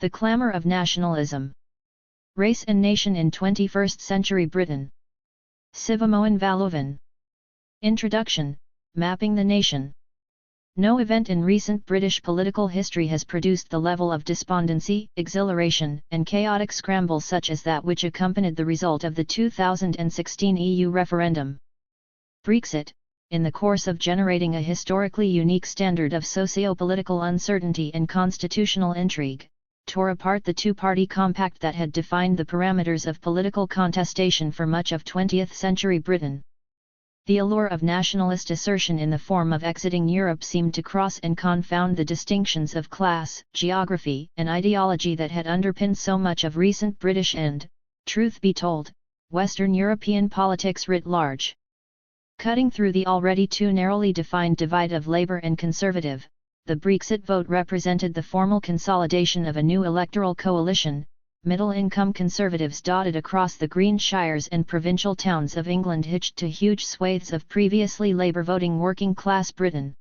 The Clamour of Nationalism. Race and Nation in 21st Century Britain. Sivamohan valluvan. Introduction, Mapping the Nation. No event in recent British political history has produced the level of despondency, exhilaration, and chaotic scramble such as that which accompanied the result of the 2016 EU referendum. Brexit, in the course of generating a historically unique standard of socio-political uncertainty and constitutional intrigue, tore apart the two-party compact that had defined the parameters of political contestation for much of 20th century Britain. The allure of nationalist assertion in the form of exiting Europe seemed to cross and confound the distinctions of class, geography, and ideology that had underpinned so much of recent British and, truth be told, Western European politics writ large. Cutting through the already too narrowly defined divide of Labour and Conservative, the Brexit vote represented the formal consolidation of a new electoral coalition, middle-income Conservatives dotted across the green shires and provincial towns of England hitched to huge swathes of previously Labour-voting working-class Britain.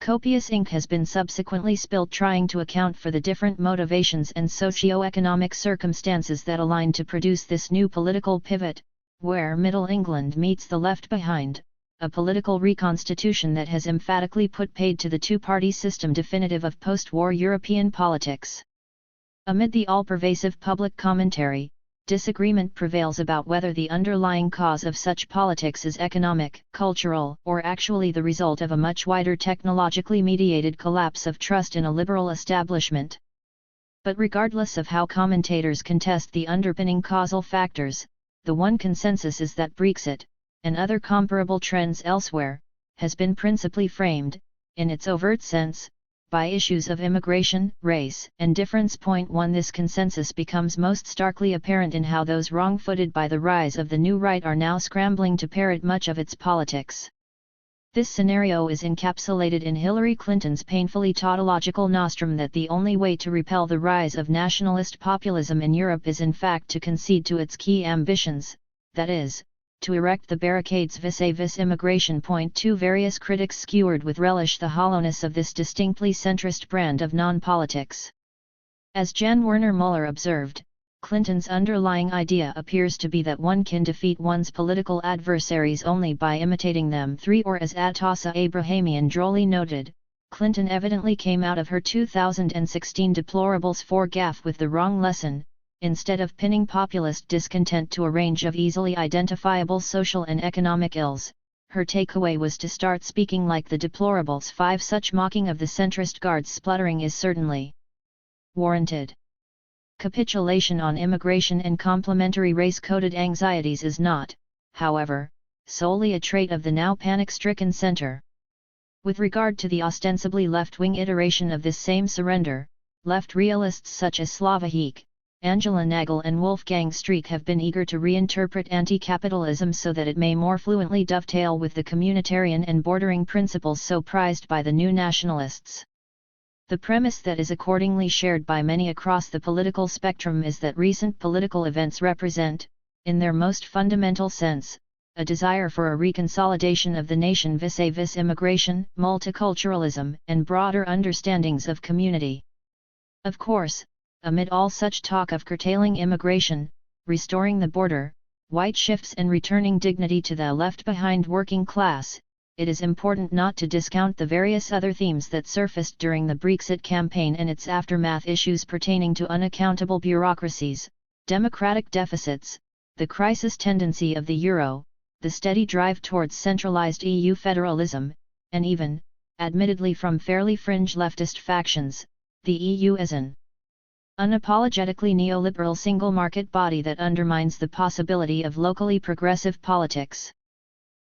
Copious ink has been subsequently spilled trying to account for the different motivations and socio-economic circumstances that aligned to produce this new political pivot, where Middle England meets the Left Behind, a political reconstitution that has emphatically put paid to the two-party system definitive of post-war European politics. Amid the all-pervasive public commentary, disagreement prevails about whether the underlying cause of such politics is economic, cultural, or actually the result of a much wider technologically mediated collapse of trust in a liberal establishment. But regardless of how commentators contest the underpinning causal factors, the one consensus is that Brexit, and other comparable trends elsewhere, has been principally framed, in its overt sense, by issues of immigration, race, and difference. Point 1. This consensus becomes most starkly apparent in how those wrong-footed by the rise of the new right are now scrambling to parrot much of its politics. This scenario is encapsulated in Hillary Clinton's painfully tautological nostrum that the only way to repel the rise of nationalist populism in Europe is in fact to concede to its key ambitions, that is, to erect the barricades vis-a-vis immigration. Point 2. Various critics skewered with relish the hollowness of this distinctly centrist brand of non-politics. As Jan Werner Muller observed, Clinton's underlying idea appears to be that one can defeat one's political adversaries only by imitating them. 3. Or as Atassa Abrahamian drolly noted, Clinton evidently came out of her 2016 deplorables 4 gaffe with the wrong lesson. Instead of pinning populist discontent to a range of easily identifiable social and economic ills, her takeaway was to start speaking like the deplorables. 5. Such mocking of the centrist guard's spluttering is certainly warranted. Capitulation on immigration and complementary race-coded anxieties is not, however, solely a trait of the now panic-stricken centre. With regard to the ostensibly left-wing iteration of this same surrender, left realists such as Slava Heek, Angela Nagel and Wolfgang Streeck have been eager to reinterpret anti-capitalism so that it may more fluently dovetail with the communitarian and bordering principles so prized by the new nationalists. The premise that is accordingly shared by many across the political spectrum is that recent political events represent, in their most fundamental sense, a desire for a reconsolidation of the nation vis-a-vis immigration, multiculturalism, and broader understandings of community. Of course, amid all such talk of curtailing immigration, restoring the border, white shifts and returning dignity to the left-behind working class, it is important not to discount the various other themes that surfaced during the Brexit campaign and its aftermath. Issues pertaining to unaccountable bureaucracies, democratic deficits, the crisis tendency of the euro, the steady drive towards centralized EU federalism, and even, admittedly from fairly fringe leftist factions, the EU as an unapologetically neoliberal single-market body that undermines the possibility of locally progressive politics.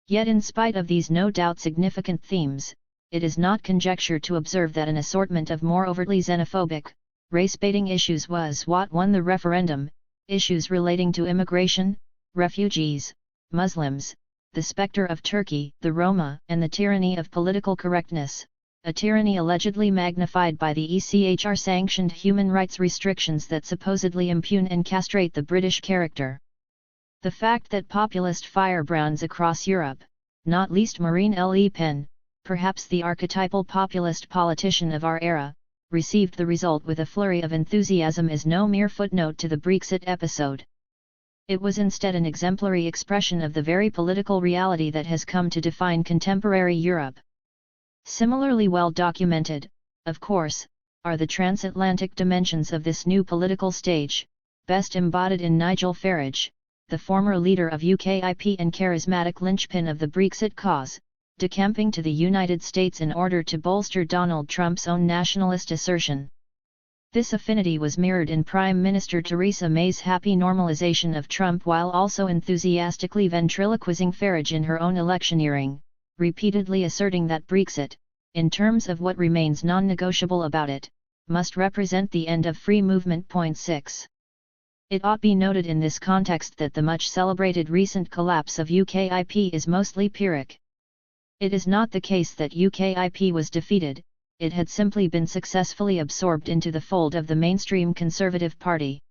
Yet in spite of these no doubt significant themes, it is not conjecture to observe that an assortment of more overtly xenophobic, race-baiting issues was what won the referendum, issues relating to immigration, refugees, Muslims, the spectre of Turkey, the Roma, and the tyranny of political correctness, a tyranny allegedly magnified by the ECHR-sanctioned human rights restrictions that supposedly impugn and castrate the British character. The fact that populist firebrands across Europe, not least Marine Le Pen, perhaps the archetypal populist politician of our era, received the result with a flurry of enthusiasm is no mere footnote to the Brexit episode. It was instead an exemplary expression of the very political reality that has come to define contemporary Europe. Similarly well documented, of course, are the transatlantic dimensions of this new political stage, best embodied in Nigel Farage, the former leader of UKIP and charismatic linchpin of the Brexit cause, decamping to the United States in order to bolster Donald Trump's own nationalist assertion. This affinity was mirrored in Prime Minister Theresa May's happy normalization of Trump while also enthusiastically ventriloquizing Farage in her own electioneering, repeatedly asserting that Brexit, in terms of what remains non-negotiable about it, must represent the end of free movement. 6. It ought be noted in this context that the much celebrated recent collapse of UKIP is mostly Pyrrhic. It is not the case that UKIP was defeated, it had simply been successfully absorbed into the fold of the mainstream Conservative Party.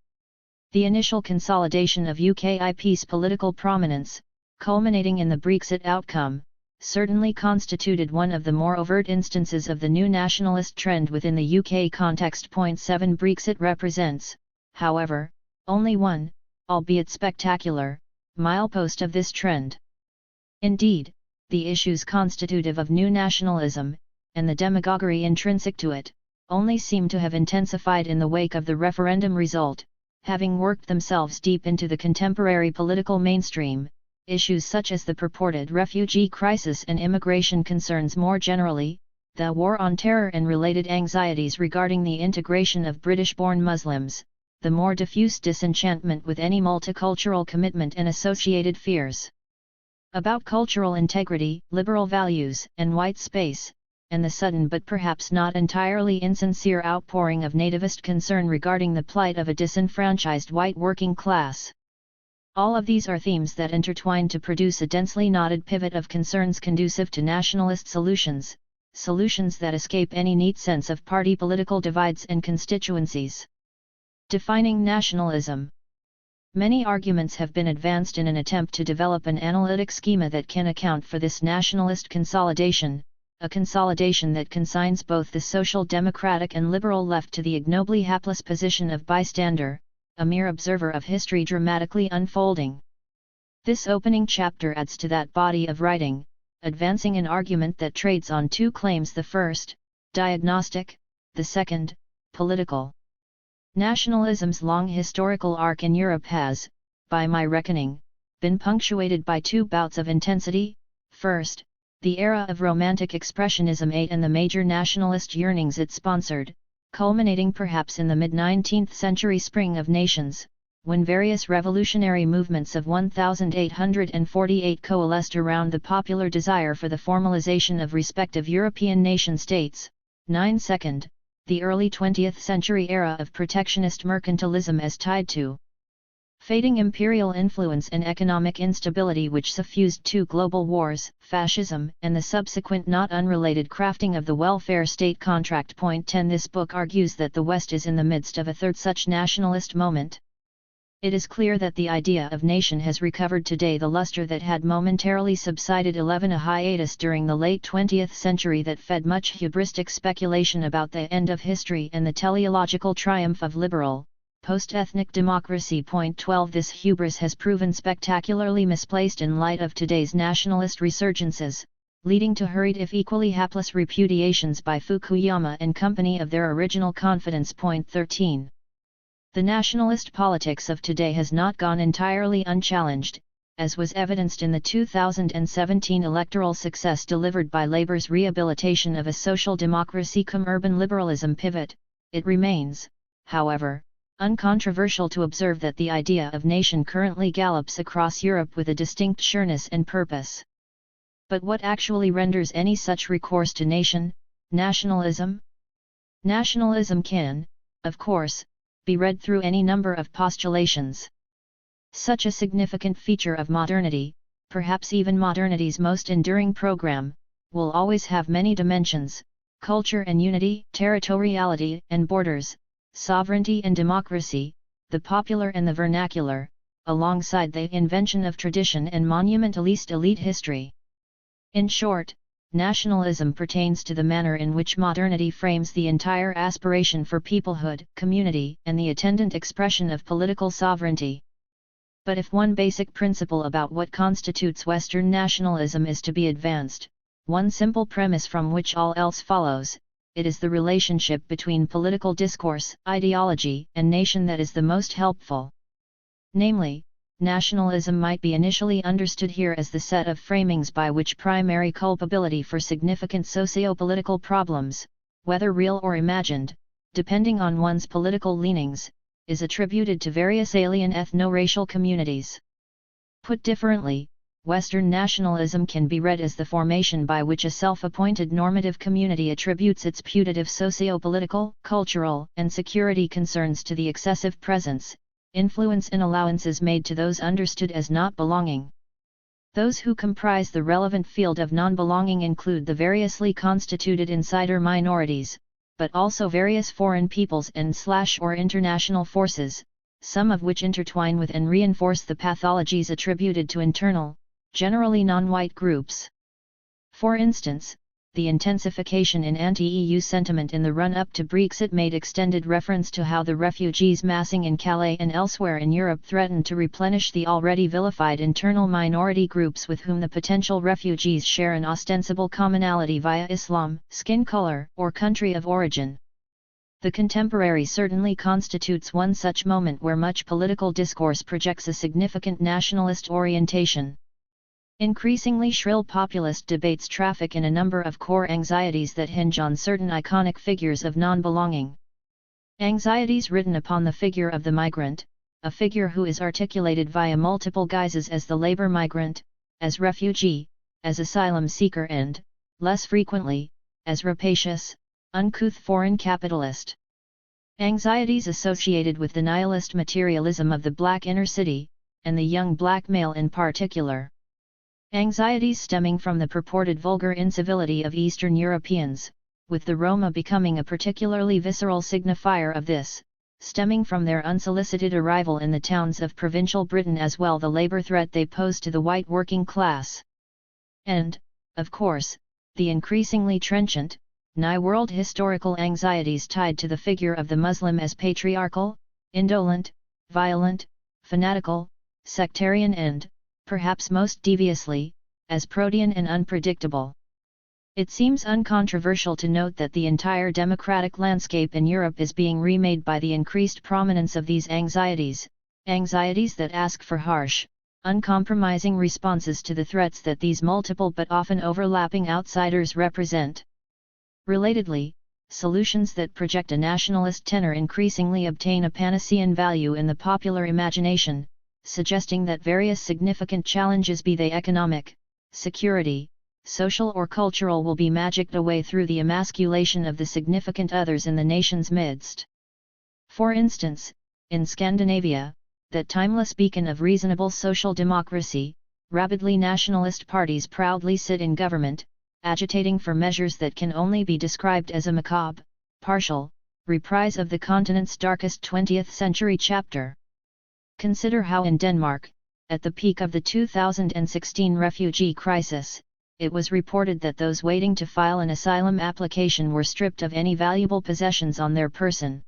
The initial consolidation of UKIP's political prominence, culminating in the Brexit outcome, certainly constituted one of the more overt instances of the new nationalist trend within the UK context. 7 Brexit represents, however, only one, albeit spectacular, milepost of this trend. Indeed, the issues constitutive of new nationalism, and the demagoguery intrinsic to it, only seem to have intensified in the wake of the referendum result, having worked themselves deep into the contemporary political mainstream. Issues such as the purported refugee crisis and immigration concerns more generally, the war on terror and related anxieties regarding the integration of British-born Muslims, the more diffuse disenchantment with any multicultural commitment and associated fears about cultural integrity, liberal values, and white space, and the sudden but perhaps not entirely insincere outpouring of nativist concern regarding the plight of a disenfranchised white working class. All of these are themes that intertwine to produce a densely knotted pivot of concerns conducive to nationalist solutions, solutions that escape any neat sense of party political divides and constituencies. Defining nationalism. Many arguments have been advanced in an attempt to develop an analytic schema that can account for this nationalist consolidation, a consolidation that consigns both the social democratic and liberal left to the ignobly hapless position of bystander, a mere observer of history dramatically unfolding. This opening chapter adds to that body of writing, advancing an argument that trades on two claims: the first, diagnostic, the second, political. Nationalism's long historical arc in Europe has, by my reckoning, been punctuated by two bouts of intensity. First, the era of Romantic Expressionism and the major nationalist yearnings it sponsored, culminating perhaps in the mid-19th century Spring of Nations, when various revolutionary movements of 1848 coalesced around the popular desire for the formalization of respective European nation-states. 2nd, the early 20th century era of protectionist mercantilism as tied to fading imperial influence and economic instability which suffused two global wars, fascism, and the subsequent not unrelated crafting of the welfare state contract. 10 This book argues that the West is in the midst of a third such nationalist moment. It is clear that the idea of nation has recovered today the luster that had momentarily subsided, a hiatus during the late 20th century that fed much hubristic speculation about the end of history and the teleological triumph of liberal, post-ethnic democracy. 12 This hubris has proven spectacularly misplaced in light of today's nationalist resurgences, leading to hurried if equally hapless repudiations by Fukuyama and company of their original confidence. 13 The nationalist politics of today has not gone entirely unchallenged, as was evidenced in the 2017 electoral success delivered by Labour's rehabilitation of a social democracy cum urban liberalism pivot. It remains, however, uncontroversial to observe that the idea of nation currently gallops across Europe with a distinct sureness and purpose. But what actually renders any such recourse to nationalism? Nationalism can, of course, be read through any number of postulations. Such a significant feature of modernity, perhaps even modernity's most enduring program, will always have many dimensions: culture and unity, territoriality and borders, sovereignty and democracy, the popular and the vernacular, alongside the invention of tradition and monumentalist elite history. In short, nationalism pertains to the manner in which modernity frames the entire aspiration for peoplehood, community, and the attendant expression of political sovereignty. But if one basic principle about what constitutes Western nationalism is to be advanced, one simple premise from which all else follows, it is the relationship between political discourse, ideology, and nation that is the most helpful. Namely, nationalism might be initially understood here as the set of framings by which primary culpability for significant socio-political problems, whether real or imagined, depending on one's political leanings, is attributed to various alien ethno-racial communities. Put differently, Western nationalism can be read as the formation by which a self-appointed normative community attributes its putative socio-political, cultural, and security concerns to the excessive presence, influence and allowances made to those understood as not belonging. Those who comprise the relevant field of non-belonging include the variously constituted insider minorities, but also various foreign peoples and/or international forces, some of which intertwine with and reinforce the pathologies attributed to internal, generally non-white groups. For instance, the intensification in anti-EU sentiment in the run-up to Brexit made extended reference to how the refugees massing in Calais and elsewhere in Europe threatened to replenish the already vilified internal minority groups with whom the potential refugees share an ostensible commonality via Islam, skin color, or country of origin. The contemporary certainly constitutes one such moment where much political discourse projects a significant nationalist orientation. Increasingly shrill populist debates traffic in a number of core anxieties that hinge on certain iconic figures of non-belonging. Anxieties written upon the figure of the migrant, a figure who is articulated via multiple guises as the labor migrant, as refugee, as asylum seeker and, less frequently, as rapacious, uncouth foreign capitalist. Anxieties associated with the nihilist materialism of the black inner city, and the young black male in particular. Anxieties stemming from the purported vulgar incivility of Eastern Europeans, with the Roma becoming a particularly visceral signifier of this, stemming from their unsolicited arrival in the towns of provincial Britain as well the labour threat they pose to the white working class. And, of course, the increasingly trenchant, nigh-world historical anxieties tied to the figure of the Muslim as patriarchal, indolent, violent, fanatical, sectarian and, perhaps most deviously, as protean and unpredictable. It seems uncontroversial to note that the entire democratic landscape in Europe is being remade by the increased prominence of these anxieties, anxieties that ask for harsh, uncompromising responses to the threats that these multiple but often overlapping outsiders represent. Relatedly, solutions that project a nationalist tenor increasingly obtain a Panacean value in the popular imagination, suggesting that various significant challenges, be they economic, security, social or cultural, will be magicked away through the emasculation of the significant others in the nation's midst. For instance, in Scandinavia, that timeless beacon of reasonable social democracy, rabidly nationalist parties proudly sit in government, agitating for measures that can only be described as a macabre, partial, reprise of the continent's darkest 20th century chapter. Consider how in Denmark, at the peak of the 2016 refugee crisis, it was reported that those waiting to file an asylum application were stripped of any valuable possessions on their person.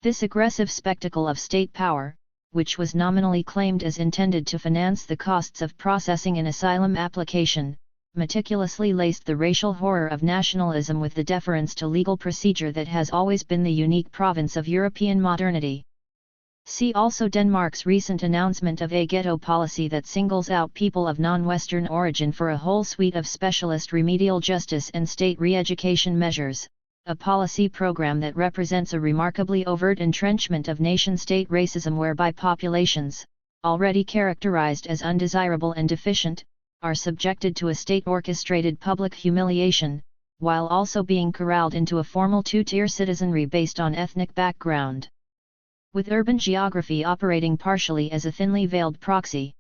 This aggressive spectacle of state power, which was nominally claimed as intended to finance the costs of processing an asylum application, meticulously laced the racial horror of nationalism with the deference to legal procedure that has always been the unique province of European modernity. See also Denmark's recent announcement of a ghetto policy that singles out people of non-Western origin for a whole suite of specialist remedial justice and state re-education measures, a policy program that represents a remarkably overt entrenchment of nation-state racism whereby populations, already characterized as undesirable and deficient, are subjected to a state-orchestrated public humiliation, while also being corralled into a formal two-tier citizenry based on ethnic background, with urban geography operating partially as a thinly veiled proxy.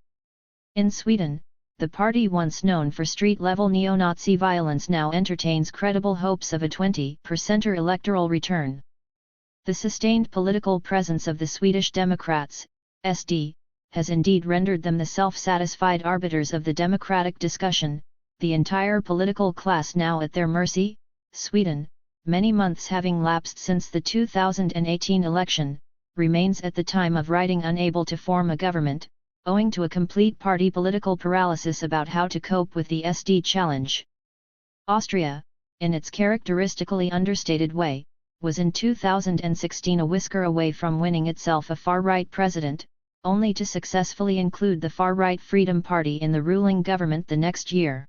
In Sweden, the party once known for street-level neo-Nazi violence now entertains credible hopes of a 20% electoral return. The sustained political presence of the Swedish Democrats, SD, has indeed rendered them the self-satisfied arbiters of the democratic discussion, the entire political class now at their mercy. Sweden, many months having lapsed since the 2018 election, remains at the time of writing unable to form a government, owing to a complete party political paralysis about how to cope with the SD challenge. Austria, in its characteristically understated way, was in 2016 a whisker away from winning itself a far-right president, only to successfully include the far-right Freedom Party in the ruling government the next year.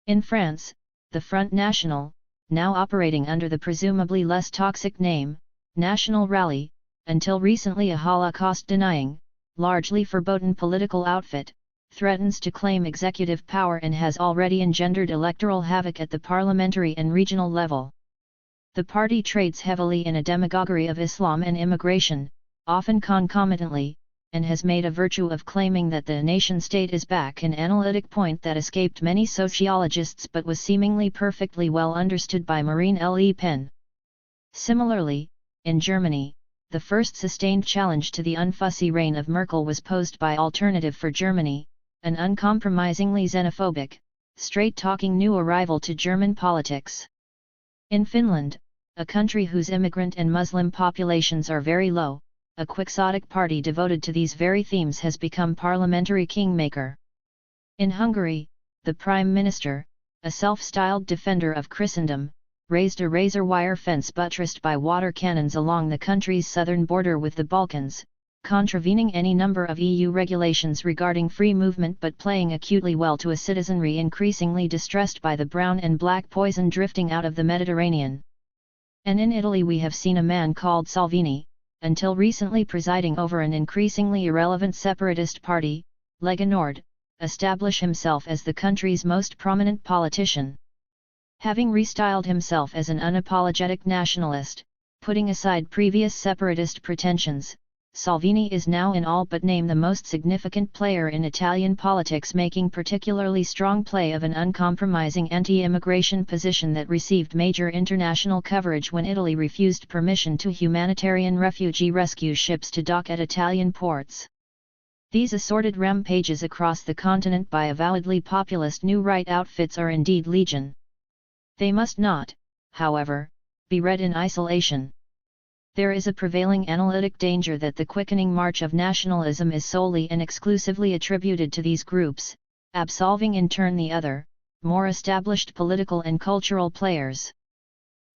In France, the Front National, now operating under the presumably less toxic name, National Rally, until recently a Holocaust-denying, largely verboten political outfit, threatens to claim executive power and has already engendered electoral havoc at the parliamentary and regional level. The party trades heavily in a demagoguery of Islam and immigration, often concomitantly, and has made a virtue of claiming that the nation-state is back, an analytic point that escaped many sociologists but was seemingly perfectly well understood by Marine Le Pen. Similarly, in Germany, the first sustained challenge to the unfussy reign of Merkel was posed by Alternative for Germany, an uncompromisingly xenophobic, straight-talking new arrival to German politics. In Finland, a country whose immigrant and Muslim populations are very low, a quixotic party devoted to these very themes has become parliamentary kingmaker. In Hungary, the Prime Minister, a self-styled defender of Christendom, raised a razor-wire fence buttressed by water cannons along the country's southern border with the Balkans, contravening any number of EU regulations regarding free movement but playing acutely well to a citizenry increasingly distressed by the brown and black poison drifting out of the Mediterranean. And in Italy we have seen a man called Salvini, until recently presiding over an increasingly irrelevant separatist party, Lega Nord, establish himself as the country's most prominent politician. Having restyled himself as an unapologetic nationalist, putting aside previous separatist pretensions, Salvini is now in all but name the most significant player in Italian politics, making particularly strong play of an uncompromising anti-immigration position that received major international coverage when Italy refused permission to humanitarian refugee rescue ships to dock at Italian ports. These assorted rampages across the continent by avowedly populist new right outfits are indeed legion. They must not, however, be read in isolation. There is a prevailing analytic danger that the quickening march of nationalism is solely and exclusively attributed to these groups, absolving in turn the other, more established political and cultural players.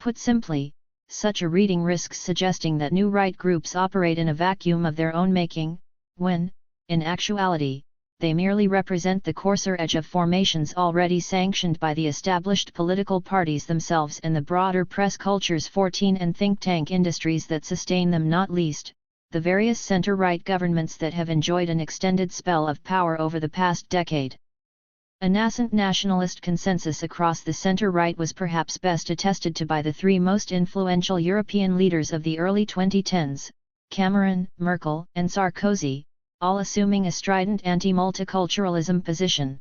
Put simply, such a reading risks suggesting that new right groups operate in a vacuum of their own making, when, in actuality, they merely represent the coarser edge of formations already sanctioned by the established political parties themselves and the broader press culture's 14 and think tank industries that sustain them, not least, the various center-right governments that have enjoyed an extended spell of power over the past decade. A nascent nationalist consensus across the center-right was perhaps best attested to by the three most influential European leaders of the early 2010s, Cameron, Merkel, and Sarkozy, all assuming a strident anti-multiculturalism position.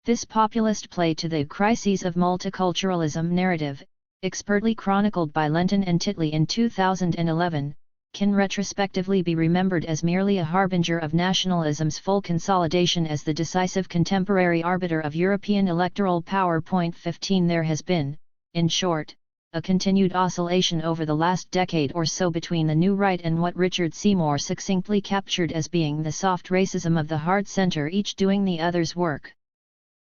This populist play to the crises of multiculturalism narrative, expertly chronicled by Lenton and Titley in 2011, can retrospectively be remembered as merely a harbinger of nationalism's full consolidation as the decisive contemporary arbiter of European electoral power. 15 There has been, in short, a continued oscillation over the last decade or so between the new right and what Richard Seymour succinctly captured as being the soft racism of the hard center, each doing the other's work.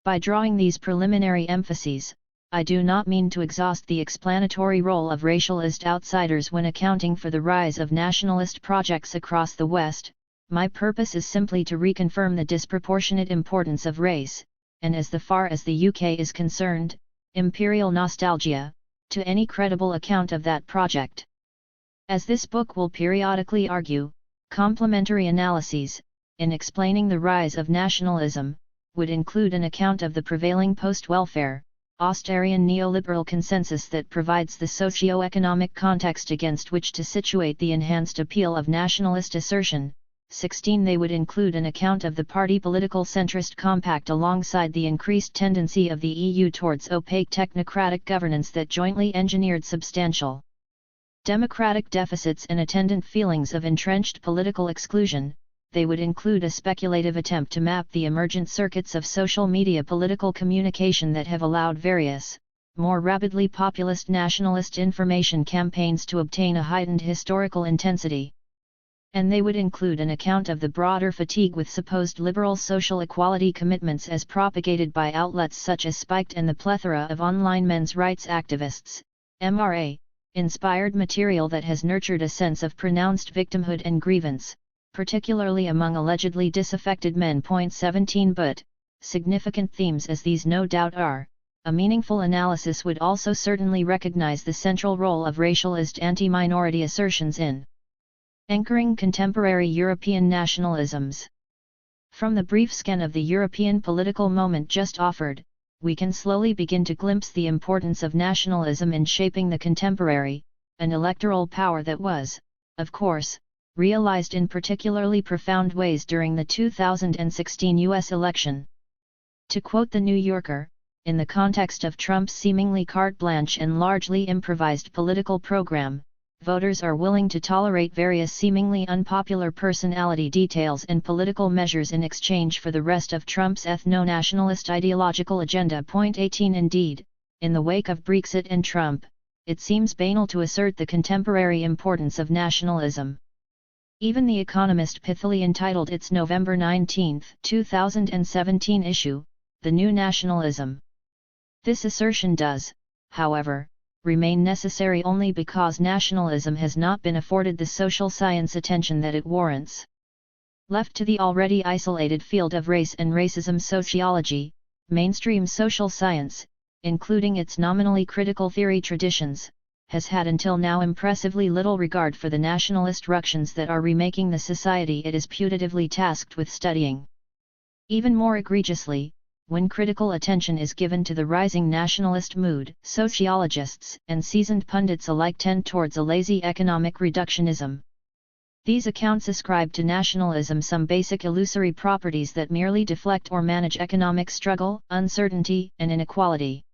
By drawing these preliminary emphases, I do not mean to exhaust the explanatory role of racialist outsiders when accounting for the rise of nationalist projects across the West. My purpose is simply to reconfirm the disproportionate importance of race, and as far as the UK is concerned, imperial nostalgia, to any credible account of that project. As this book will periodically argue, complementary analyses, in explaining the rise of nationalism, would include an account of the prevailing post-welfare, Austerian neoliberal consensus that provides the socio-economic context against which to situate the enhanced appeal of nationalist assertion. 16 They would include an account of the party political centrist compact alongside the increased tendency of the EU towards opaque technocratic governance that jointly engineered substantial democratic deficits and attendant feelings of entrenched political exclusion. they would include a speculative attempt to map the emergent circuits of social media political communication that have allowed various, more rapidly populist nationalist information campaigns to obtain a heightened historical intensity. And they would include an account of the broader fatigue with supposed liberal social equality commitments as propagated by outlets such as Spiked and the plethora of online men's rights activists, MRA, inspired material that has nurtured a sense of pronounced victimhood and grievance, particularly among allegedly disaffected men. 17 But, significant themes as these no doubt are, a meaningful analysis would also certainly recognize the central role of racialist anti-minority assertions in anchoring contemporary European nationalisms. From the brief scan of the European political moment just offered, we can slowly begin to glimpse the importance of nationalism in shaping the contemporary, an electoral power that was, of course, realized in particularly profound ways during the 2016 U.S. election. To quote The New Yorker, in the context of Trump's seemingly carte blanche and largely improvised political program, voters are willing to tolerate various seemingly unpopular personality details and political measures in exchange for the rest of Trump's ethno-nationalist ideological agenda. 18 Indeed, in the wake of Brexit and Trump, it seems banal to assert the contemporary importance of nationalism. Even The Economist pithily entitled its November 19, 2017 issue, "The New Nationalism." This assertion does, however, remain necessary only because nationalism has not been afforded the social science attention that it warrants. Left to the already isolated field of race and racism sociology, mainstream social science, including its nominally critical theory traditions, has had until now impressively little regard for the nationalist ructions that are remaking the society it is putatively tasked with studying. Even more egregiously, when critical attention is given to the rising nationalist mood, sociologists and seasoned pundits alike tend towards a lazy economic reductionism. These accounts ascribe to nationalism some basic illusory properties that merely deflect or manage economic struggle, uncertainty, and inequality.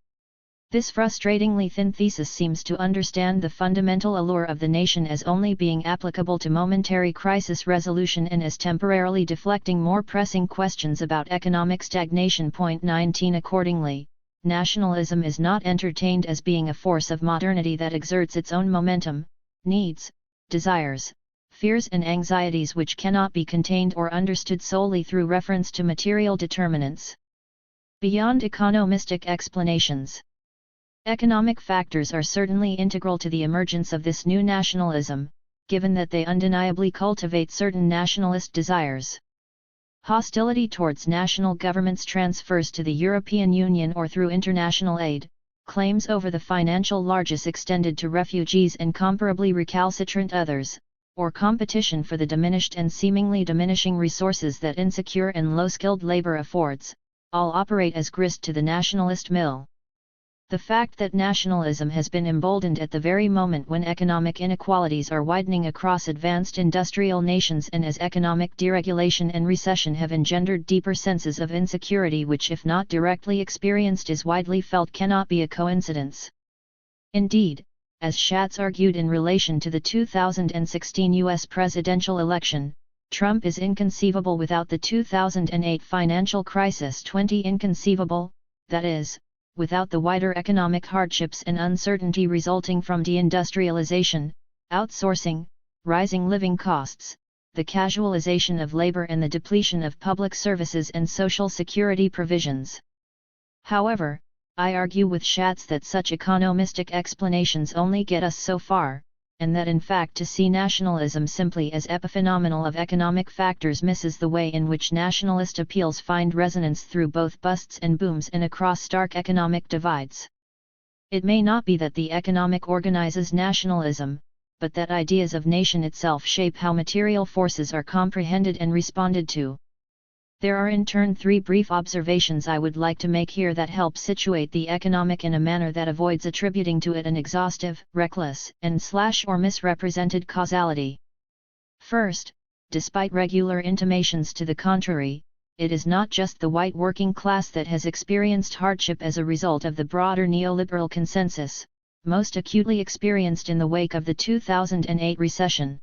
This frustratingly thin thesis seems to understand the fundamental allure of the nation as only being applicable to momentary crisis resolution and as temporarily deflecting more pressing questions about economic stagnation. 19 Accordingly, nationalism is not entertained as being a force of modernity that exerts its own momentum, needs, desires, fears and anxieties which cannot be contained or understood solely through reference to material determinants. Beyond economistic explanations, economic factors are certainly integral to the emergence of this new nationalism, given that they undeniably cultivate certain nationalist desires. Hostility towards national governments transfers to the European Union or through international aid, claims over the financial largesse extended to refugees and comparably recalcitrant others, or competition for the diminished and seemingly diminishing resources that insecure and low-skilled labor affords, all operate as grist to the nationalist mill. The fact that nationalism has been emboldened at the very moment when economic inequalities are widening across advanced industrial nations and as economic deregulation and recession have engendered deeper senses of insecurity which, if not directly experienced, is widely felt, cannot be a coincidence. Indeed, as Schatz argued in relation to the 2016 U.S. presidential election, Trump is inconceivable without the 2008 financial crisis. 20 Inconceivable, that is, without the wider economic hardships and uncertainty resulting from deindustrialization, outsourcing, rising living costs, the casualization of labor and the depletion of public services and social security provisions. However, I argue with Schatz that such economistic explanations only get us so far, and that in fact to see nationalism simply as epiphenomenal of economic factors misses the way in which nationalist appeals find resonance through both busts and booms and across stark economic divides. It may not be that the economic organizes nationalism, but that ideas of nation itself shape how material forces are comprehended and responded to. There are in turn three brief observations I would like to make here that help situate the economic in a manner that avoids attributing to it an exhaustive, reckless, or misrepresented causality. First, despite regular intimations to the contrary, it is not just the white working class that has experienced hardship as a result of the broader neoliberal consensus, most acutely experienced in the wake of the 2008 recession.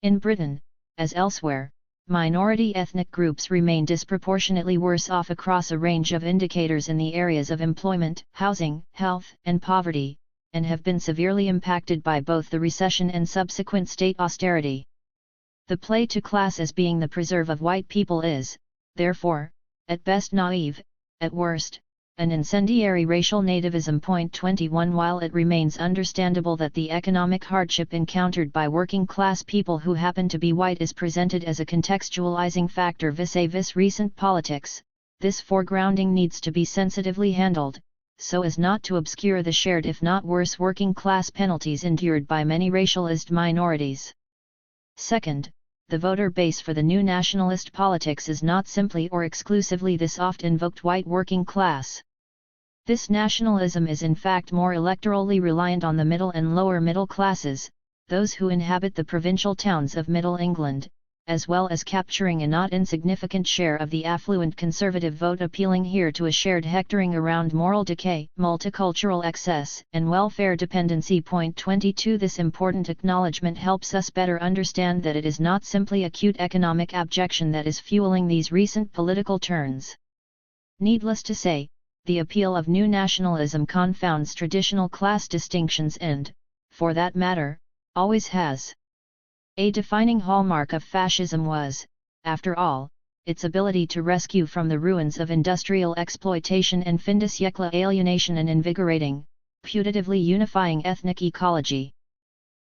In Britain, as elsewhere, minority ethnic groups remain disproportionately worse off across a range of indicators in the areas of employment, housing, health, and poverty, and have been severely impacted by both the recession and subsequent state austerity. The play to class as being the preserve of white people is, therefore, at best naive, at worst, an incendiary racial nativism. 21 While it remains understandable that the economic hardship encountered by working class people who happen to be white is presented as a contextualizing factor vis-a-vis recent politics, this foregrounding needs to be sensitively handled, so as not to obscure the shared if not worse working class penalties endured by many racialized minorities. Second, the voter base for the new nationalist politics is not simply or exclusively this oft-invoked white working class. This nationalism is in fact more electorally reliant on the middle and lower middle classes, those who inhabit the provincial towns of Middle England, as well as capturing a not insignificant share of the affluent conservative vote, appealing here to a shared hectoring around moral decay, multicultural excess, and welfare dependency. 22 This important acknowledgement helps us better understand that it is not simply acute economic abjection that is fueling these recent political turns. Needless to say, the appeal of new nationalism confounds traditional class distinctions and, for that matter, always has. A defining hallmark of fascism was, after all, its ability to rescue from the ruins of industrial exploitation and fin de siècle alienation an invigorating, putatively unifying ethnic ecology.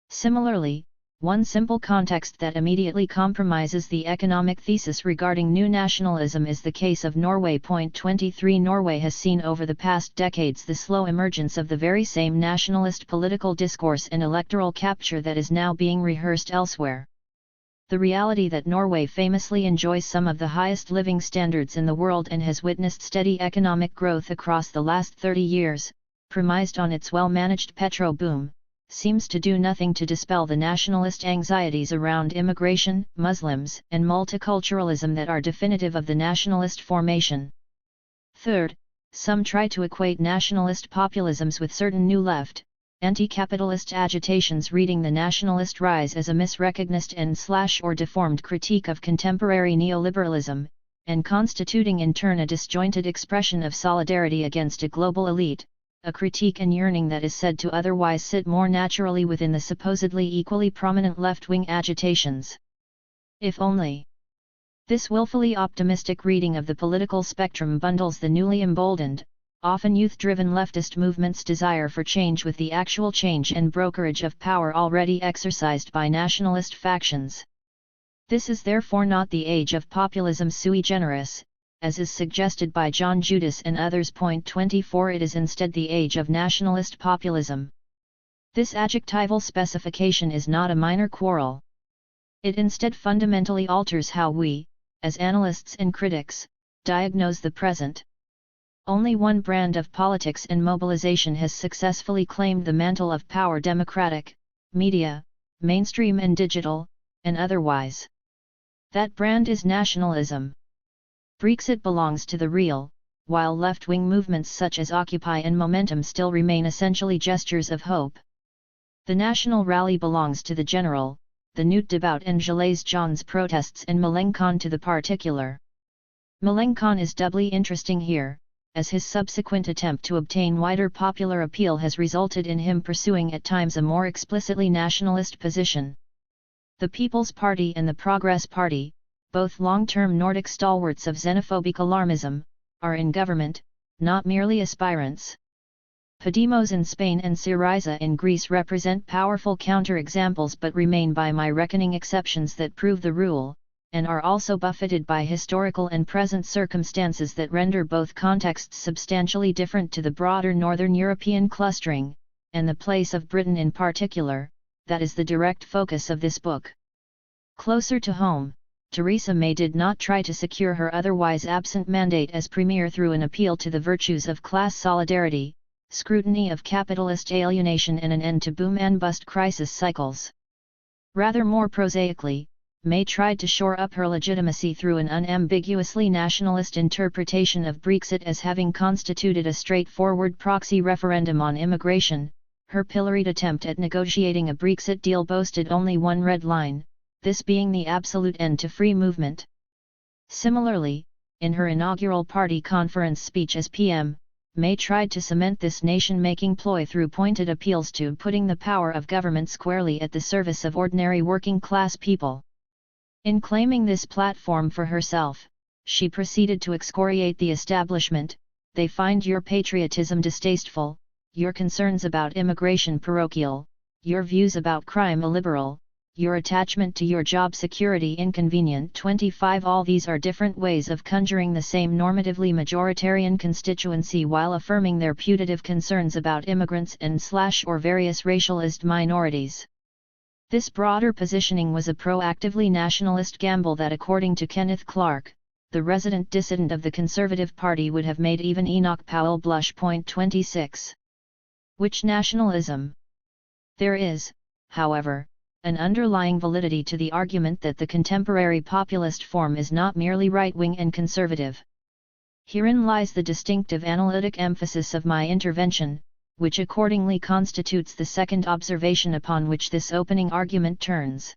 Similarly, one simple context that immediately compromises the economic thesis regarding new nationalism is the case of Norway. 23 Norway has seen over the past decades the slow emergence of the very same nationalist political discourse and electoral capture that is now being rehearsed elsewhere. The reality that Norway famously enjoys some of the highest living standards in the world and has witnessed steady economic growth across the last 30 years, premised on its well-managed petro boom, seems to do nothing to dispel the nationalist anxieties around immigration, Muslims, and multiculturalism that are definitive of the nationalist formation. Third, some try to equate nationalist populisms with certain new left, anti-capitalist agitations, reading the nationalist rise as a misrecognized and/or deformed critique of contemporary neoliberalism, and constituting in turn a disjointed expression of solidarity against a global elite, a critique and yearning that is said to otherwise sit more naturally within the supposedly equally prominent left-wing agitations. If only. This willfully optimistic reading of the political spectrum bundles the newly emboldened, often youth-driven leftist movement's desire for change with the actual change and brokerage of power already exercised by nationalist factions. This is therefore not the age of populism sui generis, as is suggested by John Judas and others. 24 It is instead the age of nationalist populism. This adjectival specification is not a minor quarrel. It instead fundamentally alters how we, as analysts and critics, diagnose the present. Only one brand of politics and mobilization has successfully claimed the mantle of power: democratic, media, mainstream and digital, and otherwise. That brand is nationalism. Brexit belongs to the real, while left-wing movements such as Occupy and Momentum still remain essentially gestures of hope. The national rally belongs to the general, the Nuit Debout and Gilets jaunes protests, and Mélenchon to the particular. Mélenchon is doubly interesting here, as his subsequent attempt to obtain wider popular appeal has resulted in him pursuing at times a more explicitly nationalist position. The People's Party and the Progress Party, both long-term Nordic stalwarts of xenophobic alarmism, are in government, not merely aspirants. Podemos in Spain and Syriza in Greece represent powerful counter-examples, but remain by my reckoning exceptions that prove the rule, and are also buffeted by historical and present circumstances that render both contexts substantially different to the broader Northern European clustering, and the place of Britain in particular, that is the direct focus of this book. Closer to home, Theresa May did not try to secure her otherwise absent mandate as Premier through an appeal to the virtues of class solidarity, scrutiny of capitalist alienation, and an end to boom and bust crisis cycles. Rather more prosaically, May tried to shore up her legitimacy through an unambiguously nationalist interpretation of Brexit as having constituted a straightforward proxy referendum on immigration. Her pilloried attempt at negotiating a Brexit deal boasted only one red line: this being the absolute end to free movement. Similarly, in her inaugural party conference speech as PM, May tried to cement this nation-making ploy through pointed appeals to putting the power of government squarely at the service of ordinary working-class people. In claiming this platform for herself, she proceeded to excoriate the establishment. They find your patriotism distasteful, your concerns about immigration parochial, your views about crime illiberal, your attachment to your job security inconvenient. 25 All these are different ways of conjuring the same normatively majoritarian constituency while affirming their putative concerns about immigrants and/or various racialized minorities. This broader positioning was a proactively nationalist gamble that, according to Kenneth Clark, the resident dissident of the Conservative Party, would have made even Enoch Powell blush. 26. Which nationalism? There is, however, an underlying validity to the argument that the contemporary populist form is not merely right-wing and conservative. Herein lies the distinctive analytic emphasis of my intervention, which accordingly constitutes the second observation upon which this opening argument turns.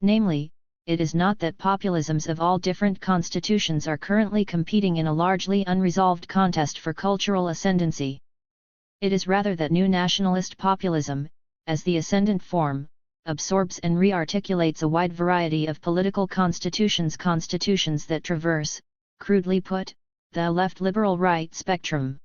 Namely, it is not that populisms of all different constitutions are currently competing in a largely unresolved contest for cultural ascendancy. It is rather that new nationalist populism, as the ascendant form, absorbs and re-articulates a wide variety of political constitutions that traverse, crudely put, the left-liberal-right spectrum.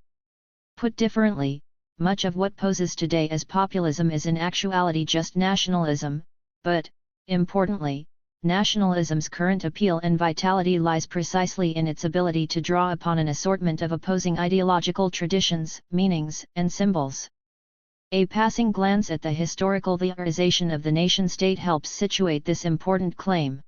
Put differently, much of what poses today as populism is in actuality just nationalism, but, importantly, nationalism's current appeal and vitality lies precisely in its ability to draw upon an assortment of opposing ideological traditions, meanings, and symbols. A passing glance at the historical theorization of the nation-state helps situate this important claim.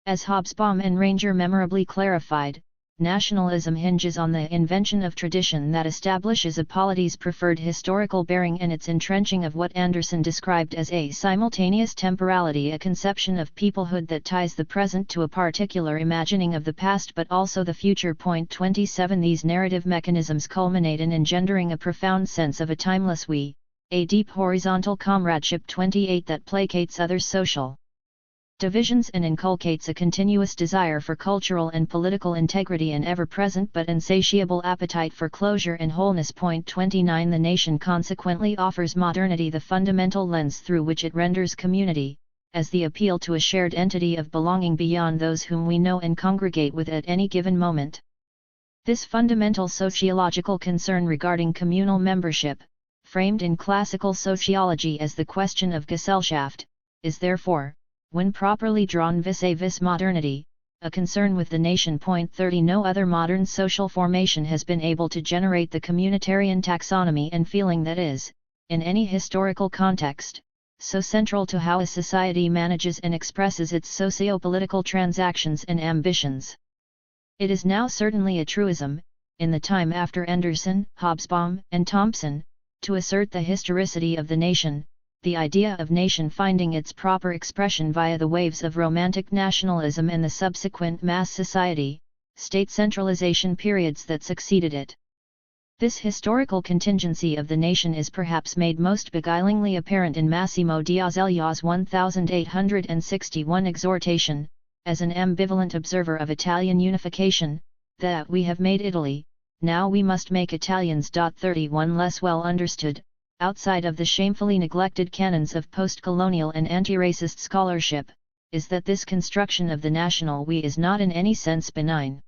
As Hobsbawm and Ranger memorably clarified, nationalism hinges on the invention of tradition that establishes a polity's preferred historical bearing and its entrenching of what Anderson described as a simultaneous temporality, a conception of peoplehood that ties the present to a particular imagining of the past but also the future. 27 These narrative mechanisms culminate in engendering a profound sense of a timeless we, a deep horizontal comradeship. 28 That placates other social divisions and inculcates a continuous desire for cultural and political integrity, an ever-present but insatiable appetite for closure and wholeness. 29 The nation consequently offers modernity the fundamental lens through which it renders community, as the appeal to a shared entity of belonging beyond those whom we know and congregate with at any given moment. This fundamental sociological concern regarding communal membership, framed in classical sociology as the question of Gesellschaft, is therefore, when properly drawn vis-a-vis modernity, a concern with the nation. 30 No other modern social formation has been able to generate the communitarian taxonomy and feeling that is, in any historical context, so central to how a society manages and expresses its socio-political transactions and ambitions. It is now certainly a truism, in the time after Anderson, Hobsbawm, and Thompson, to assert the historicity of the nation, the idea of nation finding its proper expression via the waves of romantic nationalism and the subsequent mass society, state centralization periods that succeeded it. This historical contingency of the nation is perhaps made most beguilingly apparent in Massimo Diazeglia's 1861 exhortation, as an ambivalent observer of Italian unification, that we have made Italy, now we must make Italians. 31 Less well understood, outside of the shamefully neglected canons of post-colonial and anti-racist scholarship, is that this construction of the national we is not in any sense benign.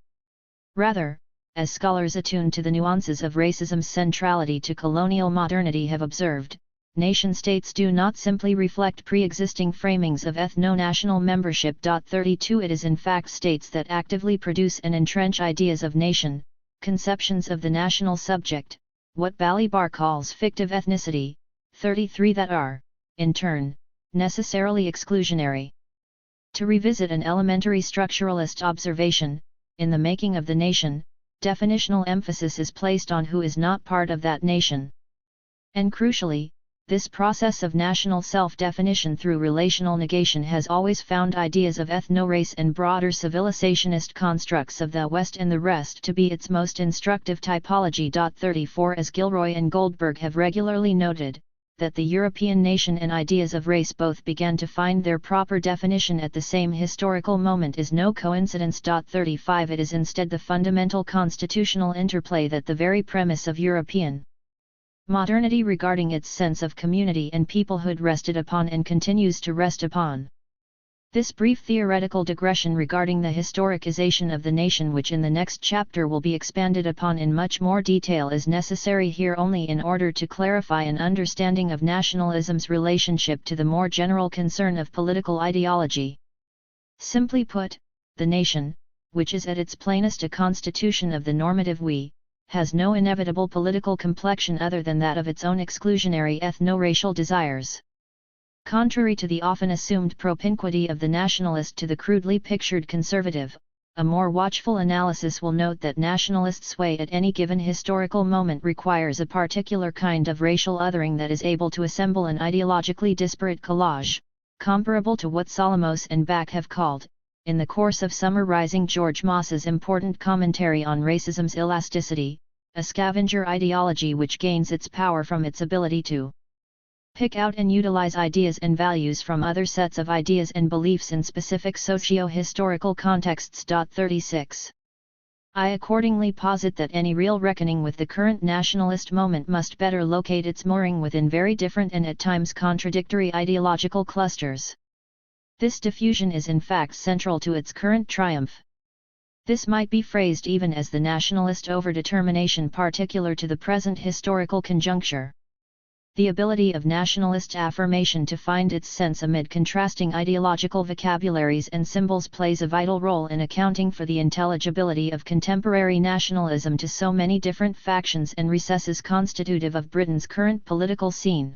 Rather, as scholars attuned to the nuances of racism's centrality to colonial modernity have observed, nation-states do not simply reflect pre-existing framings of ethno-national membership. 32 It is in fact states that actively produce and entrench ideas of nation, conceptions of the national subject, what Balibar calls fictive ethnicity. 33 That are, in turn, necessarily exclusionary. To revisit an elementary structuralist observation, in the making of the nation, definitional emphasis is placed on who is not part of that nation. And crucially, this process of national self-definition through relational negation has always found ideas of ethno-race and broader civilizationist constructs of the West and the rest to be its most instructive typology. 34 As Gilroy and Goldberg have regularly noted, that the European nation and ideas of race both began to find their proper definition at the same historical moment is no coincidence. 35 It is instead the fundamental constitutional interplay that the very premise of European modernity regarding its sense of community and peoplehood rested upon and continues to rest upon. This brief theoretical digression regarding the historicization of the nation, which in the next chapter will be expanded upon in much more detail, is necessary here only in order to clarify an understanding of nationalism's relationship to the more general concern of political ideology. Simply put, the nation, which is at its plainest a constitution of the normative we, has no inevitable political complexion other than that of its own exclusionary ethno-racial desires. Contrary to the often assumed propinquity of the nationalist to the crudely pictured conservative, a more watchful analysis will note that nationalist sway at any given historical moment requires a particular kind of racial othering that is able to assemble an ideologically disparate collage, comparable to what Solomos and Bach have called, in the course of summarizing George Moss's important commentary on racism's elasticity, a scavenger ideology which gains its power from its ability to pick out and utilize ideas and values from other sets of ideas and beliefs in specific socio-historical contexts. 36. I accordingly posit that any real reckoning with the current nationalist moment must better locate its mooring within very different and at times contradictory ideological clusters. This diffusion is in fact central to its current triumph. This might be phrased even as the nationalist overdetermination particular to the present historical conjuncture. The ability of nationalist affirmation to find its sense amid contrasting ideological vocabularies and symbols plays a vital role in accounting for the intelligibility of contemporary nationalism to so many different factions and recesses constitutive of Britain's current political scene.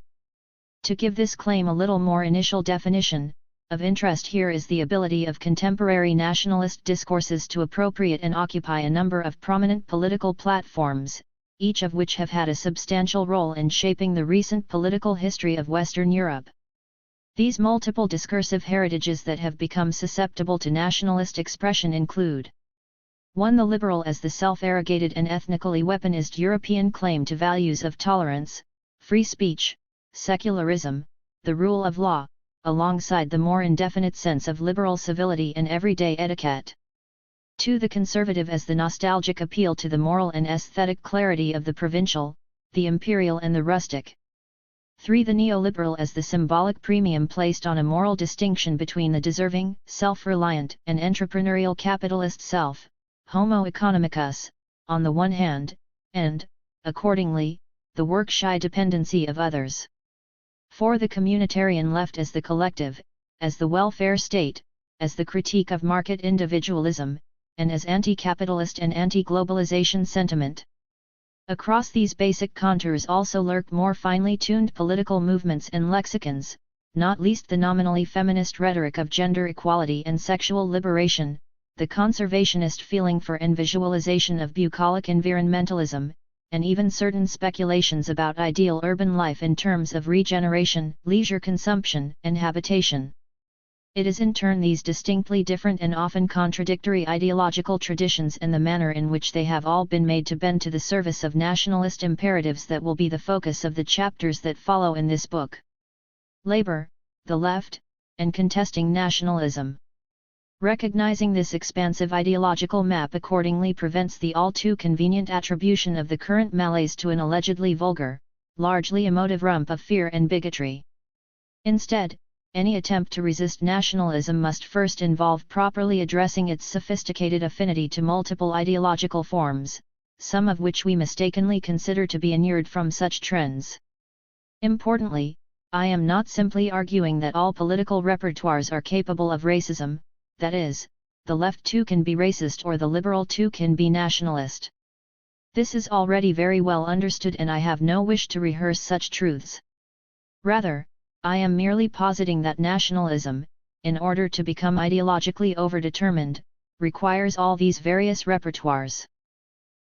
To give this claim a little more initial definition, of interest here is the ability of contemporary nationalist discourses to appropriate and occupy a number of prominent political platforms, each of which have had a substantial role in shaping the recent political history of Western Europe. These multiple discursive heritages that have become susceptible to nationalist expression include 1. The liberal as the self-arrogated and ethnically weaponized European claim to values of tolerance, free speech, secularism, the rule of law, alongside the more indefinite sense of liberal civility and everyday etiquette. 2. The conservative as the nostalgic appeal to the moral and aesthetic clarity of the provincial, the imperial and the rustic. 3. The neoliberal as the symbolic premium placed on a moral distinction between the deserving, self-reliant and entrepreneurial capitalist self, homo economicus, on the one hand, and, accordingly, the work-shy dependency of others. 4. The communitarian left as the collective, as the welfare state, as the critique of market individualism, and as anti-capitalist and anti-globalization sentiment. Across these basic contours also lurk more finely tuned political movements and lexicons, not least the nominally feminist rhetoric of gender equality and sexual liberation, the conservationist feeling for and visualization of bucolic environmentalism, and even certain speculations about ideal urban life in terms of regeneration, leisure consumption, and habitation. It is in turn these distinctly different and often contradictory ideological traditions and the manner in which they have all been made to bend to the service of nationalist imperatives that will be the focus of the chapters that follow in this book. Labor, the left, and contesting nationalism. Recognizing this expansive ideological map accordingly prevents the all too convenient attribution of the current malaise to an allegedly vulgar, largely emotive rump of fear and bigotry. Instead, any attempt to resist nationalism must first involve properly addressing its sophisticated affinity to multiple ideological forms, some of which we mistakenly consider to be inured from such trends. Importantly, I am not simply arguing that all political repertoires are capable of racism, that is, the left too can be racist or the liberal too can be nationalist. This is already very well understood and I have no wish to rehearse such truths. Rather, I am merely positing that nationalism, in order to become ideologically overdetermined, requires all these various repertoires.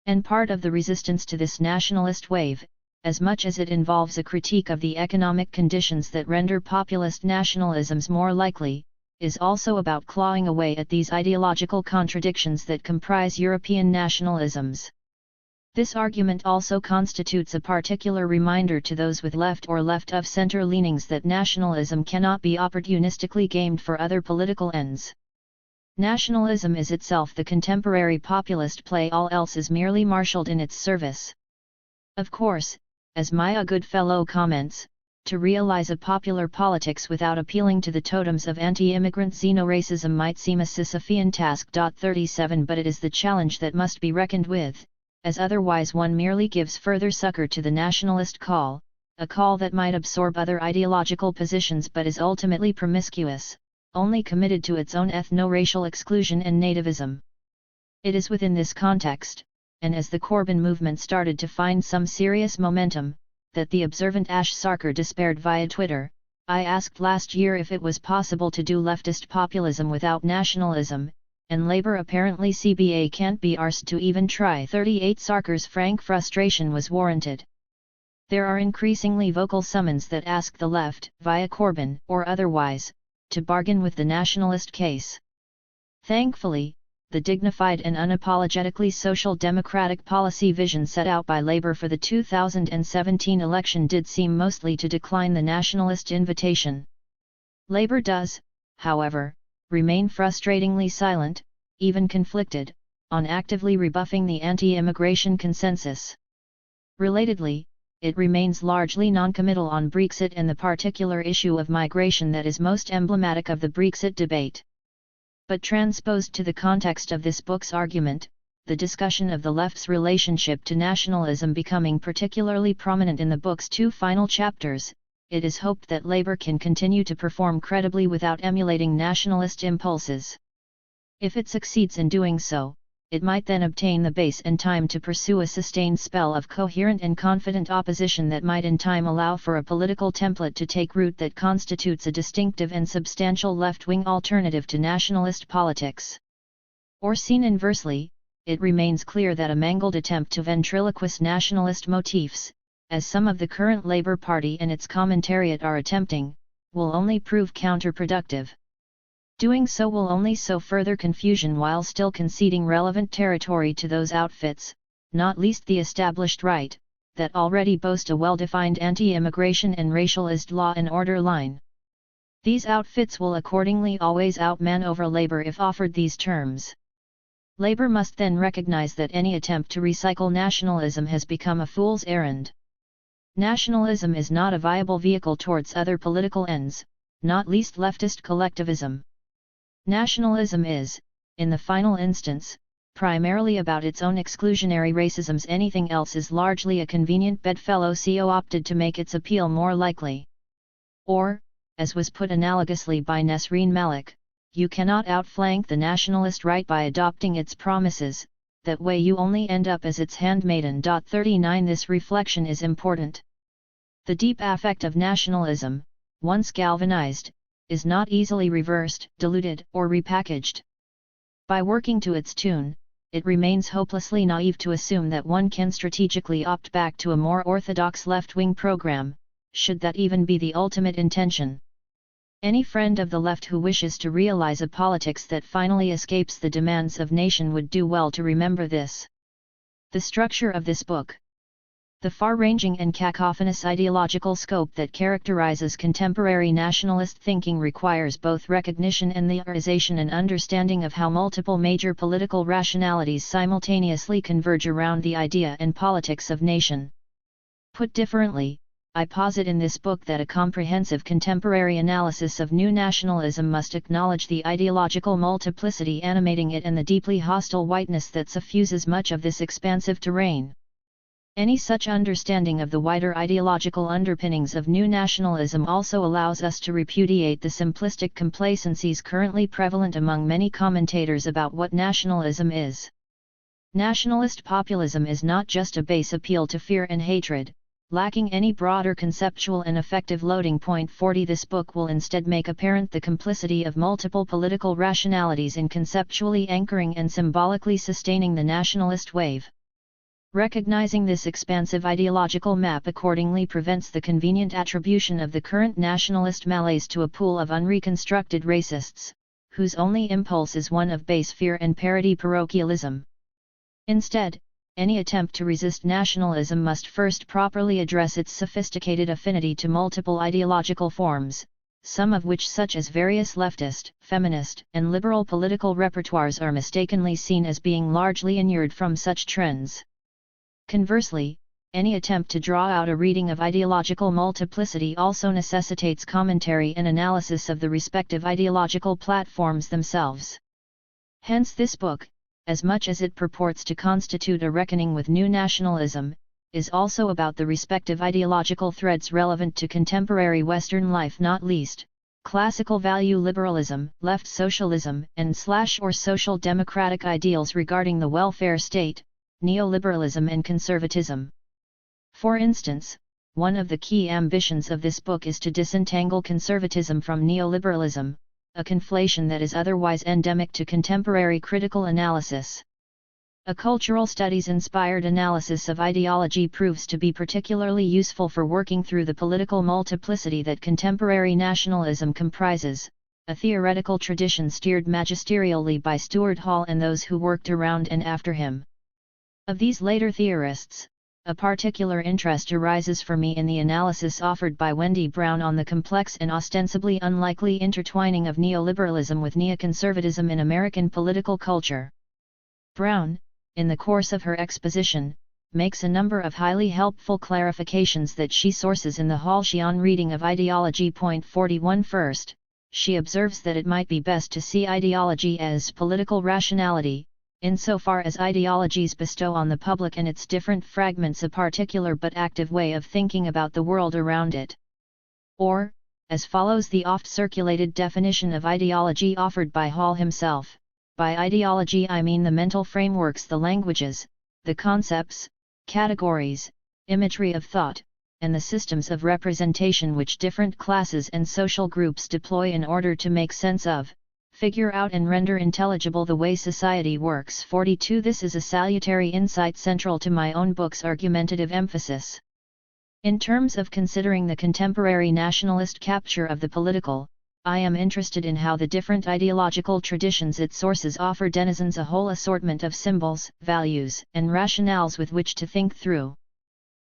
And part of the resistance to this nationalist wave, as much as it involves a critique of the economic conditions that render populist nationalisms more likely, is also about clawing away at these ideological contradictions that comprise European nationalisms. This argument also constitutes a particular reminder to those with left or left-of-center leanings that nationalism cannot be opportunistically gamed for other political ends. Nationalism is itself the contemporary populist play, all else is merely marshalled in its service. Of course, as my good fellow comments, to realize a popular politics without appealing to the totems of anti-immigrant xenoracism might seem a Sisyphean task. 37 But it is the challenge that must be reckoned with, as otherwise one merely gives further succor to the nationalist call, a call that might absorb other ideological positions but is ultimately promiscuous, only committed to its own ethno-racial exclusion and nativism. It is within this context, and as the Corbyn movement started to find some serious momentum, that the observant Ash Sarkar despaired via Twitter. I asked last year if it was possible to do leftist populism without nationalism, and Labour apparently CBA can't be arsed to even try. 38 Sarkar's frank frustration was warranted. There are increasingly vocal summons that ask the left, via Corbyn or otherwise, to bargain with the nationalist case. Thankfully, the dignified and unapologetically social democratic policy vision set out by Labour for the 2017 election did seem mostly to decline the nationalist invitation. Labour does, however, remain frustratingly silent, even conflicted, on actively rebuffing the anti-immigration consensus. Relatedly, it remains largely non-committal on Brexit and the particular issue of migration that is most emblematic of the Brexit debate. But transposed to the context of this book's argument, the discussion of the left's relationship to nationalism becoming particularly prominent in the book's two final chapters, it is hoped that Labour can continue to perform credibly without emulating nationalist impulses. If it succeeds in doing so, it might then obtain the base and time to pursue a sustained spell of coherent and confident opposition that might in time allow for a political template to take root that constitutes a distinctive and substantial left-wing alternative to nationalist politics. Or seen inversely, it remains clear that a mangled attempt to ventriloquist nationalist motifs, as some of the current Labour Party and its commentariat are attempting, will only prove counterproductive. Doing so will only sow further confusion while still conceding relevant territory to those outfits, not least the established right, that already boast a well-defined anti-immigration and racialist law and order line. These outfits will accordingly always outman over Labour if offered these terms. Labour must then recognise that any attempt to recycle nationalism has become a fool's errand. Nationalism is not a viable vehicle towards other political ends, not least leftist collectivism. Nationalism is, in the final instance, primarily about its own exclusionary racisms. Anything else is largely a convenient bedfellow CO opted to make its appeal more likely. Or, as was put analogously by Nesreen Malik, you cannot outflank the nationalist right by adopting its promises, that way you only end up as its handmaiden. 39 This reflection is important. The deep affect of nationalism, once galvanized, is not easily reversed, diluted, or repackaged. By working to its tune, it remains hopelessly naive to assume that one can strategically opt back to a more orthodox left-wing program, should that even be the ultimate intention. Any friend of the left who wishes to realize a politics that finally escapes the demands of nation would do well to remember this. The structure of this book. The far-ranging and cacophonous ideological scope that characterizes contemporary nationalist thinking requires both recognition and the realization and understanding of how multiple major political rationalities simultaneously converge around the idea and politics of nation. Put differently, I posit in this book that a comprehensive contemporary analysis of new nationalism must acknowledge the ideological multiplicity animating it and the deeply hostile whiteness that suffuses much of this expansive terrain. Any such understanding of the wider ideological underpinnings of new nationalism also allows us to repudiate the simplistic complacencies currently prevalent among many commentators about what nationalism is. Nationalist populism is not just a base appeal to fear and hatred, lacking any broader conceptual and effective loading point. 40 This book will instead make apparent the complicity of multiple political rationalities in conceptually anchoring and symbolically sustaining the nationalist wave. Recognizing this expansive ideological map accordingly prevents the convenient attribution of the current nationalist malaise to a pool of unreconstructed racists, whose only impulse is one of base fear and parody parochialism. Instead, any attempt to resist nationalism must first properly address its sophisticated affinity to multiple ideological forms, some of which, such as various leftist, feminist, and liberal political repertoires, are mistakenly seen as being largely inured from such trends. Conversely, any attempt to draw out a reading of ideological multiplicity also necessitates commentary and analysis of the respective ideological platforms themselves. Hence this book, as much as it purports to constitute a reckoning with new nationalism, is also about the respective ideological threads relevant to contemporary Western life, not least, classical value liberalism, left socialism, and / social democratic ideals regarding the welfare state, neoliberalism and conservatism. For instance, one of the key ambitions of this book is to disentangle conservatism from neoliberalism, a conflation that is otherwise endemic to contemporary critical analysis. A cultural studies-inspired analysis of ideology proves to be particularly useful for working through the political multiplicity that contemporary nationalism comprises, a theoretical tradition steered magisterially by Stuart Hall and those who worked around and after him. Of these later theorists, a particular interest arises for me in the analysis offered by Wendy Brown on the complex and ostensibly unlikely intertwining of neoliberalism with neoconservatism in American political culture. Brown, in the course of her exposition, makes a number of highly helpful clarifications that she sources in the Halshian reading of Ideology. 41 First, she observes that it might be best to see ideology as political rationality, insofar as ideologies bestow on the public and its different fragments a particular but active way of thinking about the world around it. Or, as follows the oft-circulated definition of ideology offered by Hall himself: by ideology I mean the mental frameworks, the languages, the concepts, categories, imagery of thought, and the systems of representation which different classes and social groups deploy in order to make sense of, figure out and render intelligible the way society works. 42 This is a salutary insight central to my own book's argumentative emphasis. In terms of considering the contemporary nationalist capture of the political, I am interested in how the different ideological traditions it sources offer denizens a whole assortment of symbols, values, and rationales with which to think through.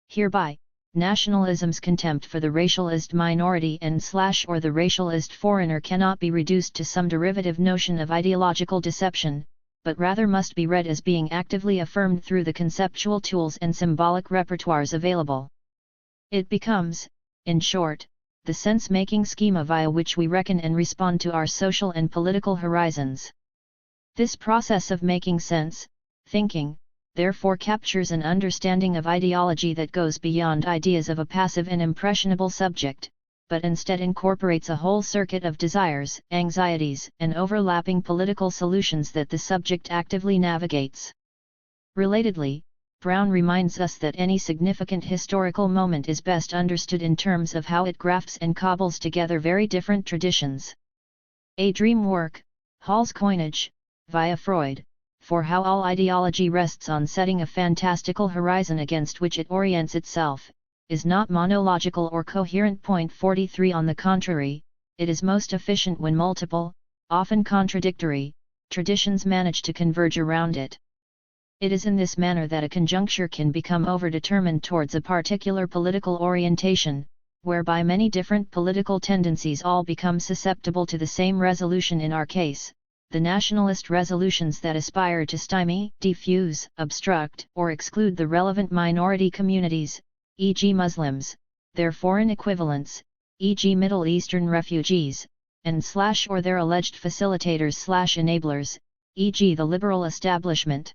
Hereby, nationalism's contempt for the racialized minority and / or the racialized foreigner cannot be reduced to some derivative notion of ideological deception, but rather must be read as being actively affirmed through the conceptual tools and symbolic repertoires available. It becomes, in short, the sense-making schema via which we reckon and respond to our social and political horizons. This process of making sense, thinking, therefore captures an understanding of ideology that goes beyond ideas of a passive and impressionable subject, but instead incorporates a whole circuit of desires, anxieties, and overlapping political solutions that the subject actively navigates. Relatedly, Brown reminds us that any significant historical moment is best understood in terms of how it grafts and cobbles together very different traditions. A dream work, Hall's coinage, via Freud, for how all ideology rests on setting a fantastical horizon against which it orients itself, is not monological or coherent. 43 On the contrary, it is most efficient when multiple, often contradictory, traditions manage to converge around it. It is in this manner that a conjuncture can become overdetermined towards a particular political orientation, whereby many different political tendencies all become susceptible to the same resolution. In our case, the nationalist resolutions that aspire to stymie, defuse, obstruct, or exclude the relevant minority communities, e.g. Muslims, their foreign equivalents, e.g. Middle Eastern refugees, and / or their alleged facilitators / enablers, e.g. the liberal establishment.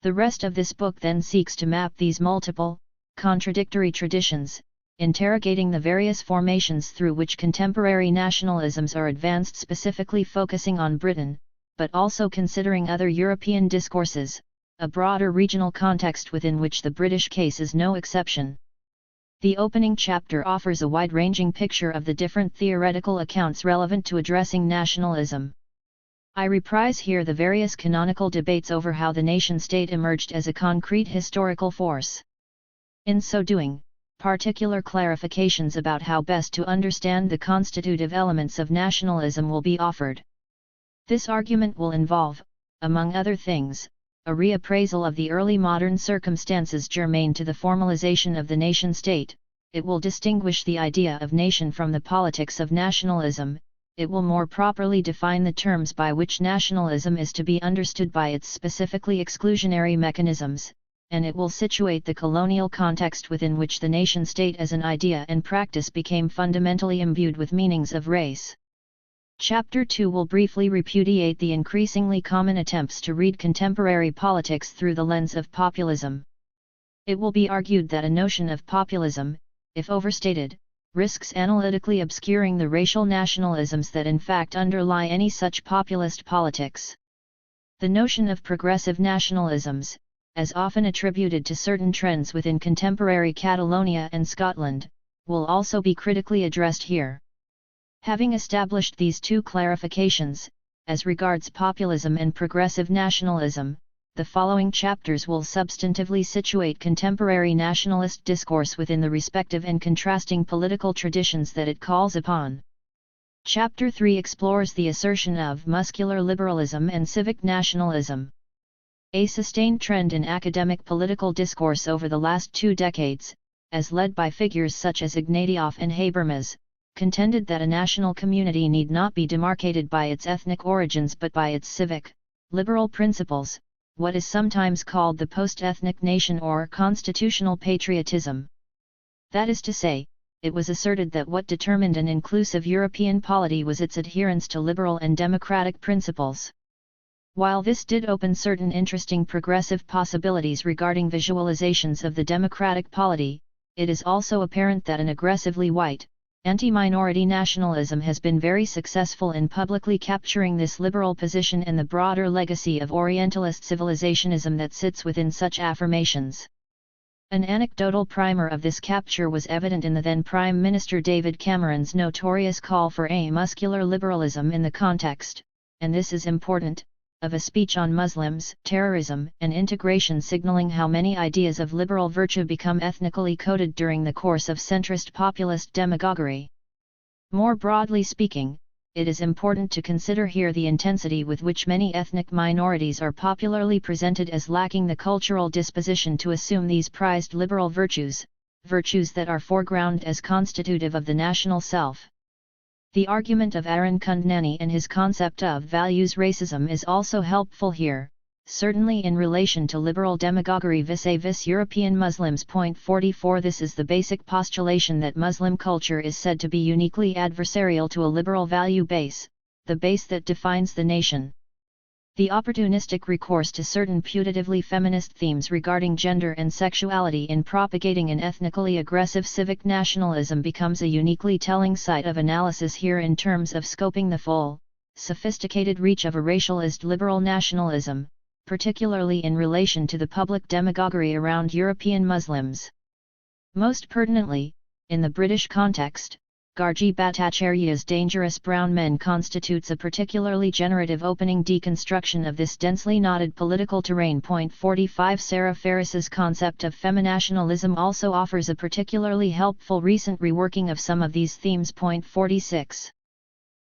The rest of this book then seeks to map these multiple, contradictory traditions, interrogating the various formations through which contemporary nationalisms are advanced, specifically focusing on Britain, but also considering other European discourses, a broader regional context within which the British case is no exception. The opening chapter offers a wide-ranging picture of the different theoretical accounts relevant to addressing nationalism. I reprise here the various canonical debates over how the nation-state emerged as a concrete historical force. In so doing, particular clarifications about how best to understand the constitutive elements of nationalism will be offered. This argument will involve, among other things, a reappraisal of the early modern circumstances germane to the formalization of the nation-state. It will distinguish the idea of nation from the politics of nationalism. It will more properly define the terms by which nationalism is to be understood by its specifically exclusionary mechanisms, and it will situate the colonial context within which the nation-state as an idea and practice became fundamentally imbued with meanings of race. Chapter 2 will briefly repudiate the increasingly common attempts to read contemporary politics through the lens of populism. It will be argued that a notion of populism, if overstated, risks analytically obscuring the racial nationalisms that in fact underlie any such populist politics. The notion of progressive nationalisms, as often attributed to certain trends within contemporary Catalonia and Scotland, will also be critically addressed here. Having established these two clarifications, as regards populism and progressive nationalism, the following chapters will substantively situate contemporary nationalist discourse within the respective and contrasting political traditions that it calls upon. Chapter 3 explores the assertion of muscular liberalism and civic nationalism. A sustained trend in academic political discourse over the last 2 decades, as led by figures such as Ignatieff and Habermas, contended that a national community need not be demarcated by its ethnic origins but by its civic, liberal principles, what is sometimes called the post-ethnic nation or constitutional patriotism. That is to say, it was asserted that what determined an inclusive European polity was its adherence to liberal and democratic principles. While this did open certain interesting progressive possibilities regarding visualizations of the democratic polity, it is also apparent that an aggressively white, anti-minority nationalism has been very successful in publicly capturing this liberal position and the broader legacy of Orientalist civilizationism that sits within such affirmations. An anecdotal primer of this capture was evident in the then Prime Minister David Cameron's notorious call for a muscular liberalism in the context, and this is important, of a speech on Muslims, terrorism, and integration, signaling how many ideas of liberal virtue become ethnically coded during the course of centrist populist demagoguery. More broadly speaking, it is important to consider here the intensity with which many ethnic minorities are popularly presented as lacking the cultural disposition to assume these prized liberal virtues, virtues that are foregrounded as constitutive of the national self. The argument of Arun Kundnani and his concept of values racism is also helpful here, certainly in relation to liberal demagoguery vis-a-vis European Muslims. 44 This is the basic postulation that Muslim culture is said to be uniquely adversarial to a liberal value base, the base that defines the nation. The opportunistic recourse to certain putatively feminist themes regarding gender and sexuality in propagating an ethnically aggressive civic nationalism becomes a uniquely telling site of analysis here in terms of scoping the full, sophisticated reach of a racialized liberal nationalism, particularly in relation to the public demagoguery around European Muslims. Most pertinently, in the British context, Gargi Bhattacharya's Dangerous Brown Men constitutes a particularly generative opening deconstruction of this densely knotted political terrain. 45 Sarah Ferris's concept of feminationalism also offers a particularly helpful recent reworking of some of these themes. 46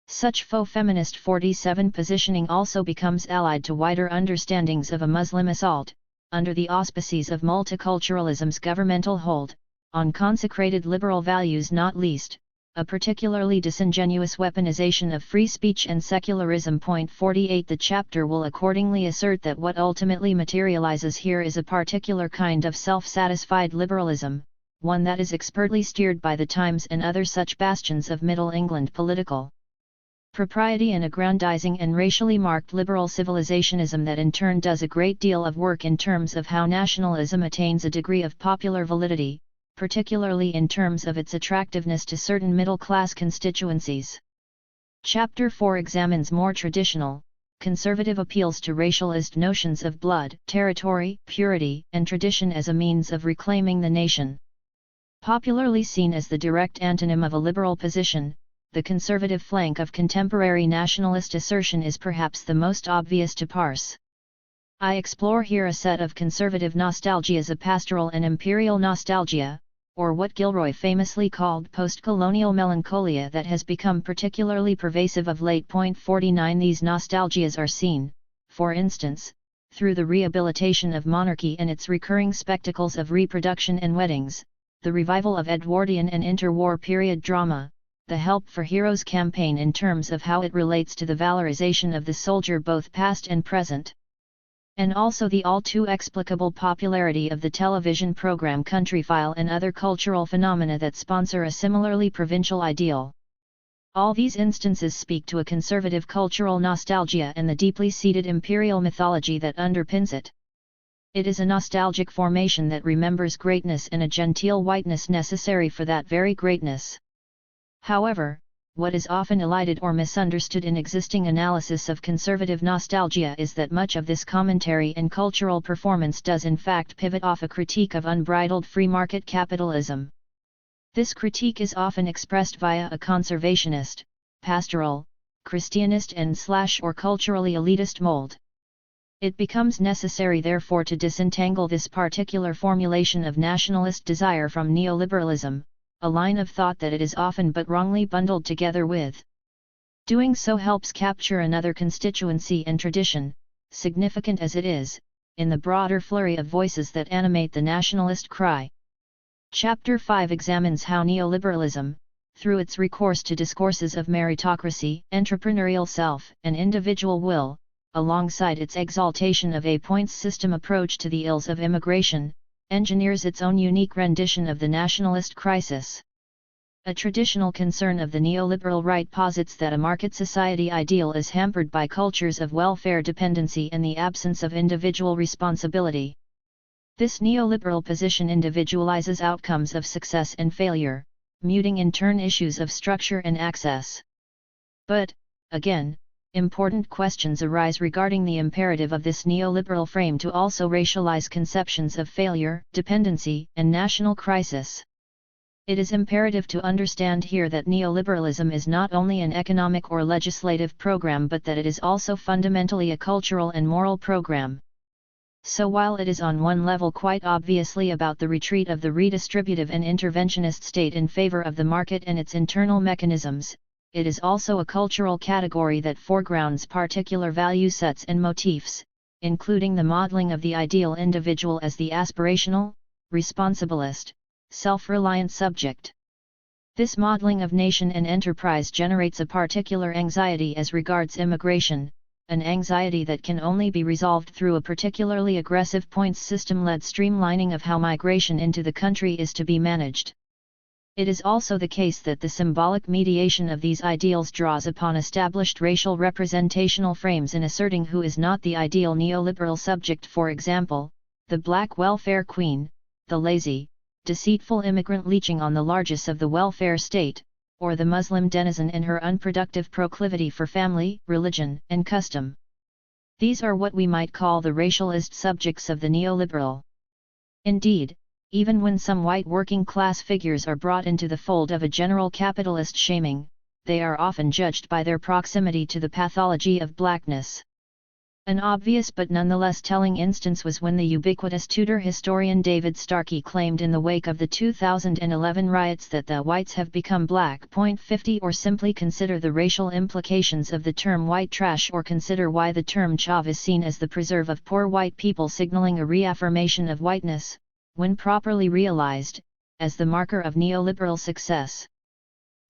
Such faux feminist 47 positioning also becomes allied to wider understandings of a Muslim assault, under the auspices of multiculturalism's governmental hold, on consecrated liberal values, not least a particularly disingenuous weaponization of free speech and secularism. 48 The chapter will accordingly assert that what ultimately materializes here is a particular kind of self-satisfied liberalism, one that is expertly steered by the Times and other such bastions of Middle England political propriety and aggrandizing and racially marked liberal civilizationism that in turn does a great deal of work in terms of how nationalism attains a degree of popular validity, particularly in terms of its attractiveness to certain middle-class constituencies. Chapter 4 examines more traditional, conservative appeals to racialist notions of blood, territory, purity, and tradition as a means of reclaiming the nation. Popularly seen as the direct antonym of a liberal position, the conservative flank of contemporary nationalist assertion is perhaps the most obvious to parse. I explore here a set of conservative nostalgias, a pastoral and imperial nostalgia, or what Gilroy famously called post-colonial melancholia, that has become particularly pervasive of late. 49 These nostalgias are seen, for instance, through the rehabilitation of monarchy and its recurring spectacles of reproduction and weddings, the revival of Edwardian and interwar period drama, the Help for Heroes campaign in terms of how it relates to the valorization of the soldier both past and present, and also the all-too explicable popularity of the television program Countryfile and other cultural phenomena that sponsor a similarly provincial ideal. All these instances speak to a conservative cultural nostalgia and the deeply seated imperial mythology that underpins it. It is a nostalgic formation that remembers greatness and a genteel whiteness necessary for that very greatness. However, what is often elided or misunderstood in existing analysis of conservative nostalgia is that much of this commentary and cultural performance does in fact pivot off a critique of unbridled free market capitalism. This critique is often expressed via a conservationist, pastoral, Christianist and/or culturally elitist mold. It becomes necessary therefore to disentangle this particular formulation of nationalist desire from neoliberalism, a line of thought that it is often but wrongly bundled together with. Doing so helps capture another constituency and tradition, significant as it is, in the broader flurry of voices that animate the nationalist cry. Chapter 5 examines how neoliberalism, through its recourse to discourses of meritocracy, entrepreneurial self, and individual will, alongside its exaltation of a points system approach to the ills of immigration, engineers its own unique rendition of the nationalist crisis. A traditional concern of the neoliberal right posits that a market society ideal is hampered by cultures of welfare dependency and the absence of individual responsibility. This neoliberal position individualizes outcomes of success and failure, muting in turn issues of structure and access. But, again, important questions arise regarding the imperative of this neoliberal frame to also racialize conceptions of failure, dependency, and national crisis. It is imperative to understand here that neoliberalism is not only an economic or legislative program but that it is also fundamentally a cultural and moral program. So while it is on one level quite obviously about the retreat of the redistributive and interventionist state in favor of the market and its internal mechanisms, it is also a cultural category that foregrounds particular value sets and motifs, including the modeling of the ideal individual as the aspirational, responsibilist, self-reliant subject. This modeling of nation and enterprise generates a particular anxiety as regards immigration, an anxiety that can only be resolved through a particularly aggressive points system-led streamlining of how migration into the country is to be managed. It is also the case that the symbolic mediation of these ideals draws upon established racial representational frames in asserting who is not the ideal neoliberal subject, for example, the black welfare queen, the lazy, deceitful immigrant leeching on the largesse of the welfare state, or the Muslim denizen and her unproductive proclivity for family, religion, and custom. These are what we might call the racialist subjects of the neoliberal. Indeed, even when some white working-class figures are brought into the fold of a general capitalist shaming, they are often judged by their proximity to the pathology of blackness. An obvious but nonetheless telling instance was when the ubiquitous Tudor historian David Starkey claimed in the wake of the 2011 riots that the whites have become black. 50 Or simply consider the racial implications of the term white trash, or consider why the term chav is seen as the preserve of poor white people, signaling a reaffirmation of whiteness, when properly realized, as the marker of neoliberal success.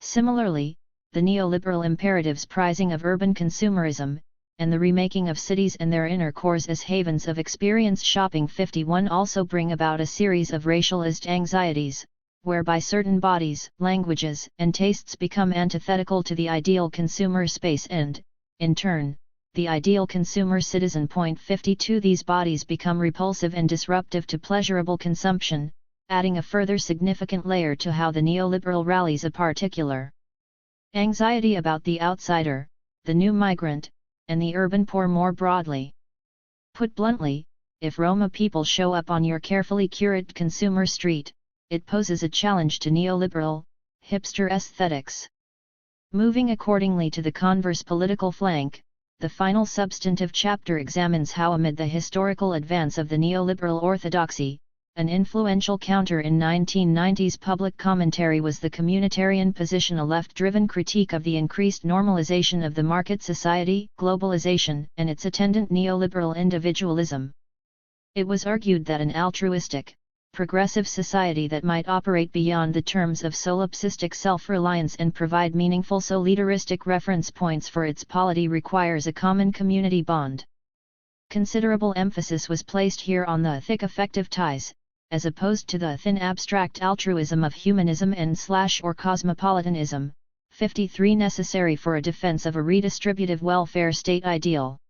Similarly, the neoliberal imperatives prizing of urban consumerism, and the remaking of cities and their inner cores as havens of experience shopping 51 also bring about a series of racialist anxieties, whereby certain bodies, languages, and tastes become antithetical to the ideal consumer space and, in turn, the ideal consumer citizen. 52 These bodies become repulsive and disruptive to pleasurable consumption, adding a further significant layer to how the neoliberal rallies a particular anxiety about the outsider, the new migrant, and the urban poor more broadly. Put bluntly, if Roma people show up on your carefully curated consumer street, it poses a challenge to neoliberal, hipster aesthetics. Moving accordingly to the converse political flank, the final substantive chapter examines how amid the historical advance of the neoliberal orthodoxy, An influential counter in 1990s public commentary was the communitarian position, a left-driven critique of the increased normalization of the market society, globalization, and its attendant neoliberal individualism. It was argued that an altruistic, progressive society that might operate beyond the terms of solipsistic self-reliance and provide meaningful solidaristic reference points for its polity requires a common community bond. Considerable emphasis was placed here on the thick affective ties, as opposed to the thin abstract altruism of humanism and/or cosmopolitanism, 53 necessary for a defense of a redistributive welfare state ideal.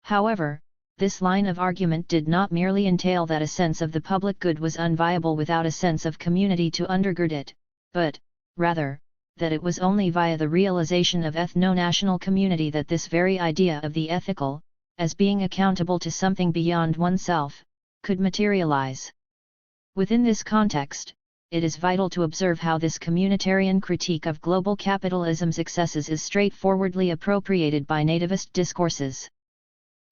However, this line of argument did not merely entail that a sense of the public good was unviable without a sense of community to undergird it, but, rather, that it was only via the realization of ethno-national community that this very idea of the ethical, as being accountable to something beyond oneself, could materialize. Within this context, it is vital to observe how this communitarian critique of global capitalism's excesses is straightforwardly appropriated by nativist discourses.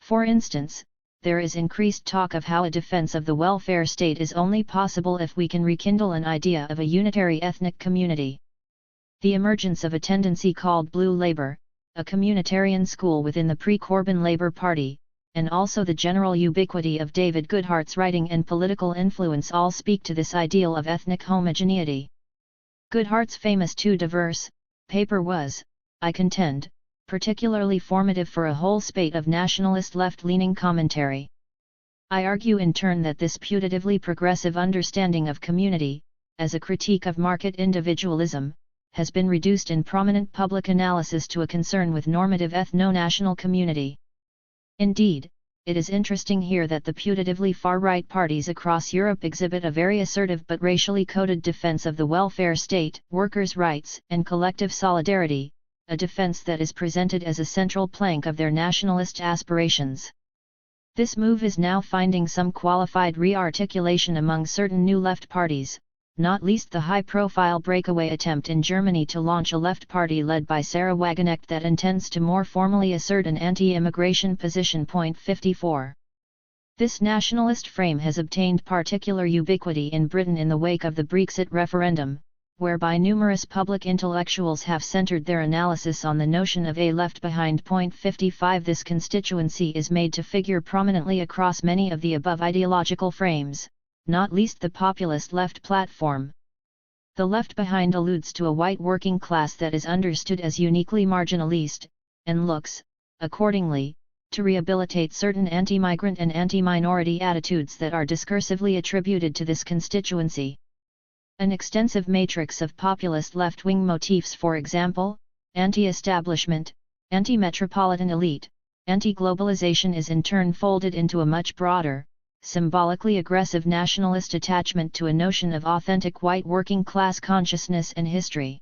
For instance, there is increased talk of how a defense of the welfare state is only possible if we can rekindle an idea of a unitary ethnic community. The emergence of a tendency called Blue Labour, a communitarian school within the pre-Corbyn Labour Party, and also the general ubiquity of David Goodhart's writing and political influence all speak to this ideal of ethnic homogeneity. Goodhart's famous Too Diverse paper was, I contend, particularly formative for a whole spate of nationalist left-leaning commentary. I argue in turn that this putatively progressive understanding of community, as a critique of market individualism, has been reduced in prominent public analysis to a concern with normative ethno-national community. Indeed, it is interesting here that the putatively far-right parties across Europe exhibit a very assertive but racially coded defense of the welfare state, workers' rights, and collective solidarity, a defense that is presented as a central plank of their nationalist aspirations. This move is now finding some qualified re-articulation among certain new left parties, not least the high-profile breakaway attempt in Germany to launch a left party led by Sarah Wagenknecht that intends to more formally assert an anti-immigration position. 54. This nationalist frame has obtained particular ubiquity in Britain in the wake of the Brexit referendum, whereby numerous public intellectuals have centered their analysis on the notion of a left behind. 55. This constituency is made to figure prominently across many of the above ideological frames, not least the populist left platform. The left behind alludes to a white working class that is understood as uniquely marginalist, and looks, accordingly, to rehabilitate certain anti-migrant and anti-minority attitudes that are discursively attributed to this constituency. An extensive matrix of populist left-wing motifs, for example, anti-establishment, anti-metropolitan elite, anti-globalization, is in turn folded into a much broader, symbolically aggressive nationalist attachment to a notion of authentic white working class consciousness and history.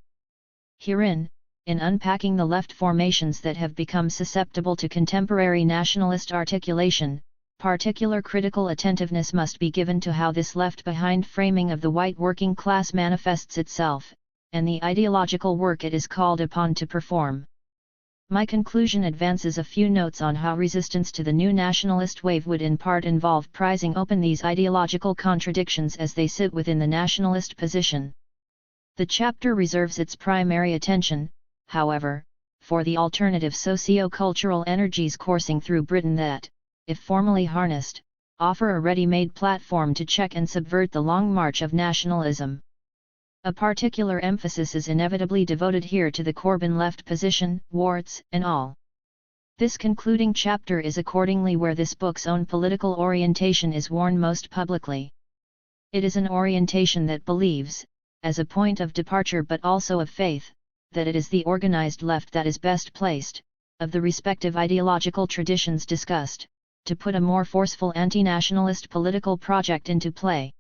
Herein, in unpacking the left formations that have become susceptible to contemporary nationalist articulation, particular critical attentiveness must be given to how this left-behind framing of the white working class manifests itself, and the ideological work it is called upon to perform. My conclusion advances a few notes on how resistance to the new nationalist wave would in part involve prizing open these ideological contradictions as they sit within the nationalist position. The chapter reserves its primary attention, however, for the alternative socio-cultural energies coursing through Britain that, if formally harnessed, offer a ready-made platform to check and subvert the long march of nationalism. A particular emphasis is inevitably devoted here to the Corbyn left position, warts and all. This concluding chapter is accordingly where this book's own political orientation is worn most publicly. It is an orientation that believes, as a point of departure but also of faith, that it is the organized left that is best placed, of the respective ideological traditions discussed, to put a more forceful anti-nationalist political project into play.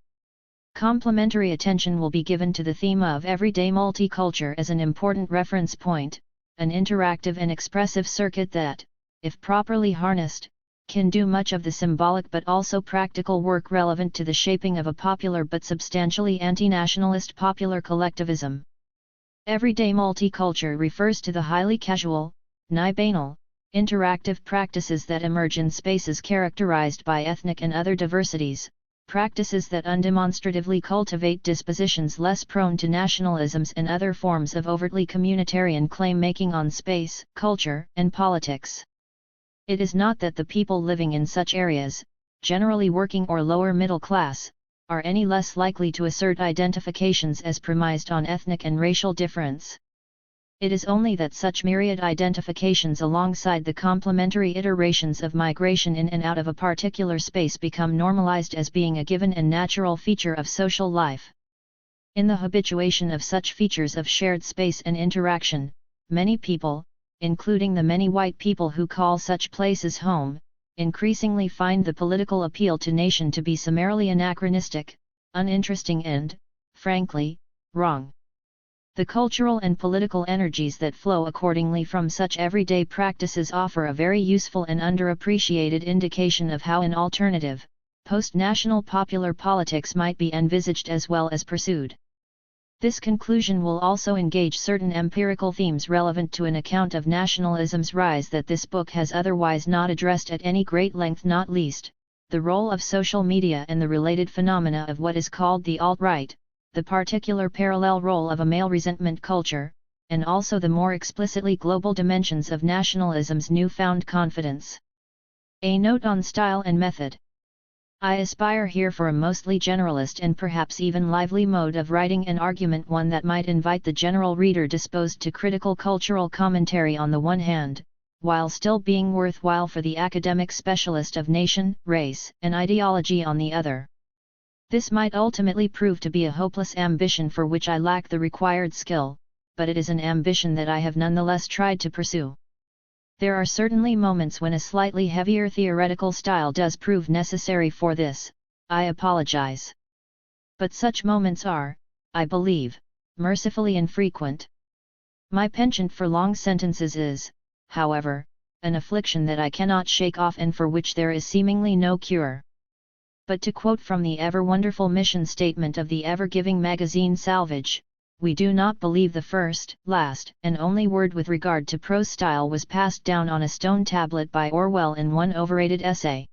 Complementary attention will be given to the theme of everyday multiculture as an important reference point, an interactive and expressive circuit that, if properly harnessed, can do much of the symbolic but also practical work relevant to the shaping of a popular but substantially anti-nationalist popular collectivism. Everyday multiculture refers to the highly casual, nigh banal, interactive practices that emerge in spaces characterized by ethnic and other diversities, practices that undemonstratively cultivate dispositions less prone to nationalisms and other forms of overtly communitarian claim-making on space, culture, and politics. It is not that the people living in such areas, generally working or lower middle class, are any less likely to assert identifications as premised on ethnic and racial difference. It is only that such myriad identifications alongside the complementary iterations of migration in and out of a particular space become normalized as being a given and natural feature of social life. In the habituation of such features of shared space and interaction, many people, including the many white people who call such places home, increasingly find the political appeal to nation to be summarily anachronistic, uninteresting and, frankly, wrong. The cultural and political energies that flow accordingly from such everyday practices offer a very useful and underappreciated indication of how an alternative, post-national popular politics might be envisaged as well as pursued. This conclusion will also engage certain empirical themes relevant to an account of nationalism's rise that this book has otherwise not addressed at any great length, not least, the role of social media and the related phenomena of what is called the alt-right, the particular parallel role of a male resentment culture, and also the more explicitly global dimensions of nationalism's newfound confidence. A note on style and method. I aspire here for a mostly generalist and perhaps even lively mode of writing an argument, one that might invite the general reader disposed to critical cultural commentary on the one hand, while still being worthwhile for the academic specialist of nation, race, and ideology on the other. This might ultimately prove to be a hopeless ambition for which I lack the required skill, but it is an ambition that I have nonetheless tried to pursue. There are certainly moments when a slightly heavier theoretical style does prove necessary for this, I apologize. But such moments are, I believe, mercifully infrequent. My penchant for long sentences is, however, an affliction that I cannot shake off and for which there is seemingly no cure. But to quote from the ever-wonderful mission statement of the ever-giving magazine Salvage, we do not believe the first, last, and only word with regard to prose style was passed down on a stone tablet by Orwell in one overrated essay.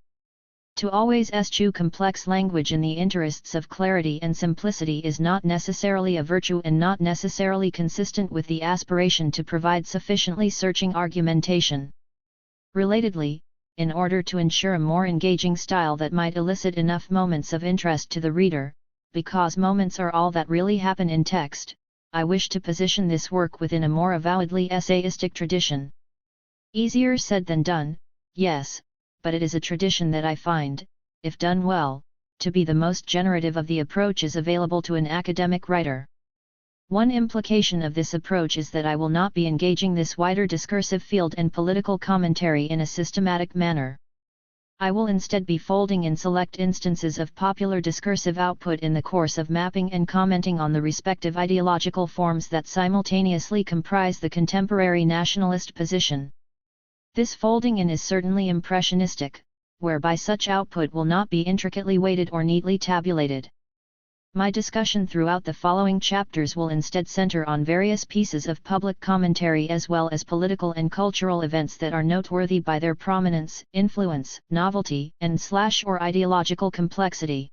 To always eschew complex language in the interests of clarity and simplicity is not necessarily a virtue and not necessarily consistent with the aspiration to provide sufficiently searching argumentation. Relatedly, in order to ensure a more engaging style that might elicit enough moments of interest to the reader, because moments are all that really happen in text, I wish to position this work within a more avowedly essayistic tradition. Easier said than done, yes, but it is a tradition that I find, if done well, to be the most generative of the approaches available to an academic writer. One implication of this approach is that I will not be engaging this wider discursive field and political commentary in a systematic manner. I will instead be folding in select instances of popular discursive output in the course of mapping and commenting on the respective ideological forms that simultaneously comprise the contemporary nationalist position. This folding in is certainly impressionistic, whereby such output will not be intricately weighted or neatly tabulated. My discussion throughout the following chapters will instead center on various pieces of public commentary as well as political and cultural events that are noteworthy by their prominence, influence, novelty, and/or ideological complexity.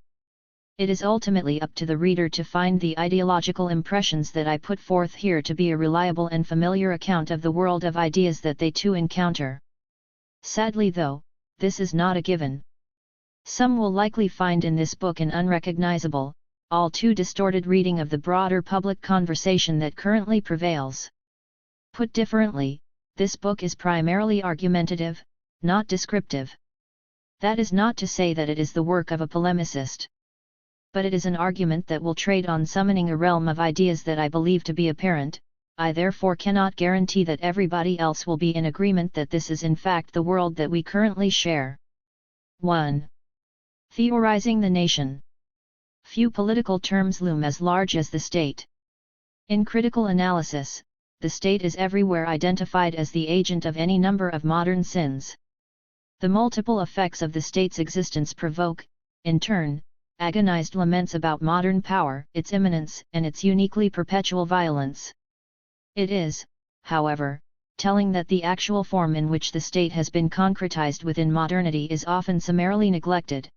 It is ultimately up to the reader to find the ideological impressions that I put forth here to be a reliable and familiar account of the world of ideas that they too encounter. Sadly though, this is not a given. Some will likely find in this book an unrecognizable, all too distorted reading of the broader public conversation that currently prevails. Put differently, this book is primarily argumentative, not descriptive. That is not to say that it is the work of a polemicist. But it is an argument that will trade on summoning a realm of ideas that I believe to be apparent. I therefore cannot guarantee that everybody else will be in agreement that this is in fact the world that we currently share. 1. Theorizing the nation. Few political terms loom as large as the state. In critical analysis, the state is everywhere identified as the agent of any number of modern sins. The multiple effects of the state's existence provoke, in turn, agonized laments about modern power, its immanence, and its uniquely perpetual violence. It is, however, telling that the actual form in which the state has been concretized within modernity is often summarily neglected.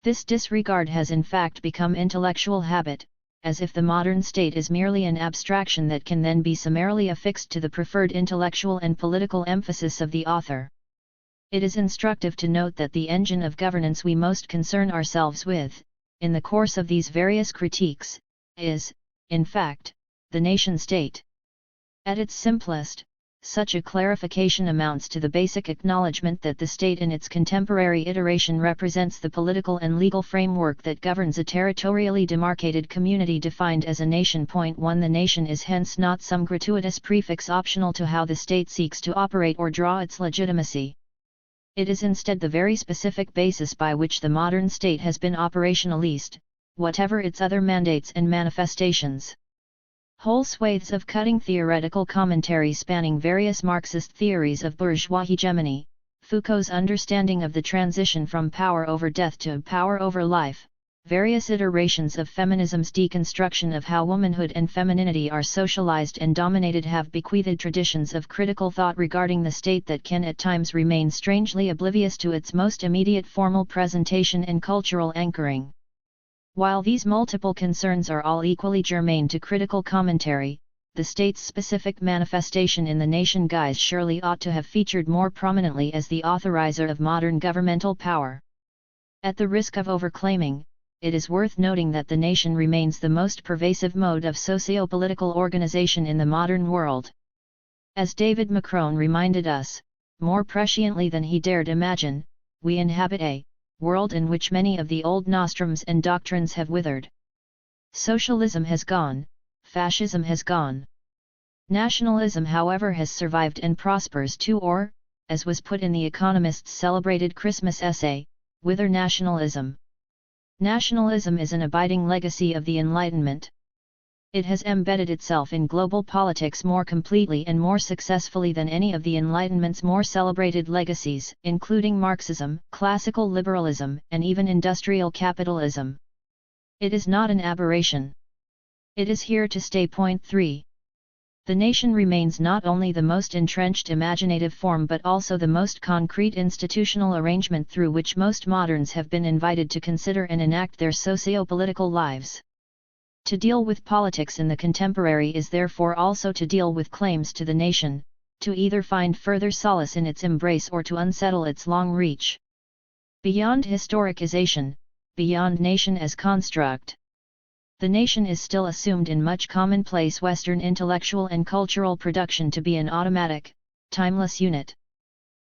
This disregard has in fact become intellectual habit, as if the modern state is merely an abstraction that can then be summarily affixed to the preferred intellectual and political emphasis of the author. It is instructive to note that the engine of governance we most concern ourselves with, in the course of these various critiques, is, in fact, the nation-state. At its simplest, such a clarification amounts to the basic acknowledgement that the state in its contemporary iteration represents the political and legal framework that governs a territorially demarcated community defined as a nation. 1 The nation is hence not some gratuitous prefix optional to how the state seeks to operate or draw its legitimacy. It is instead the very specific basis by which the modern state has been operationalized, whatever its other mandates and manifestations. Whole swathes of cutting theoretical commentary spanning various Marxist theories of bourgeois hegemony, Foucault's understanding of the transition from power over death to power over life, various iterations of feminism's deconstruction of how womanhood and femininity are socialized and dominated have bequeathed traditions of critical thought regarding the state that can at times remain strangely oblivious to its most immediate formal presentation and cultural anchoring. While these multiple concerns are all equally germane to critical commentary, the state's specific manifestation in the nation guise surely ought to have featured more prominently as the authorizer of modern governmental power. At the risk of overclaiming, it is worth noting that the nation remains the most pervasive mode of socio-political organization in the modern world. As David Macron reminded us, more presciently than he dared imagine, we inhabit a world in which many of the old nostrums and doctrines have withered. Socialism has gone, fascism has gone. Nationalism, however, has survived and prospers too, or, as was put in The Economist's celebrated Christmas essay, whither nationalism? Nationalism is an abiding legacy of the Enlightenment. It has embedded itself in global politics more completely and more successfully than any of the Enlightenment's more celebrated legacies, including Marxism, classical liberalism, and even industrial capitalism. It is not an aberration. It is here to stay. 3. The nation remains not only the most entrenched imaginative form but also the most concrete institutional arrangement through which most moderns have been invited to consider and enact their socio-political lives. To deal with politics in the contemporary is therefore also to deal with claims to the nation, to either find further solace in its embrace or to unsettle its long reach. Beyond historicization, beyond nation as construct, the nation is still assumed in much commonplace Western intellectual and cultural production to be an automatic, timeless unit.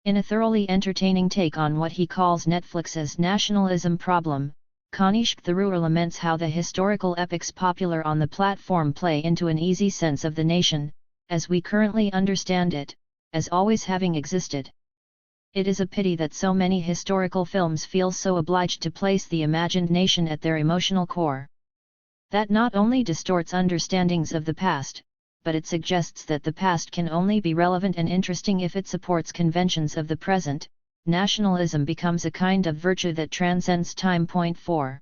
In a thoroughly entertaining take on what he calls Netflix's nationalism problem, Kanishk Tharoor laments how the historical epics popular on the platform play into an easy sense of the nation, as we currently understand it, as always having existed. It is a pity that so many historical films feel so obliged to place the imagined nation at their emotional core. That not only distorts understandings of the past, but it suggests that the past can only be relevant and interesting if it supports conventions of the present. Nationalism becomes a kind of virtue that transcends time. 4.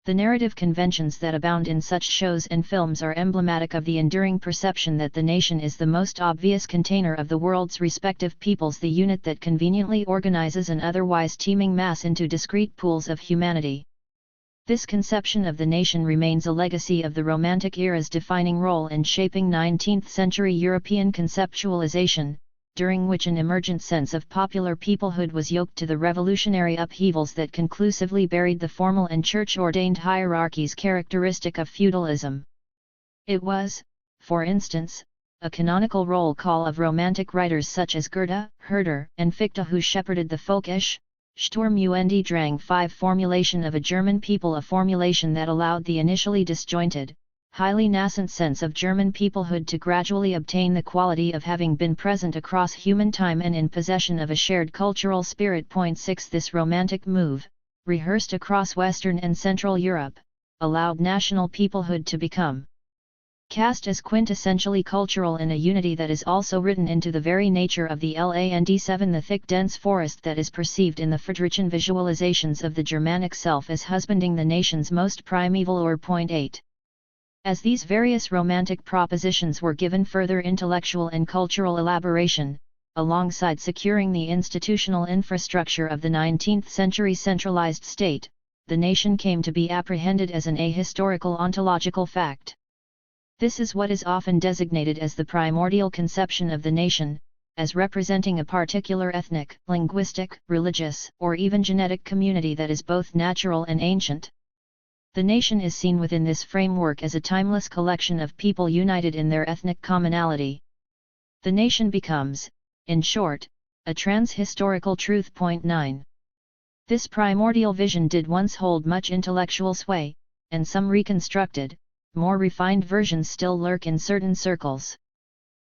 The narrative conventions that abound in such shows and films are emblematic of the enduring perception that the nation is the most obvious container of the world's respective peoples, the unit that conveniently organizes an otherwise teeming mass into discrete pools of humanity. This conception of the nation remains a legacy of the Romantic era's defining role in shaping 19th-century European conceptualization, during which an emergent sense of popular peoplehood was yoked to the revolutionary upheavals that conclusively buried the formal and church-ordained hierarchies characteristic of feudalism. It was, for instance, a canonical roll call of Romantic writers such as Goethe, Herder, and Fichte who shepherded the folkish, Sturm und Drang 5 formulation of a German people, a formulation that allowed the initially disjointed, highly nascent sense of German peoplehood to gradually obtain the quality of having been present across human time and in possession of a shared cultural spirit. 6. This romantic move, rehearsed across Western and Central Europe, allowed national peoplehood to become cast as quintessentially cultural in a unity that is also written into the very nature of the Land. 7. The thick dense forest that is perceived in the Friedrichian visualizations of the Germanic self as husbanding the nation's most primeval or. 8. As these various romantic propositions were given further intellectual and cultural elaboration, alongside securing the institutional infrastructure of the 19th-century centralized state, the nation came to be apprehended as an ahistorical ontological fact. This is what is often designated as the primordial conception of the nation, as representing a particular ethnic, linguistic, religious, or even genetic community that is both natural and ancient. The nation is seen within this framework as a timeless collection of people united in their ethnic commonality. The nation becomes, in short, a trans-historical truth. 9. This primordial vision did once hold much intellectual sway, and some reconstructed, more refined versions still lurk in certain circles.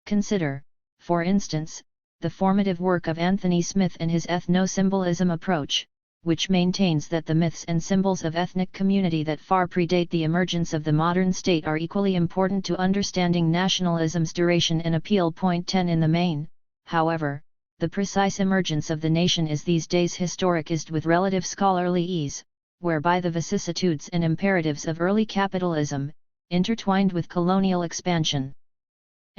Consider, for instance, the formative work of Anthony Smith and his ethno-symbolism approach, which maintains that the myths and symbols of ethnic community that far predate the emergence of the modern state are equally important to understanding nationalism's duration and appeal. 10 In the main, however, the precise emergence of the nation is these days historicized with relative scholarly ease, whereby the vicissitudes and imperatives of early capitalism, intertwined with colonial expansion,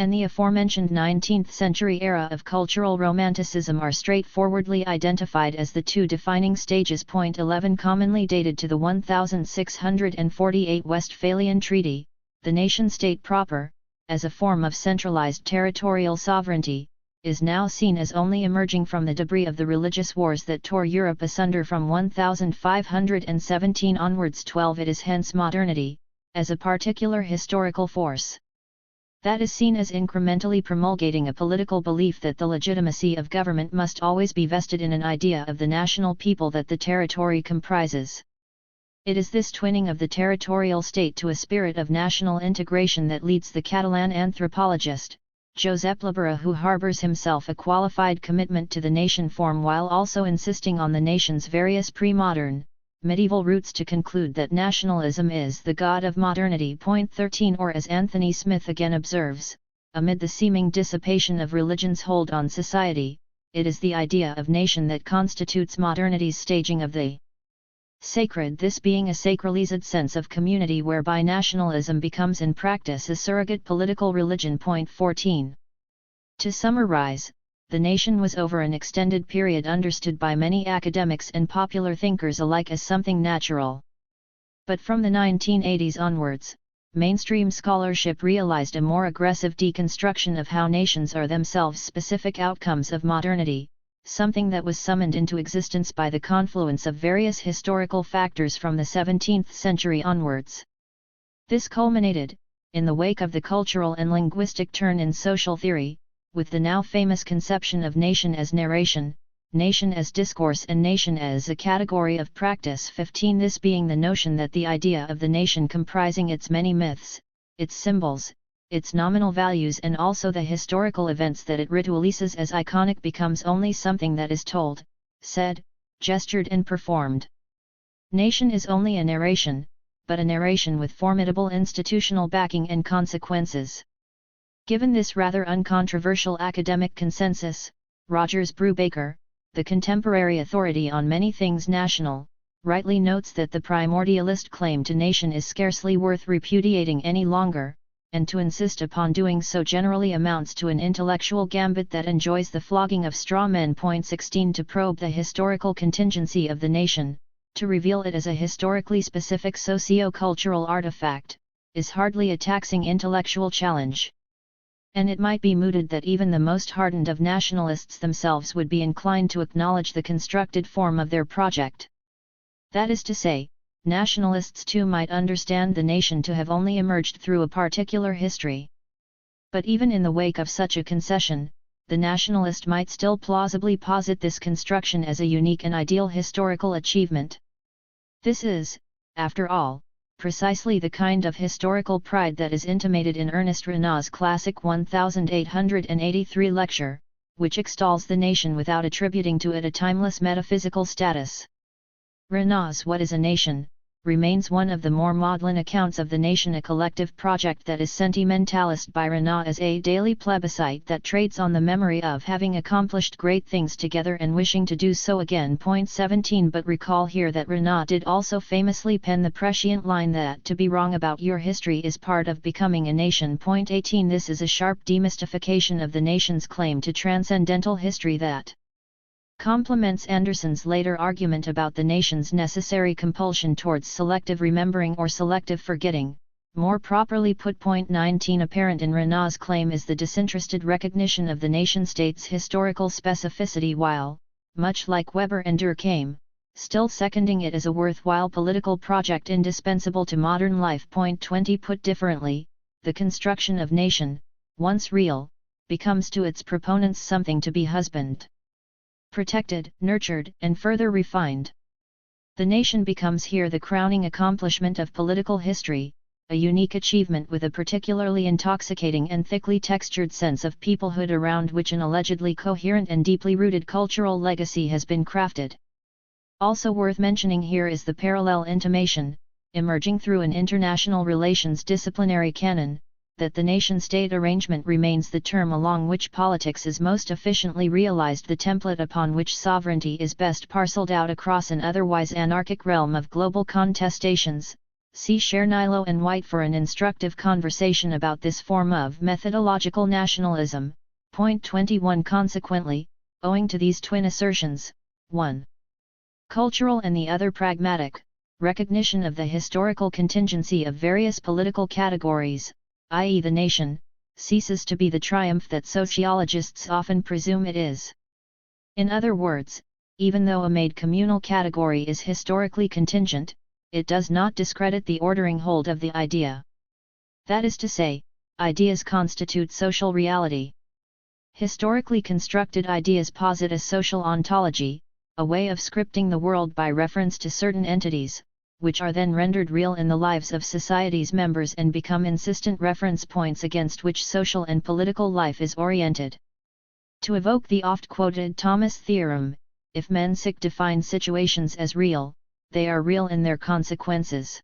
and the aforementioned 19th century era of cultural romanticism are straightforwardly identified as the two defining stages. 11 Commonly dated to the 1648 Westphalian Treaty, the nation-state proper, as a form of centralized territorial sovereignty, is now seen as only emerging from the debris of the religious wars that tore Europe asunder from 1517 onwards. 12 It is hence modernity, as a particular historical force, that is seen as incrementally promulgating a political belief that the legitimacy of government must always be vested in an idea of the national people that the territory comprises. It is this twinning of the territorial state to a spirit of national integration that leads the Catalan anthropologist, Josep Labora, who harbors himself a qualified commitment to the nation form while also insisting on the nation's various pre-modern, medieval roots, to conclude that nationalism is the god of modernity. 13 Or as Anthony Smith again observes, amid the seeming dissipation of religion's hold on society, it is the idea of nation that constitutes modernity's staging of the sacred, this being a sacralized sense of community whereby nationalism becomes in practice a surrogate political religion. 14 To summarize, the nation was over an extended period understood by many academics and popular thinkers alike as something natural. But from the 1980s onwards, mainstream scholarship realized a more aggressive deconstruction of how nations are themselves specific outcomes of modernity, something that was summoned into existence by the confluence of various historical factors from the 17th century onwards. This culminated, in the wake of the cultural and linguistic turn in social theory, with the now famous conception of nation as narration, nation as discourse and nation as a category of practice. 15 This being the notion that the idea of the nation comprising its many myths, its symbols, its nominal values and also the historical events that it ritualizes as iconic becomes only something that is told, said, gestured and performed. Nation is only a narration, but a narration with formidable institutional backing and consequences. Given this rather uncontroversial academic consensus, Rogers Brubaker, the contemporary authority on many things national, rightly notes that the primordialist claim to nation is scarcely worth repudiating any longer, and to insist upon doing so generally amounts to an intellectual gambit that enjoys the flogging of straw men. 16 To probe the historical contingency of the nation, to reveal it as a historically specific socio-cultural artifact, is hardly a taxing intellectual challenge. And it might be mooted that even the most hardened of nationalists themselves would be inclined to acknowledge the constructed form of their project. That is to say, nationalists too might understand the nation to have only emerged through a particular history. But even in the wake of such a concession, the nationalist might still plausibly posit this construction as a unique and ideal historical achievement. This is, after all, precisely the kind of historical pride that is intimated in Ernest Renan's classic 1883 lecture, which extols the nation without attributing to it a timeless metaphysical status. Renan's What is a Nation? Remains one of the more maudlin accounts of the nation, a collective project that is sentimentalist by Renan as a daily plebiscite that trades on the memory of having accomplished great things together and wishing to do so again. 17 But recall here that Renan did also famously pen the prescient line that to be wrong about your history is part of becoming a nation. 18 This is a sharp demystification of the nation's claim to transcendental history that complements Anderson's later argument about the nation's necessary compulsion towards selective remembering or selective forgetting. More properly put, point 19 apparent in Renaud's claim is the disinterested recognition of the nation-state's historical specificity while, much like Weber and Durkheim, still seconding it as a worthwhile political project indispensable to modern life. Point 20 put differently, the construction of nation, once real, becomes to its proponents something to be husbanded, protected, nurtured, and further refined. The nation becomes here the crowning accomplishment of political history, a unique achievement with a particularly intoxicating and thickly textured sense of peoplehood around which an allegedly coherent and deeply rooted cultural legacy has been crafted. Also worth mentioning here is the parallel intimation, emerging through an international relations disciplinary canon, that the nation-state arrangement remains the term along which politics is most efficiently realized, the template upon which sovereignty is best parceled out across an otherwise anarchic realm of global contestations. See Chernylo and White for an instructive conversation about this form of methodological nationalism. Point 21 consequently, owing to these twin assertions, 1. Cultural and the other pragmatic, recognition of the historical contingency of various political categories, i.e. the nation, ceases to be the triumph that sociologists often presume it is. In other words, even though a made communal category is historically contingent, it does not discredit the ordering hold of the idea. That is to say, ideas constitute social reality. Historically constructed ideas posit a social ontology, a way of scripting the world by reference to certain entities, which are then rendered real in the lives of society's members and become insistent reference points against which social and political life is oriented. To evoke the oft-quoted Thomas theorem, if men define situations as real, they are real in their consequences.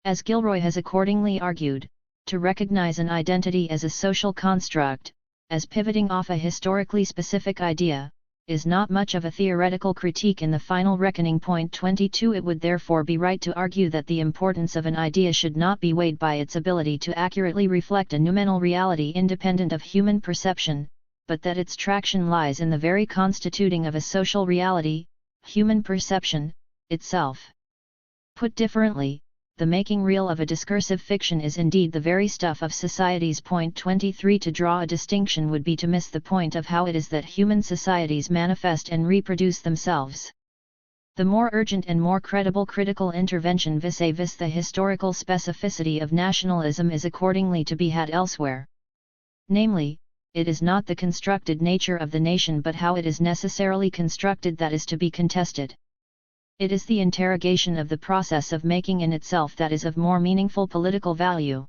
As Gilroy has accordingly argued, to recognize an identity as a social construct, as pivoting off a historically specific idea, is not much of a theoretical critique in the final reckoning. Point 22 It would therefore be right to argue that the importance of an idea should not be weighed by its ability to accurately reflect a noumenal reality independent of human perception, but that its traction lies in the very constituting of a social reality, human perception, itself. Put differently, the making real of a discursive fiction is indeed the very stuff of societies. Point 23 To draw a distinction would be to miss the point of how it is that human societies manifest and reproduce themselves. The more urgent and more credible critical intervention vis-a-vis the historical specificity of nationalism is accordingly to be had elsewhere. Namely, it is not the constructed nature of the nation but how it is necessarily constructed that is to be contested. It is the interrogation of the process of making in itself that is of more meaningful political value.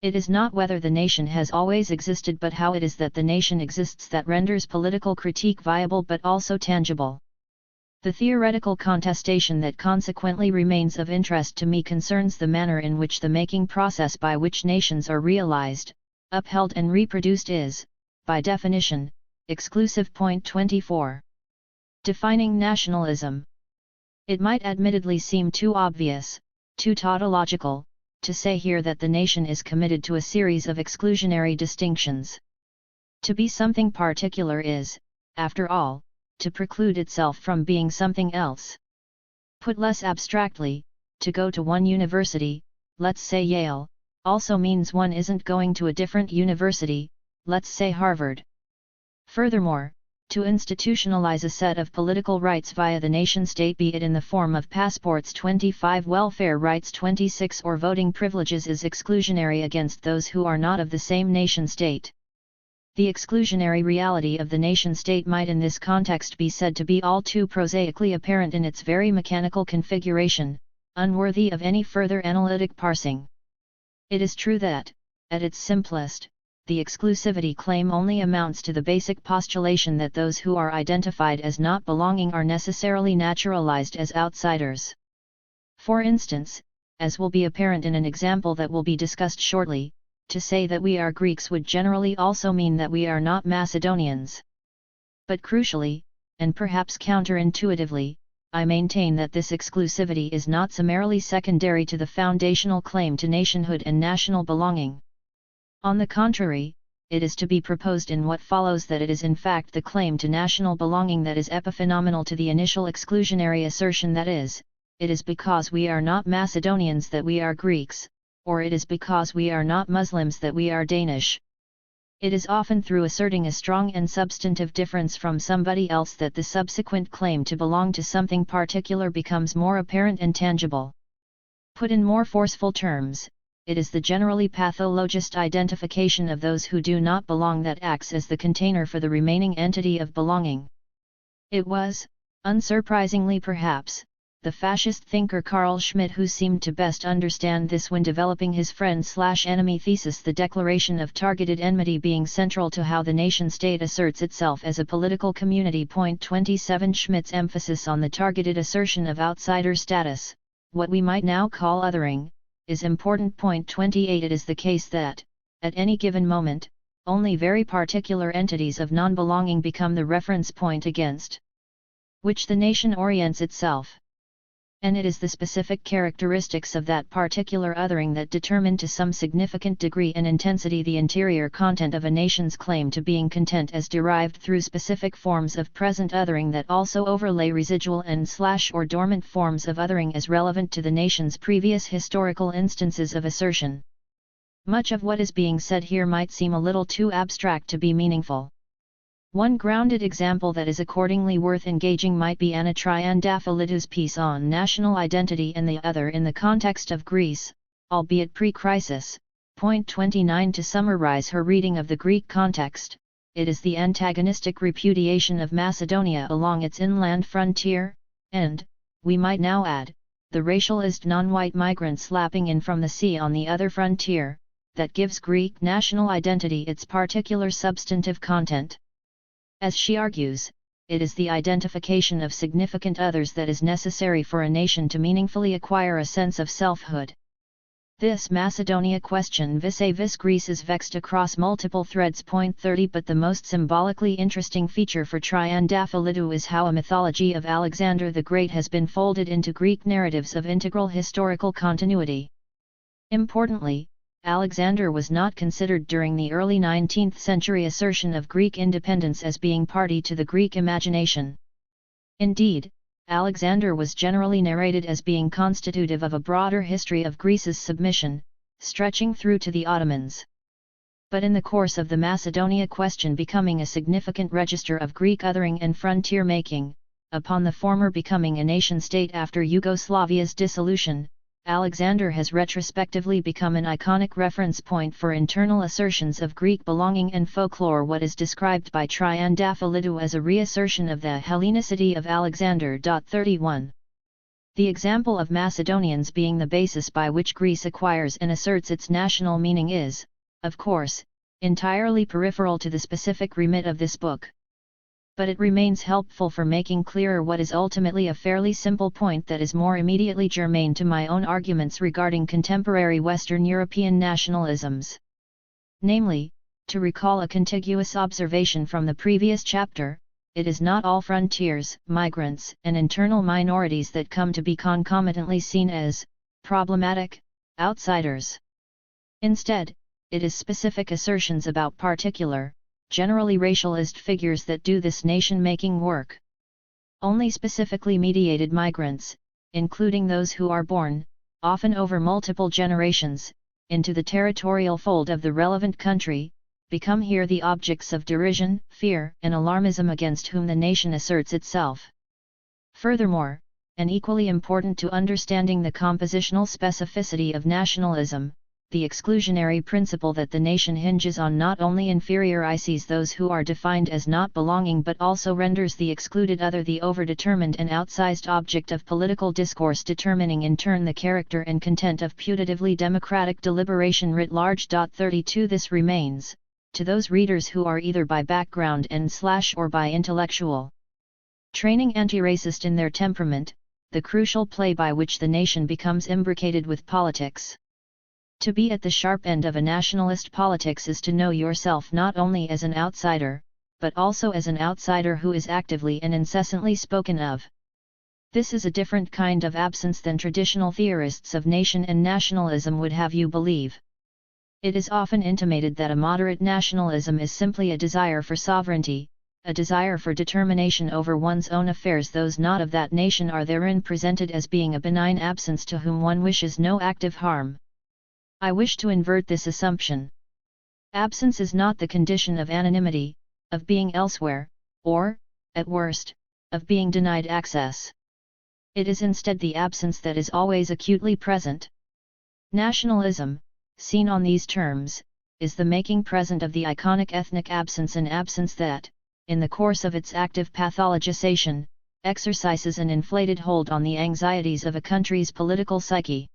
It is not whether the nation has always existed but how it is that the nation exists that renders political critique viable but also tangible. The theoretical contestation that consequently remains of interest to me concerns the manner in which the making process by which nations are realized, upheld and reproduced is, by definition, exclusive. Point 24. Defining nationalism. It might admittedly seem too obvious, too tautological, to say here that the nation is committed to a series of exclusionary distinctions. To be something particular is, after all, to preclude itself from being something else. Put less abstractly, to go to one university, let's say Yale, also means one isn't going to a different university, let's say Harvard. Furthermore, to institutionalize a set of political rights via the nation-state, be it in the form of passports 25, welfare rights 26, or voting privileges, is exclusionary against those who are not of the same nation-state. The exclusionary reality of the nation-state might in this context be said to be all too prosaically apparent in its very mechanical configuration, unworthy of any further analytic parsing. It is true that, at its simplest, the exclusivity claim only amounts to the basic postulation that those who are identified as not belonging are necessarily naturalized as outsiders. For instance, as will be apparent in an example that will be discussed shortly, to say that we are Greeks would generally also mean that we are not Macedonians. But crucially, and perhaps counterintuitively, I maintain that this exclusivity is not summarily secondary to the foundational claim to nationhood and national belonging. On the contrary, it is to be proposed in what follows that it is in fact the claim to national belonging that is epiphenomenal to the initial exclusionary assertion, that is, it is because we are not Macedonians that we are Greeks, or it is because we are not Muslims that we are Danish. It is often through asserting a strong and substantive difference from somebody else that the subsequent claim to belong to something particular becomes more apparent and tangible. Put in more forceful terms, it is the generally pathologist identification of those who do not belong that acts as the container for the remaining entity of belonging. It was, unsurprisingly perhaps, the fascist thinker Carl Schmitt who seemed to best understand this when developing his friend-slash-enemy thesis, the declaration of targeted enmity being central to how the nation-state asserts itself as a political community. Point 27. Schmitt's emphasis on the targeted assertion of outsider status, what we might now call othering, is important. Point 28. It is the case that, at any given moment, only very particular entities of non-belonging become the reference point against which the nation orients itself. And it is the specific characteristics of that particular othering that determine to some significant degree and intensity the interior content of a nation's claim to being content as derived through specific forms of present othering that also overlay residual and/or dormant forms of othering as relevant to the nation's previous historical instances of assertion. Much of what is being said here might seem a little too abstract to be meaningful. One grounded example that is accordingly worth engaging might be Anna Triandafylides' piece on national identity and the other in the context of Greece, albeit pre-crisis. Point 29. To summarize her reading of the Greek context, it is the antagonistic repudiation of Macedonia along its inland frontier, and, we might now add, the racialized non-white migrants lapping in from the sea on the other frontier, that gives Greek national identity its particular substantive content. As she argues, it is the identification of significant others that is necessary for a nation to meaningfully acquire a sense of selfhood. This Macedonia question vis-a-vis Greece is vexed across multiple threads. Point 30. But the most symbolically interesting feature for Triandafylides is how a mythology of Alexander the Great has been folded into Greek narratives of integral historical continuity. Importantly, Alexander was not considered during the early 19th century assertion of Greek independence as being party to the Greek imagination. Indeed, Alexander was generally narrated as being constitutive of a broader history of Greece's submission, stretching through to the Ottomans. But in the course of the Macedonia question becoming a significant register of Greek othering and frontier-making, upon the former becoming a nation-state after Yugoslavia's dissolution, Alexander has retrospectively become an iconic reference point for internal assertions of Greek belonging and folklore, what is described by Triandafylides as a reassertion of the Hellenicity of Alexander. 31. The example of Macedonians being the basis by which Greece acquires and asserts its national meaning is, of course, entirely peripheral to the specific remit of this book. But it remains helpful for making clearer what is ultimately a fairly simple point that is more immediately germane to my own arguments regarding contemporary Western European nationalisms. Namely, to recall a contiguous observation from the previous chapter, it is not all frontiers, migrants, and internal minorities that come to be concomitantly seen as problematic outsiders. Instead, it is specific assertions about particular, generally racialized figures that do this nation-making work. Only specifically mediated migrants, including those who are born, often over multiple generations, into the territorial fold of the relevant country, become here the objects of derision, fear, and alarmism against whom the nation asserts itself. Furthermore, and equally important to understanding the compositional specificity of nationalism, the exclusionary principle that the nation hinges on not only inferiorises those who are defined as not belonging but also renders the excluded other the overdetermined and outsized object of political discourse, determining in turn the character and content of putatively democratic deliberation writ large. 32 This remains, to those readers who are either by background and/or by intellectual training anti-racist in their temperament, the crucial play by which the nation becomes imbricated with politics. To be at the sharp end of a nationalist politics is to know yourself not only as an outsider, but also as an outsider who is actively and incessantly spoken of. This is a different kind of absence than traditional theorists of nation and nationalism would have you believe. It is often intimated that a moderate nationalism is simply a desire for sovereignty, a desire for determination over one's own affairs. Those not of that nation are therein presented as being a benign absence to whom one wishes no active harm. I wish to invert this assumption. Absence is not the condition of anonymity, of being elsewhere, or, at worst, of being denied access. It is instead the absence that is always acutely present. Nationalism, seen on these terms, is the making present of the iconic ethnic absence, an absence that, in the course of its active pathologization, exercises an inflated hold on the anxieties of a country's political psyche.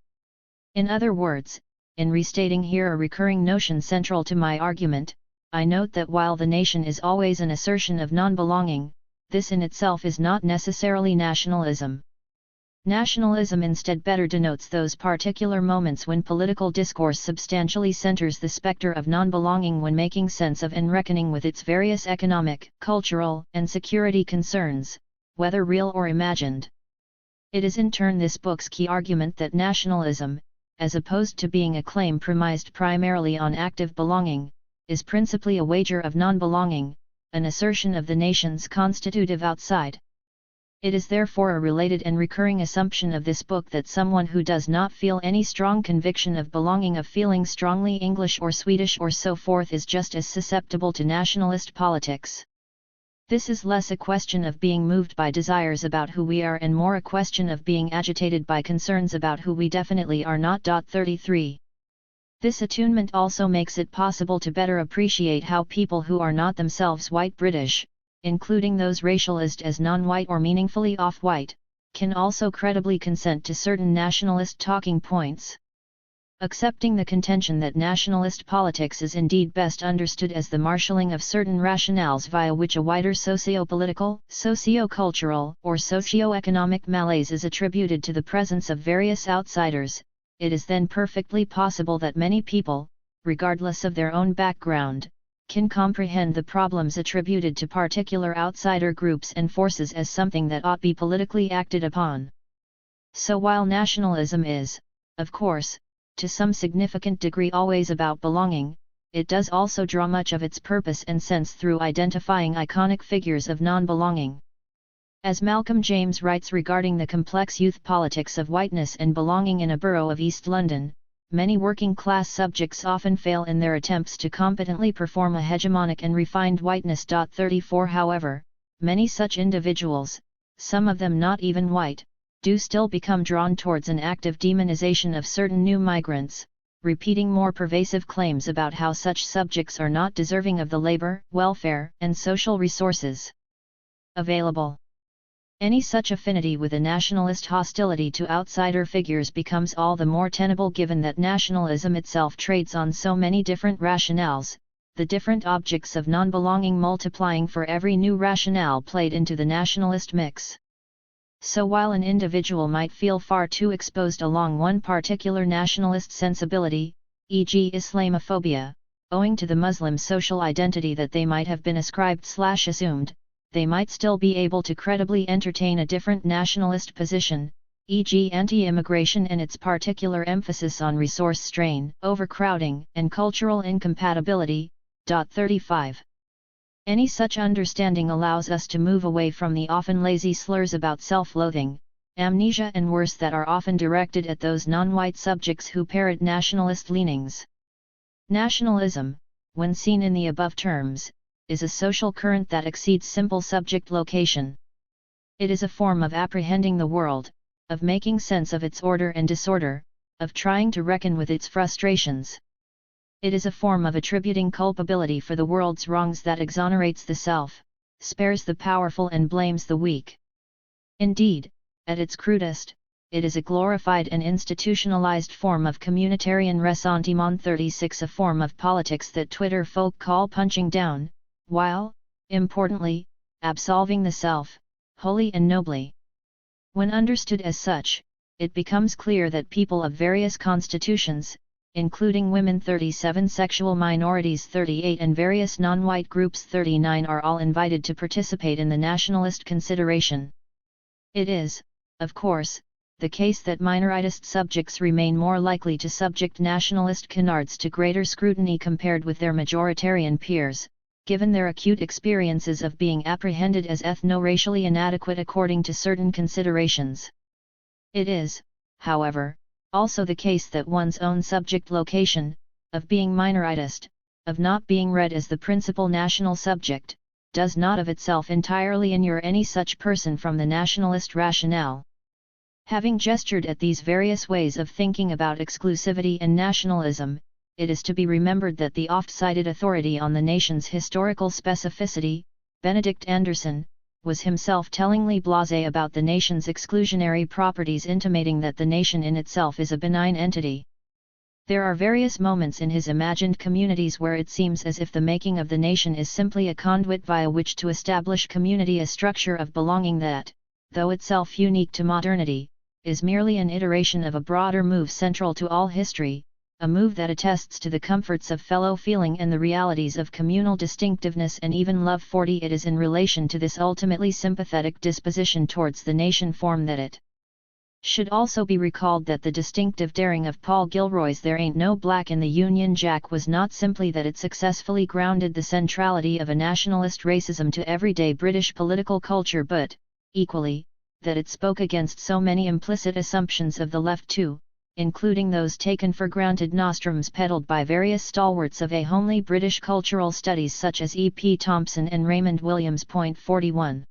In other words, in restating here a recurring notion central to my argument, I note that while the nation is always an assertion of non-belonging, this in itself is not necessarily nationalism. Nationalism instead better denotes those particular moments when political discourse substantially centers the specter of non-belonging, when making sense of and reckoning with its various economic, cultural, and security concerns, whether real or imagined. It is in turn this book's key argument that nationalism, as opposed to being a claim premised primarily on active belonging, is principally a wager of non-belonging, an assertion of the nation's constitutive outside. It is therefore a related and recurring assumption of this book that someone who does not feel any strong conviction of belonging, of feeling strongly English or Swedish or so forth, is just as susceptible to nationalist politics. This is less a question of being moved by desires about who we are and more a question of being agitated by concerns about who we definitely are not. 33. This attunement also makes it possible to better appreciate how people who are not themselves white British, including those racialized as non-white or meaningfully off-white, can also credibly consent to certain nationalist talking points. Accepting the contention that nationalist politics is indeed best understood as the marshalling of certain rationales via which a wider socio-political, socio-cultural, or socio-economic malaise is attributed to the presence of various outsiders, it is then perfectly possible that many people, regardless of their own background, can comprehend the problems attributed to particular outsider groups and forces as something that ought be politically acted upon. So while nationalism is, of course, to some significant degree always about belonging, it does also draw much of its purpose and sense through identifying iconic figures of non-belonging. As Malcolm James writes regarding the complex youth politics of whiteness and belonging in a borough of East London, many working-class subjects often fail in their attempts to competently perform a hegemonic and refined whiteness. 34 However, many such individuals, some of them not even white, do still become drawn towards an active demonization of certain new migrants, repeating more pervasive claims about how such subjects are not deserving of the labor, welfare, and social resources available. Any such affinity with a nationalist hostility to outsider figures becomes all the more tenable given that nationalism itself trades on so many different rationales, the different objects of non-belonging multiplying for every new rationale played into the nationalist mix. So while an individual might feel far too exposed along one particular nationalist sensibility, e.g. Islamophobia, owing to the Muslim social identity that they might have been ascribed/assumed, they might still be able to credibly entertain a different nationalist position, e.g. anti-immigration and its particular emphasis on resource strain, overcrowding, and cultural incompatibility. 35. Any such understanding allows us to move away from the often lazy slurs about self-loathing, amnesia and worse that are often directed at those non-white subjects who parrot nationalist leanings. Nationalism, when seen in the above terms, is a social current that exceeds simple subject location. It is a form of apprehending the world, of making sense of its order and disorder, of trying to reckon with its frustrations. It is a form of attributing culpability for the world's wrongs that exonerates the self, spares the powerful and blames the weak. Indeed, at its crudest, it is a glorified and institutionalized form of communitarian ressentiment. 36 A form of politics that Twitter folk call punching down, while, importantly, absolving the self, wholly and nobly. When understood as such, it becomes clear that people of various constitutions, including women 37, sexual minorities 38 and various non-white groups 39 are all invited to participate in the nationalist consideration. It is, of course, the case that minoritist subjects remain more likely to subject nationalist canards to greater scrutiny compared with their majoritarian peers, given their acute experiences of being apprehended as ethno-racially inadequate according to certain considerations. It is, however, also the case that one's own subject location, of being minoritist, of not being read as the principal national subject, does not of itself entirely inure any such person from the nationalist rationale. Having gestured at these various ways of thinking about exclusivity and nationalism, it is to be remembered that the oft-cited authority on the nation's historical specificity, Benedict Anderson, was himself tellingly blasé about the nation's exclusionary properties, intimating that the nation in itself is a benign entity. There are various moments in his imagined communities where it seems as if the making of the nation is simply a conduit via which to establish community, a structure of belonging that, though itself unique to modernity, is merely an iteration of a broader move central to all history, a move that attests to the comforts of fellow feeling and the realities of communal distinctiveness and even love. 40. It is in relation to this ultimately sympathetic disposition towards the nation form that it should also be recalled that the distinctive daring of Paul Gilroy's "There Ain't No Black in the Union Jack" was not simply that it successfully grounded the centrality of a nationalist racism to everyday British political culture, but, equally, that it spoke against so many implicit assumptions of the left too, including those taken for granted nostrums peddled by various stalwarts of a homely British cultural studies such as E. P. Thompson and Raymond Williams. 41.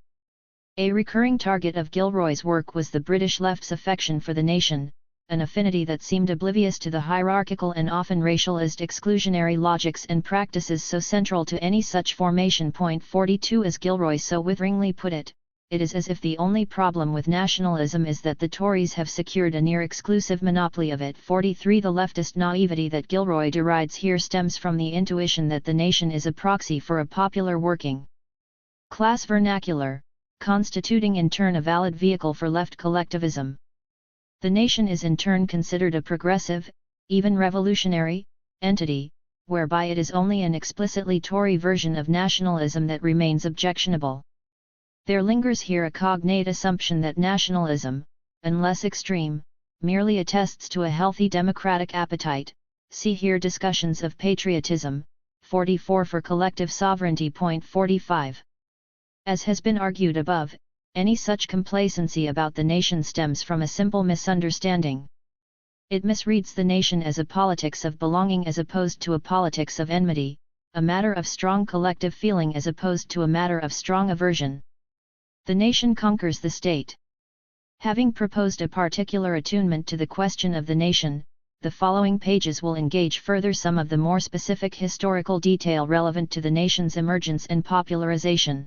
A recurring target of Gilroy's work was the British left's affection for the nation, an affinity that seemed oblivious to the hierarchical and often racialized exclusionary logics and practices so central to any such formation. 42. As Gilroy so witheringly put it, it is as if the only problem with nationalism is that the Tories have secured a near-exclusive monopoly of it. 43. The leftist naivety that Gilroy derides here stems from the intuition that the nation is a proxy for a popular working class vernacular, constituting in turn a valid vehicle for left collectivism. The nation is in turn considered a progressive, even revolutionary, entity, whereby it is only an explicitly Tory version of nationalism that remains objectionable. There lingers here a cognate assumption that nationalism, unless extreme, merely attests to a healthy democratic appetite. See here discussions of patriotism. 44. For collective sovereignty. 45. As has been argued above, any such complacency about the nation stems from a simple misunderstanding. It misreads the nation as a politics of belonging as opposed to a politics of enmity, a matter of strong collective feeling as opposed to a matter of strong aversion. The nation conquers the state. Having proposed a particular attunement to the question of the nation, the following pages will engage further some of the more specific historical detail relevant to the nation's emergence and popularization.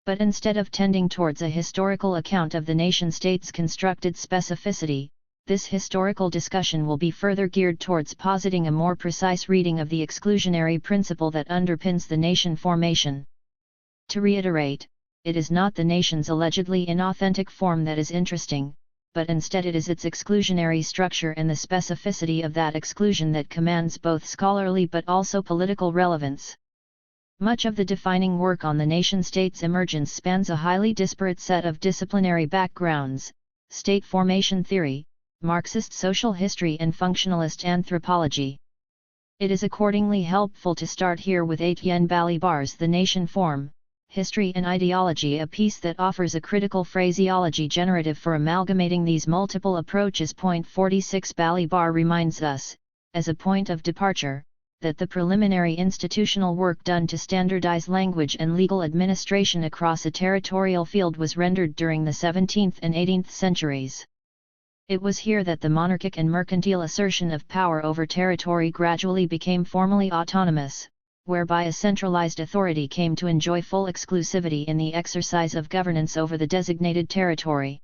But instead of tending towards a historical account of the nation-state's constructed specificity, this historical discussion will be further geared towards positing a more precise reading of the exclusionary principle that underpins the nation formation. To reiterate, it is not the nation's allegedly inauthentic form that is interesting, but instead it is its exclusionary structure and the specificity of that exclusion that commands both scholarly but also political relevance. Much of the defining work on the nation-state's emergence spans a highly disparate set of disciplinary backgrounds: state formation theory, Marxist social history and functionalist anthropology. It is accordingly helpful to start here with Etienne Balibar's The Nation Form, History and Ideology, a piece that offers a critical phraseology generative for amalgamating these multiple approaches. 46. Balibar reminds us, as a point of departure, that the preliminary institutional work done to standardize language and legal administration across a territorial field was rendered during the 17th and 18th centuries. It was here that the monarchic and mercantile assertion of power over territory gradually became formally autonomous, whereby a centralized authority came to enjoy full exclusivity in the exercise of governance over the designated territory.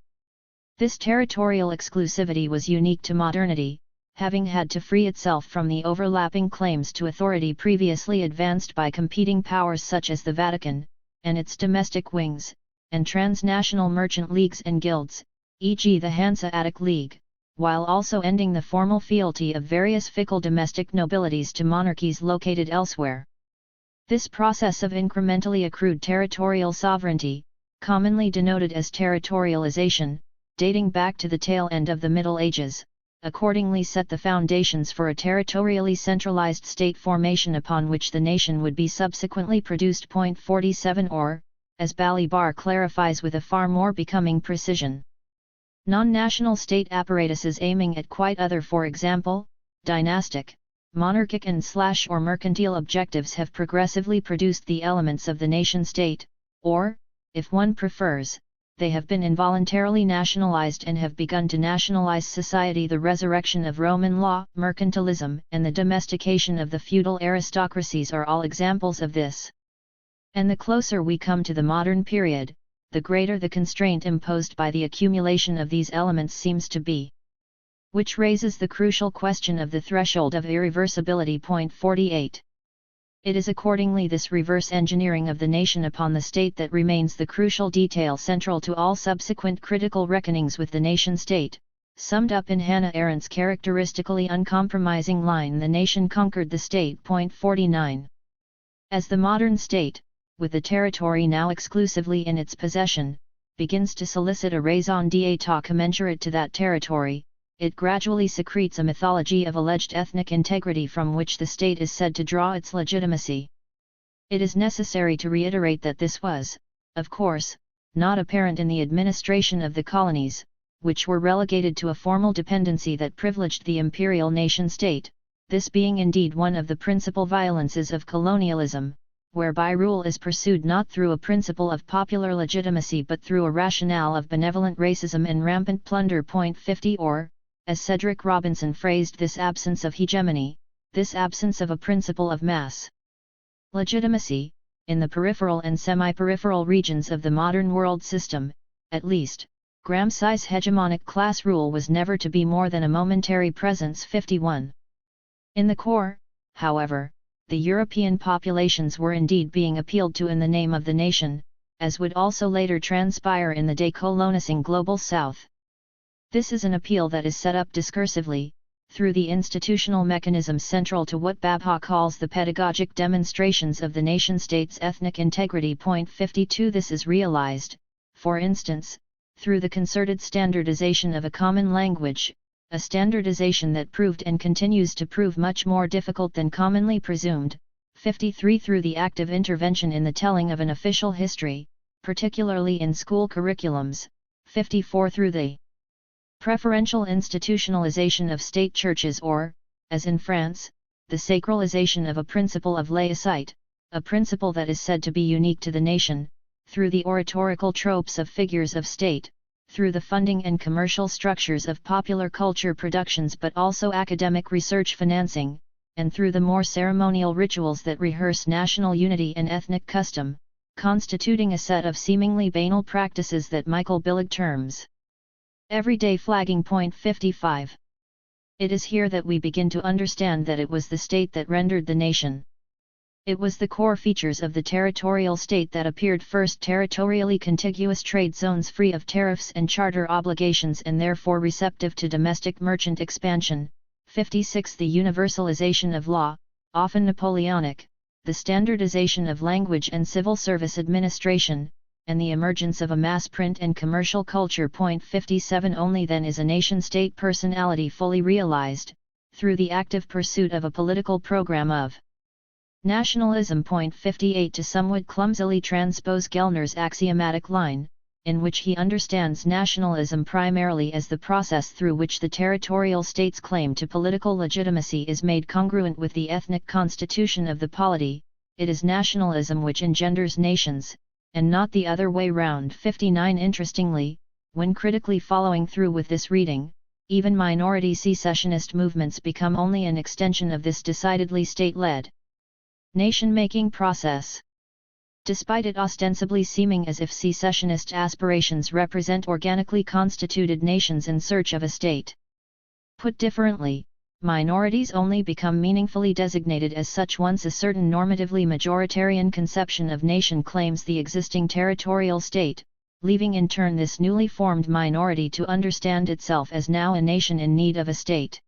This territorial exclusivity was unique to modernity, having had to free itself from the overlapping claims to authority previously advanced by competing powers such as the Vatican, and its domestic wings, and transnational merchant leagues and guilds, e.g. the Hanseatic League, while also ending the formal fealty of various fickle domestic nobilities to monarchies located elsewhere. This process of incrementally accrued territorial sovereignty, commonly denoted as territorialization, dating back to the tail end of the Middle Ages, accordingly set the foundations for a territorially centralized state formation upon which the nation would be subsequently produced. 47 Or, as Balibar clarifies with a far more becoming precision, non-national state apparatuses aiming at quite other, for example, dynastic, monarchic and/or mercantile objectives have progressively produced the elements of the nation-state, or, if one prefers, they have been involuntarily nationalized and have begun to nationalize society. The resurrection of Roman law, mercantilism, and the domestication of the feudal aristocracies are all examples of this. And the closer we come to the modern period, the greater the constraint imposed by the accumulation of these elements seems to be. Which raises the crucial question of the threshold of irreversibility. 48. It is accordingly this reverse engineering of the nation upon the state that remains the crucial detail central to all subsequent critical reckonings with the nation-state, summed up in Hannah Arendt's characteristically uncompromising line, "The nation conquered the state." 49. As the modern state, with the territory now exclusively in its possession, begins to solicit a raison d'etat commensurate to that territory, it gradually secretes a mythology of alleged ethnic integrity from which the state is said to draw its legitimacy. It is necessary to reiterate that this was, of course, not apparent in the administration of the colonies, which were relegated to a formal dependency that privileged the imperial nation-state, this being indeed one of the principal violences of colonialism, whereby rule is pursued not through a principle of popular legitimacy but through a rationale of benevolent racism and rampant plunder. 50 Or, as Cedric Robinson phrased this absence of hegemony, this absence of a principle of mass legitimacy, in the peripheral and semi-peripheral regions of the modern world system, at least, Gramsci's hegemonic class rule was never to be more than a momentary presence. 51. In the core, however, the European populations were indeed being appealed to in the name of the nation, as would also later transpire in the decolonizing global south. This is an appeal that is set up discursively, through the institutional mechanisms central to what Babha calls the pedagogic demonstrations of the nation-state's ethnic integrity. 52 This is realized, for instance, through the concerted standardization of a common language, a standardization that proved and continues to prove much more difficult than commonly presumed. 53 Through the active intervention in the telling of an official history, particularly in school curriculums. 54 Through the preferential institutionalization of state churches, or, as in France, the sacralization of a principle of laicite, a principle that is said to be unique to the nation, through the oratorical tropes of figures of state, through the funding and commercial structures of popular culture productions but also academic research financing, and through the more ceremonial rituals that rehearse national unity and ethnic custom, constituting a set of seemingly banal practices that Michael Billig terms everyday flagging. 55. It is here that we begin to understand that it was the state that rendered the nation. It was the core features of the territorial state that appeared first: territorially contiguous trade zones free of tariffs and charter obligations and therefore receptive to domestic merchant expansion. 56. The universalization of law, often Napoleonic, the standardization of language and civil service administration, and the emergence of a mass print and commercial culture. 57. Only then is a nation-state personality fully realized, through the active pursuit of a political program of nationalism. 58. To somewhat clumsily transpose Gellner's axiomatic line, in which he understands nationalism primarily as the process through which the territorial state's claim to political legitimacy is made congruent with the ethnic constitution of the polity, it is nationalism which engenders nations, and not the other way round. 59. Interestingly, when critically following through with this reading, even minority secessionist movements become only an extension of this decidedly state-led nation-making process. Despite it ostensibly seeming as if secessionist aspirations represent organically constituted nations in search of a state. Put differently, minorities only become meaningfully designated as such once a certain normatively majoritarian conception of nation claims the existing territorial state, leaving in turn this newly formed minority to understand itself as now a nation in need of a state.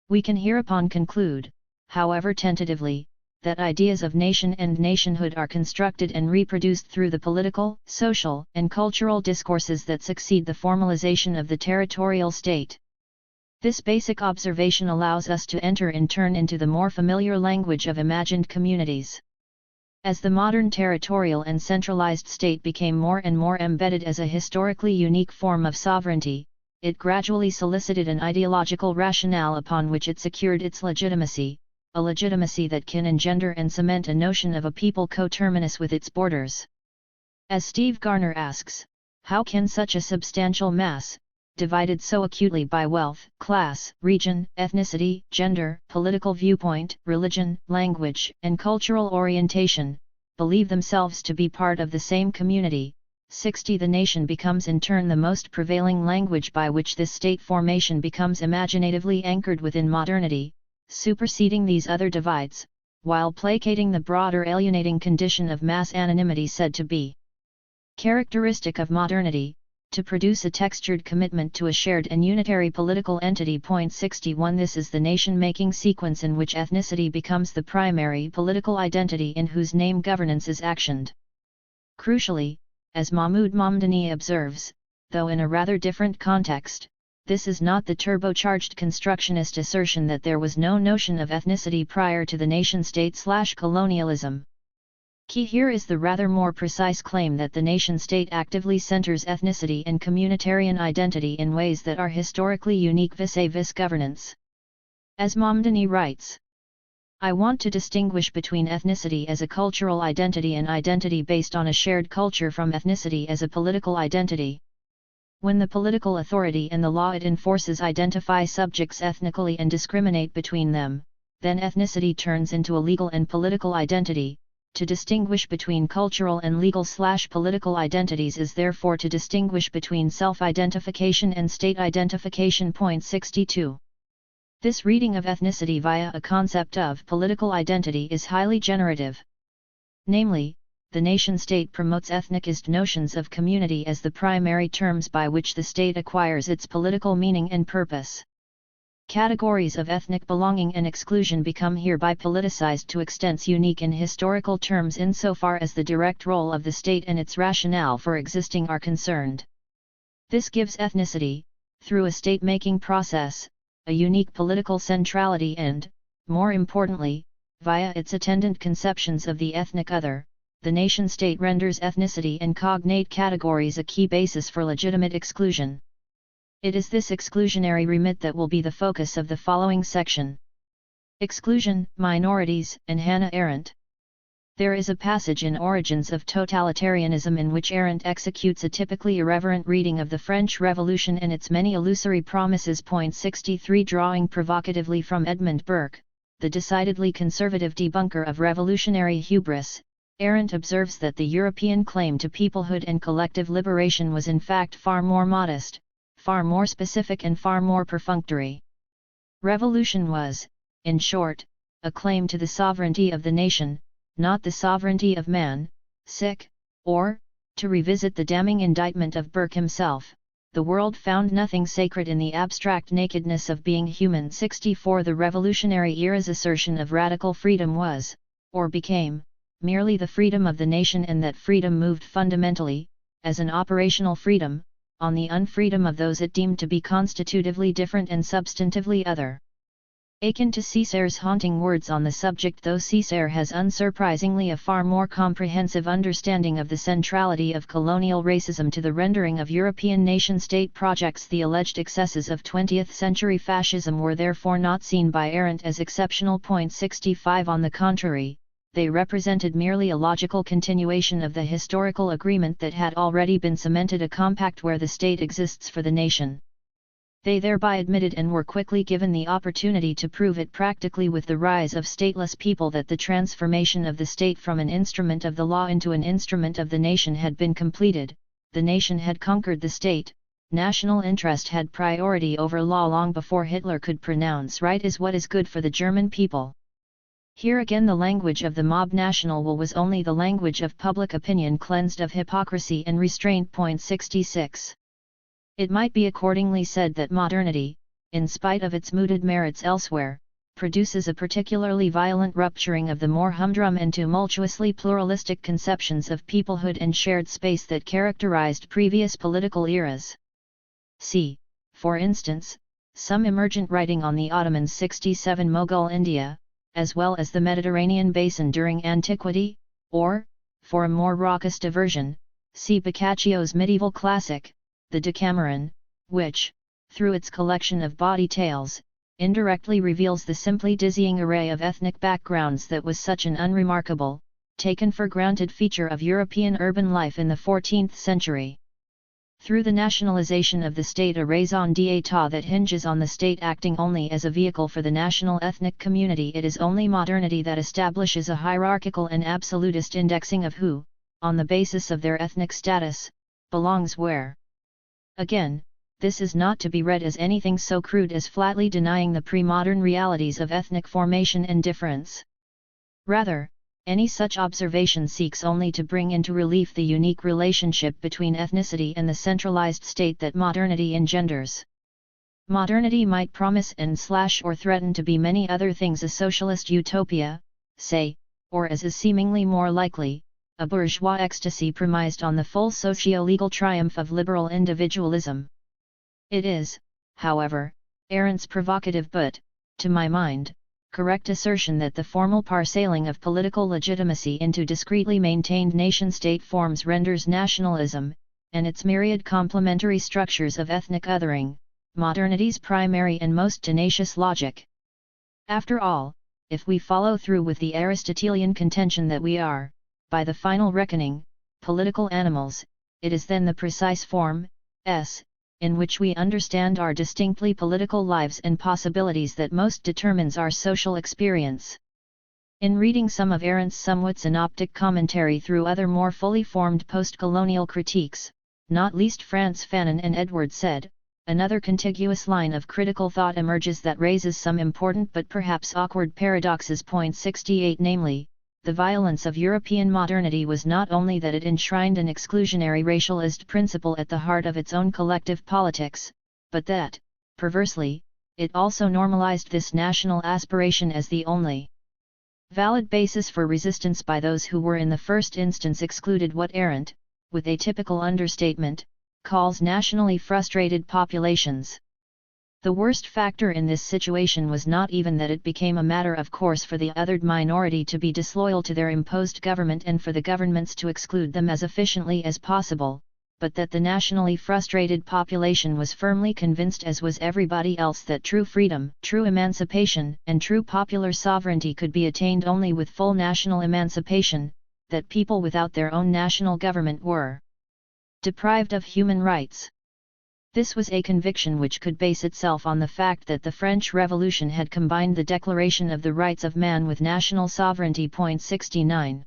We can hereupon conclude, however tentatively, that ideas of nation and nationhood are constructed and reproduced through the political, social, and cultural discourses that succeed the formalization of the territorial state. This basic observation allows us to enter in turn into the more familiar language of imagined communities. As the modern territorial and centralized state became more and more embedded as a historically unique form of sovereignty, it gradually solicited an ideological rationale upon which it secured its legitimacy, a legitimacy that can engender and cement a notion of a people coterminous with its borders. As Steve Garner asks, how can such a substantial mass, divided so acutely by wealth, class, region, ethnicity, gender, political viewpoint, religion, language, and cultural orientation, believe themselves to be part of the same community? 60 The nation becomes in turn the most prevailing language by which this state formation becomes imaginatively anchored within modernity, superseding these other divides, while placating the broader alienating condition of mass anonymity said to be characteristic of modernity, to produce a textured commitment to a shared and unitary political entity. 61 This is the nation-making sequence in which ethnicity becomes the primary political identity in whose name governance is actioned. Crucially, as Mahmoud Mamdani observes, though in a rather different context, this is not the turbocharged constructionist assertion that there was no notion of ethnicity prior to the nation-state/colonialism. Key here is the rather more precise claim that the nation-state actively centers ethnicity and communitarian identity in ways that are historically unique vis-a-vis governance. As Mamdani writes, I want to distinguish between ethnicity as a cultural identity and identity based on a shared culture from ethnicity as a political identity. When the political authority and the law it enforces identify subjects ethnically and discriminate between them, then ethnicity turns into a legal and political identity. To distinguish between cultural and legal/political identities is therefore to distinguish between self-identification and state identification. 62. This reading of ethnicity via a concept of political identity is highly generative. Namely, the nation-state promotes ethnicist notions of community as the primary terms by which the state acquires its political meaning and purpose. Categories of ethnic belonging and exclusion become hereby politicized to extents unique in historical terms insofar as the direct role of the state and its rationale for existing are concerned. This gives ethnicity, through a state-making process, a unique political centrality and, more importantly, via its attendant conceptions of the ethnic other, the nation-state renders ethnicity and cognate categories a key basis for legitimate exclusion. It is this exclusionary remit that will be the focus of the following section. Exclusion, minorities, and Hannah Arendt. There is a passage in Origins of Totalitarianism in which Arendt executes a typically irreverent reading of the French Revolution and its many illusory promises. 63 Drawing provocatively from Edmund Burke, the decidedly conservative debunker of revolutionary hubris, Arendt observes that the European claim to peoplehood and collective liberation was in fact far more modest, far more specific and far more perfunctory. Revolution was, in short, a claim to the sovereignty of the nation, not the sovereignty of man, or, to revisit the damning indictment of Burke himself, the world found nothing sacred in the abstract nakedness of being human. 64 The revolutionary era's assertion of radical freedom was, or became, merely the freedom of the nation, and that freedom moved fundamentally, as an operational freedom, on the unfreedom of those it deemed to be constitutively different and substantively other. Akin to Césare's haunting words on the subject, though Césaire has unsurprisingly a far more comprehensive understanding of the centrality of colonial racism to the rendering of European nation-state projects, the alleged excesses of 20th-century fascism were therefore not seen by Arendt as exceptional. 65 On the contrary, they represented merely a logical continuation of the historical agreement that had already been cemented, a compact where the state exists for the nation. They thereby admitted and were quickly given the opportunity to prove it practically with the rise of stateless people that the transformation of the state from an instrument of the law into an instrument of the nation had been completed, the nation had conquered the state, national interest had priority over law long before Hitler could pronounce right is what is good for the German people. Here again the language of the mob national will was only the language of public opinion cleansed of hypocrisy and restraint. 66. It might be accordingly said that modernity, in spite of its mooted merits elsewhere, produces a particularly violent rupturing of the more humdrum and tumultuously pluralistic conceptions of peoplehood and shared space that characterized previous political eras. See, for instance, some emergent writing on the Ottomans' 67 Mughal India, as well as the Mediterranean basin during antiquity, or, for a more raucous diversion, see Boccaccio's medieval classic, the Decameron, which, through its collection of bawdy tales, indirectly reveals the simply dizzying array of ethnic backgrounds that was such an unremarkable, taken-for-granted feature of European urban life in the 14th century. Through the nationalization of the state, a raison d'etat that hinges on the state acting only as a vehicle for the national ethnic community, it is only modernity that establishes a hierarchical and absolutist indexing of who, on the basis of their ethnic status, belongs where. Again, this is not to be read as anything so crude as flatly denying the pre-modern realities of ethnic formation and difference. Rather, any such observation seeks only to bring into relief the unique relationship between ethnicity and the centralized state that modernity engenders. Modernity might promise and/or threaten to be many other things: a socialist utopia, say, or as is seemingly more likely, a bourgeois ecstasy premised on the full socio-legal triumph of liberal individualism. It is, however, Arendt's provocative but, to my mind, correct assertion that the formal parceling of political legitimacy into discretely maintained nation-state forms renders nationalism, and its myriad complementary structures of ethnic othering, modernity's primary and most tenacious logic. After all, if we follow through with the Aristotelian contention that we are, by the final reckoning, political animals, it is then the precise form, in which we understand our distinctly political lives and possibilities that most determines our social experience. In reading some of Arendt's somewhat synoptic commentary through other more fully formed post-colonial critiques, not least Frantz Fanon and Edward Said, another contiguous line of critical thought emerges that raises some important but perhaps awkward paradoxes. Point 68, namely, the violence of European modernity was not only that it enshrined an exclusionary racialist principle at the heart of its own collective politics, but that, perversely, it also normalized this national aspiration as the only valid basis for resistance by those who were in the first instance excluded, what Arendt, with a typical understatement, calls nationally frustrated populations. The worst factor in this situation was not even that it became a matter of course for the othered minority to be disloyal to their imposed government and for the governments to exclude them as efficiently as possible, but that the nationally frustrated population was firmly convinced, as was everybody else, that true freedom, true emancipation, and true popular sovereignty could be attained only with full national emancipation, that people without their own national government were deprived of human rights. This was a conviction which could base itself on the fact that the French Revolution had combined the Declaration of the Rights of Man with national sovereignty. Point 69.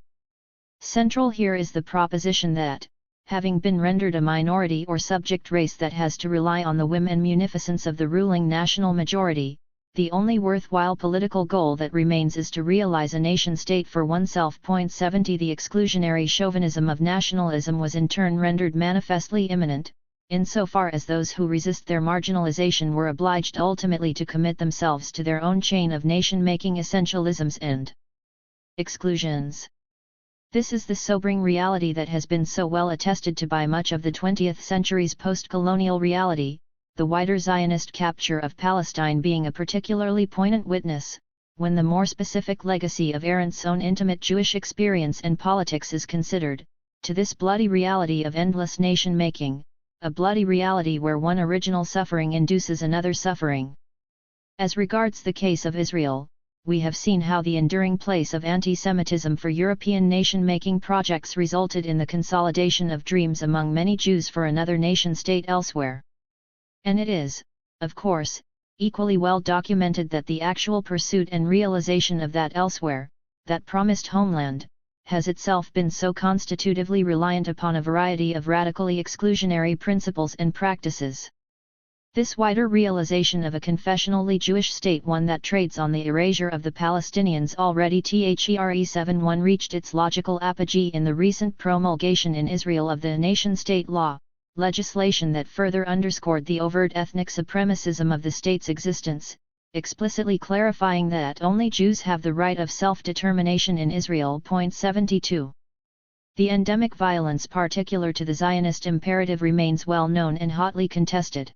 Central here is the proposition that, having been rendered a minority or subject race that has to rely on the whim and munificence of the ruling national majority, the only worthwhile political goal that remains is to realize a nation-state for oneself. Point 70. The exclusionary chauvinism of nationalism was in turn rendered manifestly imminent, insofar as those who resist their marginalization were obliged ultimately to commit themselves to their own chain of nation-making essentialisms and exclusions. This is the sobering reality that has been so well attested to by much of the 20th century's post-colonial reality, the wider Zionist capture of Palestine being a particularly poignant witness, when the more specific legacy of Arendt's own intimate Jewish experience and politics is considered, to this bloody reality of endless nation-making, a bloody reality where one original suffering induces another suffering. As regards the case of Israel, we have seen how the enduring place of anti-Semitism for European nation-making projects resulted in the consolidation of dreams among many Jews for another nation-state elsewhere. And it is, of course, equally well documented that the actual pursuit and realization of that elsewhere, that promised homeland, has itself been so constitutively reliant upon a variety of radically exclusionary principles and practices. This wider realization of a confessionally Jewish state, one that trades on the erasure of the Palestinians already, THERE-71, reached its logical apogee in the recent promulgation in Israel of the nation-state law, legislation that further underscored the overt ethnic supremacism of the state's existence, explicitly clarifying that only Jews have the right of self-determination in Israel. 72. The endemic violence particular to the Zionist imperative remains well known and hotly contested.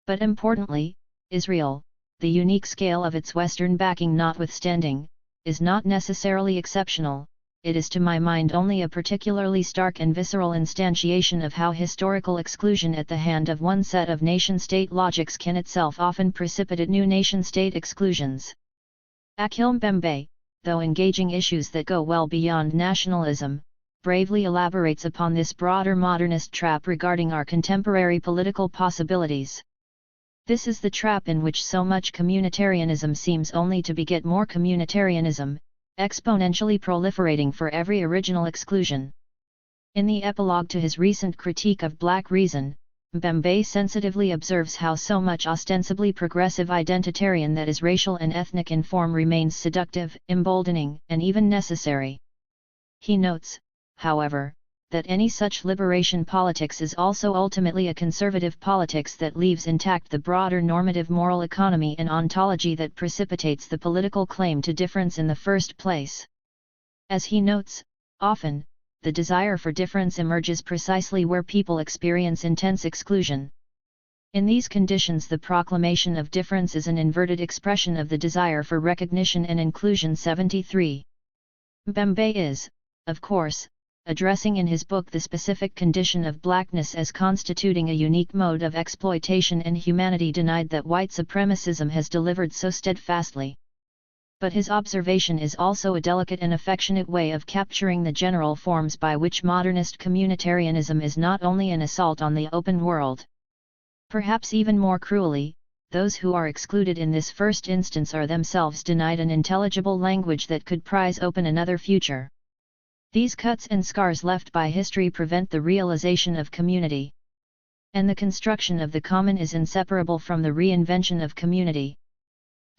But importantly, Israel, the unique scale of its Western backing notwithstanding, is not necessarily exceptional. It is to my mind only a particularly stark and visceral instantiation of how historical exclusion at the hand of one set of nation-state logics can itself often precipitate new nation-state exclusions. Akhil Mbembe, though engaging issues that go well beyond nationalism, bravely elaborates upon this broader modernist trap regarding our contemporary political possibilities. This is the trap in which so much communitarianism seems only to beget more communitarianism, exponentially proliferating for every original exclusion. In the epilogue to his recent critique of Black Reason, Mbembe sensitively observes how so much ostensibly progressive identitarian that is racial and ethnic in form remains seductive, emboldening, and even necessary. He notes, however, that any such liberation politics is also ultimately a conservative politics that leaves intact the broader normative moral economy and ontology that precipitates the political claim to difference in the first place. As he notes, often, the desire for difference emerges precisely where people experience intense exclusion. In these conditions, the proclamation of difference is an inverted expression of the desire for recognition and inclusion. 73. Mbembe is, of course, addressing in his book the specific condition of blackness as constituting a unique mode of exploitation and humanity denied that white supremacism has delivered so steadfastly. But his observation is also a delicate and affectionate way of capturing the general forms by which modernist communitarianism is not only an assault on the open world. Perhaps even more cruelly, those who are excluded in this first instance are themselves denied an intelligible language that could prise open another future. These cuts and scars left by history prevent the realization of community. And the construction of the common is inseparable from the reinvention of community.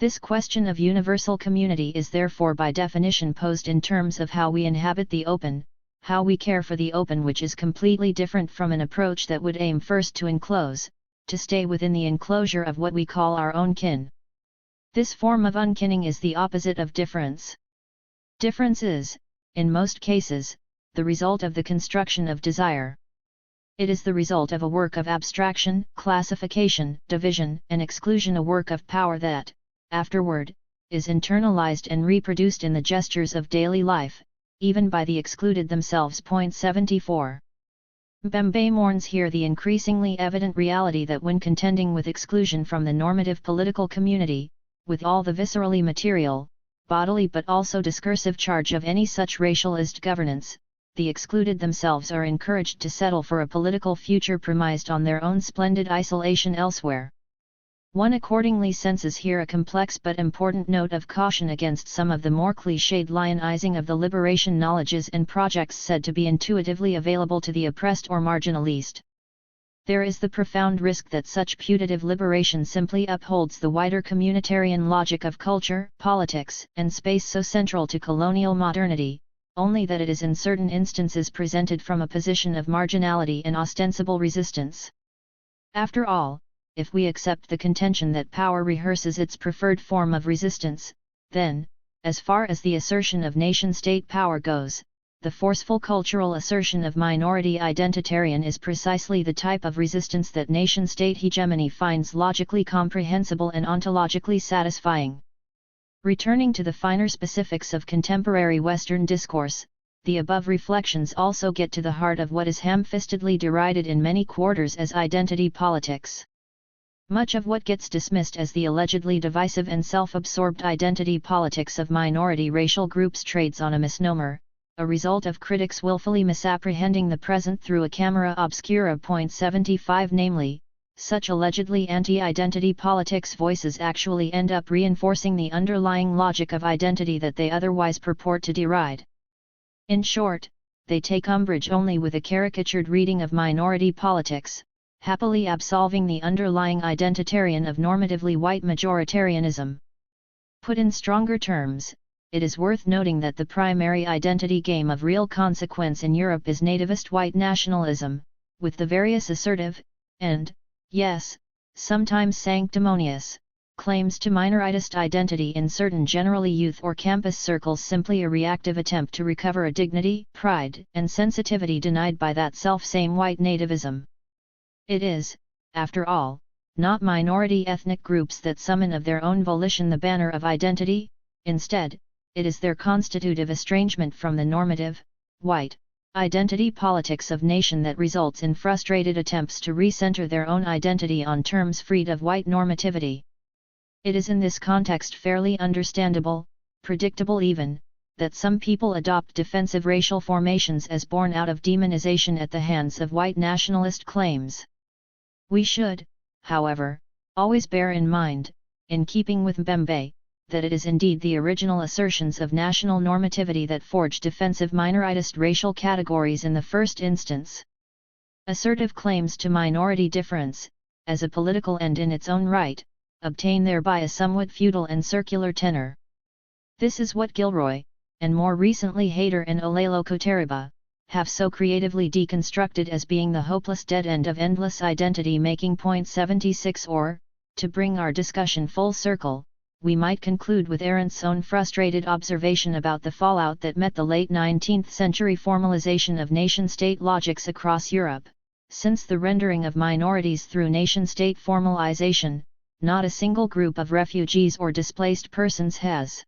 This question of universal community is therefore by definition posed in terms of how we inhabit the open, how we care for the open, which is completely different from an approach that would aim first to enclose, to stay within the enclosure of what we call our own kin. This form of unkinning is the opposite of difference. Difference is, in most cases, the result of the construction of desire. It is the result of a work of abstraction, classification, division, and exclusion, a work of power that, afterward, is internalized and reproduced in the gestures of daily life, even by the excluded themselves. 74. Mbembe mourns here the increasingly evident reality that when contending with exclusion from the normative political community, with all the viscerally material, bodily but also discursive charge of any such racialized governance, the excluded themselves are encouraged to settle for a political future premised on their own splendid isolation elsewhere. One accordingly senses here a complex but important note of caution against some of the more cliched lionizing of the liberation knowledges and projects said to be intuitively available to the oppressed or marginalized. There is the profound risk that such putative liberation simply upholds the wider communitarian logic of culture, politics, and space so central to colonial modernity, only that it is in certain instances presented from a position of marginality and ostensible resistance. After all, if we accept the contention that power rehearses its preferred form of resistance, then, as far as the assertion of nation-state power goes, the forceful cultural assertion of minority identitarian is precisely the type of resistance that nation-state hegemony finds logically comprehensible and ontologically satisfying. Returning to the finer specifics of contemporary Western discourse, the above reflections also get to the heart of what is ham-fistedly derided in many quarters as identity politics. Much of what gets dismissed as the allegedly divisive and self-absorbed identity politics of minority racial groups trades on a misnomer, a result of critics willfully misapprehending the present through a camera obscura. 75 Namely, such allegedly anti-identity politics voices actually end up reinforcing the underlying logic of identity that they otherwise purport to deride. In short, they take umbrage only with a caricatured reading of minority politics, happily absolving the underlying identitarian of normatively white majoritarianism. Put in stronger terms, it is worth noting that the primary identity game of real consequence in Europe is nativist white nationalism, with the various assertive, and, yes, sometimes sanctimonious, claims to minoritist identity in certain generally youth or campus circles simply a reactive attempt to recover a dignity, pride, and sensitivity denied by that self-same white nativism. It is, after all, not minority ethnic groups that summon of their own volition the banner of identity, instead, it is their constitutive estrangement from the normative, white, identity politics of nation that results in frustrated attempts to recenter their own identity on terms freed of white normativity. It is in this context fairly understandable, predictable even, that some people adopt defensive racial formations as born out of demonization at the hands of white nationalist claims. We should, however, always bear in mind, in keeping with Mbembe, that it is indeed the original assertions of national normativity that forge defensive minoritist racial categories in the first instance. Assertive claims to minority difference, as a political end in its own right, obtain thereby a somewhat futile and circular tenor. This is what Gilroy, and more recently Hayter and Olelo Koteriba, have so creatively deconstructed as being the hopeless dead end of endless identity-making. 76 or, to bring our discussion full circle, we might conclude with Arendt's own frustrated observation about the fallout that met the late 19th century formalization of nation-state logics across Europe. Since the rendering of minorities through nation-state formalization, not a single group of refugees or displaced persons has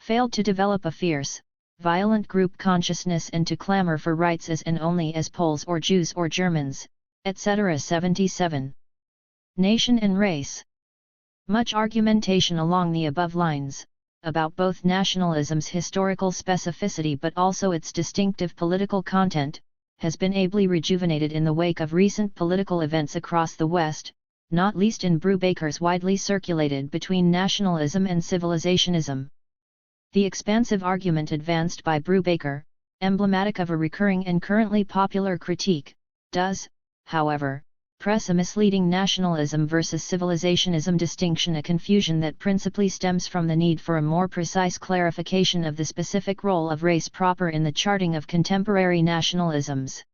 failed to develop a fierce, violent group consciousness and to clamor for rights as and only as Poles or Jews or Germans, etc. 77. Nation and race. Much argumentation along the above lines, about both nationalism's historical specificity but also its distinctive political content, has been ably rejuvenated in the wake of recent political events across the West, not least in Brubaker's widely circulated Between Nationalism and Civilizationism. The expansive argument advanced by Brubaker, emblematic of a recurring and currently popular critique, does, however, press a misleading nationalism versus civilizationism distinction, a confusion that principally stems from the need for a more precise clarification of the specific role of race proper in the charting of contemporary nationalisms.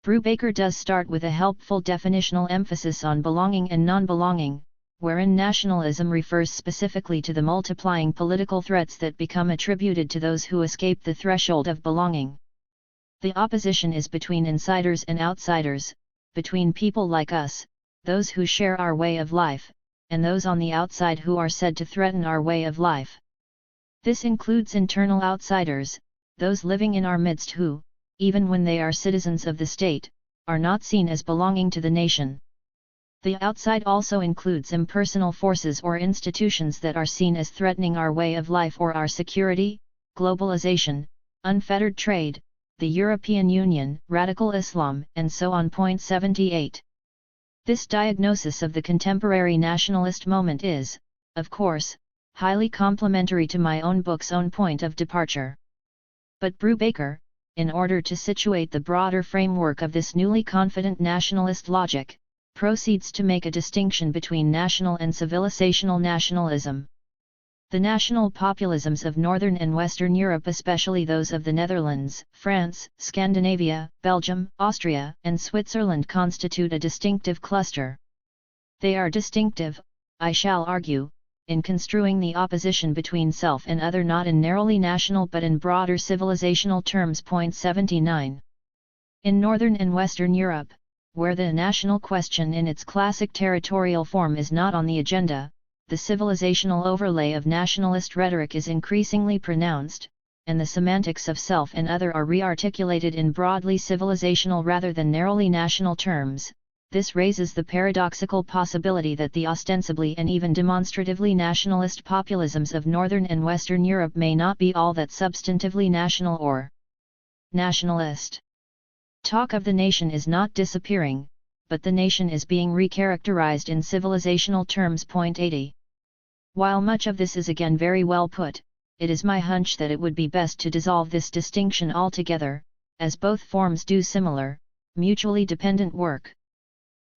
Brubaker does start with a helpful definitional emphasis on belonging and non-belonging, wherein nationalism refers specifically to the multiplying political threats that become attributed to those who escape the threshold of belonging. The opposition is between insiders and outsiders, between people like us, those who share our way of life, and those on the outside who are said to threaten our way of life. This includes internal outsiders, those living in our midst who, even when they are citizens of the state, are not seen as belonging to the nation. The outside also includes impersonal forces or institutions that are seen as threatening our way of life or our security, globalization, unfettered trade, the European Union, radical Islam, and so on. 78. This diagnosis of the contemporary nationalist moment is, of course, highly complementary to my own book's own point of departure. But Brubaker, in order to situate the broader framework of this newly confident nationalist logic, proceeds to make a distinction between national and civilizational nationalism. The national populisms of Northern and Western Europe, especially those of the Netherlands, France, Scandinavia, Belgium, Austria, and Switzerland, constitute a distinctive cluster. They are distinctive, I shall argue, in construing the opposition between self and other not in narrowly national but in broader civilizational terms. 79. In Northern and Western Europe, where the national question in its classic territorial form is not on the agenda, the civilizational overlay of nationalist rhetoric is increasingly pronounced, and the semantics of self and other are re-articulated in broadly civilizational rather than narrowly national terms. This raises the paradoxical possibility that the ostensibly and even demonstratively nationalist populisms of Northern and Western Europe may not be all that substantively national or nationalist. Talk of the nation is not disappearing, but the nation is being recharacterized in civilizational terms. 80. While much of this is again very well put, it is my hunch that it would be best to dissolve this distinction altogether, as both forms do similar, mutually dependent work.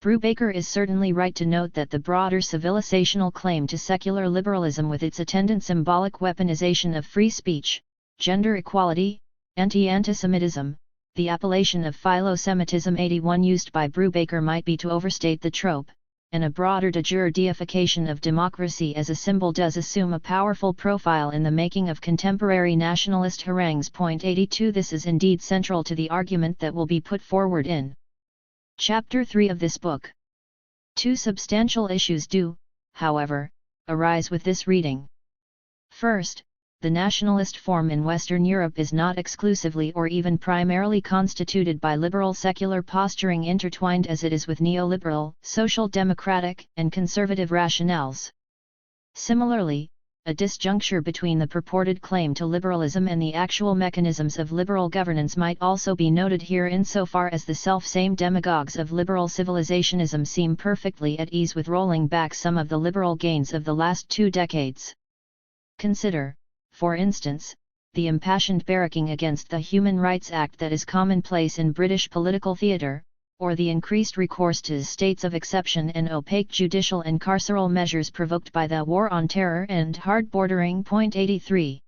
Brubaker is certainly right to note that the broader civilizational claim to secular liberalism with its attendant symbolic weaponization of free speech, gender equality, anti-Semitism, the appellation of philo-Semitism 81 used by Brubaker might be to overstate the trope, and a broader de jure deification of democracy as a symbol does assume a powerful profile in the making of contemporary nationalist harangues. 82 This is indeed central to the argument that will be put forward in Chapter 3 of this book. Two substantial issues do, however, arise with this reading. First, the nationalist form in Western Europe is not exclusively or even primarily constituted by liberal secular posturing intertwined as it is with neoliberal, social democratic, and conservative rationales. Similarly, a disjuncture between the purported claim to liberalism and the actual mechanisms of liberal governance might also be noted here insofar as the self-same demagogues of liberal civilizationism seem perfectly at ease with rolling back some of the liberal gains of the last 2 decades. Consider, for instance, the impassioned barracking against the Human Rights Act that is commonplace in British political theatre, or the increased recourse to states of exception and opaque judicial and carceral measures provoked by the War on Terror and hard bordering. 83.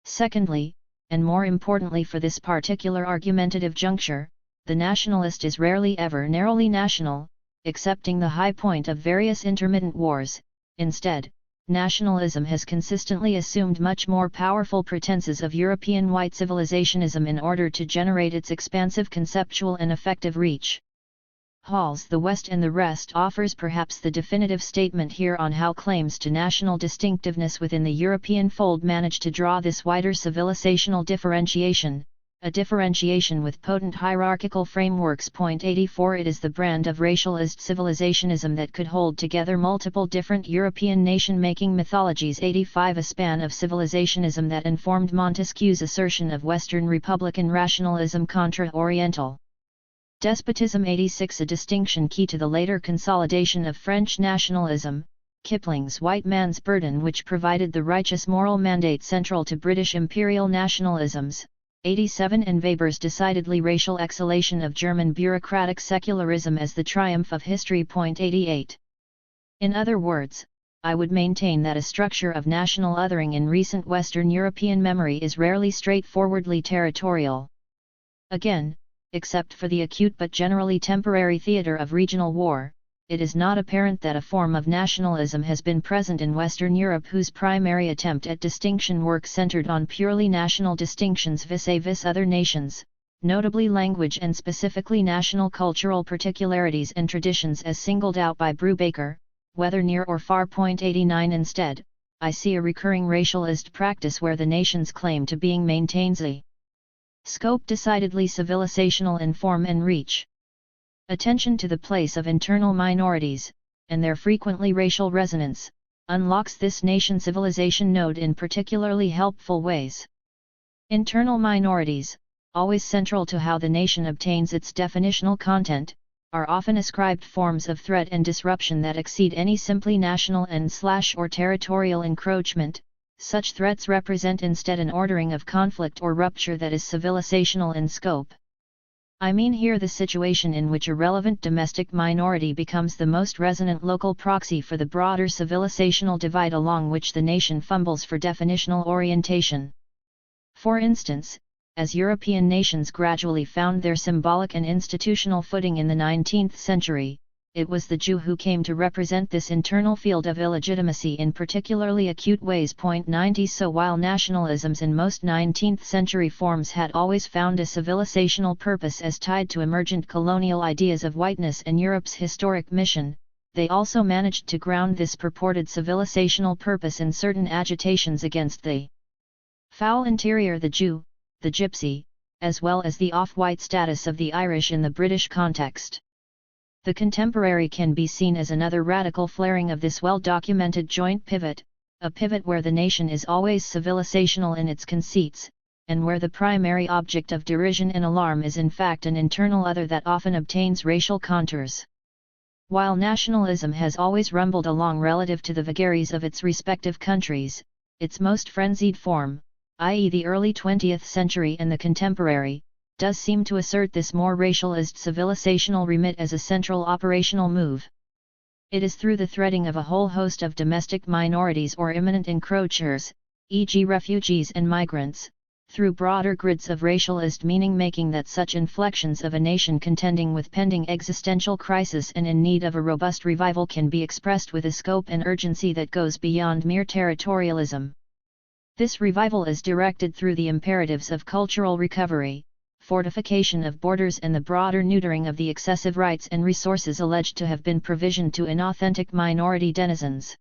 Secondly, and more importantly for this particular argumentative juncture, the nationalist is rarely ever narrowly national, excepting the high point of various intermittent wars. Instead, nationalism has consistently assumed much more powerful pretenses of European white civilizationism in order to generate its expansive conceptual and effective reach. Hall's The West and the Rest offers perhaps the definitive statement here on how claims to national distinctiveness within the European fold manage to draw this wider civilizational differentiation, a differentiation with potent hierarchical frameworks. 84 It is the brand of racialist civilizationism that could hold together multiple different European nation-making mythologies. 85 A span of civilizationism that informed Montesquieu's assertion of Western republican rationalism contra Oriental despotism. 86 A distinction key to the later consolidation of French nationalism, Kipling's White Man's Burden, which provided the righteous moral mandate central to British imperial nationalisms. 87 And Weber's decidedly racial exhalation of German bureaucratic secularism as the triumph of history. 88. In other words, I would maintain that a structure of national othering in recent Western European memory is rarely straightforwardly territorial. Again, except for the acute but generally temporary theatre of regional war, it is not apparent that a form of nationalism has been present in Western Europe whose primary attempt at distinction work centered on purely national distinctions vis-a-vis other nations, notably language and specifically national cultural particularities and traditions as singled out by Brubaker, whether near or far. 89 Instead, I see a recurring racialist practice where the nation's claim to being maintains a scope decidedly civilizational in form and reach. Attention to the place of internal minorities, and their frequently racial resonance, unlocks this nation-civilization node in particularly helpful ways. Internal minorities, always central to how the nation obtains its definitional content, are often ascribed forms of threat and disruption that exceed any simply national and/or territorial encroachment. Such threats represent instead an ordering of conflict or rupture that is civilizational in scope. I mean here the situation in which a relevant domestic minority becomes the most resonant local proxy for the broader civilizational divide along which the nation fumbles for definitional orientation. For instance, as European nations gradually found their symbolic and institutional footing in the 19th century, it was the Jew who came to represent this internal field of illegitimacy in particularly acute ways. 90 So while nationalisms in most 19th century forms had always found a civilizational purpose as tied to emergent colonial ideas of whiteness and Europe's historic mission, they also managed to ground this purported civilizational purpose in certain agitations against the foul interior, the Jew, the Gypsy, as well as the off-white status of the Irish in the British context. The contemporary can be seen as another radical flaring of this well-documented joint pivot, a pivot where the nation is always civilizational in its conceits, and where the primary object of derision and alarm is in fact an internal other that often obtains racial contours. While nationalism has always rumbled along relative to the vagaries of its respective countries, its most frenzied form, i.e. the early 20th century and the contemporary, does seem to assert this more racialist civilizational remit as a central operational move. It is through the threading of a whole host of domestic minorities or imminent encroachers, e.g. refugees and migrants, through broader grids of racialist meaning-making that such inflections of a nation contending with pending existential crisis and in need of a robust revival can be expressed with a scope and urgency that goes beyond mere territorialism. This revival is directed through the imperatives of cultural recovery, fortification of borders and the broader neutering of the excessive rights and resources alleged to have been provisioned to inauthentic minority denizens.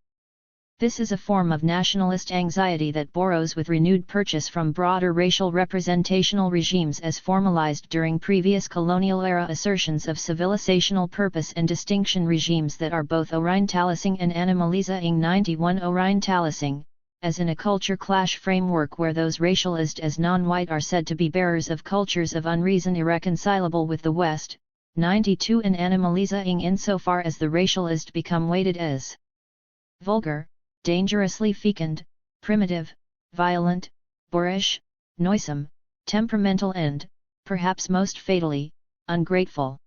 This is a form of nationalist anxiety that borrows with renewed purchase from broader racial representational regimes as formalized during previous colonial-era assertions of civilizational purpose and distinction regimes that are both Orientalising and Animalizing 91 Orientalising, as in a culture clash framework where those racialized as non-white are said to be bearers of cultures of unreason irreconcilable with the West, 92 and Animalizing insofar as the racialized become weighted as vulgar, dangerously fecund, primitive, violent, boorish, noisome, temperamental and, perhaps most fatally, ungrateful.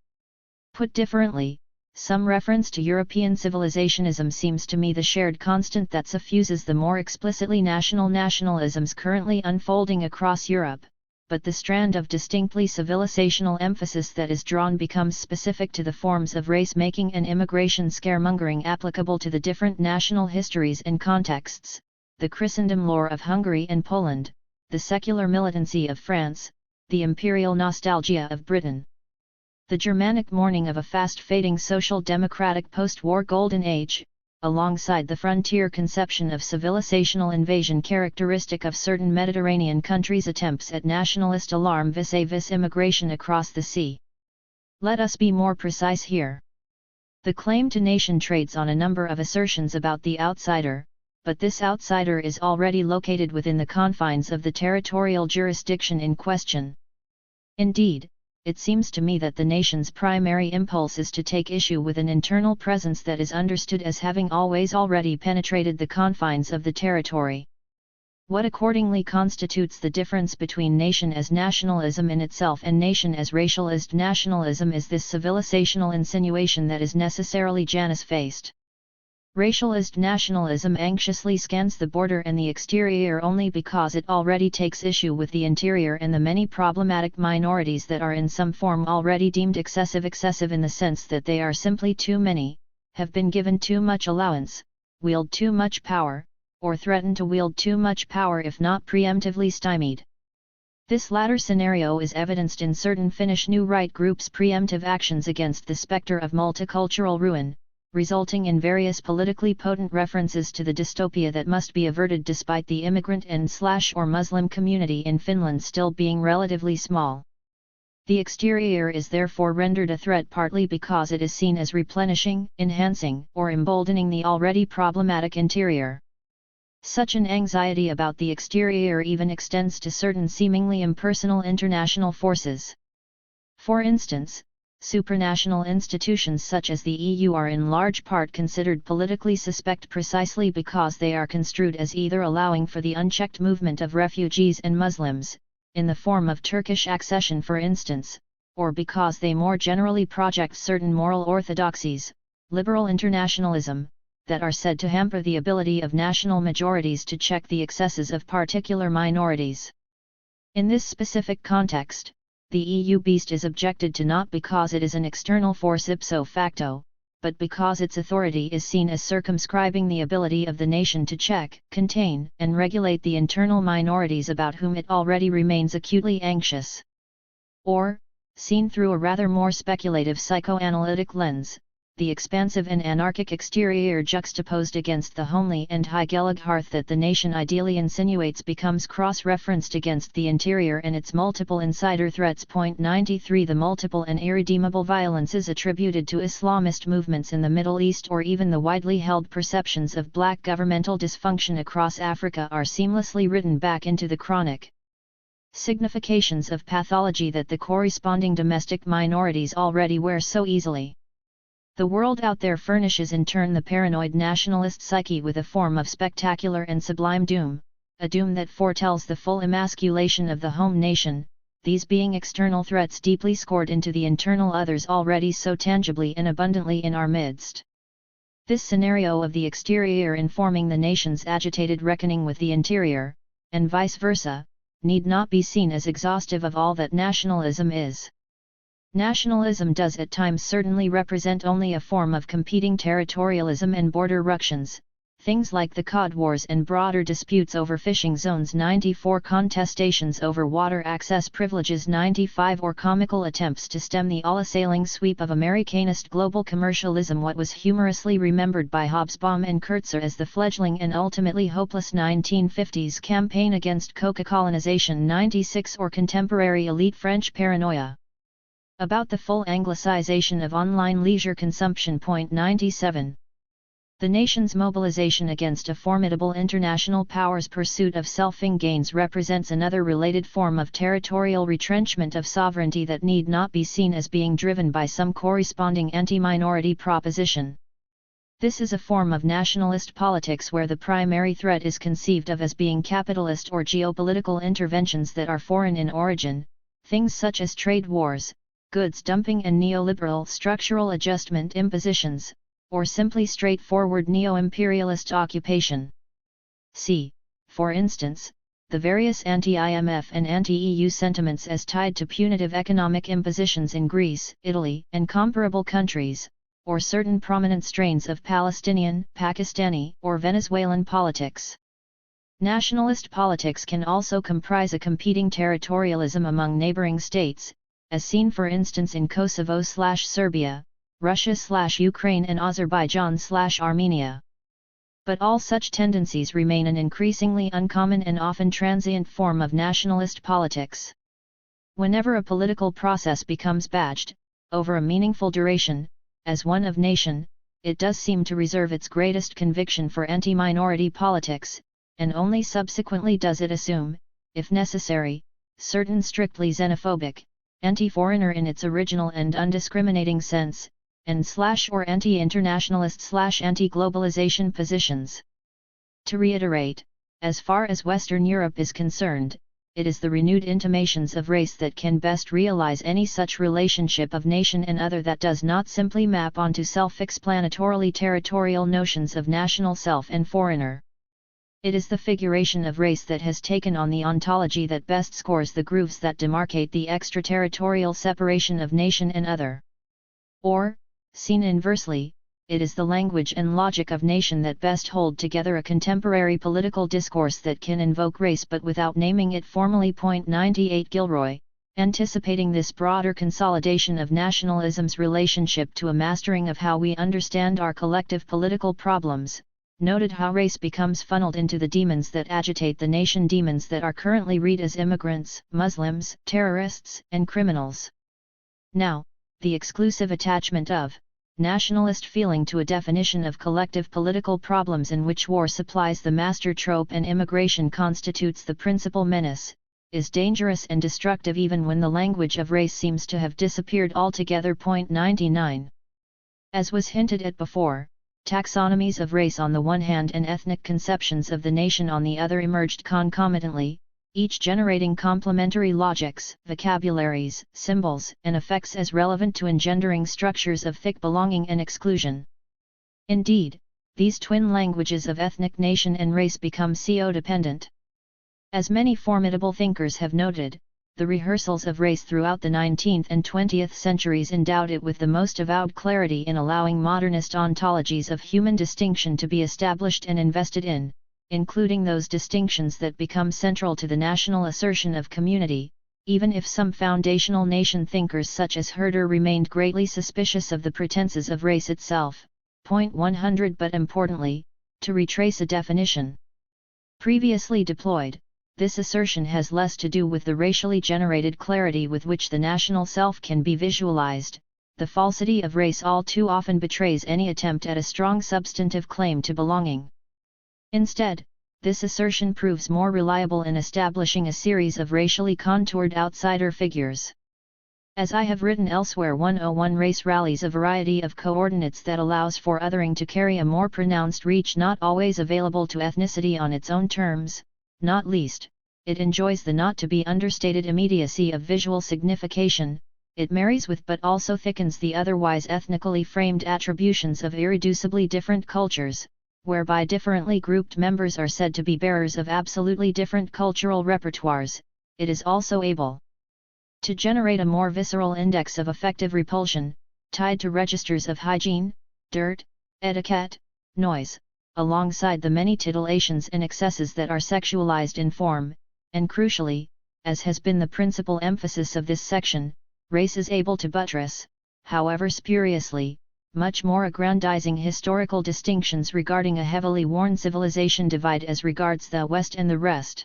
Put differently, some reference to European civilizationism seems to me the shared constant that suffuses the more explicitly national nationalisms currently unfolding across Europe, but the strand of distinctly civilizational emphasis that is drawn becomes specific to the forms of race-making and immigration scaremongering applicable to the different national histories and contexts, the Christendom lore of Hungary and Poland, the secular militancy of France, the imperial nostalgia of Britain. The Germanic mourning of a fast-fading social democratic post-war golden age, alongside the frontier conception of civilizational invasion characteristic of certain Mediterranean countries' attempts at nationalist alarm vis-a-vis immigration across the sea. Let us be more precise here. The claim to nation trades on a number of assertions about the outsider, but this outsider is already located within the confines of the territorial jurisdiction in question. Indeed, it seems to me that the nation's primary impulse is to take issue with an internal presence that is understood as having already penetrated the confines of the territory. What accordingly constitutes the difference between nation as nationalism in itself and nation as racialist nationalism is this civilizational insinuation that is necessarily Janus-faced. Racialist nationalism anxiously scans the border and the exterior only because it already takes issue with the interior and the many problematic minorities that are in some form already deemed excessive in the sense that they are simply too many, have been given too much allowance, wield too much power, or threaten to wield too much power if not preemptively stymied. This latter scenario is evidenced in certain Finnish New Right groups' preemptive actions against the spectre of multicultural ruin, resulting in various politically potent references to the dystopia that must be averted despite the immigrant and/or Muslim community in Finland still being relatively small. The exterior is therefore rendered a threat partly because it is seen as replenishing, enhancing, or emboldening the already problematic interior. Such an anxiety about the exterior even extends to certain seemingly impersonal international forces. For instance, supranational institutions such as the EU are in large part considered politically suspect precisely because they are construed as either allowing for the unchecked movement of refugees and Muslims, in the form of Turkish accession for instance, or because they more generally project certain moral orthodoxies, liberal internationalism, that are said to hamper the ability of national majorities to check the excesses of particular minorities. In this specific context, the EU beast is objected to not because it is an external force ipso facto, but because its authority is seen as circumscribing the ability of the nation to check, contain, and regulate the internal minorities about whom it already remains acutely anxious. Or, seen through a rather more speculative psychoanalytic lens, the expansive and anarchic exterior juxtaposed against the homely and Hegelic hearth that the nation ideally insinuates becomes cross-referenced against the interior and its multiple insider threats. 93 The multiple and irredeemable violences attributed to Islamist movements in the Middle East or even the widely held perceptions of black governmental dysfunction across Africa are seamlessly written back into the chronic significations of pathology that the corresponding domestic minorities already wear so easily. The world out there furnishes in turn the paranoid nationalist psyche with a form of spectacular and sublime doom, a doom that foretells the full emasculation of the home nation, these being external threats deeply scored into the internal others already so tangibly and abundantly in our midst. This scenario of the exterior informing the nation's agitated reckoning with the interior, and vice versa, need not be seen as exhaustive of all that nationalism is. Nationalism does at times certainly represent only a form of competing territorialism and border ructions, things like the Cod Wars and broader disputes over fishing zones 94, contestations over water access privileges 95, or comical attempts to stem the all-assailing sweep of Americanist global commercialism, what was humorously remembered by Hobsbawm and Kurtzer as the fledgling and ultimately hopeless 1950s campaign against Coca-colonization 96, or contemporary elite French paranoia about the full Anglicization of online leisure consumption. 97. The nation's mobilization against a formidable international power's pursuit of selfing gains represents another related form of territorial retrenchment of sovereignty that need not be seen as being driven by some corresponding anti-minority proposition. This is a form of nationalist politics where the primary threat is conceived of as being capitalist or geopolitical interventions that are foreign in origin, things such as trade wars, goods dumping and neoliberal structural adjustment impositions, or simply straightforward neo-imperialist occupation. See, for instance, the various anti-IMF and anti-EU sentiments as tied to punitive economic impositions in Greece, Italy, and comparable countries, or certain prominent strains of Palestinian, Pakistani, or Venezuelan politics. Nationalist politics can also comprise a competing territorialism among neighboring states, as seen for instance in Kosovo/Serbia, Russia/Ukraine and Azerbaijan/Armenia. But all such tendencies remain an increasingly uncommon and often transient form of nationalist politics. Whenever a political process becomes badged, over a meaningful duration, as one of nation, it does seem to reserve its greatest conviction for anti-minority politics, and only subsequently does it assume, if necessary, certain strictly xenophobic, anti-foreigner in its original and undiscriminating sense, and/or anti-internationalist/anti-globalization positions. To reiterate, as far as Western Europe is concerned, it is the renewed intimations of race that can best realize any such relationship of nation and other that does not simply map onto self-explanatorily territorial notions of national self and foreigner. It is the figuration of race that has taken on the ontology that best scores the grooves that demarcate the extraterritorial separation of nation and other. Or, seen inversely, it is the language and logic of nation that best hold together a contemporary political discourse that can invoke race but without naming it formally. 98 Gilroy, anticipating this broader consolidation of nationalism's relationship to a mastering of how we understand our collective political problems, noted how race becomes funneled into the demons that agitate the nation, demons that are currently read as immigrants, Muslims, terrorists, and criminals. Now, the exclusive attachment of nationalist feeling to a definition of collective political problems in which war supplies the master trope and immigration constitutes the principal menace, is dangerous and destructive even when the language of race seems to have disappeared altogether. 99. As was hinted at before, taxonomies of race on the one hand and ethnic conceptions of the nation on the other emerged concomitantly, each generating complementary logics, vocabularies, symbols, and effects as relevant to engendering structures of thick belonging and exclusion. Indeed, these twin languages of ethnic nation and race become CO-dependent. As many formidable thinkers have noted, the rehearsals of race throughout the 19th and 20th centuries endowed it with the most avowed clarity in allowing modernist ontologies of human distinction to be established and invested in, including those distinctions that become central to the national assertion of community, even if some foundational nation thinkers such as Herder remained greatly suspicious of the pretenses of race itself. 100 But importantly, to retrace a definition previously deployed, this assertion has less to do with the racially generated clarity with which the national self can be visualized. The falsity of race all too often betrays any attempt at a strong substantive claim to belonging. Instead, this assertion proves more reliable in establishing a series of racially contoured outsider figures. As I have written elsewhere, 101 race rallies a variety of coordinates that allows for othering to carry a more pronounced reach not always available to ethnicity on its own terms. Not least, it enjoys the not to be understated immediacy of visual signification. It marries with but also thickens the otherwise ethnically framed attributions of irreducibly different cultures, whereby differently grouped members are said to be bearers of absolutely different cultural repertoires, it is also able to generate a more visceral index of affective repulsion, tied to registers of hygiene, dirt, etiquette, noise, alongside the many titillations and excesses that are sexualized in form, and crucially, as has been the principal emphasis of this section, race is able to buttress, however spuriously, much more aggrandizing historical distinctions regarding a heavily worn civilization divide as regards the West and the rest.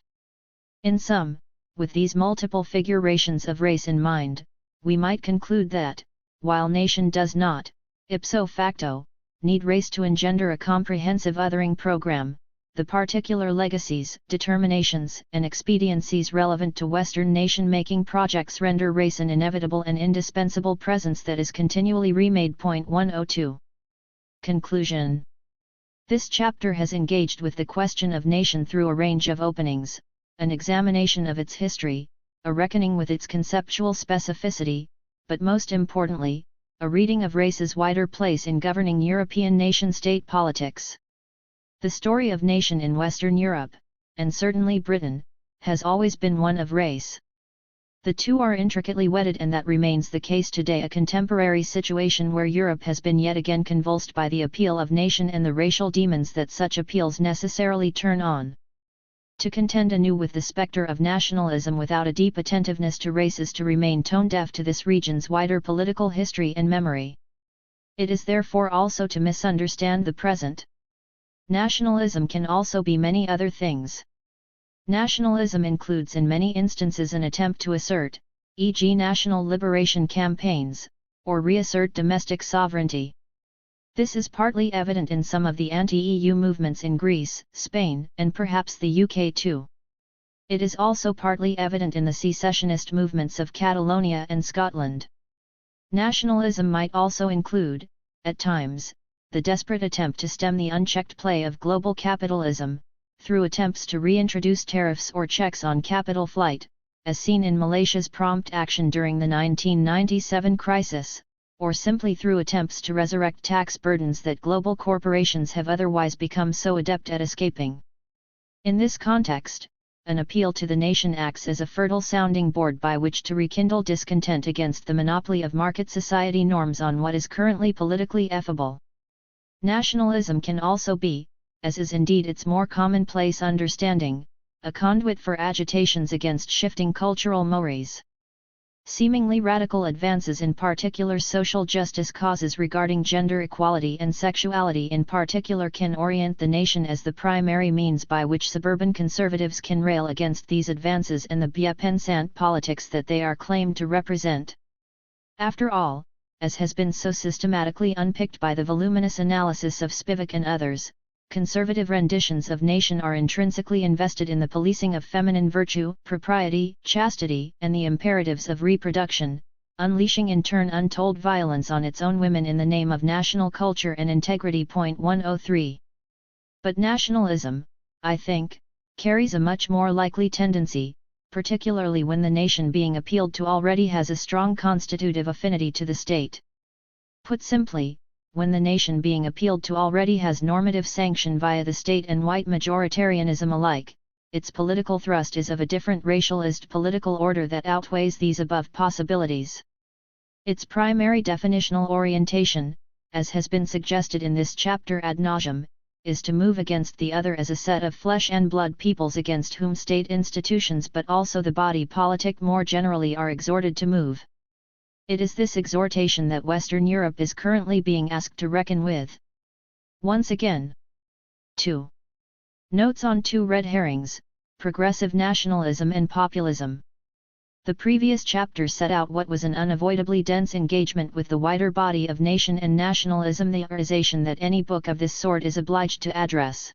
In sum, with these multiple figurations of race in mind, we might conclude that, while nation does not, ipso facto, need race to engender a comprehensive othering program, the particular legacies, determinations, and expediencies relevant to Western nation-making projects render race an inevitable and indispensable presence that is continually remade. 102. Conclusion. This chapter has engaged with the question of nation through a range of openings, an examination of its history, a reckoning with its conceptual specificity, but most importantly, a reading of race's wider place in governing European nation-state politics. The story of nation in Western Europe, and certainly Britain, has always been one of race. The two are intricately wedded, and that remains the case today, a contemporary situation where Europe has been yet again convulsed by the appeal of nation and the racial demons that such appeals necessarily turn on. To contend anew with the spectre of nationalism without a deep attentiveness to race is to remain tone-deaf to this region's wider political history and memory. It is therefore also to misunderstand the present. Nationalism can also be many other things. Nationalism includes in many instances an attempt to assert, e.g. national liberation campaigns, or reassert domestic sovereignty. This is partly evident in some of the anti-EU movements in Greece, Spain, and perhaps the UK too. It is also partly evident in the secessionist movements of Catalonia and Scotland. Nationalism might also include, at times, the desperate attempt to stem the unchecked play of global capitalism, through attempts to reintroduce tariffs or checks on capital flight, as seen in Malaysia's prompt action during the 1997 crisis, or simply through attempts to resurrect tax burdens that global corporations have otherwise become so adept at escaping. In this context, an appeal to the nation acts as a fertile sounding board by which to rekindle discontent against the monopoly of market society norms on what is currently politically effable. Nationalism can also be, as is indeed its more commonplace understanding, a conduit for agitations against shifting cultural mores. Seemingly radical advances in particular social justice causes regarding gender equality and sexuality in particular can orient the nation as the primary means by which suburban conservatives can rail against these advances and the bien-pensant politics that they are claimed to represent. After all, as has been so systematically unpicked by the voluminous analysis of Spivak and others, conservative renditions of nation are intrinsically invested in the policing of feminine virtue, propriety, chastity, and the imperatives of reproduction, unleashing in turn untold violence on its own women in the name of national culture and integrity. 103. But nationalism, I think, carries a much more likely tendency, particularly when the nation being appealed to already has a strong constitutive affinity to the state. Put simply, when the nation being appealed to already has normative sanction via the state and white majoritarianism alike, its political thrust is of a different racialized political order that outweighs these above possibilities. Its primary definitional orientation, as has been suggested in this chapter ad nauseam, is to move against the other as a set of flesh and blood peoples against whom state institutions but also the body politic more generally are exhorted to move. It is this exhortation that Western Europe is currently being asked to reckon with. Once again. 2. Notes on two red herrings, progressive nationalism and populism. The previous chapter set out what was an unavoidably dense engagement with the wider body of nation and nationalism, the realization that any book of this sort is obliged to address.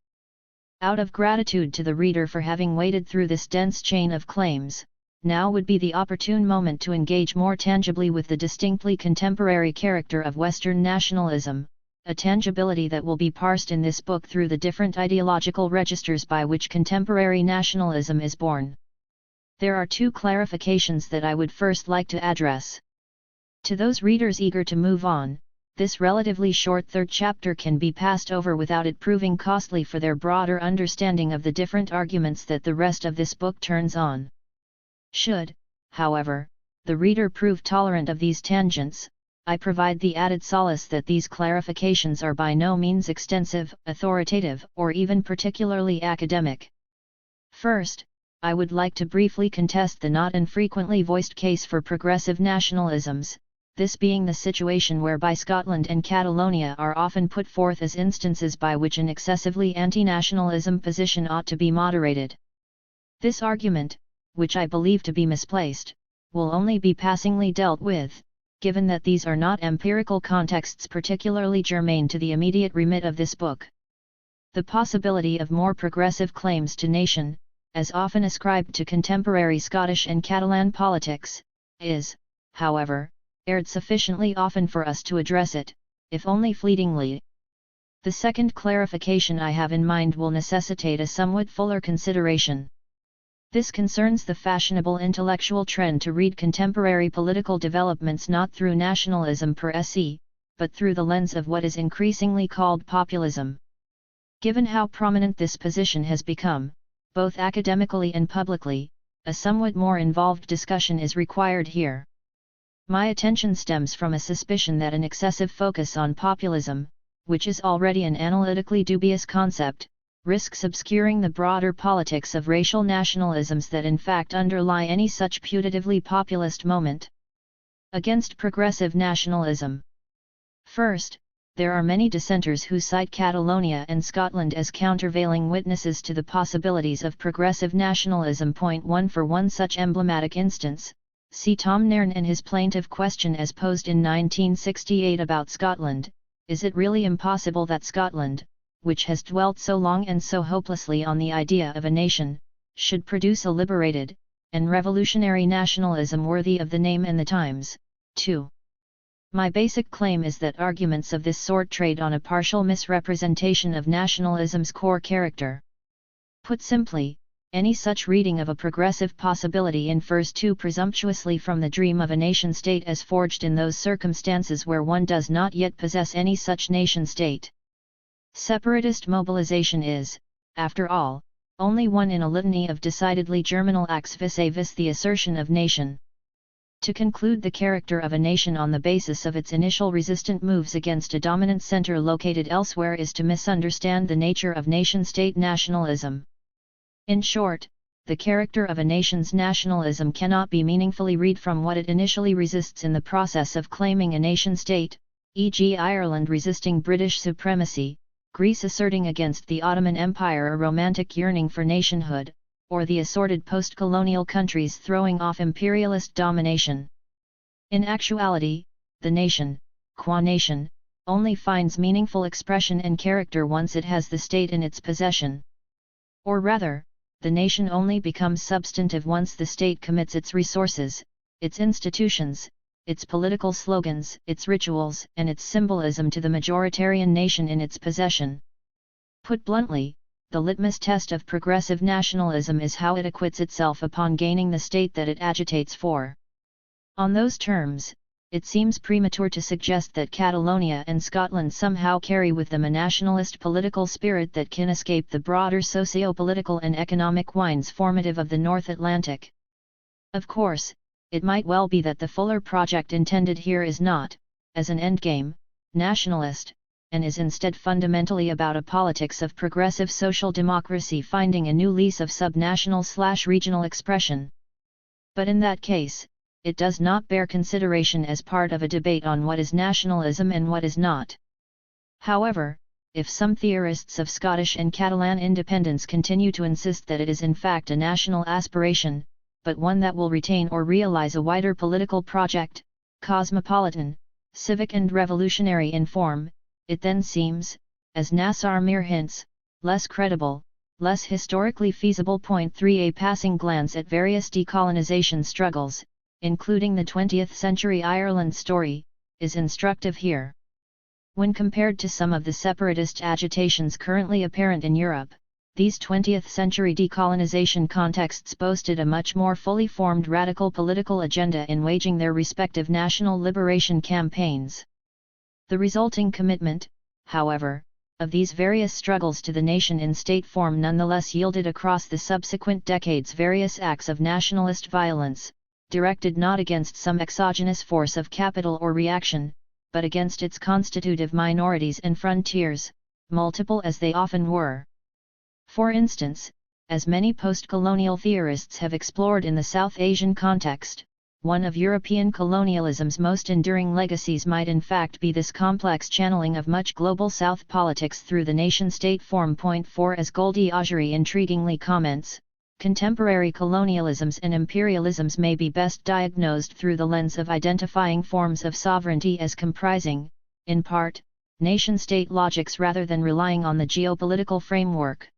Out of gratitude to the reader for having waded through this dense chain of claims, now would be the opportune moment to engage more tangibly with the distinctly contemporary character of Western nationalism, a tangibility that will be parsed in this book through the different ideological registers by which contemporary nationalism is born. There are two clarifications that I would first like to address. To those readers eager to move on, this relatively short third chapter can be passed over without it proving costly for their broader understanding of the different arguments that the rest of this book turns on. Should, however, the reader prove tolerant of these tangents, I provide the added solace that these clarifications are by no means extensive, authoritative, or even particularly academic. First, I would like to briefly contest the not infrequently voiced case for progressive nationalisms, this being the situation whereby Scotland and Catalonia are often put forth as instances by which an excessively anti-nationalism position ought to be moderated. This argument, which I believe to be misplaced, will only be passingly dealt with, given that these are not empirical contexts particularly germane to the immediate remit of this book. The possibility of more progressive claims to nation, as often ascribed to contemporary Scottish and Catalan politics, is, however, aired sufficiently often for us to address it, if only fleetingly. The second clarification I have in mind will necessitate a somewhat fuller consideration. This concerns the fashionable intellectual trend to read contemporary political developments not through nationalism per se, but through the lens of what is increasingly called populism. Given how prominent this position has become, both academically and publicly, a somewhat more involved discussion is required here. My attention stems from a suspicion that an excessive focus on populism, which is already an analytically dubious concept, risks obscuring the broader politics of racial nationalisms that in fact underlie any such putatively populist moment. Against progressive nationalism. First, there are many dissenters who cite Catalonia and Scotland as countervailing witnesses to the possibilities of progressive nationalism. 1 For one such emblematic instance, see Tom Nairn and his plaintive question as posed in 1968 about Scotland: is it really impossible that Scotland, which has dwelt so long and so hopelessly on the idea of a nation, should produce a liberated and revolutionary nationalism worthy of the name and the times? 2. My basic claim is that arguments of this sort trade on a partial misrepresentation of nationalism's core character. Put simply, any such reading of a progressive possibility infers too presumptuously from the dream of a nation-state as forged in those circumstances where one does not yet possess any such nation-state. Separatist mobilization is, after all, only one in a litany of decidedly germinal acts vis-a-vis the assertion of nation. To conclude the character of a nation on the basis of its initial resistant moves against a dominant center located elsewhere is to misunderstand the nature of nation-state nationalism. In short, the character of a nation's nationalism cannot be meaningfully read from what it initially resists in the process of claiming a nation-state, e.g. Ireland resisting British supremacy, Greece asserting against the Ottoman Empire a romantic yearning for nationhood, or the assorted post-colonial countries throwing off imperialist domination. In actuality, the nation, qua nation, only finds meaningful expression and character once it has the state in its possession. Or rather, the nation only becomes substantive once the state commits its resources, its institutions, its political slogans, its rituals, and its symbolism to the majoritarian nation in its possession. Put bluntly, the litmus test of progressive nationalism is how it acquits itself upon gaining the state that it agitates for. On those terms, it seems premature to suggest that Catalonia and Scotland somehow carry with them a nationalist political spirit that can escape the broader socio-political and economic winds formative of the North Atlantic. Of course, it might well be that the fuller project intended here is not, as an endgame, nationalist, and is instead fundamentally about a politics of progressive social democracy finding a new lease of subnational/regional expression. But in that case, it does not bear consideration as part of a debate on what is nationalism and what is not. However, if some theorists of Scottish and Catalan independence continue to insist that it is in fact a national aspiration, but one that will retain or realize a wider political project, cosmopolitan, civic and revolutionary in form, it then seems, as Nassar Mir hints, less credible, less historically feasible. 3 A passing glance at various decolonization struggles, including the 20th century Ireland story, is instructive here. When compared to some of the separatist agitations currently apparent in Europe, these 20th century decolonization contexts boasted a much more fully formed radical political agenda in waging their respective national liberation campaigns. The resulting commitment, however, of these various struggles to the nation in state form nonetheless yielded across the subsequent decades various acts of nationalist violence, directed not against some exogenous force of capital or reaction, but against its constitutive minorities and frontiers, multiple as they often were. For instance, as many post-colonial theorists have explored in the South Asian context, one of European colonialism's most enduring legacies might in fact be this complex channeling of much global South politics through the nation-state form. Point 4 As Goldie Augery intriguingly comments, contemporary colonialisms and imperialisms may be best diagnosed through the lens of identifying forms of sovereignty as comprising, in part, nation-state logics rather than relying on the geopolitical framework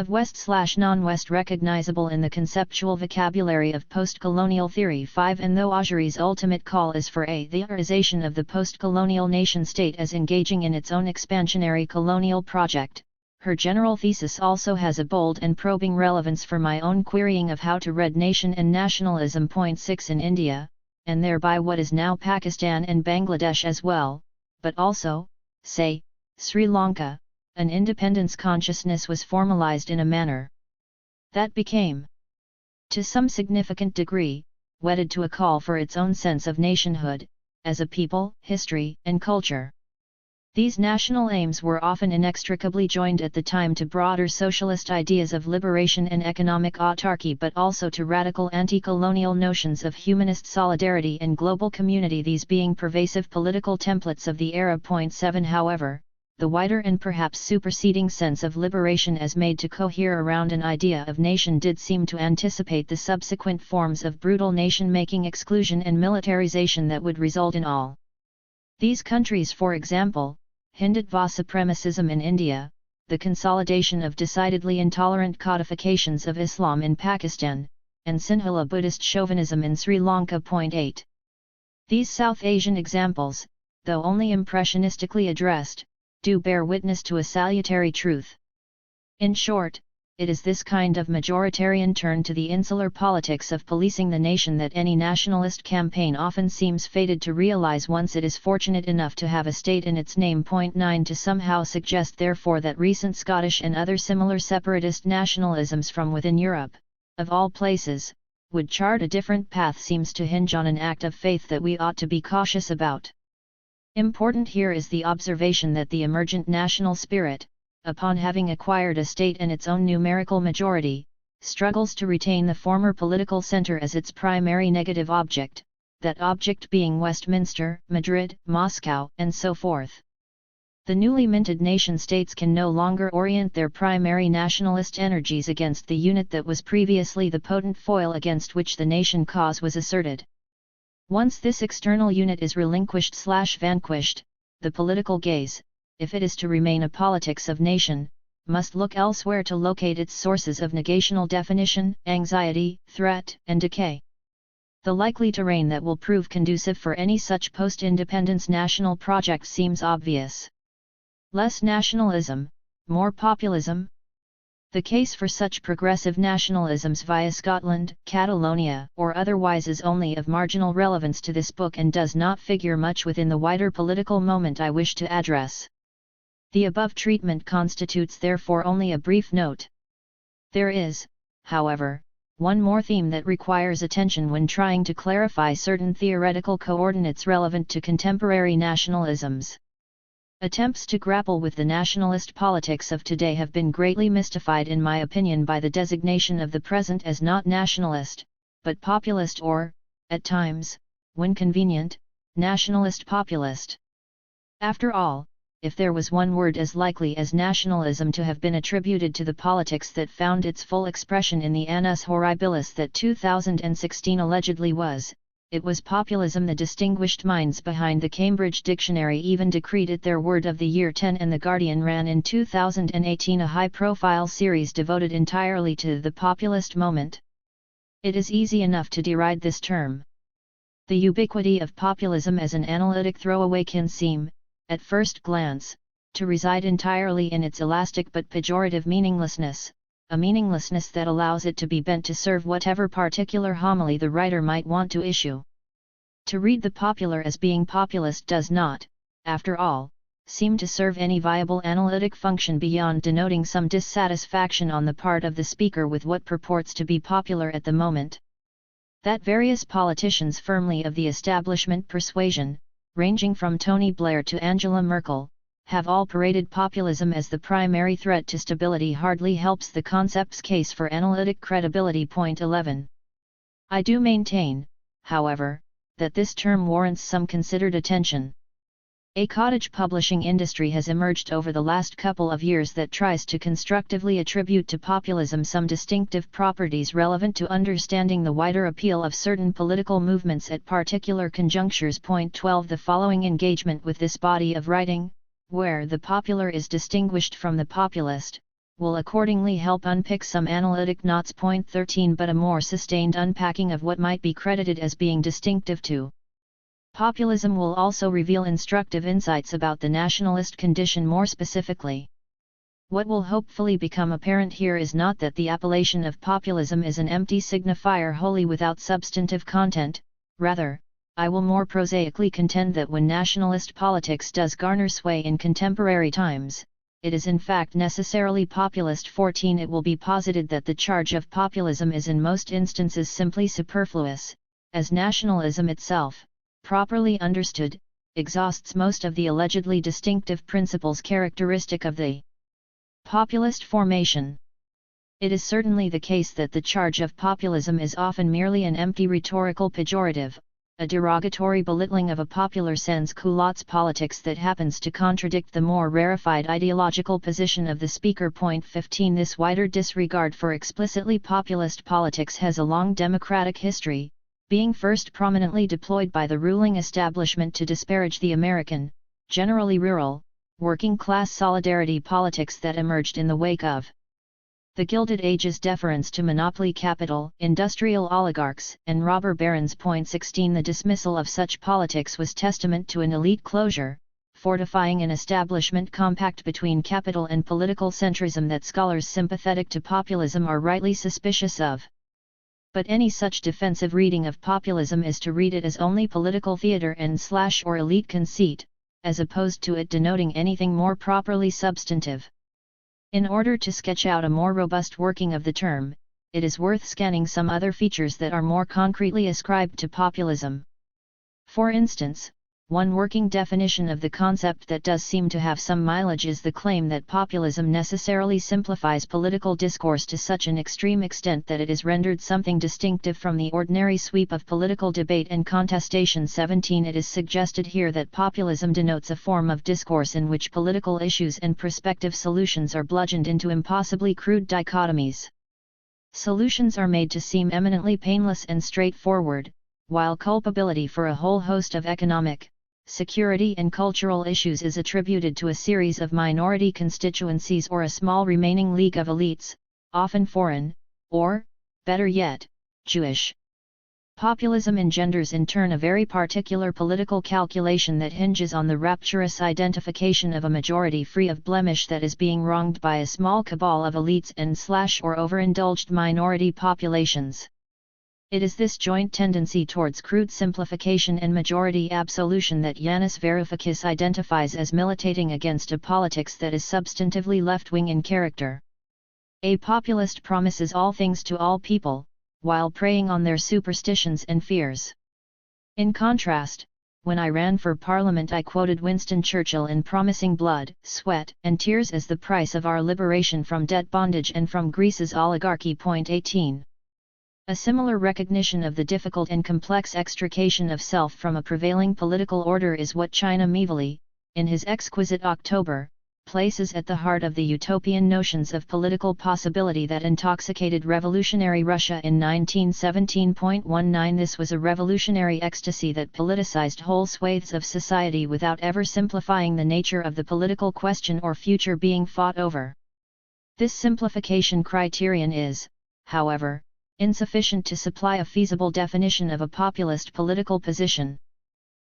of West/non-West recognizable in the conceptual vocabulary of post-colonial theory. 5 And though Augery's ultimate call is for a theorization of the post-colonial nation-state as engaging in its own expansionary colonial project, her general thesis also has a bold and probing relevance for my own querying of how to read nation and nationalism. Point 6 In India, and thereby what is now Pakistan and Bangladesh as well, but also, say, Sri Lanka, an independence consciousness was formalized in a manner that became, to some significant degree, wedded to a call for its own sense of nationhood, as a people, history, and culture. These national aims were often inextricably joined at the time to broader socialist ideas of liberation and economic autarky, but also to radical anti-colonial notions of humanist solidarity and global community, these being pervasive political templates of the era. Point 7 However, the wider and perhaps superseding sense of liberation as made to cohere around an idea of nation did seem to anticipate the subsequent forms of brutal nation-making, exclusion and militarization that would result in all these countries. For example, Hindutva supremacism in India, the consolidation of decidedly intolerant codifications of Islam in Pakistan, and Sinhala Buddhist chauvinism in Sri Lanka. Point 8. These South Asian examples, though only impressionistically addressed, do bear witness to a salutary truth. In short, it is this kind of majoritarian turn to the insular politics of policing the nation that any nationalist campaign often seems fated to realize once it is fortunate enough to have a state in its name. Point 9 To somehow suggest therefore that recent Scottish and other similar separatist nationalisms from within Europe, of all places, would chart a different path seems to hinge on an act of faith that we ought to be cautious about. Important here is the observation that the emergent national spirit, upon having acquired a state and its own numerical majority, struggles to retain the former political center as its primary negative object, that object being Westminster, Madrid, Moscow, and so forth. The newly minted nation-states can no longer orient their primary nationalist energies against the unit that was previously the potent foil against which the nation cause was asserted. Once this external unit is relinquished/vanquished, the political gaze, if it is to remain a politics of nation, must look elsewhere to locate its sources of negational definition, anxiety, threat, and decay. The likely terrain that will prove conducive for any such post-independence national project seems obvious. Less nationalism, more populism? The case for such progressive nationalisms via Scotland, Catalonia, or otherwise is only of marginal relevance to this book and does not figure much within the wider political moment I wish to address. The above treatment constitutes therefore only a brief note. There is, however, one more theme that requires attention when trying to clarify certain theoretical coordinates relevant to contemporary nationalisms. Attempts to grapple with the nationalist politics of today have been greatly mystified in my opinion by the designation of the present as not nationalist, but populist or, at times, when convenient, nationalist populist. After all, if there was one word as likely as nationalism to have been attributed to the politics that found its full expression in the annus horribilis that 2016 allegedly was, it was populism. The distinguished minds behind the Cambridge Dictionary even decreed it their word of the year 10, and The Guardian ran in 2018 a high-profile series devoted entirely to the populist moment. It is easy enough to deride this term. The ubiquity of populism as an analytic throwaway can seem, at first glance, to reside entirely in its elastic but pejorative meaninglessness, a meaninglessness that allows it to be bent to serve whatever particular homily the writer might want to issue. To read the popular as being populist does not, after all, seem to serve any viable analytic function beyond denoting some dissatisfaction on the part of the speaker with what purports to be popular at the moment. That various politicians firmly of the establishment persuasion, ranging from Tony Blair to Angela Merkel, have all paraded populism as the primary threat to stability hardly helps the concept's case for analytic credibility. Point 11. I do maintain, however, that this term warrants some considered attention. A cottage publishing industry has emerged over the last couple of years that tries to constructively attribute to populism some distinctive properties relevant to understanding the wider appeal of certain political movements at particular conjunctures. Point 12. The following engagement with this body of writing, where the popular is distinguished from the populist, will accordingly help unpick some analytic knots. Point 13. But a more sustained unpacking of what might be credited as being distinctive to populism will also reveal instructive insights about the nationalist condition more specifically. What will hopefully become apparent here is not that the appellation of populism is an empty signifier wholly without substantive content, rather, I will more prosaically contend that when nationalist politics does garner sway in contemporary times, it is in fact necessarily populist. 14. It will be posited that the charge of populism is in most instances simply superfluous, as nationalism itself, properly understood, exhausts most of the allegedly distinctive principles characteristic of the populist formation. It is certainly the case that the charge of populism is often merely an empty rhetorical pejorative, a derogatory belittling of a popular sans culottes politics that happens to contradict the more rarefied ideological position of the speaker. Point 15. This wider disregard for explicitly populist politics has a long democratic history, being first prominently deployed by the ruling establishment to disparage the American, generally rural, working-class solidarity politics that emerged in the wake of the Gilded Age's deference to monopoly capital, industrial oligarchs, and robber barons. Point 16. The dismissal of such politics was testament to an elite closure, fortifying an establishment compact between capital and political centrism that scholars sympathetic to populism are rightly suspicious of. But any such defensive reading of populism is to read it as only political theatre and/or elite conceit, as opposed to it denoting anything more properly substantive. In order to sketch out a more robust working of the term, it is worth scanning some other features that are more concretely ascribed to populism. For instance, one working definition of the concept that does seem to have some mileage is the claim that populism necessarily simplifies political discourse to such an extreme extent that it is rendered something distinctive from the ordinary sweep of political debate and contestation. 17. It is suggested here that populism denotes a form of discourse in which political issues and prospective solutions are bludgeoned into impossibly crude dichotomies. Solutions are made to seem eminently painless and straightforward, while culpability for a whole host of economic, security and cultural issues is attributed to a series of minority constituencies or a small remaining league of elites, often foreign, or, better yet, Jewish. Populism engenders in turn a very particular political calculation that hinges on the rapturous identification of a majority free of blemish that is being wronged by a small cabal of elites and/or overindulged minority populations. It is this joint tendency towards crude simplification and majority absolution that Yanis Varoufakis identifies as militating against a politics that is substantively left-wing in character. A populist promises all things to all people, while preying on their superstitions and fears. In contrast, when I ran for Parliament I quoted Winston Churchill in promising blood, sweat, and tears as the price of our liberation from debt bondage and from Greece's oligarchy. 18. A similar recognition of the difficult and complex extrication of self from a prevailing political order is what China Miéville, in his exquisite October, places at the heart of the utopian notions of political possibility that intoxicated revolutionary Russia in 1917.19. This was a revolutionary ecstasy that politicized whole swathes of society without ever simplifying the nature of the political question or future being fought over. This simplification criterion is, however, insufficient to supply a feasible definition of a populist political position.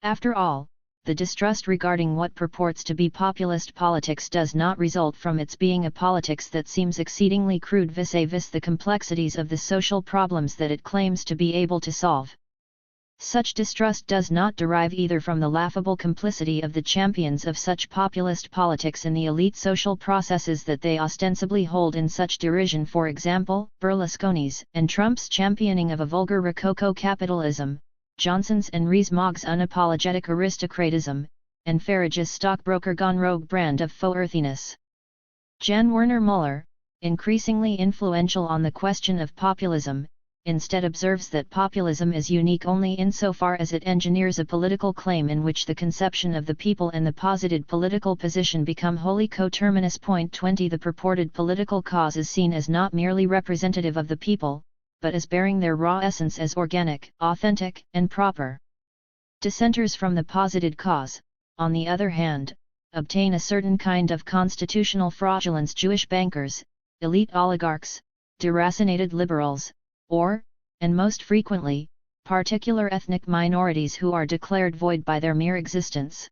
After all, the distrust regarding what purports to be populist politics does not result from its being a politics that seems exceedingly crude vis-a-vis the complexities of the social problems that it claims to be able to solve. Such distrust does not derive either from the laughable complicity of the champions of such populist politics in the elite social processes that they ostensibly hold in such derision, for example, Berlusconi's and Trump's championing of a vulgar Rococo capitalism, Johnson's and Rees-Mogg's unapologetic aristocratism, and Farage's stockbroker gone rogue brand of faux earthiness. Jan Werner Müller, increasingly influential on the question of populism, instead observes that populism is unique only insofar as it engineers a political claim in which the conception of the people and the posited political position become wholly coterminous. 20 The purported political cause is seen as not merely representative of the people, but as bearing their raw essence as organic, authentic, and proper. Dissenters from the posited cause, on the other hand, obtain a certain kind of constitutional fraudulence: Jewish bankers, elite oligarchs, deracinated liberals, or, and most frequently, particular ethnic minorities who are declared void by their mere existence.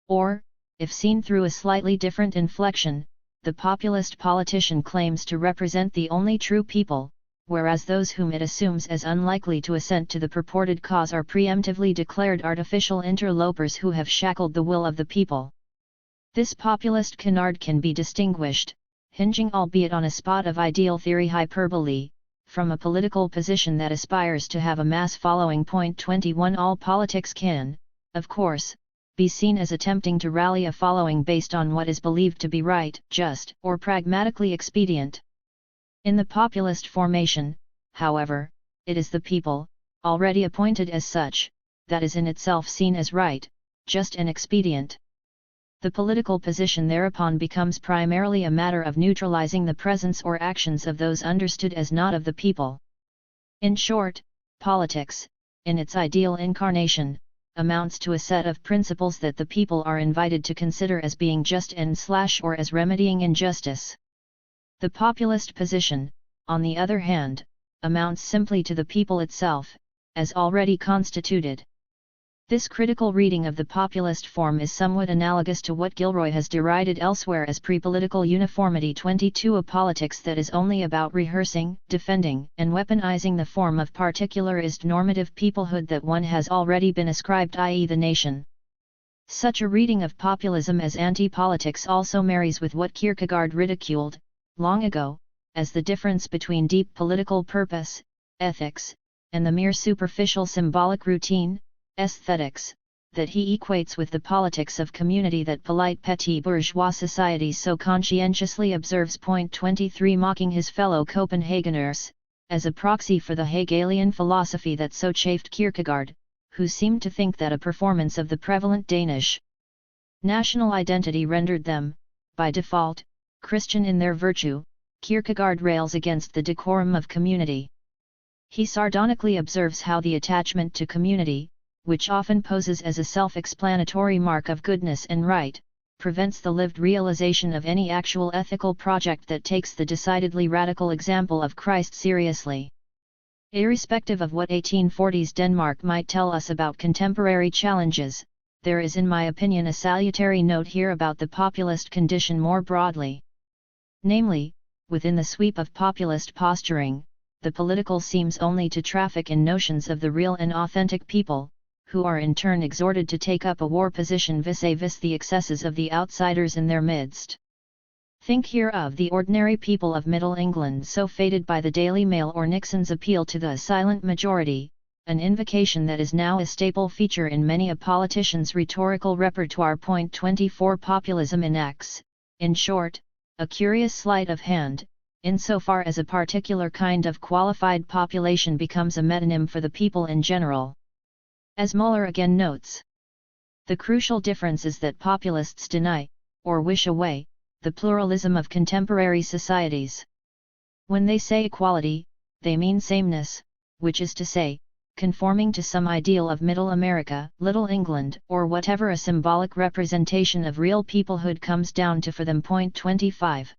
Or, if seen through a slightly different inflection, the populist politician claims to represent the only true people, whereas those whom it assumes as unlikely to assent to the purported cause are preemptively declared artificial interlopers who have shackled the will of the people. This populist canard can be distinguished, hinging albeit on a spot of ideal theory hyperbole, from a political position that aspires to have a mass following. 21 All politics can, of course, be seen as attempting to rally a following based on what is believed to be right, just, or pragmatically expedient. In the populist formation, however, it is the people, already appointed as such, that is in itself seen as right, just and expedient. The political position thereupon becomes primarily a matter of neutralizing the presence or actions of those understood as not of the people. In short, politics, in its ideal incarnation, amounts to a set of principles that the people are invited to consider as being just and/or as remedying injustice. The populist position, on the other hand, amounts simply to the people itself, as already constituted. This critical reading of the populist form is somewhat analogous to what Gilroy has derided elsewhere as pre-political uniformity. 22 A politics that is only about rehearsing, defending, and weaponizing the form of particularized normative peoplehood that one has already been ascribed, i.e. the nation. Such a reading of populism as anti-politics also marries with what Kierkegaard ridiculed, long ago, as the difference between deep political purpose, ethics, and the mere superficial symbolic routine, aesthetics, that he equates with the politics of community that polite petit bourgeois society so conscientiously observes. 23 Mocking his fellow Copenhageners, as a proxy for the Hegelian philosophy that so chafed Kierkegaard, who seemed to think that a performance of the prevalent Danish national identity rendered them, by default, Christian in their virtue. Kierkegaard rails against the decorum of community. He sardonically observes how the attachment to community, which often poses as a self-explanatory mark of goodness and right, prevents the lived realization of any actual ethical project that takes the decidedly radical example of Christ seriously. Irrespective of what 1840s Denmark might tell us about contemporary challenges, there is in my opinion a salutary note here about the populist condition more broadly. Namely, within the sweep of populist posturing, the political seems only to traffic in notions of the real and authentic people, who are in turn exhorted to take up a war position vis-a-vis the excesses of the outsiders in their midst. Think here of the ordinary people of Middle England so fated by the Daily Mail or Nixon's appeal to the silent majority, an invocation that is now a staple feature in many a politician's rhetorical repertoire. 24 Populism enacts, in short, a curious sleight of hand, insofar as a particular kind of qualified population becomes a metonym for the people in general. As Müller again notes, the crucial difference is that populists deny, or wish away, the pluralism of contemporary societies. When they say equality, they mean sameness, which is to say, conforming to some ideal of Middle America, Little England, or whatever a symbolic representation of real peoplehood comes down to for them. 25.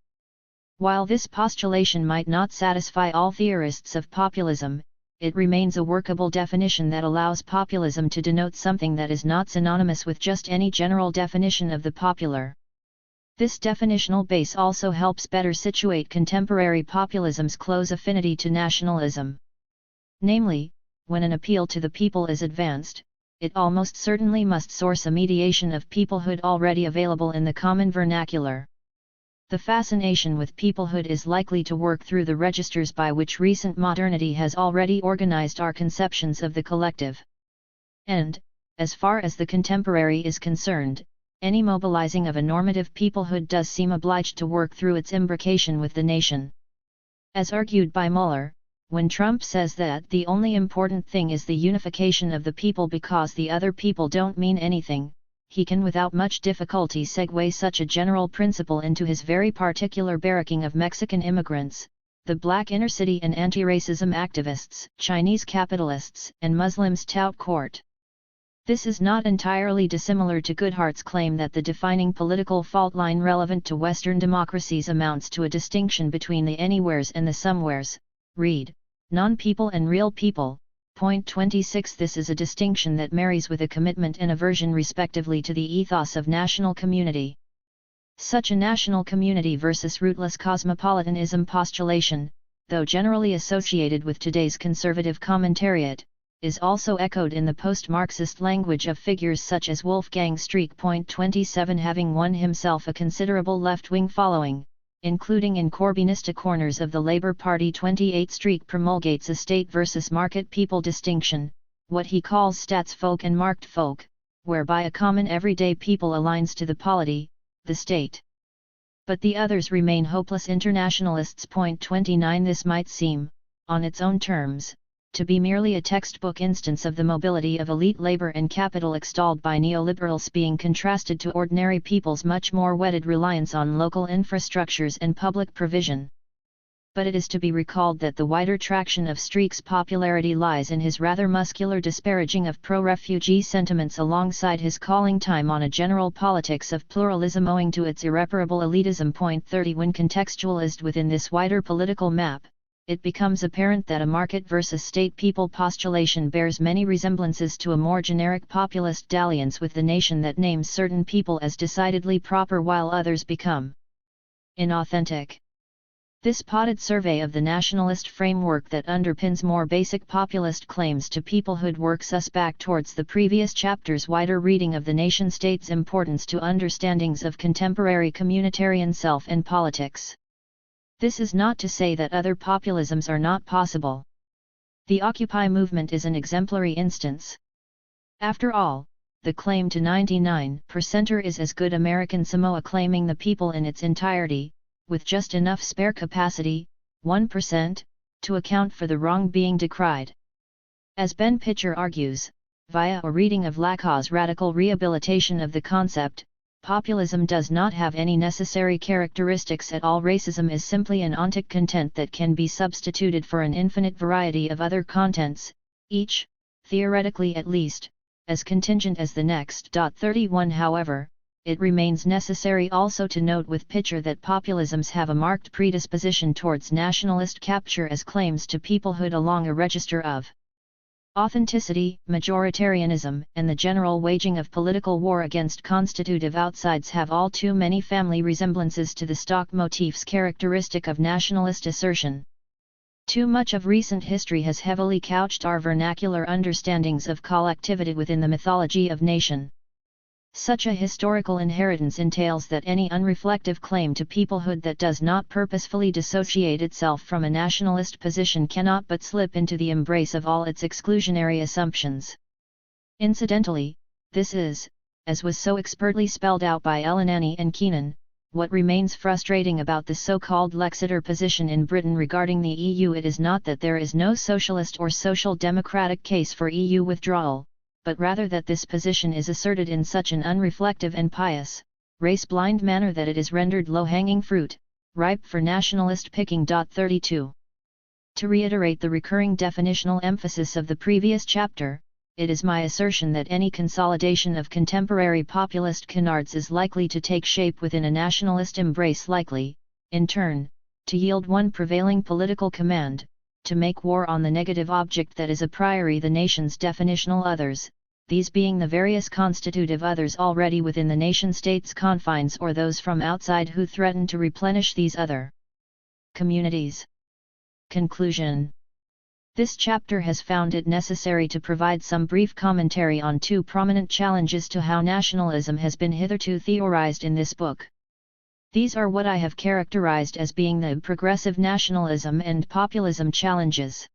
While this postulation might not satisfy all theorists of populism, it remains a workable definition that allows populism to denote something that is not synonymous with just any general definition of the popular. This definitional base also helps better situate contemporary populism's close affinity to nationalism. Namely, when an appeal to the people is advanced, it almost certainly must source a mediation of peoplehood already available in the common vernacular. The fascination with peoplehood is likely to work through the registers by which recent modernity has already organized our conceptions of the collective. And, as far as the contemporary is concerned, any mobilizing of a normative peoplehood does seem obliged to work through its imbrication with the nation. As argued by Muller, when Trump says that the only important thing is the unification of the people because the other people don't mean anything, he can without much difficulty segue such a general principle into his very particular barracking of Mexican immigrants, the black inner-city and anti-racism activists, Chinese capitalists, and Muslims tout court. This is not entirely dissimilar to Goodhart's claim that the defining political fault line relevant to Western democracies amounts to a distinction between the anywheres and the somewheres. Read, Non-People and Real People, point 26. This is a distinction that marries with a commitment and aversion respectively to the ethos of national community. Such a national community versus rootless cosmopolitanism postulation, though generally associated with today's conservative commentariat, is also echoed in the post-Marxist language of figures such as Wolfgang Streeck. Point 27. Having won himself a considerable left-wing following, including in Corbynista corners of the Labour Party, 28 Streeck promulgates a state versus market people distinction, what he calls statsfolk and marked folk, whereby a common everyday people aligns to the polity, the state. But the others remain hopeless internationalists. Point 29. This might seem, on its own terms, to be merely a textbook instance of the mobility of elite labor and capital extolled by neoliberals being contrasted to ordinary people's much more wedded reliance on local infrastructures and public provision. But it is to be recalled that the wider traction of Streeck's popularity lies in his rather muscular disparaging of pro-refugee sentiments alongside his calling time on a general politics of pluralism owing to its irreparable elitism. Point 30. When contextualized within this wider political map, it becomes apparent that a market versus state people postulation bears many resemblances to a more generic populist dalliance with the nation that names certain people as decidedly proper while others become inauthentic. This potted survey of the nationalist framework that underpins more basic populist claims to peoplehood works us back towards the previous chapter's wider reading of the nation-state's importance to understandings of contemporary communitarian self and politics. This is not to say that other populisms are not possible. The Occupy movement is an exemplary instance. After all, the claim to 99%er is as good American Samoa claiming the people in its entirety, with just enough spare capacity, 1%, to account for the wrong being decried. As Ben Pitcher argues, via a reading of Lacau's radical rehabilitation of the concept, populism does not have any necessary characteristics at all. Racism is simply an ontic content that can be substituted for an infinite variety of other contents, each, theoretically at least, as contingent as the next. 31. However, it remains necessary also to note with Pitcher that populisms have a marked predisposition towards nationalist capture as claims to peoplehood along a register of authenticity. Majoritarianism and the general waging of political war against constitutive outsides have all too many family resemblances to the stock motifs characteristic of nationalist assertion. Too much of recent history has heavily couched our vernacular understandings of collectivity within the mythology of nation. Such a historical inheritance entails that any unreflective claim to peoplehood that does not purposefully dissociate itself from a nationalist position cannot but slip into the embrace of all its exclusionary assumptions. Incidentally, this is, as was so expertly spelled out by Elinani and Keenan, what remains frustrating about the so-called Lexiter position in Britain regarding the EU. It is not that there is no socialist or social democratic case for EU withdrawal, but rather that this position is asserted in such an unreflective and pious, race-blind manner that it is rendered low-hanging fruit, ripe for nationalist picking. 32. To reiterate the recurring definitional emphasis of the previous chapter, it is my assertion that any consolidation of contemporary populist canards is likely to take shape within a nationalist embrace, likely, in turn, to yield one prevailing political command, to make war on the negative object that is a priori the nation's definitional others, these being the various constitutive others already within the nation-state's confines or those from outside who threaten to replenish these other communities. Conclusion. This chapter has found it necessary to provide some brief commentary on two prominent challenges to how nationalism has been hitherto theorized in this book. These are what I have characterized as being the progressive nationalism and populism challenges.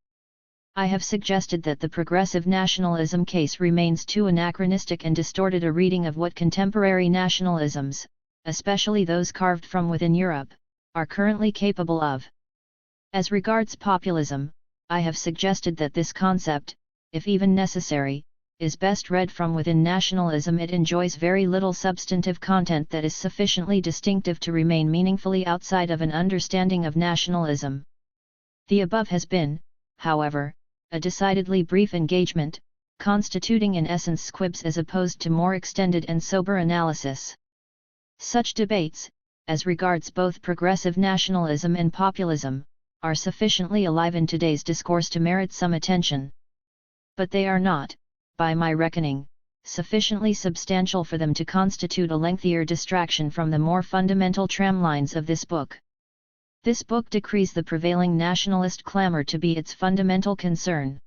I have suggested that the progressive nationalism case remains too anachronistic and distorted a reading of what contemporary nationalisms, especially those carved from within Europe, are currently capable of. As regards populism, I have suggested that this concept, if even necessary, is best read from within nationalism. It enjoys very little substantive content that is sufficiently distinctive to remain meaningfully outside of an understanding of nationalism. The above has been, however, a decidedly brief engagement, constituting in essence squibs as opposed to more extended and sober analysis. Such debates, as regards both progressive nationalism and populism, are sufficiently alive in today's discourse to merit some attention. But they are not, by my reckoning, sufficiently substantial for them to constitute a lengthier distraction from the more fundamental tramlines of this book. This book decrees the prevailing nationalist clamor to be its fundamental concern.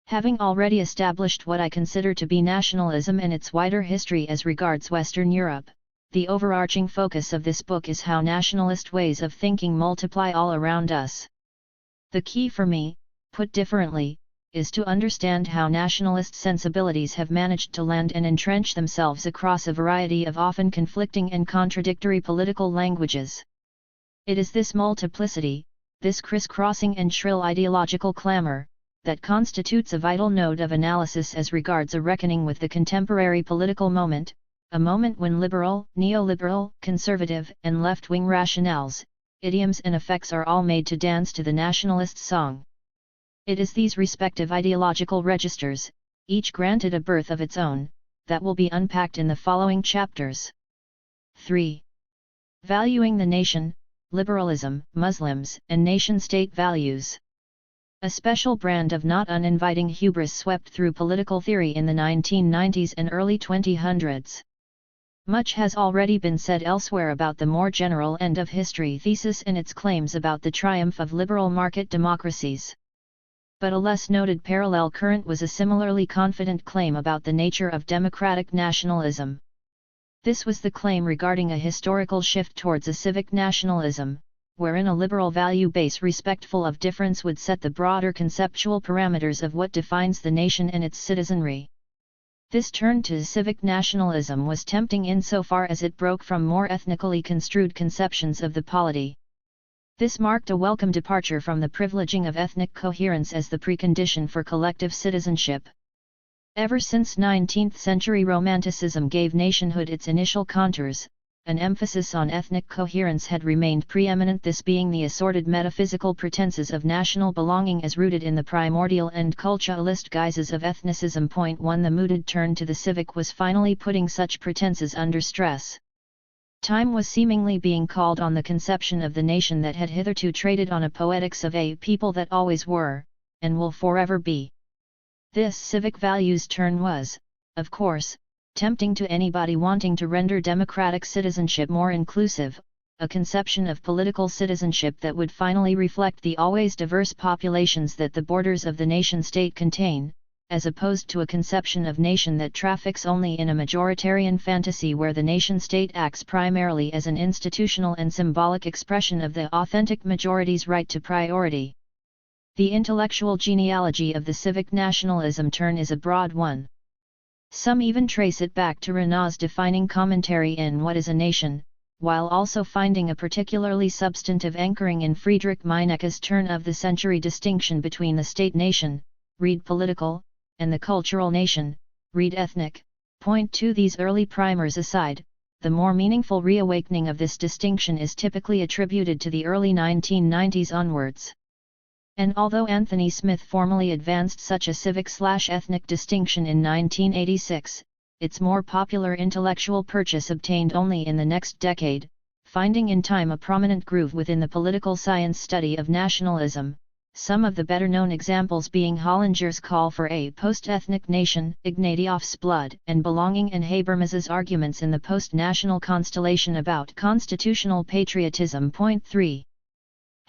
Having already established what I consider to be nationalism and its wider history as regards Western Europe, the overarching focus of this book is how nationalist ways of thinking multiply all around us. The key for me, put differently, is to understand how nationalist sensibilities have managed to land and entrench themselves across a variety of often conflicting and contradictory political languages. It is this multiplicity, this crisscrossing and shrill ideological clamor, that constitutes a vital node of analysis as regards a reckoning with the contemporary political moment, a moment when liberal, neoliberal, conservative, and left-wing rationales, idioms and effects are all made to dance to the nationalist song. It is these respective ideological registers, each granted a birth of its own, that will be unpacked in the following chapters. 3. Valuing the nation, liberalism, Muslims, and nation-state values. A special brand of not uninviting hubris swept through political theory in the 1990s and early 2000s. Much has already been said elsewhere about the more general end of history thesis and its claims about the triumph of liberal market democracies. But a less noted parallel current was a similarly confident claim about the nature of democratic nationalism. This was the claim regarding a historical shift towards a civic nationalism, wherein a liberal value base respectful of difference would set the broader conceptual parameters of what defines the nation and its citizenry. This turn to civic nationalism was tempting insofar as it broke from more ethnically construed conceptions of the polity. This marked a welcome departure from the privileging of ethnic coherence as the precondition for collective citizenship. Ever since 19th-century Romanticism gave nationhood its initial contours, an emphasis on ethnic coherence had remained preeminent, this being the assorted metaphysical pretenses of national belonging as rooted in the primordial and culturalist guises of ethnicism. 1. The mooted turn to the civic was finally putting such pretenses under stress. Time was seemingly being called on the conception of the nation that had hitherto traded on a poetics of a people that always were, and will forever be. This civic values turn was, of course, tempting to anybody wanting to render democratic citizenship more inclusive, a conception of political citizenship that would finally reflect the always diverse populations that the borders of the nation-state contain, as opposed to a conception of nation that traffics only in a majoritarian fantasy where the nation-state acts primarily as an institutional and symbolic expression of the authentic majority's right to priority. The intellectual genealogy of the civic nationalism turn is a broad one. Some even trace it back to Renaud's defining commentary in What is a Nation, while also finding a particularly substantive anchoring in Friedrich Meinecke's turn-of-the-century distinction between the state-nation, read political, and the cultural nation, read ethnic. Point 2. These early primers aside, the more meaningful reawakening of this distinction is typically attributed to the early 1990s onwards. And although Anthony Smith formally advanced such a civic/ethnic distinction in 1986, its more popular intellectual purchase obtained only in the next decade, finding in time a prominent groove within the political science study of nationalism, some of the better-known examples being Hollinger's call for a post-ethnic nation, Ignatieff's blood and belonging, and Habermas's arguments in the post-national constellation about constitutional patriotism. Point 3.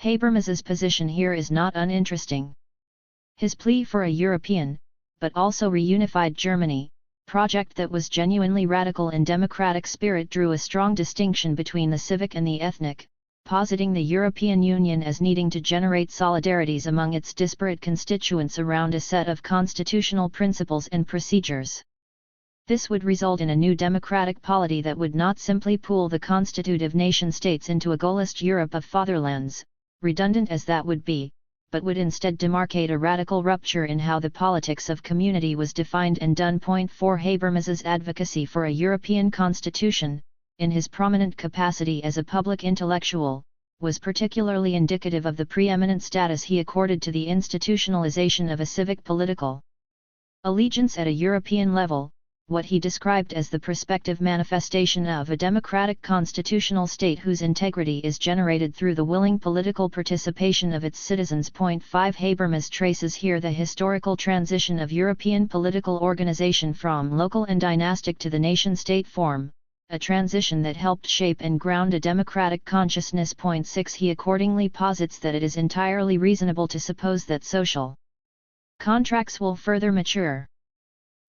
Habermas's position here is not uninteresting. His plea for a European, but also reunified Germany, project that was genuinely radical in democratic spirit drew a strong distinction between the civic and the ethnic, positing the European Union as needing to generate solidarities among its disparate constituents around a set of constitutional principles and procedures. This would result in a new democratic polity that would not simply pool the constitutive nation-states into a Gaullist Europe of fatherlands, redundant as that would be, but would instead demarcate a radical rupture in how the politics of community was defined and done. 4 Habermas's advocacy for a European constitution, in his prominent capacity as a public intellectual, was particularly indicative of the preeminent status he accorded to the institutionalization of a civic political allegiance at a European level, what he described as the prospective manifestation of a democratic constitutional state whose integrity is generated through the willing political participation of its citizens. 5 Habermas traces here the historical transition of European political organization from local and dynastic to the nation-state form, a transition that helped shape and ground a democratic consciousness. 6 He accordingly posits that it is entirely reasonable to suppose that social contracts will further mature.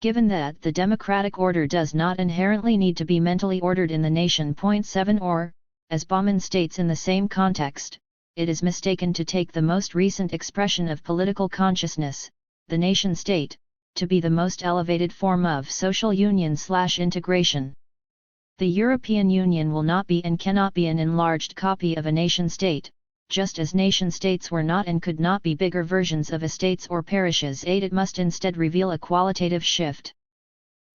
Given that the democratic order does not inherently need to be mentally ordered in the nation. 7 Or, as Bauman states in the same context, it is mistaken to take the most recent expression of political consciousness, the nation-state, to be the most elevated form of social union/integration. The European Union will not be and cannot be an enlarged copy of a nation-state, just as nation-states were not and could not be bigger versions of estates or parishes. 8 It must instead reveal a qualitative shift.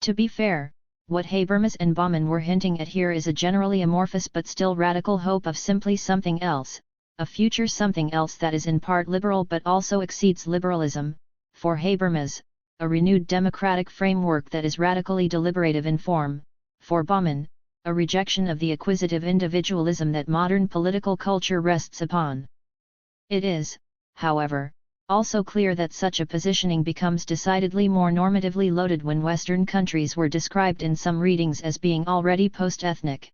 To be fair, what Habermas and Bauman were hinting at here is a generally amorphous but still radical hope of simply something else, a future something else that is in part liberal but also exceeds liberalism, for Habermas, a renewed democratic framework that is radically deliberative in form, for Bauman, a rejection of the acquisitive individualism that modern political culture rests upon. It is, however, also clear that such a positioning becomes decidedly more normatively loaded when Western countries were described in some readings as being already post-ethnic.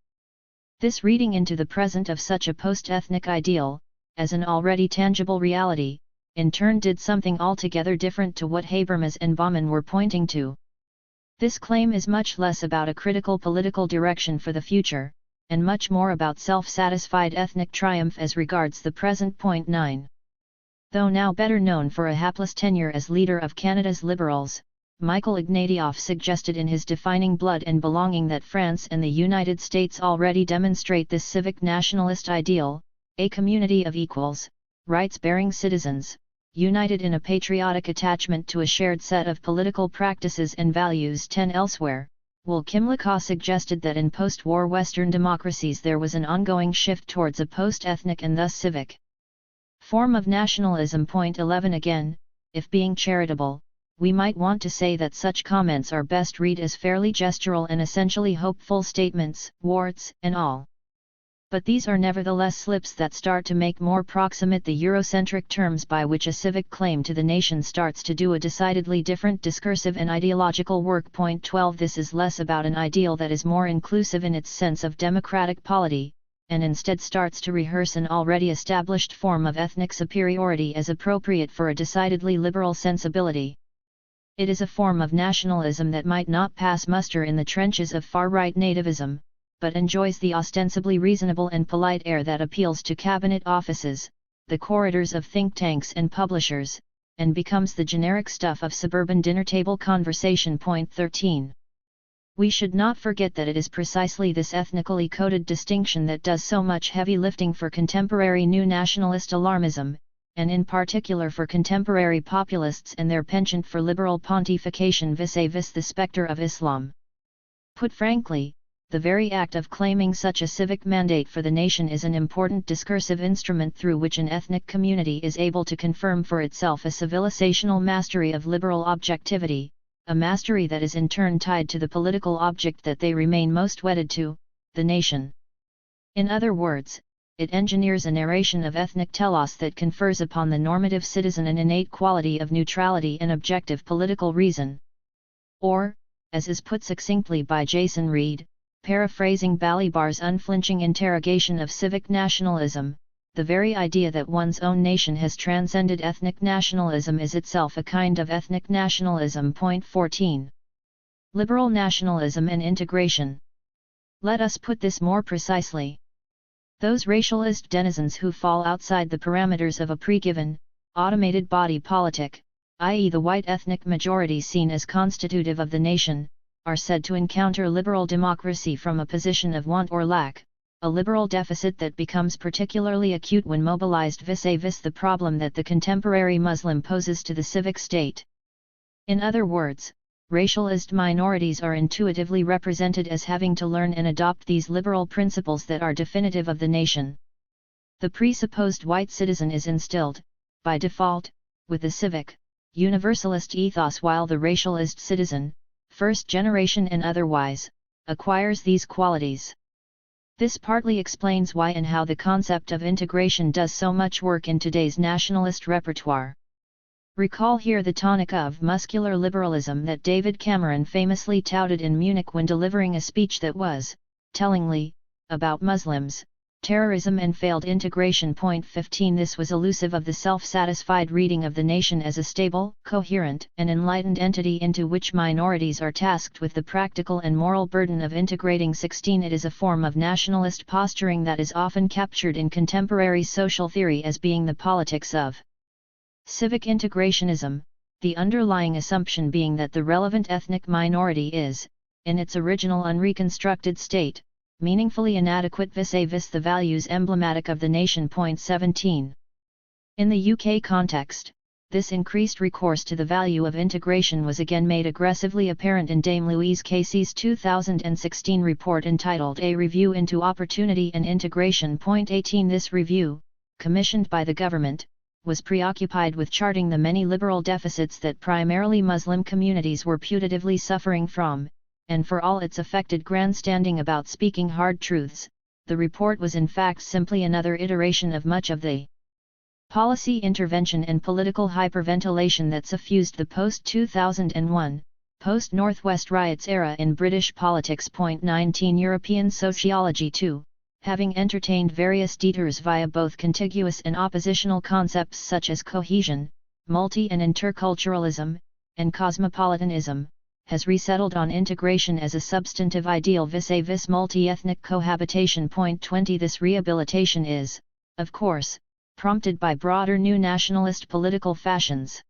This reading into the present of such a post-ethnic ideal, as an already tangible reality, in turn did something altogether different to what Habermas and Bauman were pointing to. This claim is much less about a critical political direction for the future, and much more about self-satisfied ethnic triumph as regards the present. 9 Though now better known for a hapless tenure as leader of Canada's Liberals, Michael Ignatieff suggested in his Defining Blood and Belonging that France and the United States already demonstrate this civic nationalist ideal, a community of equals, rights-bearing citizens, united in a patriotic attachment to a shared set of political practices and values. 10 Elsewhere, Will Kimlicka suggested that in post-war Western democracies there was an ongoing shift towards a post-ethnic and thus civic form of nationalism. 11 Again, if being charitable, we might want to say that such comments are best read as fairly gestural and essentially hopeful statements, warts and all. But these are nevertheless slips that start to make more proximate the Eurocentric terms by which a civic claim to the nation starts to do a decidedly different discursive and ideological work. 12 This is less about an ideal that is more inclusive in its sense of democratic polity, and instead starts to rehearse an already established form of ethnic superiority as appropriate for a decidedly liberal sensibility. It is a form of nationalism that might not pass muster in the trenches of far-right nativism, but enjoys the ostensibly reasonable and polite air that appeals to cabinet offices, the corridors of think tanks and publishers, and becomes the generic stuff of suburban dinner-table conversation. 13 We should not forget that it is precisely this ethnically coded distinction that does so much heavy lifting for contemporary new nationalist alarmism, and in particular for contemporary populists and their penchant for liberal pontification vis-a-vis the spectre of Islam. Put frankly, the very act of claiming such a civic mandate for the nation is an important discursive instrument through which an ethnic community is able to confirm for itself a civilizational mastery of liberal objectivity, a mastery that is in turn tied to the political object that they remain most wedded to, the nation. In other words, it engineers a narration of ethnic telos that confers upon the normative citizen an innate quality of neutrality and objective political reason. Or, as is put succinctly by Jason Reed, paraphrasing Balibar's unflinching interrogation of civic nationalism, the very idea that one's own nation has transcended ethnic nationalism is itself a kind of ethnic nationalism. Point 14. Liberal nationalism and integration. Let us put this more precisely. Those racialist denizens who fall outside the parameters of a pre-given, automated body politic, i.e. the white ethnic majority seen as constitutive of the nation, are said to encounter liberal democracy from a position of want or lack, a liberal deficit that becomes particularly acute when mobilized vis-a-vis the problem that the contemporary Muslim poses to the civic state. In other words, racialist minorities are intuitively represented as having to learn and adopt these liberal principles that are definitive of the nation. The presupposed white citizen is instilled, by default, with the civic, universalist ethos, while the racialist citizen, first generation and otherwise, acquires these qualities. This partly explains why and how the concept of integration does so much work in today's nationalist repertoire. Recall here the tonic of muscular liberalism that David Cameron famously touted in Munich when delivering a speech that was, tellingly, about Muslims, terrorism and failed integration. Point 15. This was elusive of the self-satisfied reading of the nation as a stable, coherent, and enlightened entity into which minorities are tasked with the practical and moral burden of integrating. 16. It is a form of nationalist posturing that is often captured in contemporary social theory as being the politics of civic integrationism, the underlying assumption being that the relevant ethnic minority is, in its original unreconstructed state, meaningfully inadequate vis-a-vis the values emblematic of the nation. Point 17. In the UK context, this increased recourse to the value of integration was again made aggressively apparent in Dame Louise Casey's 2016 report entitled A Review into Opportunity and Integration. Point 18. This review, commissioned by the government, was preoccupied with charting the many liberal deficits that primarily Muslim communities were putatively suffering from, and for all its affected grandstanding about speaking hard truths, the report was in fact simply another iteration of much of the policy intervention and political hyperventilation that suffused the post-2001, post-Northwest riots era in British politics. Point 19. European sociology too, having entertained various detours via both contiguous and oppositional concepts such as cohesion, multi- and interculturalism, and cosmopolitanism, has resettled on integration as a substantive ideal vis-a-vis multi-ethnic cohabitation. Point 20. This rehabilitation is, of course, prompted by broader new nationalist political fashions.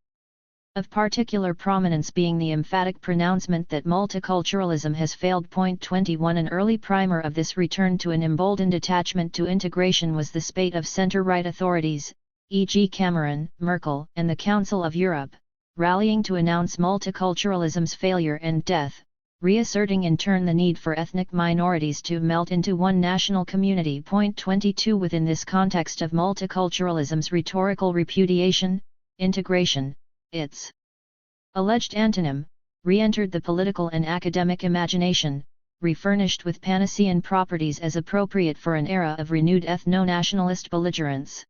Of particular prominence being the emphatic pronouncement that multiculturalism has failed. Point 21. An early primer of this return to an emboldened attachment to integration was the spate of centre-right authorities, e.g. Cameron, Merkel, and the Council of Europe, rallying to announce multiculturalism's failure and death, reasserting in turn the need for ethnic minorities to melt into one national community. Point 22. Within this context of multiculturalism's rhetorical repudiation, integration, its alleged antonym, re-entered the political and academic imagination, refurnished with Panacean properties as appropriate for an era of renewed ethno-nationalist belligerence.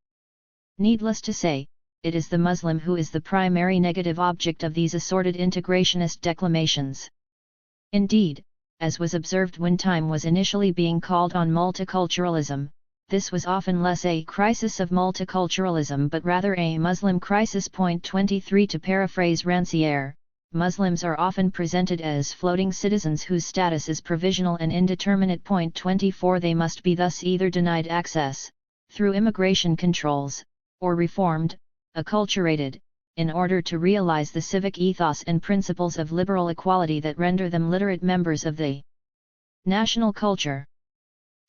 Needless to say, it is the Muslim who is the primary negative object of these assorted integrationist declamations. Indeed, as was observed when time was initially being called on multiculturalism, this was often less a crisis of multiculturalism but rather a Muslim crisis. Point 23. To paraphrase Rancière, Muslims are often presented as floating citizens whose status is provisional and indeterminate. Point 24. They must be thus either denied access, through immigration controls, or reformed, acculturated, in order to realize the civic ethos and principles of liberal equality that render them literate members of the national culture.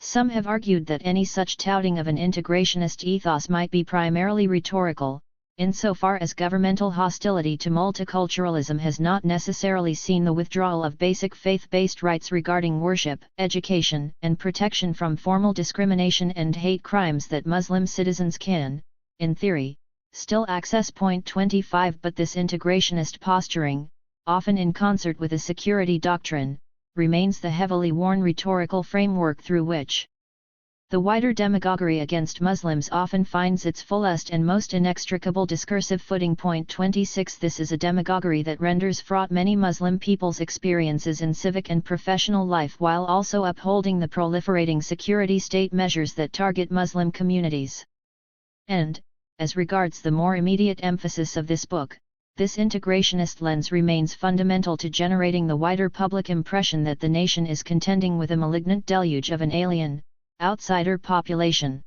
Some have argued that any such touting of an integrationist ethos might be primarily rhetorical, insofar as governmental hostility to multiculturalism has not necessarily seen the withdrawal of basic faith-based rights regarding worship, education, and protection from formal discrimination and hate crimes that Muslim citizens can, in theory, still access. Point 25. But this integrationist posturing, often in concert with a security doctrine, remains the heavily worn rhetorical framework through which the wider demagoguery against Muslims often finds its fullest and most inextricable discursive footing. Point 26. This is a demagoguery that renders fraught many Muslim people's experiences in civic and professional life while also upholding the proliferating security state measures that target Muslim communities. And, as regards the more immediate emphasis of this book, this integrationist lens remains fundamental to generating the wider public impression that the nation is contending with a malignant deluge of an alien, outsider population.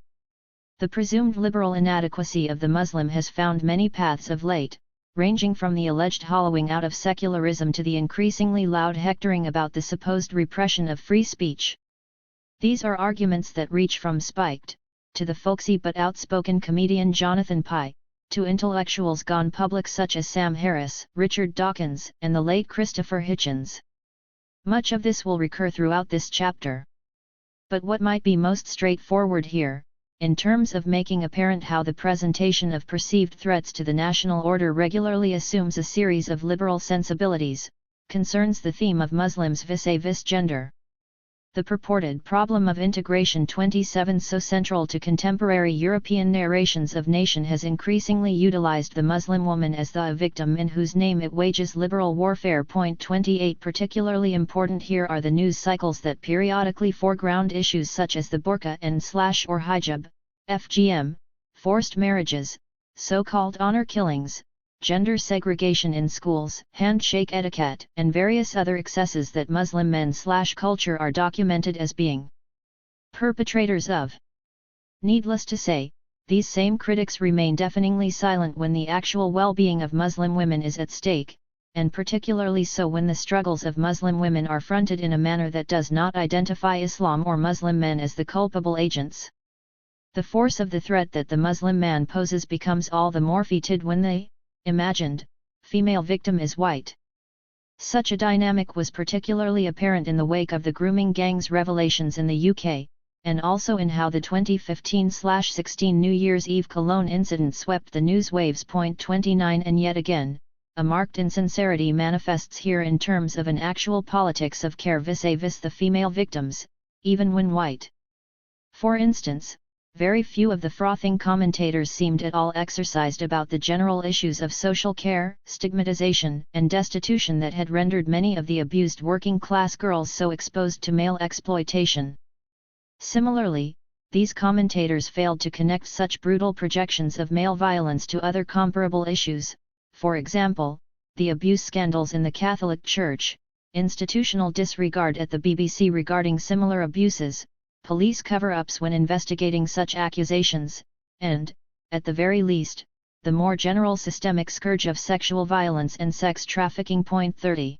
The presumed liberal inadequacy of the Muslim has found many paths of late, ranging from the alleged hollowing out of secularism to the increasingly loud hectoring about the supposed repression of free speech. These are arguments that reach from Spiked, to the folksy but outspoken comedian Jonathan Pye, to intellectuals gone public such as Sam Harris, Richard Dawkins, and the late Christopher Hitchens. Much of this will recur throughout this chapter. But what might be most straightforward here, in terms of making apparent how the presentation of perceived threats to the national order regularly assumes a series of liberal sensibilities, concerns the theme of Muslims vis-a-vis gender. The purported problem of integration 27 so central to contemporary European narrations of nation has increasingly utilized the Muslim woman as the victim in whose name it wages liberal warfare. 28 Particularly important here are the news cycles that periodically foreground issues such as the burqa and/or hijab, FGM, forced marriages, so-called honor killings, gender segregation in schools, handshake etiquette, and various other excesses that Muslim men/culture are documented as being perpetrators of. Needless to say, these same critics remain deafeningly silent when the actual well-being of Muslim women is at stake, and particularly so when the struggles of Muslim women are fronted in a manner that does not identify Islam or Muslim men as the culpable agents. The force of the threat that the Muslim man poses becomes all the more fetid when the imagined female victim is white. Such a dynamic was particularly apparent in the wake of the grooming gangs revelations in the UK, and also in how the 2015/16 New Year's Eve Cologne incident swept the news waves. 29 And yet again, a marked insincerity manifests here in terms of an actual politics of care vis-a-vis the female victims, even when white. For instance, very few of the frothing commentators seemed at all exercised about the general issues of social care, stigmatization, and destitution that had rendered many of the abused working-class girls so exposed to male exploitation. Similarly, these commentators failed to connect such brutal projections of male violence to other comparable issues, for example, the abuse scandals in the Catholic Church, institutional disregard at the BBC regarding similar abuses, police cover-ups when investigating such accusations, and, at the very least, the more general systemic scourge of sexual violence and sex trafficking. 30.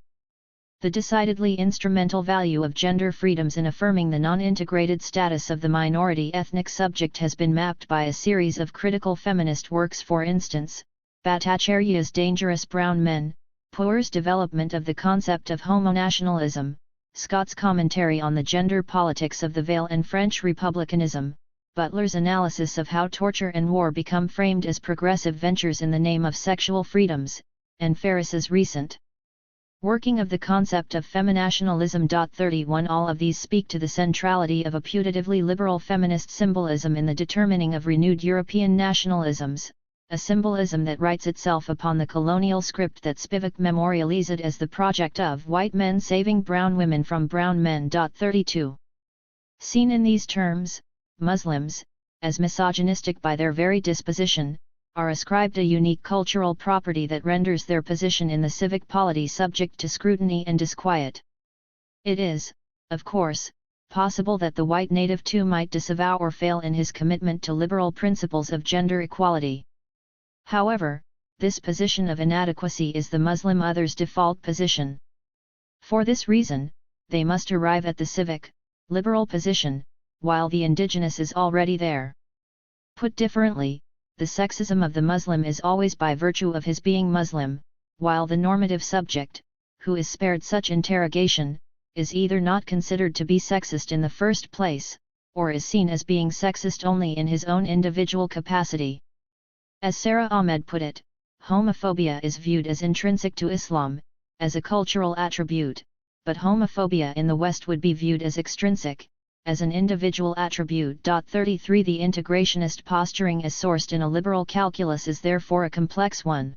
The decidedly instrumental value of gender freedoms in affirming the non-integrated status of the minority ethnic subject has been mapped by a series of critical feminist works. For instance, Bhattacharya's Dangerous Brown Men, Poor's development of the concept of homo-nationalism, Scott's commentary on the gender politics of the Veil and French republicanism, Butler's analysis of how torture and war become framed as progressive ventures in the name of sexual freedoms, and Ferris's recent working of the concept of feminationalism. 31 All of these speak to the centrality of a putatively liberal feminist symbolism in the determining of renewed European nationalisms, a symbolism that writes itself upon the colonial script that Spivak memorialized as the project of white men saving brown women from brown men. 32. Seen in these terms, Muslims, as misogynistic by their very disposition, are ascribed a unique cultural property that renders their position in the civic polity subject to scrutiny and disquiet. It is, of course, possible that the white native too might disavow or fail in his commitment to liberal principles of gender equality. However, this position of inadequacy is the Muslim other's default position. For this reason, they must arrive at the civic, liberal position, while the indigenous is already there. Put differently, the sexism of the Muslim is always by virtue of his being Muslim, while the normative subject, who is spared such interrogation, is either not considered to be sexist in the first place, or is seen as being sexist only in his own individual capacity. As Sarah Ahmed put it, homophobia is viewed as intrinsic to Islam, as a cultural attribute, but homophobia in the West would be viewed as extrinsic, as an individual attribute. 33 The integrationist posturing as sourced in a liberal calculus is therefore a complex one.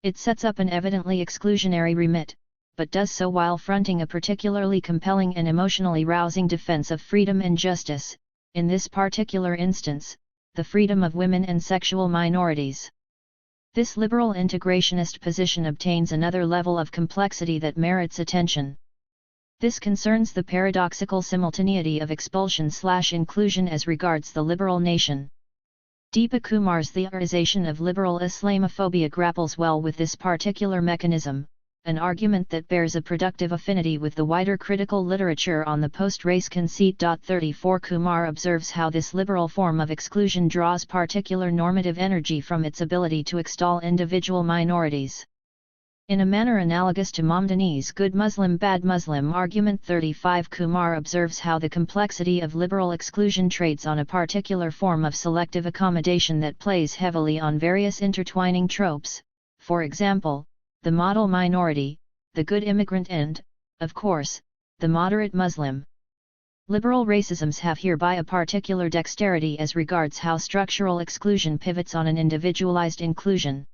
It sets up an evidently exclusionary remit, but does so while fronting a particularly compelling and emotionally rousing defense of freedom and justice, in this particular instance, the freedom of women and sexual minorities. This liberal integrationist position obtains another level of complexity that merits attention. This concerns the paradoxical simultaneity of expulsion/inclusion as regards the liberal nation. Deepa Kumar's theorization of liberal Islamophobia grapples well with this particular mechanism, an argument that bears a productive affinity with the wider critical literature on the post-race conceit. 34 Kumar observes how this liberal form of exclusion draws particular normative energy from its ability to extol individual minorities. In a manner analogous to Mamdani's good Muslim bad Muslim argument. 35 Kumar observes how the complexity of liberal exclusion trades on a particular form of selective accommodation that plays heavily on various intertwining tropes, for example, the model minority, the good immigrant and, of course, the moderate Muslim. Liberal racisms have hereby a particular dexterity as regards how structural exclusion pivots on an individualized inclusion.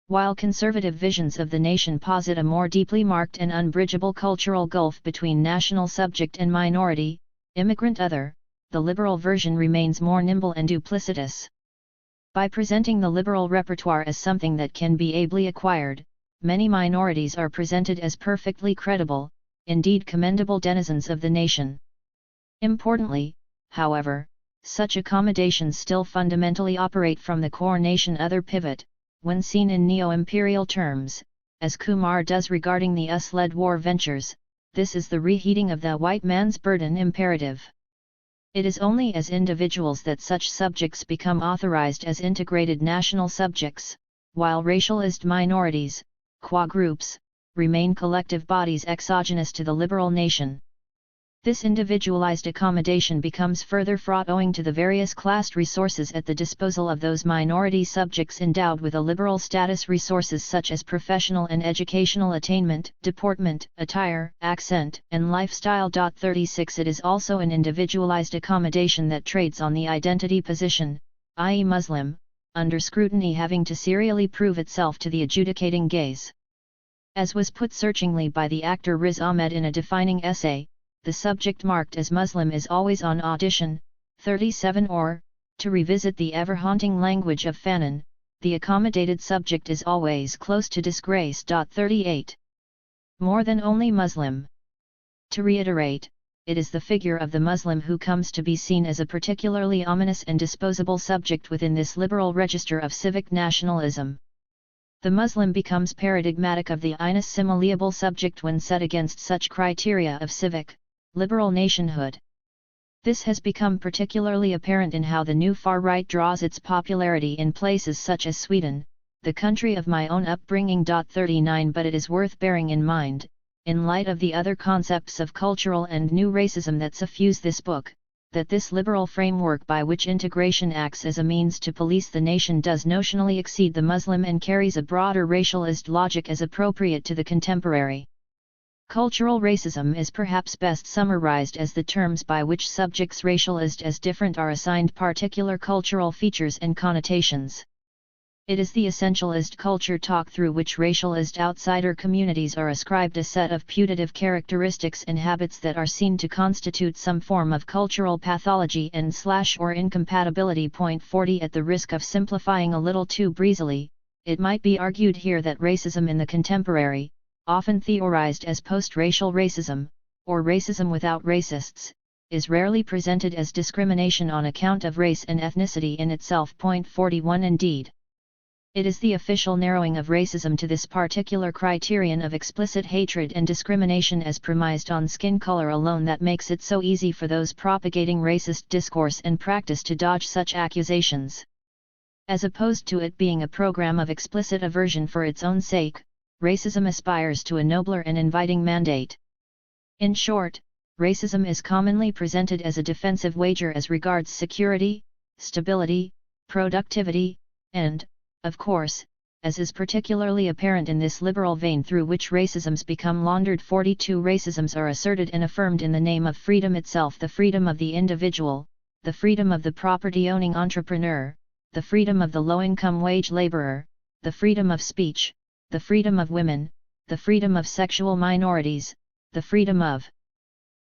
While conservative visions of the nation posit a more deeply marked and unbridgeable cultural gulf between national subject and minority, immigrant other, the liberal version remains more nimble and duplicitous. By presenting the liberal repertoire as something that can be ably acquired, many minorities are presented as perfectly credible, indeed commendable denizens of the nation. Importantly, however, such accommodations still fundamentally operate from the core nation other pivot, when seen in neo-imperial terms, as Kumar does regarding the US-led war ventures. This is the reheating of the white man's burden imperative. It is only as individuals that such subjects become authorized as integrated national subjects, while racialized minorities, qua groups, remain collective bodies exogenous to the liberal nation. This individualized accommodation becomes further fraught owing to the various classed resources at the disposal of those minority subjects endowed with a liberal status, resources such as professional and educational attainment, deportment, attire, accent, and lifestyle. 36 It is also an individualized accommodation that trades on the identity position, i.e. Muslim, under scrutiny having to serially prove itself to the adjudicating gaze. As was put searchingly by the actor Riz Ahmed in a defining essay, the subject marked as Muslim is always on audition. 37 Or, to revisit the ever-haunting language of Fanon, the accommodated subject is always close to disgrace. 38 More than only Muslim. To reiterate, it is the figure of the Muslim who comes to be seen as a particularly ominous and disposable subject within this liberal register of civic nationalism. The Muslim becomes paradigmatic of the inessimilable subject when set against such criteria of civic, liberal nationhood. This has become particularly apparent in how the new far right draws its popularity in places such as Sweden, the country of my own upbringing. 39 But it is worth bearing in mind, in light of the other concepts of cultural and new racism that suffuse this book, that this liberal framework by which integration acts as a means to police the nation does notionally exceed the Muslim and carries a broader racialist logic as appropriate to the contemporary. Cultural racism is perhaps best summarized as the terms by which subjects racialized as different are assigned particular cultural features and connotations. It is the essentialist culture talk through which racialized outsider communities are ascribed a set of putative characteristics and habits that are seen to constitute some form of cultural pathology and/or incompatibility. 40 At the risk of simplifying a little too breezily, it might be argued here that racism in the contemporary, often theorized as post-racial racism, or racism without racists, is rarely presented as discrimination on account of race and ethnicity in itself. 41 Indeed, it is the official narrowing of racism to this particular criterion of explicit hatred and discrimination as premised on skin color alone that makes it so easy for those propagating racist discourse and practice to dodge such accusations. As opposed to it being a program of explicit aversion for its own sake, racism aspires to a nobler and inviting mandate. In short, racism is commonly presented as a defensive wager as regards security, stability, productivity, and, of course, as is particularly apparent in this liberal vein through which racisms become laundered. 42 Racisms are asserted and affirmed in the name of freedom itself, the freedom of the individual, the freedom of the property-owning entrepreneur, the freedom of the low-income wage laborer, the freedom of speech, the freedom of women, the freedom of sexual minorities, the freedom of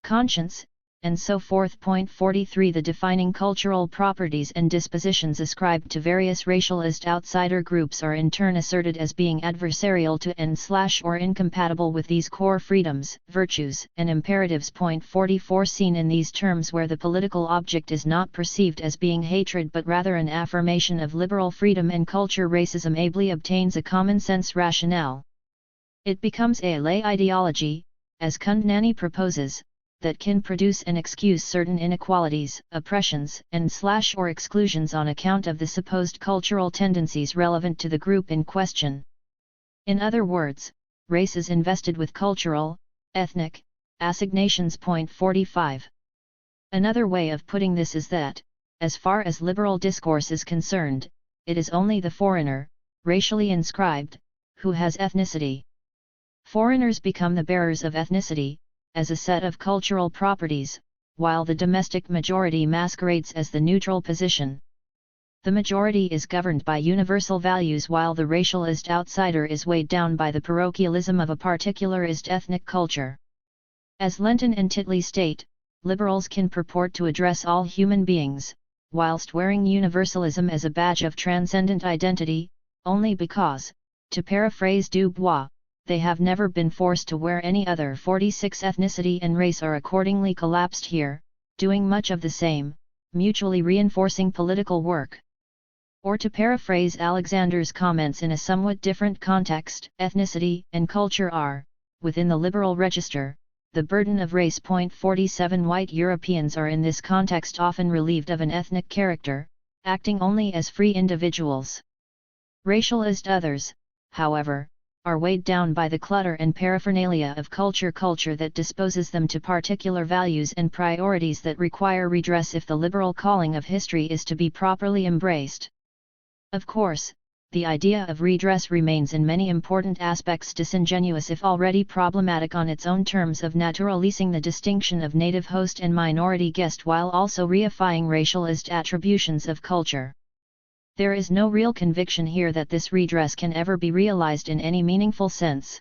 conscience, and so forth. Point 43. The defining cultural properties and dispositions ascribed to various racialist outsider groups are in turn asserted as being adversarial to and/or incompatible with these core freedoms, virtues, and imperatives. Point 44. Seen in these terms, where the political object is not perceived as being hatred but rather an affirmation of liberal freedom and culture, racism ably obtains a common-sense rationale. It becomes a lay ideology, as Kundnani proposes, that can produce and excuse certain inequalities, oppressions, and/or exclusions on account of the supposed cultural tendencies relevant to the group in question. In other words, race is invested with cultural, ethnic, assignations. Point 45. Another way of putting this is that, as far as liberal discourse is concerned, it is only the foreigner, racially inscribed, who has ethnicity. Foreigners become the bearers of ethnicity, as a set of cultural properties, while the domestic majority masquerades as the neutral position. The majority is governed by universal values, while the racialist outsider is weighed down by the parochialism of a particularist ethnic culture. As Lenton and Titley state, liberals can purport to address all human beings, whilst wearing universalism as a badge of transcendent identity, only because, to paraphrase Du Bois, they have never been forced to wear any other. 46. Ethnicity and race are accordingly collapsed here, doing much of the same, mutually reinforcing political work. Or to paraphrase Alexander's comments in a somewhat different context, ethnicity and culture are, within the liberal register, the burden of race. Point 47. White Europeans are in this context often relieved of an ethnic character, acting only as free individuals. Racialist others, however, are weighed down by the clutter and paraphernalia of culture that disposes them to particular values and priorities that require redress if the liberal calling of history is to be properly embraced. Of course, the idea of redress remains in many important aspects disingenuous if already problematic on its own terms of naturalizing the distinction of native host and minority guest while also reifying racialist attributions of culture. There is no real conviction here that this redress can ever be realized in any meaningful sense.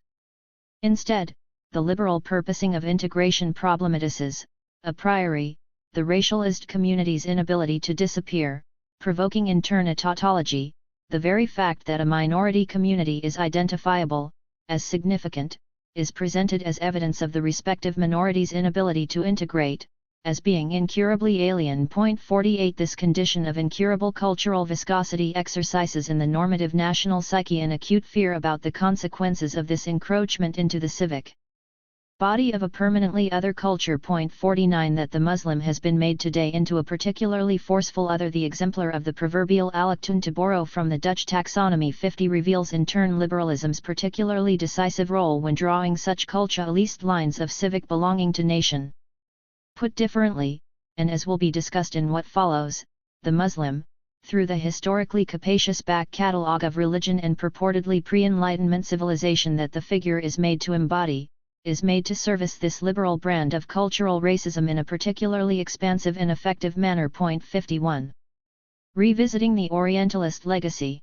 Instead, the liberal purposing of integration problematizes, a priori, the racialist community's inability to disappear, provoking in turn a tautology. The very fact that a minority community is identifiable, as significant, is presented as evidence of the respective minorities' inability to integrate, as being incurably alien. Point 48. This condition of incurable cultural viscosity exercises in the normative national psyche an acute fear about the consequences of this encroachment into the civic body of a permanently other culture. Point 49. That the Muslim has been made today into a particularly forceful other, the exemplar of the proverbial allochtone, to borrow from the Dutch taxonomy. 50. Reveals in turn liberalism's particularly decisive role when drawing such culturalist lines of civic belonging to nation. Put differently, and as will be discussed in what follows, the Muslim, through the historically capacious back catalogue of religion and purportedly pre-Enlightenment civilization that the figure is made to embody, is made to service this liberal brand of cultural racism in a particularly expansive and effective manner. Point 51. Revisiting the Orientalist legacy.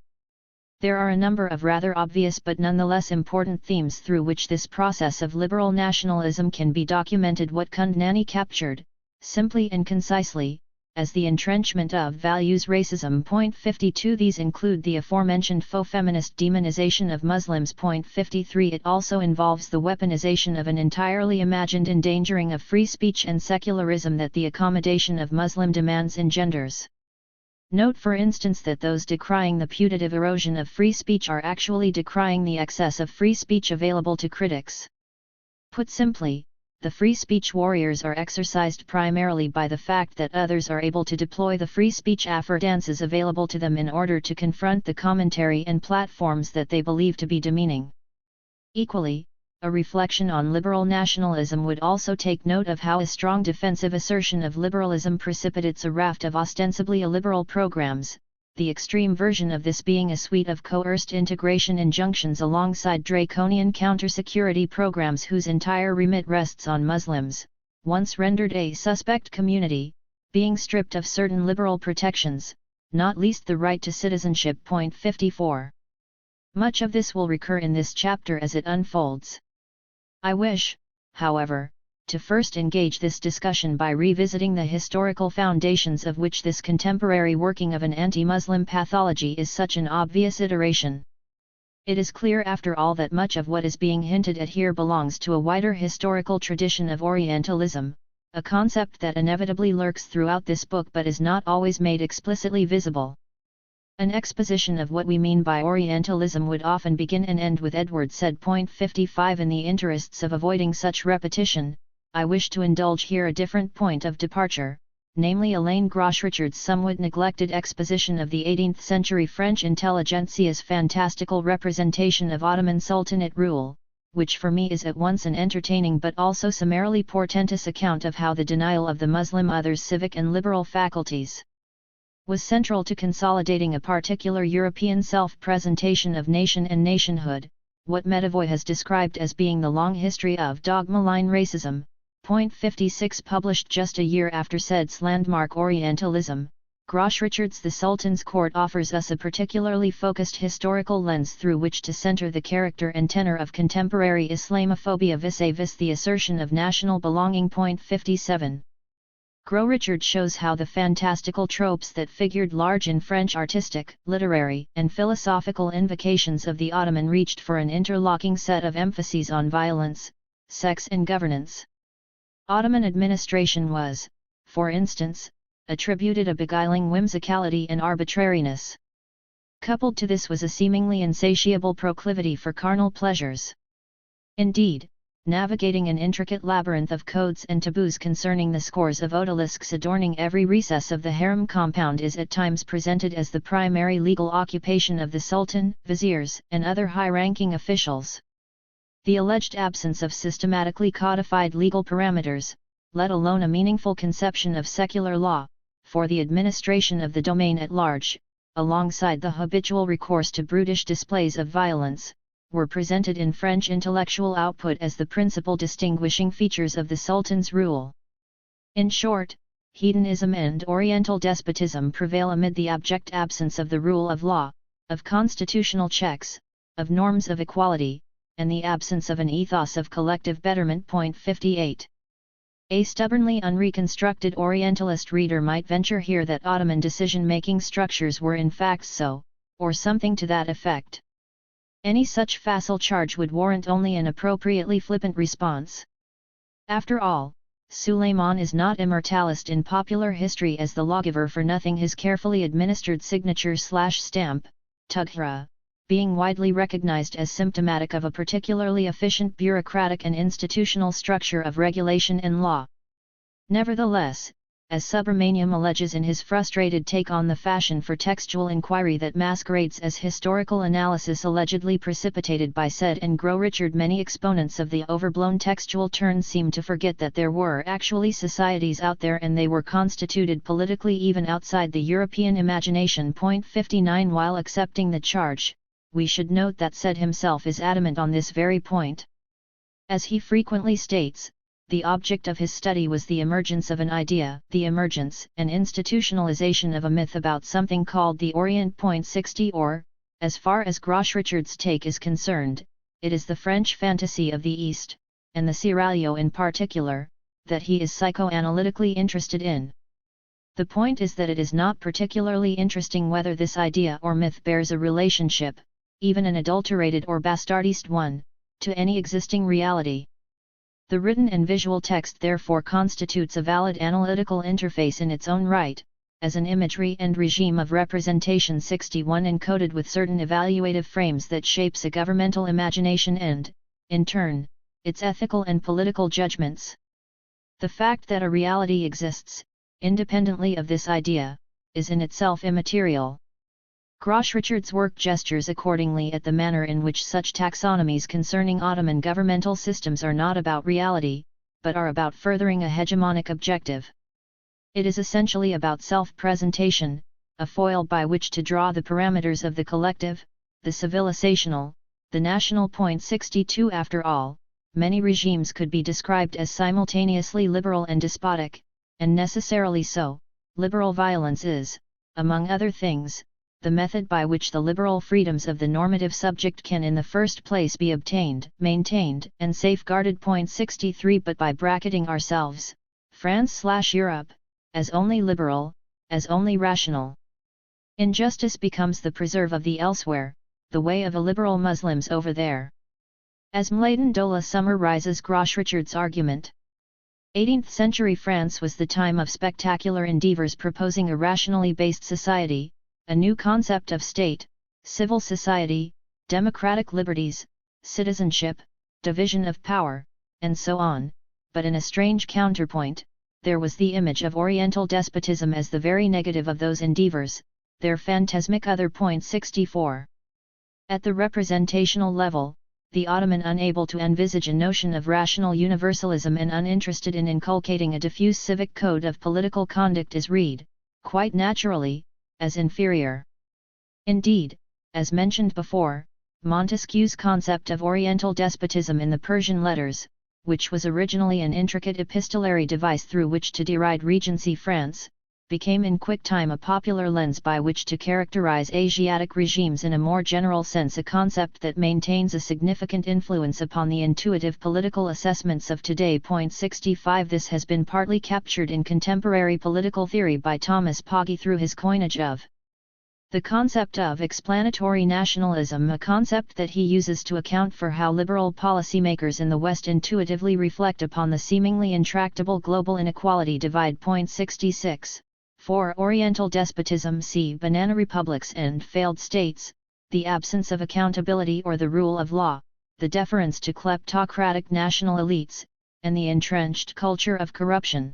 There are a number of rather obvious but nonetheless important themes through which this process of liberal nationalism can be documented. What Kundnani captured, simply and concisely, as the entrenchment of values racism. Point 52. These include the aforementioned faux feminist demonization of Muslims. Point 53. It also involves the weaponization of an entirely imagined endangering of free speech and secularism that the accommodation of Muslim demands engenders. Note for instance that those decrying the putative erosion of free speech are actually decrying the excess of free speech available to critics. Put simply, the free speech warriors are exercised primarily by the fact that others are able to deploy the free speech affordances available to them in order to confront the commentary and platforms that they believe to be demeaning. Equally, a reflection on liberal nationalism would also take note of how a strong defensive assertion of liberalism precipitates a raft of ostensibly illiberal programs, the extreme version of this being a suite of coerced integration injunctions alongside draconian counter-security programs whose entire remit rests on Muslims, once rendered a suspect community, being stripped of certain liberal protections, not least the right to citizenship. Point 54. Much of this will recur in this chapter as it unfolds. I wish, however, to first engage this discussion by revisiting the historical foundations of which this contemporary working of an anti-Muslim pathology is such an obvious iteration. It is clear after all that much of what is being hinted at here belongs to a wider historical tradition of Orientalism, a concept that inevitably lurks throughout this book but is not always made explicitly visible. An exposition of what we mean by Orientalism would often begin and end with Edward said. 55. In the interests of avoiding such repetition, I wish to indulge here a different point of departure, namely Elaine Grosh-Richard's somewhat neglected exposition of the 18th century French intelligentsia's fantastical representation of Ottoman Sultanate rule, which for me is at once an entertaining but also summarily portentous account of how the denial of the Muslim other's civic and liberal faculties was central to consolidating a particular European self-presentation of nation and nationhood, what Medavoy has described as being the long history of dogma-line racism. 56 published just a year after Said's landmark Orientalism, Grosh-Richard's The Sultan's Court offers us a particularly focused historical lens through which to center the character and tenor of contemporary Islamophobia vis-a-vis the assertion of national belonging. 57. Grosh-Richard shows how the fantastical tropes that figured large in French artistic, literary, and philosophical invocations of the Ottoman reached for an interlocking set of emphases on violence, sex and governance. Ottoman administration was, for instance, attributed a beguiling whimsicality and arbitrariness. Coupled to this was a seemingly insatiable proclivity for carnal pleasures. Indeed, navigating an intricate labyrinth of codes and taboos concerning the scores of odalisques adorning every recess of the harem compound is at times presented as the primary legal occupation of the sultan, viziers, and other high-ranking officials. The alleged absence of systematically codified legal parameters, let alone a meaningful conception of secular law, for the administration of the domain at large, alongside the habitual recourse to brutish displays of violence, were presented in French intellectual output as the principal distinguishing features of the Sultan's rule. In short, hedonism and Oriental despotism prevail amid the abject absence of the rule of law, of constitutional checks, of norms of equality, and the absence of an ethos of collective betterment. 58. A stubbornly unreconstructed Orientalist reader might venture here that Ottoman decision-making structures were in fact so, or something to that effect. Any such facile charge would warrant only an appropriately flippant response. After all, Suleiman is not immortalist in popular history as the lawgiver for nothing his carefully administered signature/stamp, tughra, being widely recognized as symptomatic of a particularly efficient bureaucratic and institutional structure of regulation and law. Nevertheless, as Subramaniam alleges in his frustrated take on the fashion for textual inquiry that masquerades as historical analysis allegedly precipitated by Said and Grosh-Richard, many exponents of the overblown textual turn seem to forget that there were actually societies out there and they were constituted politically even outside the European imagination. 59 While accepting the charge, we should note that Said himself is adamant on this very point. As he frequently states, the object of his study was the emergence of an idea, the emergence and institutionalization of a myth about something called the Orient. 60 Or, as far as Grosh-Richard's take is concerned, it is the French fantasy of the East, and the Seraglio in particular, that he is psychoanalytically interested in. The point is that it is not particularly interesting whether this idea or myth bears a relationship, even an adulterated or bastardized one, to any existing reality. The written and visual text therefore constitutes a valid analytical interface in its own right, as an imagery and regime of representation. 61 Encoded with certain evaluative frames that shapes a governmental imagination and, in turn, its ethical and political judgments. The fact that a reality exists, independently of this idea, is in itself immaterial. Grosh-Richard's work gestures accordingly at the manner in which such taxonomies concerning Ottoman governmental systems are not about reality, but are about furthering a hegemonic objective. It is essentially about self-presentation, a foil by which to draw the parameters of the collective, the civilizational, the national. 62 After all, many regimes could be described as simultaneously liberal and despotic, and necessarily so. Liberal violence is, among other things, the method by which the liberal freedoms of the normative subject can in the first place be obtained, maintained, and safeguarded. 63 But by bracketing ourselves, France/Europe, as only liberal, as only rational, injustice becomes the preserve of the elsewhere, the way of illiberal Muslims over there. As Mladen Dola summarizes Richard's argument, 18th century France was the time of spectacular endeavors proposing a rationally based society, a new concept of state, civil society, democratic liberties, citizenship, division of power, and so on, but in a strange counterpoint, there was the image of Oriental despotism as the very negative of those endeavors, their phantasmic other. 64. At the representational level, the Ottoman, unable to envisage a notion of rational universalism and uninterested in inculcating a diffuse civic code of political conduct, is read, quite naturally, as inferior. Indeed, as mentioned before, Montesquieu's concept of Oriental despotism in the Persian Letters, which was originally an intricate epistolary device through which to deride Regency France, became in quick time a popular lens by which to characterize Asiatic regimes in a more general sense, a concept that maintains a significant influence upon the intuitive political assessments of today. 65 This has been partly captured in contemporary political theory by Thomas Pogge through his coinage of the concept of explanatory nationalism, a concept that he uses to account for how liberal policymakers in the West intuitively reflect upon the seemingly intractable global inequality divide. 66 For Oriental despotism, see banana republics and failed states, the absence of accountability or the rule of law, the deference to kleptocratic national elites, and the entrenched culture of corruption.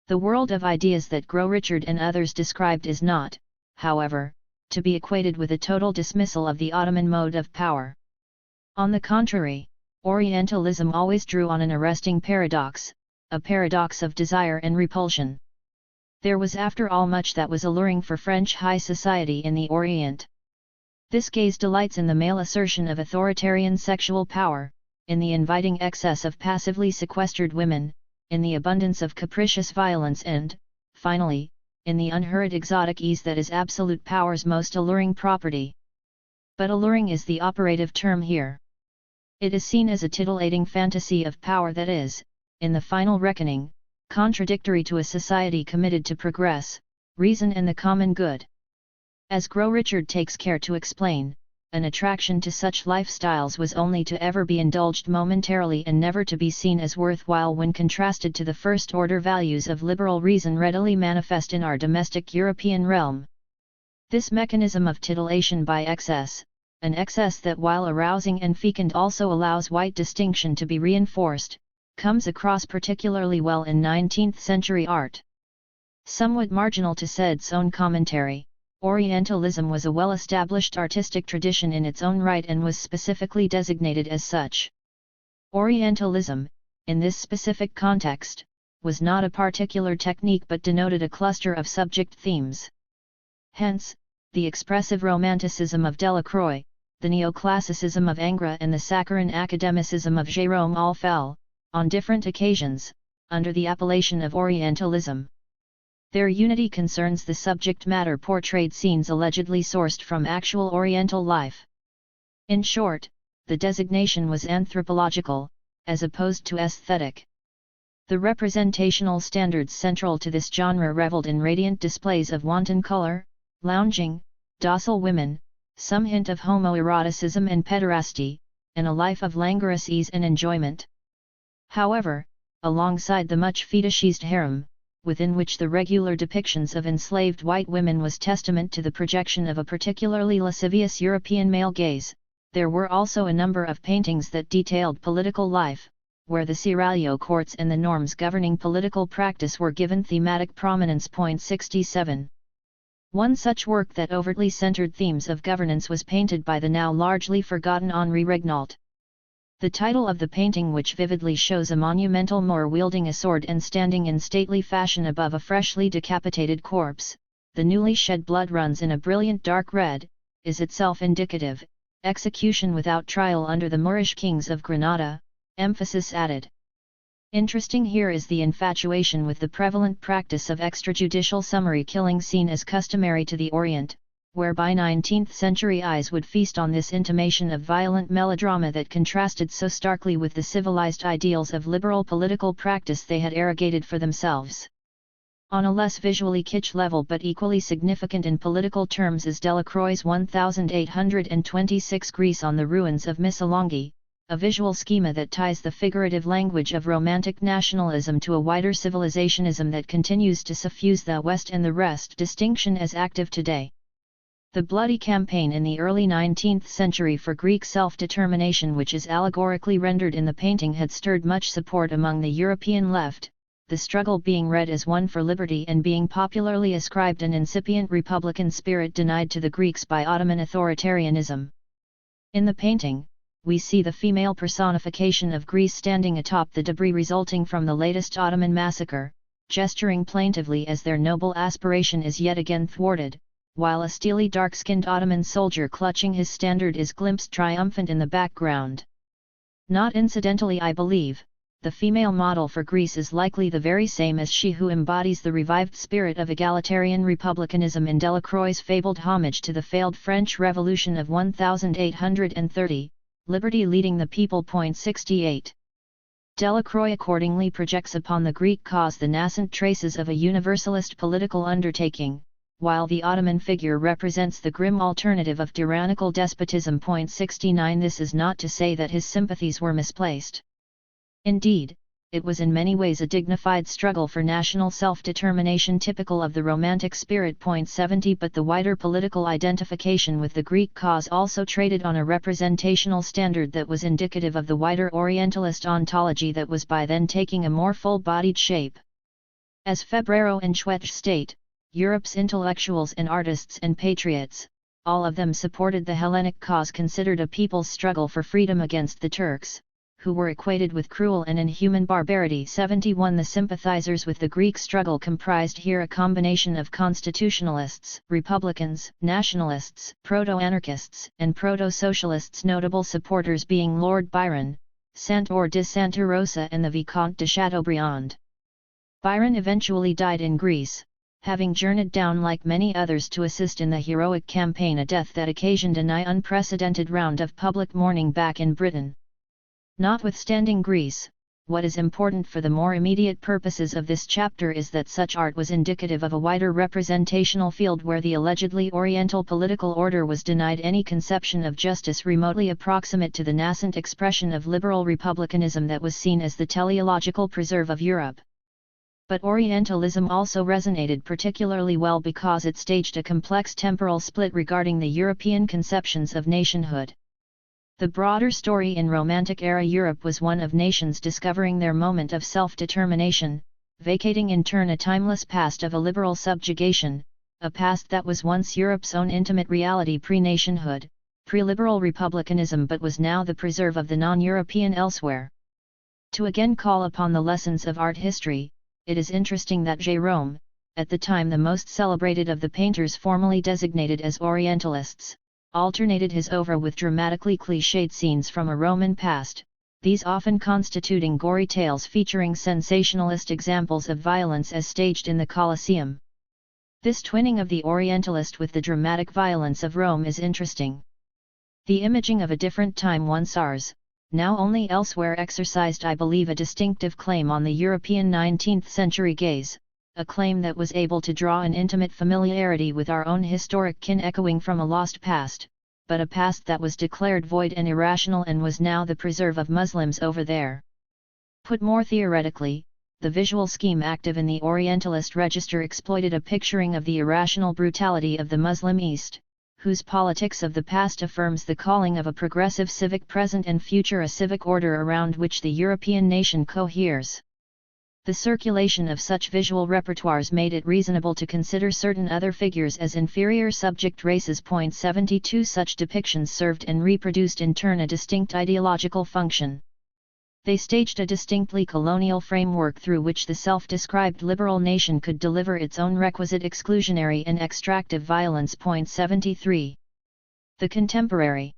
The world of ideas that Richard and others described is not, however, to be equated with a total dismissal of the Ottoman mode of power. On the contrary, Orientalism always drew on an arresting paradox, a paradox of desire and repulsion. There was after all much that was alluring for French high society in the Orient. This gaze delights in the male assertion of authoritarian sexual power, in the inviting excess of passively sequestered women, in the abundance of capricious violence and, finally, in the unhurried exotic ease that is absolute power's most alluring property. But alluring is the operative term here. It is seen as a titillating fantasy of power that is, in the final reckoning, contradictory to a society committed to progress, reason and the common good. As Richard takes care to explain, an attraction to such lifestyles was only to ever be indulged momentarily and never to be seen as worthwhile when contrasted to the first-order values of liberal reason readily manifest in our domestic European realm. This mechanism of titillation by excess, an excess that while arousing and fecund also allows white distinction to be reinforced, comes across particularly well in 19th century art. Somewhat marginal to Said's own commentary, Orientalism was a well-established artistic tradition in its own right and was specifically designated as such. Orientalism, in this specific context, was not a particular technique but denoted a cluster of subject themes. Hence, the expressive romanticism of Delacroix, the neoclassicism of Ingres and the saccharine academicism of Jérôme all fell, on different occasions, under the appellation of Orientalism. Their unity concerns the subject matter portrayed, scenes allegedly sourced from actual Oriental life. In short, the designation was anthropological, as opposed to aesthetic. The representational standards central to this genre reveled in radiant displays of wanton color, lounging, docile women, some hint of homoeroticism and pederasty, and a life of languorous ease and enjoyment. However, alongside the much fetishized harem, within which the regular depictions of enslaved white women was testament to the projection of a particularly lascivious European male gaze, there were also a number of paintings that detailed political life, where the seraglio courts and the norms governing political practice were given thematic prominence. 67. One such work that overtly centered themes of governance was painted by the now largely forgotten Henri Regnault. The title of the painting, which vividly shows a monumental Moor wielding a sword and standing in stately fashion above a freshly decapitated corpse, the newly shed blood runs in a brilliant dark red, is itself indicative, execution without trial under the Moorish kings of Granada, emphasis added. Interesting here is the infatuation with the prevalent practice of extrajudicial summary killing seen as customary to the Orient, whereby 19th century eyes would feast on this intimation of violent melodrama that contrasted so starkly with the civilized ideals of liberal political practice they had arrogated for themselves. On a less visually kitsch level but equally significant in political terms is Delacroix's 1826 Greece on the Ruins of Missolonghi, a visual schema that ties the figurative language of Romantic nationalism to a wider civilizationism that continues to suffuse the West and the rest distinction as active today. The bloody campaign in the early 19th century for Greek self-determination, which is allegorically rendered in the painting, had stirred much support among the European left, the struggle being read as one for liberty and being popularly ascribed an incipient republican spirit denied to the Greeks by Ottoman authoritarianism. In the painting, we see the female personification of Greece standing atop the debris resulting from the latest Ottoman massacre, gesturing plaintively as their noble aspiration is yet again thwarted, while a steely dark-skinned Ottoman soldier clutching his standard is glimpsed triumphant in the background. Not incidentally, I believe, the female model for Greece is likely the very same as she who embodies the revived spirit of egalitarian republicanism in Delacroix's fabled homage to the failed French Revolution of 1830, Liberty leading the people. 68. Delacroix accordingly projects upon the Greek cause the nascent traces of a universalist political undertaking, while the Ottoman figure represents the grim alternative of tyrannical despotism. 69. This is not to say that his sympathies were misplaced. Indeed, it was in many ways a dignified struggle for national self-determination typical of the Romantic spirit. 70. But the wider political identification with the Greek cause also traded on a representational standard that was indicative of the wider Orientalist ontology that was by then taking a more full-bodied shape. As Febrero and Schwetsch state, Europe's intellectuals and artists and patriots, all of them supported the Hellenic cause, considered a people's struggle for freedom against the Turks, who were equated with cruel and inhuman barbarity. 71. The sympathizers with the Greek struggle comprised here a combination of constitutionalists, republicans, nationalists, proto-anarchists, and proto-socialists, notable supporters being Lord Byron, Santor de Santa Rosa and the Vicomte de Chateaubriand. Byron eventually died in Greece, having journeyed down like many others to assist in the heroic campaign, a death that occasioned a nigh unprecedented round of public mourning back in Britain. Notwithstanding Greece, what is important for the more immediate purposes of this chapter is that such art was indicative of a wider representational field where the allegedly Oriental political order was denied any conception of justice remotely approximate to the nascent expression of liberal republicanism that was seen as the teleological preserve of Europe. But Orientalism also resonated particularly well because it staged a complex temporal split regarding the European conceptions of nationhood. The broader story in Romantic-era Europe was one of nations discovering their moment of self-determination, vacating in turn a timeless past of a liberal subjugation, a past that was once Europe's own intimate reality pre-nationhood, pre-liberal republicanism, but was now the preserve of the non-European elsewhere. To again call upon the lessons of art history, it is interesting that Gérôme, at the time the most celebrated of the painters formally designated as Orientalists, alternated his oeuvre with dramatically cliched scenes from a Roman past, these often constituting gory tales featuring sensationalist examples of violence as staged in the Colosseum. This twinning of the Orientalist with the dramatic violence of Rome is interesting. The imaging of a different time, once ours, now only elsewhere, exercised, I believe, a distinctive claim on the European 19th century gaze, a claim that was able to draw an intimate familiarity with our own historic kin echoing from a lost past, but a past that was declared void and irrational and was now the preserve of Muslims over there. Put more theoretically, the visual scheme active in the Orientalist register exploited a picturing of the irrational brutality of the Muslim East, whose politics of the past affirms the calling of a progressive civic present and future, a civic order around which the European nation coheres. The circulation of such visual repertoires made it reasonable to consider certain other figures as inferior subject races. 72 Such depictions served and reproduced in turn a distinct ideological function. They staged a distinctly colonial framework through which the self-described liberal nation could deliver its own requisite exclusionary and extractive violence. 73. The contemporary.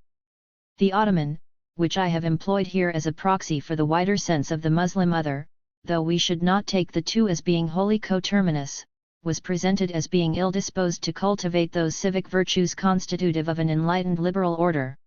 The Ottoman, which I have employed here as a proxy for the wider sense of the Muslim other, though we should not take the two as being wholly coterminous, was presented as being ill-disposed to cultivate those civic virtues constitutive of an enlightened liberal order.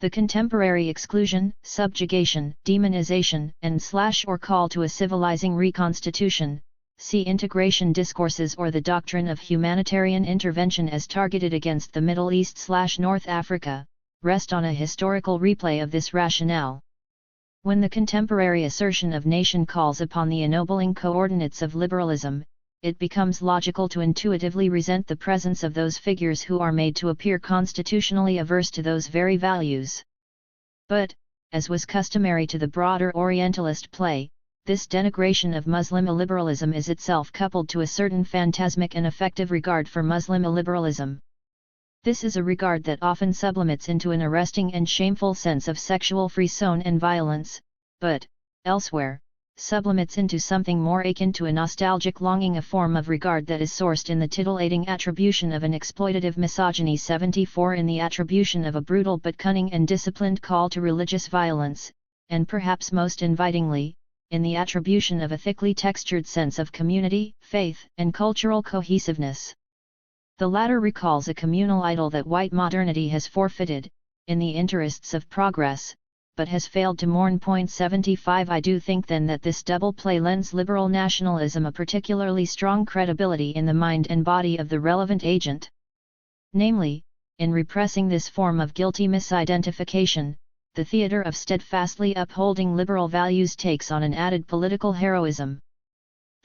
The contemporary exclusion, subjugation, demonization, and/or call to a civilizing reconstitution, see integration discourses or the doctrine of humanitarian intervention as targeted against the Middle East/North Africa, rest on a historical replay of this rationale. When the contemporary assertion of nation calls upon the ennobling coordinates of liberalism, it becomes logical to intuitively resent the presence of those figures who are made to appear constitutionally averse to those very values. But, as was customary to the broader Orientalist play, this denigration of Muslim illiberalism is itself coupled to a certain phantasmic and effective regard for Muslim illiberalism. This is a regard that often sublimates into an arresting and shameful sense of sexual frisson and violence, but, elsewhere, sublimates into something more akin to a nostalgic longing, a form of regard that is sourced in the titillating attribution of an exploitative misogyny 74, in the attribution of a brutal but cunning and disciplined call to religious violence, and perhaps most invitingly, in the attribution of a thickly textured sense of community, faith, and cultural cohesiveness. The latter recalls a communal idol that white modernity has forfeited, in the interests of progress, but has failed to mourn. 75 I do think then that this double play lends liberal nationalism a particularly strong credibility in the mind and body of the relevant agent. Namely, in repressing this form of guilty misidentification, the theatre of steadfastly upholding liberal values takes on an added political heroism.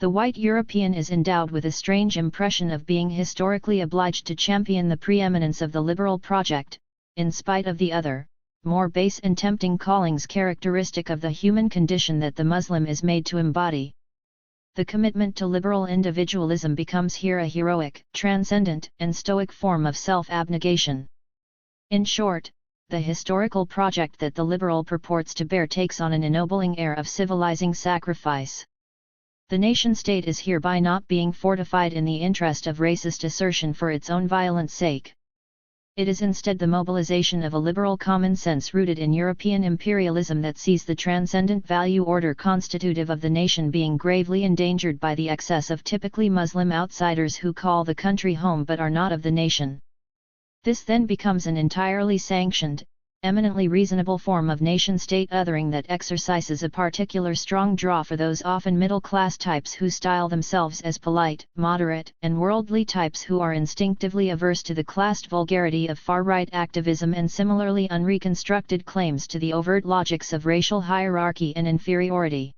The white European is endowed with a strange impression of being historically obliged to champion the preeminence of the liberal project, in spite of the other, more base and tempting callings characteristic of the human condition that the Muslim is made to embody. The commitment to liberal individualism becomes here a heroic, transcendent, and stoic form of self-abnegation. In short, the historical project that the liberal purports to bear takes on an ennobling air of civilizing sacrifice. The nation-state is hereby not being fortified in the interest of racist assertion for its own violent sake. It is instead the mobilization of a liberal common sense rooted in European imperialism that sees the transcendent value order constitutive of the nation being gravely endangered by the excess of typically Muslim outsiders who call the country home but are not of the nation. This then becomes an entirely sanctioned, eminently reasonable form of nation-state othering that exercises a particular strong draw for those often middle-class types who style themselves as polite, moderate, and worldly types who are instinctively averse to the classed vulgarity of far-right activism and similarly unreconstructed claims to the overt logics of racial hierarchy and inferiority.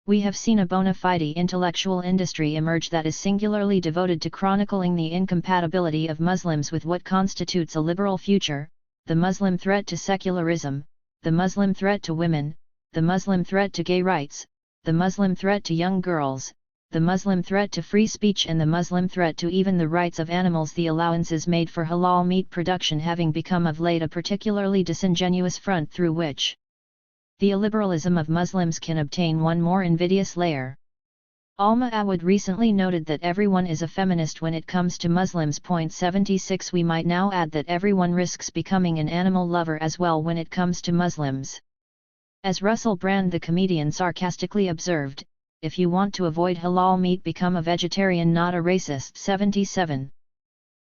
We have seen a bona fide intellectual industry emerge that is singularly devoted to chronicling the incompatibility of Muslims with what constitutes a liberal future: the Muslim threat to secularism, the Muslim threat to women, the Muslim threat to gay rights, the Muslim threat to young girls, the Muslim threat to free speech, and the Muslim threat to even the rights of animals, the allowances made for halal meat production having become of late a particularly disingenuous front through which the illiberalism of Muslims can obtain one more invidious layer. Alma Awad recently noted that everyone is a feminist when it comes to Muslims. 76 We might now add that everyone risks becoming an animal lover as well when it comes to Muslims. As Russell Brand the comedian sarcastically observed, if you want to avoid halal meat, become a vegetarian, not a racist. 77.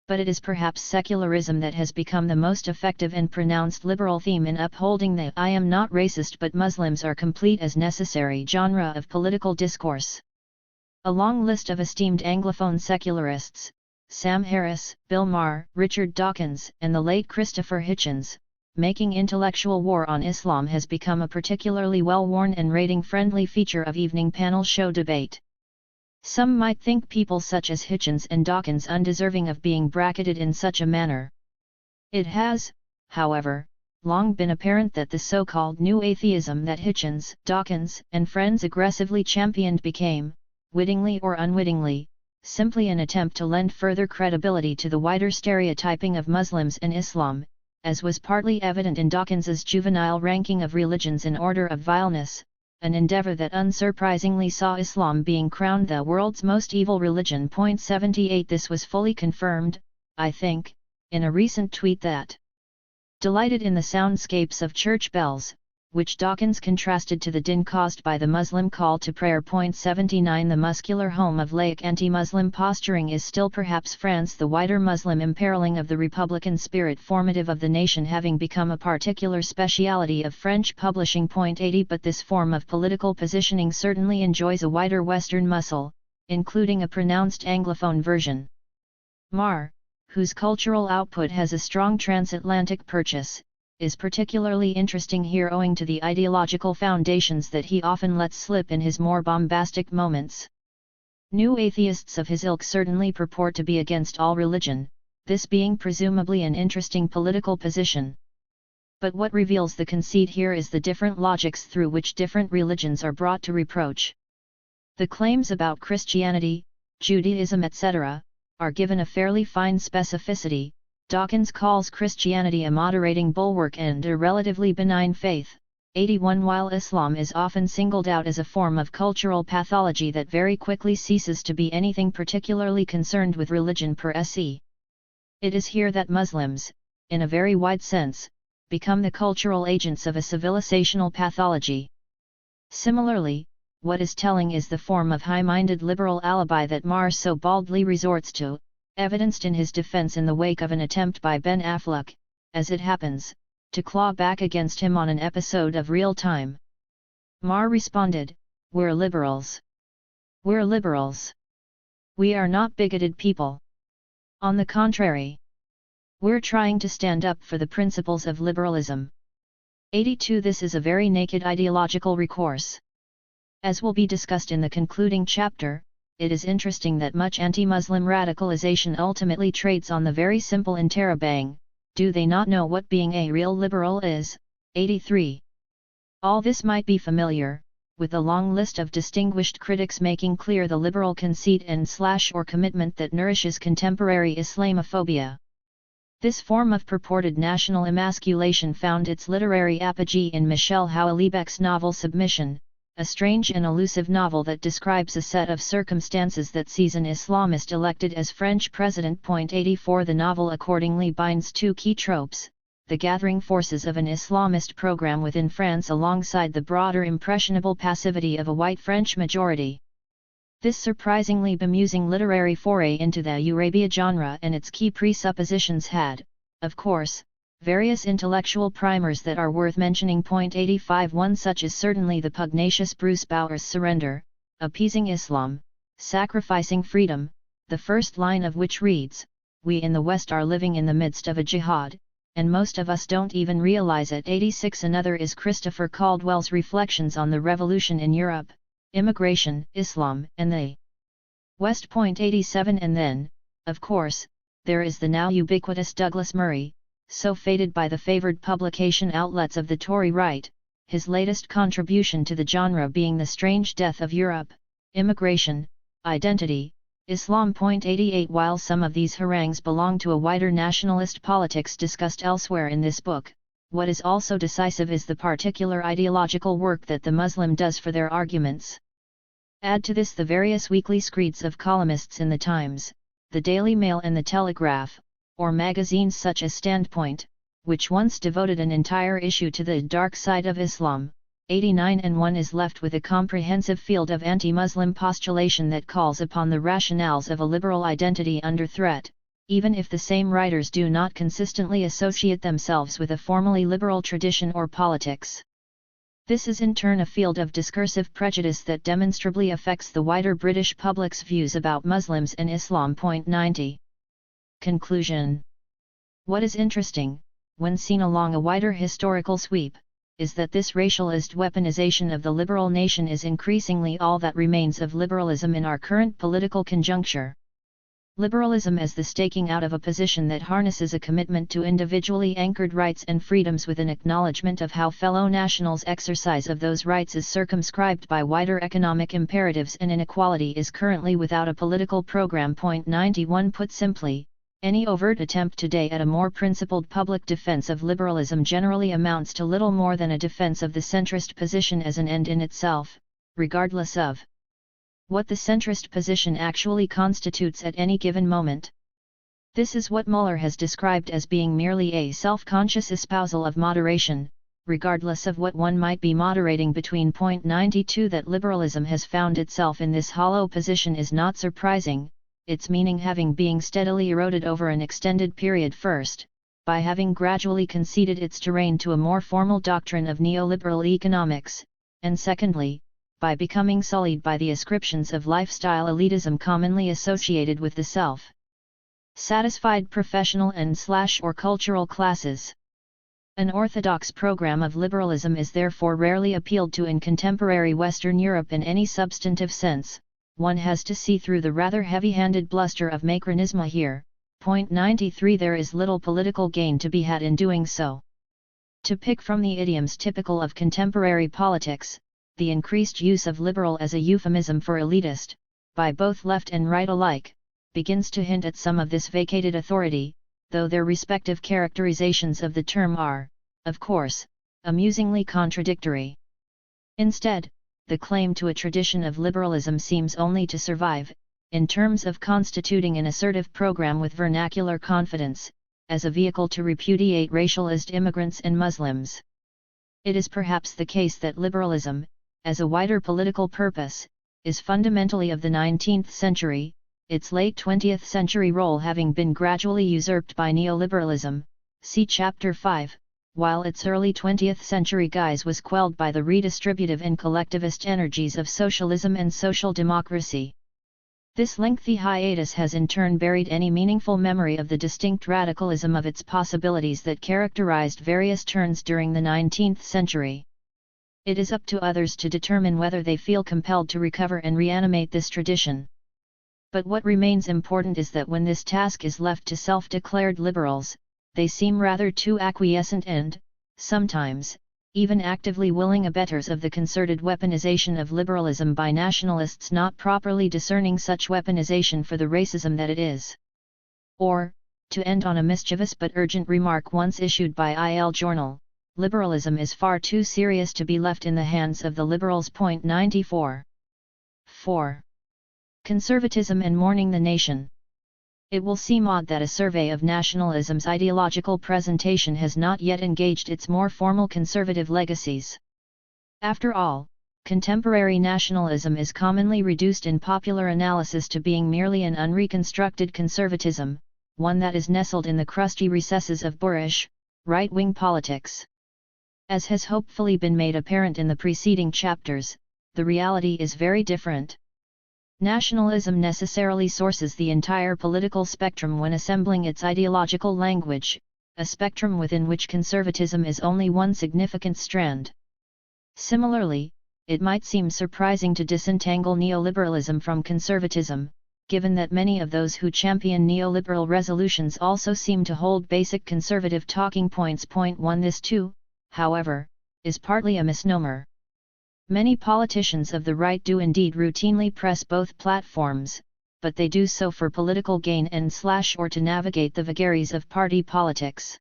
But it is perhaps secularism that has become the most effective and pronounced liberal theme in upholding the "I am not racist but Muslims are complete as necessary" genre of political discourse. A long list of esteemed Anglophone secularists, Sam Harris, Bill Maher, Richard Dawkins, and the late Christopher Hitchens, making intellectual war on Islam has become a particularly well-worn and rating-friendly feature of evening panel show debate. Some might think people such as Hitchens and Dawkins undeserving of being bracketed in such a manner. It has, however, long been apparent that the so-called new atheism that Hitchens, Dawkins, and friends aggressively championed became, wittingly or unwittingly, simply an attempt to lend further credibility to the wider stereotyping of Muslims and Islam, as was partly evident in Dawkins's juvenile ranking of religions in order of vileness, an endeavor that unsurprisingly saw Islam being crowned the world's most evil religion. 78 This was fully confirmed, I think, in a recent tweet that, delighted in the soundscapes of church bells, which Dawkins contrasted to the din caused by the Muslim call to prayer. 79 The muscular home of laic anti-Muslim posturing is still perhaps France. The wider Muslim imperiling of the republican spirit formative of the nation having become a particular speciality of French publishing. 80 But this form of political positioning certainly enjoys a wider Western muscle, including a pronounced Anglophone version. Marr, whose cultural output has a strong transatlantic purchase, is particularly interesting here owing to the ideological foundations that he often lets slip in his more bombastic moments. New atheists of his ilk certainly purport to be against all religion, this being presumably an interesting political position. But what reveals the conceit here is the different logics through which different religions are brought to reproach. The claims about Christianity, Judaism, etc., are given a fairly fine specificity. Dawkins calls Christianity a moderating bulwark and a relatively benign faith. 81 While Islam is often singled out as a form of cultural pathology that very quickly ceases to be anything particularly concerned with religion per se. It is here that Muslims, in a very wide sense, become the cultural agents of a civilizational pathology. Similarly, what is telling is the form of high-minded liberal alibi that Marr so baldly resorts to, evidenced in his defense in the wake of an attempt by Ben Affleck, as it happens, to claw back against him on an episode of Real Time. Marr responded, "We're liberals. We're liberals. We are not bigoted people. On the contrary. We're trying to stand up for the principles of liberalism." 82 This is a very naked ideological recourse. As will be discussed in the concluding chapter, it is interesting that much anti-Muslim radicalization ultimately trades on the very simple interrobang, do they not know what being a real liberal is? 83. All this might be familiar, with a long list of distinguished critics making clear the liberal conceit and or commitment that nourishes contemporary Islamophobia. This form of purported national emasculation found its literary apogee in Michel Houellebecq's novel Submission, a strange and elusive novel that describes a set of circumstances that sees an Islamist elected as French president. 84 The novel accordingly binds two key tropes, the gathering forces of an Islamist program within France alongside the broader impressionable passivity of a white French majority. This surprisingly bemusing literary foray into the Eurabia genre and its key presuppositions had, of course, various intellectual primers that are worth mentioning. 85 One such is certainly the pugnacious Bruce Bauer's Surrender, Appeasing Islam, Sacrificing Freedom, the first line of which reads, "We in the West are living in the midst of a jihad, and most of us don't even realize it." 86 Another is Christopher Caldwell's Reflections on the Revolution in Europe, Immigration, Islam, and the West. 87 And then, of course, there is the now ubiquitous Douglas Murray, so fated by the favored publication outlets of the Tory right, his latest contribution to the genre being The Strange Death of Europe, Immigration, Identity, Islam. 88 While some of these harangues belong to a wider nationalist politics discussed elsewhere in this book, what is also decisive is the particular ideological work that the Muslim does for their arguments. Add to this the various weekly screeds of columnists in the Times, the Daily Mail and the Telegraph, or magazines such as Standpoint, which once devoted an entire issue to the dark side of Islam. 89 And one is left with a comprehensive field of anti-Muslim postulation that calls upon the rationales of a liberal identity under threat, even if the same writers do not consistently associate themselves with a formally liberal tradition or politics. This is in turn a field of discursive prejudice that demonstrably affects the wider British public's views about Muslims and Islam. 90. Conclusion. What is interesting, when seen along a wider historical sweep, is that this racialist weaponization of the liberal nation is increasingly all that remains of liberalism in our current political conjuncture. Liberalism as the staking out of a position that harnesses a commitment to individually anchored rights and freedoms with an acknowledgement of how fellow nationals' exercise of those rights is circumscribed by wider economic imperatives and inequality is currently without a political program. 91 Put simply, any overt attempt today at a more principled public defense of liberalism generally amounts to little more than a defense of the centrist position as an end in itself, regardless of what the centrist position actually constitutes at any given moment. This is what Muller has described as being merely a self-conscious espousal of moderation, regardless of what one might be moderating between. Point 92 That liberalism has found itself in this hollow position is not surprising, its meaning having been steadily eroded over an extended period. First, by having gradually conceded its terrain to a more formal doctrine of neoliberal economics, and secondly, by becoming sullied by the ascriptions of lifestyle elitism commonly associated with the self-satisfied professional and/or cultural classes. An orthodox program of liberalism is therefore rarely appealed to in contemporary Western Europe in any substantive sense. One has to see through the rather heavy-handed bluster of Macronism here. Point 93 There is little political gain to be had in doing so. To pick from the idioms typical of contemporary politics, the increased use of liberal as a euphemism for elitist, by both left and right alike, begins to hint at some of this vacated authority, though their respective characterizations of the term are, of course, amusingly contradictory. Instead, the claim to a tradition of liberalism seems only to survive, in terms of constituting an assertive program with vernacular confidence, as a vehicle to repudiate racialized immigrants and Muslims. It is perhaps the case that liberalism, as a wider political purpose, is fundamentally of the 19th century, its late 20th century role having been gradually usurped by neoliberalism, see Chapter 5, while its early 20th century guise was quelled by the redistributive and collectivist energies of socialism and social democracy. This lengthy hiatus has in turn buried any meaningful memory of the distinct radicalism of its possibilities that characterized various turns during the 19th century. It is up to others to determine whether they feel compelled to recover and reanimate this tradition. But what remains important is that when this task is left to self-declared liberals, they seem rather too acquiescent and, sometimes, even actively willing abettors of the concerted weaponization of liberalism by nationalists not properly discerning such weaponization for the racism that it is. Or, to end on a mischievous but urgent remark once issued by IL Journal, liberalism is far too serious to be left in the hands of the liberals. Point 94. 4. Conservatism and mourning the nation. It will seem odd that a survey of nationalism's ideological presentation has not yet engaged its more formal conservative legacies. After all, contemporary nationalism is commonly reduced in popular analysis to being merely an unreconstructed conservatism, one that is nestled in the crusty recesses of boorish, right-wing politics. As has hopefully been made apparent in the preceding chapters, the reality is very different. Nationalism necessarily sources the entire political spectrum when assembling its ideological language, a spectrum within which conservatism is only one significant strand. Similarly, it might seem surprising to disentangle neoliberalism from conservatism, given that many of those who champion neoliberal resolutions also seem to hold basic conservative talking points. Point 1 This too, however, is partly a misnomer. Many politicians of the right do indeed routinely press both platforms, but they do so for political gain and/or to navigate the vagaries of party politics.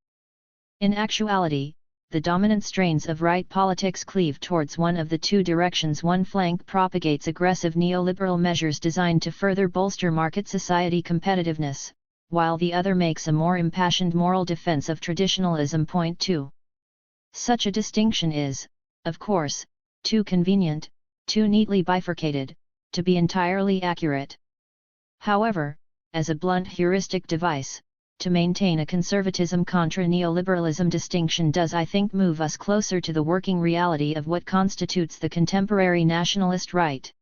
In actuality, the dominant strains of right politics cleave towards one of the two directions. One flank propagates aggressive neoliberal measures designed to further bolster market society competitiveness, while the other makes a more impassioned moral defense of traditionalism. Point 2. Such a distinction is, of course, too convenient, too neatly bifurcated, to be entirely accurate. However, as a blunt heuristic device, to maintain a conservatism contra neoliberalism distinction does, I think, move us closer to the working reality of what constitutes the contemporary nationalist right.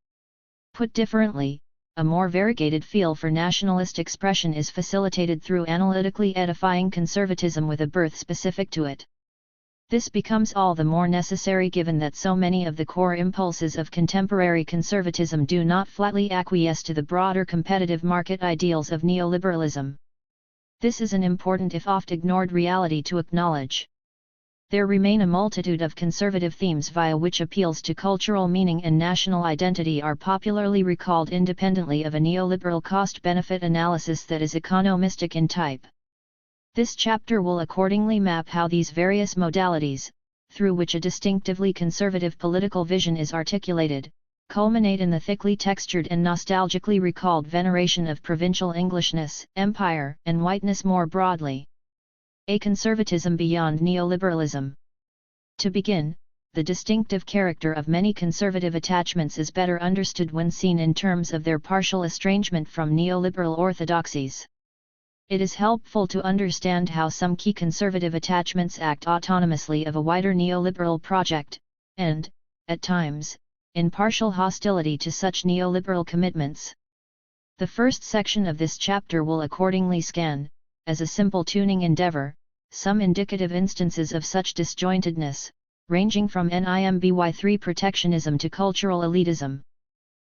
Put differently, a more variegated feel for nationalist expression is facilitated through analytically edifying conservatism with a birth specific to it. This becomes all the more necessary given that so many of the core impulses of contemporary conservatism do not flatly acquiesce to the broader competitive market ideals of neoliberalism. This is an important if oft ignored reality to acknowledge. There remain a multitude of conservative themes via which appeals to cultural meaning and national identity are popularly recalled independently of a neoliberal cost-benefit analysis that is economistic in type. This chapter will accordingly map how these various modalities, through which a distinctively conservative political vision is articulated, culminate in the thickly textured and nostalgically recalled veneration of provincial Englishness, empire, and whiteness more broadly. A conservatism beyond neoliberalism. To begin, the distinctive character of many conservative attachments is better understood when seen in terms of their partial estrangement from neoliberal orthodoxies. It is helpful to understand how some key conservative attachments act autonomously of a wider neoliberal project, and, at times, in partial hostility to such neoliberal commitments. The first section of this chapter will accordingly scan, as a simple tuning endeavor, some indicative instances of such disjointedness, ranging from NIMBY3 protectionism to cultural elitism.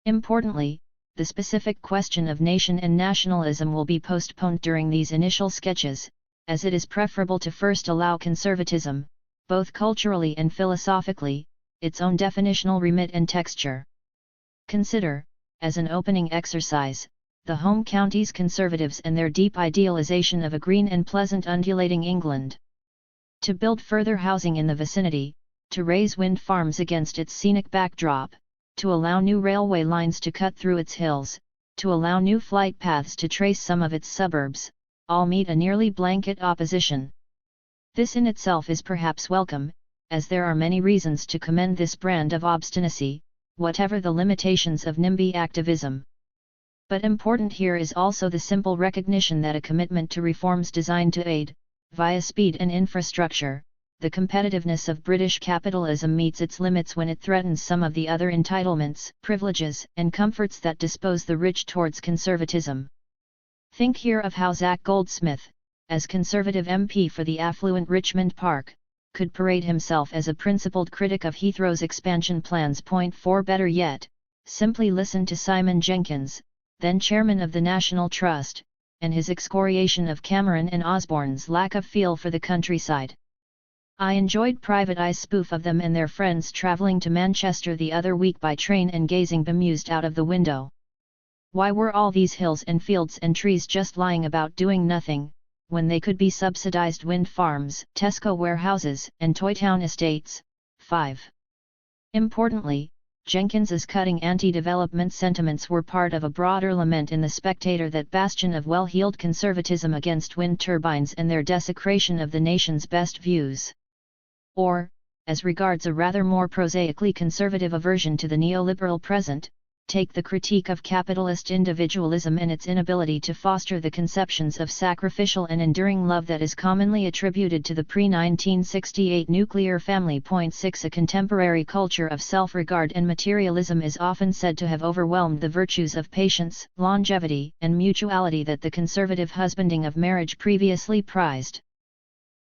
Importantly, the specific question of nation and nationalism will be postponed during these initial sketches, as it is preferable to first allow conservatism, both culturally and philosophically, its own definitional remit and texture. Consider, as an opening exercise, the home counties conservatives and their deep idealization of a green and pleasant undulating England. To build further housing in the vicinity, to raise wind farms against its scenic backdrop, to allow new railway lines to cut through its hills, to allow new flight paths to trace some of its suburbs, all meet a nearly blanket opposition. This in itself is perhaps welcome, as there are many reasons to commend this brand of obstinacy, whatever the limitations of NIMBY activism. But important here is also the simple recognition that a commitment to reforms designed to aid, via speed and infrastructure, the competitiveness of British capitalism meets its limits when it threatens some of the other entitlements, privileges, and comforts that dispose the rich towards conservatism. Think here of how Zach Goldsmith, as Conservative MP for the affluent Richmond Park, could parade himself as a principled critic of Heathrow's expansion plans. 4 Better yet, simply listen to Simon Jenkins, then chairman of the National Trust, and his excoriation of Cameron and Osborne's lack of feel for the countryside. I enjoyed Private Eye's spoof of them and their friends travelling to Manchester the other week by train and gazing bemused out of the window. Why were all these hills and fields and trees just lying about doing nothing, when they could be subsidised wind farms, Tesco warehouses, and Toytown estates? 5. Importantly, Jenkins's cutting anti-development sentiments were part of a broader lament in The Spectator, that bastion of well-heeled conservatism against wind turbines and their desecration of the nation's best views. Or, as regards a rather more prosaically conservative aversion to the neoliberal present, take the critique of capitalist individualism and its inability to foster the conceptions of sacrificial and enduring love that is commonly attributed to the pre-1968 nuclear family. 6 A contemporary culture of self-regard and materialism is often said to have overwhelmed the virtues of patience, longevity, and mutuality that the conservative husbanding of marriage previously prized.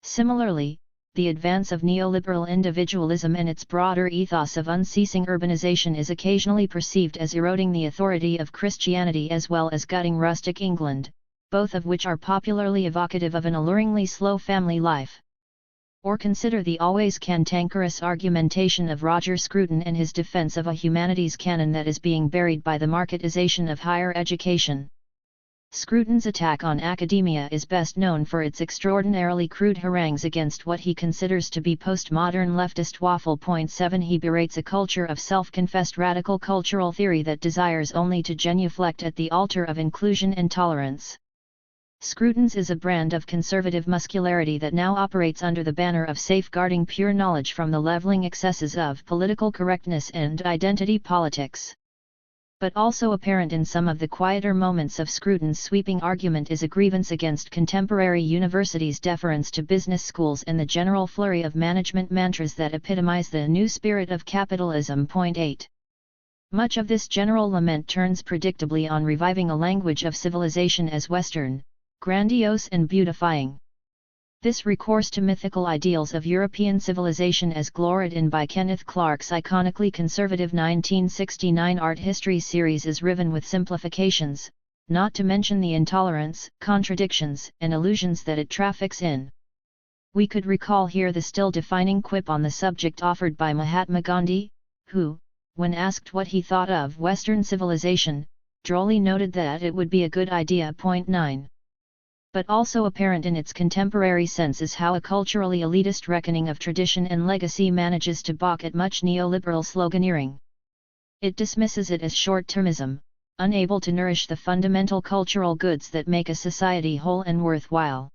Similarly, the advance of neoliberal individualism and its broader ethos of unceasing urbanization is occasionally perceived as eroding the authority of Christianity as well as gutting rustic England, both of which are popularly evocative of an alluringly slow family life. Or consider the always cantankerous argumentation of Roger Scruton and his defense of a humanities canon that is being buried by the marketization of higher education. Scruton's attack on academia is best known for its extraordinarily crude harangues against what he considers to be postmodern leftist waffle. 7 He berates a culture of self-confessed radical cultural theory that desires only to genuflect at the altar of inclusion and tolerance. Scruton's is a brand of conservative muscularity that now operates under the banner of safeguarding pure knowledge from the leveling excesses of political correctness and identity politics. But also apparent in some of the quieter moments of Scruton's sweeping argument is a grievance against contemporary universities' deference to business schools and the general flurry of management mantras that epitomize the new spirit of capitalism. 8. Much of this general lament turns predictably on reviving a language of civilization as Western, grandiose and beautifying. This recourse to mythical ideals of European civilization as gloried in by Kenneth Clark's iconically conservative 1969 art history series is riven with simplifications, not to mention the intolerance, contradictions, and illusions that it traffics in. We could recall here the still defining quip on the subject offered by Mahatma Gandhi, who, when asked what he thought of Western civilization, drolly noted that it would be a good idea. 9. But also apparent in its contemporary sense is how a culturally elitist reckoning of tradition and legacy manages to balk at much neoliberal sloganeering. It dismisses it as short-termism, unable to nourish the fundamental cultural goods that make a society whole and worthwhile.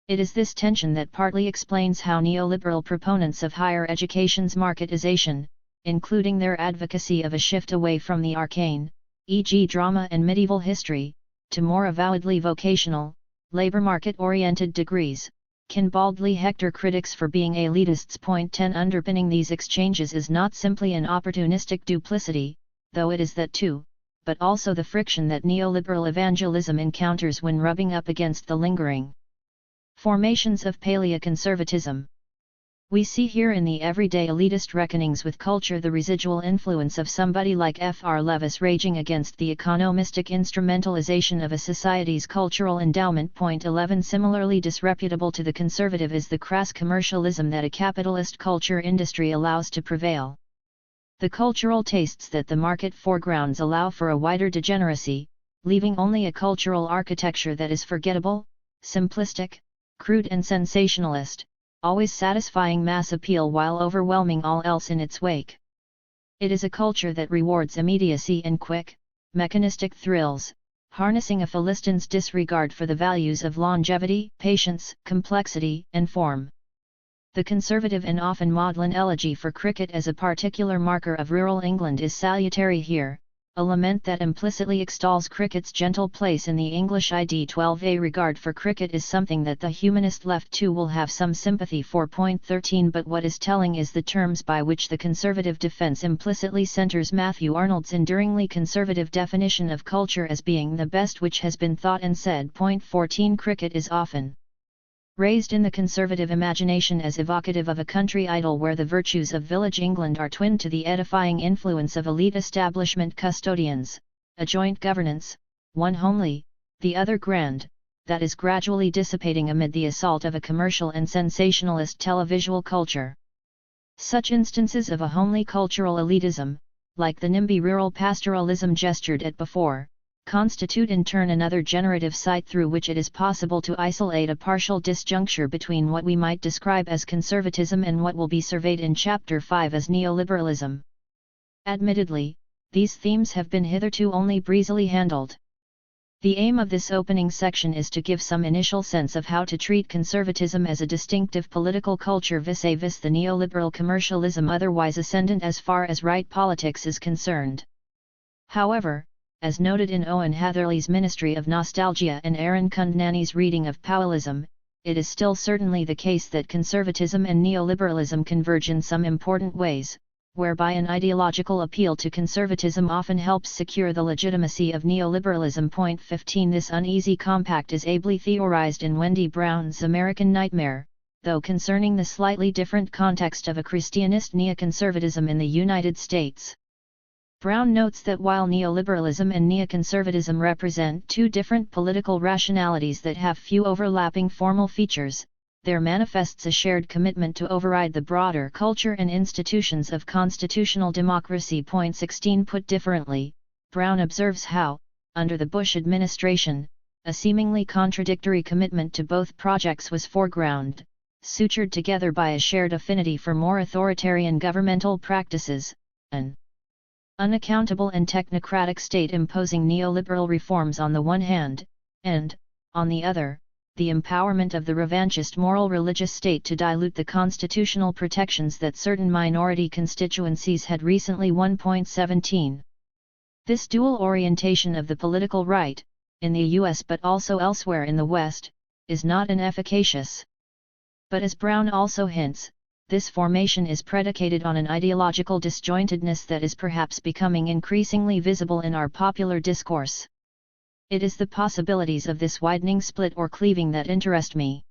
It is this tension that partly explains how neoliberal proponents of higher education's marketization, including their advocacy of a shift away from the arcane, e.g. drama and medieval history, to more avowedly vocational, labor market-oriented degrees, can baldly hector critics for being elitists. Point 10 Underpinning these exchanges is not simply an opportunistic duplicity, though it is that too, but also the friction that neoliberal evangelism encounters when rubbing up against the lingering formations of paleoconservatism. We see here in the everyday elitist reckonings with culture the residual influence of somebody like F.R. Levis raging against the economistic instrumentalization of a society's cultural endowment. Point 11 Similarly disreputable to the conservative is the crass commercialism that a capitalist culture industry allows to prevail. The cultural tastes that the market foregrounds allow for a wider degeneracy, leaving only a cultural architecture that is forgettable, simplistic, crude and sensationalist, always satisfying mass appeal while overwhelming all else in its wake. It is a culture that rewards immediacy and quick, mechanistic thrills, harnessing a Philistine's disregard for the values of longevity, patience, complexity, and form. The conservative and often maudlin elegy for cricket as a particular marker of rural England is salutary here, a lament that implicitly extols cricket's gentle place in the English ID 12a. Regard for cricket is something that the humanist left too will have some sympathy for. Point 13 But what is telling is the terms by which the conservative defense implicitly centers Matthew Arnold's enduringly conservative definition of culture as being the best which has been thought and said. Point 14 Cricket is often raised in the conservative imagination as evocative of a country idyll where the virtues of village England are twinned to the edifying influence of elite establishment custodians, a joint governance, one homely, the other grand, that is gradually dissipating amid the assault of a commercial and sensationalist televisual culture. Such instances of a homely cultural elitism, like the NIMBY rural pastoralism gestured at before, constitute in turn another generative site through which it is possible to isolate a partial disjuncture between what we might describe as conservatism and what will be surveyed in Chapter 5 as neoliberalism. Admittedly, these themes have been hitherto only breezily handled. The aim of this opening section is to give some initial sense of how to treat conservatism as a distinctive political culture vis-a-vis the neoliberal commercialism otherwise ascendant as far as right politics is concerned. However, as noted in Owen Hatherley's Ministry of Nostalgia and Aaron Kundnani's reading of Powellism, it is still certainly the case that conservatism and neoliberalism converge in some important ways, whereby an ideological appeal to conservatism often helps secure the legitimacy of neoliberalism. Point 15 This uneasy compact is ably theorized in Wendy Brown's American Nightmare, though concerning the slightly different context of a Christianist neoconservatism in the United States. Brown notes that while neoliberalism and neoconservatism represent two different political rationalities that have few overlapping formal features, there manifests a shared commitment to override the broader culture and institutions of constitutional democracy. Point 16 Put differently, Brown observes how, under the Bush administration, a seemingly contradictory commitment to both projects was foregrounded, sutured together by a shared affinity for more authoritarian governmental practices, an unaccountable and technocratic state imposing neoliberal reforms on the one hand, and, on the other, the empowerment of the revanchist moral religious state to dilute the constitutional protections that certain minority constituencies had recently won. 17. This dual orientation of the political right, in the US but also elsewhere in the West, is not inefficacious. But as Brown also hints, this formation is predicated on an ideological disjointedness that is perhaps becoming increasingly visible in our popular discourse. It is the possibilities of this widening split or cleaving that interest me.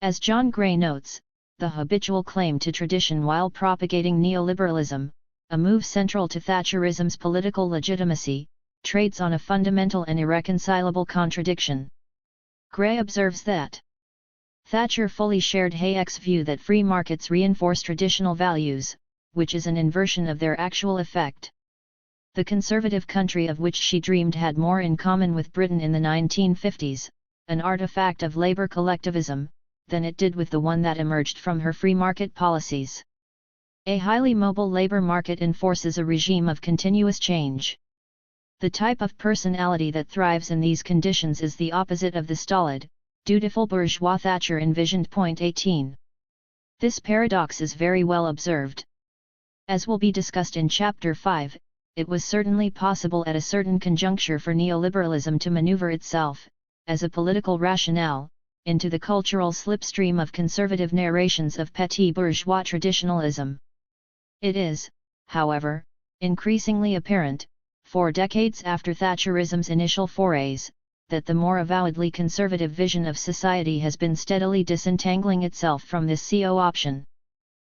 As John Gray notes, the habitual claim to tradition while propagating neoliberalism, a move central to Thatcherism's political legitimacy, trades on a fundamental and irreconcilable contradiction. Gray observes that Thatcher fully shared Hayek's view that free markets reinforce traditional values, which is an inversion of their actual effect. The conservative country of which she dreamed had more in common with Britain in the 1950s, an artifact of labor collectivism, than it did with the one that emerged from her free market policies. A highly mobile labor market enforces a regime of continuous change. The type of personality that thrives in these conditions is the opposite of the stolid, Dutiful bourgeois Thatcher envisioned. Point 18. This paradox is very well observed. As will be discussed in Chapter 5, it was certainly possible at a certain conjuncture for neoliberalism to maneuver itself, as a political rationale, into the cultural slipstream of conservative narrations of petit bourgeois traditionalism. It is, however, increasingly apparent, 4 decades after Thatcherism's initial forays, that the more avowedly conservative vision of society has been steadily disentangling itself from this CO option.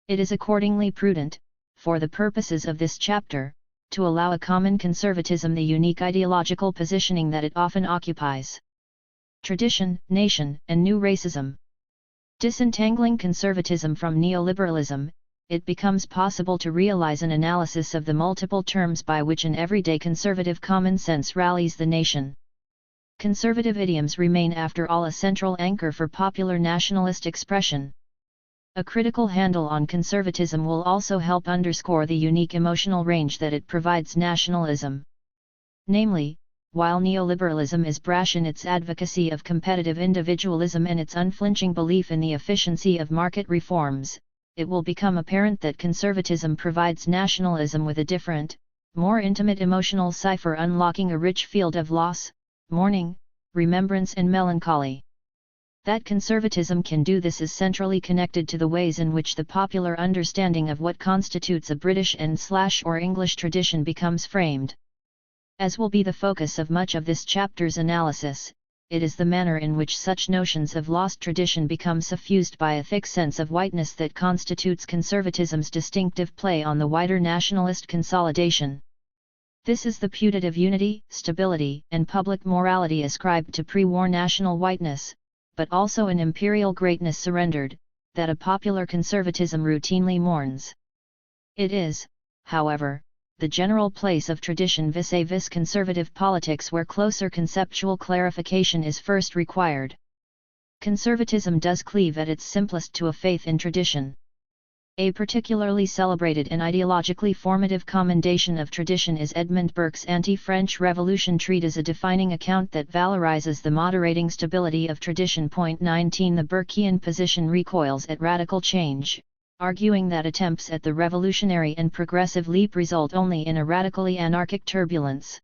It is accordingly prudent, for the purposes of this chapter, to allow a common conservatism the unique ideological positioning that it often occupies. Tradition, nation, and new racism. Disentangling conservatism from neoliberalism, it becomes possible to realize an analysis of the multiple terms by which an everyday conservative common sense rallies the nation. Conservative idioms remain after all a central anchor for popular nationalist expression. A critical handle on conservatism will also help underscore the unique emotional range that it provides nationalism. Namely, while neoliberalism is brash in its advocacy of competitive individualism and its unflinching belief in the efficiency of market reforms, it will become apparent that conservatism provides nationalism with a different, more intimate emotional cipher, unlocking a rich field of loss, mourning, remembrance and melancholy. That conservatism can do this is centrally connected to the ways in which the popular understanding of what constitutes a British and/or English tradition becomes framed. As will be the focus of much of this chapter's analysis, it is the manner in which such notions of lost tradition become suffused by a thick sense of whiteness that constitutes conservatism's distinctive play on the wider nationalist consolidation. This is the putative unity, stability, and public morality ascribed to pre-war national whiteness, but also an imperial greatness surrendered, that a popular conservatism routinely mourns. It is, however, the general place of tradition vis-a-vis conservative politics where closer conceptual clarification is first required. Conservatism does cleave at its simplest to a faith in tradition. A particularly celebrated and ideologically formative commendation of tradition is Edmund Burke's anti-French Revolution treatise, a defining account that valorizes the moderating stability of tradition. Point 19. The Burkean position recoils at radical change, arguing that attempts at the revolutionary and progressive leap result only in a radically anarchic turbulence.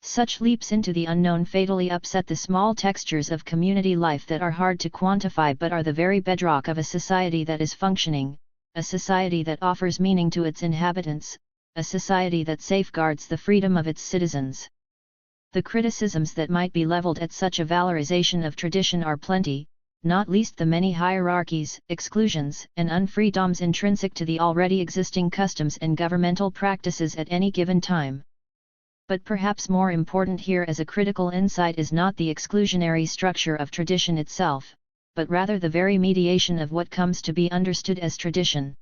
Such leaps into the unknown fatally upset the small textures of community life that are hard to quantify but are the very bedrock of a society that is functioning, a society that offers meaning to its inhabitants, a society that safeguards the freedom of its citizens. The criticisms that might be leveled at such a valorization of tradition are plenty, not least the many hierarchies, exclusions, and unfreedoms intrinsic to the already existing customs and governmental practices at any given time. But perhaps more important here as a critical insight is not the exclusionary structure of tradition itself, but rather the very mediation of what comes to be understood as tradition.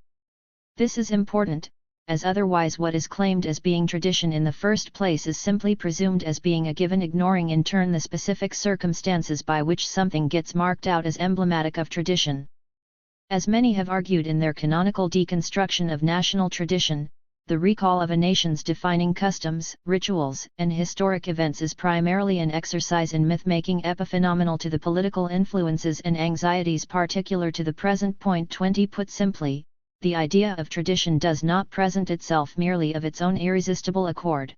This is important, as otherwise what is claimed as being tradition in the first place is simply presumed as being a given, ignoring in turn the specific circumstances by which something gets marked out as emblematic of tradition. As many have argued in their canonical deconstruction of national tradition, the recall of a nation's defining customs, rituals, and historic events is primarily an exercise in myth-making epiphenomenal to the political influences and anxieties particular to the present. Point 20. Put simply, the idea of tradition does not present itself merely of its own irresistible accord.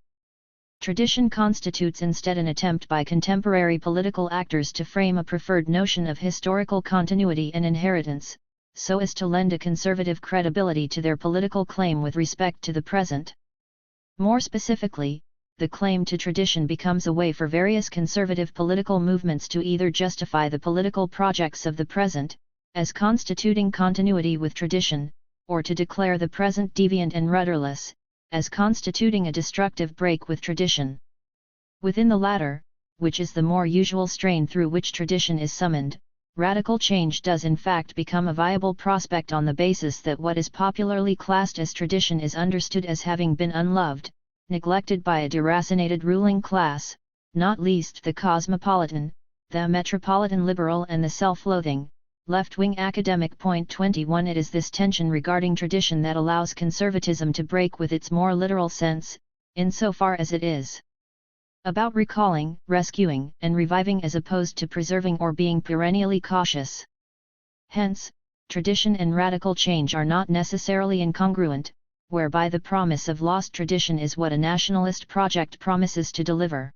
Tradition constitutes instead an attempt by contemporary political actors to frame a preferred notion of historical continuity and inheritance, so as to lend a conservative credibility to their political claim with respect to the present. More specifically, the claim to tradition becomes a way for various conservative political movements to either justify the political projects of the present, as constituting continuity with tradition, or to declare the present deviant and rudderless, as constituting a destructive break with tradition. Within the latter, which is the more usual strain through which tradition is summoned, radical change does in fact become a viable prospect on the basis that what is popularly classed as tradition is understood as having been unloved, neglected by a deracinated ruling class, not least the cosmopolitan, the metropolitan liberal and the self-loathing, left-wing academic. Point 21. It is this tension regarding tradition that allows conservatism to break with its more literal sense, insofar as it is About recalling, rescuing, and reviving as opposed to preserving or being perennially cautious. Hence, tradition and radical change are not necessarily incongruent, whereby the promise of lost tradition is what a nationalist project promises to deliver.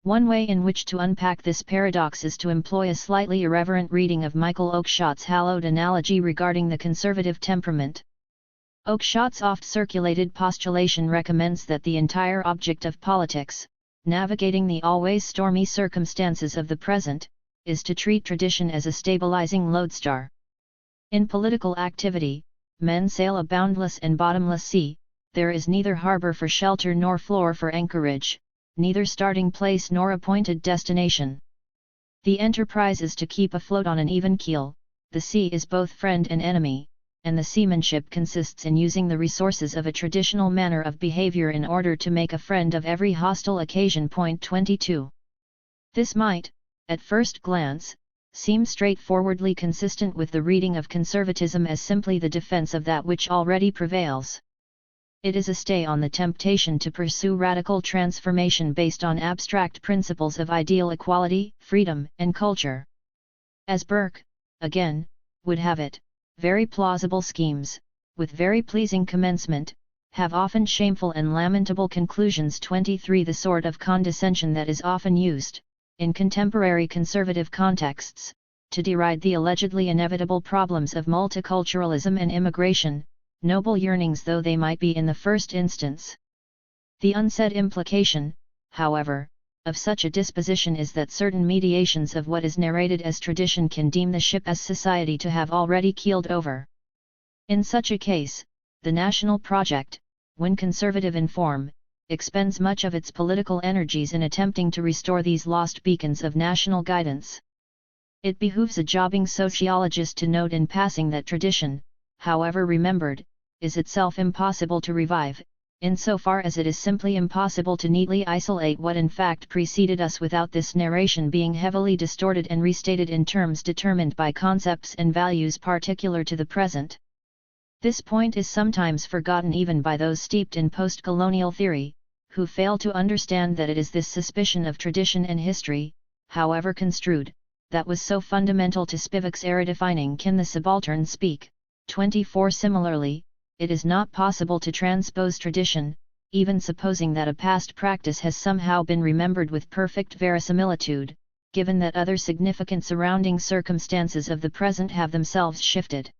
One way in which to unpack this paradox is to employ a slightly irreverent reading of Michael Oakeshott's hallowed analogy regarding the conservative temperament. Oakeshott's oft-circulated postulation recommends that the entire object of politics, navigating the always stormy circumstances of the present, is to treat tradition as a stabilizing lodestar. In political activity, men sail a boundless and bottomless sea, there is neither harbor for shelter nor floor for anchorage, neither starting place nor appointed destination. The enterprise is to keep afloat on an even keel, the sea is both friend and enemy, and the seamanship consists in using the resources of a traditional manner of behavior in order to make a friend of every hostile occasion. 22. This might, at first glance, seem straightforwardly consistent with the reading of conservatism as simply the defense of that which already prevails. It is a stay on the temptation to pursue radical transformation based on abstract principles of ideal equality, freedom, and culture. As Burke, again, would have it, very plausible schemes, with very pleasing commencement, have often shameful and lamentable conclusions. 23. The sort of condescension that is often used, in contemporary conservative contexts, to deride the allegedly inevitable problems of multiculturalism and immigration, noble yearnings though they might be in the first instance. The unsaid implication, however, of such a disposition is that certain mediations of what is narrated as tradition can deem the ship as society to have already keeled over. In such a case, the national project, when conservative in form, expends much of its political energies in attempting to restore these lost beacons of national guidance. It behooves a jobbing sociologist to note in passing that tradition, however remembered, is itself impossible to revive, insofar as it is simply impossible to neatly isolate what in fact preceded us without this narration being heavily distorted and restated in terms determined by concepts and values particular to the present. This point is sometimes forgotten even by those steeped in post-colonial theory, who fail to understand that it is this suspicion of tradition and history, however construed, that was so fundamental to Spivak's era defining "Can the Subaltern Speak?" 24. Similarly, it is not possible to transpose tradition, even supposing that a past practice has somehow been remembered with perfect verisimilitude, given that other significant surrounding circumstances of the present have themselves shifted.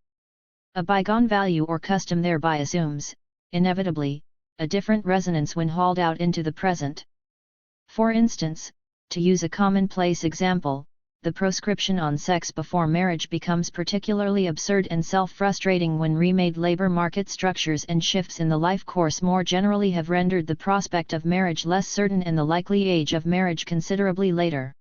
A bygone value or custom thereby assumes, inevitably, a different resonance when hauled out into the present. For instance, to use a commonplace example, the proscription on sex before marriage becomes particularly absurd and self-frustrating when remade labor market structures and shifts in the life course more generally have rendered the prospect of marriage less certain and the likely age of marriage considerably later.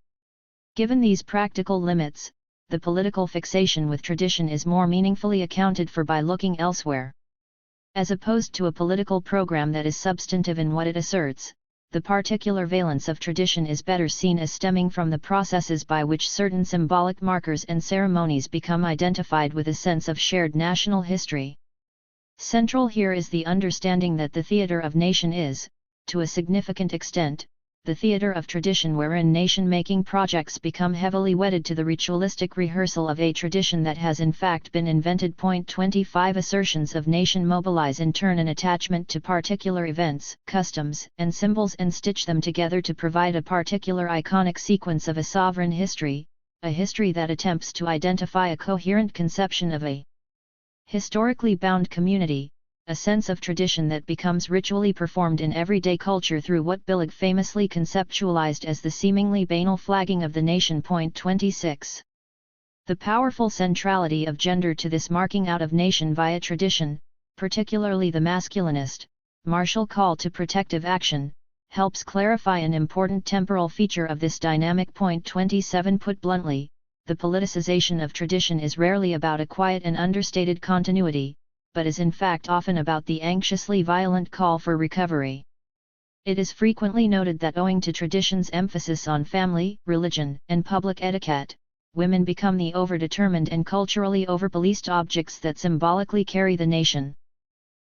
Given these practical limits, the political fixation with tradition is more meaningfully accounted for by looking elsewhere. As opposed to a political program that is substantive in what it asserts, the particular valence of tradition is better seen as stemming from the processes by which certain symbolic markers and ceremonies become identified with a sense of shared national history. Central here is the understanding that the theatre of nation is, to a significant extent, the theatre of tradition wherein nation-making projects become heavily wedded to the ritualistic rehearsal of a tradition that has in fact been invented. 25 Assertions of nation mobilize in turn an attachment to particular events, customs, and symbols and stitch them together to provide a particular iconic sequence of a sovereign history, a history that attempts to identify a coherent conception of a historically bound community, a sense of tradition that becomes ritually performed in everyday culture through what Billig famously conceptualized as the seemingly banal flagging of the nation. 26. The powerful centrality of gender to this marking out of nation via tradition, particularly the masculinist, martial call to protective action, helps clarify an important temporal feature of this dynamic. 27. Put bluntly, the politicization of tradition is rarely about a quiet and understated continuity, but is in fact often about the anxiously violent call for recovery. It is frequently noted that owing to tradition's emphasis on family, religion, and public etiquette, women become the overdetermined and culturally overpoliced objects that symbolically carry the nation.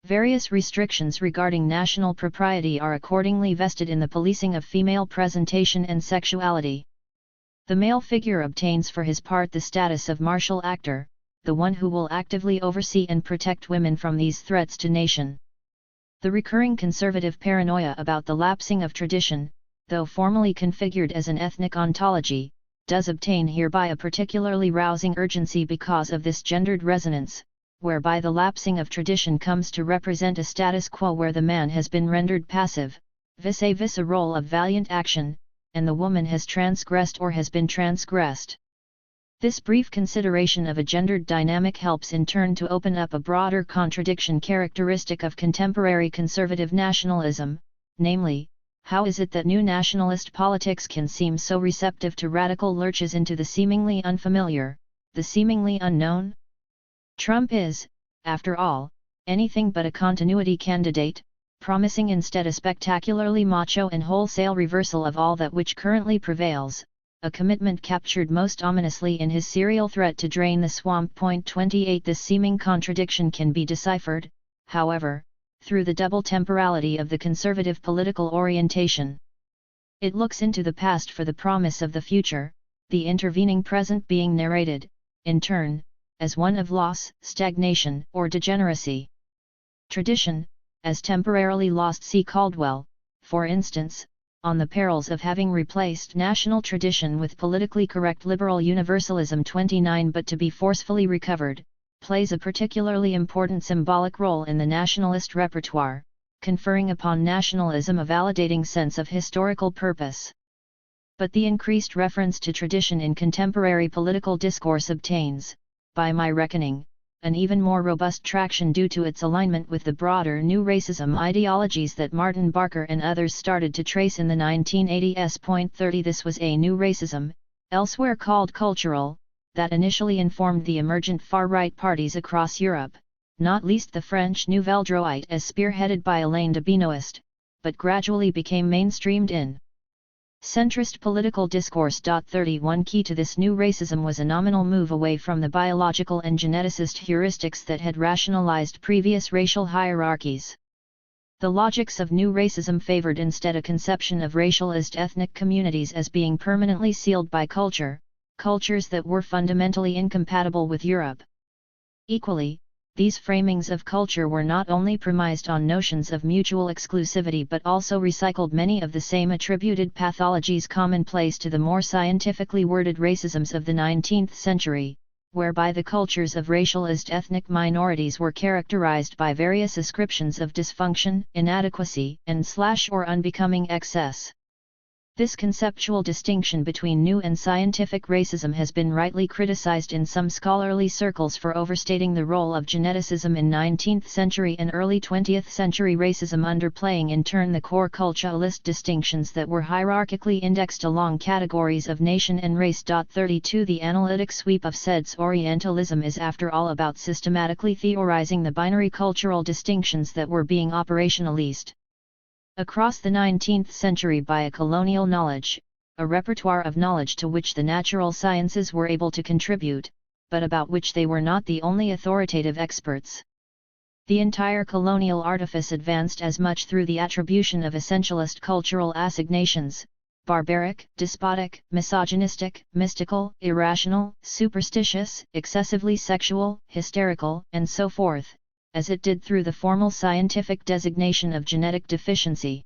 Various restrictions regarding national propriety are accordingly vested in the policing of female presentation and sexuality. The male figure obtains for his part the status of martial actor, the one who will actively oversee and protect women from these threats to nation. The recurring conservative paranoia about the lapsing of tradition, though formally configured as an ethnic ontology, does obtain hereby a particularly rousing urgency because of this gendered resonance, whereby the lapsing of tradition comes to represent a status quo where the man has been rendered passive, vis-a-vis a role of valiant action, and the woman has transgressed or has been transgressed. This brief consideration of a gendered dynamic helps in turn to open up a broader contradiction characteristic of contemporary conservative nationalism, namely, how is it that new nationalist politics can seem so receptive to radical lurches into the seemingly unfamiliar, the seemingly unknown? Trump is, after all, anything but a continuity candidate, promising instead a spectacularly macho and wholesale reversal of all that which currently prevails, a commitment captured most ominously in his serial threat to drain the swamp. 28 This seeming contradiction can be deciphered, however, through the double temporality of the conservative political orientation. It looks into the past for the promise of the future, the intervening present being narrated, in turn, as one of loss, stagnation, or degeneracy. Tradition, as temporarily lost. See Caldwell, for instance, on the perils of having replaced national tradition with politically correct liberal universalism. 29 But to be forcefully recovered, plays a particularly important symbolic role in the nationalist repertoire, conferring upon nationalism a validating sense of historical purpose. But the increased reference to tradition in contemporary political discourse obtains, by my reckoning, an even more robust traction due to its alignment with the broader new racism ideologies that Martin Barker and others started to trace in the 1980s. 30 This was a new racism, elsewhere called cultural, that initially informed the emergent far-right parties across Europe, not least the French Nouvelle Droite as spearheaded by Alain de Benoist, but gradually became mainstreamed in centrist political discourse. 31 Key to this new racism was a nominal move away from the biological and geneticist heuristics that had rationalized previous racial hierarchies. The logics of new racism favored instead a conception of racialized ethnic communities as being permanently sealed by cultures that were fundamentally incompatible with Europe. Equally, these framings of culture were not only premised on notions of mutual exclusivity but also recycled many of the same attributed pathologies commonplace to the more scientifically worded racisms of the 19th century, whereby the cultures of racialized ethnic minorities were characterized by various ascriptions of dysfunction, inadequacy, and/or unbecoming excess. This conceptual distinction between new and scientific racism has been rightly criticized in some scholarly circles for overstating the role of geneticism in 19th century and early 20th century racism, underplaying in turn the core culturalist distinctions that were hierarchically indexed along categories of nation and race. 32 The analytic sweep of said's Orientalism is after all about systematically theorizing the binary cultural distinctions that were being operationalized across the 19th century by a colonial knowledge, a repertoire of knowledge to which the natural sciences were able to contribute, but about which they were not the only authoritative experts. The entire colonial artifice advanced as much through the attribution of essentialist cultural assignations, barbaric, despotic, misogynistic, mystical, irrational, superstitious, excessively sexual, hysterical, and so forth, as it did through the formal scientific designation of genetic deficiency.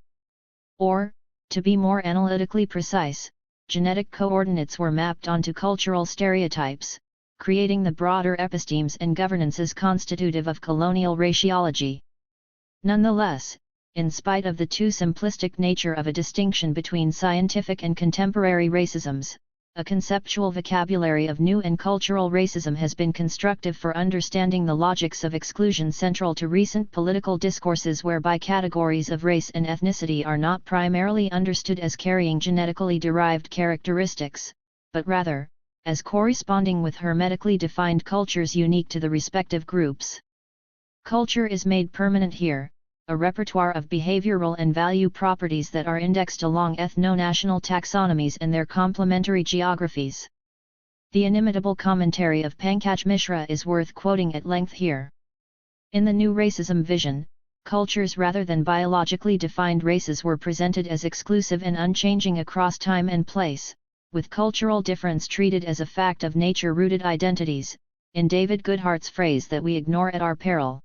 Or, to be more analytically precise, genetic coordinates were mapped onto cultural stereotypes, creating the broader epistemes and governances constitutive of colonial raciology. Nonetheless, in spite of the too simplistic nature of a distinction between scientific and contemporary racisms, a conceptual vocabulary of new and cultural racism has been constructive for understanding the logics of exclusion central to recent political discourses, whereby categories of race and ethnicity are not primarily understood as carrying genetically derived characteristics, but rather, as corresponding with hermetically defined cultures unique to the respective groups. Culture is made permanent here, a repertoire of behavioral and value properties that are indexed along ethno-national taxonomies and their complementary geographies. The inimitable commentary of Pankaj Mishra is worth quoting at length here. In the new racism vision, cultures rather than biologically defined races were presented as exclusive and unchanging across time and place, with cultural difference treated as a fact of nature-rooted identities, in David Goodhart's phrase that we ignore at our peril.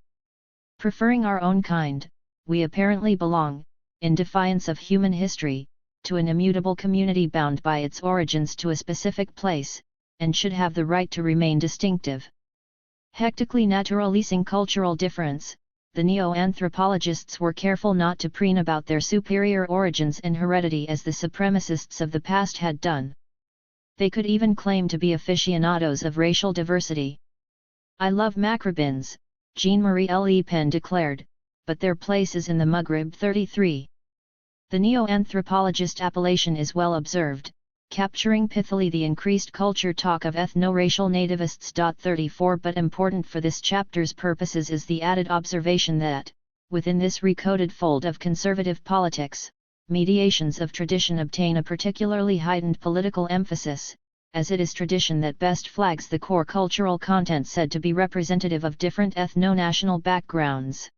Preferring our own kind, we apparently belong, in defiance of human history, to an immutable community bound by its origins to a specific place, and should have the right to remain distinctive. Hectically naturalizing cultural difference, the neo-anthropologists were careful not to preen about their superior origins and heredity as the supremacists of the past had done. They could even claim to be aficionados of racial diversity. "I love Macrobins," Jean-Marie Le Pen declared, "but their place is in the Maghreb." 33. The neo-anthropologist appellation is well observed, capturing pithily the increased culture talk of ethno-racial nativists. 34. But important for this chapter's purposes is the added observation that, within this recoded fold of conservative politics, mediations of tradition obtain a particularly heightened political emphasis, as it is tradition that best flags the core cultural content said to be representative of different ethno-national backgrounds.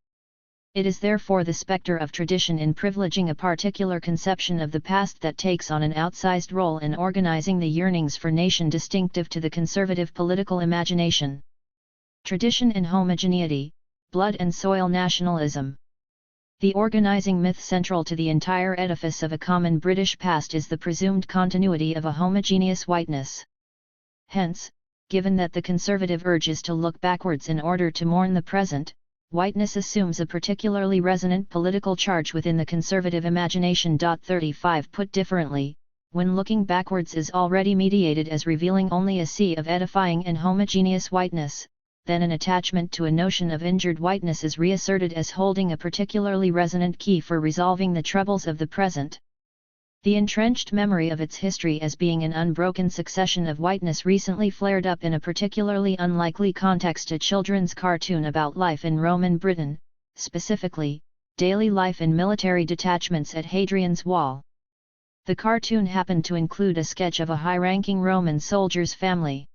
It is therefore the specter of tradition in privileging a particular conception of the past that takes on an outsized role in organizing the yearnings for nation distinctive to the conservative political imagination. Tradition and homogeneity, blood and soil nationalism. The organizing myth central to the entire edifice of a common British past is the presumed continuity of a homogeneous whiteness. Hence, given that the conservative urge is to look backwards in order to mourn the present, whiteness assumes a particularly resonant political charge within the conservative imagination. 35. Put differently, when looking backwards is already mediated as revealing only a sea of edifying and homogeneous whiteness, then an attachment to a notion of injured whiteness is reasserted as holding a particularly resonant key for resolving the troubles of the present. The entrenched memory of its history as being an unbroken succession of whiteness recently flared up in a particularly unlikely context: a children's cartoon about life in Roman Britain, specifically, daily life in military detachments at Hadrian's Wall. The cartoon happened to include a sketch of a high-ranking Roman soldier's family.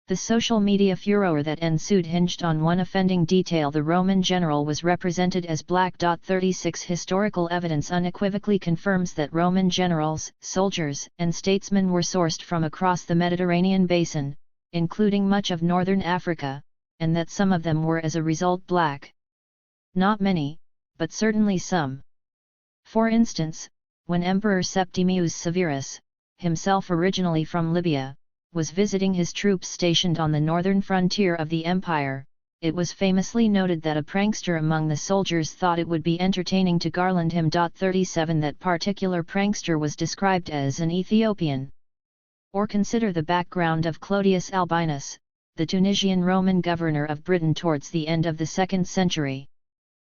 The social media furor that ensued hinged on one offending detail: the Roman general was represented as black. 36. Historical evidence unequivocally confirms that Roman generals, soldiers, and statesmen were sourced from across the Mediterranean basin, including much of northern Africa, and that some of them were as a result black. Not many, but certainly some. For instance, when Emperor Septimius Severus, himself originally from Libya, was visiting his troops stationed on the northern frontier of the empire, it was famously noted that a prankster among the soldiers thought it would be entertaining to garland him. 37. That particular prankster was described as an Ethiopian. Or consider the background of Clodius Albinus, the Tunisian Roman governor of Britain towards the end of the 2nd century.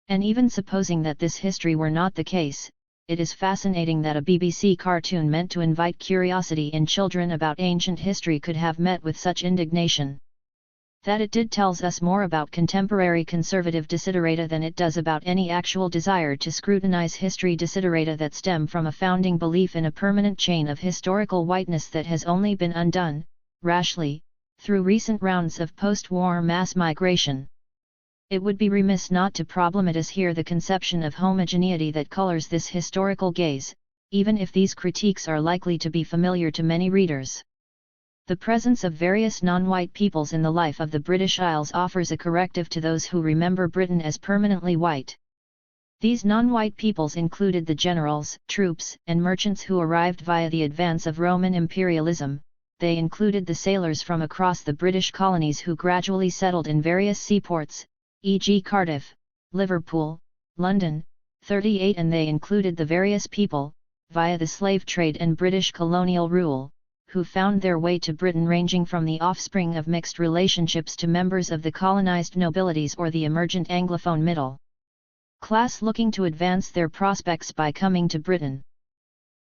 And even supposing that this history were not the case, it is fascinating that a BBC cartoon meant to invite curiosity in children about ancient history could have met with such indignation. That it did tells us more about contemporary conservative desiderata than it does about any actual desire to scrutinize history desiderata that stem from a founding belief in a permanent chain of historical whiteness that has only been undone, rashly, through recent rounds of post-war mass migration. It would be remiss not to problematize here the conception of homogeneity that colors this historical gaze, even if these critiques are likely to be familiar to many readers. The presence of various non-white peoples in the life of the British Isles offers a corrective to those who remember Britain as permanently white. These non-white peoples included the generals, troops, and merchants who arrived via the advance of Roman imperialism. They included the sailors from across the British colonies who gradually settled in various seaports, e.g. Cardiff, Liverpool, London, 38, and they included the various people, via the slave trade and British colonial rule, who found their way to Britain, ranging from the offspring of mixed relationships to members of the colonized nobilities or the emergent Anglophone middle class looking to advance their prospects by coming to Britain.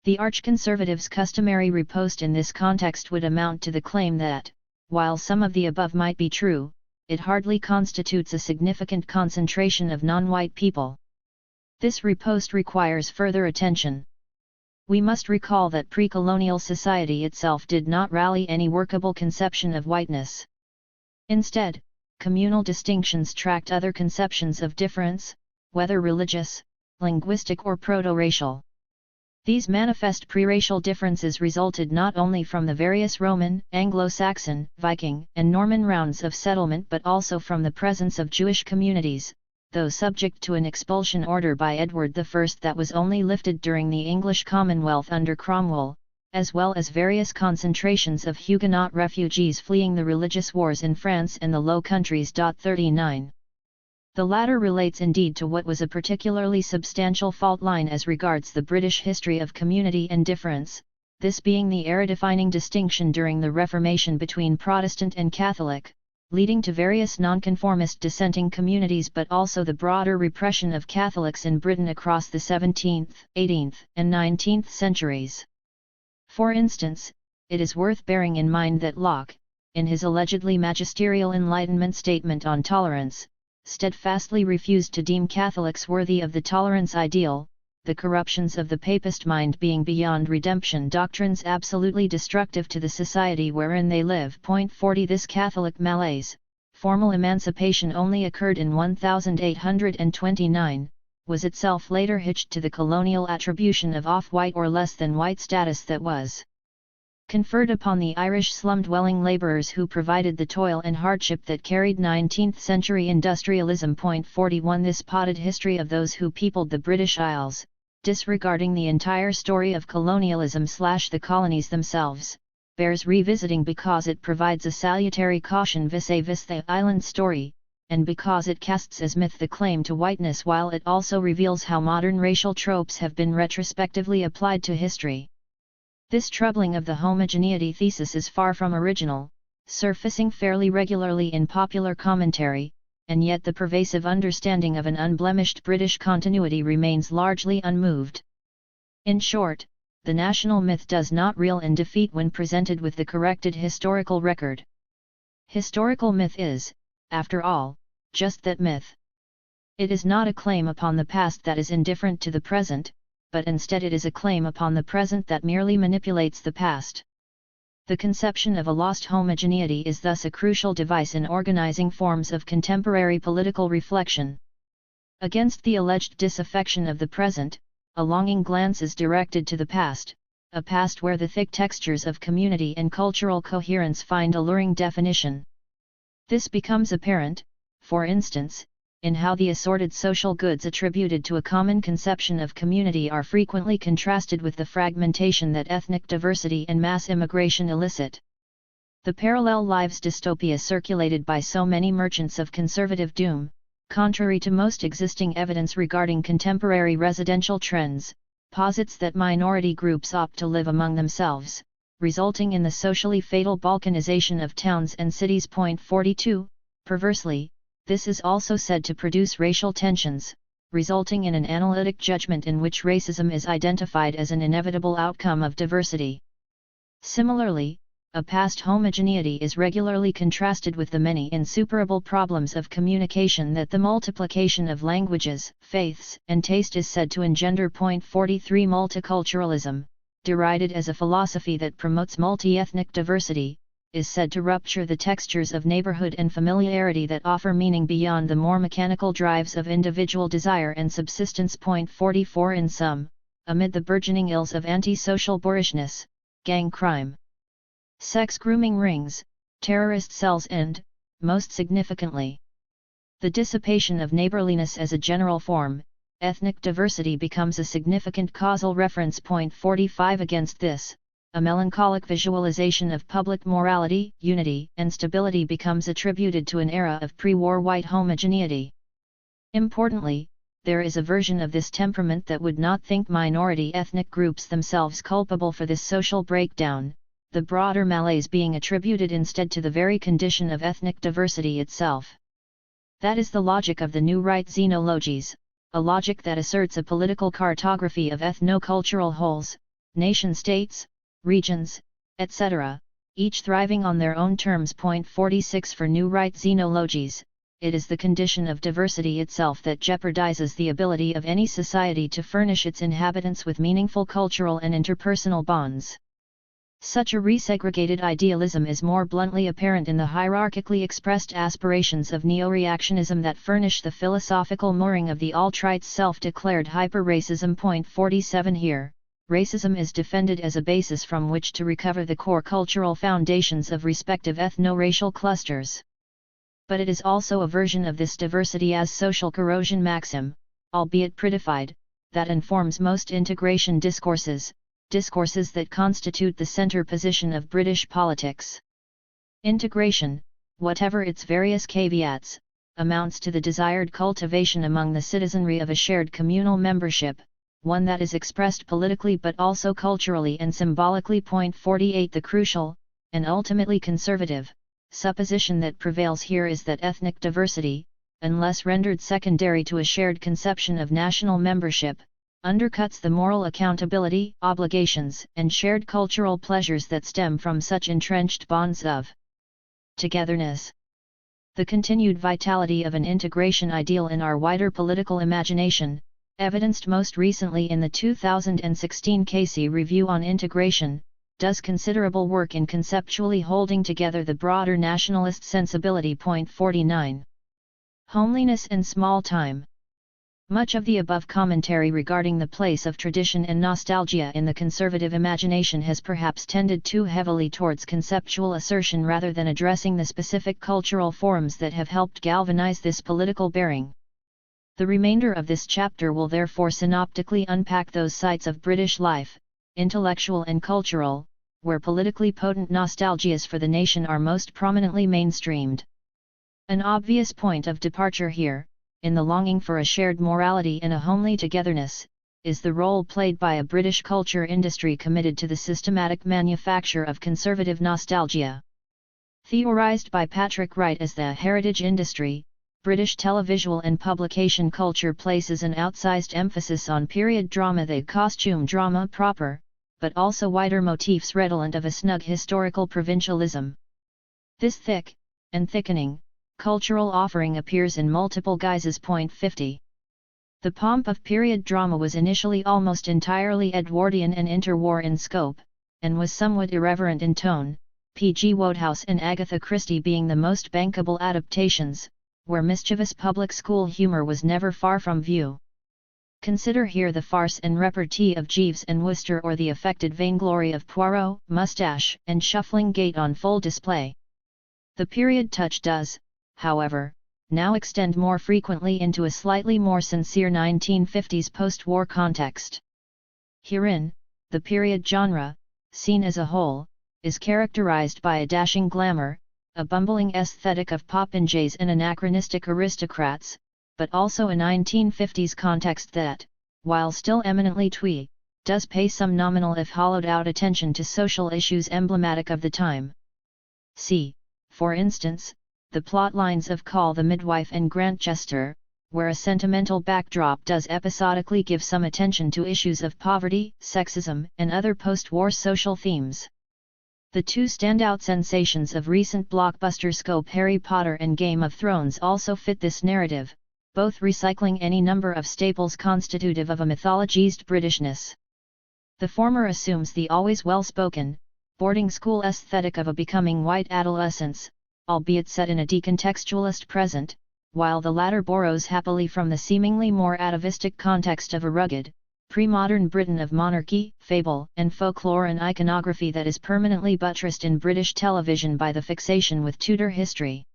The arch-conservatives' customary riposte in this context would amount to the claim that, while some of the above might be true, it hardly constitutes a significant concentration of non-white people. This riposte requires further attention. We must recall that pre-colonial society itself did not rally any workable conception of whiteness. Instead, communal distinctions tracked other conceptions of difference, whether religious, linguistic or proto-racial. These manifest pre-racial differences resulted not only from the various Roman, Anglo-Saxon, Viking, and Norman rounds of settlement but also from the presence of Jewish communities, though subject to an expulsion order by Edward I that was only lifted during the English Commonwealth under Cromwell, as well as various concentrations of Huguenot refugees fleeing the religious wars in France and the Low Countries. 39. The latter relates indeed to what was a particularly substantial fault line as regards the British history of community and difference, this being the era-defining distinction during the Reformation between Protestant and Catholic, leading to various nonconformist dissenting communities but also the broader repression of Catholics in Britain across the 17th, 18th, and 19th centuries. For instance, it is worth bearing in mind that Locke, in his allegedly magisterial Enlightenment statement on tolerance, steadfastly refused to deem Catholics worthy of the tolerance ideal, the corruptions of the papist mind being beyond redemption doctrines absolutely destructive to the society wherein they live. 40 This Catholic malaise, formal emancipation only occurred in 1829, was itself later hitched to the colonial attribution of off-white or less than white status that was conferred upon the Irish slum-dwelling labourers who provided the toil and hardship that carried 19th-century industrialism. 41 This potted history of those who peopled the British Isles, disregarding the entire story of colonialism/the colonies themselves, bears revisiting because it provides a salutary caution vis-a-vis the island story, and because it casts as myth the claim to whiteness while it also reveals how modern racial tropes have been retrospectively applied to history. This troubling of the homogeneity thesis is far from original, surfacing fairly regularly in popular commentary, and yet the pervasive understanding of an unblemished British continuity remains largely unmoved. In short, the national myth does not reel in defeat when presented with the corrected historical record. Historical myth is, after all, just that, myth. It is not a claim upon the past that is indifferent to the present, but instead it is a claim upon the present that merely manipulates the past. The conception of a lost homogeneity is thus a crucial device in organizing forms of contemporary political reflection. Against the alleged disaffection of the present, a longing glance is directed to the past, a past where the thick textures of community and cultural coherence find alluring definition. This becomes apparent, for instance, in how the assorted social goods attributed to a common conception of community are frequently contrasted with the fragmentation that ethnic diversity and mass immigration elicit. The parallel lives dystopia circulated by so many merchants of conservative doom, contrary to most existing evidence regarding contemporary residential trends, posits that minority groups opt to live among themselves, resulting in the socially fatal balkanization of towns and cities. 42. Perversely, this is also said to produce racial tensions, resulting in an analytic judgment in which racism is identified as an inevitable outcome of diversity. Similarly, a past homogeneity is regularly contrasted with the many insuperable problems of communication that the multiplication of languages, faiths, and taste is said to engender. 43 Multiculturalism, derided as a philosophy that promotes multi-ethnic diversity, is said to rupture the textures of neighborhood and familiarity that offer meaning beyond the more mechanical drives of individual desire and subsistence. 44 In sum, amid the burgeoning ills of anti-social boorishness, gang crime, sex grooming rings, terrorist cells and, most significantly, the dissipation of neighborliness as a general form, ethnic diversity becomes a significant causal reference. 45 Against this, a melancholic visualization of public morality, unity, and stability becomes attributed to an era of pre-war white homogeneity. Importantly, there is a version of this temperament that would not think minority ethnic groups themselves culpable for this social breakdown, the broader malaise being attributed instead to the very condition of ethnic diversity itself. That is the logic of the new right xenologies, a logic that asserts a political cartography of ethno-cultural wholes, nation-states, regions, etc., each thriving on their own terms. 46 For new right xenologies, it is the condition of diversity itself that jeopardizes the ability of any society to furnish its inhabitants with meaningful cultural and interpersonal bonds. Such a resegregated idealism is more bluntly apparent in the hierarchically expressed aspirations of neo-reactionism that furnish the philosophical mooring of the alt-right's self-declared hyper-racism. 47 Here, racism is defended as a basis from which to recover the core cultural foundations of respective ethno-racial clusters. But it is also a version of this diversity as social corrosion maxim, albeit prettified, that informs most integration discourses that constitute the center position of British politics. Integration, whatever its various caveats, amounts to the desired cultivation among the citizenry of a shared communal membership, one that is expressed politically but also culturally and symbolically. 48 The crucial, and ultimately conservative, supposition that prevails here is that ethnic diversity, unless rendered secondary to a shared conception of national membership, undercuts the moral accountability, obligations, and shared cultural pleasures that stem from such entrenched bonds of togetherness. The continued vitality of an integration ideal in our wider political imagination, evidenced most recently in the 2016 Casey Review on Integration, does considerable work in conceptually holding together the broader nationalist sensibility. 49 Homeliness and small time. Much of the above commentary regarding the place of tradition and nostalgia in the conservative imagination has perhaps tended too heavily towards conceptual assertion rather than addressing the specific cultural forms that have helped galvanize this political bearing. The remainder of this chapter will therefore synoptically unpack those sites of British life, intellectual and cultural, where politically potent nostalgias for the nation are most prominently mainstreamed. An obvious point of departure here, in the longing for a shared morality and a homely togetherness, is the role played by a British culture industry committed to the systematic manufacture of conservative nostalgia. Theorized by Patrick Wright as the heritage industry, British televisual and publication culture places an outsized emphasis on period drama, the costume drama proper, but also wider motifs redolent of a snug historical provincialism. This thick, and thickening, cultural offering appears in multiple guises. 50. The pomp of period drama was initially almost entirely Edwardian and interwar in scope, and was somewhat irreverent in tone, P.G. Wodehouse and Agatha Christie being the most bankable adaptations, where mischievous public school humor was never far from view. Consider here the farce and repartee of Jeeves and Wooster, or the affected vainglory of Poirot, moustache, and shuffling gait on full display. The period touch does, however, now extend more frequently into a slightly more sincere 1950s post-war context. Herein, the period genre, seen as a whole, is characterized by a dashing glamour, a bumbling aesthetic of popinjays and anachronistic aristocrats, but also a 1950s context that, while still eminently twee, does pay some nominal if hollowed-out attention to social issues emblematic of the time. See, for instance, the plot lines of Call the Midwife and Grantchester, where a sentimental backdrop does episodically give some attention to issues of poverty, sexism, and other post-war social themes. The two standout sensations of recent blockbuster scope, Harry Potter and Game of Thrones, also fit this narrative, both recycling any number of staples constitutive of a mythologized Britishness. The former assumes the always well-spoken, boarding school aesthetic of a becoming white adolescence, albeit set in a decontextualist present, while the latter borrows happily from the seemingly more atavistic context of a rugged, pre-modern Britain of monarchy, fable, and folklore, and iconography that is permanently buttressed in British television by the fixation with Tudor history.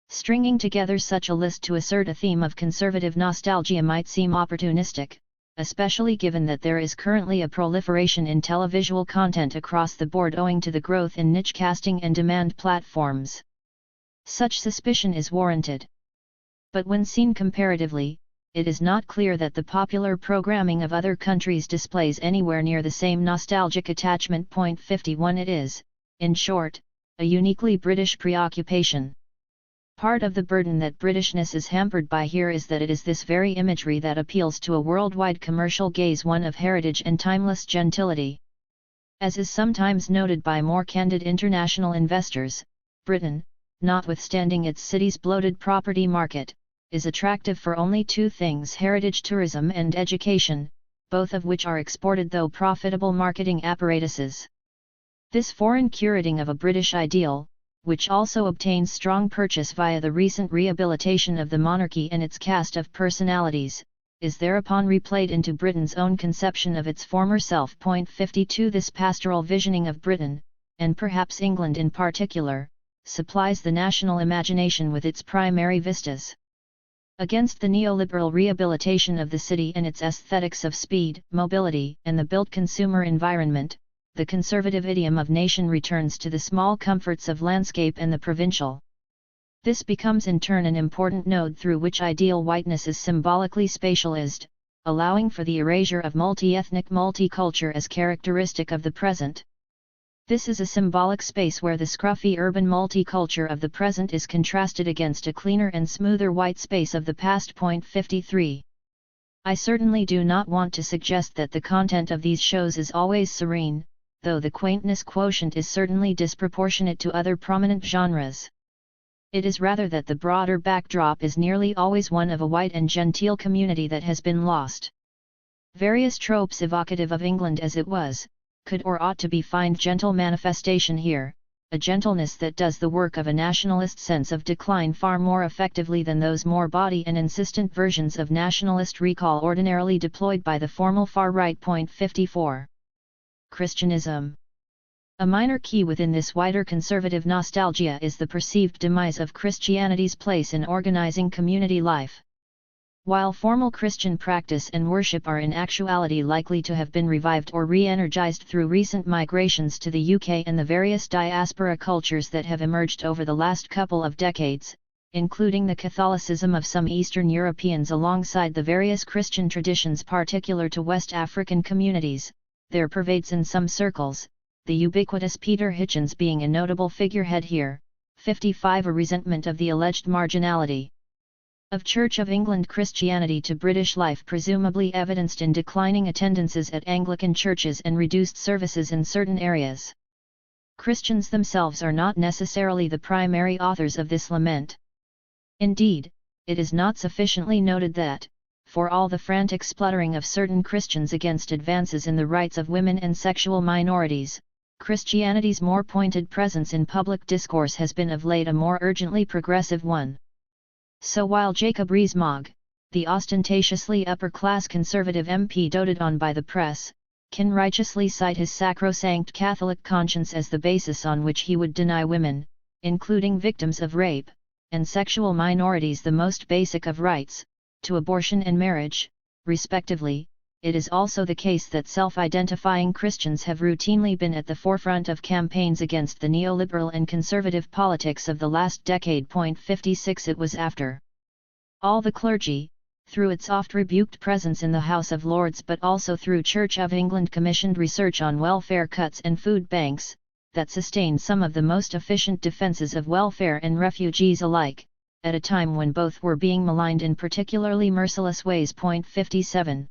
Stringing together such a list to assert a theme of conservative nostalgia might seem opportunistic, especially given that there is currently a proliferation in televisual content across the board owing to the growth in niche casting and demand platforms. Such suspicion is warranted. But when seen comparatively, it is not clear that the popular programming of other countries displays anywhere near the same nostalgic attachment. 51 It is, in short, a uniquely British preoccupation. Part of the burden that Britishness is hampered by here is that it is this very imagery that appeals to a worldwide commercial gaze, one of heritage and timeless gentility. As is sometimes noted by more candid international investors, Britain, notwithstanding its city's bloated property market, is attractive for only two things: heritage tourism and education, both of which are exported though profitable marketing apparatuses. This foreign curating of a British ideal, which also obtains strong purchase via the recent rehabilitation of the monarchy and its cast of personalities, is thereupon replayed into Britain's own conception of its former self. 52 This pastoral visioning of Britain, and perhaps England in particular, supplies the national imagination with its primary vistas. Against the neoliberal rehabilitation of the city and its aesthetics of speed, mobility, and the built consumer environment, the conservative idiom of nation returns to the small comforts of landscape and the provincial. This becomes in turn an important node through which ideal whiteness is symbolically spatialized, allowing for the erasure of multi-ethnic multiculture as characteristic of the present. This is a symbolic space where the scruffy urban multiculture of the present is contrasted against a cleaner and smoother white space of the past. 53. I certainly do not want to suggest that the content of these shows is always serene, though the quaintness quotient is certainly disproportionate to other prominent genres. It is rather that the broader backdrop is nearly always one of a white and genteel community that has been lost. Various tropes evocative of England as it was, could or ought to be find gentle manifestation here, a gentleness that does the work of a nationalist sense of decline far more effectively than those more bawdy and insistent versions of nationalist recall ordinarily deployed by the formal far right. 54. Christianism. A minor key within this wider conservative nostalgia is the perceived demise of Christianity's place in organizing community life. While formal Christian practice and worship are in actuality likely to have been revived or re-energized through recent migrations to the UK and the various diaspora cultures that have emerged over the last couple of decades, including the Catholicism of some Eastern Europeans alongside the various Christian traditions particular to West African communities, there pervades in some circles, the ubiquitous Peter Hitchens being a notable figurehead here. 55 A resentment of the alleged marginality of Church of England Christianity to British life, presumably evidenced in declining attendances at Anglican churches and reduced services in certain areas. Christians themselves are not necessarily the primary authors of this lament. Indeed, it is not sufficiently noted that, for all the frantic spluttering of certain Christians against advances in the rights of women and sexual minorities, Christianity's more pointed presence in public discourse has been of late a more urgently progressive one. So while Jacob Rees-Mogg, the ostentatiously upper-class conservative MP doted on by the press, can righteously cite his sacrosanct Catholic conscience as the basis on which he would deny women, including victims of rape, and sexual minorities the most basic of rights, to abortion and marriage, respectively, it is also the case that self-identifying Christians have routinely been at the forefront of campaigns against the neoliberal and conservative politics of the last decade. 56 It was after all the clergy, through its oft-rebuked presence in the House of Lords but also through Church of England commissioned research on welfare cuts and food banks, that sustained some of the most efficient defences of welfare and refugees alike, at a time when both were being maligned in particularly merciless ways. 57.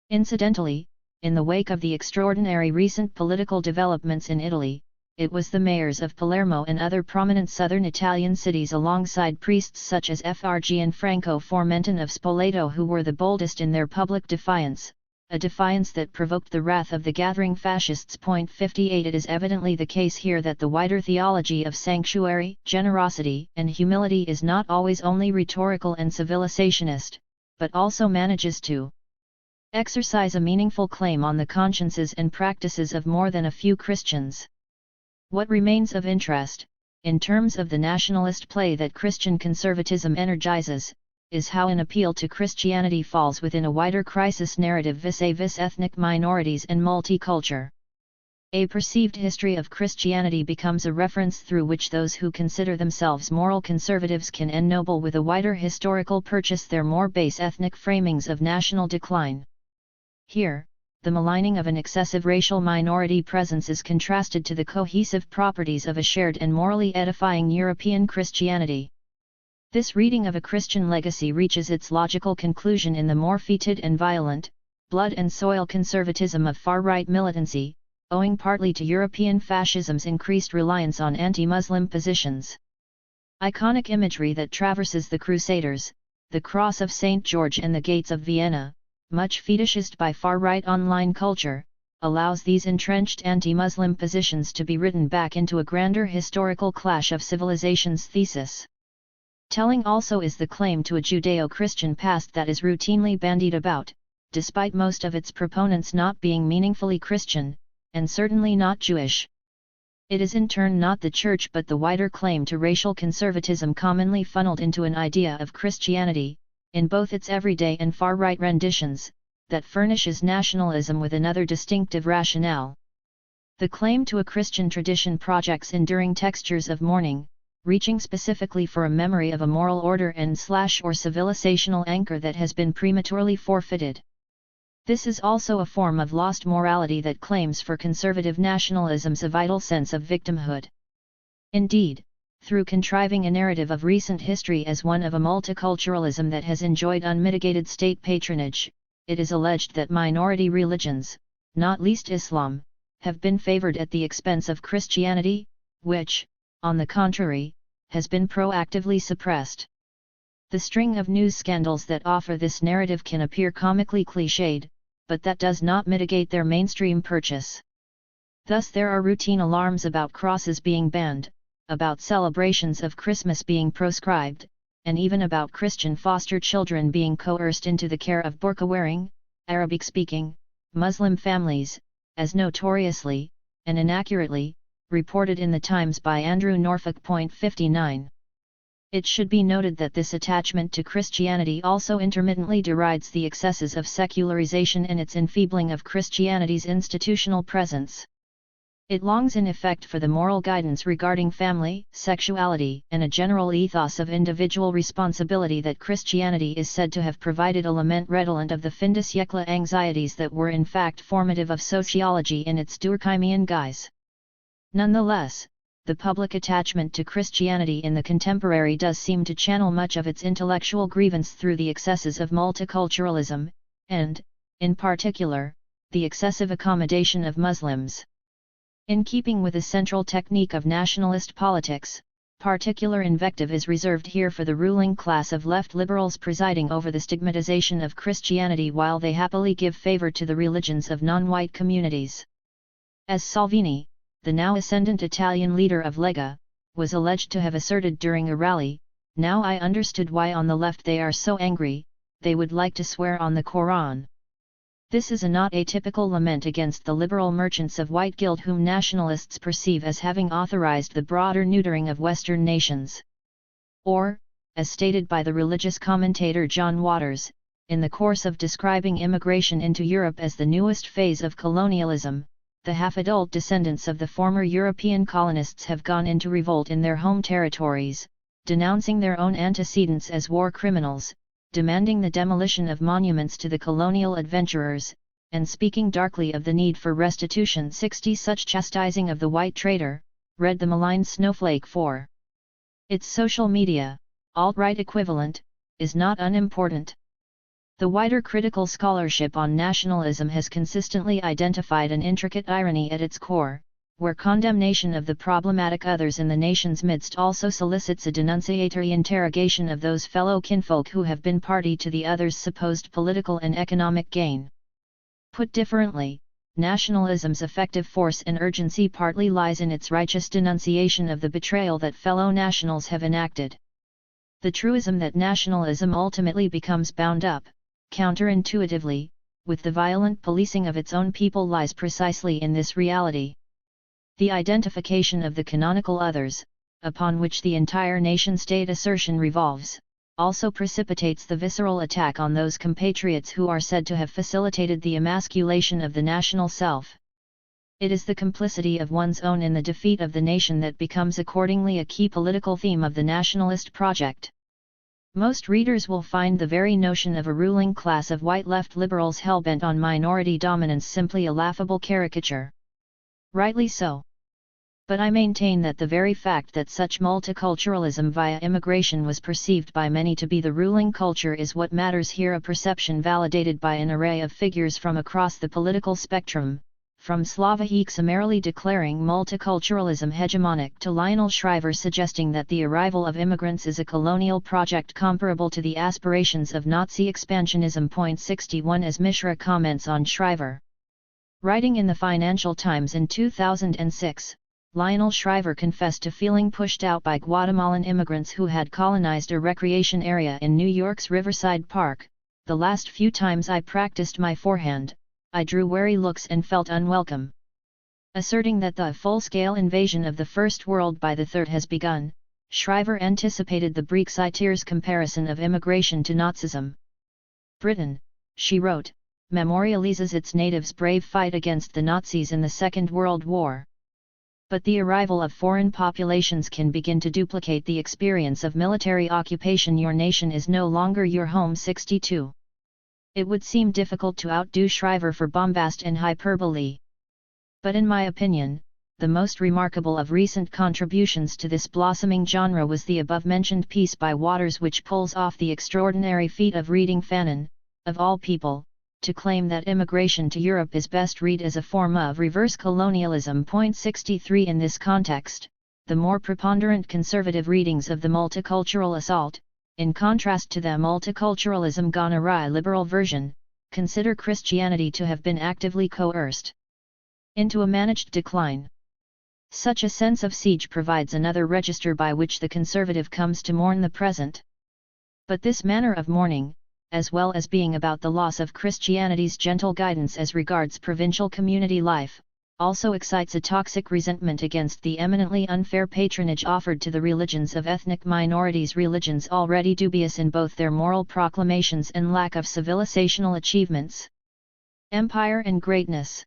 Incidentally, in the wake of the extraordinary recent political developments in Italy, it was the mayors of Palermo and other prominent southern Italian cities alongside priests such as Frg and Franco Formentin of Spoleto who were the boldest in their public defiance, a defiance that provoked the wrath of the gathering fascists. 58 It is evidently the case here that the wider theology of sanctuary, generosity and humility is not always only rhetorical and civilizationist, but also manages to exercise a meaningful claim on the consciences and practices of more than a few Christians. What remains of interest, in terms of the nationalist play that Christian conservatism energizes, is how an appeal to Christianity falls within a wider crisis narrative vis-a-vis ethnic minorities and multiculture. A perceived history of Christianity becomes a reference through which those who consider themselves moral conservatives can ennoble with a wider historical purchase their more base ethnic framings of national decline. Here, the maligning of an excessive racial minority presence is contrasted to the cohesive properties of a shared and morally edifying European Christianity. This reading of a Christian legacy reaches its logical conclusion in the more fetid and violent, blood and soil conservatism of far-right militancy, owing partly to European fascism's increased reliance on anti-Muslim positions. Iconic imagery that traverses the Crusaders, the Cross of St. George and the Gates of Vienna, much fetishized by far-right online culture, allows these entrenched anti-Muslim positions to be written back into a grander historical clash of civilizations thesis. Telling also is the claim to a Judeo-Christian past that is routinely bandied about, despite most of its proponents not being meaningfully Christian, and certainly not Jewish. It is in turn not the Church but the wider claim to racial conservatism commonly funneled into an idea of Christianity, in both its everyday and far-right renditions, that furnishes nationalism with another distinctive rationale. The claim to a Christian tradition projects enduring textures of mourning, reaching specifically for a memory of a moral order and/or civilizational anchor that has been prematurely forfeited. This is also a form of lost morality that claims for conservative nationalisms a vital sense of victimhood. Indeed, through contriving a narrative of recent history as one of a multiculturalism that has enjoyed unmitigated state patronage, it is alleged that minority religions, not least Islam, have been favored at the expense of Christianity, which, on the contrary, has been proactively suppressed. The string of news scandals that offer this narrative can appear comically cliched, but that does not mitigate their mainstream purchase. Thus there are routine alarms about crosses being banned, about celebrations of Christmas being proscribed, and even about Christian foster children being coerced into the care of burqa-wearing, Arabic-speaking, Muslim families, as notoriously, and inaccurately, reported in the Times by Andrew Norfolk. 59. It should be noted that this attachment to Christianity also intermittently derides the excesses of secularization and its enfeebling of Christianity's institutional presence. It longs in effect for the moral guidance regarding family, sexuality, and a general ethos of individual responsibility that Christianity is said to have provided, a lament redolent of the fin de siècle anxieties that were in fact formative of sociology in its Durkheimian guise. Nonetheless, the public attachment to Christianity in the contemporary does seem to channel much of its intellectual grievance through the excesses of multiculturalism, and, in particular, the excessive accommodation of Muslims. In keeping with the central technique of nationalist politics, particular invective is reserved here for the ruling class of left liberals presiding over the stigmatization of Christianity while they happily give favor to the religions of non-white communities. As Salvini, the now ascendant Italian leader of Lega, was alleged to have asserted during a rally, "Now I understood why on the left they are so angry, they would like to swear on the Quran." This is a not atypical lament against the liberal merchants of white guilt whom nationalists perceive as having authorized the broader neutering of Western nations. Or, as stated by the religious commentator John Waters, in the course of describing immigration into Europe as the newest phase of colonialism, the half-adult descendants of the former European colonists have gone into revolt in their home territories, denouncing their own antecedents as war criminals, demanding the demolition of monuments to the colonial adventurers, and speaking darkly of the need for restitution. 60 Such chastising of the white trader, read the maligned snowflake for its social media, alt-right equivalent, is not unimportant. The wider critical scholarship on nationalism has consistently identified an intricate irony at its core, where condemnation of the problematic others in the nation's midst also solicits a denunciatory interrogation of those fellow kinfolk who have been party to the other's supposed political and economic gain. Put differently, nationalism's effective force and urgency partly lies in its righteous denunciation of the betrayal that fellow nationals have enacted. The truism that nationalism ultimately becomes bound up, counterintuitively, with the violent policing of its own people lies precisely in this reality. The identification of the canonical others, upon which the entire nation-state assertion revolves, also precipitates the visceral attack on those compatriots who are said to have facilitated the emasculation of the national self. It is the complicity of one's own in the defeat of the nation that becomes accordingly a key political theme of the nationalist project. Most readers will find the very notion of a ruling class of white left liberals hell-bent on minority dominance simply a laughable caricature. Rightly so. But I maintain that the very fact that such multiculturalism via immigration was perceived by many to be the ruling culture is what matters here, a perception validated by an array of figures from across the political spectrum, from Slava Hik summarily declaring multiculturalism hegemonic to Lionel Shriver suggesting that the arrival of immigrants is a colonial project comparable to the aspirations of Nazi expansionism. 61 As Mishra comments on Shriver, Writing in the Financial Times in 2006, Lionel Shriver confessed to feeling pushed out by Guatemalan immigrants who had colonized a recreation area in New York's Riverside Park. "The last few times I practiced my forehand, I drew wary looks and felt unwelcome." Asserting that the full-scale invasion of the First World by the Third has begun, Shriver anticipated the Brexiteers' comparison of immigration to Nazism. "Britain," she wrote, "memorializes its natives' brave fight against the Nazis in the Second World War. But the arrival of foreign populations can begin to duplicate the experience of military occupation. Your nation is no longer your home." 62. It would seem difficult to outdo Shriver for bombast and hyperbole. But in my opinion, the most remarkable of recent contributions to this blossoming genre was the above-mentioned piece by Waters, which pulls off the extraordinary feat of reading Fanon, of all people, to claim that immigration to Europe is best read as a form of reverse colonialism. 63 In this context, the more preponderant conservative readings of the multicultural assault, in contrast to the multiculturalism gone awry liberal version, consider Christianity to have been actively coerced into a managed decline. Such a sense of siege provides another register by which the conservative comes to mourn the present. But this manner of mourning, as well as being about the loss of Christianity's gentle guidance as regards provincial community life, also excites a toxic resentment against the eminently unfair patronage offered to the religions of ethnic minorities, religions already dubious in both their moral proclamations and lack of civilizational achievements. Empire and greatness.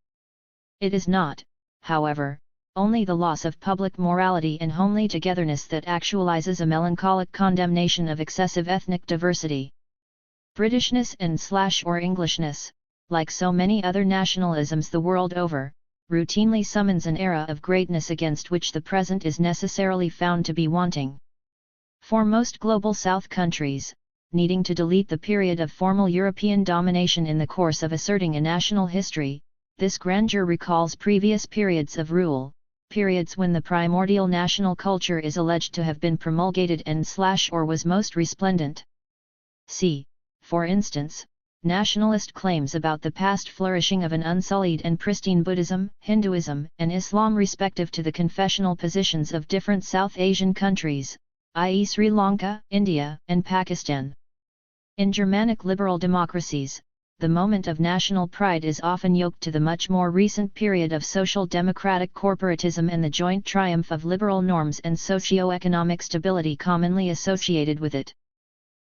It is not, however, only the loss of public morality and homely togetherness that actualizes a melancholic condemnation of excessive ethnic diversity. Britishness and/or Englishness, like so many other nationalisms the world over, routinely summons an era of greatness against which the present is necessarily found to be wanting. For most global South countries, needing to delete the period of formal European domination in the course of asserting a national history, this grandeur recalls previous periods of rule, periods when the primordial national culture is alleged to have been promulgated and/or was most resplendent. See, for instance, nationalist claims about the past flourishing of an unsullied and pristine Buddhism, Hinduism, and Islam respective to the confessional positions of different South Asian countries, i.e. Sri Lanka, India, and Pakistan. In Germanic liberal democracies, the moment of national pride is often yoked to the much more recent period of social democratic corporatism and the joint triumph of liberal norms and socio-economic stability commonly associated with it.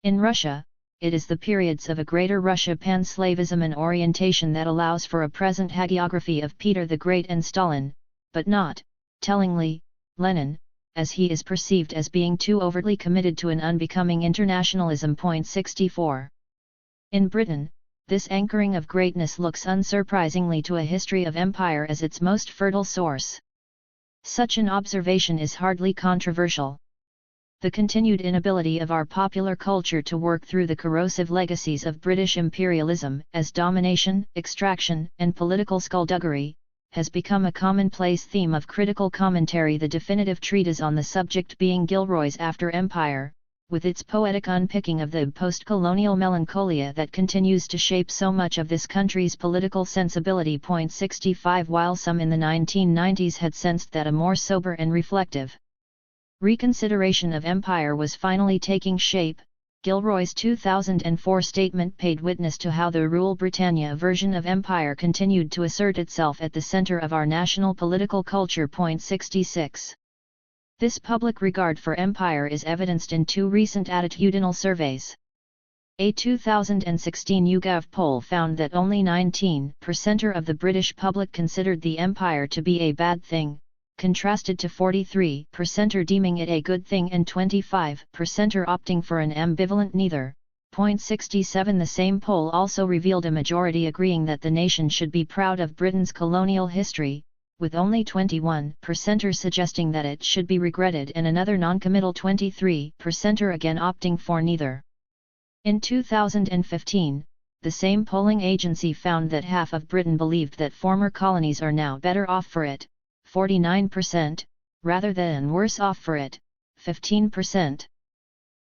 In Russia, it is the periods of a Greater Russia pan-Slavism and orientation that allows for a present hagiography of Peter the Great and Stalin, but not, tellingly, Lenin, as he is perceived as being too overtly committed to an unbecoming internationalism. 64. In Britain, this anchoring of greatness looks unsurprisingly to a history of empire as its most fertile source. Such an observation is hardly controversial. The continued inability of our popular culture to work through the corrosive legacies of British imperialism, as domination, extraction, and political skullduggery, has become a commonplace theme of critical commentary, the definitive treatise on the subject being Gilroy's After Empire, with its poetic unpicking of the post-colonial melancholia that continues to shape so much of this country's political sensibility. 65 While some in the 1990s had sensed that a more sober and reflective reconsideration of empire was finally taking shape, Gilroy's 2004 statement paid witness to how the Rule Britannia version of empire continued to assert itself at the center of our national political culture. 66. This public regard for empire is evidenced in two recent attitudinal surveys. A 2016 YouGov poll found that only 19% of the British public considered the empire to be a bad thing, contrasted to 43% deeming it a good thing and 25% opting for an ambivalent neither. 67 The same poll also revealed a majority agreeing that the nation should be proud of Britain's colonial history, with only 21% suggesting that it should be regretted and another non-committal 23% again opting for neither. In 2015, the same polling agency found that half of Britain believed that former colonies are now better off for it, 49%, rather than worse off for it, 15%.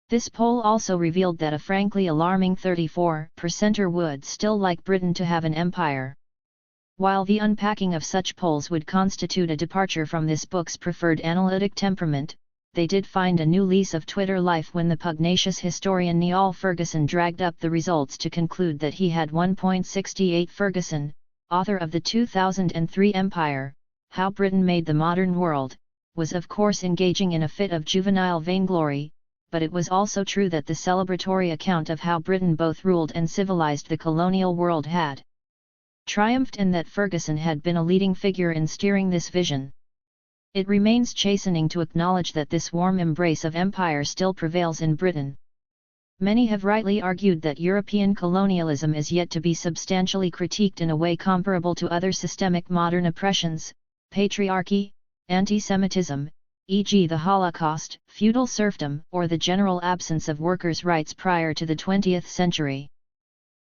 This poll also revealed that a frankly alarming 34% would still like Britain to have an empire. While the unpacking of such poles would constitute a departure from this book's preferred analytic temperament, they did find a new lease of Twitter life when the pugnacious historian Niall Ferguson dragged up the results to conclude that he had 1.68. Ferguson, author of the 2003 Empire, How Britain Made the Modern World, was of course engaging in a fit of juvenile vainglory, but it was also true that the celebratory account of how Britain both ruled and civilized the colonial world had triumphed, and that Ferguson had been a leading figure in steering this vision. It remains chastening to acknowledge that this warm embrace of empire still prevails in Britain. Many have rightly argued that European colonialism is yet to be substantially critiqued in a way comparable to other systemic modern oppressions, patriarchy, anti-Semitism, e.g. the Holocaust, feudal serfdom, or the general absence of workers' rights prior to the 20th century.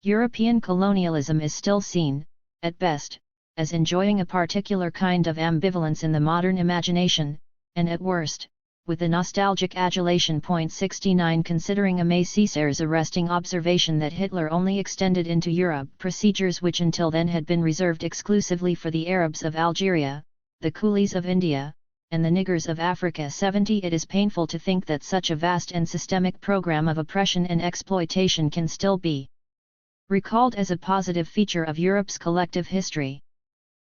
European colonialism is still seen, at best, as enjoying a particular kind of ambivalence in the modern imagination, and at worst, with the nostalgic adulation. 69 Considering Aimé César's arresting observation that Hitler only extended into Europe procedures which until then had been reserved exclusively for the Arabs of Algeria, the coolies of India, and the niggers of Africa 70, it is painful to think that such a vast and systemic program of oppression and exploitation can still be recalled as a positive feature of Europe's collective history.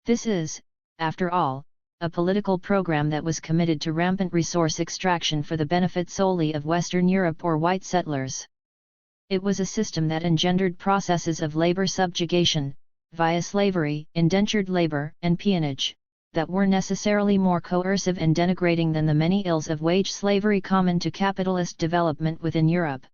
This is, after all, a political program that was committed to rampant resource extraction for the benefit solely of Western Europe or white settlers. It was a system that engendered processes of labor subjugation, via slavery, indentured labor, and peonage, that were necessarily more coercive and denigrating than the many ills of wage slavery common to capitalist development within Europe.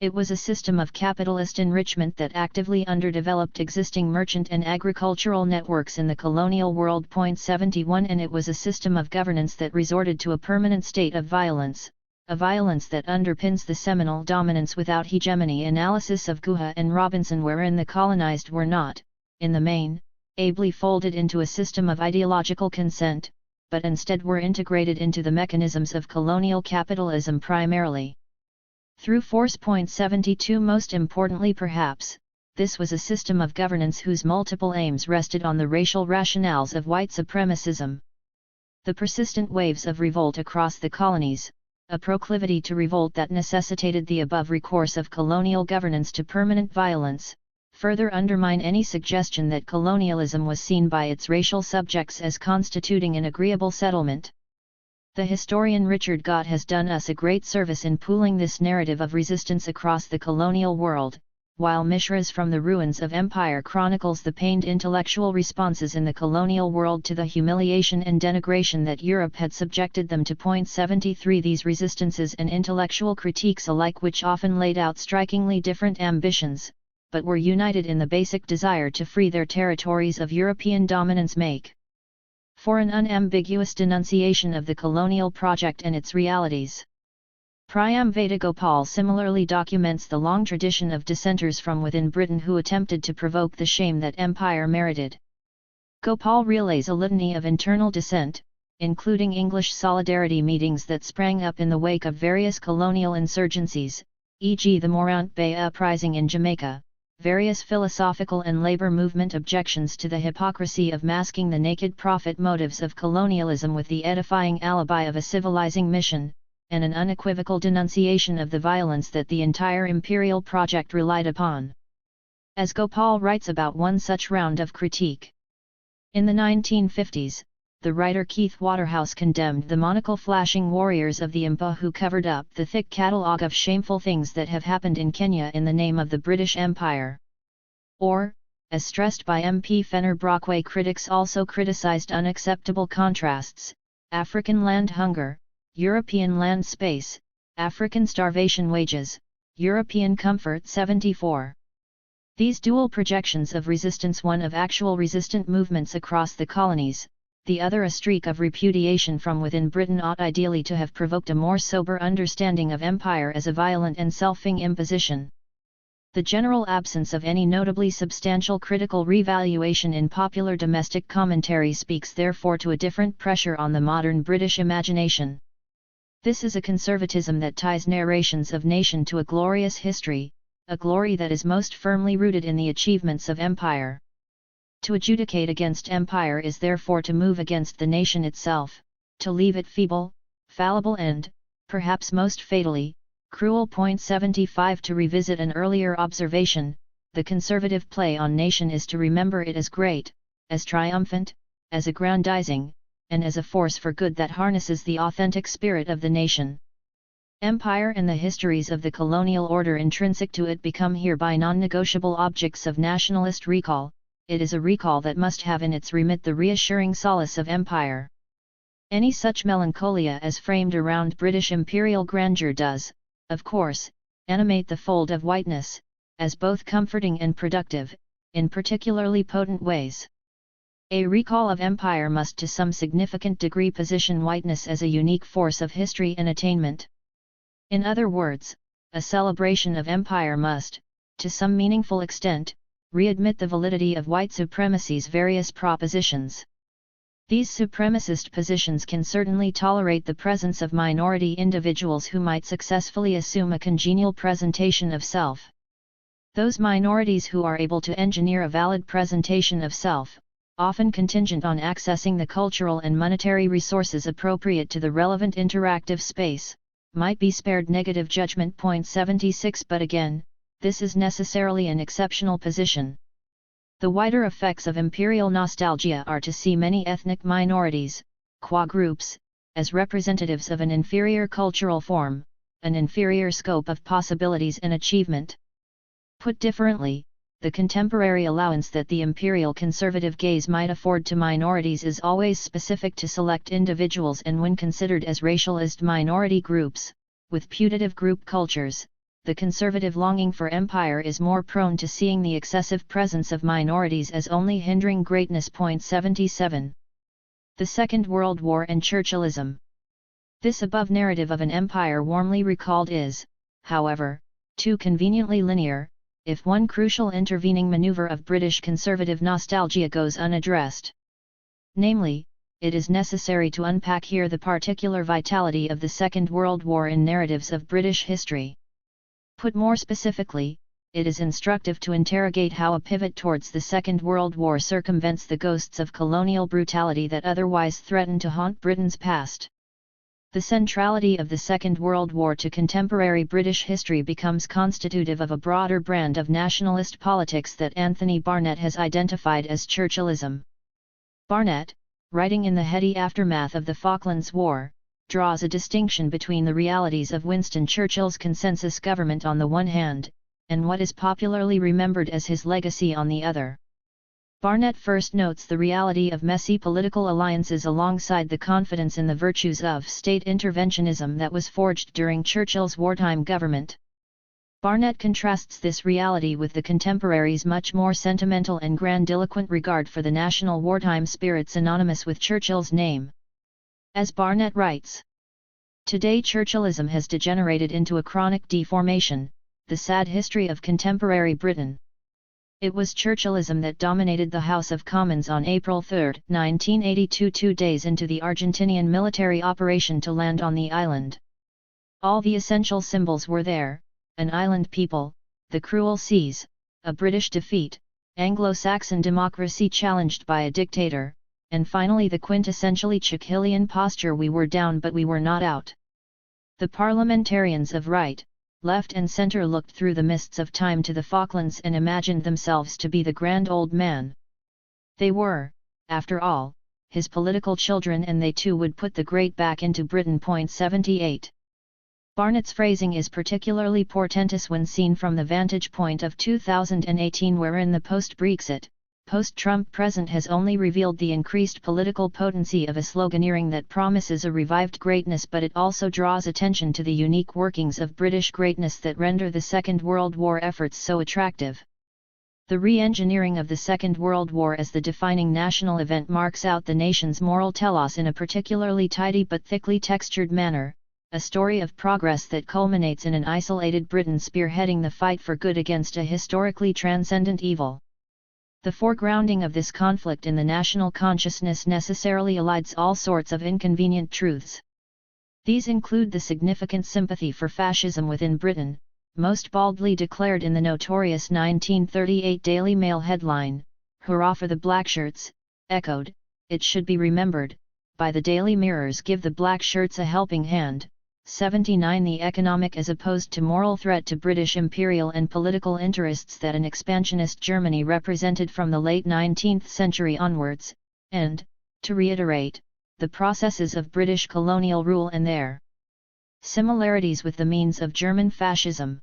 It was a system of capitalist enrichment that actively underdeveloped existing merchant and agricultural networks in the colonial world. 71 And it was a system of governance that resorted to a permanent state of violence, a violence that underpins the seminal dominance without hegemony analysis of Guha and Robinson, wherein the colonized were not, in the main, ably folded into a system of ideological consent, but instead were integrated into the mechanisms of colonial capitalism primarily through force. 72 Most importantly perhaps, this was a system of governance whose multiple aims rested on the racial rationales of white supremacism. The persistent waves of revolt across the colonies, a proclivity to revolt that necessitated the above recourse of colonial governance to permanent violence, further undermine any suggestion that colonialism was seen by its racial subjects as constituting an agreeable settlement. The historian Richard Gott has done us a great service in pooling this narrative of resistance across the colonial world, while Mishra's From the Ruins of Empire chronicles the pained intellectual responses in the colonial world to the humiliation and denigration that Europe had subjected them to. 73 These resistances and intellectual critiques alike, which often laid out strikingly different ambitions, but were united in the basic desire to free their territories of European dominance, make for an unambiguous denunciation of the colonial project and its realities. Priyam Vedagopal similarly documents the long tradition of dissenters from within Britain who attempted to provoke the shame that empire merited. Gopal relays a litany of internal dissent, including English solidarity meetings that sprang up in the wake of various colonial insurgencies, e.g. the Morant Bay Uprising in Jamaica, various philosophical and labor movement objections to the hypocrisy of masking the naked profit motives of colonialism with the edifying alibi of a civilizing mission, and an unequivocal denunciation of the violence that the entire imperial project relied upon. As Gopal writes about one such round of critique. In the 1950s, the writer Keith Waterhouse condemned the monocle-flashing warriors of the Impa who covered up the thick catalogue of shameful things that have happened in Kenya in the name of the British Empire. Or, as stressed by MP Fenner Brockway, critics also criticized unacceptable contrasts: African land hunger, European land space, African starvation wages, European comfort. 74. These dual projections of resistance, one of actual resistant movements across the colonies, the other a streak of repudiation from within Britain, ought ideally to have provoked a more sober understanding of empire as a violent and selfing imposition. The general absence of any notably substantial critical revaluation in popular domestic commentary speaks therefore to a different pressure on the modern British imagination. This is a conservatism that ties narrations of nation to a glorious history, a glory that is most firmly rooted in the achievements of empire. To adjudicate against empire is therefore to move against the nation itself, to leave it feeble, fallible and, perhaps most fatally, cruel. 75 To revisit an earlier observation, the conservative play on nation is to remember it as great, as triumphant, as aggrandizing, and as a force for good that harnesses the authentic spirit of the nation. Empire and the histories of the colonial order intrinsic to it become hereby non-negotiable objects of nationalist recall. It is a recall that must have in its remit the reassuring solace of empire. Any such melancholia as framed around British imperial grandeur does, of course, animate the fold of whiteness, as both comforting and productive, in particularly potent ways. A recall of empire must to some significant degree position whiteness as a unique force of history and attainment. In other words, a celebration of empire must, to some meaningful extent, readmit the validity of white supremacy's various propositions. These supremacist positions can certainly tolerate the presence of minority individuals who might successfully assume a congenial presentation of self. Those minorities who are able to engineer a valid presentation of self, often contingent on accessing the cultural and monetary resources appropriate to the relevant interactive space, might be spared negative judgment. 76 But again, this is necessarily an exceptional position. The wider effects of imperial nostalgia are to see many ethnic minorities, qua groups, as representatives of an inferior cultural form, an inferior scope of possibilities and achievement. Put differently, the contemporary allowance that the imperial conservative gaze might afford to minorities is always specific to select individuals, and when considered as racialized minority groups, with putative group cultures, the conservative longing for empire is more prone to seeing the excessive presence of minorities as only hindering greatness. 77. The Second World War and Churchillism. This above narrative of an empire warmly recalled is, however, too conveniently linear, if one crucial intervening maneuver of British conservative nostalgia goes unaddressed. Namely, it is necessary to unpack here the particular vitality of the Second World War in narratives of British history. Put more specifically, it is instructive to interrogate how a pivot towards the Second World War circumvents the ghosts of colonial brutality that otherwise threaten to haunt Britain's past. The centrality of the Second World War to contemporary British history becomes constitutive of a broader brand of nationalist politics that Anthony Barnett has identified as Churchillism. Barnett, writing in the heady aftermath of the Falklands War, draws a distinction between the realities of Winston Churchill's consensus government on the one hand, and what is popularly remembered as his legacy on the other. Barnett first notes the reality of messy political alliances alongside the confidence in the virtues of state interventionism that was forged during Churchill's wartime government. Barnett contrasts this reality with the contemporary's much more sentimental and grandiloquent regard for the national wartime spirit synonymous with Churchill's name. As Barnett writes, "Today Churchillism has degenerated into a chronic deformation, the sad history of contemporary Britain. It was Churchillism that dominated the House of Commons on April 3, 1982, 2 days into the Argentinian military operation to land on the island. All the essential symbols were there: an island people, the cruel seas, a British defeat, Anglo-Saxon democracy challenged by a dictator, and finally the quintessentially Churchillian posture: we were down but we were not out. The parliamentarians of right, left and centre looked through the mists of time to the Falklands and imagined themselves to be the grand old man. They were, after all, his political children, and they too would put the great back into Britain." 78. Barnett's phrasing is particularly portentous when seen from the vantage point of 2018, wherein the post-Brexit, post-Trump present has only revealed the increased political potency of a sloganeering that promises a revived greatness, but it also draws attention to the unique workings of British greatness that render the Second World War efforts so attractive. The re-engineering of the Second World War as the defining national event marks out the nation's moral telos in a particularly tidy but thickly textured manner, a story of progress that culminates in an isolated Britain spearheading the fight for good against a historically transcendent evil. The foregrounding of this conflict in the national consciousness necessarily elides all sorts of inconvenient truths. These include the significant sympathy for fascism within Britain, most baldly declared in the notorious 1938 Daily Mail headline, "Hurrah for the Blackshirts," echoed, "it should be remembered, by the Daily Mirror's Give the Black Shirts a Helping Hand." 79 The economic as opposed to moral threat to British imperial and political interests that an expansionist Germany represented from the late 19th century onwards, and, to reiterate, the processes of British colonial rule and their similarities with the means of German fascism.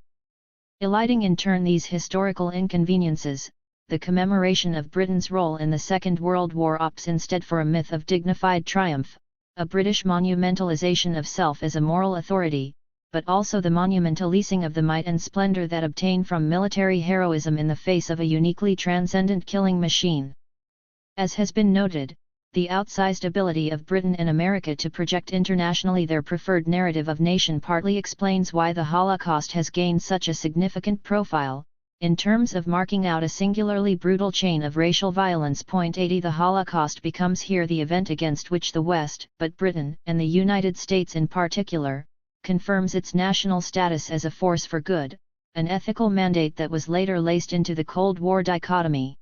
Eliding in turn these historical inconveniences, the commemoration of Britain's role in the Second World War opts instead for a myth of dignified triumph, a British monumentalization of self as a moral authority, but also the monumentalizing of the might and splendor that obtain from military heroism in the face of a uniquely transcendent killing machine. As has been noted, the outsized ability of Britain and America to project internationally their preferred narrative of nation partly explains why the Holocaust has gained such a significant profile, in terms of marking out a singularly brutal chain of racial violence. 80 The Holocaust becomes here the event against which the West, but Britain, and the United States in particular, confirms its national status as a force for good, an ethical mandate that was later laced into the Cold War dichotomy.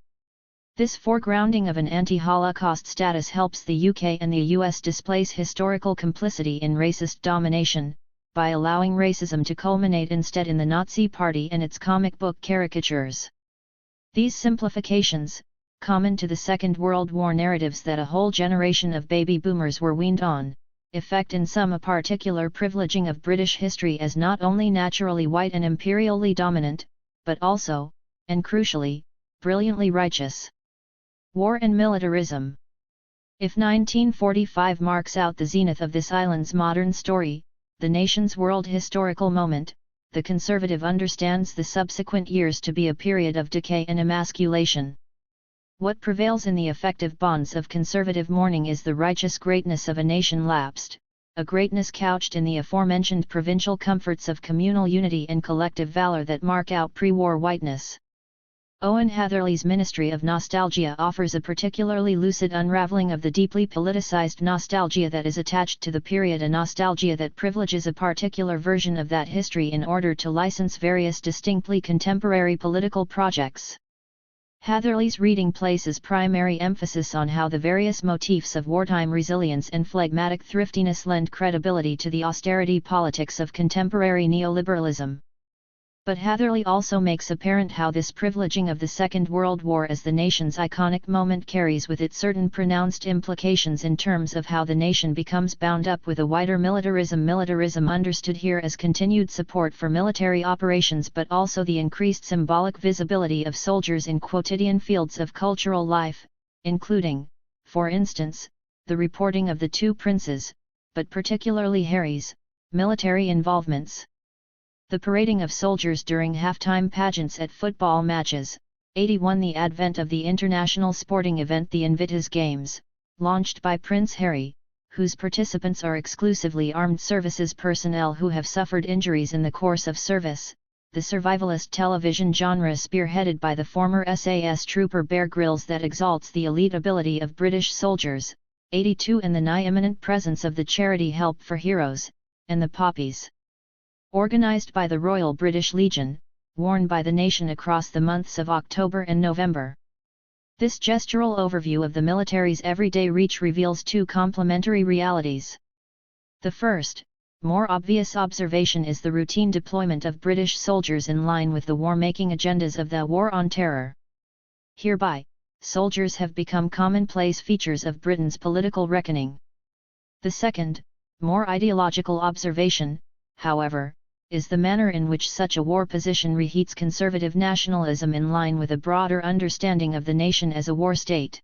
This foregrounding of an anti-Holocaust status helps the UK and the US displace historical complicity in racist domination, by allowing racism to culminate instead in the Nazi Party and its comic book caricatures. These simplifications, common to the Second World War narratives that a whole generation of baby boomers were weaned on, effect in some a particular privileging of British history as not only naturally white and imperially dominant, but also, and crucially, brilliantly righteous. War and militarism. If 1945 marks out the zenith of this island's modern story, the nation's world historical moment, the conservative understands the subsequent years to be a period of decay and emasculation. What prevails in the effective bonds of conservative mourning is the righteous greatness of a nation lapsed, a greatness couched in the aforementioned provincial comforts of communal unity and collective valor that mark out pre-war whiteness. Owen Hatherley's Ministry of Nostalgia offers a particularly lucid unraveling of the deeply politicized nostalgia that is attached to the period, a nostalgia that privileges a particular version of that history in order to license various distinctly contemporary political projects. Hatherley's reading places primary emphasis on how the various motifs of wartime resilience and phlegmatic thriftiness lend credibility to the austerity politics of contemporary neoliberalism. But Hatherley also makes apparent how this privileging of the Second World War as the nation's iconic moment carries with it certain pronounced implications in terms of how the nation becomes bound up with a wider militarism. Militarism understood here as continued support for military operations, but also the increased symbolic visibility of soldiers in quotidian fields of cultural life, including, for instance, the reporting of the two princes, but particularly Harry's, military involvements. The parading of soldiers during halftime pageants at football matches. 81 The advent of the international sporting event the Invictus Games, launched by Prince Harry, whose participants are exclusively armed services personnel who have suffered injuries in the course of service, the survivalist television genre spearheaded by the former SAS trooper Bear Grylls that exalts the elite ability of British soldiers. 82 And the nigh imminent presence of the charity Help for Heroes, and the Poppies. Organised by the Royal British Legion, worn by the nation across the months of October and November. This gestural overview of the military's everyday reach reveals two complementary realities. The first, more obvious observation is the routine deployment of British soldiers in line with the war-making agendas of the War on Terror. Hereby, soldiers have become commonplace features of Britain's political reckoning. The second, more ideological observation, however, is the manner in which such a war position reheats conservative nationalism in line with a broader understanding of the nation as a war state.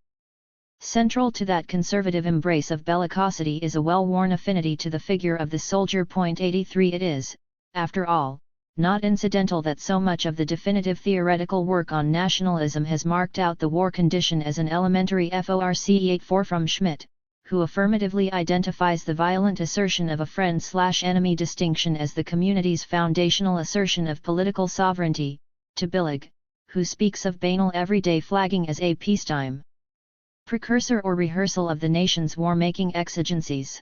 Central to that conservative embrace of bellicosity is a well-worn affinity to the figure of the soldier. 83 It is, after all, not incidental that so much of the definitive theoretical work on nationalism has marked out the war condition as an elementary force 84 from Schmidt, who affirmatively identifies the violent assertion of a friend/enemy distinction as the community's foundational assertion of political sovereignty, to Billig, who speaks of banal everyday flagging as a peacetime precursor or rehearsal of the nation's war-making exigencies.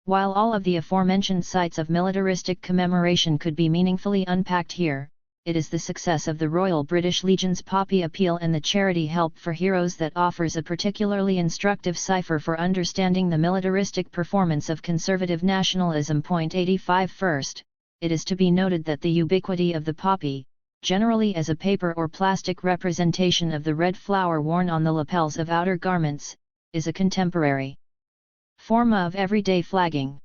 While all of the aforementioned sites of militaristic commemoration could be meaningfully unpacked here, it is the success of the Royal British Legion's Poppy Appeal and the charity Help for Heroes that offers a particularly instructive cipher for understanding the militaristic performance of conservative nationalism. 85 First, it is to be noted that the ubiquity of the poppy, generally as a paper or plastic representation of the red flower worn on the lapels of outer garments, is a contemporary form of everyday flagging.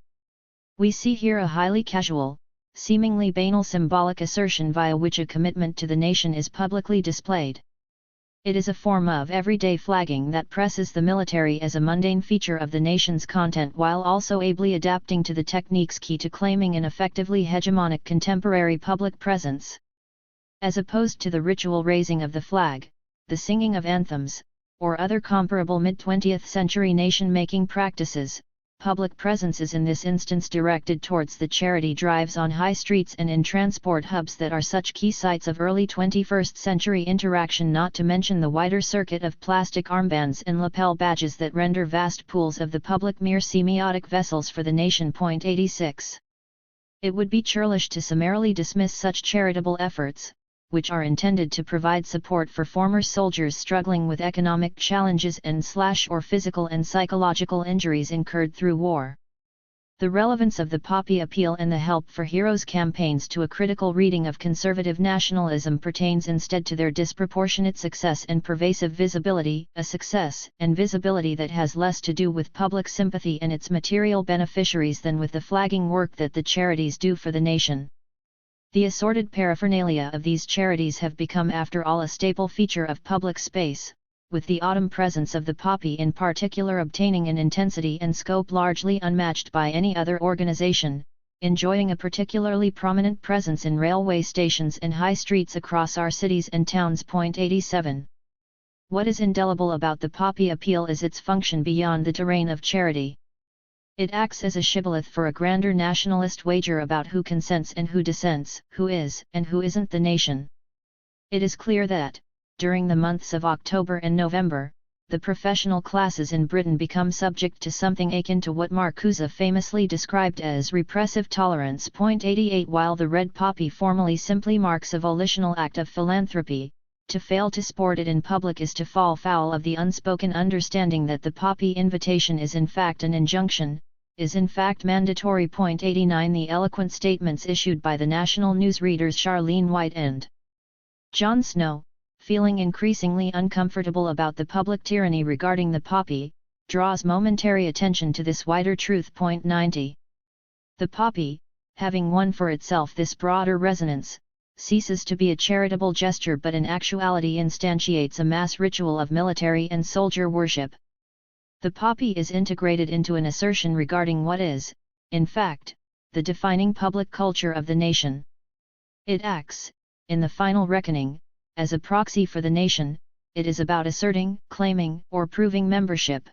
We see here a highly casual, seemingly banal symbolic assertion via which a commitment to the nation is publicly displayed. It is a form of everyday flagging that presses the military as a mundane feature of the nation's content while also ably adapting to the techniques key to claiming an effectively hegemonic contemporary public presence. As opposed to the ritual raising of the flag, the singing of anthems, or other comparable mid-20th century nation-making practices, public presence is in this instance directed towards the charity drives on high streets and in transport hubs that are such key sites of early 21st century interaction, not to mention the wider circuit of plastic armbands and lapel badges that render vast pools of the public mere semiotic vessels for the nation. 86. It would be churlish to summarily dismiss such charitable efforts, which are intended to provide support for former soldiers struggling with economic challenges and/or physical and psychological injuries incurred through war. The relevance of the Poppy Appeal and the Help for Heroes campaigns to a critical reading of conservative nationalism pertains instead to their disproportionate success and pervasive visibility, a success and visibility that has less to do with public sympathy and its material beneficiaries than with the flagging work that the charities do for the nation. The assorted paraphernalia of these charities have become after all a staple feature of public space, with the autumn presence of the poppy in particular obtaining an intensity and scope largely unmatched by any other organization, enjoying a particularly prominent presence in railway stations and high streets across our cities and towns. 87. What is indelible about the Poppy Appeal is its function beyond the terrain of charity. It acts as a shibboleth for a grander nationalist wager about who consents and who dissents, who is and who isn't the nation. It is clear that, during the months of October and November, the professional classes in Britain become subject to something akin to what Marcuse famously described as repressive tolerance. 88 While the red poppy formally simply marks a volitional act of philanthropy, to fail to sport it in public is to fall foul of the unspoken understanding that the poppy invitation is in fact an injunction, is in fact mandatory. 89 The eloquent statements issued by the national newsreaders Charlene White and John Snow, feeling increasingly uncomfortable about the public tyranny regarding the poppy, draws momentary attention to this wider truth. 90. The poppy, having won for itself this broader resonance, ceases to be a charitable gesture but in actuality instantiates a mass ritual of military and soldier worship. The poppy is integrated into an assertion regarding what is, in fact, the defining public culture of the nation. It acts, in the final reckoning, as a proxy for the nation. It is about asserting, claiming, or proving membership.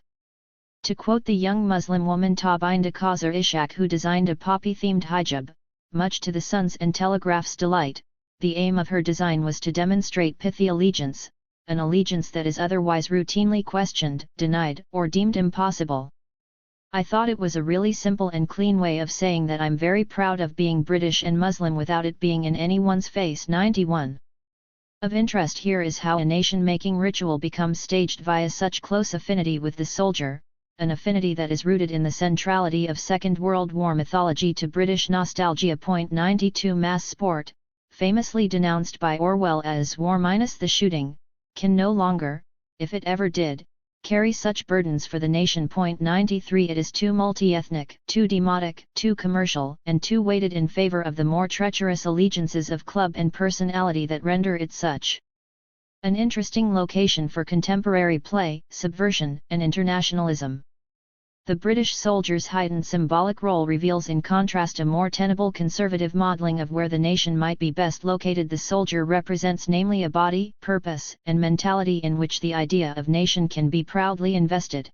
To quote the young Muslim woman Tabinda Khazar Ishaq, who designed a poppy-themed hijab, much to the Sun's and Telegraph's delight, the aim of her design was to demonstrate pithy allegiance, an allegiance that is otherwise routinely questioned, denied, or deemed impossible. I thought it was a really simple and clean way of saying that I'm very proud of being British and Muslim without it being in anyone's face. 91. Of interest here is how a nation-making ritual becomes staged via such close affinity with the soldier, an affinity that is rooted in the centrality of Second World War mythology to British nostalgia. 92 Mass sport, famously denounced by Orwell as war minus the shooting, can no longer, if it ever did, carry such burdens for the nation. 93 It is too multi-ethnic, too demotic, too commercial, and too weighted in favor of the more treacherous allegiances of club and personality that render it such an interesting location for contemporary play, subversion, and internationalism. The British soldier's heightened symbolic role reveals in contrast a more tenable conservative modelling of where the nation might be best located. The soldier represents namely a body, purpose, and mentality in which the idea of nation can be proudly invested.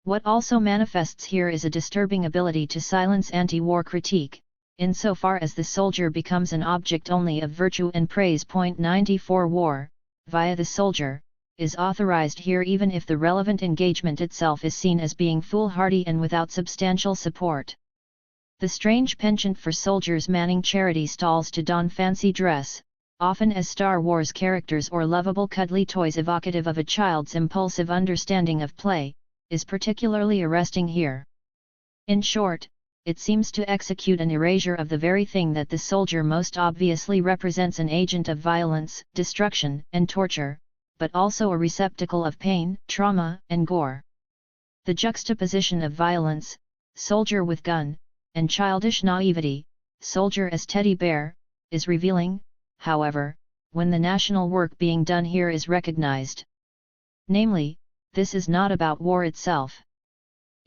What also manifests here is a disturbing ability to silence anti-war critique, insofar as the soldier becomes an object only of virtue and praise. 94 War, via the soldier, is authorized here even if the relevant engagement itself is seen as being foolhardy and without substantial support. The strange penchant for soldiers manning charity stalls to don fancy dress, often as Star Wars characters or lovable cuddly toys evocative of a child's impulsive understanding of play, is particularly arresting here. In short, it seems to execute an erasure of the very thing that the soldier most obviously represents: an agent of violence, destruction, and torture, but also a receptacle of pain, trauma, and gore. The juxtaposition of violence, soldier with gun, and childish naivety, soldier as teddy bear, is revealing, however, when the national work being done here is recognized. Namely, this is not about war itself.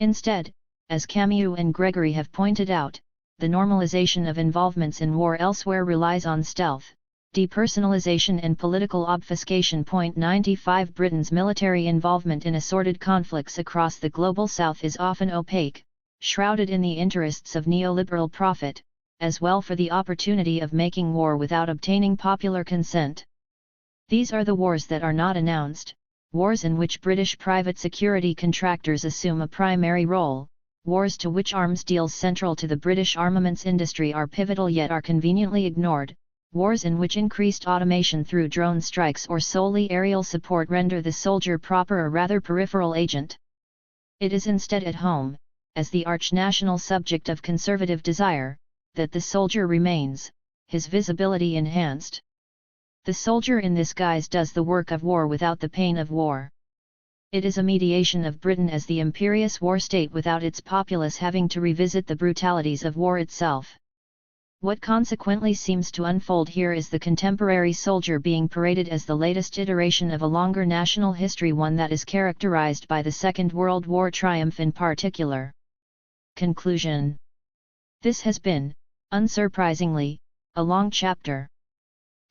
Instead, as Camus and Gregory have pointed out, the normalization of involvements in war elsewhere relies on stealth, depersonalization and political obfuscation. 95 Britain's military involvement in assorted conflicts across the global south is often opaque, shrouded in the interests of neoliberal profit, as well for the opportunity of making war without obtaining popular consent. These are the wars that are not announced, wars in which British private security contractors assume a primary role, wars to which arms deals central to the British armaments industry are pivotal yet are conveniently ignored, wars in which increased automation through drone strikes or solely aerial support render the soldier proper a rather peripheral agent. It is instead at home, as the arch-national subject of conservative desire, that the soldier remains, his visibility enhanced. The soldier in this guise does the work of war without the pain of war. It is a mediation of Britain as the imperious war state without its populace having to revisit the brutalities of war itself. What consequently seems to unfold here is the contemporary soldier being paraded as the latest iteration of a longer national history, one that is characterized by the Second World War triumph in particular. Conclusion. This has been, unsurprisingly, a long chapter.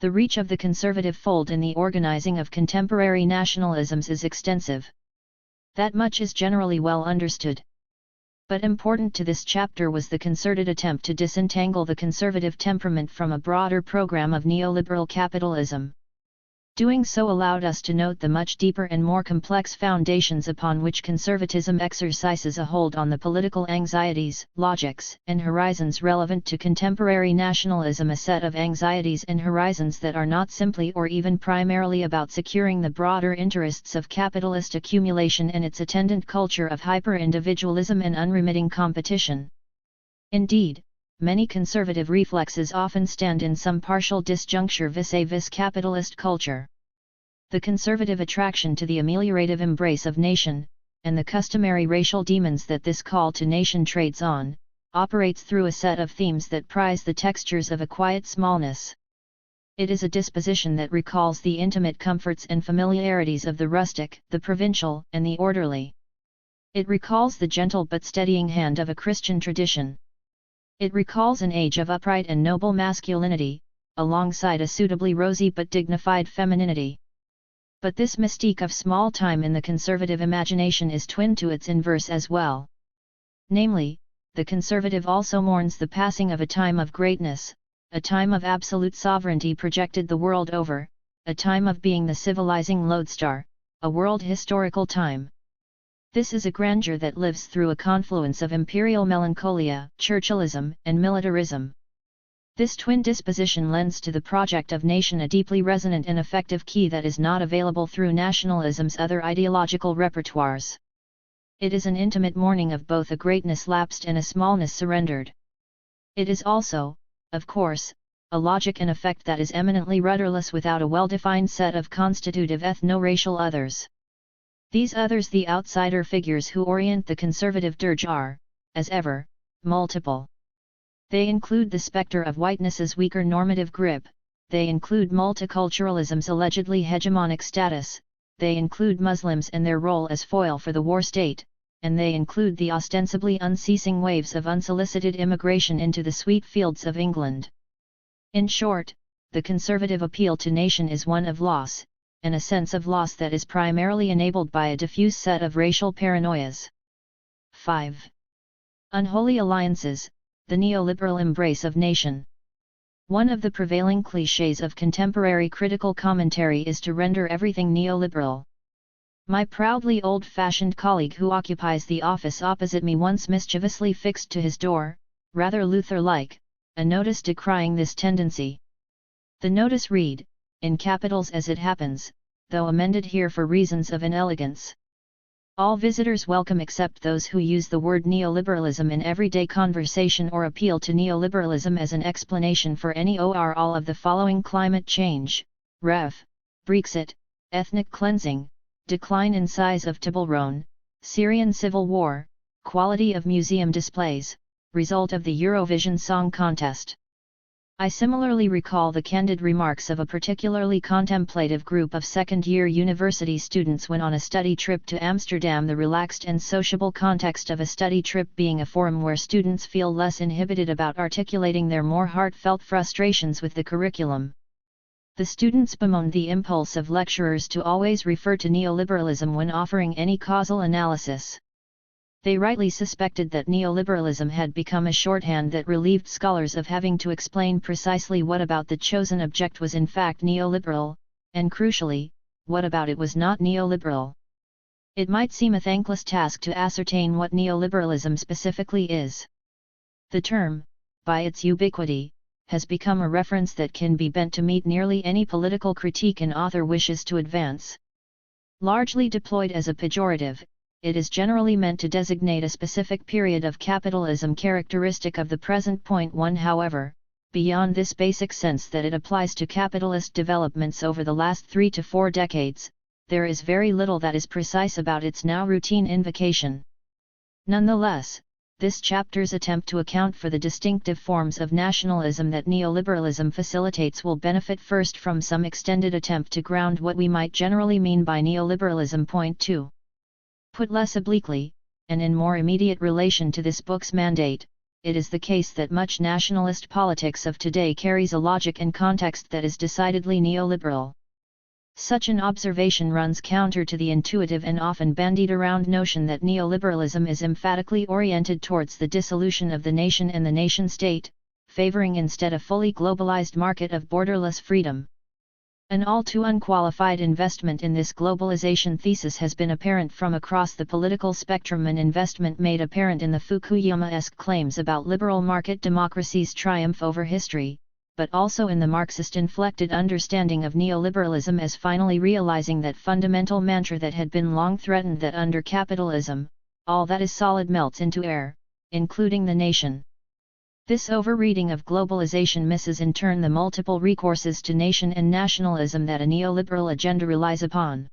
The reach of the conservative fold in the organizing of contemporary nationalisms is extensive. That much is generally well understood. But important to this chapter was the concerted attempt to disentangle the conservative temperament from a broader program of neoliberal capitalism. Doing so allowed us to note the much deeper and more complex foundations upon which conservatism exercises a hold on the political anxieties, logics, and horizons relevant to contemporary nationalism, a set of anxieties and horizons that are not simply or even primarily about securing the broader interests of capitalist accumulation and its attendant culture of hyper-individualism and unremitting competition. Indeed, many conservative reflexes often stand in some partial disjuncture vis-a-vis capitalist culture. The conservative attraction to the ameliorative embrace of nation, and the customary racial demons that this call to nation trades on, operates through a set of themes that prize the textures of a quiet smallness. It is a disposition that recalls the intimate comforts and familiarities of the rustic, the provincial, and the orderly. It recalls the gentle but steadying hand of a Christian tradition. It recalls an age of upright and noble masculinity, alongside a suitably rosy but dignified femininity. But this mystique of small time in the conservative imagination is twin to its inverse as well. Namely, the conservative also mourns the passing of a time of greatness, a time of absolute sovereignty projected the world over, a time of being the civilizing lodestar, a world historical time. This is a grandeur that lives through a confluence of imperial melancholia, Churchillism, and militarism. This twin disposition lends to the project of nation a deeply resonant and effective key that is not available through nationalism's other ideological repertoires. It is an intimate mourning of both a greatness lapsed and a smallness surrendered. It is also, of course, a logic and effect that is eminently rudderless without a well-defined set of constitutive ethno-racial others. These others, the outsider figures who orient the conservative dirge, are, as ever, multiple. They include the specter of whiteness's weaker normative grip, they include multiculturalism's allegedly hegemonic status, they include Muslims and their role as foil for the war state, and they include the ostensibly unceasing waves of unsolicited immigration into the sweet fields of England. In short, the conservative appeal to nation is one of loss, and a sense of loss that is primarily enabled by a diffuse set of racial paranoias. 5. Unholy alliances, the neoliberal embrace of nation. One of the prevailing clichés of contemporary critical commentary is to render everything neoliberal. My proudly old-fashioned colleague who occupies the office opposite me once mischievously fixed to his door, rather Luther-like, a notice decrying this tendency. The notice read, in capitals as it happens, though amended here for reasons of inelegance. All visitors welcome except those who use the word neoliberalism in everyday conversation or appeal to neoliberalism as an explanation for any or all of the following: climate change, Brexit, ethnic cleansing, decline in size of Toblerone, Syrian civil war, quality of museum displays, result of the Eurovision Song Contest. I similarly recall the candid remarks of a particularly contemplative group of second-year university students when on a study trip to Amsterdam, the relaxed and sociable context of a study trip being a forum where students feel less inhibited about articulating their more heartfelt frustrations with the curriculum. The students bemoaned the impulse of lecturers to always refer to neoliberalism when offering any causal analysis. They rightly suspected that neoliberalism had become a shorthand that relieved scholars of having to explain precisely what about the chosen object was in fact neoliberal, and crucially, what about it was not neoliberal. It might seem a thankless task to ascertain what neoliberalism specifically is. The term, by its ubiquity, has become a reference that can be bent to meet nearly any political critique an author wishes to advance. Largely deployed as a pejorative, it is generally meant to designate a specific period of capitalism characteristic of the present. One, however, beyond this basic sense that it applies to capitalist developments over the last 3 to 4 decades, there is very little that is precise about its now routine invocation. Nonetheless, this chapter's attempt to account for the distinctive forms of nationalism that neoliberalism facilitates will benefit first from some extended attempt to ground what we might generally mean by neoliberalism. Point 2. Put less obliquely, and in more immediate relation to this book's mandate, it is the case that much nationalist politics of today carries a logic and context that is decidedly neoliberal. Such an observation runs counter to the intuitive and often bandied around notion that neoliberalism is emphatically oriented towards the dissolution of the nation and the nation-state, favoring instead a fully globalized market of borderless freedom. An all too unqualified investment in this globalization thesis has been apparent from across the political spectrum, an investment made apparent in the Fukuyama-esque claims about liberal market democracy's triumph over history, but also in the Marxist-inflected understanding of neoliberalism as finally realizing that fundamental mantra that had been long threatened, that under capitalism, all that is solid melts into air, including the nation. This overreading of globalization misses in turn the multiple recourses to nation and nationalism that a neoliberal agenda relies upon.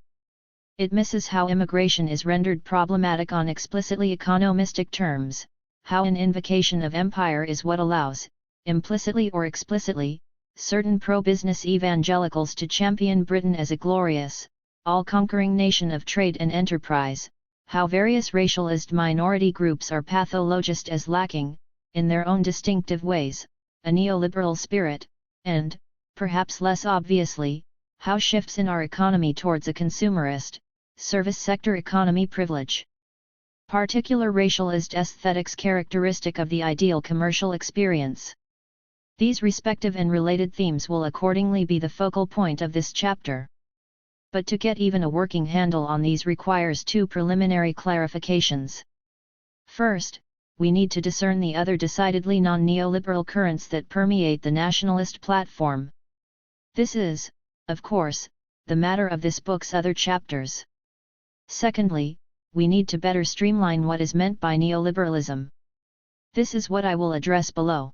It misses how immigration is rendered problematic on explicitly economistic terms, how an invocation of empire is what allows, implicitly or explicitly, certain pro-business evangelicals to champion Britain as a glorious, all-conquering nation of trade and enterprise, how various racialized minority groups are pathologized as lacking, in their own distinctive ways, a neoliberal spirit, and, perhaps less obviously, how shifts in our economy towards a consumerist, service sector economy privilege particular racialized aesthetics characteristic of the ideal commercial experience. These respective and related themes will accordingly be the focal point of this chapter. But to get even a working handle on these requires 2 preliminary clarifications. First, we need to discern the other decidedly non-neoliberal currents that permeate the nationalist platform. This is, of course, the matter of this book's other chapters. Secondly, we need to better streamline what is meant by neoliberalism. This is what I will address below.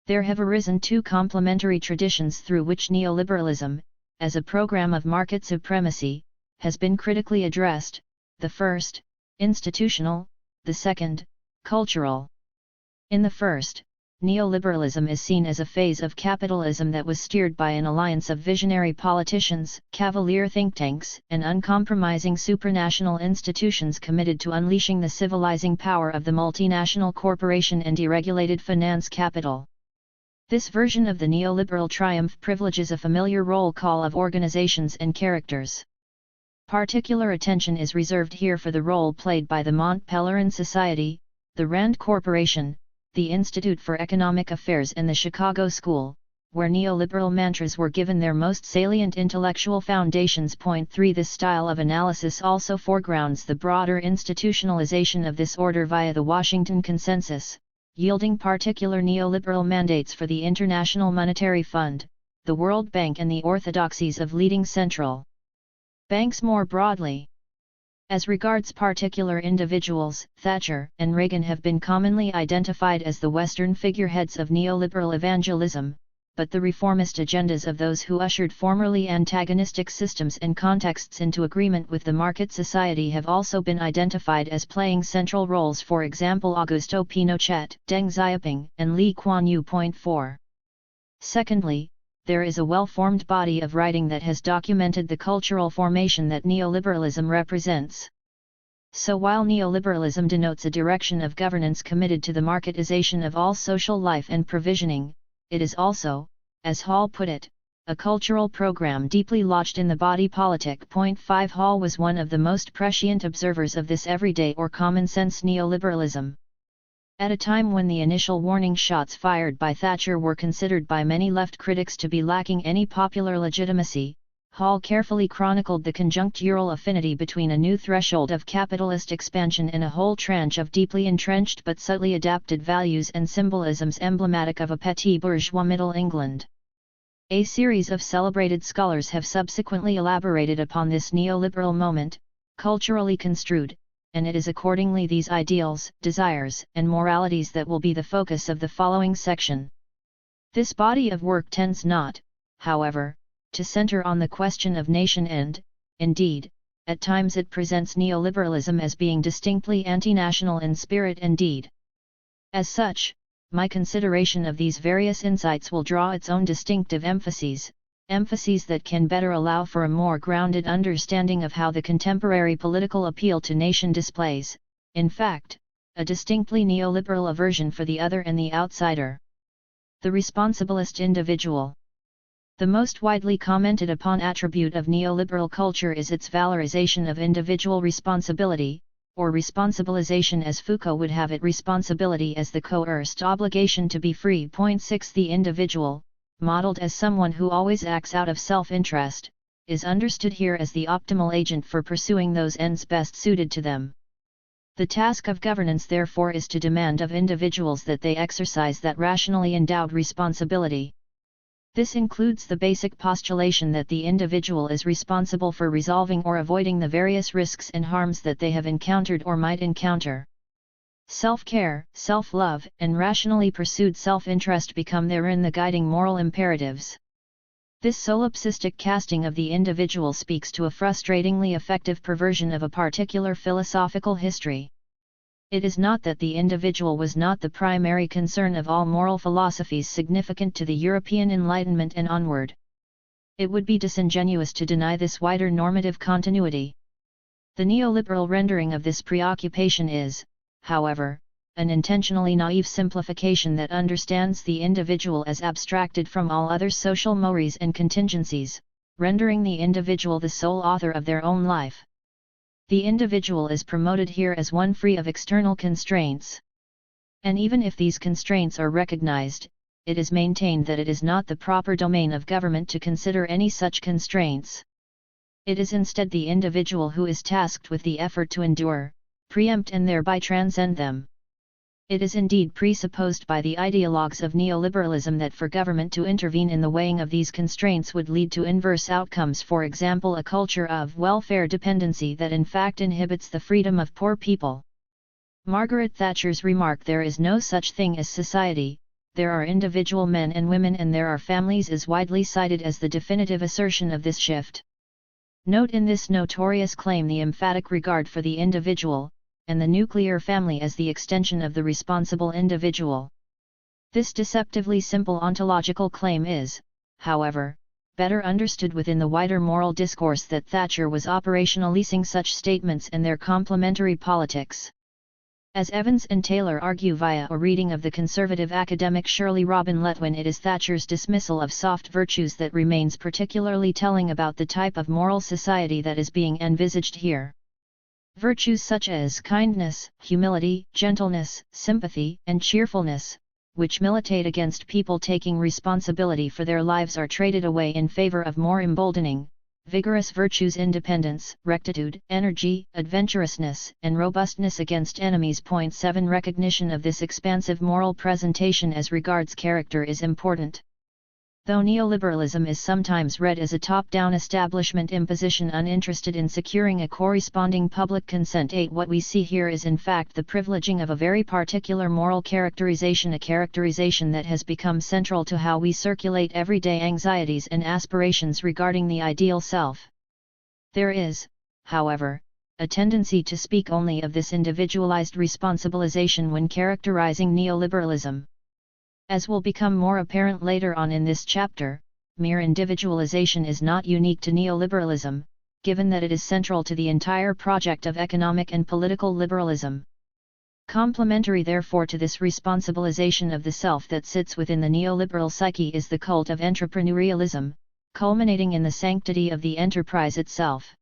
There have arisen 2 complementary traditions through which neoliberalism, as a program of market supremacy, has been critically addressed, the first, institutional, the second, cultural. In the first, neoliberalism is seen as a phase of capitalism that was steered by an alliance of visionary politicians, cavalier think tanks, and uncompromising supranational institutions committed to unleashing the civilizing power of the multinational corporation and deregulated finance capital. This version of the neoliberal triumph privileges a familiar roll call of organizations and characters. Particular attention is reserved here for the role played by the Mont Pelerin Society, the Rand Corporation, the Institute for Economic Affairs and the Chicago School, where neoliberal mantras were given their most salient intellectual foundations. Point 3. This style of analysis also foregrounds the broader institutionalization of this order via the Washington Consensus, yielding particular neoliberal mandates for the International Monetary Fund, the World Bank and the orthodoxies of leading central banks more broadly. As regards particular individuals, Thatcher and Reagan have been commonly identified as the Western figureheads of neoliberal evangelism, but the reformist agendas of those who ushered formerly antagonistic systems and contexts into agreement with the market society have also been identified as playing central roles, for example Augusto Pinochet, Deng Xiaoping, and Lee Kuan Yew. 4. Secondly, there is a well-formed body of writing that has documented the cultural formation that neoliberalism represents. So while neoliberalism denotes a direction of governance committed to the marketization of all social life and provisioning, it is also, as Hall put it, a cultural program deeply lodged in the body politic. 5 Hall was one of the most prescient observers of this everyday or common-sense neoliberalism. At a time when the initial warning shots fired by Thatcher were considered by many left critics to be lacking any popular legitimacy, Hall carefully chronicled the conjunctural affinity between a new threshold of capitalist expansion and a whole tranche of deeply entrenched but subtly adapted values and symbolisms emblematic of a petit bourgeois Middle England. A series of celebrated scholars have subsequently elaborated upon this neoliberal moment, culturally construed, and it is accordingly these ideals, desires, and moralities that will be the focus of the following section. This body of work tends not, however, to center on the question of nation and, indeed, at times it presents neoliberalism as being distinctly anti-national in spirit and deed. As such, my consideration of these various insights will draw its own distinctive emphases that can better allow for a more grounded understanding of how the contemporary political appeal to nation displays, in fact, a distinctly neoliberal aversion for the other and the outsider. The responsibilist individual. The most widely commented upon attribute of neoliberal culture is its valorization of individual responsibility, or responsibilization as Foucault would have it, responsibility as the coerced obligation to be free. 6 The individual, modeled as someone who always acts out of self-interest, is understood here as the optimal agent for pursuing those ends best suited to them. The task of governance therefore is to demand of individuals that they exercise that rationally endowed responsibility. This includes the basic postulation that the individual is responsible for resolving or avoiding the various risks and harms that they have encountered or might encounter. Self-care, self-love, and rationally pursued self-interest become therein the guiding moral imperatives. This solipsistic casting of the individual speaks to a frustratingly effective perversion of a particular philosophical history. It is not that the individual was not the primary concern of all moral philosophies significant to the European Enlightenment and onward. It would be disingenuous to deny this wider normative continuity. The neoliberal rendering of this preoccupation is, however, an intentionally naive simplification that understands the individual as abstracted from all other social mores and contingencies, rendering the individual the sole author of their own life. The individual is promoted here as one free of external constraints. And even if these constraints are recognized, it is maintained that it is not the proper domain of government to consider any such constraints. It is instead the individual who is tasked with the effort to endure, preempt and thereby transcend them. It is indeed presupposed by the ideologues of neoliberalism that for government to intervene in the weighing of these constraints would lead to inverse outcomes, for example a culture of welfare dependency that in fact inhibits the freedom of poor people. Margaret Thatcher's remark "there is no such thing as society, there are individual men and women and there are families" is widely cited as the definitive assertion of this shift. Note in this notorious claim the emphatic regard for the individual, and the nuclear family as the extension of the responsible individual. This deceptively simple ontological claim is, however, better understood within the wider moral discourse that Thatcher was operationalizing such statements and their complementary politics. As Evans and Taylor argue via a reading of the conservative academic Shirley Robin Letwin, it is Thatcher's dismissal of soft virtues that remains particularly telling about the type of moral society that is being envisaged here. Virtues such as kindness, humility, gentleness, sympathy, and cheerfulness, which militate against people taking responsibility for their lives, are traded away in favor of more emboldening, vigorous virtues: independence, rectitude, energy, adventurousness, and robustness against enemies. 7 Recognition of this expansive moral presentation as regards character is important. Though neoliberalism is sometimes read as a top-down establishment imposition uninterested in securing a corresponding public consent, what we see here is in fact the privileging of a very particular moral characterization, a characterization that has become central to how we circulate everyday anxieties and aspirations regarding the ideal self. There is, however, a tendency to speak only of this individualized responsibilization when characterizing neoliberalism. As will become more apparent later on in this chapter, mere individualization is not unique to neoliberalism, given that it is central to the entire project of economic and political liberalism. Complementary therefore to this responsibilization of the self that sits within the neoliberal psyche is the cult of entrepreneurialism, culminating in the sanctity of the enterprise itself.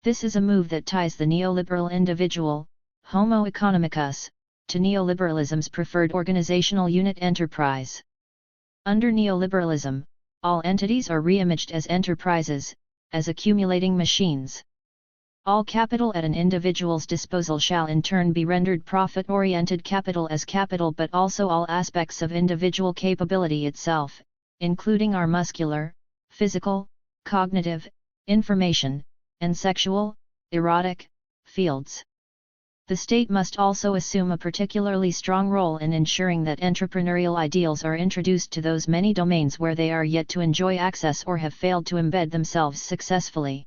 This is a move that ties the neoliberal individual, Homo economicus, to neoliberalism's preferred organizational unit, enterprise. Under neoliberalism, all entities are reimaged as enterprises, as accumulating machines. All capital at an individual's disposal shall in turn be rendered profit-oriented capital as capital, but also all aspects of individual capability itself, including our muscular, physical, cognitive, information, and sexual, erotic, fields. The state must also assume a particularly strong role in ensuring that entrepreneurial ideals are introduced to those many domains where they are yet to enjoy access or have failed to embed themselves successfully.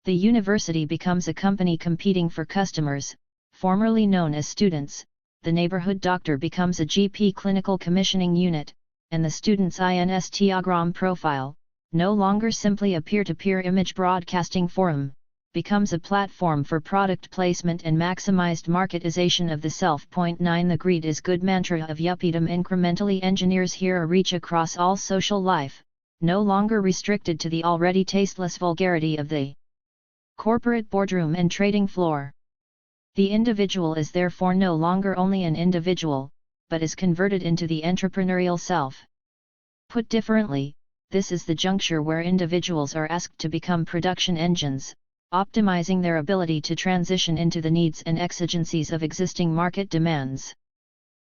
The university becomes a company competing for customers, formerly known as students, the neighborhood doctor becomes a GP clinical commissioning unit, and the student's Instagram profile, no longer simply a peer-to-peer image broadcasting forum, becomes a platform for product placement and maximized marketization of the self. 9 The greed is good mantra of yuppiedom incrementally engineers here a reach across all social life, no longer restricted to the already tasteless vulgarity of the corporate boardroom and trading floor. The individual is therefore no longer only an individual, but is converted into the entrepreneurial self. Put differently, this is the juncture where individuals are asked to become production engines, optimizing their ability to transition into the needs and exigencies of existing market demands.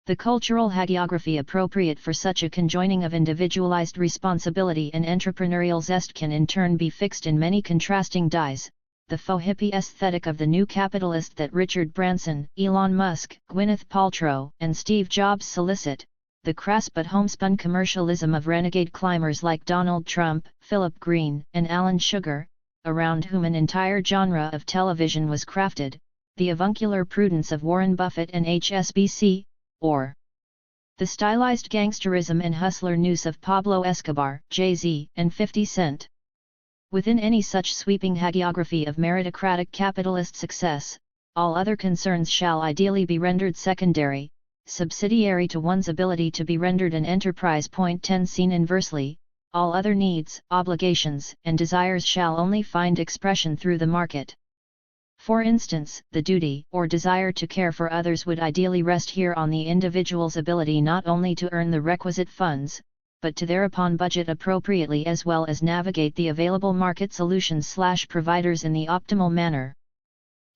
The cultural hagiography appropriate for such a conjoining of individualized responsibility and entrepreneurial zest can in turn be fixed in many contrasting dyes: the faux hippie aesthetic of the new capitalist that Richard Branson, Elon Musk, Gwyneth Paltrow, and Steve Jobs solicit, the crass but homespun commercialism of renegade climbers like Donald Trump, Philip Green, and Alan Sugar, around whom an entire genre of television was crafted, the avuncular prudence of Warren Buffett and HSBC, or the stylized gangsterism and hustler nous of Pablo Escobar, Jay-Z, and 50 Cent. Within any such sweeping hagiography of meritocratic capitalist success, all other concerns shall ideally be rendered secondary, subsidiary to one's ability to be rendered an enterprise. 10 Seen inversely, all other needs, obligations, and desires shall only find expression through the market. For instance, the duty or desire to care for others would ideally rest here on the individual's ability not only to earn the requisite funds, but to thereupon budget appropriately as well as navigate the available market solutions/providers in the optimal manner.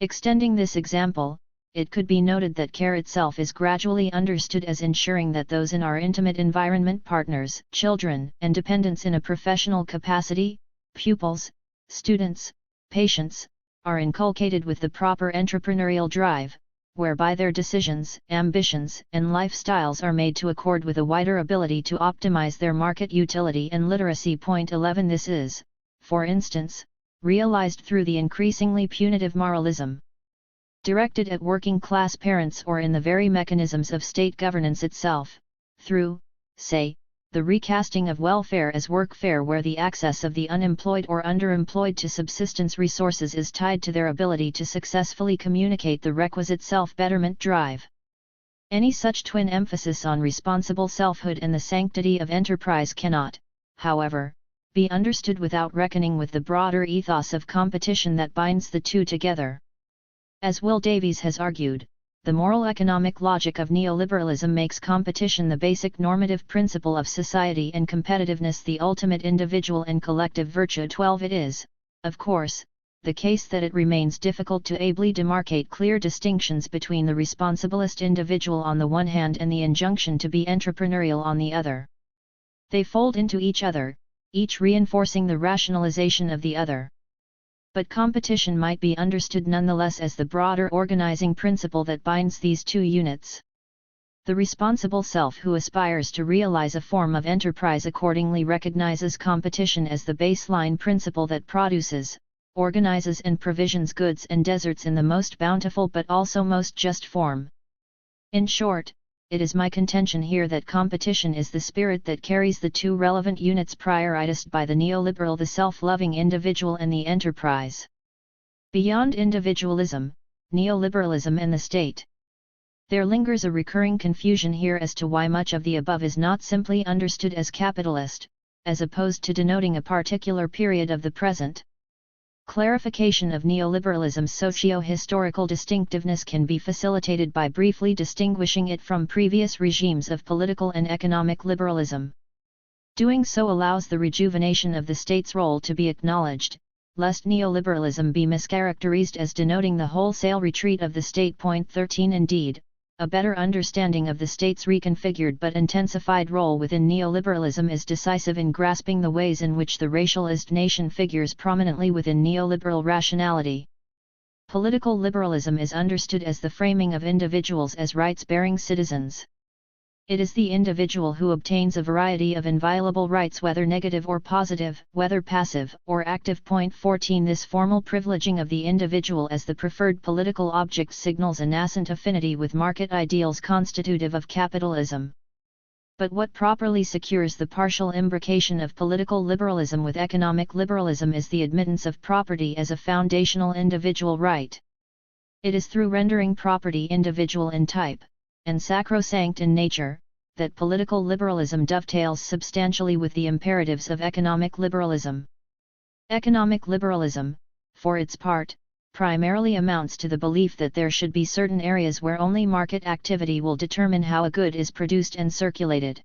Extending this example, it could be noted that care itself is gradually understood as ensuring that those in our intimate environment, partners, children, and dependents in a professional capacity, pupils, students, patients, are inculcated with the proper entrepreneurial drive, whereby their decisions, ambitions, and lifestyles are made to accord with a wider ability to optimize their market utility and literacy. 11 This is, for instance, realized through the increasingly punitive moralism directed at working-class parents or in the very mechanisms of state governance itself, through, say, the recasting of welfare as workfare, where the access of the unemployed or underemployed to subsistence resources is tied to their ability to successfully communicate the requisite self-betterment drive. Any such twin emphasis on responsible selfhood and the sanctity of enterprise cannot, however, be understood without reckoning with the broader ethos of competition that binds the two together. As Will Davies has argued, the moral economic logic of neoliberalism makes competition the basic normative principle of society and competitiveness the ultimate individual and collective virtue. 12 It is, of course, the case that it remains difficult to ably demarcate clear distinctions between the responsibilist individual on the one hand and the injunction to be entrepreneurial on the other. They fold into each other, each reinforcing the rationalization of the other. But competition might be understood nonetheless as the broader organizing principle that binds these two units. The responsible self who aspires to realize a form of enterprise accordingly recognizes competition as the baseline principle that produces, organizes and provisions goods and deserts in the most bountiful but also most just form. In short, it is my contention here that competition is the spirit that carries the two relevant units prioritized by the neoliberal: the self-loving individual and the enterprise. Beyond individualism, neoliberalism and the state. There lingers a recurring confusion here as to why much of the above is not simply understood as capitalist, as opposed to denoting a particular period of the present. Clarification of neoliberalism's socio-historical distinctiveness can be facilitated by briefly distinguishing it from previous regimes of political and economic liberalism. Doing so allows the rejuvenation of the state's role to be acknowledged, lest neoliberalism be mischaracterized as denoting the wholesale retreat of the state. Point 13. Indeed, a better understanding of the state's reconfigured but intensified role within neoliberalism is decisive in grasping the ways in which the racialized nation figures prominently within neoliberal rationality. Political liberalism is understood as the framing of individuals as rights-bearing citizens. It is the individual who obtains a variety of inviolable rights, whether negative or positive, whether passive or active. Point 14. This formal privileging of the individual as the preferred political object signals a nascent affinity with market ideals constitutive of capitalism. But what properly secures the partial imbrication of political liberalism with economic liberalism is the admittance of property as a foundational individual right. It is through rendering property individual in type, and sacrosanct in nature, that political liberalism dovetails substantially with the imperatives of economic liberalism. Economic liberalism, for its part, primarily amounts to the belief that there should be certain areas where only market activity will determine how a good is produced and circulated.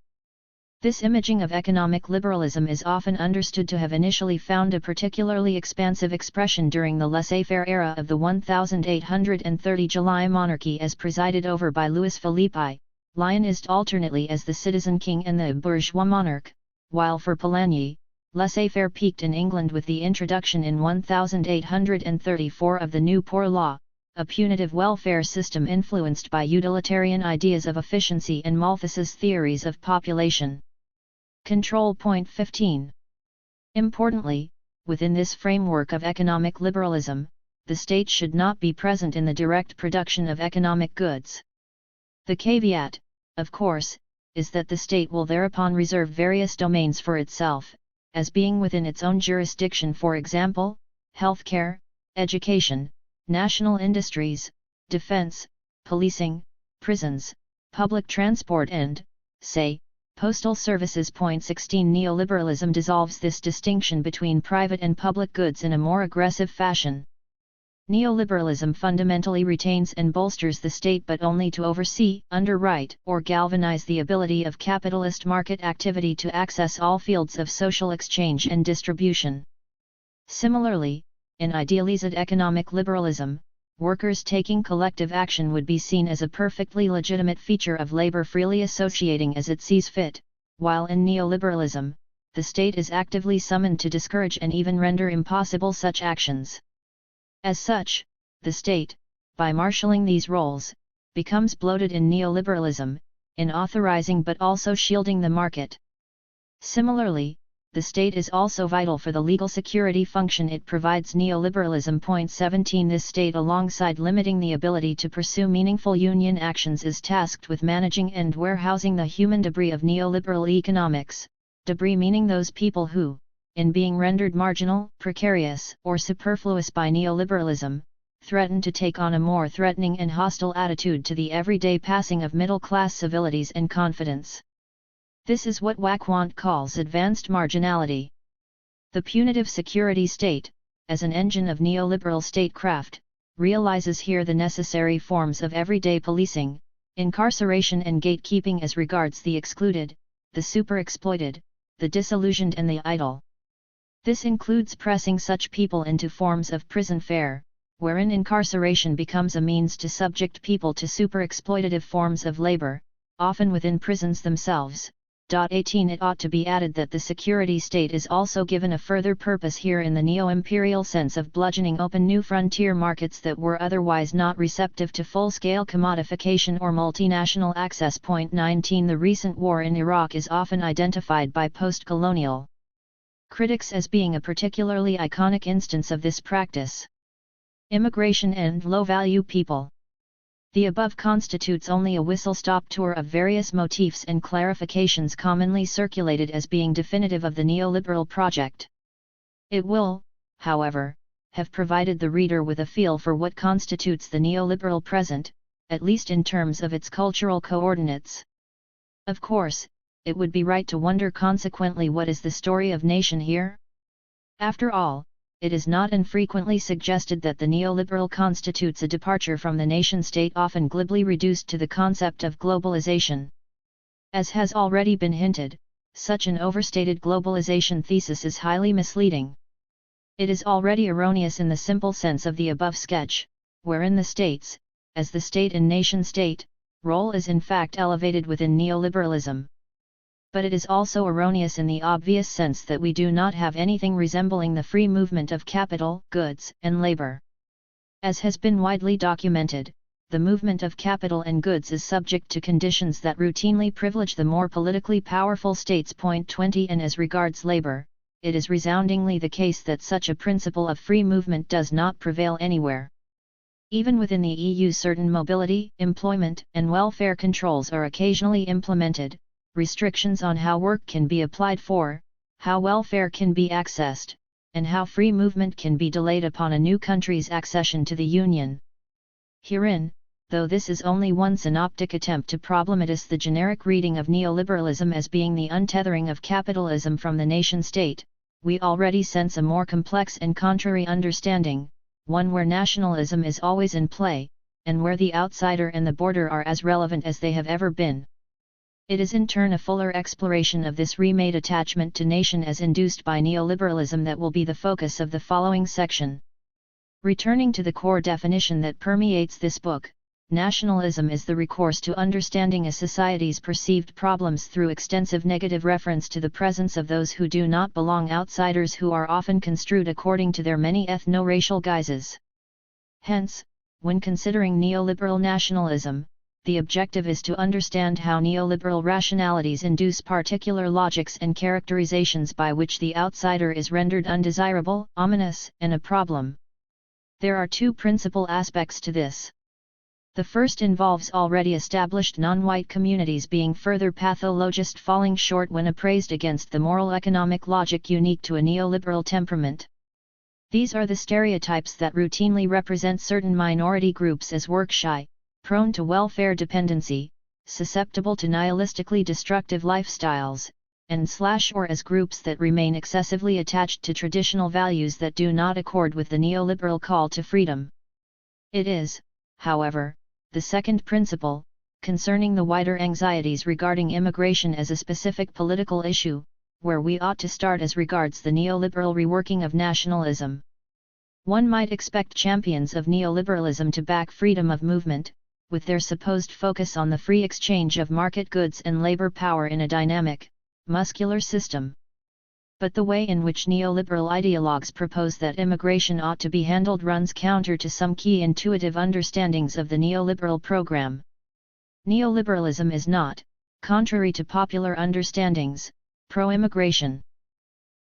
This imaging of economic liberalism is often understood to have initially found a particularly expansive expression during the laissez-faire era of the 1830 July monarchy, as presided over by Louis Philippe, lionized alternately as the citizen king and the bourgeois monarch, while for Poligny, laissez-faire peaked in England with the introduction in 1834 of the New Poor Law, a punitive welfare system influenced by utilitarian ideas of efficiency and Malthus's theories of population control. Point 15. Importantly, within this framework of economic liberalism, the state should not be present in the direct production of economic goods. The caveat, of course, is that the state will thereupon reserve various domains for itself, as being within its own jurisdiction, for example, healthcare, education, national industries, defense, policing, prisons, public transport and, say, postal services. Point 16. Neoliberalism dissolves this distinction between private and public goods in a more aggressive fashion. Neoliberalism fundamentally retains and bolsters the state, but only to oversee, underwrite, or galvanize the ability of capitalist market activity to access all fields of social exchange and distribution. Similarly, in idealized economic liberalism, workers taking collective action would be seen as a perfectly legitimate feature of labor, freely associating as it sees fit, while in neoliberalism, the state is actively summoned to discourage and even render impossible such actions. As such, the state, by marshalling these roles, becomes bloated in neoliberalism, in authorizing but also shielding the market. Similarly, the state is also vital for the legal security function it provides neoliberalism. Point 17. This state, alongside limiting the ability to pursue meaningful union actions, is tasked with managing and warehousing the human debris of neoliberal economics, debris meaning those people who, in being rendered marginal, precarious, or superfluous by neoliberalism, threaten to take on a more threatening and hostile attitude to the everyday passing of middle-class civilities and confidence. This is what Wacquant calls advanced marginality. The punitive security state, as an engine of neoliberal statecraft, realizes here the necessary forms of everyday policing, incarceration and gatekeeping as regards the excluded, the superexploited, the disillusioned and the idle. This includes pressing such people into forms of prison fare, wherein incarceration becomes a means to subject people to superexploitative forms of labor, often within prisons themselves, 18. It ought to be added that the security state is also given a further purpose here in the neo-imperial sense of bludgeoning open new frontier markets that were otherwise not receptive to full-scale commodification or multinational access. 19. The recent war in Iraq is often identified by post-colonial critics as being a particularly iconic instance of this practice. Immigration and low-value people. The above constitutes only a whistle-stop tour of various motifs and clarifications commonly circulated as being definitive of the neoliberal project. It will, however, have provided the reader with a feel for what constitutes the neoliberal present, at least in terms of its cultural coordinates. Of course, it would be right to wonder consequently, what is the story of nation here? After all, it is not infrequently suggested that the neoliberal constitutes a departure from the nation-state, often glibly reduced to the concept of globalization. As has already been hinted, such an overstated globalization thesis is highly misleading. It is already erroneous in the simple sense of the above sketch, wherein the states, as the state and nation-state, role is in fact elevated within neoliberalism. But it is also erroneous in the obvious sense that we do not have anything resembling the free movement of capital, goods, and labor. As has been widely documented, the movement of capital and goods is subject to conditions that routinely privilege the more politically powerful states. 20. And as regards labor, it is resoundingly the case that such a principle of free movement does not prevail anywhere. Even within the EU, certain mobility, employment, and welfare controls are occasionally implemented. Restrictions on how work can be applied for, how welfare can be accessed, and how free movement can be delayed upon a new country's accession to the Union. Herein, though this is only one synoptic attempt to problematize the generic reading of neoliberalism as being the untethering of capitalism from the nation-state, we already sense a more complex and contrary understanding, one where nationalism is always in play, and where the outsider and the border are as relevant as they have ever been. It is in turn a fuller exploration of this remade attachment to nation as induced by neoliberalism that will be the focus of the following section. Returning to the core definition that permeates this book, nationalism is the recourse to understanding a society's perceived problems through extensive negative reference to the presence of those who do not belong, outsiders who are often construed according to their many ethno-racial guises. Hence, when considering neoliberal nationalism, the objective is to understand how neoliberal rationalities induce particular logics and characterizations by which the outsider is rendered undesirable, ominous, and a problem. There are two principal aspects to this. The first involves already established non-white communities being further pathologized, falling short when appraised against the moral economic logic unique to a neoliberal temperament. These are the stereotypes that routinely represent certain minority groups as work-shy, prone to welfare dependency, susceptible to nihilistically destructive lifestyles, or as groups that remain excessively attached to traditional values that do not accord with the neoliberal call to freedom. It is, however, the second principle, concerning the wider anxieties regarding immigration as a specific political issue, where we ought to start as regards the neoliberal reworking of nationalism. One might expect champions of neoliberalism to back freedom of movement, with their supposed focus on the free exchange of market goods and labor power in a dynamic, muscular system. But the way in which neoliberal ideologues propose that immigration ought to be handled runs counter to some key intuitive understandings of the neoliberal program. Neoliberalism is not, contrary to popular understandings, pro-immigration.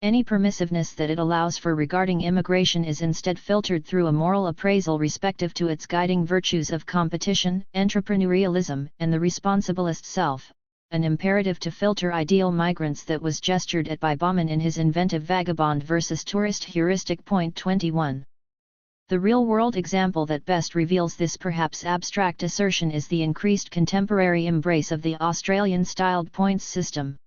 Any permissiveness that it allows for regarding immigration is instead filtered through a moral appraisal respective to its guiding virtues of competition, entrepreneurialism, and the responsibilist self, an imperative to filter ideal migrants that was gestured at by Bauman in his inventive Vagabond versus Tourist heuristic. 21. The real-world example that best reveals this perhaps abstract assertion is the increased contemporary embrace of the Australian-styled points system.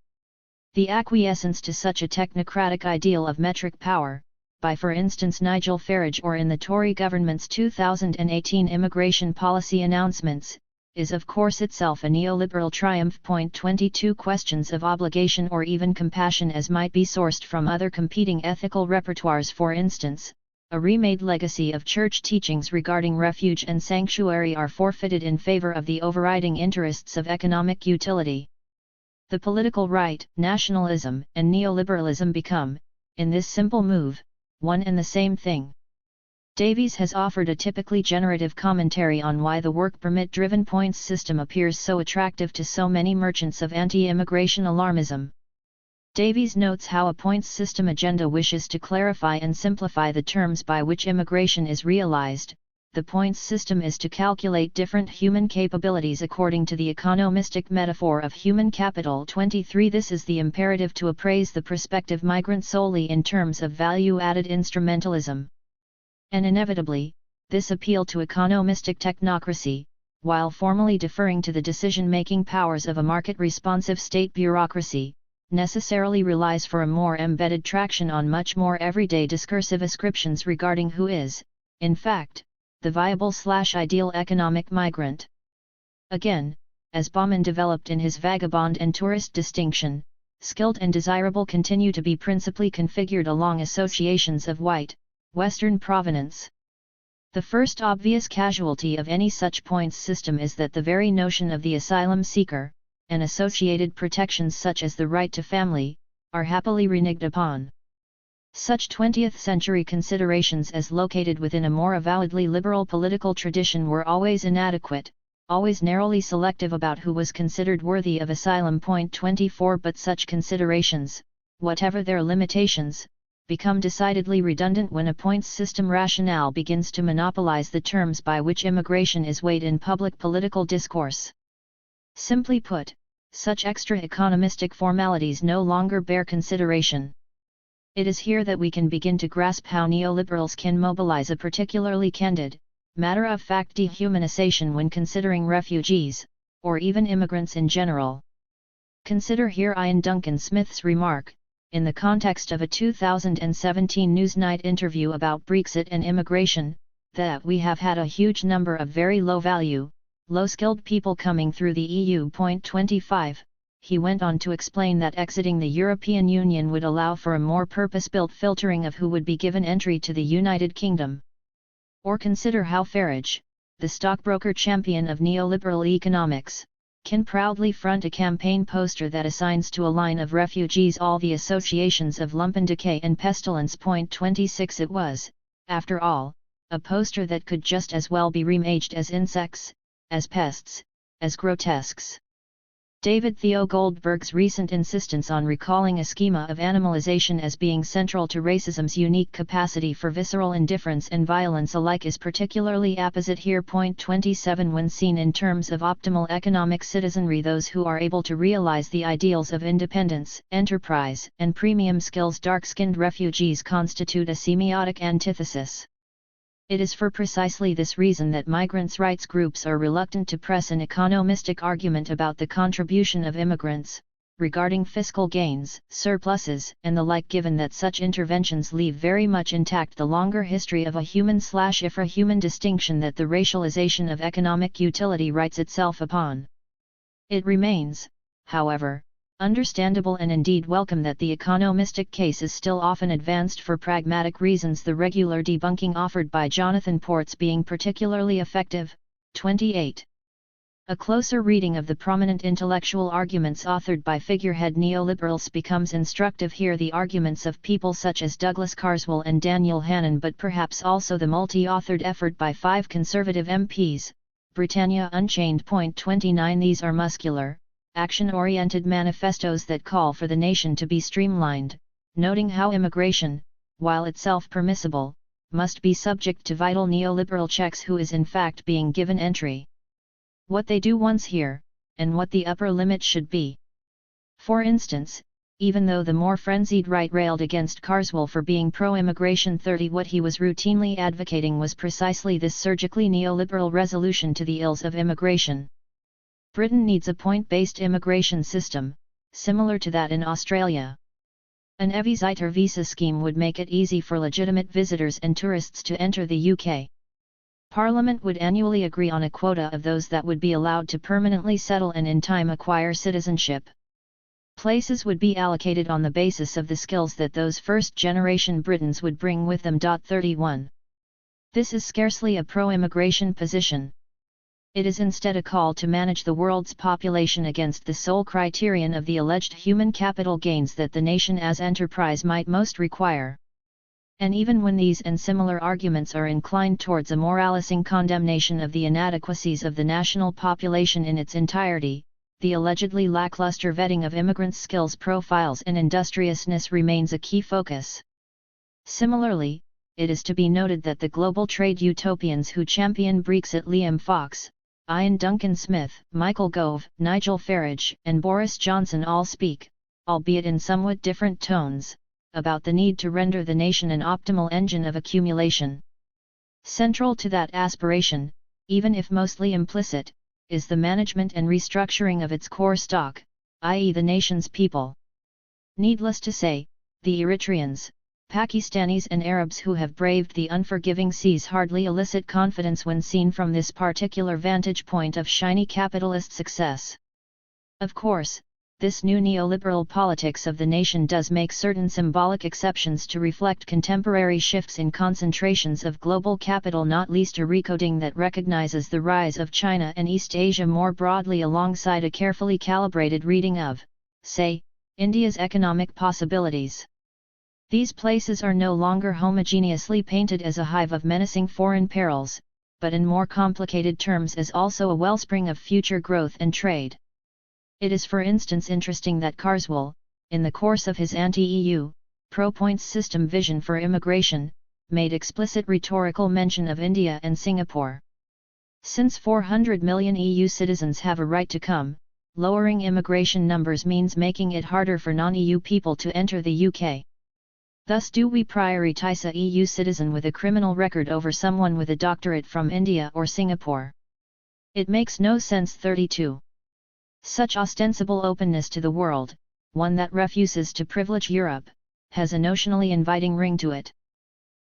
The acquiescence to such a technocratic ideal of metric power, by for instance Nigel Farage or in the Tory government's 2018 immigration policy announcements, is of course itself a neoliberal triumph. 22 Questions of obligation or even compassion as might be sourced from other competing ethical repertoires, for instance, a remade legacy of church teachings regarding refuge and sanctuary, are forfeited in favor of the overriding interests of economic utility. The political right, nationalism, and neoliberalism become, in this simple move, one and the same thing. Davies has offered a typically generative commentary on why the work permit-driven points system appears so attractive to so many merchants of anti-immigration alarmism. Davies notes how a points system agenda wishes to clarify and simplify the terms by which immigration is realized. The points system is to calculate different human capabilities according to the economistic metaphor of human capital. 23 This is the imperative to appraise the prospective migrant solely in terms of value-added instrumentalism. And inevitably, this appeal to economistic technocracy, while formally deferring to the decision-making powers of a market-responsive state bureaucracy, necessarily relies for a more embedded traction on much more everyday discursive ascriptions regarding who is, in fact, the viable/ideal economic migrant. Again, as Bauman developed in his vagabond and tourist distinction, skilled and desirable continue to be principally configured along associations of white, Western provenance. The first obvious casualty of any such points system is that the very notion of the asylum seeker, and associated protections such as the right to family, are happily reneged upon. Such 20th-century considerations as located within a more avowedly liberal political tradition were always inadequate, always narrowly selective about who was considered worthy of asylum. 24 But such considerations, whatever their limitations, become decidedly redundant when a points system rationale begins to monopolize the terms by which immigration is weighed in public political discourse. Simply put, such extra economistic formalities no longer bear consideration. It is here that we can begin to grasp how neoliberals can mobilize a particularly candid, matter-of-fact dehumanization when considering refugees, or even immigrants in general. Consider here Ian Duncan Smith's remark, in the context of a 2017 Newsnight interview about Brexit and immigration, that we have had a huge number of very low-value, low-skilled people coming through the EU. 25, he went on to explain that exiting the European Union would allow for a more purpose-built filtering of who would be given entry to the United Kingdom. Or consider how Farage, the stockbroker champion of neoliberal economics, can proudly front a campaign poster that assigns to a line of refugees all the associations of lumpen decay and pestilence. 26 It was, after all, a poster that could just as well be reimaged as insects, as pests, as grotesques. David Theo Goldberg's recent insistence on recalling a schema of animalization as being central to racism's unique capacity for visceral indifference and violence alike is particularly apposite here. 27 When seen in terms of optimal economic citizenry, those who are able to realize the ideals of independence, enterprise, and premium skills, dark-skinned refugees constitute a semiotic antithesis. It is for precisely this reason that migrants' rights groups are reluctant to press an economistic argument about the contribution of immigrants, regarding fiscal gains, surpluses, and the like, given that such interventions leave very much intact the longer history of a human/infrahuman distinction that the racialization of economic utility writes itself upon. It remains, however, understandable and indeed welcome that the economistic case is still often advanced for pragmatic reasons, the regular debunking offered by Jonathan Portes being particularly effective. 28. A closer reading of the prominent intellectual arguments authored by figurehead neoliberals becomes instructive here, the arguments of people such as Douglas Carswell and Daniel Hannan, but perhaps also the multi-authored effort by 5 conservative MPs, Britannia Unchained. 29 These are muscular, action-oriented manifestos that call for the nation to be streamlined, noting how immigration, while itself permissible, must be subject to vital neoliberal checks. Who is in fact being given entry, what they do once here, and what the upper limit should be. For instance, even though the more frenzied right railed against Carswell for being pro-immigration, 30 what he was routinely advocating was precisely this surgically neoliberal resolution to the ills of immigration. Britain needs a point-based immigration system, similar to that in Australia. An Eviziter visa scheme would make it easy for legitimate visitors and tourists to enter the UK. Parliament would annually agree on a quota of those that would be allowed to permanently settle and in time acquire citizenship. Places would be allocated on the basis of the skills that those first-generation Britons would bring with them. 31. This is scarcely a pro-immigration position. It is instead a call to manage the world's population against the sole criterion of the alleged human capital gains that the nation as enterprise might most require. And even when these and similar arguments are inclined towards a moralizing condemnation of the inadequacies of the national population in its entirety, the allegedly lackluster vetting of immigrants' skills profiles and industriousness remains a key focus. Similarly, it is to be noted that the global trade utopians who champion Brexit, Liam Fox, Ian Duncan Smith, Michael Gove, Nigel Farage, and Boris Johnson all speak, albeit in somewhat different tones, about the need to render the nation an optimal engine of accumulation. Central to that aspiration, even if mostly implicit, is the management and restructuring of its core stock, i.e. the nation's people. Needless to say, the Eritreans, Pakistanis and Arabs who have braved the unforgiving seas hardly elicit confidence when seen from this particular vantage point of shiny capitalist success. Of course, this new neoliberal politics of the nation does make certain symbolic exceptions to reflect contemporary shifts in concentrations of global capital, not least a recoding that recognizes the rise of China and East Asia more broadly alongside a carefully calibrated reading of, say, India's economic possibilities. These places are no longer homogeneously painted as a hive of menacing foreign perils, but in more complicated terms as also a wellspring of future growth and trade. It is for instance interesting that Carswell, in the course of his anti-EU, pro-points system vision for immigration, made explicit rhetorical mention of India and Singapore. Since 400 million EU citizens have a right to come, lowering immigration numbers means making it harder for non-EU people to enter the UK. Thus do we prioritize a EU citizen with a criminal record over someone with a doctorate from India or Singapore? It makes no sense. 32. Such ostensible openness to the world, one that refuses to privilege Europe, has a notionally inviting ring to it.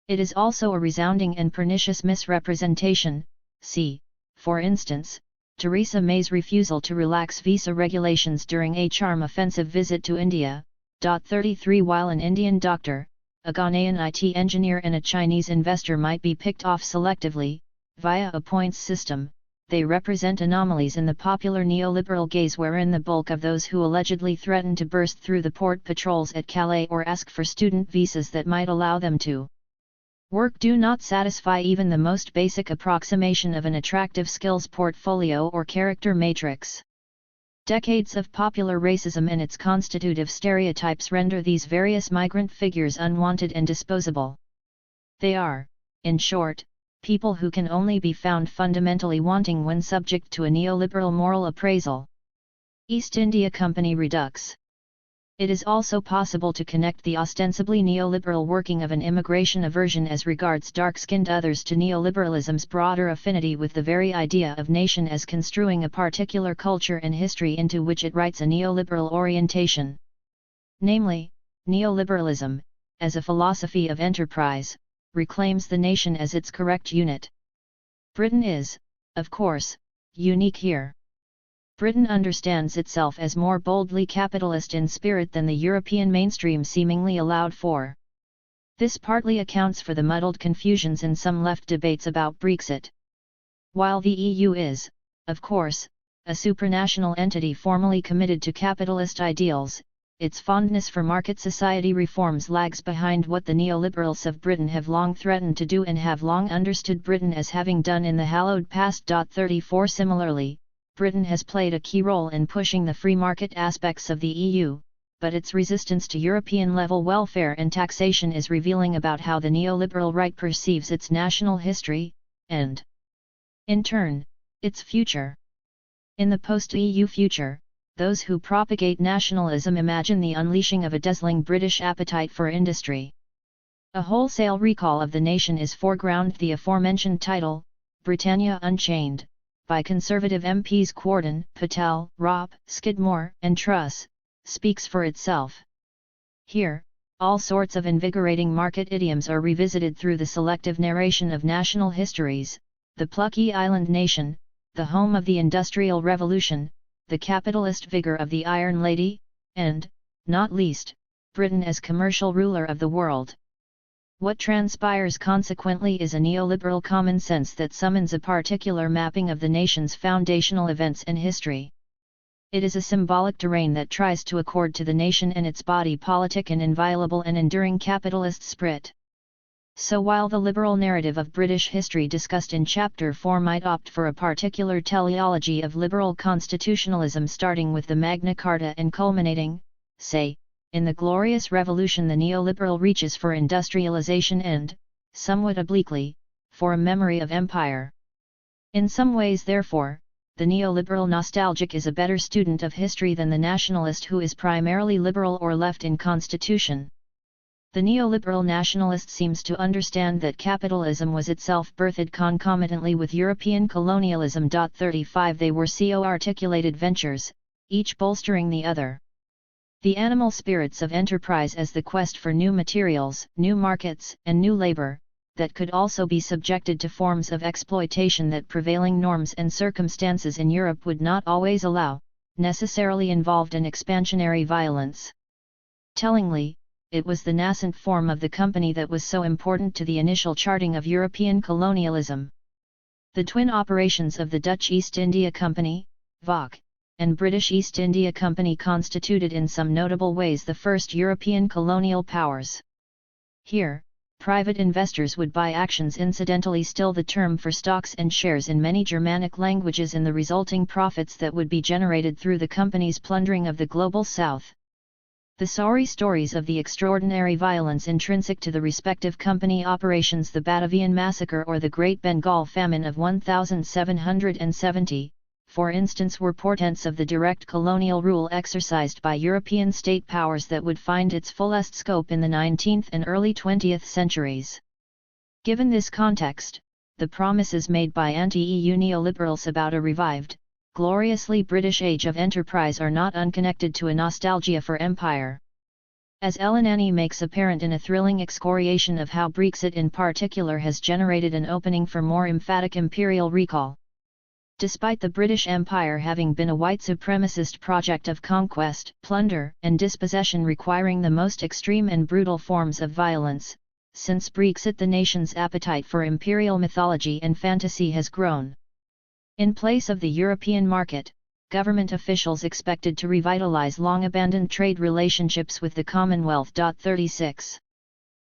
It is also a resounding and pernicious misrepresentation. See, for instance, Theresa May's refusal to relax visa regulations during a charm offensive visit to India. 33 While an Indian doctor, a Ghanaian IT engineer and a Chinese investor might be picked off selectively, via a points system, they represent anomalies in the popular neoliberal gaze wherein the bulk of those who allegedly threaten to burst through the port patrols at Calais or ask for student visas that might allow them to work do not satisfy even the most basic approximation of an attractive skills portfolio or character matrix. Decades of popular racism and its constitutive stereotypes render these various migrant figures unwanted and disposable. They are, in short, people who can only be found fundamentally wanting when subject to a neoliberal moral appraisal. East India Company Redux. It is also possible to connect the ostensibly neoliberal working of an immigration aversion as regards dark-skinned others to neoliberalism's broader affinity with the very idea of nation as construing a particular culture and history into which it writes a neoliberal orientation. Namely, neoliberalism, as a philosophy of enterprise, reclaims the nation as its correct unit. Britain is, of course, unique here. Britain understands itself as more boldly capitalist in spirit than the European mainstream seemingly allowed for. This partly accounts for the muddled confusions in some left debates about Brexit. While the EU is, of course, a supranational entity formally committed to capitalist ideals, its fondness for market society reforms lags behind what the neoliberals of Britain have long threatened to do and have long understood Britain as having done in the hallowed past. 34 Similarly, Britain has played a key role in pushing the free market aspects of the EU, but its resistance to European-level welfare and taxation is revealing about how the neoliberal right perceives its national history, and, in turn, its future. In the post-EU future, those who propagate nationalism imagine the unleashing of a dazzling British appetite for industry. A wholesale recall of the nation is foregrounded. The aforementioned title, Britannia Unchained, by Conservative MPs Quorden, Patel, Ropp, Skidmore, and Truss, speaks for itself. Here, all sorts of invigorating market idioms are revisited through the selective narration of national histories: the plucky island nation, the home of the Industrial Revolution, the capitalist vigor of the Iron Lady, and, not least, Britain as commercial ruler of the world. What transpires consequently is a neoliberal common sense that summons a particular mapping of the nation's foundational events and history. It is a symbolic terrain that tries to accord to the nation and its body politic an inviolable and enduring capitalist spirit. So while the liberal narrative of British history discussed in Chapter 4 might opt for a particular teleology of liberal constitutionalism starting with the Magna Carta and culminating, say, in the Glorious Revolution, the neoliberal reaches for industrialization and, somewhat obliquely, for a memory of empire. In some ways therefore, the neoliberal nostalgic is a better student of history than the nationalist who is primarily liberal or left in constitution. The neoliberal nationalist seems to understand that capitalism was itself birthed concomitantly with European colonialism. 35 They were co-articulated ventures, each bolstering the other. The animal spirits of enterprise as the quest for new materials, new markets, and new labor, that could also be subjected to forms of exploitation that prevailing norms and circumstances in Europe would not always allow, necessarily involved an expansionary violence. Tellingly, it was the nascent form of the company that was so important to the initial charting of European colonialism. The twin operations of the Dutch East India Company, (VOC), and British East India Company constituted in some notable ways the first European colonial powers. Here, private investors would buy actions, incidentally still the term for stocks and shares in many Germanic languages, in the resulting profits that would be generated through the company's plundering of the global south. The sorry stories of the extraordinary violence intrinsic to the respective company operations, the Batavian Massacre or the Great Bengal Famine of 1770, for instance, were portents of the direct colonial rule exercised by European state powers that would find its fullest scope in the 19th and early 20th centuries. Given this context, the promises made by anti-EU neoliberals about a revived, gloriously British age of enterprise are not unconnected to a nostalgia for empire. As Ellen Annie makes apparent in a thrilling excoriation of how Brexit in particular has generated an opening for more emphatic imperial recall. Despite the British Empire having been a white supremacist project of conquest, plunder, and dispossession requiring the most extreme and brutal forms of violence, since Brexit the nation's appetite for imperial mythology and fantasy has grown. In place of the European market, government officials expected to revitalize long-abandoned trade relationships with the Commonwealth. 36.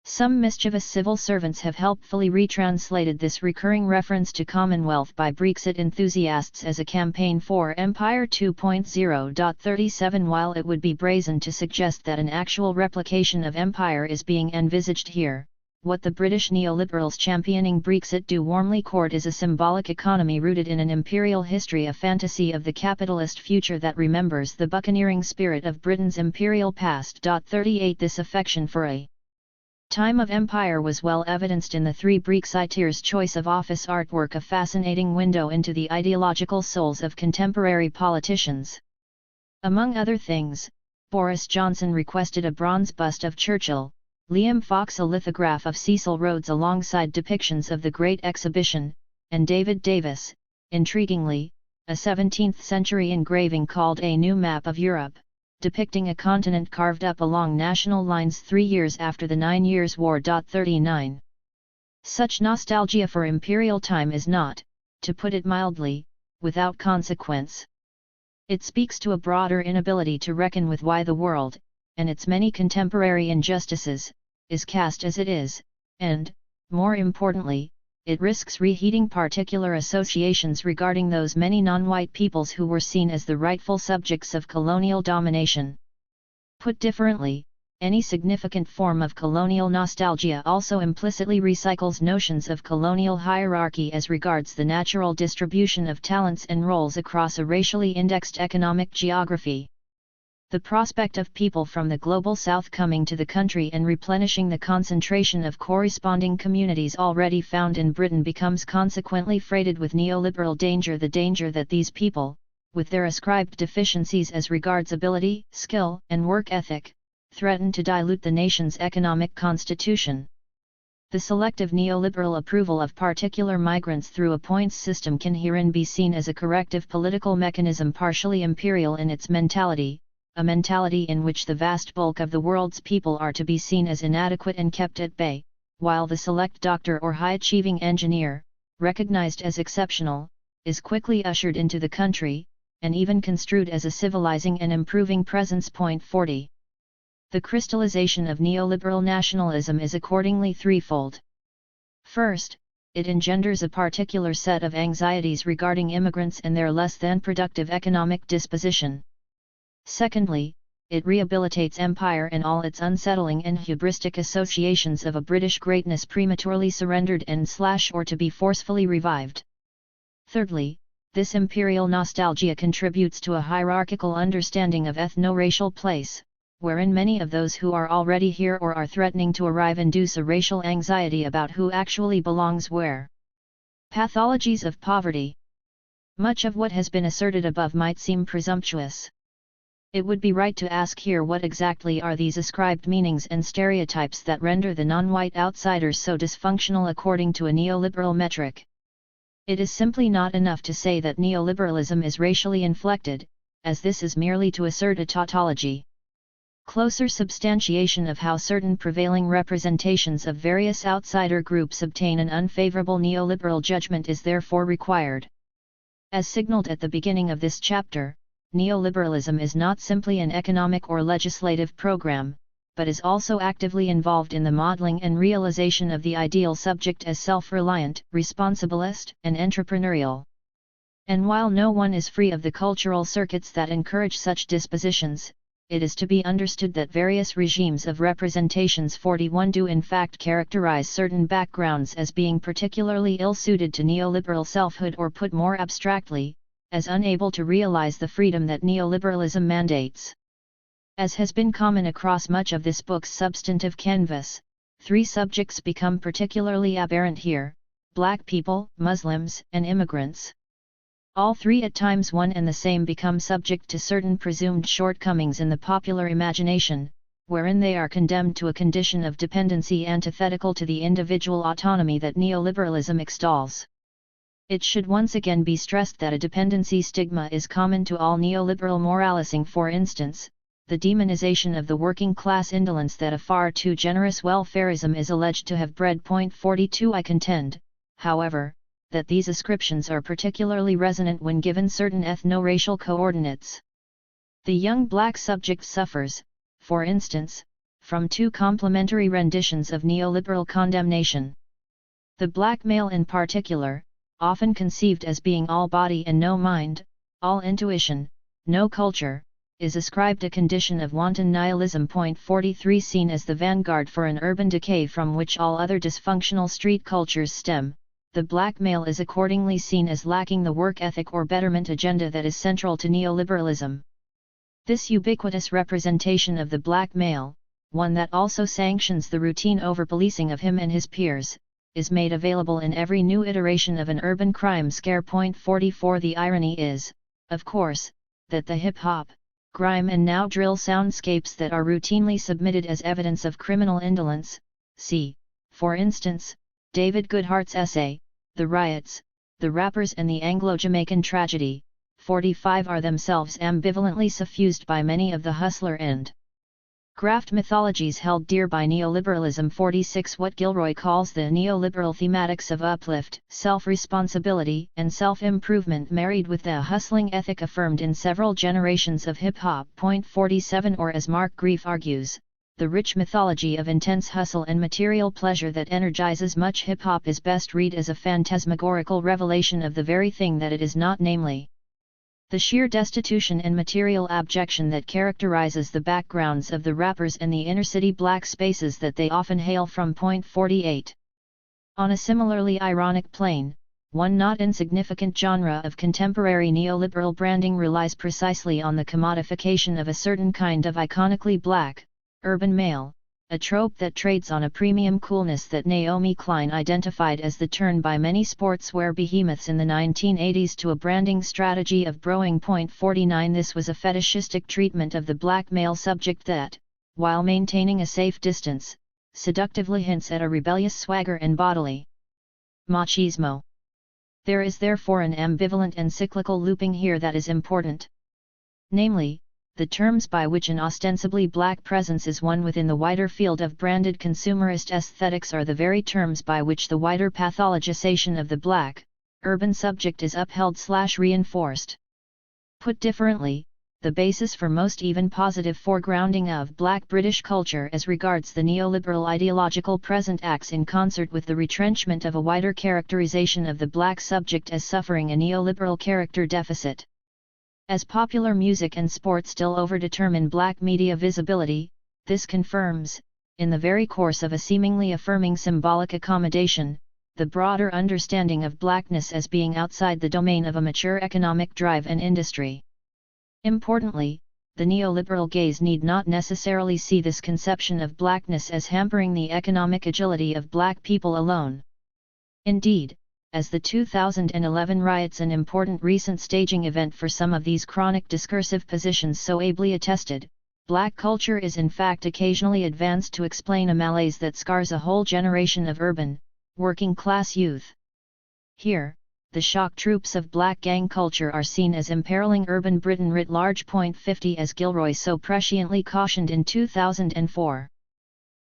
Some mischievous civil servants have helpfully retranslated this recurring reference to Commonwealth by Brexit enthusiasts as a campaign for Empire 2.0. 37 While it would be brazen to suggest that an actual replication of empire is being envisaged here, what the British neoliberals championing Brexit do warmly court is a symbolic economy rooted in an imperial history, a fantasy of the capitalist future that remembers the buccaneering spirit of Britain's imperial past. 38 This affection for a time of empire was well evidenced in the three Brexiteers' choice of office artwork, a fascinating window into the ideological souls of contemporary politicians. Among other things, Boris Johnson requested a bronze bust of Churchill, Liam Fox a lithograph of Cecil Rhodes alongside depictions of the Great Exhibition, and David Davis, intriguingly, a 17th-century engraving called A New Map of Europe, depicting a continent carved up along national lines 3 years after the 9 Years' War. 39. Such nostalgia for imperial time is not, to put it mildly, without consequence. It speaks to a broader inability to reckon with why the world, and its many contemporary injustices, is cast as it is, and, more importantly, it risks reheating particular associations regarding those many non-white peoples who were seen as the rightful subjects of colonial domination. Put differently, any significant form of colonial nostalgia also implicitly recycles notions of colonial hierarchy as regards the natural distribution of talents and roles across a racially indexed economic geography. The prospect of people from the global south coming to the country and replenishing the concentration of corresponding communities already found in Britain becomes consequently freighted with neoliberal danger, the danger that these people, with their ascribed deficiencies as regards ability, skill, and work ethic, threaten to dilute the nation's economic constitution. The selective neoliberal approval of particular migrants through a points system can herein be seen as a corrective political mechanism partially imperial in its mentality, a mentality in which the vast bulk of the world's people are to be seen as inadequate and kept at bay, while the select doctor or high-achieving engineer, recognized as exceptional, is quickly ushered into the country, and even construed as a civilizing and improving presence. 40. The crystallization of neoliberal nationalism is accordingly threefold. First, it engenders a particular set of anxieties regarding immigrants and their less than productive economic disposition. Secondly, it rehabilitates empire and all its unsettling and hubristic associations of a British greatness prematurely surrendered and/or to be forcefully revived. Thirdly, this imperial nostalgia contributes to a hierarchical understanding of ethno-racial place, wherein many of those who are already here or are threatening to arrive induce a racial anxiety about who actually belongs where. Pathologies of poverty. Much of what has been asserted above might seem presumptuous. It would be right to ask here what exactly are these ascribed meanings and stereotypes that render the non-white outsiders so dysfunctional according to a neoliberal metric. It is simply not enough to say that neoliberalism is racially inflected, as this is merely to assert a tautology. Closer substantiation of how certain prevailing representations of various outsider groups obtain an unfavorable neoliberal judgment is therefore required. As signaled at the beginning of this chapter, neoliberalism is not simply an economic or legislative program, but is also actively involved in the modeling and realization of the ideal subject as self-reliant, responsibilist, and entrepreneurial. And while no one is free of the cultural circuits that encourage such dispositions, it is to be understood that various regimes of representations 41 do in fact characterize certain backgrounds as being particularly ill-suited to neoliberal selfhood, or put more abstractly, as unable to realize the freedom that neoliberalism mandates. As has been common across much of this book's substantive canvas, three subjects become particularly aberrant here: black people, Muslims, and immigrants. All three at times one and the same become subject to certain presumed shortcomings in the popular imagination, wherein they are condemned to a condition of dependency antithetical to the individual autonomy that neoliberalism extols. It should once again be stressed that a dependency stigma is common to all neoliberal moralising. For instance, the demonization of the working class indolence that a far too generous welfarism is alleged to have bred. 42. I contend, however, that these ascriptions are particularly resonant when given certain ethno-racial coordinates. The young black subject suffers, for instance, from two complementary renditions of neoliberal condemnation. The black male in particular, often conceived as being all body and no mind, all intuition, no culture, is ascribed a condition of wanton nihilism. 43. Seen as the vanguard for an urban decay from which all other dysfunctional street cultures stem, the black male is accordingly seen as lacking the work ethic or betterment agenda that is central to neoliberalism. This ubiquitous representation of the black male, one that also sanctions the routine over-policing of him and his peers, is made available in every new iteration of an urban crime scare. 44. The irony is, of course, that the hip-hop, grime and now drill soundscapes that are routinely submitted as evidence of criminal indolence, see, for instance, David Goodhart's essay, The Riots, the Rappers and the Anglo-Jamaican Tragedy, 45, are themselves ambivalently suffused by many of the hustler and graft mythologies held dear by neoliberalism. 46. What Gilroy calls the neoliberal thematics of uplift, self-responsibility, and self-improvement married with the hustling ethic affirmed in several generations of hip-hop. 47. Or as Mark Grief argues, the rich mythology of intense hustle and material pleasure that energizes much hip-hop is best read as a phantasmagorical revelation of the very thing that it is not, namely, the sheer destitution and material abjection that characterizes the backgrounds of the rappers and the inner-city black spaces that they often hail from. 48. On a similarly ironic plane, one not insignificant genre of contemporary neoliberal branding relies precisely on the commodification of a certain kind of iconically black, urban male, a trope that trades on a premium coolness that Naomi Klein identified as the turn by many sportswear behemoths in the 1980s to a branding strategy of broing. 49. This was a fetishistic treatment of the black male subject that, while maintaining a safe distance, seductively hints at a rebellious swagger and bodily machismo. There is therefore an ambivalent and cyclical looping here that is important. Namely, the terms by which an ostensibly black presence is won within the wider field of branded consumerist aesthetics are the very terms by which the wider pathologization of the black, urban subject is upheld/reinforced. Put differently, the basis for most even positive foregrounding of black British culture as regards the neoliberal ideological present acts in concert with the retrenchment of a wider characterization of the black subject as suffering a neoliberal character deficit. As popular music and sport still overdetermine black media visibility, this confirms, in the very course of a seemingly affirming symbolic accommodation, the broader understanding of blackness as being outside the domain of a mature economic drive and industry. Importantly, the neoliberal gaze need not necessarily see this conception of blackness as hampering the economic agility of black people alone. Indeed, as the 2011 riots, an important recent staging event for some of these chronic discursive positions so ably attested, black culture is in fact occasionally advanced to explain a malaise that scars a whole generation of urban, working-class youth. Here, the shock troops of black gang culture are seen as imperiling urban Britain writ large. 50 as Gilroy so presciently cautioned in 2004.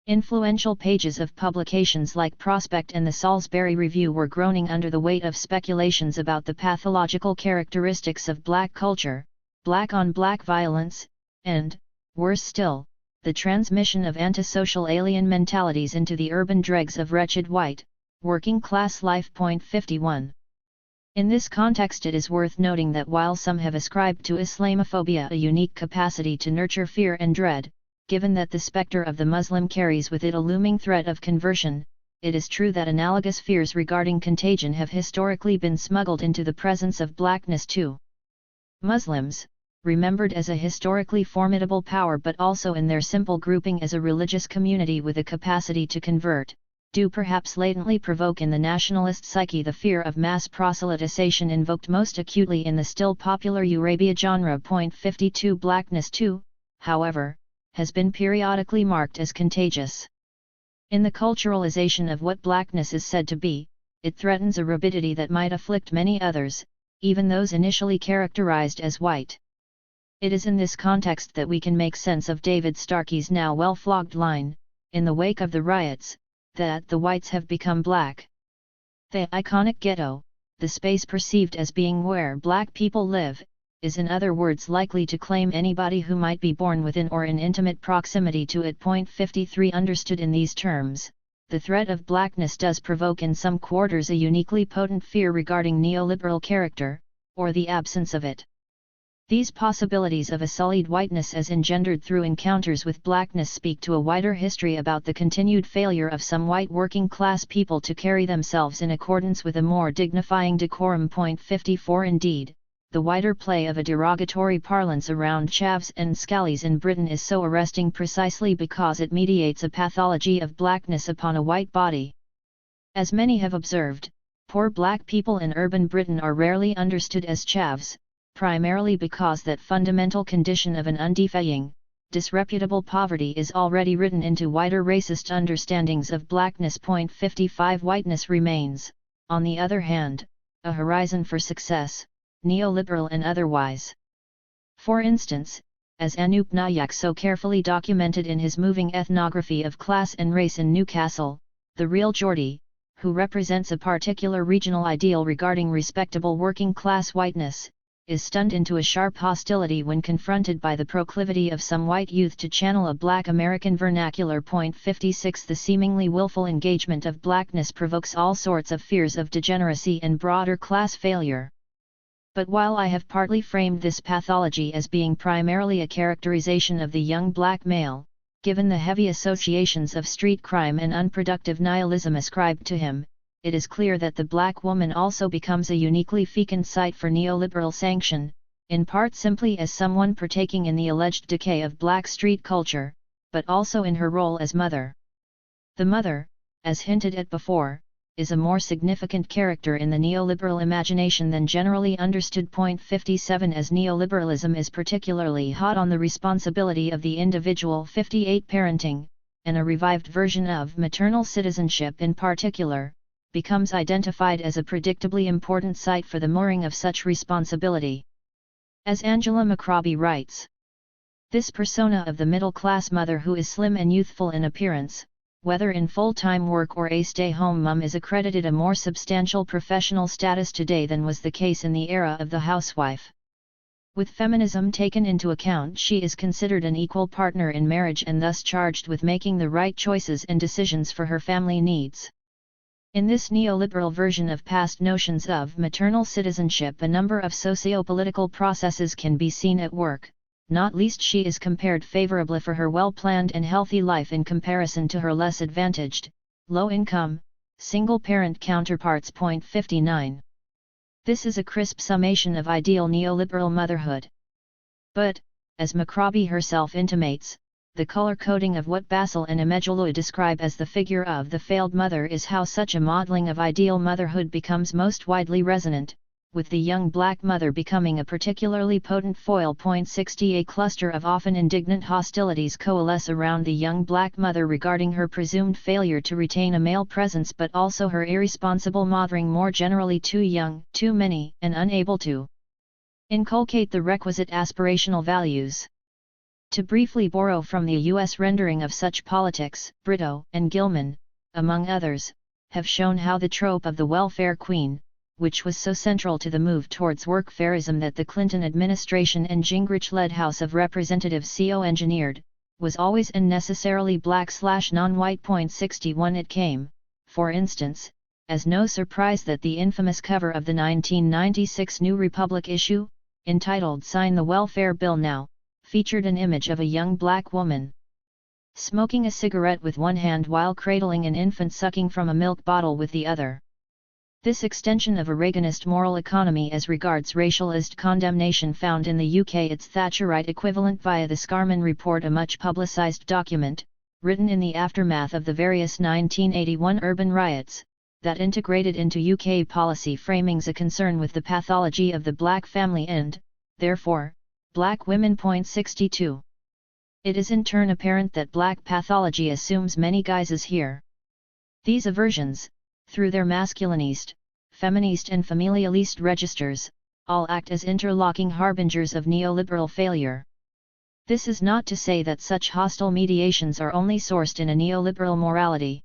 Influential pages of publications like Prospect and the Salisbury Review were groaning under the weight of speculations about the pathological characteristics of black culture, black-on-black violence, and, worse still, the transmission of antisocial alien mentalities into the urban dregs of wretched white, working-class life. 51. In this context it is worth noting that while some have ascribed to Islamophobia a unique capacity to nurture fear and dread, given that the specter of the Muslim carries with it a looming threat of conversion, it is true that analogous fears regarding contagion have historically been smuggled into the presence of blackness too. Muslims, remembered as a historically formidable power but also in their simple grouping as a religious community with a capacity to convert, do perhaps latently provoke in the nationalist psyche the fear of mass proselytization invoked most acutely in the still popular Eurabia genre. 52 Blackness too, however, has been periodically marked as contagious. In the culturalization of what blackness is said to be, it threatens a rabidity that might afflict many others, even those initially characterized as white. It is in this context that we can make sense of David Starkey's now well-flogged line, in the wake of the riots, that the whites have become black. The iconic ghetto, the space perceived as being where black people live, is in other words likely to claim anybody who might be born within or in intimate proximity to it. 53 Understood in these terms, the threat of blackness does provoke in some quarters a uniquely potent fear regarding neoliberal character, or the absence of it. These possibilities of a sullied whiteness as engendered through encounters with blackness speak to a wider history about the continued failure of some white working-class people to carry themselves in accordance with a more dignifying decorum. 54 Indeed, the wider play of a derogatory parlance around chavs and scallies in Britain is so arresting precisely because it mediates a pathology of blackness upon a white body. As many have observed, poor black people in urban Britain are rarely understood as chavs, primarily because that fundamental condition of an undefying, disreputable poverty is already written into wider racist understandings of blackness. 55 Whiteness remains, on the other hand, a horizon for success, neoliberal and otherwise. For instance, as Anup Nayak so carefully documented in his moving ethnography of class and race in Newcastle, the real Geordie, who represents a particular regional ideal regarding respectable working-class whiteness, is stunned into a sharp hostility when confronted by the proclivity of some white youth to channel a black American vernacular. 56 The seemingly willful engagement of blackness provokes all sorts of fears of degeneracy and broader class failure. But while I have partly framed this pathology as being primarily a characterization of the young black male, given the heavy associations of street crime and unproductive nihilism ascribed to him, it is clear that the black woman also becomes a uniquely fecund site for neoliberal sanction, in part simply as someone partaking in the alleged decay of black street culture, but also in her role as mother. The mother, as hinted at before, is a more significant character in the neoliberal imagination than generally understood. 57 As neoliberalism is particularly hot on the responsibility of the individual. 58 Parenting, and a revived version of maternal citizenship in particular, becomes identified as a predictably important site for the mooring of such responsibility. As Angela McRobbie writes, This persona of the middle-class mother who is slim and youthful in appearance, whether in full-time work or a stay-home mom, is accredited a more substantial professional status today than was the case in the era of the housewife. With feminism taken into account, she is considered an equal partner in marriage and thus charged with making the right choices and decisions for her family needs. In this neoliberal version of past notions of maternal citizenship, a number of socio-political processes can be seen at work. Not least, she is compared favorably for her well-planned and healthy life in comparison to her less advantaged, low-income, single-parent counterparts. 59. This is a crisp summation of ideal neoliberal motherhood. But, as Macroby herself intimates, the color coding of what Basel and Emegiolu describe as the figure of the failed mother is how such a modeling of ideal motherhood becomes most widely resonant, with the young black mother becoming a particularly potent foil. 60. A cluster of often indignant hostilities coalesce around the young black mother regarding her presumed failure to retain a male presence, but also her irresponsible mothering more generally, too young, too many, and unable to inculcate the requisite aspirational values. To briefly borrow from the U.S. rendering of such politics, Brito and Gilman, among others, have shown how the trope of the welfare queen, which was so central to the move towards workfarism that the Clinton administration and Gingrich-led House of Representatives engineered, was always and necessarily black/non-white. 61. It came, for instance, as no surprise that the infamous cover of the 1996 New Republic issue, entitled "Sign the Welfare Bill Now," featured an image of a young black woman smoking a cigarette with one hand while cradling an infant sucking from a milk bottle with the other. This extension of a Reaganist moral economy as regards racialist condemnation found in the UK its Thatcherite equivalent via the Scarman Report, a much publicised document, written in the aftermath of the various 1981 urban riots, that integrated into UK policy framings a concern with the pathology of the black family and, therefore, black women. 62. It is in turn apparent that black pathology assumes many guises here. These aversions, through their masculinist, feminist and familialist registers, all act as interlocking harbingers of neoliberal failure. This is not to say that such hostile mediations are only sourced in a neoliberal morality.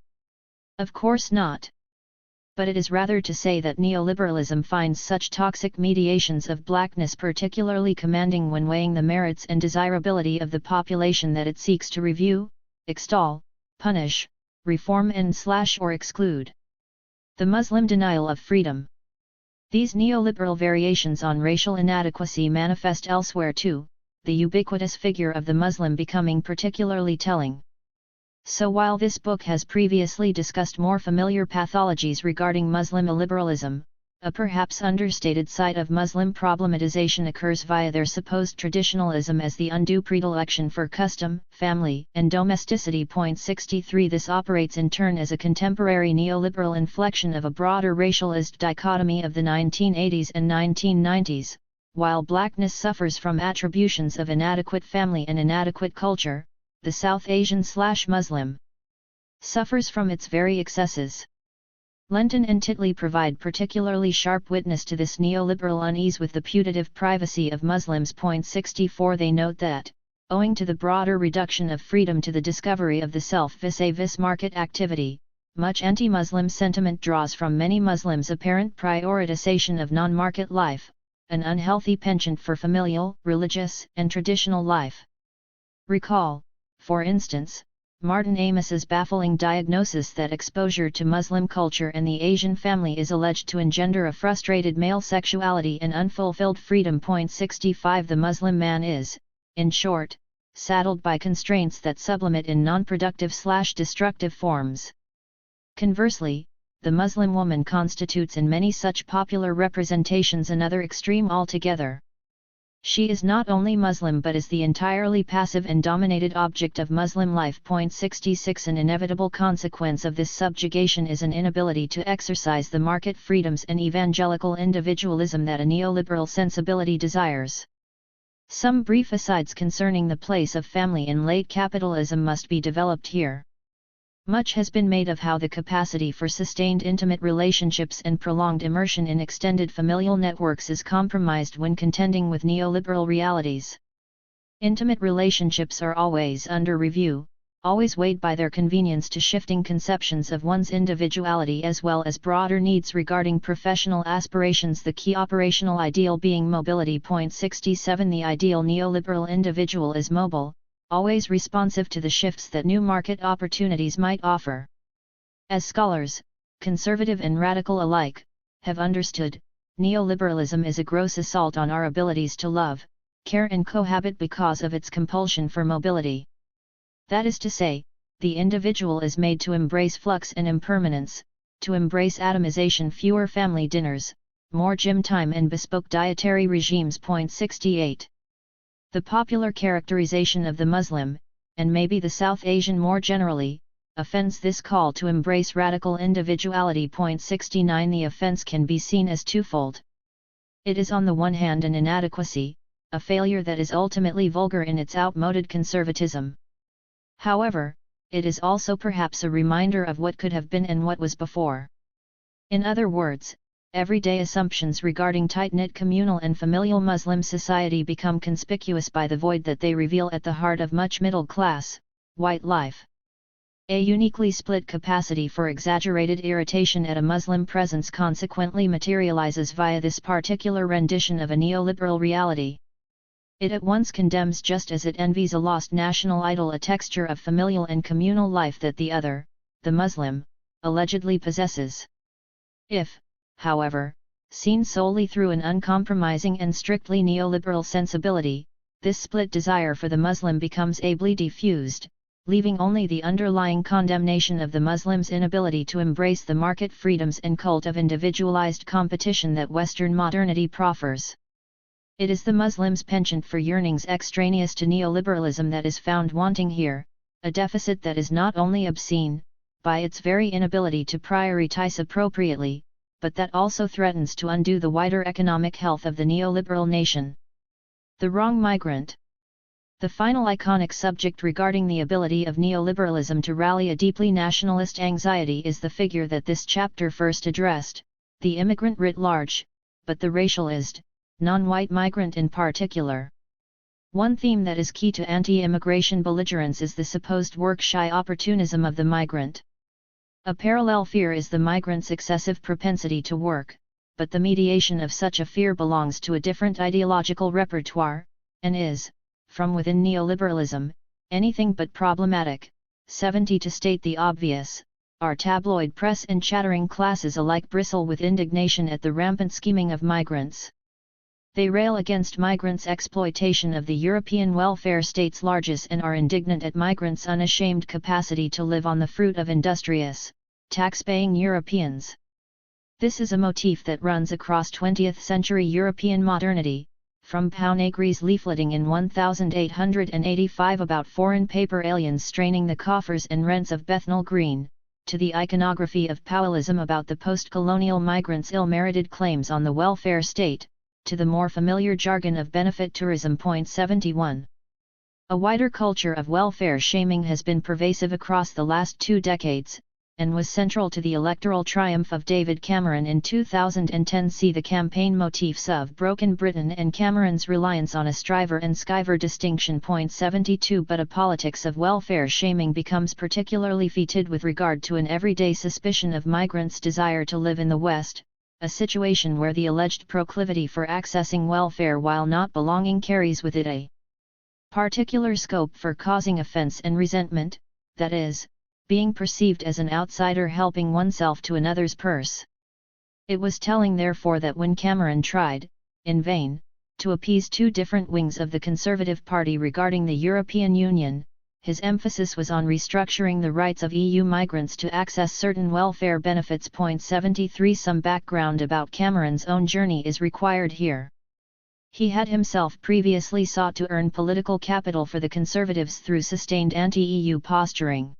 Of course not. But it is rather to say that neoliberalism finds such toxic mediations of blackness particularly commanding when weighing the merits and desirability of the population that it seeks to review, extol, punish, reform and/or exclude. The Muslim denial of freedom. These neoliberal variations on racial inadequacy manifest elsewhere too, the ubiquitous figure of the Muslim becoming particularly telling. So while this book has previously discussed more familiar pathologies regarding Muslim illiberalism, a perhaps understated side of Muslim problematization occurs via their supposed traditionalism as the undue predilection for custom, family, and domesticity. 63. This operates in turn as a contemporary neoliberal inflection of a broader racialist dichotomy of the 1980s and 1990s, while blackness suffers from attributions of inadequate family and inadequate culture, the South Asian/Muslim suffers from its very excesses. Lenton and Titley provide particularly sharp witness to this neoliberal unease with the putative privacy of Muslims. 64. They note that, owing to the broader reduction of freedom to the discovery of the self vis-a-vis market activity, much anti-Muslim sentiment draws from many Muslims' apparent prioritization of non-market life, an unhealthy penchant for familial, religious, and traditional life. Recall, for instance, Martin Amos's baffling diagnosis that exposure to Muslim culture and the Asian family is alleged to engender a frustrated male sexuality and unfulfilled freedom. 65. The Muslim man is, in short, saddled by constraints that sublimate in non-productive/destructive forms. Conversely, the Muslim woman constitutes in many such popular representations another extreme altogether. She is not only Muslim but is the entirely passive and dominated object of Muslim life. 66. An inevitable consequence of this subjugation is an inability to exercise the market freedoms and evangelical individualism that a neoliberal sensibility desires. Some brief asides concerning the place of family in late capitalism must be developed here. Much has been made of how the capacity for sustained intimate relationships and prolonged immersion in extended familial networks is compromised when contending with neoliberal realities. Intimate relationships are always under review, always weighed by their convenience to shifting conceptions of one's individuality as well as broader needs regarding professional aspirations, the key operational ideal being mobility. 67 The ideal neoliberal individual is mobile, always responsive to the shifts that new market opportunities might offer. As scholars, conservative and radical alike, have understood, neoliberalism is a gross assault on our abilities to love, care and cohabit because of its compulsion for mobility. That is to say, the individual is made to embrace flux and impermanence, to embrace atomization, fewer family dinners, more gym time and bespoke dietary regimes. 68. The popular characterization of the Muslim, and maybe the South Asian more generally, offends this call to embrace radical individuality. 69 The offense can be seen as twofold. It is on the one hand an inadequacy, a failure that is ultimately vulgar in its outmoded conservatism. However, it is also perhaps a reminder of what could have been and what was before. In other words, everyday assumptions regarding tight-knit communal and familial Muslim society become conspicuous by the void that they reveal at the heart of much middle-class, white life. A uniquely split capacity for exaggerated irritation at a Muslim presence consequently materializes via this particular rendition of a neoliberal reality. It at once condemns just as it envies a lost national idol a texture of familial and communal life that the other, the Muslim, allegedly possesses. If, however, seen solely through an uncompromising and strictly neoliberal sensibility, this split desire for the Muslim becomes ably diffused, leaving only the underlying condemnation of the Muslim's inability to embrace the market freedoms and cult of individualized competition that Western modernity proffers. It is the Muslim's penchant for yearnings extraneous to neoliberalism that is found wanting here, a deficit that is not only obscene, by its very inability to prioritize appropriately, but that also threatens to undo the wider economic health of the neoliberal nation. The wrong migrant. The final iconic subject regarding the ability of neoliberalism to rally a deeply nationalist anxiety is the figure that this chapter first addressed, the immigrant writ large, but the racialized, non-white migrant in particular. One theme that is key to anti-immigration belligerence is the supposed work-shy opportunism of the migrant. A parallel fear is the migrant's excessive propensity to work, but the mediation of such a fear belongs to a different ideological repertoire, and is, from within neoliberalism, anything but problematic. 70 To state the obvious, our tabloid press and chattering classes alike bristle with indignation at the rampant scheming of migrants. They rail against migrants' exploitation of the European welfare state's largesse and are indignant at migrants' unashamed capacity to live on the fruit of industrious, tax-paying Europeans. This is a motif that runs across 20th-century European modernity, from Pau Negri's leafleting in 1885 about foreign paper aliens straining the coffers and rents of Bethnal Green, to the iconography of Paulism about the post-colonial migrants' ill-merited claims on the welfare state, to the more familiar jargon of benefit tourism. 71. A wider culture of welfare shaming has been pervasive across the last 2 decades, and was central to the electoral triumph of David Cameron in 2010. See the campaign motifs of Broken Britain and Cameron's reliance on a striver and skiver distinction. 72 But a politics of welfare shaming becomes particularly fetid with regard to an everyday suspicion of migrants' desire to live in the West, a situation where the alleged proclivity for accessing welfare while not belonging carries with it a particular scope for causing offense and resentment, that is, being perceived as an outsider helping oneself to another's purse. It was telling therefore that when Cameron tried, in vain, to appease 2 different wings of the Conservative Party regarding the European Union, his emphasis was on restructuring the rights of EU migrants to access certain welfare benefits. 73 Some background about Cameron's own journey is required here. He had himself previously sought to earn political capital for the Conservatives through sustained anti-EU posturing.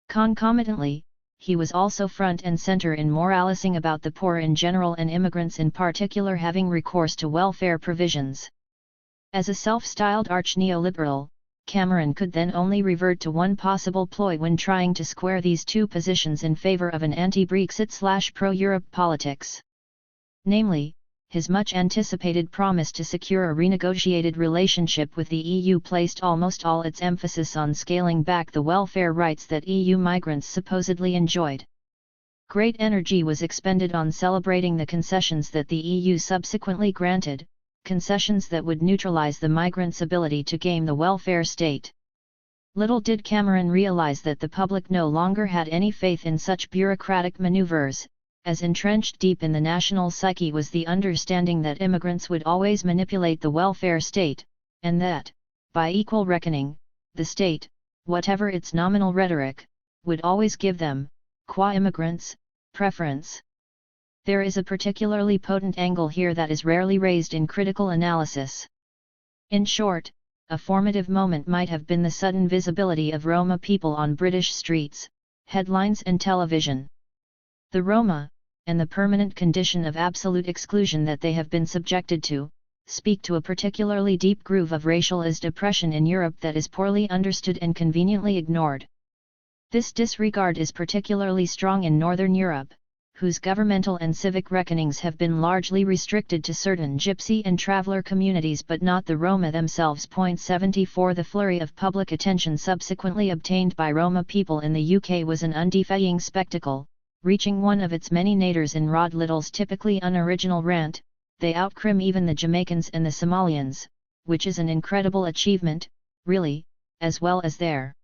Concomitantly, he was also front and center in moralizing about the poor in general and immigrants in particular having recourse to welfare provisions. As a self-styled arch-neoliberal, Cameron could then only revert to one possible ploy when trying to square these 2 positions in favor of an anti-Brexit/pro-Europe politics. Namely, his much-anticipated promise to secure a renegotiated relationship with the EU placed almost all its emphasis on scaling back the welfare rights that EU migrants supposedly enjoyed. Great energy was expended on celebrating the concessions that the EU subsequently granted, concessions that would neutralize the migrants' ability to game the welfare state. Little did Cameron realize that the public no longer had any faith in such bureaucratic maneuvers, as entrenched deep in the national psyche was the understanding that immigrants would always manipulate the welfare state, and that, by equal reckoning, the state, whatever its nominal rhetoric, would always give them, qua immigrants, preference. There is a particularly potent angle here that is rarely raised in critical analysis. In short, a formative moment might have been the sudden visibility of Roma people on British streets, headlines and television. The Roma, and the permanent condition of absolute exclusion that they have been subjected to, speak to a particularly deep groove of racialized oppression in Europe that is poorly understood and conveniently ignored. This disregard is particularly strong in Northern Europe, whose governmental and civic reckonings have been largely restricted to certain Gypsy and traveller communities but not the Roma themselves. 74 The flurry of public attention subsequently obtained by Roma people in the UK was an undefying spectacle, reaching one of its many naders in Rod Little's typically unoriginal rant, "They outcrim even the Jamaicans and the Somalians," which is an incredible achievement, really, as well as their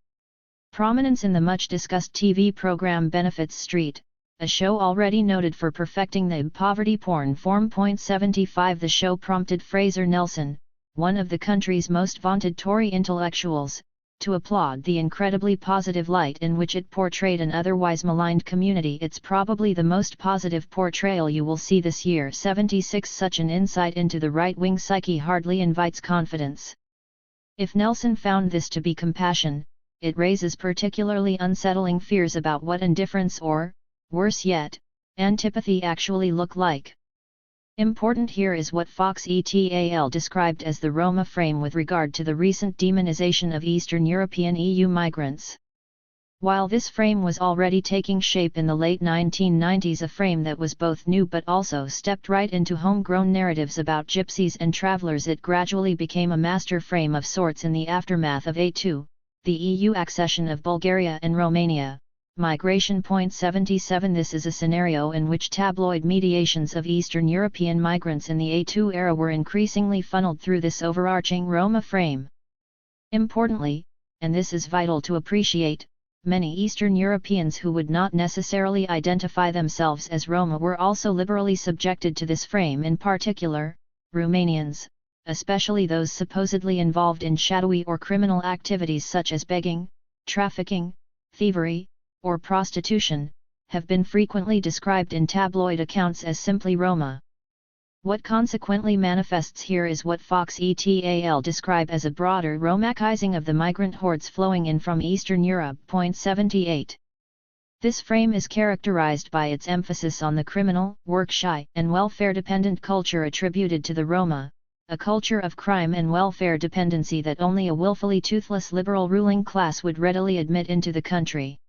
prominence in the much-discussed TV program Benefits Street, a show already noted for perfecting the poverty porn form. 75 The show prompted Fraser Nelson, one of the country's most vaunted Tory intellectuals, to applaud the incredibly positive light in which it portrayed an otherwise maligned community. It's probably the most positive portrayal you will see this year. 76 Such an insight into the right-wing psyche hardly invites confidence. If Nelson found this to be compassion, it raises particularly unsettling fears about what indifference or, worse yet, antipathy actually look like. Important here is what Fox et al. Described as the Roma frame with regard to the recent demonization of Eastern European EU migrants. While this frame was already taking shape in the late 1990s, a frame that was both new but also stepped right into homegrown narratives about gypsies and travellers, it gradually became a master frame of sorts in the aftermath of A2, the EU accession of Bulgaria and Romania. Migration. 77 This is a scenario in which tabloid mediations of Eastern European migrants in the A2 era were increasingly funneled through this overarching Roma frame. Importantly, and this is vital to appreciate, many Eastern Europeans who would not necessarily identify themselves as Roma were also liberally subjected to this frame. In particular, Romanians, especially those supposedly involved in shadowy or criminal activities such as begging, trafficking, thievery, or prostitution, have been frequently described in tabloid accounts as simply Roma. What consequently manifests here is what Fox et al. Describe as a broader Romacizing of the migrant hordes flowing in from Eastern Europe. 78. This frame is characterized by its emphasis on the criminal, work-shy, and welfare-dependent culture attributed to the Roma, a culture of crime and welfare dependency that only a willfully toothless liberal ruling class would readily admit into the country.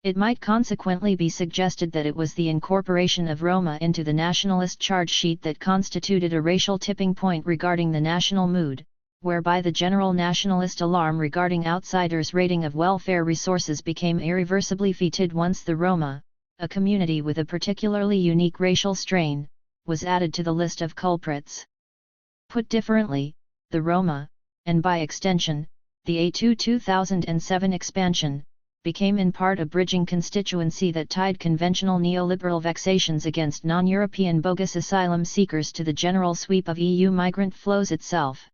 It might consequently be suggested that it was the incorporation of Roma into the nationalist charge sheet that constituted a racial tipping point regarding the national mood, whereby the general nationalist alarm regarding outsiders' raiding of welfare resources became irreversibly defeated once the Roma, a community with a particularly unique racial strain, was added to the list of culprits. Put differently, the Roma, and by extension, the A2 2007 expansion, became in part a bridging constituency that tied conventional neoliberal vexations against non-European bogus asylum seekers to the general sweep of EU migrant flows itself.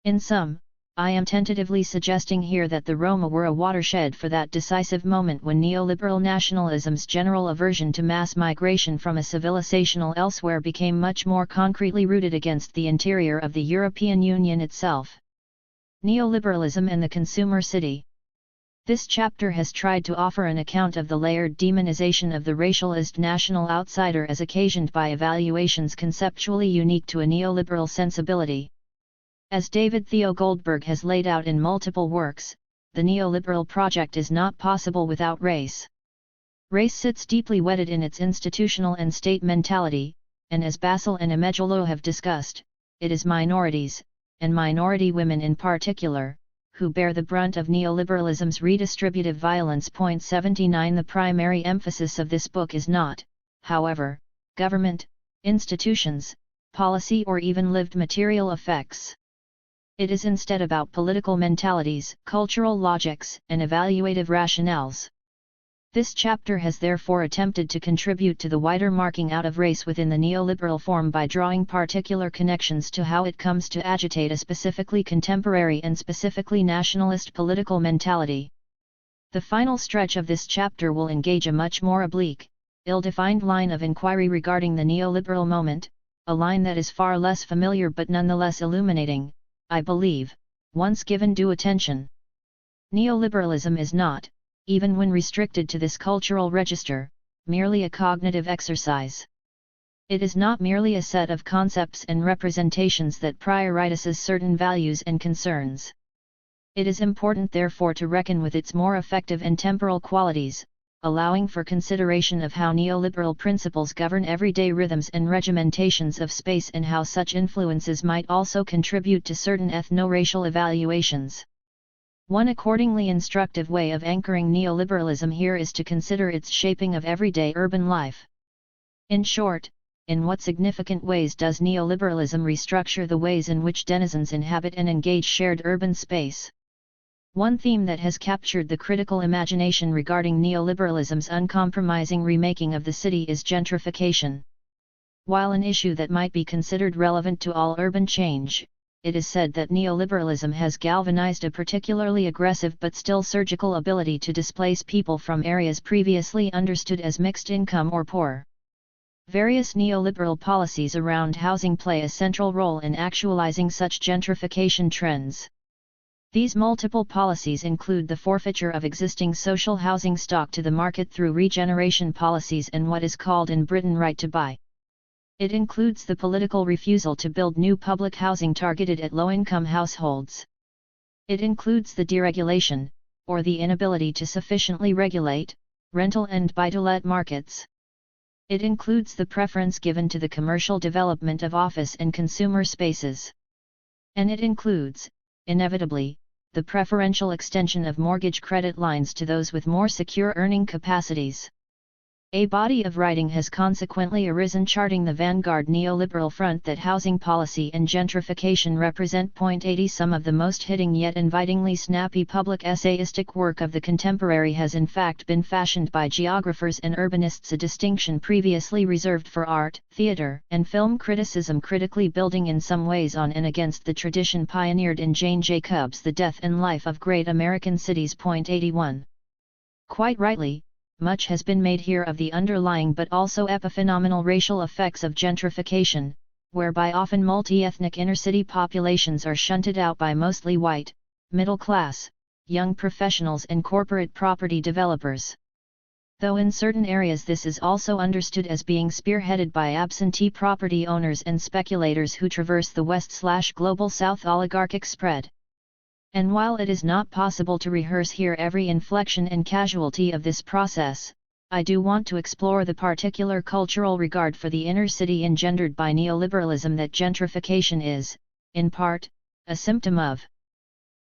In sum, I am tentatively suggesting here that the Roma were a watershed for that decisive moment when neoliberal nationalism's general aversion to mass migration from a civilizational elsewhere became much more concretely rooted against the interior of the European Union itself. Neoliberalism and the consumer city. This chapter has tried to offer an account of the layered demonization of the racialized national outsider as occasioned by evaluations conceptually unique to a neoliberal sensibility. As David Theo Goldberg has laid out in multiple works, the neoliberal project is not possible without race. Race sits deeply wedded in its institutional and state mentality, and as Basil and Amejolo have discussed, it is minorities, and minority women in particular, who bear the brunt of neoliberalism's redistributive violence. 79 The primary emphasis of this book is not, however, government, institutions, policy or even lived material effects. It is instead about political mentalities, cultural logics, and evaluative rationales. This chapter has therefore attempted to contribute to the wider marking out of race within the neoliberal form by drawing particular connections to how it comes to agitate a specifically contemporary and specifically nationalist political mentality. The final stretch of this chapter will engage a much more oblique, ill-defined line of inquiry regarding the neoliberal moment, a line that is far less familiar but nonetheless illuminating, I believe, once given due attention. Neoliberalism is not, even when restricted to this cultural register, merely a cognitive exercise. It is not merely a set of concepts and representations that prioritizes certain values and concerns. It is important therefore to reckon with its more effective and temporal qualities, allowing for consideration of how neoliberal principles govern everyday rhythms and regimentations of space and how such influences might also contribute to certain ethno-racial evaluations. One accordingly instructive way of anchoring neoliberalism here is to consider its shaping of everyday urban life. In short, in what significant ways does neoliberalism restructure the ways in which denizens inhabit and engage shared urban space? One theme that has captured the critical imagination regarding neoliberalism's uncompromising remaking of the city is gentrification. While an issue that might be considered relevant to all urban change, it is said that neoliberalism has galvanized a particularly aggressive but still surgical ability to displace people from areas previously understood as mixed income or poor. Various neoliberal policies around housing play a central role in actualizing such gentrification trends. These multiple policies include the forfeiture of existing social housing stock to the market through regeneration policies and what is called in Britain right to buy. It includes the political refusal to build new public housing targeted at low-income households. It includes the deregulation, or the inability to sufficiently regulate, rental and buy-to-let markets. It includes the preference given to the commercial development of office and consumer spaces. And it includes, inevitably, the preferential extension of mortgage credit lines to those with more secure earning capacities. A body of writing has consequently arisen charting the vanguard neoliberal front that housing policy and gentrification represent. 80 Some of the most hitting yet invitingly snappy public essayistic work of the contemporary has in fact been fashioned by geographers and urbanists, a distinction previously reserved for art, theatre, and film criticism, critically building in some ways on and against the tradition pioneered in Jane Jacobs' The Death and Life of Great American Cities. 81 Quite rightly, much has been made here of the underlying but also epiphenomenal racial effects of gentrification, whereby often multi-ethnic inner-city populations are shunted out by mostly white, middle-class, young professionals and corporate property developers. Though in certain areas this is also understood as being spearheaded by absentee property owners and speculators who traverse the West/Global South oligarchic spread. And while it is not possible to rehearse here every inflection and casualty of this process, I do want to explore the particular cultural regard for the inner city engendered by neoliberalism that gentrification is, in part, a symptom of.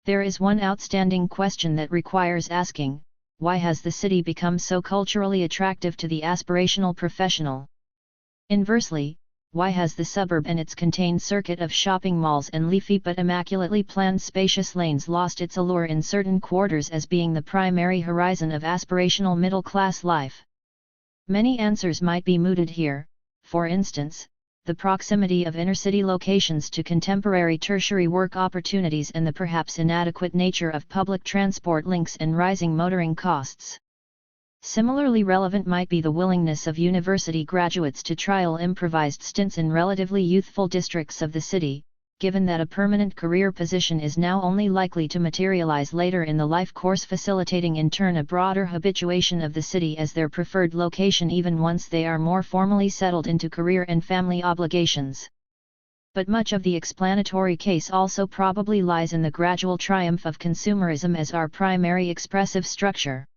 There is one outstanding question that requires asking: why has the city become so culturally attractive to the aspirational professional? Inversely, why has the suburb and its contained circuit of shopping malls and leafy but immaculately planned spacious lanes lost its allure in certain quarters as being the primary horizon of aspirational middle-class life? Many answers might be mooted here. For instance, the proximity of inner-city locations to contemporary tertiary work opportunities and the perhaps inadequate nature of public transport links and rising motoring costs. Similarly relevant might be the willingness of university graduates to trial improvised stints in relatively youthful districts of the city, given that a permanent career position is now only likely to materialize later in the life course, facilitating in turn a broader habituation of the city as their preferred location even once they are more formally settled into career and family obligations. But much of the explanatory case also probably lies in the gradual triumph of consumerism as our primary expressive structure.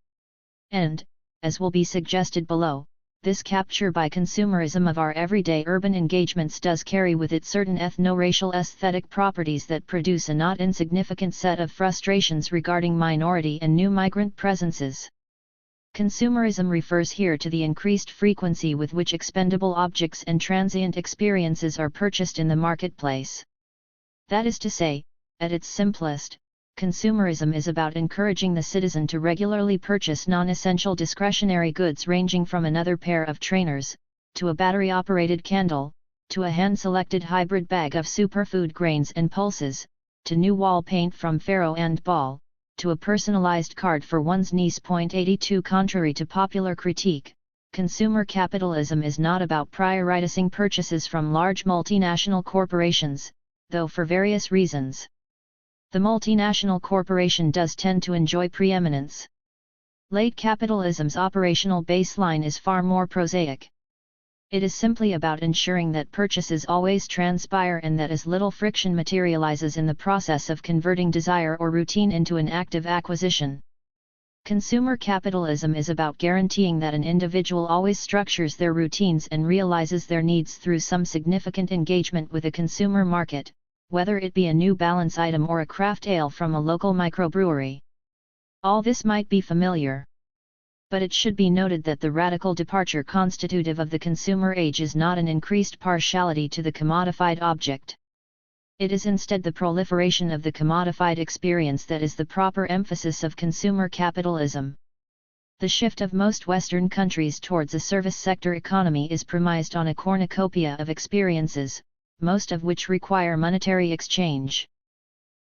And, as will be suggested below, this capture by consumerism of our everyday urban engagements does carry with it certain ethno-racial aesthetic properties that produce a not insignificant set of frustrations regarding minority and new migrant presences. Consumerism refers here to the increased frequency with which expendable objects and transient experiences are purchased in the marketplace. That is to say, at its simplest, consumerism is about encouraging the citizen to regularly purchase non-essential discretionary goods ranging from another pair of trainers, to a battery-operated candle, to a hand-selected hybrid bag of superfood grains and pulses, to new wall paint from Farrow and Ball, to a personalized card for one's niece. 82 Contrary to popular critique, consumer capitalism is not about prioritizing purchases from large multinational corporations, though for various reasons. The multinational corporation does tend to enjoy preeminence. Late capitalism's operational baseline is far more prosaic. It is simply about ensuring that purchases always transpire and that as little friction materializes in the process of converting desire or routine into an active acquisition. Consumer capitalism is about guaranteeing that an individual always structures their routines and realizes their needs through some significant engagement with a consumer market, whether it be a New Balance item or a craft ale from a local microbrewery. All this might be familiar. But it should be noted that the radical departure constitutive of the consumer age is not an increased partiality to the commodified object. It is instead the proliferation of the commodified experience that is the proper emphasis of consumer capitalism. The shift of most Western countries towards a service sector economy is premised on a cornucopia of experiences, most of which require monetary exchange.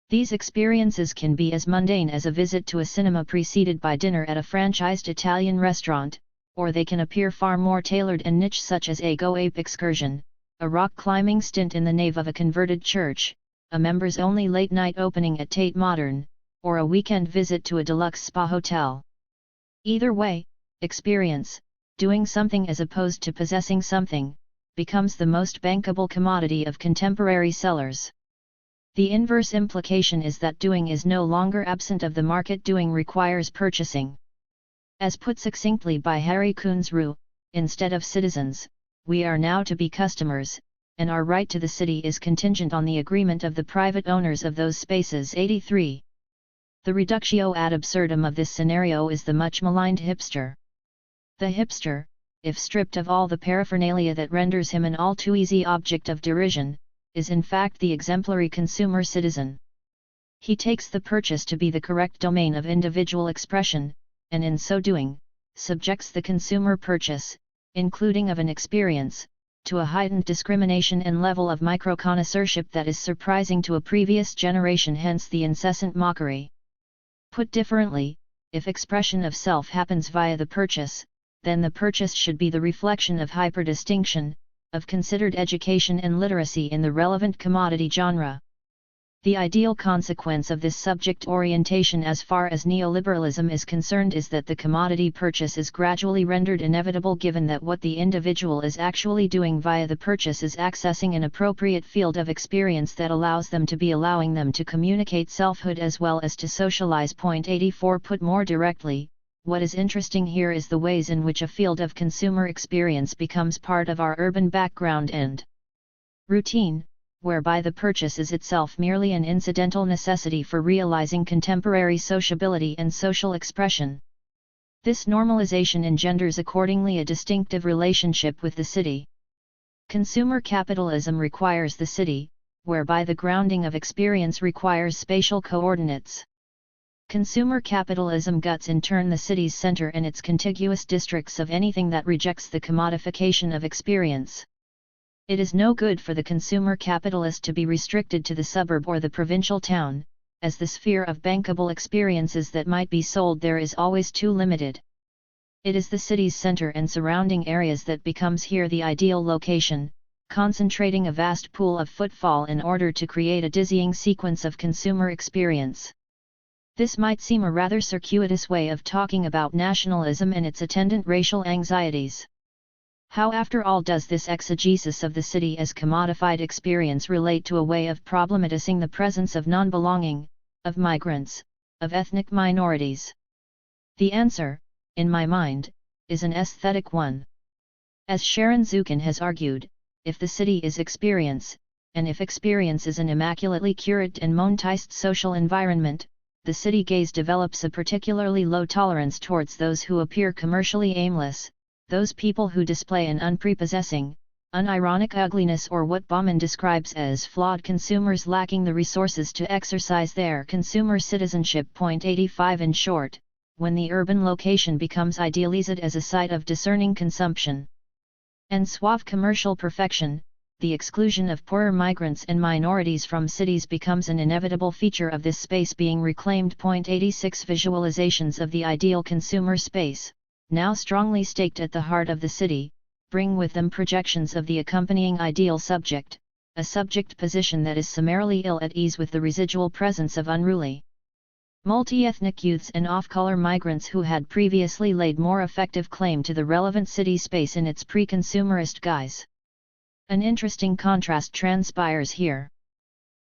These experiences can be as mundane as a visit to a cinema preceded by dinner at a franchised Italian restaurant, or they can appear far more tailored and niche, such as a go-ape excursion, a rock climbing stint in the nave of a converted church, a members-only late-night opening at Tate Modern, or a weekend visit to a deluxe spa hotel. Either way, experience, doing something as opposed to possessing something, becomes the most bankable commodity of contemporary sellers. The inverse implication is that doing is no longer absent of the market. Doing requires purchasing. As put succinctly by Harry Kunzru, instead of citizens, we are now to be customers, and our right to the city is contingent on the agreement of the private owners of those spaces. 83. The reductio ad absurdum of this scenario is the much maligned hipster. The hipster, if stripped of all the paraphernalia that renders him an all too easy object of derision, is in fact the exemplary consumer citizen. He takes the purchase to be the correct domain of individual expression, and in so doing, subjects the consumer purchase, including of an experience, to a heightened discrimination and level of micro-connoisseurship that is surprising to a previous generation, hence the incessant mockery. Put differently, if expression of self happens via the purchase, then the purchase should be the reflection of hyper-distinction, of considered education and literacy in the relevant commodity genre. The ideal consequence of this subject orientation as far as neoliberalism is concerned is that the commodity purchase is gradually rendered inevitable, given that what the individual is actually doing via the purchase is accessing an appropriate field of experience that allows them to be allowing them to communicate selfhood as well as to socialize. 84 Put more directly, what is interesting here is the ways in which a field of consumer experience becomes part of our urban background and routine, whereby the purchase is itself merely an incidental necessity for realizing contemporary sociability and social expression. This normalization engenders accordingly a distinctive relationship with the city. Consumer capitalism requires the city, whereby the grounding of experience requires spatial coordinates. Consumer capitalism guts in turn the city's center and its contiguous districts of anything that rejects the commodification of experience. It is no good for the consumer capitalist to be restricted to the suburb or the provincial town, as the sphere of bankable experiences that might be sold there is always too limited. It is the city's center and surrounding areas that becomes here the ideal location, concentrating a vast pool of footfall in order to create a dizzying sequence of consumer experience. This might seem a rather circuitous way of talking about nationalism and its attendant racial anxieties. How, after all, does this exegesis of the city as commodified experience relate to a way of problematizing the presence of non-belonging, of migrants, of ethnic minorities? The answer, in my mind, is an aesthetic one. As Sharon Zukin has argued, if the city is experience, and if experience is an immaculately curated and monetized social environment, the city gaze develops a particularly low tolerance towards those who appear commercially aimless, those people who display an unprepossessing, unironic ugliness, or what Bauman describes as flawed consumers lacking the resources to exercise their consumer citizenship. 85 In short, when the urban location becomes idealized as a site of discerning consumption and suave commercial perfection, the exclusion of poorer migrants and minorities from cities becomes an inevitable feature of this space being reclaimed. 86 Visualizations of the ideal consumer space, now strongly staked at the heart of the city, bring with them projections of the accompanying ideal subject, a subject position that is summarily ill at ease with the residual presence of unruly, multi-ethnic youths and off-color migrants who had previously laid more effective claim to the relevant city space in its pre-consumerist guise. An interesting contrast transpires here.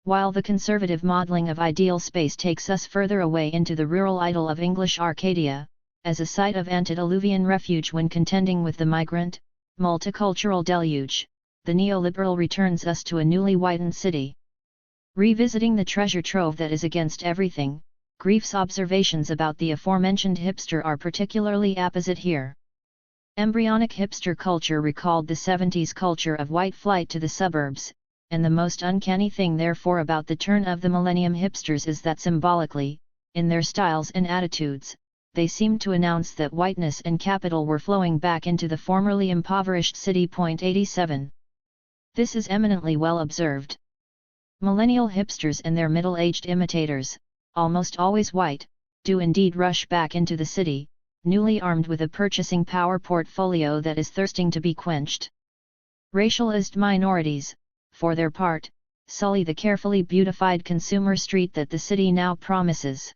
While the conservative modeling of ideal space takes us further away into the rural idyll of English Arcadia, as a site of antediluvian refuge when contending with the migrant, multicultural deluge, the neoliberal returns us to a newly whitened city. Revisiting the treasure trove that is against everything, Grief's observations about the aforementioned hipster are particularly apposite here. Embryonic hipster culture recalled the 70s culture of white flight to the suburbs, and the most uncanny thing therefore about the turn of the millennium hipsters is that symbolically, in their styles and attitudes, they seemed to announce that whiteness and capital were flowing back into the formerly impoverished city. 87. This is eminently well observed. Millennial hipsters and their middle-aged imitators, almost always white, do indeed rush back into the city, newly armed with a purchasing power portfolio that is thirsting to be quenched. Racialized minorities, for their part, sully the carefully beautified consumer street that the city now promises.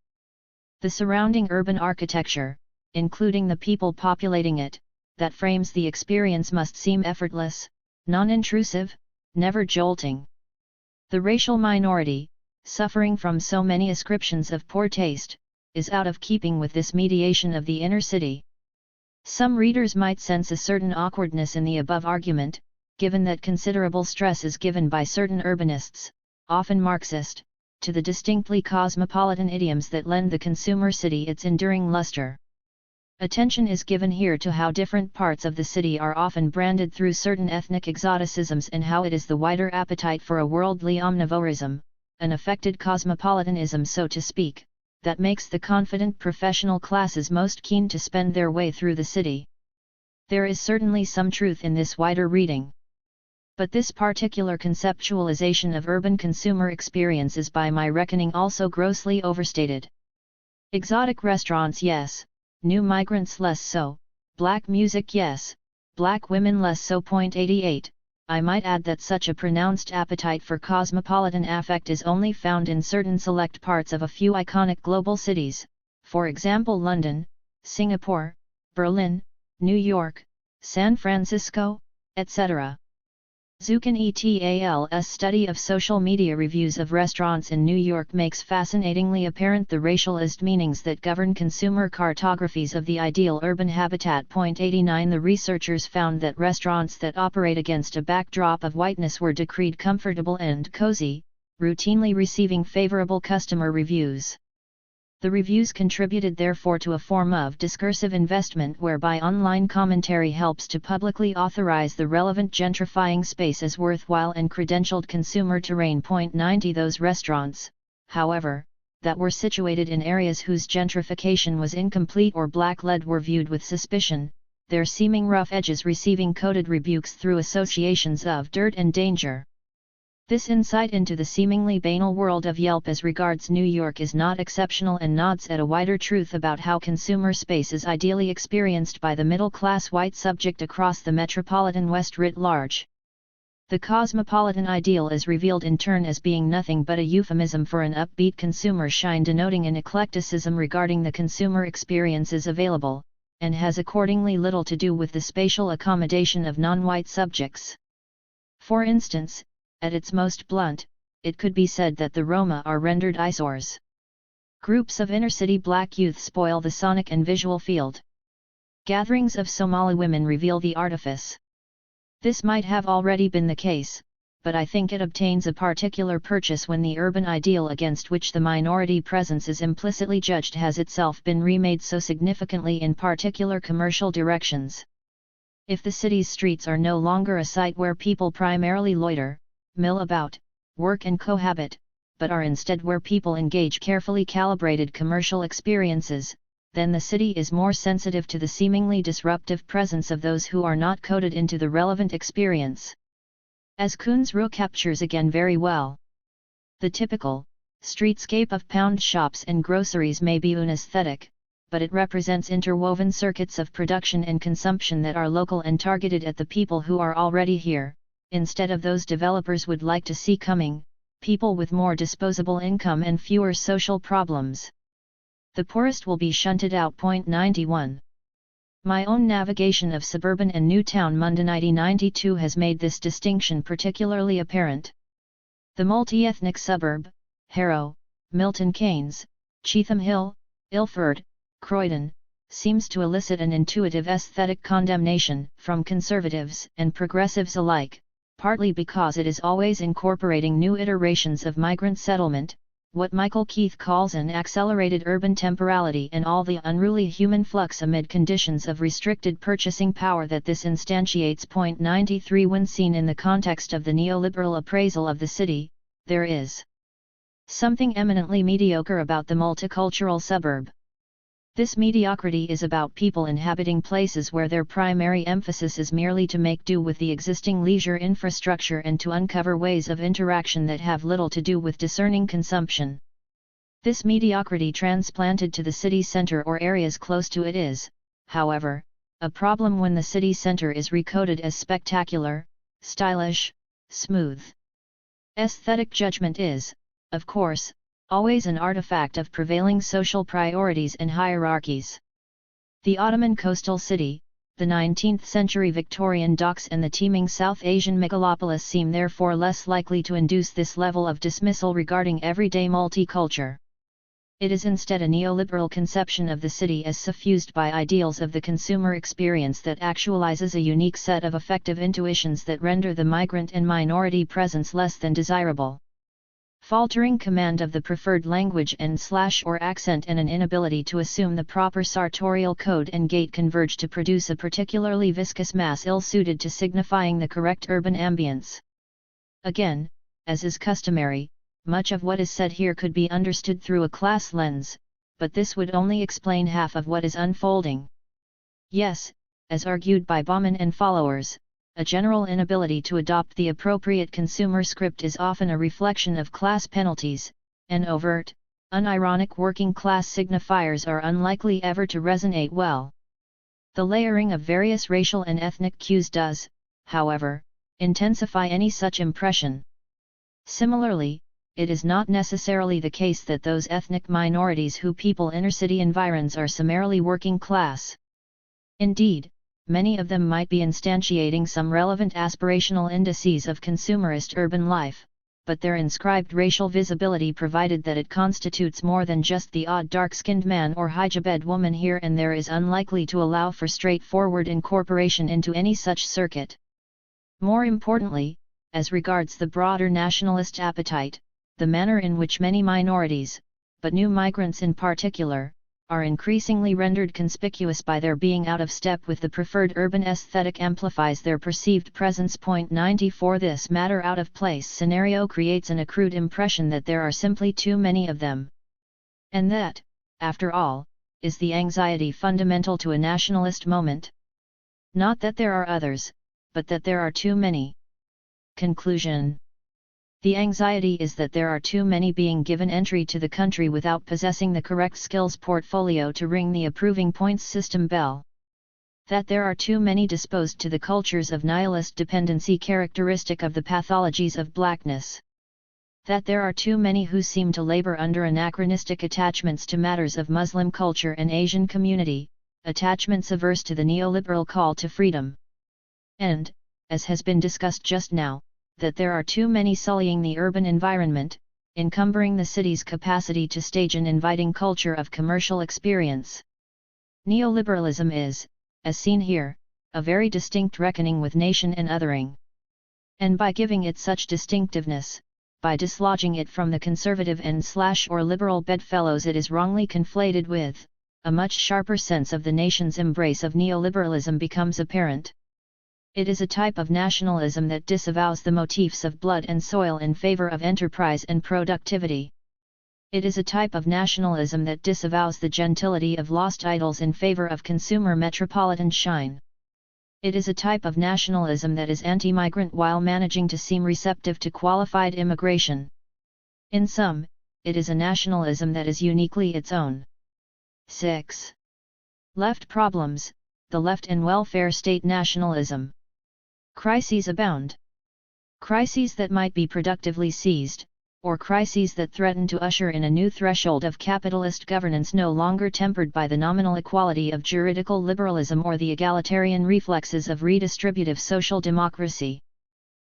The surrounding urban architecture, including the people populating it, that frames the experience must seem effortless, non-intrusive, never jolting. The racial minority, suffering from so many ascriptions of poor taste, is out of keeping with this mediation of the inner city. Some readers might sense a certain awkwardness in the above argument, given that considerable stress is given by certain urbanists, often Marxist, to the distinctly cosmopolitan idioms that lend the consumer city its enduring luster. Attention is given here to how different parts of the city are often branded through certain ethnic exoticisms and how it is the wider appetite for a worldly omnivorism, an affected cosmopolitanism so to speak, that makes the confident professional classes most keen to spend their way through the city. There is certainly some truth in this wider reading. But this particular conceptualization of urban consumer experience is by my reckoning also grossly overstated. Exotic restaurants yes, new migrants less so, black music yes, black women less so. 88. I might add that such a pronounced appetite for cosmopolitan affect is only found in certain select parts of a few iconic global cities, for example London, Singapore, Berlin, New York, San Francisco, etc. Zukin et al.'s study of social media reviews of restaurants in New York makes fascinatingly apparent the racialized meanings that govern consumer cartographies of the ideal urban habitat. 89 The researchers found that restaurants that operate against a backdrop of whiteness were decreed comfortable and cozy, routinely receiving favorable customer reviews. The reviews contributed therefore to a form of discursive investment whereby online commentary helps to publicly authorize the relevant gentrifying space as worthwhile and credentialed consumer terrain. 90 Those restaurants, however, that were situated in areas whose gentrification was incomplete or black-lead were viewed with suspicion, their seeming rough edges receiving coded rebukes through associations of dirt and danger. This insight into the seemingly banal world of Yelp as regards New York is not exceptional and nods at a wider truth about how consumer space is ideally experienced by the middle-class white subject across the metropolitan West writ large. The cosmopolitan ideal is revealed in turn as being nothing but a euphemism for an upbeat consumer shine denoting an eclecticism regarding the consumer experiences available, and has accordingly little to do with the spatial accommodation of non-white subjects. For instance, at its most blunt, it could be said that the Roma are rendered eyesores. Groups of inner-city black youth spoil the sonic and visual field. Gatherings of Somali women reveal the artifice. This might have already been the case, but I think it obtains a particular purchase when the urban ideal against which the minority presence is implicitly judged has itself been remade so significantly in particular commercial directions. If the city's streets are no longer a site where people primarily loiter, mill about, work and cohabit, but are instead where people engage carefully calibrated commercial experiences, then the city is more sensitive to the seemingly disruptive presence of those who are not coded into the relevant experience. As Kuhn's rule captures again very well, the typical streetscape of pound shops and groceries may be unesthetic, but it represents interwoven circuits of production and consumption that are local and targeted at the people who are already here, instead of those developers would like to see coming, people with more disposable income and fewer social problems. The poorest will be shunted out. 91. My own navigation of suburban and new town mundanity 92 has made this distinction particularly apparent. The multi-ethnic suburb, Harrow, Milton Keynes, Cheetham Hill, Ilford, Croydon, seems to elicit an intuitive aesthetic condemnation from conservatives and progressives alike, partly because it is always incorporating new iterations of migrant settlement, what Michael Keith calls an accelerated urban temporality, and all the unruly human flux amid conditions of restricted purchasing power that this instantiates. 93 When seen in the context of the neoliberal appraisal of the city, there is something eminently mediocre about the multicultural suburb. This mediocrity is about people inhabiting places where their primary emphasis is merely to make do with the existing leisure infrastructure and to uncover ways of interaction that have little to do with discerning consumption. This mediocrity transplanted to the city center or areas close to it is, however, a problem when the city center is recoded as spectacular, stylish, smooth. Aesthetic judgment is, of course, always an artifact of prevailing social priorities and hierarchies. The Ottoman coastal city, the 19th-century Victorian docks and the teeming South Asian megalopolis seem therefore less likely to induce this level of dismissal regarding everyday multiculture. It is instead a neoliberal conception of the city as suffused by ideals of the consumer experience that actualizes a unique set of affective intuitions that render the migrant and minority presence less than desirable. Faltering command of the preferred language and/or accent and an inability to assume the proper sartorial code and gait converge to produce a particularly viscous mass ill-suited to signifying the correct urban ambience. Again, as is customary, much of what is said here could be understood through a class lens, but this would only explain half of what is unfolding. Yes, as argued by Bauman and followers, a general inability to adopt the appropriate consumer script is often a reflection of class penalties, and overt, unironic working class signifiers are unlikely ever to resonate well. The layering of various racial and ethnic cues does, however, intensify any such impression. Similarly, it is not necessarily the case that those ethnic minorities who people inner-city environs are summarily working class. Indeed, many of them might be instantiating some relevant aspirational indices of consumerist urban life, but their inscribed racial visibility, provided that it constitutes more than just the odd dark-skinned man or hijabed woman here and there, is unlikely to allow for straightforward incorporation into any such circuit. More importantly, as regards the broader nationalist appetite, the manner in which many minorities, but new migrants in particular, are increasingly rendered conspicuous by their being out of step with the preferred urban aesthetic amplifies their perceived presence. 94 This matter out of place scenario creates an accrued impression that there are simply too many of them. And that, after all, is the anxiety fundamental to a nationalist moment. Not that there are others, but that there are too many. Conclusion. The anxiety is that there are too many being given entry to the country without possessing the correct skills portfolio to ring the approving points system bell. That there are too many disposed to the cultures of nihilist dependency characteristic of the pathologies of blackness. That there are too many who seem to labor under anachronistic attachments to matters of Muslim culture and Asian community, attachments averse to the neoliberal call to freedom. And, as has been discussed just now, that there are too many sullying the urban environment, encumbering the city's capacity to stage an inviting culture of commercial experience. Neoliberalism is, as seen here, a very distinct reckoning with nation and othering. And by giving it such distinctiveness, by dislodging it from the conservative and/or liberal bedfellows it is wrongly conflated with, a much sharper sense of the nation's embrace of neoliberalism becomes apparent. It is a type of nationalism that disavows the motifs of blood and soil in favor of enterprise and productivity. It is a type of nationalism that disavows the gentility of lost idols in favor of consumer metropolitan shine. It is a type of nationalism that is anti-migrant while managing to seem receptive to qualified immigration. In sum, it is a nationalism that is uniquely its own. 6. Left problems, the left and welfare state nationalism. Crises abound. Crises that might be productively seized, or crises that threaten to usher in a new threshold of capitalist governance no longer tempered by the nominal equality of juridical liberalism or the egalitarian reflexes of redistributive social democracy.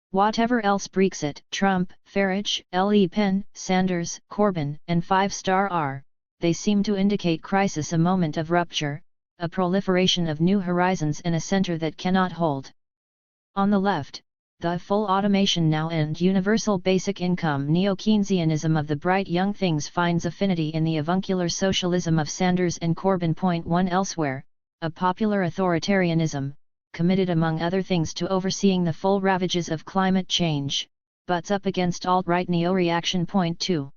Whatever else Brexit, Trump, Farage, Le Pen, Sanders, Corbyn, and Five Star are, they seem to indicate crisis, a moment of rupture, a proliferation of new horizons and a center that cannot hold. On the left, the full automation now and universal basic income neo-Keynesianism of the bright young things finds affinity in the avuncular socialism of Sanders and Corbyn. 1 Elsewhere, a popular authoritarianism, committed among other things to overseeing the full ravages of climate change, butts up against alt-right neo-reaction. 2.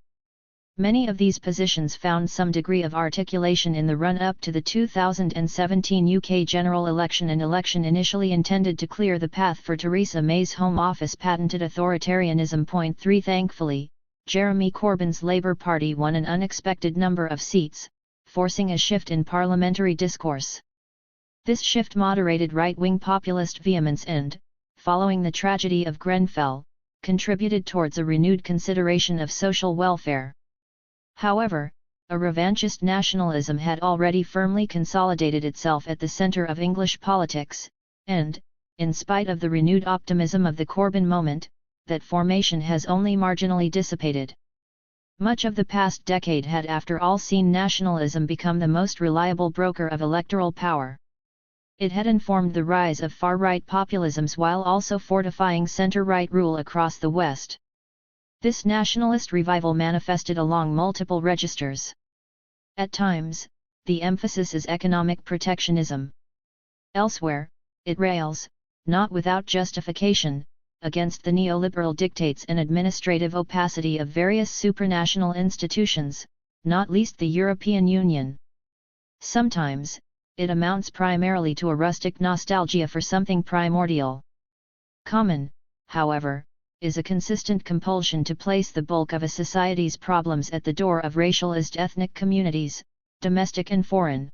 Many of these positions found some degree of articulation in the run-up to the 2017 UK general election, an election initially intended to clear the path for Theresa May's Home Office patented authoritarianism. 3 Thankfully, Jeremy Corbyn's Labour Party won an unexpected number of seats, forcing a shift in parliamentary discourse. This shift moderated right-wing populist vehemence and, following the tragedy of Grenfell, contributed towards a renewed consideration of social welfare. However, a revanchist nationalism had already firmly consolidated itself at the centre of English politics, and, in spite of the renewed optimism of the Corbyn moment, that formation has only marginally dissipated. Much of the past decade had after all seen nationalism become the most reliable broker of electoral power. It had informed the rise of far-right populisms while also fortifying centre-right rule across the West. This nationalist revival manifested along multiple registers. At times, the emphasis is economic protectionism. Elsewhere, it rails, not without justification, against the neoliberal dictates and administrative opacity of various supranational institutions, not least the European Union. Sometimes, it amounts primarily to a rustic nostalgia for something primordial. Common, however, is a consistent compulsion to place the bulk of a society's problems at the door of racialized ethnic communities, domestic and foreign.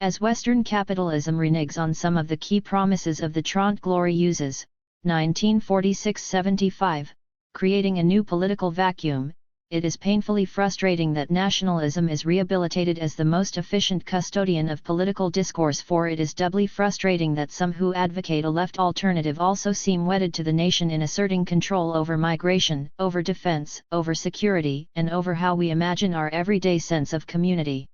As Western capitalism reneges on some of the key promises of the Trente Glorieuses, 1946-75, creating a new political vacuum, it is painfully frustrating that nationalism is rehabilitated as the most efficient custodian of political discourse, for it is doubly frustrating that some who advocate a left alternative also seem wedded to the nation in asserting control over migration, over defense, over security, and over how we imagine our everyday sense of community.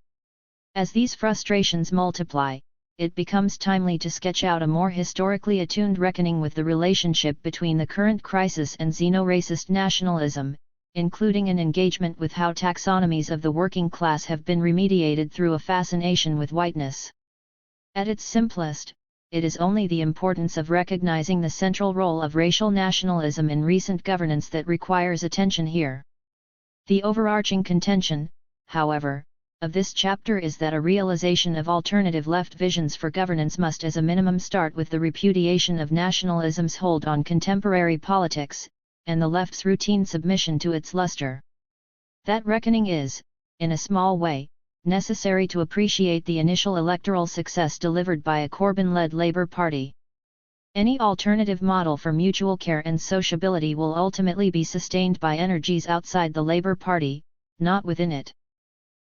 As these frustrations multiply, it becomes timely to sketch out a more historically attuned reckoning with the relationship between the current crisis and xeno-racist nationalism, including an engagement with how taxonomies of the working class have been remediated through a fascination with whiteness. At its simplest, it is only the importance of recognizing the central role of racial nationalism in recent governance that requires attention here. The overarching contention, however, of this chapter is that a realization of alternative left visions for governance must as a minimum start with the repudiation of nationalism's hold on contemporary politics, and the left's routine submission to its luster. That reckoning is, in a small way, necessary to appreciate the initial electoral success delivered by a Corbyn-led Labour Party. Any alternative model for mutual care and sociability will ultimately be sustained by energies outside the Labour Party, not within it.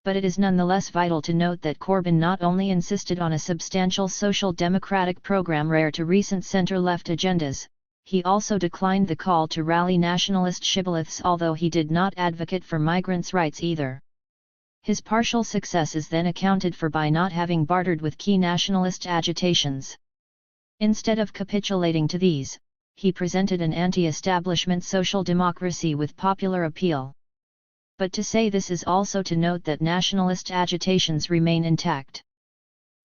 But it is nonetheless vital to note that Corbyn not only insisted on a substantial social democratic programme rare to recent centre-left agendas, he also declined the call to rally nationalist shibboleths, although he did not advocate for migrants' rights either. His partial success is then accounted for by not having bartered with key nationalist agitations. Instead of capitulating to these, he presented an anti-establishment social democracy with popular appeal. But to say this is also to note that nationalist agitations remain intact.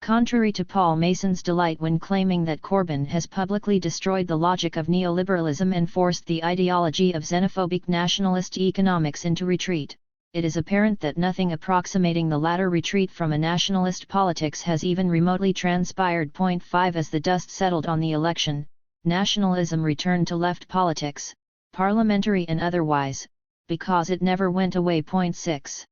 Contrary to Paul Mason's delight when claiming that Corbyn has publicly destroyed the logic of neoliberalism and forced the ideology of xenophobic nationalist economics into retreat, it is apparent that nothing approximating the latter retreat from a nationalist politics has even remotely transpired. 5 As the dust settled on the election, nationalism returned to left politics, parliamentary and otherwise, because it never went away. 6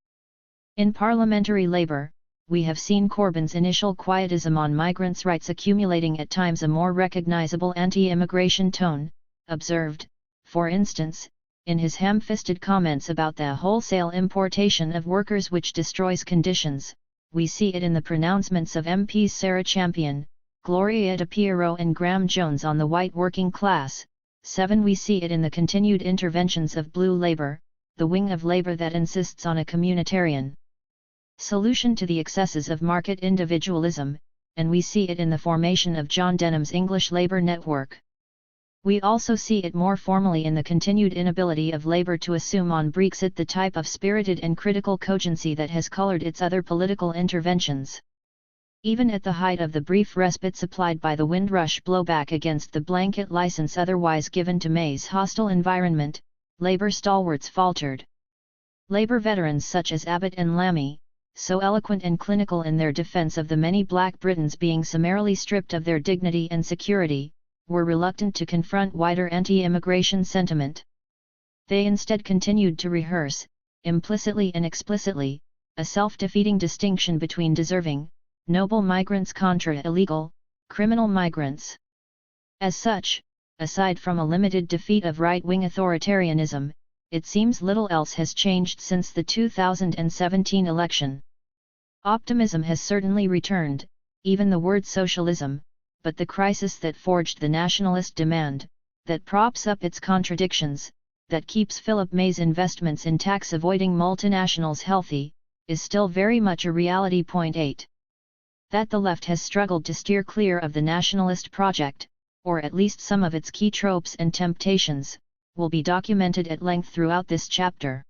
In parliamentary Labour, we have seen Corbyn's initial quietism on migrants' rights accumulating at times a more recognisable anti-immigration tone, observed, for instance, in his ham-fisted comments about the wholesale importation of workers which destroys conditions. We see it in the pronouncements of MPs Sarah Champion, Gloria de Piero and Graham Jones on the white working class. 7 We see it in the continued interventions of Blue Labour, the wing of Labour that insists on a communitarian solution to the excesses of market individualism, and we see it in the formation of John Denham's English Labour Network. We also see it more formally in the continued inability of Labour to assume on Brexit the type of spirited and critical cogency that has coloured its other political interventions. Even at the height of the brief respite supplied by the Windrush blowback against the blanket licence otherwise given to May's hostile environment, Labour stalwarts faltered. Labour veterans such as Abbott and Lammy, so eloquent and clinical in their defence of the many Black Britons being summarily stripped of their dignity and security, were reluctant to confront wider anti-immigration sentiment. They instead continued to rehearse, implicitly and explicitly, a self-defeating distinction between deserving, noble migrants contra illegal, criminal migrants. As such, aside from a limited defeat of right-wing authoritarianism, it seems little else has changed since the 2017 election. Optimism has certainly returned, even the word socialism, but the crisis that forged the nationalist demand, that props up its contradictions, that keeps Philip May's investments in tax-avoiding multinationals healthy, is still very much a reality. 8 That the left has struggled to steer clear of the nationalist project, or at least some of its key tropes and temptations, will be documented at length throughout this chapter.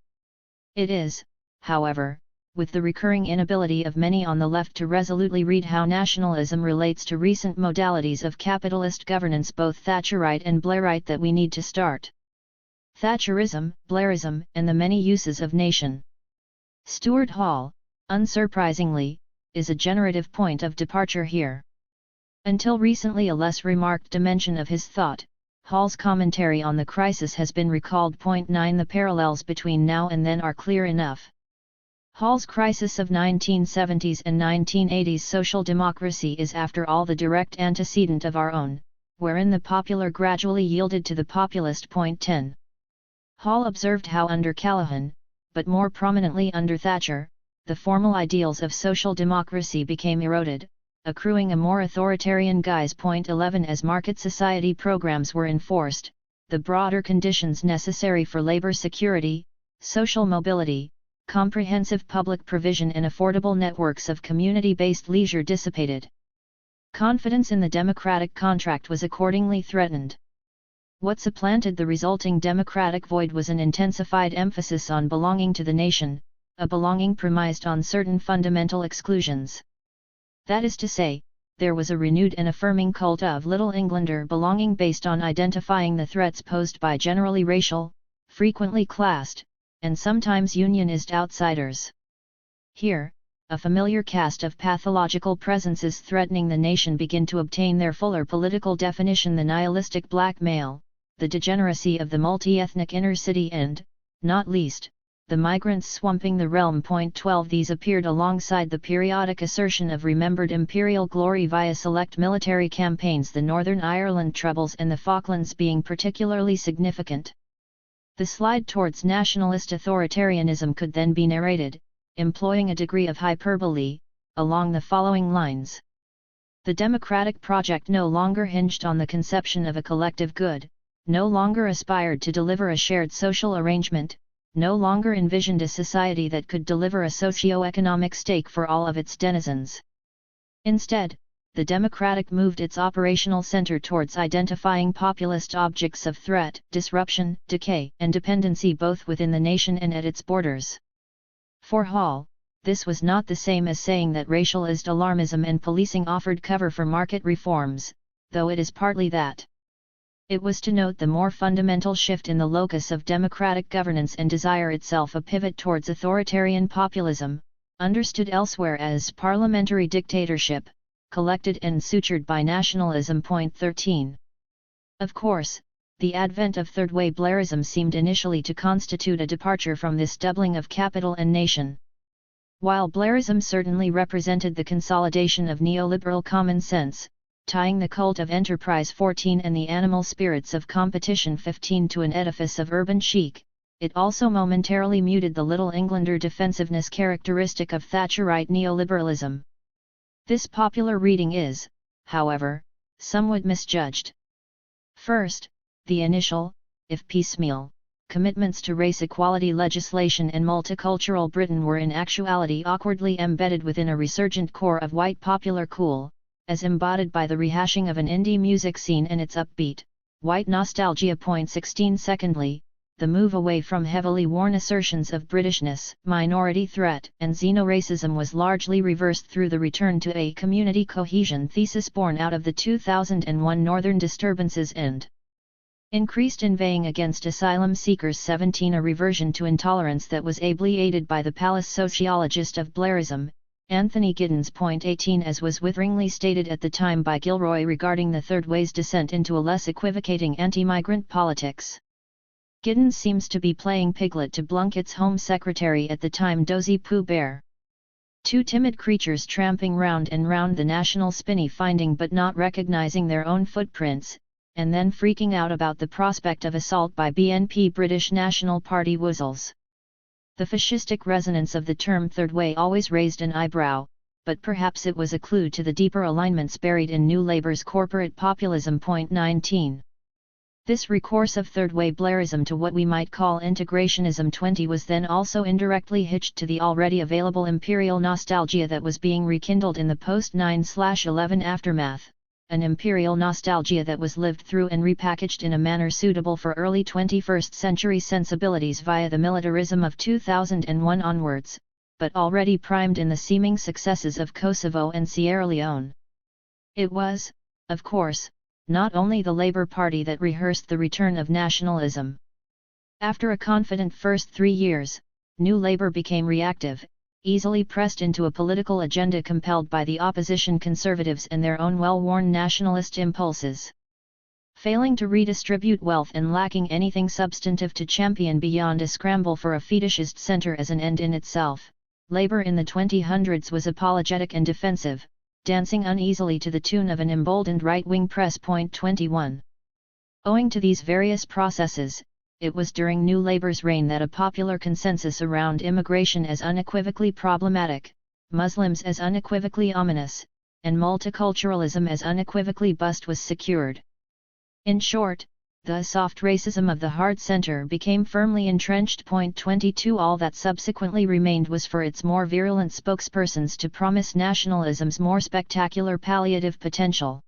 It is, however, with the recurring inability of many on the left to resolutely read how nationalism relates to recent modalities of capitalist governance, both Thatcherite and Blairite, that we need to start. Thatcherism, Blairism, and the many uses of nation. Stuart Hall, unsurprisingly, is a generative point of departure here. Until recently a less remarked dimension of his thought, Hall's commentary on the crisis has been recalled. 9 The parallels between now and then are clear enough. Hall's crisis of 1970s and 1980s social democracy is after all the direct antecedent of our own, wherein the popular gradually yielded to the populist. 10. Hall observed how under Callaghan, but more prominently under Thatcher, the formal ideals of social democracy became eroded, accruing a more authoritarian guise. 11 As market society programs were enforced, the broader conditions necessary for labour security, social mobility, comprehensive public provision and affordable networks of community-based leisure dissipated. Confidence in the democratic contract was accordingly threatened. What supplanted the resulting democratic void was an intensified emphasis on belonging to the nation, a belonging premised on certain fundamental exclusions. That is to say, there was a renewed and affirming cult of Little Englander belonging based on identifying the threats posed by generally racial, frequently classed, and sometimes unionist outsiders. Here, a familiar cast of pathological presences threatening the nation begin to obtain their fuller political definition: the nihilistic black male, the degeneracy of the multi-ethnic inner city and, not least, the migrants swamping the realm. 12 These appeared alongside the periodic assertion of remembered imperial glory via select military campaigns, the Northern Ireland troubles and the Falklands being particularly significant. The slide towards nationalist authoritarianism could then be narrated, employing a degree of hyperbole, along the following lines. The democratic project no longer hinged on the conception of a collective good, no longer aspired to deliver a shared social arrangement, no longer envisioned a society that could deliver a socio-economic stake for all of its denizens. Instead, the democratic moved its operational center towards identifying populist objects of threat, disruption, decay, and dependency both within the nation and at its borders. For Hall, this was not the same as saying that racialized alarmism and policing offered cover for market reforms, though it is partly that. It was to note the more fundamental shift in the locus of democratic governance and desire itself a pivot towards authoritarian populism, understood elsewhere as parliamentary dictatorship, collected and sutured by nationalism. 13. Of course, the advent of third-way Blairism seemed initially to constitute a departure from this doubling of capital and nation. While Blairism certainly represented the consolidation of neoliberal common sense, tying the cult of enterprise 14 and the animal spirits of competition 15 to an edifice of urban chic, it also momentarily muted the Little Englander defensiveness characteristic of Thatcherite neoliberalism. This popular reading is, however, somewhat misjudged. First, the initial, if piecemeal, commitments to race equality legislation and multicultural Britain were in actuality awkwardly embedded within a resurgent core of white popular cool, as embodied by the rehashing of an indie music scene and its upbeat, white nostalgia. 16. Secondly, the move away from heavily worn assertions of Britishness, minority threat, and xeno-racism was largely reversed through the return to a community cohesion thesis born out of the 2001 Northern disturbances and increased inveighing against asylum seekers. 17. A reversion to intolerance that was ably aided by the palace sociologist of Blairism, Anthony Giddens. 18. As was witheringly stated at the time by Gilroy regarding the Third Way's descent into a less equivocating anti-migrant politics. Giddens seems to be playing Piglet to Blunkett's Home Secretary at the time, Dozy Pooh Bear. Two timid creatures tramping round and round the national spinney, finding but not recognizing their own footprints, and then freaking out about the prospect of assault by BNP British National Party woozles. The fascistic resonance of the term Third Way always raised an eyebrow, but perhaps it was a clue to the deeper alignments buried in New Labour's corporate populism. 19. This recourse of Third Way Blairism to what we might call integrationism 20 was then also indirectly hitched to the already available imperial nostalgia that was being rekindled in the post-9/11 aftermath. An imperial nostalgia that was lived through and repackaged in a manner suitable for early 21st century sensibilities via the militarism of 2001 onwards, but already primed in the seeming successes of Kosovo and Sierra Leone. It was, of course, not only the Labour Party that rehearsed the return of nationalism. After a confident first 3 years, New Labour became reactive, easily pressed into a political agenda compelled by the opposition Conservatives and their own well-worn nationalist impulses. Failing to redistribute wealth and lacking anything substantive to champion beyond a scramble for a fetishist centre as an end in itself, Labour in the 2000s was apologetic and defensive, dancing uneasily to the tune of an emboldened right-wing press. 21. Owing to these various processes, it was during New Labour's reign that a popular consensus around immigration as unequivocally problematic, Muslims as unequivocally ominous, and multiculturalism as unequivocally bust was secured. In short, the soft racism of the hard centre became firmly entrenched. 22. All that subsequently remained was for its more virulent spokespersons to promise nationalism's more spectacular palliative potential.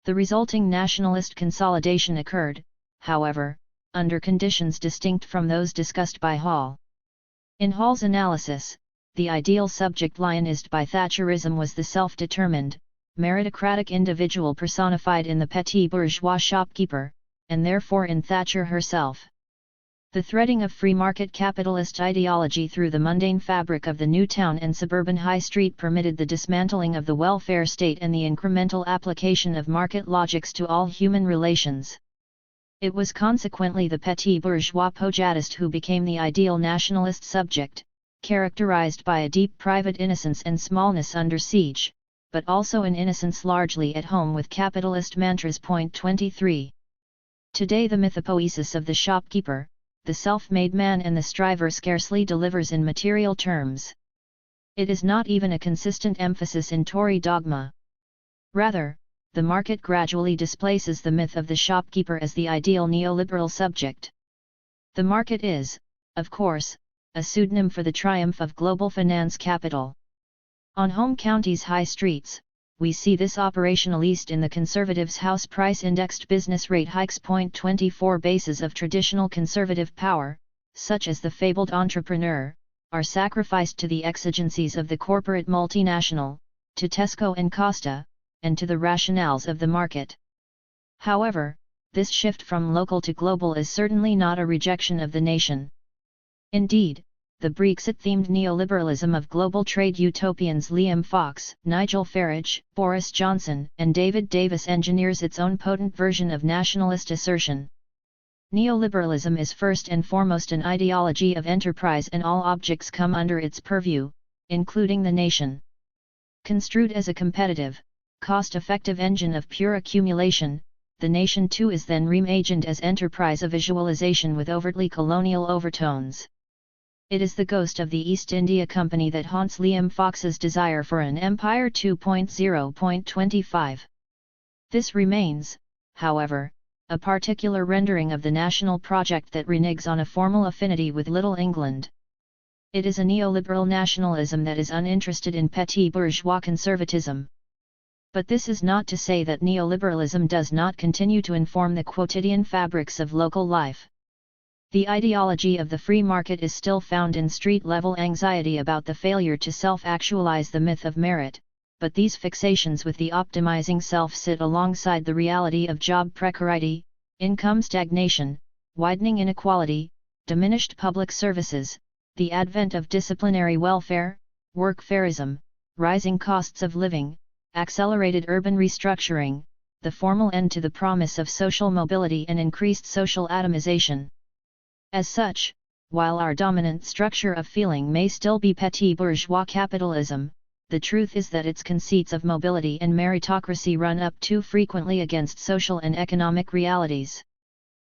The resulting nationalist consolidation occurred, however, under conditions distinct from those discussed by Hall. In Hall's analysis, the ideal subject lionized by Thatcherism was the self-determined, meritocratic individual personified in the petit bourgeois shopkeeper, and therefore in Thatcher herself. The threading of free market capitalist ideology through the mundane fabric of the new town and suburban high street permitted the dismantling of the welfare state and the incremental application of market logics to all human relations. It was consequently the petit bourgeois pojadist who became the ideal nationalist subject, characterized by a deep private innocence and smallness under siege, but also an innocence largely at home with capitalist mantras. 23. Today the mythopoesis of the shopkeeper, the self-made man and the striver scarcely delivers in material terms. It is not even a consistent emphasis in Tory dogma. Rather, the market gradually displaces the myth of the shopkeeper as the ideal neoliberal subject. The market is, of course, a pseudonym for the triumph of global finance capital. On home counties' high streets, we see this operational east in the conservatives' house price-indexed business rate hikes. 24 bases of traditional conservative power, such as the fabled entrepreneur, are sacrificed to the exigencies of the corporate multinational, to Tesco and Costa, and to the rationales of the market. However, this shift from local to global is certainly not a rejection of the nation. Indeed, the Brexit-themed neoliberalism of global trade utopians Liam Fox, Nigel Farage, Boris Johnson, and David Davis engineers its own potent version of nationalist assertion. Neoliberalism is first and foremost an ideology of enterprise, and all objects come under its purview, including the nation. Construed as a competitive, cost-effective engine of pure accumulation, the nation too is then reimagined as enterprise, a visualization with overtly colonial overtones. It is the ghost of the East India Company that haunts Liam Fox's desire for an Empire 2.0.25. This remains, however, a particular rendering of the national project that reneges on a formal affinity with Little England. It is a neoliberal nationalism that is uninterested in petty bourgeois conservatism. But this is not to say that neoliberalism does not continue to inform the quotidian fabrics of local life. The ideology of the free market is still found in street-level anxiety about the failure to self-actualize the myth of merit, but these fixations with the optimizing self sit alongside the reality of job precarity, income stagnation, widening inequality, diminished public services, the advent of disciplinary welfare, workfarism, rising costs of living, accelerated urban restructuring, the formal end to the promise of social mobility and increased social atomization. As such, while our dominant structure of feeling may still be petit bourgeois capitalism, the truth is that its conceits of mobility and meritocracy run up too frequently against social and economic realities.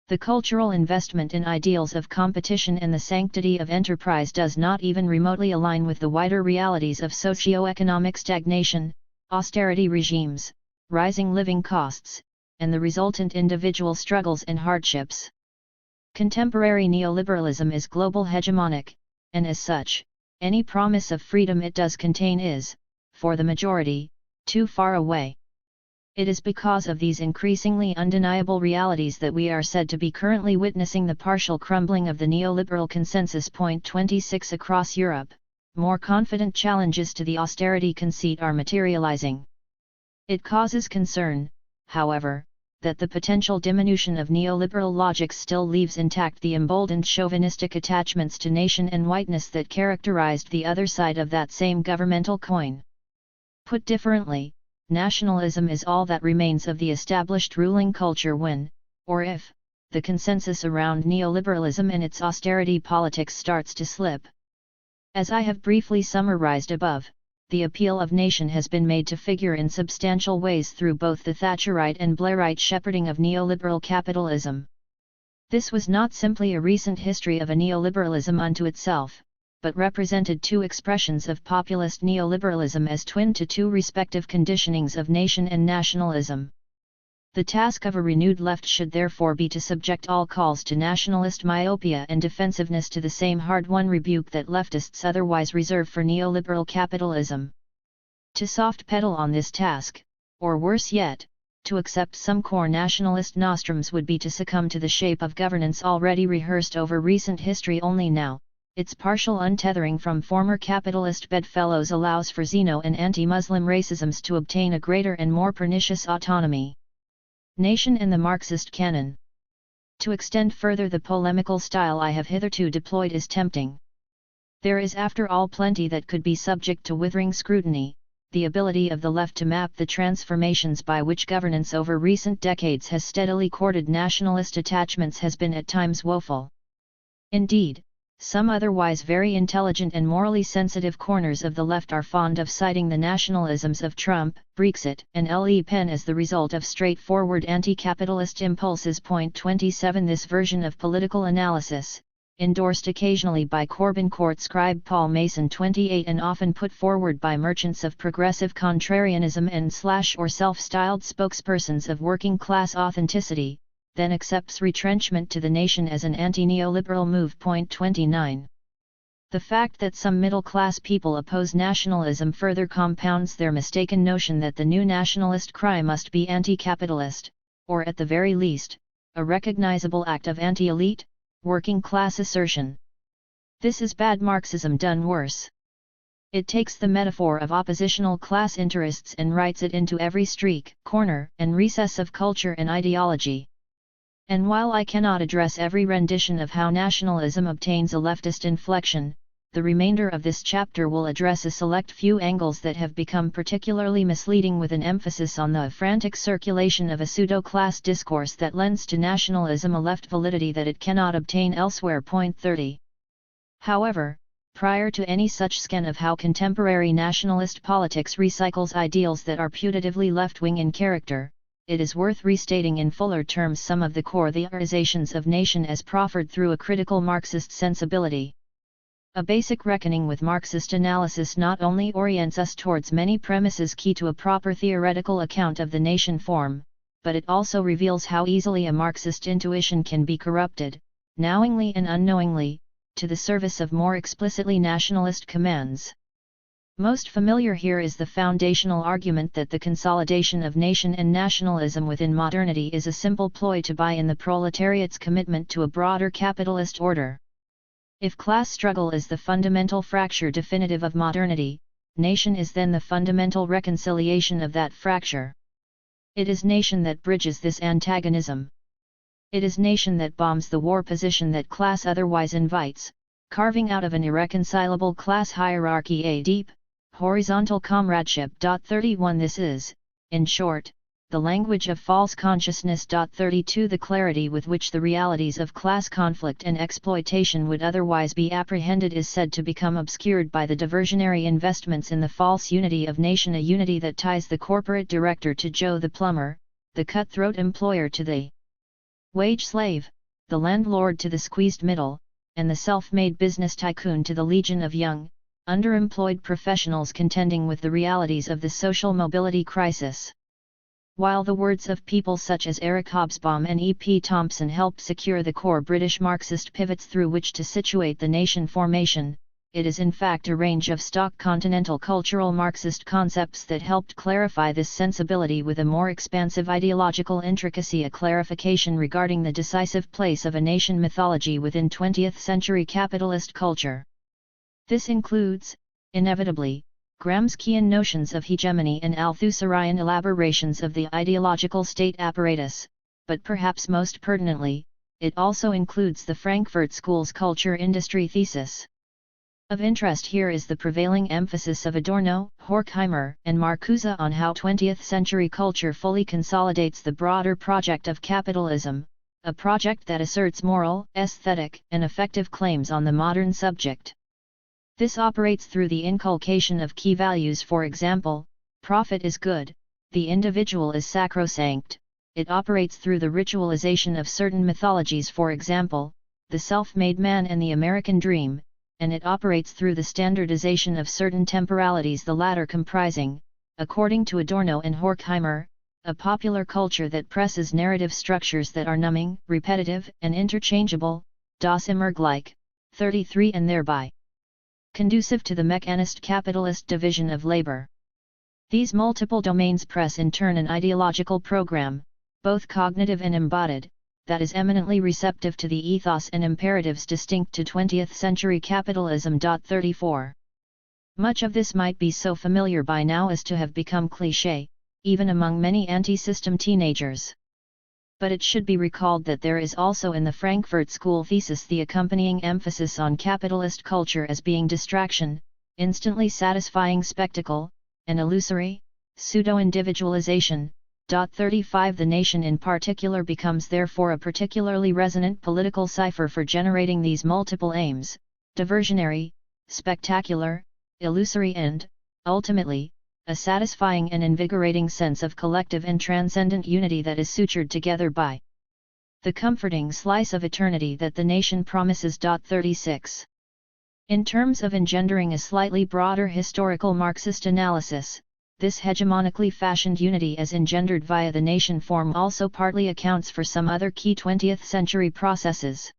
The cultural investment in ideals of competition and the sanctity of enterprise does not even remotely align with the wider realities of socio-economic stagnation, austerity regimes, rising living costs, and the resultant individual struggles and hardships. Contemporary neoliberalism is global hegemonic, and as such, any promise of freedom it does contain is, for the majority, too far away. It is because of these increasingly undeniable realities that we are said to be currently witnessing the partial crumbling of the neoliberal consensus. 26 Across Europe, more confident challenges to the austerity conceit are materializing. It causes concern, however, that the potential diminution of neoliberal logic still leaves intact the emboldened chauvinistic attachments to nation and whiteness that characterized the other side of that same governmental coin. Put differently, nationalism is all that remains of the established ruling culture when, or if, the consensus around neoliberalism and its austerity politics starts to slip. As I have briefly summarized above, the appeal of nation has been made to figure in substantial ways through both the Thatcherite and Blairite shepherding of neoliberal capitalism. This was not simply a recent history of a neoliberalism unto itself, but represented two expressions of populist neoliberalism as twin to two respective conditionings of nation and nationalism. The task of a renewed left should therefore be to subject all calls to nationalist myopia and defensiveness to the same hard-won rebuke that leftists otherwise reserve for neoliberal capitalism. To soft-pedal on this task, or worse yet, to accept some core nationalist nostrums would be to succumb to the shape of governance already rehearsed over recent history. Only now, its partial untethering from former capitalist bedfellows allows for xeno and anti-Muslim racisms to obtain a greater and more pernicious autonomy. Nation and the Marxist canon. To extend further the polemical style I have hitherto deployed is tempting. There is after all plenty that could be subject to withering scrutiny. The ability of the left to map the transformations by which governance over recent decades has steadily courted nationalist attachments has been at times woeful. Indeed, some otherwise very intelligent and morally sensitive corners of the left are fond of citing the nationalisms of Trump, Brexit, and Le Pen as the result of straightforward anti-capitalist impulses. 27 This version of political analysis, endorsed occasionally by Corbyn court scribe Paul Mason 28 and often put forward by merchants of progressive contrarianism and or self-styled spokespersons of working-class authenticity, then accepts retrenchment to the nation as an anti-neoliberal move. 29. The fact that some middle-class people oppose nationalism further compounds their mistaken notion that the new nationalist cry must be anti-capitalist, or at the very least, a recognizable act of anti-elite, working-class assertion. This is bad Marxism done worse. It takes the metaphor of oppositional class interests and writes it into every streak, corner, and recess of culture and ideology. And while I cannot address every rendition of how nationalism obtains a leftist inflection, the remainder of this chapter will address a select few angles that have become particularly misleading, with an emphasis on the frantic circulation of a pseudo-class discourse that lends to nationalism a left validity that it cannot obtain elsewhere. Point 30. However, prior to any such scan of how contemporary nationalist politics recycles ideals that are putatively left-wing in character, it is worth restating in fuller terms some of the core theorizations of nation as proffered through a critical Marxist sensibility. A basic reckoning with Marxist analysis not only orients us towards many premises key to a proper theoretical account of the nation form, but it also reveals how easily a Marxist intuition can be corrupted, knowingly and unknowingly, to the service of more explicitly nationalist commands. Most familiar here is the foundational argument that the consolidation of nation and nationalism within modernity is a simple ploy to buy in the proletariat's commitment to a broader capitalist order. If class struggle is the fundamental fracture definitive of modernity, nation is then the fundamental reconciliation of that fracture. It is nation that bridges this antagonism. It is nation that bombs the war position that class otherwise invites, carving out of an irreconcilable class hierarchy a deep, horizontal comradeship. 31 This is, in short, the language of false consciousness. 32 The clarity with which the realities of class conflict and exploitation would otherwise be apprehended is said to become obscured by the diversionary investments in the false unity of nation, a unity that ties the corporate director to Joe the plumber, the cutthroat employer to the wage slave, the landlord to the squeezed middle, and the self-made business tycoon to the legion of young, underemployed professionals contending with the realities of the social mobility crisis. While the words of people such as Eric Hobsbawm and E. P. Thompson helped secure the core British Marxist pivots through which to situate the nation formation, it is in fact a range of stock continental cultural Marxist concepts that helped clarify this sensibility with a more expansive ideological intricacy, a clarification regarding the decisive place of a nation mythology within 20th century capitalist culture. This includes, inevitably, Gramscian notions of hegemony and Althusserian elaborations of the ideological state apparatus, but perhaps most pertinently, it also includes the Frankfurt School's culture-industry thesis. Of interest here is the prevailing emphasis of Adorno, Horkheimer, and Marcuse on how 20th century culture fully consolidates the broader project of capitalism, a project that asserts moral, aesthetic, and affective claims on the modern subject. This operates through the inculcation of key values, for example, profit is good, the individual is sacrosanct. It operates through the ritualization of certain mythologies, for example, the self-made man and the American dream, and it operates through the standardization of certain temporalities, the latter comprising, according to Adorno and Horkheimer, a popular culture that presses narrative structures that are numbing, repetitive, and interchangeable, das immer gleich, 33, and thereby conducive to the mechanist capitalist division of labor. These multiple domains press in turn an ideological program, both cognitive and embodied, that is eminently receptive to the ethos and imperatives distinct to 20th century capitalism. 34. Much of this might be so familiar by now as to have become cliché, even among many anti-system teenagers. But it should be recalled that there is also in the Frankfurt School thesis the accompanying emphasis on capitalist culture as being distraction, instantly satisfying spectacle, and illusory, pseudo-individualization. 35 The nation in particular becomes therefore a particularly resonant political cipher for generating these multiple aims, diversionary, spectacular, illusory and, ultimately, a satisfying and invigorating sense of collective and transcendent unity that is sutured together by the comforting slice of eternity that the nation promises. 36. In terms of engendering a slightly broader historical Marxist analysis, this hegemonically fashioned unity as engendered via the nation form also partly accounts for some other key 20th century processes.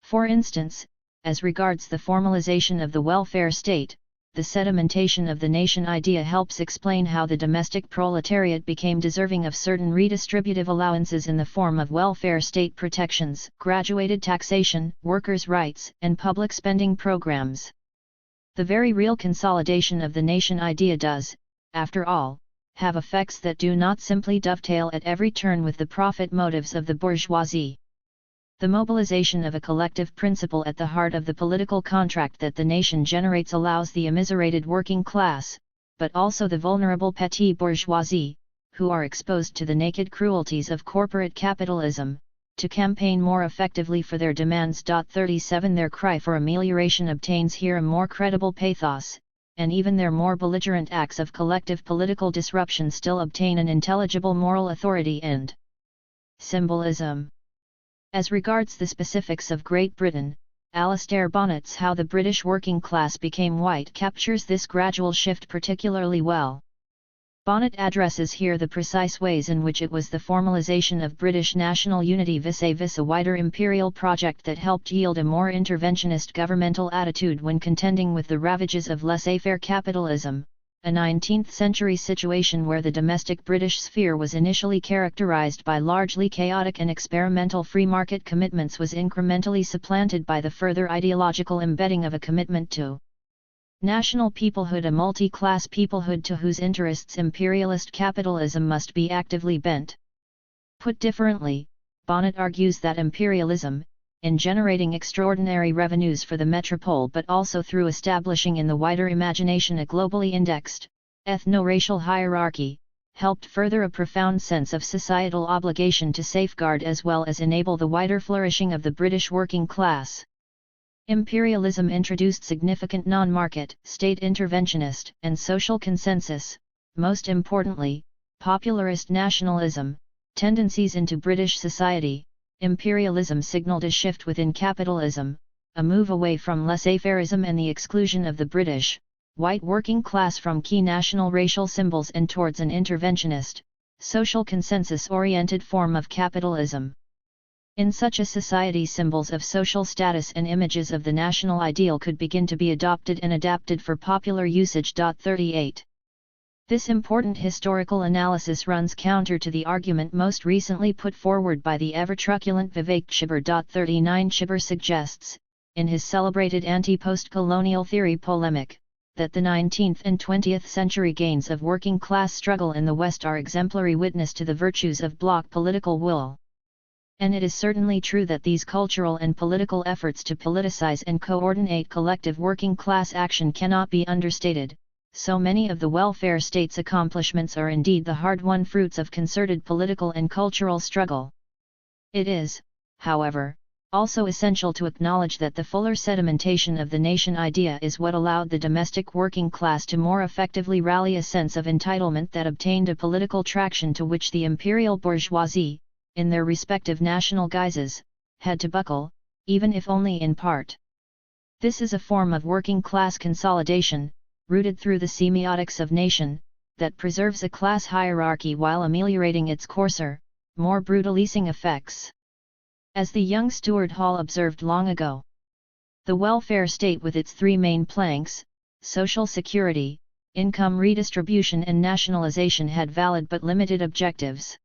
For instance, as regards the formalization of the welfare state, the sedimentation of the nation idea helps explain how the domestic proletariat became deserving of certain redistributive allowances in the form of welfare state protections, graduated taxation, workers' rights, and public spending programs. The very real consolidation of the nation idea does, after all, have effects that do not simply dovetail at every turn with the profit motives of the bourgeoisie. The mobilization of a collective principle at the heart of the political contract that the nation generates allows the immiserated working class, but also the vulnerable petty bourgeoisie, who are exposed to the naked cruelties of corporate capitalism, to campaign more effectively for their demands. 37 Their cry for amelioration obtains here a more credible pathos, and even their more belligerent acts of collective political disruption still obtain an intelligible moral authority and symbolism. As regards the specifics of Great Britain, Alastair Bonnet's How the British Working Class Became White captures this gradual shift particularly well. Bonnet addresses here the precise ways in which it was the formalization of British national unity vis-à-vis a wider imperial project that helped yield a more interventionist governmental attitude when contending with the ravages of laissez-faire capitalism, a 19th-century situation where the domestic British sphere was initially characterised by largely chaotic and experimental free market commitments was incrementally supplanted by the further ideological embedding of a commitment to national peoplehood, a multi-class peoplehood to whose interests imperialist capitalism must be actively bent. Put differently, Bonnet argues that imperialism, in generating extraordinary revenues for the metropole but also through establishing in the wider imagination a globally indexed, ethno-racial hierarchy, helped further a profound sense of societal obligation to safeguard as well as enable the wider flourishing of the British working class. Imperialism introduced significant non-market, state interventionist, and social consensus, most importantly, popularist nationalism, tendencies into British society. Imperialism signaled a shift within capitalism, a move away from laissez-faireism and the exclusion of the British, white working class from key national racial symbols and towards an interventionist, social consensus-oriented form of capitalism. In such a society, symbols of social status and images of the national ideal could begin to be adopted and adapted for popular usage. 38. This important historical analysis runs counter to the argument most recently put forward by the ever-truculent Vivek Chibber. 39 Chibber suggests, in his celebrated anti-post-colonial theory polemic, that the 19th and 20th century gains of working-class struggle in the West are exemplary witness to the virtues of bloc political will. And it is certainly true that these cultural and political efforts to politicize and coordinate collective working-class action cannot be understated. So many of the welfare state's accomplishments are indeed the hard-won fruits of concerted political and cultural struggle. It is, however, also essential to acknowledge that the fuller sedimentation of the nation idea is what allowed the domestic working class to more effectively rally a sense of entitlement that obtained a political traction to which the imperial bourgeoisie, in their respective national guises, had to buckle, even if only in part. This is a form of working-class consolidation, rooted through the semiotics of nation, that preserves a class hierarchy while ameliorating its coarser, more brutalizing effects. As the young Stuart Hall observed long ago, the welfare state with its three main planks, social security, income redistribution and nationalization had valid but limited objectives.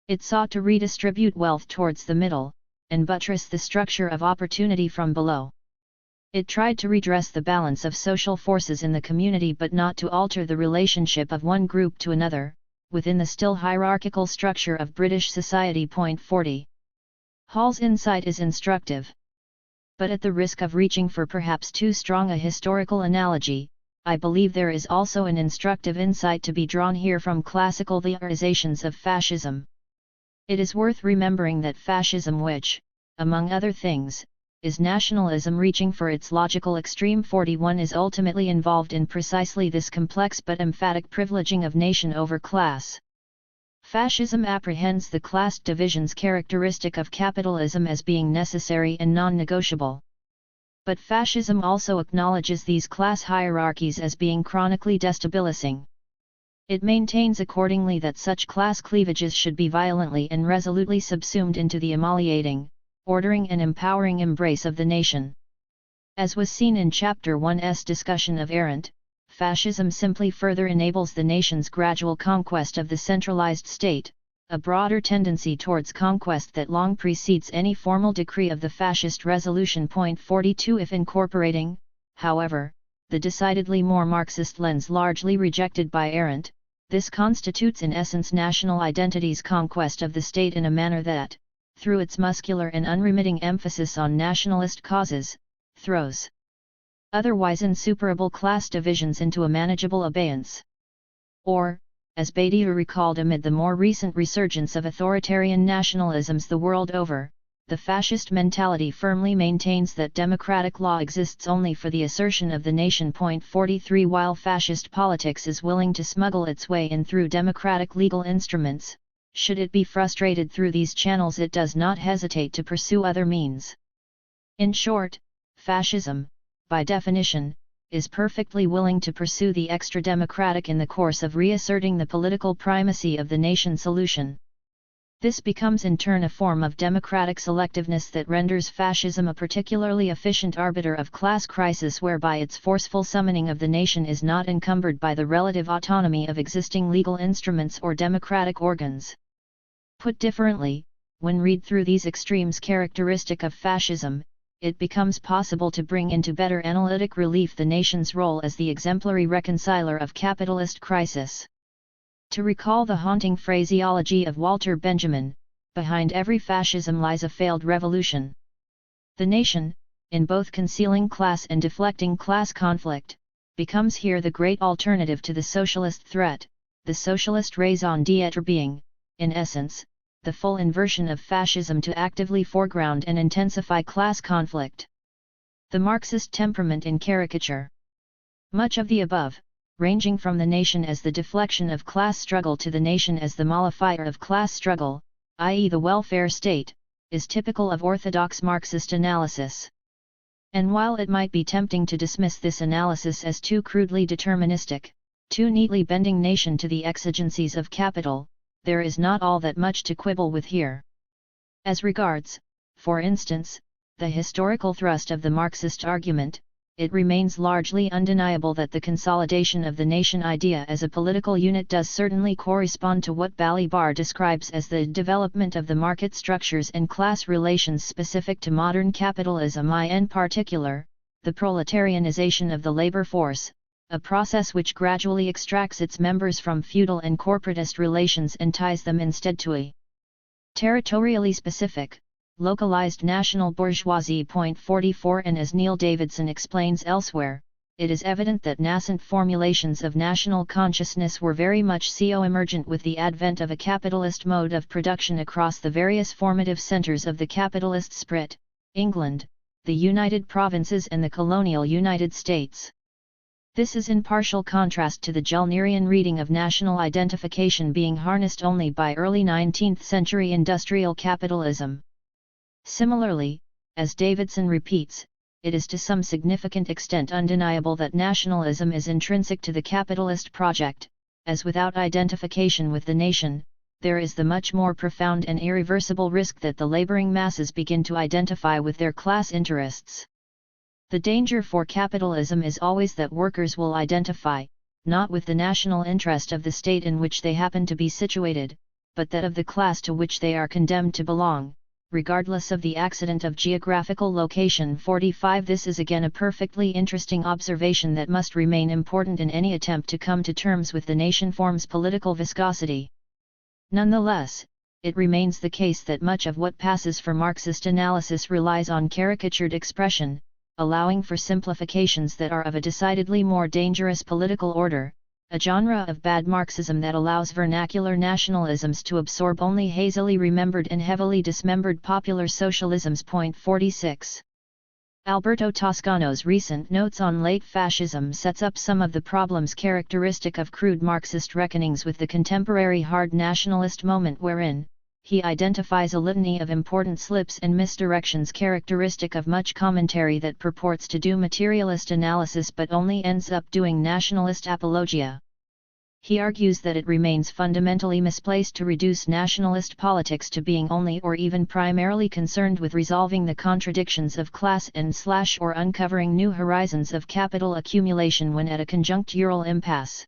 It sought to redistribute wealth towards the middle, and buttress the structure of opportunity from below. It tried to redress the balance of social forces in the community but not to alter the relationship of one group to another, within the still hierarchical structure of British society. 40. Hall's insight is instructive. But at the risk of reaching for perhaps too strong a historical analogy, I believe there is also an instructive insight to be drawn here from classical theorizations of fascism. It is worth remembering that fascism, which, among other things, is nationalism reaching for its logical extreme, 41 is ultimately involved in precisely this complex but emphatic privileging of nation over class. Fascism apprehends the class divisions characteristic of capitalism as being necessary and non-negotiable. But fascism also acknowledges these class hierarchies as being chronically destabilizing. It maintains accordingly that such class cleavages should be violently and resolutely subsumed into the emoliating, ordering and empowering embrace of the nation. As was seen in Chapter 1's discussion of Arendt, fascism simply further enables the nation's gradual conquest of the centralized state, a broader tendency towards conquest that long precedes any formal decree of the fascist resolution. 42 If incorporating, however, the decidedly more Marxist lens largely rejected by Arendt, this constitutes in essence national identity's conquest of the state in a manner that, through its muscular and unremitting emphasis on nationalist causes, throws otherwise insuperable class divisions into a manageable abeyance. Or, as Badiou recalled amid the more recent resurgence of authoritarian nationalisms the world over, the fascist mentality firmly maintains that democratic law exists only for the assertion of the nation. 43 While fascist politics is willing to smuggle its way in through democratic legal instruments, should it be frustrated through these channels it does not hesitate to pursue other means. In short, fascism, by definition, is perfectly willing to pursue the extra-democratic in the course of reasserting the political primacy of the nation solution. This becomes in turn a form of democratic selectiveness that renders fascism a particularly efficient arbiter of class crisis, whereby its forceful summoning of the nation is not encumbered by the relative autonomy of existing legal instruments or democratic organs. Put differently, when read through these extremes characteristic of fascism, it becomes possible to bring into better analytic relief the nation's role as the exemplary reconciler of capitalist crisis. To recall the haunting phraseology of Walter Benjamin, behind every fascism lies a failed revolution. The nation, in both concealing class and deflecting class conflict, becomes here the great alternative to the socialist threat, the socialist raison d'etre being, in essence, the full inversion of fascism to actively foreground and intensify class conflict. The Marxist temperament in caricature. Much of the above, ranging from the nation as the deflection of class struggle to the nation as the mollifier of class struggle, i.e. the welfare state, is typical of orthodox Marxist analysis. And while it might be tempting to dismiss this analysis as too crudely deterministic, too neatly bending nation to the exigencies of capital, there is not all that much to quibble with here. As regards, for instance, the historical thrust of the Marxist argument, it remains largely undeniable that the consolidation of the nation idea as a political unit does certainly correspond to what Balibar describes as the development of the market structures and class relations specific to modern capitalism, in particular, the proletarianization of the labor force, a process which gradually extracts its members from feudal and corporatist relations and ties them instead to a territorially specific, localized national bourgeoisie. 44 And as Neil Davidson explains elsewhere, it is evident that nascent formulations of national consciousness were very much co-emergent with the advent of a capitalist mode of production across the various formative centers of the capitalist sprit, England, the United Provinces and the colonial United States. This is in partial contrast to the Jolnerian reading of national identification being harnessed only by early 19th century industrial capitalism. Similarly, as Davidson repeats, it is to some significant extent undeniable that nationalism is intrinsic to the capitalist project, as without identification with the nation, there is the much more profound and irreversible risk that the laboring masses begin to identify with their class interests. The danger for capitalism is always that workers will identify, not with the national interest of the state in which they happen to be situated, but that of the class to which they are condemned to belong, regardless of the accident of geographical location. 45 This is again a perfectly interesting observation that must remain important in any attempt to come to terms with the nation form's political viscosity. Nonetheless, it remains the case that much of what passes for Marxist analysis relies on caricatured expression, allowing for simplifications that are of a decidedly more dangerous political order, a genre of bad Marxism that allows vernacular nationalisms to absorb only hazily remembered and heavily dismembered popular socialisms. 46. Alberto Toscano's recent notes on late fascism sets up some of the problems characteristic of crude Marxist reckonings with the contemporary hard nationalist moment, wherein he identifies a litany of important slips and misdirections characteristic of much commentary that purports to do materialist analysis but only ends up doing nationalist apologia. He argues that it remains fundamentally misplaced to reduce nationalist politics to being only or even primarily concerned with resolving the contradictions of class and/or uncovering new horizons of capital accumulation when at a conjunctural impasse.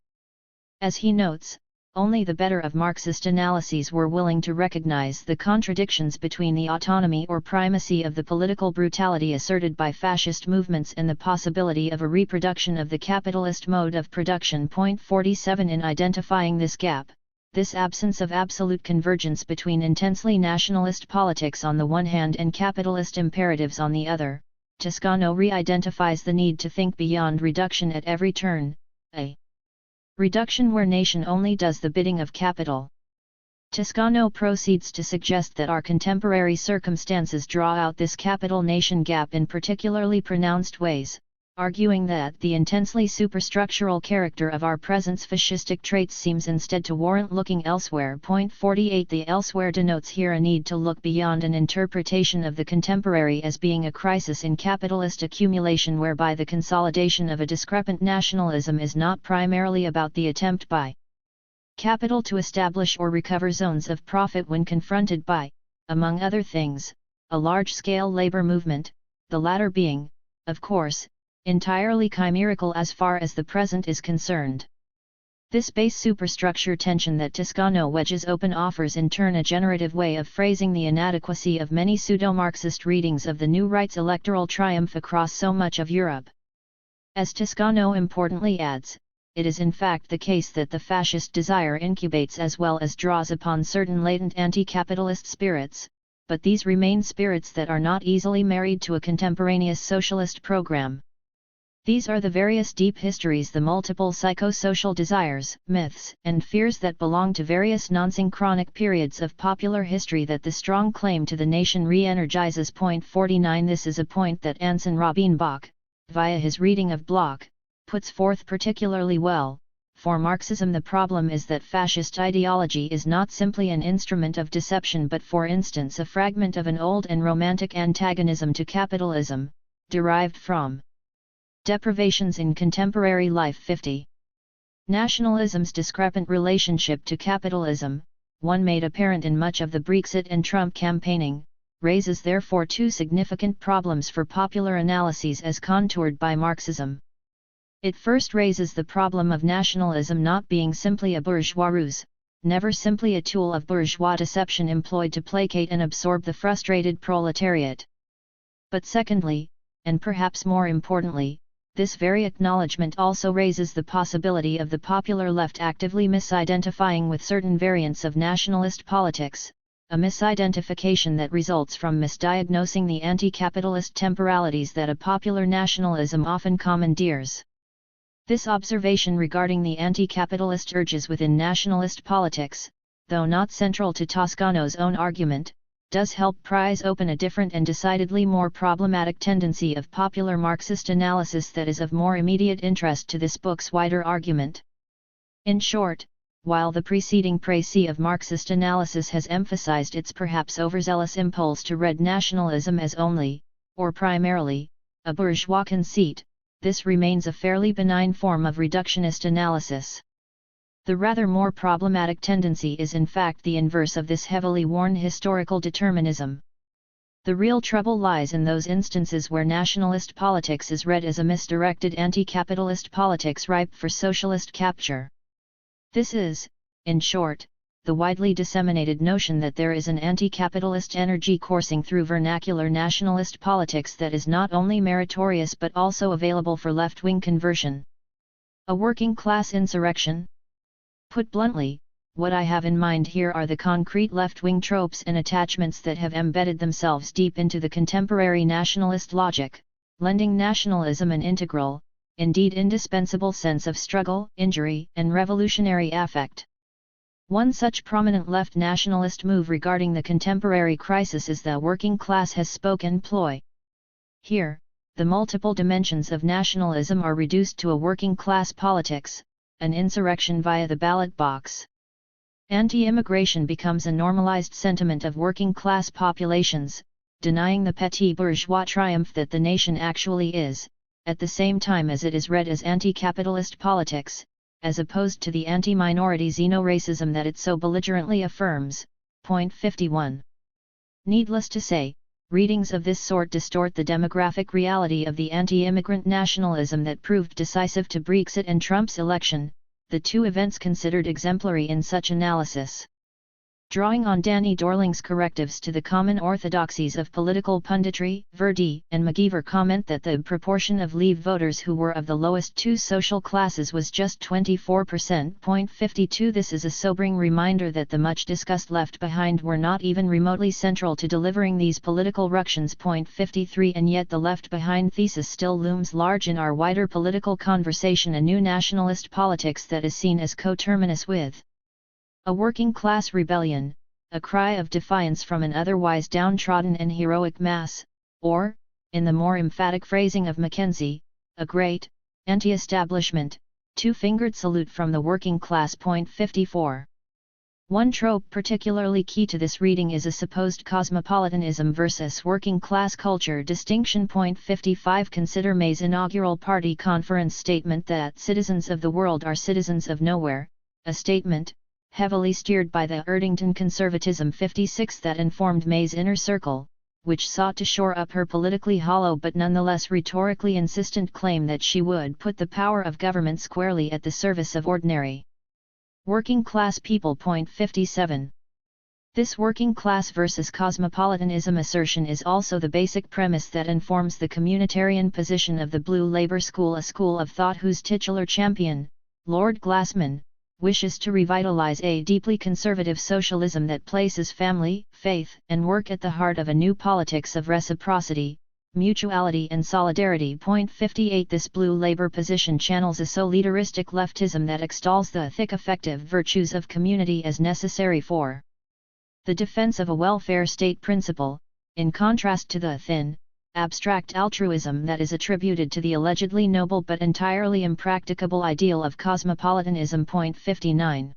As he notes, only the better of Marxist analyses were willing to recognize the contradictions between the autonomy or primacy of the political brutality asserted by fascist movements and the possibility of a reproduction of the capitalist mode of production. 47 In identifying this gap, this absence of absolute convergence between intensely nationalist politics on the one hand and capitalist imperatives on the other, Toscano re-identifies the need to think beyond reduction at every turn, a reduction where nation only does the bidding of capital. Toscano proceeds to suggest that our contemporary circumstances draw out this capital-nation gap in particularly pronounced ways, arguing that the intensely superstructural character of our present's fascistic traits seems instead to warrant looking elsewhere. 48 The elsewhere denotes here a need to look beyond an interpretation of the contemporary as being a crisis in capitalist accumulation whereby the consolidation of a discrepant nationalism is not primarily about the attempt by capital to establish or recover zones of profit when confronted by, among other things, a large-scale labor movement, the latter being, of course, entirely chimerical as far as the present is concerned. This base superstructure tension that Toscano wedges open offers in turn a generative way of phrasing the inadequacy of many pseudo-Marxist readings of the new right's electoral triumph across so much of Europe. As Toscano importantly adds, it is in fact the case that the fascist desire incubates as well as draws upon certain latent anti-capitalist spirits, but these remain spirits that are not easily married to a contemporaneous socialist program. These are the various deep histories, the multiple psychosocial desires, myths, and fears that belong to various non-synchronic periods of popular history that the strong claim to the nation re-energizes. 49 This is a point that Anson Rabin Bach, via his reading of Bloch, puts forth particularly well. For Marxism the problem is that fascist ideology is not simply an instrument of deception but for instance a fragment of an old and romantic antagonism to capitalism, derived from deprivations in contemporary life. 50. Nationalism's discrepant relationship to capitalism, one made apparent in much of the Brexit and Trump campaigning, raises therefore two significant problems for popular analyses as contoured by Marxism. It first raises the problem of nationalism not being simply a bourgeois ruse, never simply a tool of bourgeois deception employed to placate and absorb the frustrated proletariat. But secondly, and perhaps more importantly, this very acknowledgement also raises the possibility of the popular left actively misidentifying with certain variants of nationalist politics, a misidentification that results from misdiagnosing the anti-capitalist temporalities that a popular nationalism often commandeers. This observation regarding the anti-capitalist urges within nationalist politics, though not central to Toscano's own argument, does help prise open a different and decidedly more problematic tendency of popular Marxist analysis that is of more immediate interest to this book's wider argument. In short, while the preceding précis of Marxist analysis has emphasized its perhaps overzealous impulse to read nationalism as only, or primarily, a bourgeois conceit, this remains a fairly benign form of reductionist analysis. The rather more problematic tendency is in fact the inverse of this heavily worn historical determinism. The real trouble lies in those instances where nationalist politics is read as a misdirected anti-capitalist politics ripe for socialist capture. This is, in short, the widely disseminated notion that there is an anti-capitalist energy coursing through vernacular nationalist politics that is not only meritorious but also available for left-wing conversion. A working-class insurrection? Put bluntly, what I have in mind here are the concrete left-wing tropes and attachments that have embedded themselves deep into the contemporary nationalist logic, lending nationalism an integral, indeed indispensable sense of struggle, injury, and revolutionary affect. One such prominent left nationalist move regarding the contemporary crisis is the working class has spoken ploy. Here, the multiple dimensions of nationalism are reduced to a working class politics, an insurrection via the ballot box. Anti-immigration becomes a normalized sentiment of working-class populations, denying the petit bourgeois triumph that the nation actually is, at the same time as it is read as anti-capitalist politics, as opposed to the anti-minority xeno-racism that it so belligerently affirms. Point 51. Needless to say, readings of this sort distort the demographic reality of the anti-immigrant nationalism that proved decisive to Brexit and Trump's election, the two events considered exemplary in such analysis. Drawing on Danny Dorling's correctives to the common orthodoxies of political punditry, Verdi and McGeever comment that the proportion of Leave voters who were of the lowest two social classes was just 24%. Point 52. This is a sobering reminder that the much-discussed left behind were not even remotely central to delivering these political ructions. Point 53. And yet the left behind thesis still looms large in our wider political conversation, a new nationalist politics that is seen as coterminous with a working-class rebellion, a cry of defiance from an otherwise downtrodden and heroic mass, or, in the more emphatic phrasing of Mackenzie, a great, anti-establishment, two-fingered salute from the working class. Point 54. One trope particularly key to this reading is a supposed cosmopolitanism versus working-class culture distinction. Point 55. Consider May's inaugural party conference statement that citizens of the world are citizens of nowhere, a statement, heavily steered by the Erdington conservatism 56 that informed May's inner circle, which sought to shore up her politically hollow but nonetheless rhetorically insistent claim that she would put the power of government squarely at the service of ordinary working class people. Point 57. This working class versus cosmopolitanism assertion is also the basic premise that informs the communitarian position of the Blue Labour School, a school of thought whose titular champion, Lord Glassman, wishes to revitalize a deeply conservative socialism that places family, faith, and work at the heart of a new politics of reciprocity, mutuality and solidarity. Point 58. This Blue Labour position channels a solidaristic leftism that extols the thick effective virtues of community as necessary for the defense of a welfare state principle, in contrast to the thin, abstract altruism that is attributed to the allegedly noble but entirely impracticable ideal of cosmopolitanism. Point 59.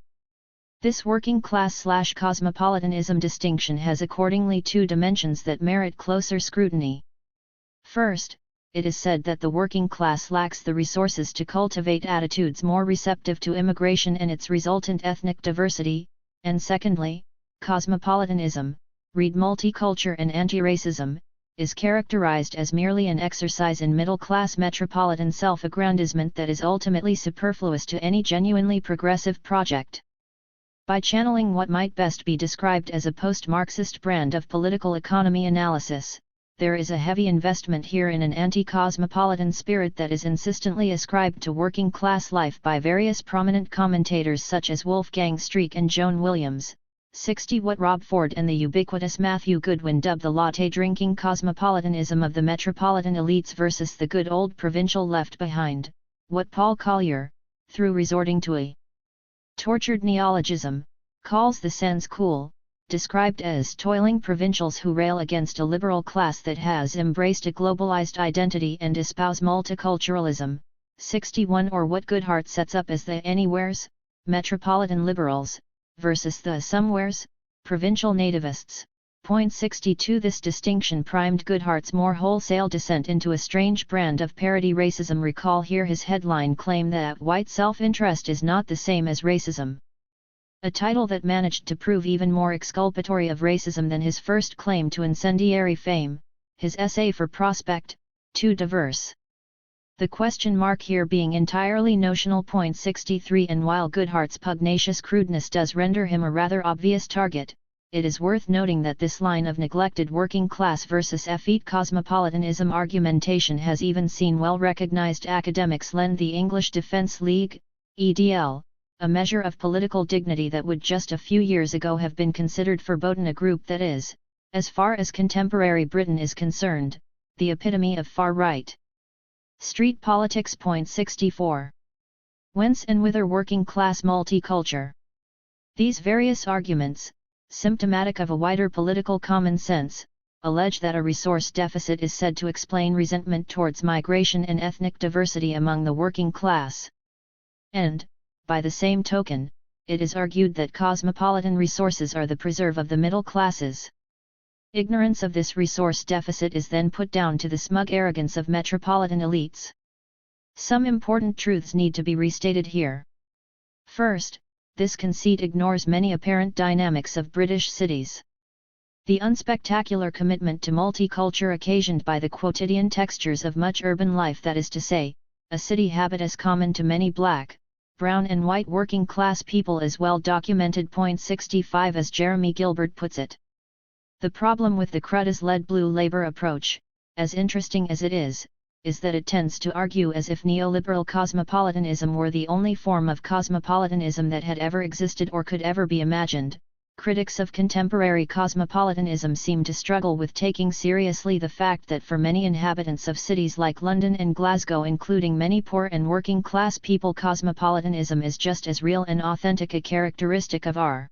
This working class/cosmopolitanism distinction has accordingly two dimensions that merit closer scrutiny. First, it is said that the working class lacks the resources to cultivate attitudes more receptive to immigration and its resultant ethnic diversity, and secondly, cosmopolitanism, read multiculture and anti-racism, is characterized as merely an exercise in middle-class metropolitan self-aggrandizement that is ultimately superfluous to any genuinely progressive project. By channeling what might best be described as a post-Marxist brand of political economy analysis, there is a heavy investment here in an anti-cosmopolitan spirit that is insistently ascribed to working-class life by various prominent commentators such as Wolfgang Streeck and Joan Williams. 60. What Rob Ford and the ubiquitous Matthew Goodwin dubbed the latte-drinking cosmopolitanism of the metropolitan elites versus the good old provincial left behind, what Paul Collier, through resorting to a tortured neologism, calls the sans cool, described as toiling provincials who rail against a liberal class that has embraced a globalized identity and espouse multiculturalism. 61. Or what Goodhart sets up as the anywheres, metropolitan liberals, versus the somewheres, provincial nativists. Point 62. This distinction primed Goodhart's more wholesale descent into a strange brand of parody racism. Recall here his headline claim that white self-interest is not the same as racism. A title that managed to prove even more exculpatory of racism than his first claim to incendiary fame, his essay for Prospect, Too Diverse. The question mark here being entirely notional. Point 63. And while Goodhart's pugnacious crudeness does render him a rather obvious target, it is worth noting that this line of neglected working class versus effete cosmopolitanism argumentation has even seen well-recognized academics lend the English Defence League, EDL, a measure of political dignity that would just a few years ago have been considered verboten, a group that is, as far as contemporary Britain is concerned, the epitome of far-right street politics. Point 64. Whence and whither working-class multiculture? These various arguments, symptomatic of a wider political common sense, allege that a resource deficit is said to explain resentment towards migration and ethnic diversity among the working class. And, by the same token, it is argued that cosmopolitan resources are the preserve of the middle classes. Ignorance of this resource deficit is then put down to the smug arrogance of metropolitan elites. Some important truths need to be restated here. First, this conceit ignores many apparent dynamics of British cities. The unspectacular commitment to multiculture occasioned by the quotidian textures of much urban life, that is to say, a city habitus common to many black, brown and white working class people, is well documented. 65 As Jeremy Gilbert puts it, the problem with the Cruddas led blue Labour approach, as interesting as it is that it tends to argue as if neoliberal cosmopolitanism were the only form of cosmopolitanism that had ever existed or could ever be imagined. Critics of contemporary cosmopolitanism seem to struggle with taking seriously the fact that for many inhabitants of cities like London and Glasgow, including many poor and working class people, cosmopolitanism is just as real and authentic a characteristic of our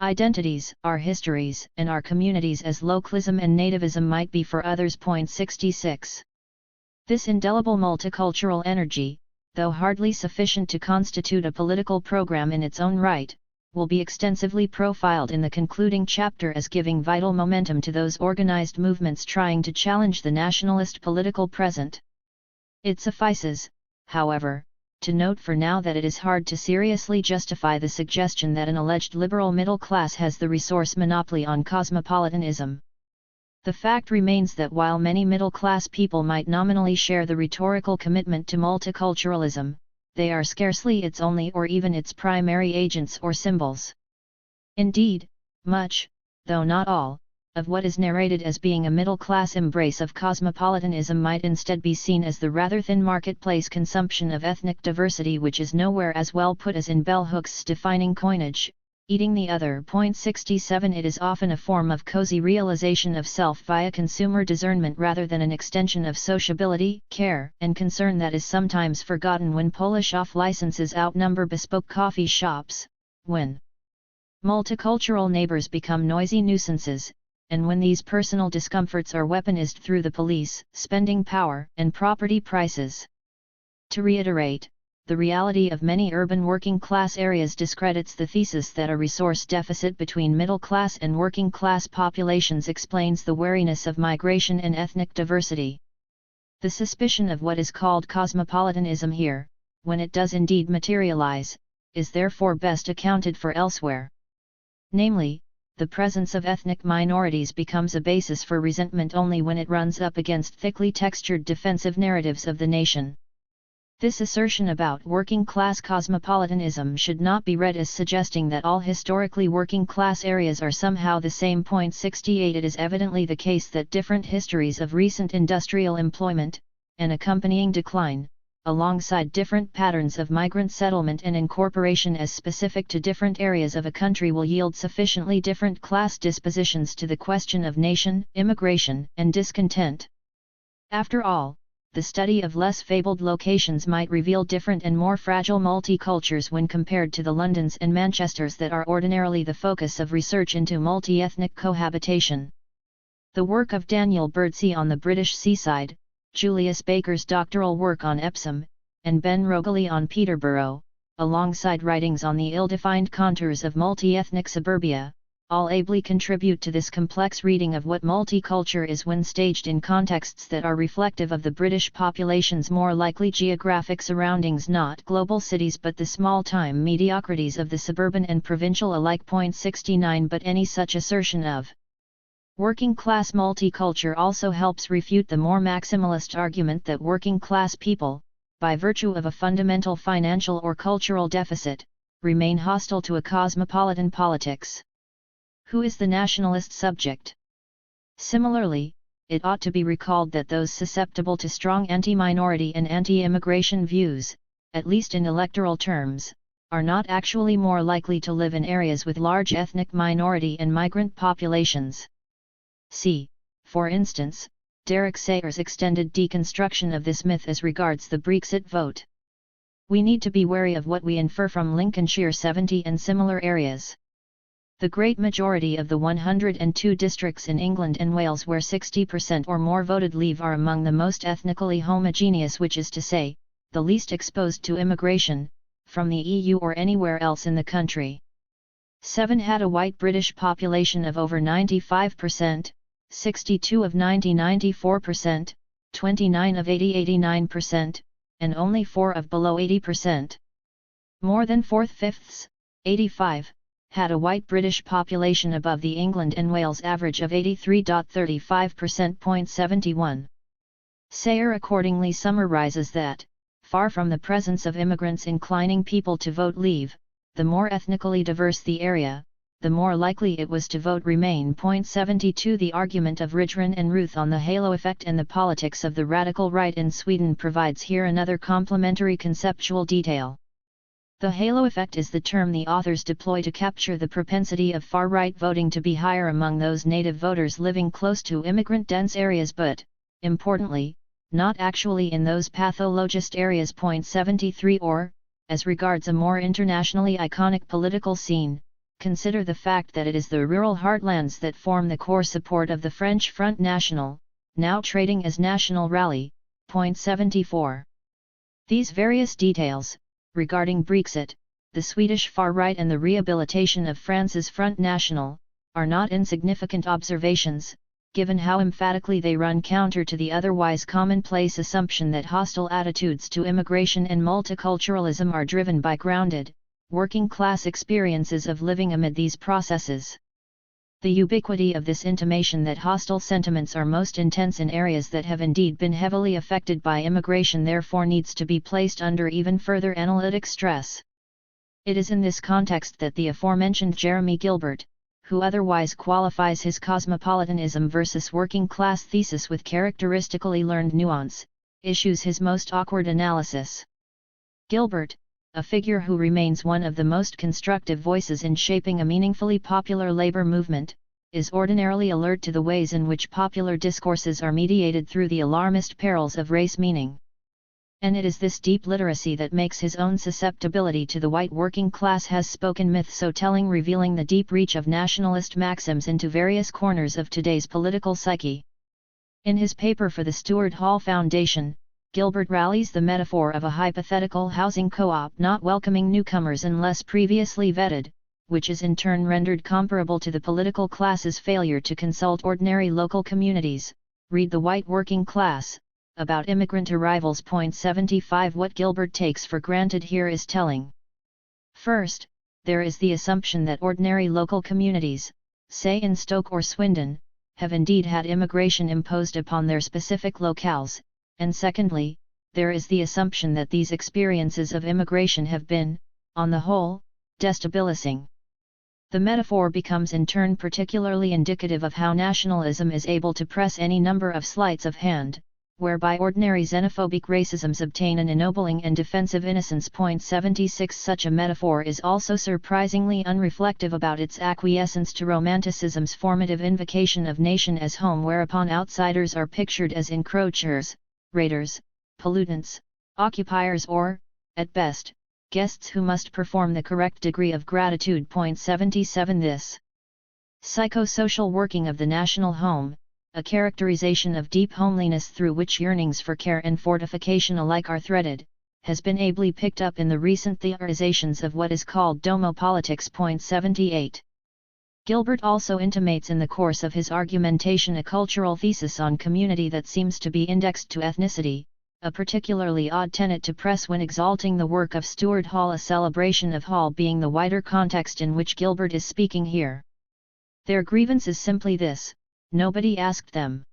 identities, our histories, and our communities as localism and nativism might be for others. 66. This indelible multicultural energy, though hardly sufficient to constitute a political program in its own right, will be extensively profiled in the concluding chapter as giving vital momentum to those organized movements trying to challenge the nationalist political present. It suffices, however, to note for now that it is hard to seriously justify the suggestion that an alleged liberal middle class has the resource monopoly on cosmopolitanism. The fact remains that while many middle-class people might nominally share the rhetorical commitment to multiculturalism, they are scarcely its only or even its primary agents or symbols. Indeed, much, though not all, of what is narrated as being a middle-class embrace of cosmopolitanism might instead be seen as the rather thin marketplace consumption of ethnic diversity, which is nowhere as well put as in bell hooks' defining coinage, eating the other. 67 It is often a form of cozy realization of self via consumer discernment rather than an extension of sociability, care, and concern that is sometimes forgotten when Polish off-licenses outnumber bespoke coffee shops, when multicultural neighbors become noisy nuisances, and when these personal discomforts are weaponized through the police, spending power, and property prices. To reiterate, the reality of many urban working-class areas discredits the thesis that a resource deficit between middle-class and working-class populations explains the wariness of migration and ethnic diversity. The suspicion of what is called cosmopolitanism here, when it does indeed materialize, is therefore best accounted for elsewhere. Namely, the presence of ethnic minorities becomes a basis for resentment only when it runs up against thickly textured defensive narratives of the nation. This assertion about working-class cosmopolitanism should not be read as suggesting that all historically working-class areas are somehow the same. 68 It is evidently the case that different histories of recent industrial employment, and accompanying decline, alongside different patterns of migrant settlement and incorporation as specific to different areas of a country, will yield sufficiently different class dispositions to the question of nation, immigration, and discontent. After all, the study of less fabled locations might reveal different and more fragile multicultures when compared to the Londons and Manchesters that are ordinarily the focus of research into multi-ethnic cohabitation. The work of Daniel Birdsey on the British seaside, Julius Baker's doctoral work on Epsom, and Ben Rogaley on Peterborough, alongside writings on the ill-defined contours of multi-ethnic suburbia, all ably contribute to this complex reading of what multiculture is when staged in contexts that are reflective of the British population's more likely geographic surroundings, not global cities but the small-time mediocrities of the suburban and provincial alike. 69 But any such assertion of working-class multiculture also helps refute the more maximalist argument that working-class people, by virtue of a fundamental financial or cultural deficit, remain hostile to a cosmopolitan politics. Who is the nationalist subject? Similarly, it ought to be recalled that those susceptible to strong anti-minority and anti-immigration views, at least in electoral terms, are not actually more likely to live in areas with large ethnic minority and migrant populations. See, for instance, Derek Sayers' extended deconstruction of this myth as regards the Brexit vote. We need to be wary of what we infer from Lincolnshire 70 and similar areas. The great majority of the 102 districts in England and Wales where 60% or more voted Leave are among the most ethnically homogeneous, which is to say, the least exposed to immigration, from the EU or anywhere else in the country. 7 had a white British population of over 95%, 62 of 90-94%, 29 of 80-89%, and only 4 of below 80%. More than 4/5, 85, had a white British population above the England and Wales average of 83.35%. 71. Sayer accordingly summarizes that, far from the presence of immigrants inclining people to vote Leave, the more ethnically diverse the area, the more likely it was to vote Remain. 72. The argument of Ridgren and Ruth on the halo effect and the politics of the radical right in Sweden provides here another complementary conceptual detail. The halo effect is the term the authors deploy to capture the propensity of far-right voting to be higher among those native voters living close to immigrant-dense areas but, importantly, not actually in those pathologist areas. 73. Or, as regards a more internationally iconic political scene, consider the fact that it is the rural heartlands that form the core support of the French Front National, now trading as National Rally. 74. These various details, regarding Brexit, the Swedish far-right and the rehabilitation of France's Front National, are not insignificant observations, given how emphatically they run counter to the otherwise commonplace assumption that hostile attitudes to immigration and multiculturalism are driven by grounded, working-class experiences of living amid these processes. The ubiquity of this intimation that hostile sentiments are most intense in areas that have indeed been heavily affected by immigration therefore needs to be placed under even further analytic stress. It is in this context that the aforementioned Jeremy Gilbert, who otherwise qualifies his cosmopolitanism versus working-class thesis with characteristically learned nuance, issues his most awkward analysis. Gilbert, a figure who remains one of the most constructive voices in shaping a meaningfully popular labor movement, is ordinarily alert to the ways in which popular discourses are mediated through the alarmist perils of race meaning. And it is this deep literacy that makes his own susceptibility to the white working class has-spoken myth so telling, revealing the deep reach of nationalist maxims into various corners of today's political psyche. In his paper for the Stuart Hall Foundation, Gilbert rallies the metaphor of a hypothetical housing co-op not welcoming newcomers unless previously vetted, which is in turn rendered comparable to the political class's failure to consult ordinary local communities, read the white working class, about immigrant arrivals. 75. What Gilbert takes for granted here is telling. First, there is the assumption that ordinary local communities, say in Stoke or Swindon, have indeed had immigration imposed upon their specific locales, and secondly, there is the assumption that these experiences of immigration have been, on the whole, destabilizing. The metaphor becomes in turn particularly indicative of how nationalism is able to press any number of sleights of hand, whereby ordinary xenophobic racisms obtain an ennobling and defensive innocence. 76. Such a metaphor is also surprisingly unreflective about its acquiescence to Romanticism's formative invocation of nation as home, whereupon outsiders are pictured as encroachers, raiders, pollutants, occupiers or, at best, guests who must perform the correct degree of gratitude. 77. This psychosocial working of the national home, a characterization of deep homeliness through which yearnings for care and fortification alike are threaded, has been ably picked up in the recent theorizations of what is called domopolitics. 78. Gilbert also intimates in the course of his argumentation a cultural thesis on community that seems to be indexed to ethnicity, a particularly odd tenet to press when exalting the work of Stuart Hall, a celebration of Hall being the wider context in which Gilbert is speaking here. Their grievance is simply this: nobody asked them.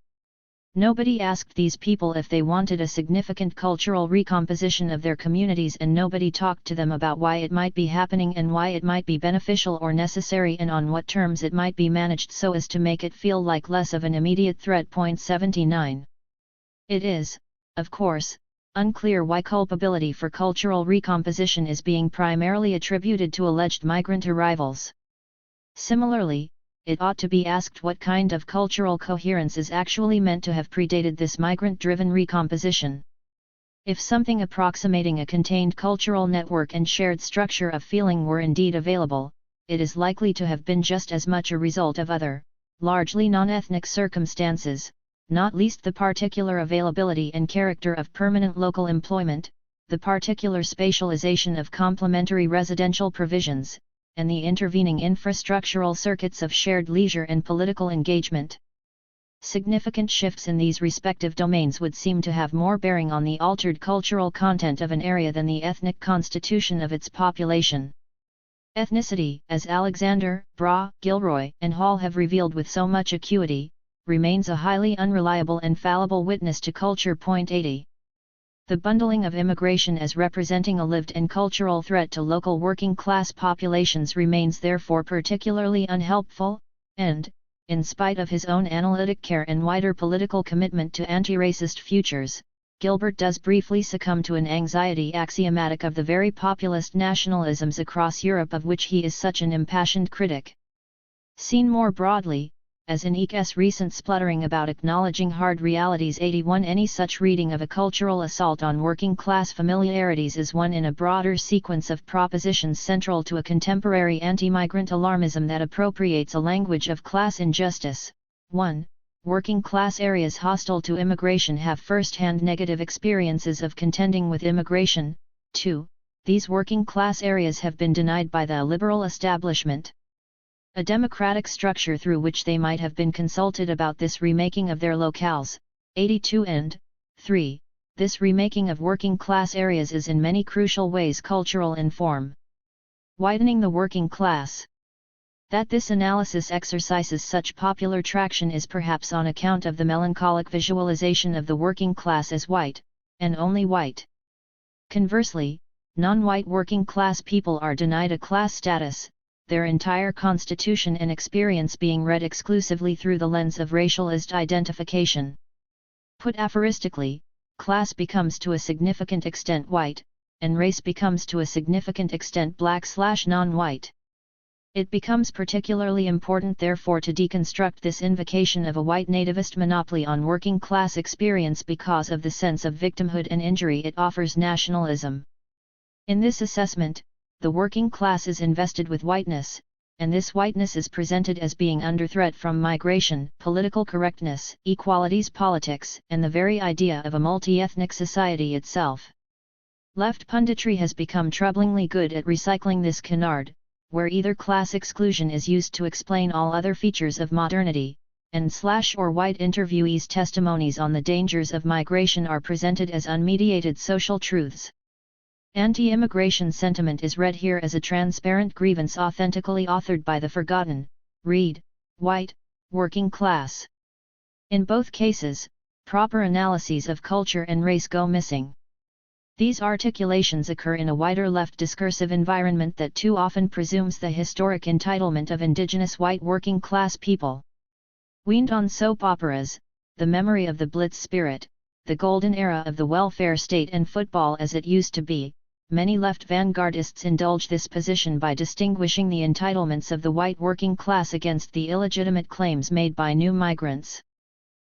Nobody asked these people if they wanted a significant cultural recomposition of their communities, and nobody talked to them about why it might be happening and why it might be beneficial or necessary and on what terms it might be managed so as to make it feel like less of an immediate threat. 79. It is, of course, unclear why culpability for cultural recomposition is being primarily attributed to alleged migrant arrivals. Similarly, it ought to be asked what kind of cultural coherence is actually meant to have predated this migrant-driven recomposition. If something approximating a contained cultural network and shared structure of feeling were indeed available, it is likely to have been just as much a result of other, largely non-ethnic circumstances, not least the particular availability and character of permanent local employment, the particular spatialization of complementary residential provisions, and the intervening infrastructural circuits of shared leisure and political engagement. Significant shifts in these respective domains would seem to have more bearing on the altered cultural content of an area than the ethnic constitution of its population. Ethnicity, as Alexander, Bra, Gilroy, and Hall have revealed with so much acuity, remains a highly unreliable and fallible witness to culture. 80. The bundling of immigration as representing a lived and cultural threat to local working-class populations remains therefore particularly unhelpful, and, in spite of his own analytic care and wider political commitment to anti-racist futures, Gilbert does briefly succumb to an anxiety axiomatic of the very populist nationalisms across Europe of which he is such an impassioned critic. Seen more broadly, as in Eke's recent spluttering about acknowledging hard realities. 81. Any such reading of a cultural assault on working-class familiarities is one in a broader sequence of propositions central to a contemporary anti-migrant alarmism that appropriates a language of class injustice. 1. Working-class areas hostile to immigration have first-hand negative experiences of contending with immigration. 2. These working-class areas have been denied by the liberal establishment a democratic structure through which they might have been consulted about this remaking of their locales. 82. And 3. This remaking of working-class areas is in many crucial ways cultural in form. Widening the working class. That this analysis exercises such popular traction is perhaps on account of the melancholic visualization of the working class as white, and only white. Conversely, non-white working class people are denied a class status, their entire constitution and experience being read exclusively through the lens of racialist identification. Put aphoristically, class becomes to a significant extent white, and race becomes to a significant extent black/non-white. It becomes particularly important therefore to deconstruct this invocation of a white nativist monopoly on working class experience because of the sense of victimhood and injury it offers nationalism. In this assessment, the working class is invested with whiteness, and this whiteness is presented as being under threat from migration, political correctness, equalities politics, and the very idea of a multi-ethnic society itself. Left punditry has become troublingly good at recycling this canard, where either class exclusion is used to explain all other features of modernity, and/or white interviewees' testimonies on the dangers of migration are presented as unmediated social truths. Anti-immigration sentiment is read here as a transparent grievance authentically authored by the forgotten, read, white, working class. In both cases, proper analyses of culture and race go missing. These articulations occur in a wider left discursive environment that too often presumes the historic entitlement of indigenous white working class people. Weaned on soap operas, the memory of the Blitz spirit, the golden era of the welfare state and football as it used to be, many left vanguardists indulge this position by distinguishing the entitlements of the white working class against the illegitimate claims made by new migrants.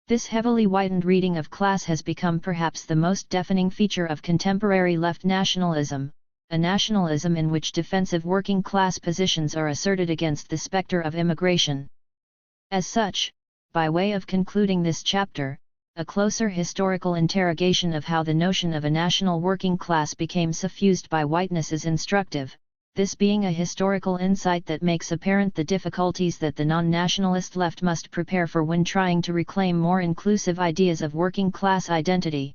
This heavily whitened reading of class has become perhaps the most deafening feature of contemporary left nationalism, a nationalism in which defensive working class positions are asserted against the specter of immigration. As such, by way of concluding this chapter, a closer historical interrogation of how the notion of a national working class became suffused by whiteness is instructive, this being a historical insight that makes apparent the difficulties that the non-nationalist left must prepare for when trying to reclaim more inclusive ideas of working class identity.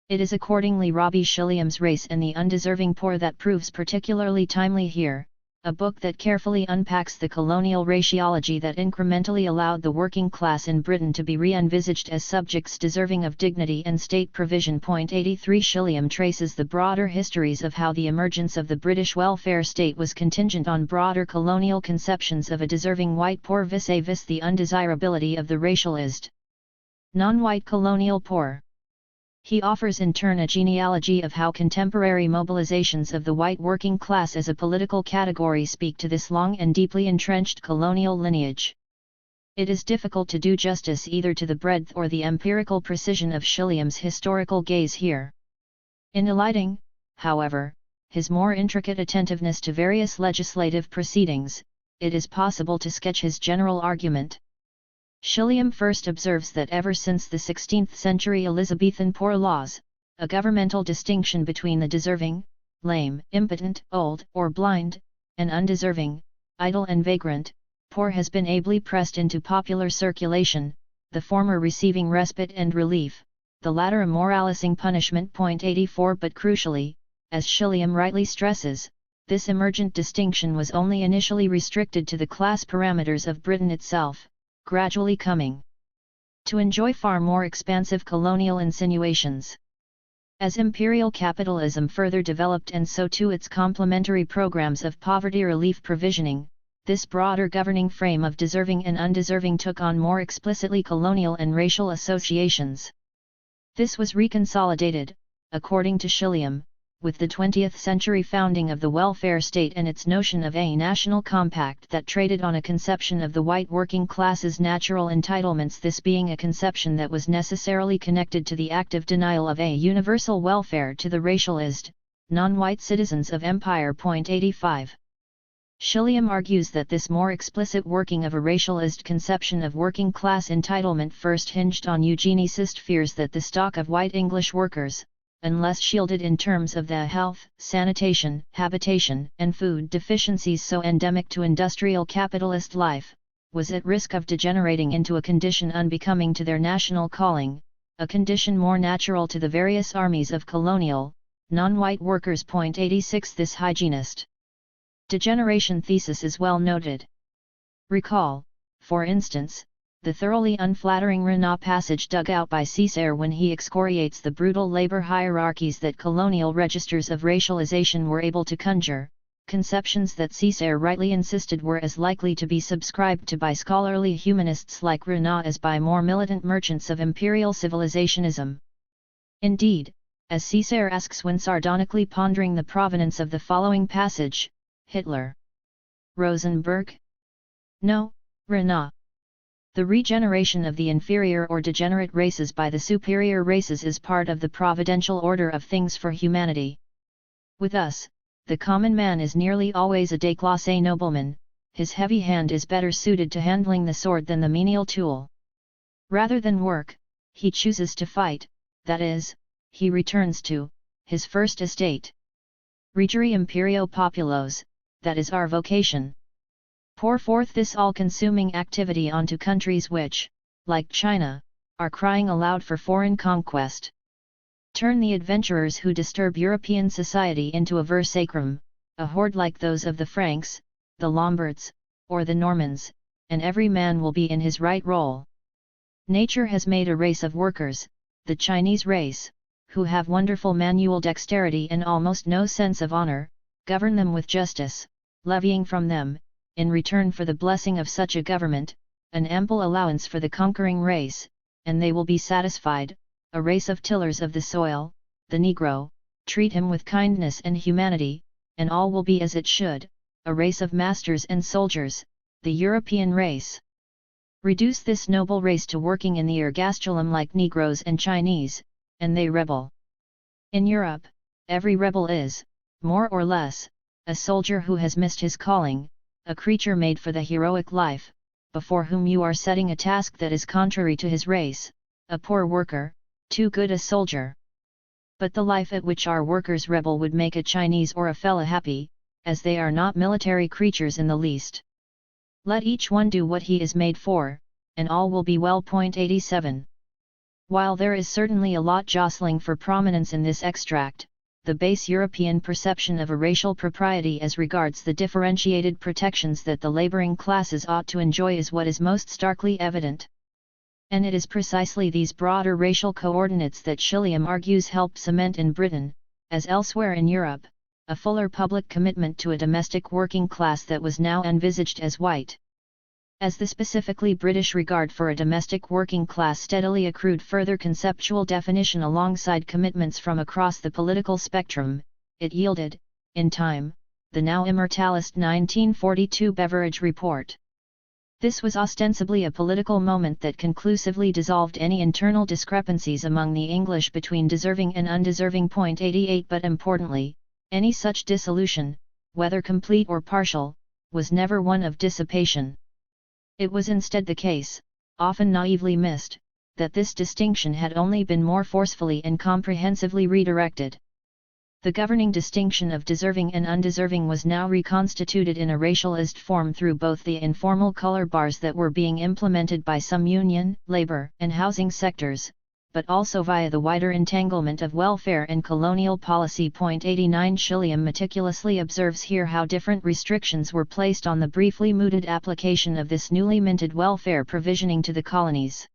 It is accordingly Robbie Shilliam's Race and the Undeserving Poor that proves particularly timely here, a book that carefully unpacks the colonial raciology that incrementally allowed the working class in Britain to be re-envisaged as subjects deserving of dignity and state provision. 83 Shilliam traces the broader histories of how the emergence of the British welfare state was contingent on broader colonial conceptions of a deserving white poor vis-a-vis the undesirability of the racialized non-white colonial poor. He offers in turn a genealogy of how contemporary mobilizations of the white working class as a political category speak to this long and deeply entrenched colonial lineage. It is difficult to do justice either to the breadth or the empirical precision of Shilliam's historical gaze here. In eliding, however, his more intricate attentiveness to various legislative proceedings, it is possible to sketch his general argument. Shilliam first observes that ever since the 16th century Elizabethan Poor Laws, a governmental distinction between the deserving, lame, impotent, old, or blind, and undeserving, idle and vagrant, poor has been ably pressed into popular circulation, the former receiving respite and relief, the latter a moralizing punishment. 84 But crucially, as Schilliam rightly stresses, this emergent distinction was only initially restricted to the class parameters of Britain itself, gradually coming to enjoy far more expansive colonial insinuations. As imperial capitalism further developed and so too its complementary programs of poverty relief provisioning, this broader governing frame of deserving and undeserving took on more explicitly colonial and racial associations. This was reconsolidated, according to Schilliam, with the 20th century founding of the welfare state and its notion of a national compact that traded on a conception of the white working class's natural entitlements, this being a conception that was necessarily connected to the active denial of a universal welfare to the racialized, non-white citizens of empire. 85. Schilliam argues that this more explicit working of a racialized conception of working class entitlement first hinged on eugenicist fears that the stock of white English workers, unless shielded in terms of the health, sanitation, habitation, and food deficiencies so endemic to industrial capitalist life, was at risk of degenerating into a condition unbecoming to their national calling, a condition more natural to the various armies of colonial, non-white workers. 86 This hygienist degeneration thesis is well noted. Recall, for instance, the thoroughly unflattering Renan passage dug out by Césaire when he excoriates the brutal labor hierarchies that colonial registers of racialization were able to conjure, conceptions that Césaire rightly insisted were as likely to be subscribed to by scholarly humanists like Renan as by more militant merchants of imperial civilizationism. Indeed, as Césaire asks when sardonically pondering the provenance of the following passage, Hitler? Rosenberg? No, Renan. The regeneration of the inferior or degenerate races by the superior races is part of the providential order of things for humanity. With us, the common man is nearly always a déclassé nobleman, his heavy hand is better suited to handling the sword than the menial tool. Rather than work, he chooses to fight, that is, he returns to his first estate. Regere imperio populos, that is our vocation. Pour forth this all-consuming activity onto countries which, like China, are crying aloud for foreign conquest. Turn the adventurers who disturb European society into a ver sacrum, a horde like those of the Franks, the Lombards, or the Normans, and every man will be in his right role. Nature has made a race of workers, the Chinese race, who have wonderful manual dexterity and almost no sense of honor, govern them with justice, levying from them, in return for the blessing of such a government, an ample allowance for the conquering race, and they will be satisfied. A race of tillers of the soil, the Negro, treat him with kindness and humanity, and all will be as it should. A race of masters and soldiers, the European race. Reduce this noble race to working in the ergastulum like Negroes and Chinese, and they rebel. In Europe, every rebel is, more or less, a soldier who has missed his calling, a creature made for the heroic life, before whom you are setting a task that is contrary to his race, a poor worker, too good a soldier. But the life at which our workers rebel would make a Chinese or a fellah happy, as they are not military creatures in the least. Let each one do what he is made for, and all will be well. 87. While there is certainly a lot jostling for prominence in this extract, the base European perception of a racial propriety as regards the differentiated protections that the laboring classes ought to enjoy is what is most starkly evident. And it is precisely these broader racial coordinates that Schilliam argues helped cement in Britain, as elsewhere in Europe, a fuller public commitment to a domestic working class that was now envisaged as white. As the specifically British regard for a domestic working class steadily accrued further conceptual definition alongside commitments from across the political spectrum, it yielded, in time, the now immortalist 1942 Beveridge Report. This was ostensibly a political moment that conclusively dissolved any internal discrepancies among the English between deserving and undeserving. 88 But importantly, any such dissolution, whether complete or partial, was never one of dissipation. It was instead the case, often naively missed, that this distinction had only been more forcefully and comprehensively redirected. The governing distinction of deserving and undeserving was now reconstituted in a racialized form through both the informal color bars that were being implemented by some union, labor, and housing sectors, but also via the wider entanglement of welfare and colonial policy. 89 Schilliam meticulously observes here how different restrictions were placed on the briefly mooted application of this newly minted welfare provisioning to the colonies.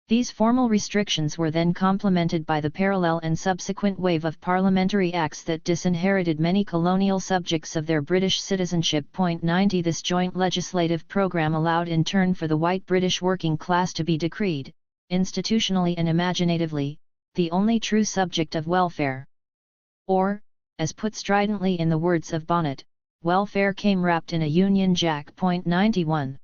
These formal restrictions were then complemented by the parallel and subsequent wave of parliamentary acts that disinherited many colonial subjects of their British citizenship. 90 This joint legislative program allowed in turn for the white British working class to be decreed, institutionally and imaginatively, the only true subject of welfare. Or, as put stridently in the words of Bonnet, welfare came wrapped in a Union Jack. 91.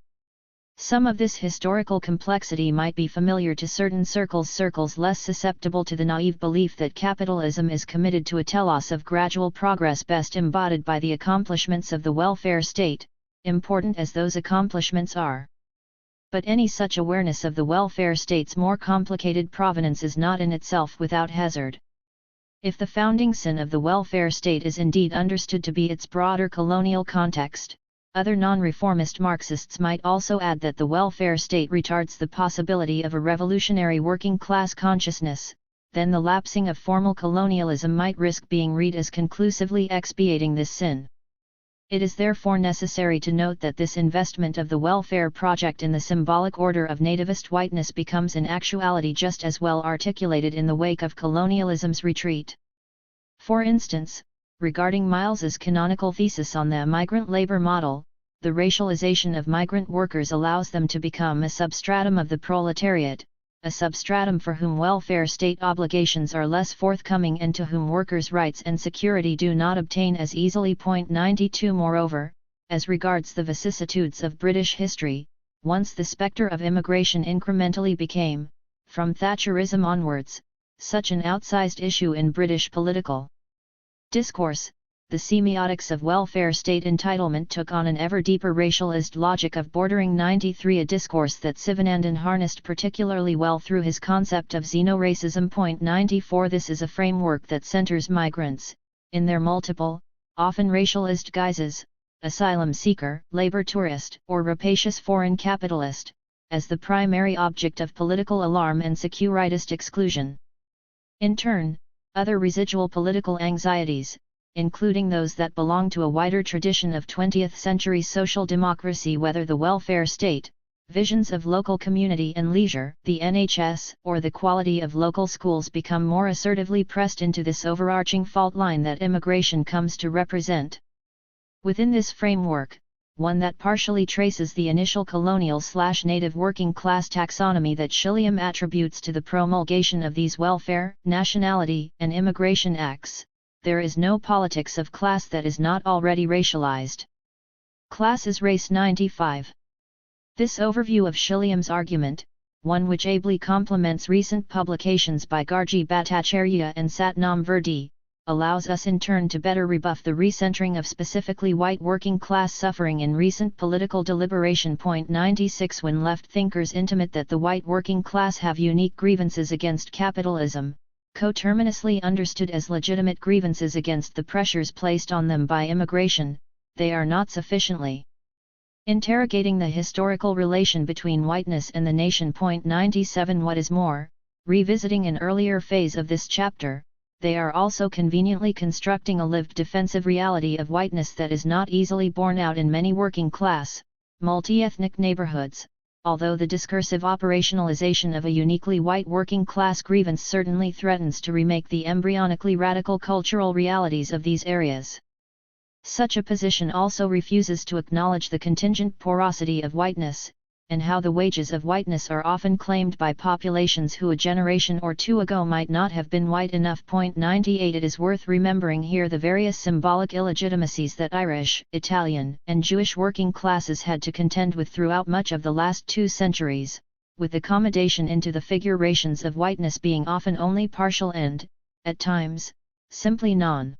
Some of this historical complexity might be familiar to certain circles less susceptible to the naive belief that capitalism is committed to a telos of gradual progress best embodied by the accomplishments of the welfare state, important as those accomplishments are. But any such awareness of the welfare state's more complicated provenance is not in itself without hazard. If the founding sin of the welfare state is indeed understood to be its broader colonial context, other non-reformist Marxists might also add that the welfare state retards the possibility of a revolutionary working-class consciousness, then the lapsing of formal colonialism might risk being read as conclusively expiating this sin. It is therefore necessary to note that this investment of the welfare project in the symbolic order of nativist whiteness becomes in actuality just as well articulated in the wake of colonialism's retreat. For instance, regarding Miles's canonical thesis on the migrant labor model, the racialization of migrant workers allows them to become a substratum of the proletariat, a substratum for whom welfare state obligations are less forthcoming and to whom workers' rights and security do not obtain as easily. 92 Moreover, as regards the vicissitudes of British history, once the spectre of immigration incrementally became, from Thatcherism onwards, such an outsized issue in British political discourse, the semiotics of welfare state entitlement took on an ever deeper racialized logic of bordering. 93 A discourse that Sivamohan harnessed particularly well through his concept of xenoracism. 94 This is a framework that centers migrants, in their multiple, often racialized guises, asylum seeker, labor tourist, or rapacious foreign capitalist, as the primary object of political alarm and securitist exclusion. In turn, other residual political anxieties, including those that belong to a wider tradition of 20th-century social democracy, whether the welfare state, visions of local community and leisure, the NHS, or the quality of local schools, become more assertively pressed into this overarching fault line that immigration comes to represent. Within this framework, one that partially traces the initial colonial/native working class taxonomy that Schilliam attributes to the promulgation of these welfare, nationality, and immigration acts, there is no politics of class that is not already racialized. Class is race. 95. This overview of Schilliam's argument, one which ably complements recent publications by Gargi Bhattacharya and Satnam Verdi, allows us in turn to better rebuff the recentering of specifically white working class suffering in recent political deliberation. 96 When left thinkers intimate that the white working class have unique grievances against capitalism, coterminously understood as legitimate grievances against the pressures placed on them by immigration, they are not sufficiently interrogating the historical relation between whiteness and the nation. 97 What is more, revisiting an earlier phase of this chapter, they are also conveniently constructing a lived defensive reality of whiteness that is not easily borne out in many working class, multi-ethnic neighborhoods, although the discursive operationalization of a uniquely white working class grievance certainly threatens to remake the embryonically radical cultural realities of these areas. Such a position also refuses to acknowledge the contingent porosity of whiteness, and how the wages of whiteness are often claimed by populations who a generation or two ago might not have been white enough. 98 It is worth remembering here the various symbolic illegitimacies that Irish, Italian, and Jewish working classes had to contend with throughout much of the last 2 centuries, with accommodation into the figurations of whiteness being often only partial and, at times, simply non-existent.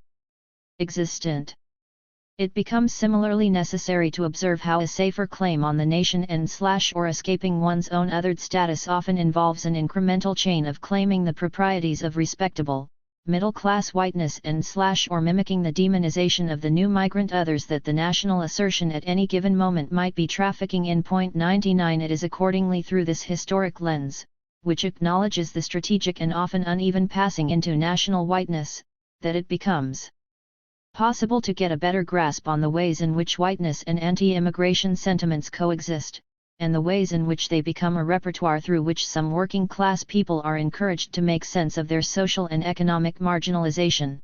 It becomes similarly necessary to observe how a safer claim on the nation and/or escaping one's own othered status often involves an incremental chain of claiming the proprieties of respectable, middle-class whiteness and/or mimicking the demonization of the new migrant others that the national assertion at any given moment might be trafficking in. 99 It is accordingly through this historic lens, which acknowledges the strategic and often uneven passing into national whiteness, that it becomes possible to get a better grasp on the ways in which whiteness and anti-immigration sentiments coexist, and the ways in which they become a repertoire through which some working-class people are encouraged to make sense of their social and economic marginalization.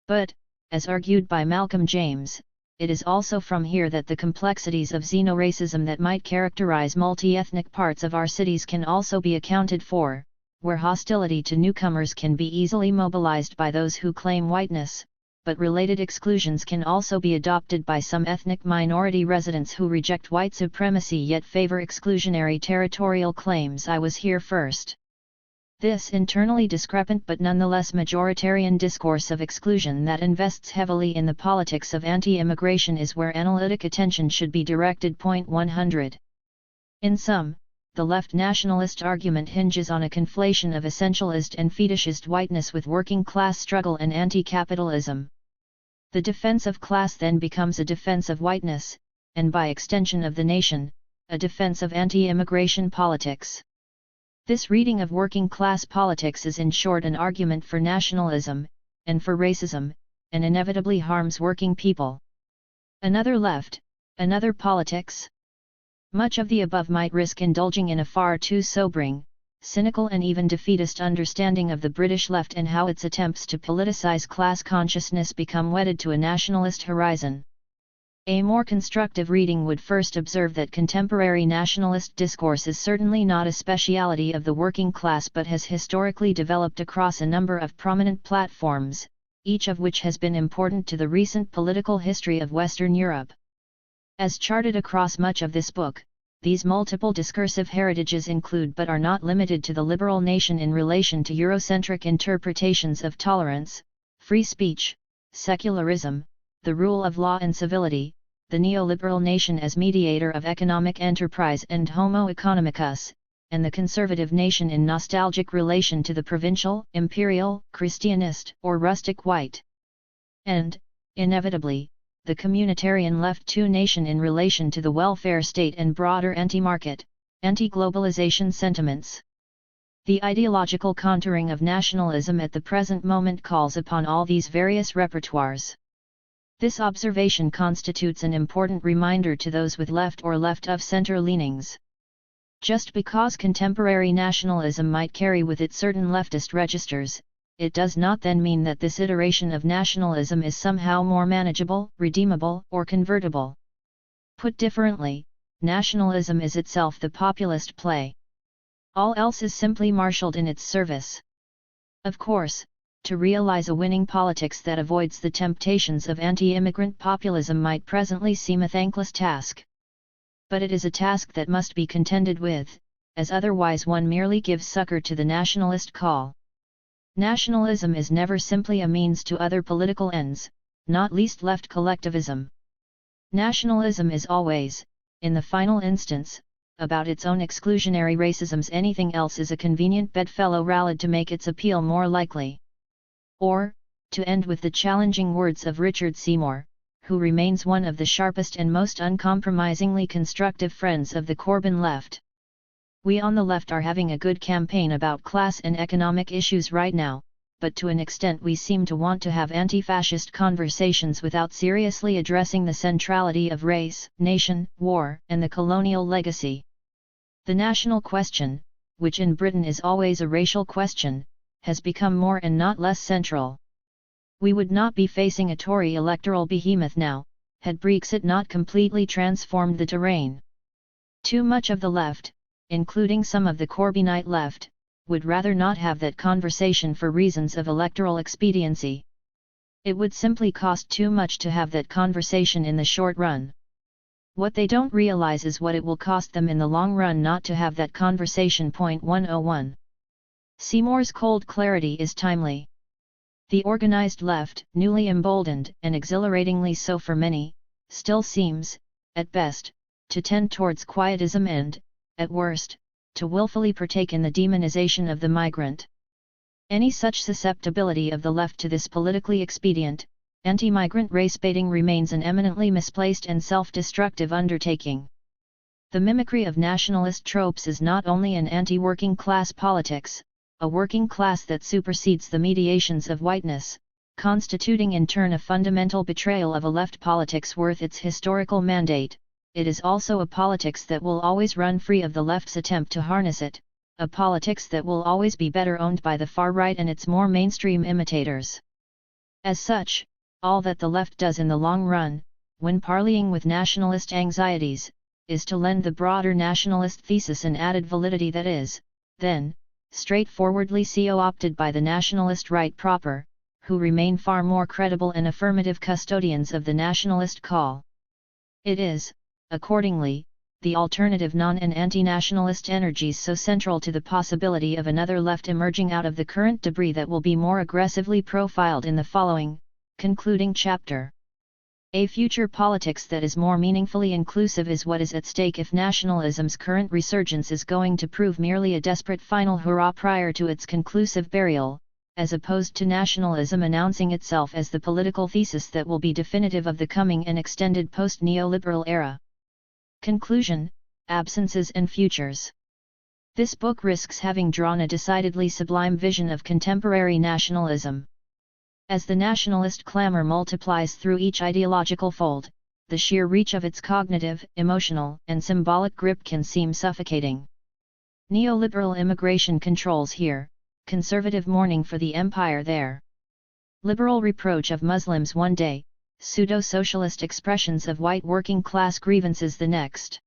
But, as argued by Malcolm James, it is also from here that the complexities of xenoracism that might characterize multi-ethnic parts of our cities can also be accounted for, where hostility to newcomers can be easily mobilized by those who claim whiteness, but related exclusions can also be adopted by some ethnic minority residents who reject white supremacy yet favor exclusionary territorial claims. I was here first. This internally discrepant but nonetheless majoritarian discourse of exclusion that invests heavily in the politics of anti-immigration is where analytic attention should be directed. 100. In sum, the left nationalist argument hinges on a conflation of essentialist and fetishist whiteness with working-class struggle and anti-capitalism. The defense of class then becomes a defense of whiteness, and by extension of the nation, a defense of anti-immigration politics. This reading of working-class politics is in short an argument for nationalism, and for racism, and inevitably harms working people. Another left, another politics? Much of the above might risk indulging in a far too sobering, cynical and even defeatist understanding of the British left and how its attempts to politicize class consciousness become wedded to a nationalist horizon. A more constructive reading would first observe that contemporary nationalist discourse is certainly not a speciality of the working class but has historically developed across a number of prominent platforms, each of which has been important to the recent political history of Western Europe. As charted across much of this book, these multiple discursive heritages include but are not limited to the liberal nation in relation to Eurocentric interpretations of tolerance, free speech, secularism, the rule of law and civility, the neoliberal nation as mediator of economic enterprise and homo economicus, and the conservative nation in nostalgic relation to the provincial, imperial, Christianist, or rustic white. And, inevitably, the communitarian left-2 nation in relation to the welfare state and broader anti-market, anti-globalization sentiments. The ideological contouring of nationalism at the present moment calls upon all these various repertoires. This observation constitutes an important reminder to those with left or left-of-center leanings. Just because contemporary nationalism might carry with it certain leftist registers, it does not then mean that this iteration of nationalism is somehow more manageable, redeemable, or convertible. Put differently, nationalism is itself the populist play. All else is simply marshalled in its service. Of course, to realize a winning politics that avoids the temptations of anti-immigrant populism might presently seem a thankless task. But it is a task that must be contended with, as otherwise one merely gives succor to the nationalist call. Nationalism is never simply a means to other political ends, not least left collectivism. Nationalism is always, in the final instance, about its own exclusionary racisms. Anything else is a convenient bedfellow rallied to make its appeal more likely. Or, to end with the challenging words of Richard Seymour, who remains one of the sharpest and most uncompromisingly constructive friends of the Corbyn left. We on the left are having a good campaign about class and economic issues right now, but to an extent we seem to want to have anti-fascist conversations without seriously addressing the centrality of race, nation, war, and the colonial legacy. The national question, which in Britain is always a racial question, has become more and not less central. We would not be facing a Tory electoral behemoth now, had Brexit not completely transformed the terrain. Too much of the left, including some of the Corbynite left, would rather not have that conversation for reasons of electoral expediency. It would simply cost too much to have that conversation in the short run. What they don't realize is what it will cost them in the long run not to have that conversation. 101. Seymour's cold clarity is timely. The organized left, newly emboldened and exhilaratingly so for many, still seems, at best, to tend towards quietism and, at worst, to willfully partake in the demonization of the migrant. Any such susceptibility of the left to this politically expedient, anti-migrant race baiting remains an eminently misplaced and self-destructive undertaking. The mimicry of nationalist tropes is not only an anti-working class politics, a working class that supersedes the mediations of whiteness, constituting in turn a fundamental betrayal of a left politics worth its historical mandate. It is also a politics that will always run free of the left's attempt to harness it, a politics that will always be better owned by the far right and its more mainstream imitators. As such, all that the left does in the long run, when parleying with nationalist anxieties, is to lend the broader nationalist thesis an added validity that is, then, straightforwardly co-opted by the nationalist right proper, who remain far more credible and affirmative custodians of the nationalist call. It is, accordingly, the alternative non- and anti-nationalist energies so central to the possibility of another left emerging out of the current debris that will be more aggressively profiled in the following, concluding chapter. A future politics that is more meaningfully inclusive is what is at stake if nationalism's current resurgence is going to prove merely a desperate final hurrah prior to its conclusive burial, as opposed to nationalism announcing itself as the political thesis that will be definitive of the coming and extended post-neoliberal era. Conclusion: Absences and Futures. This book risks having drawn a decidedly sublime vision of contemporary nationalism. As the nationalist clamor multiplies through each ideological fold, the sheer reach of its cognitive, emotional, and symbolic grip can seem suffocating. Neoliberal immigration controls here, conservative mourning for the empire there. Liberal reproach of Muslims one day, pseudo-socialist expressions of white working-class grievances the next.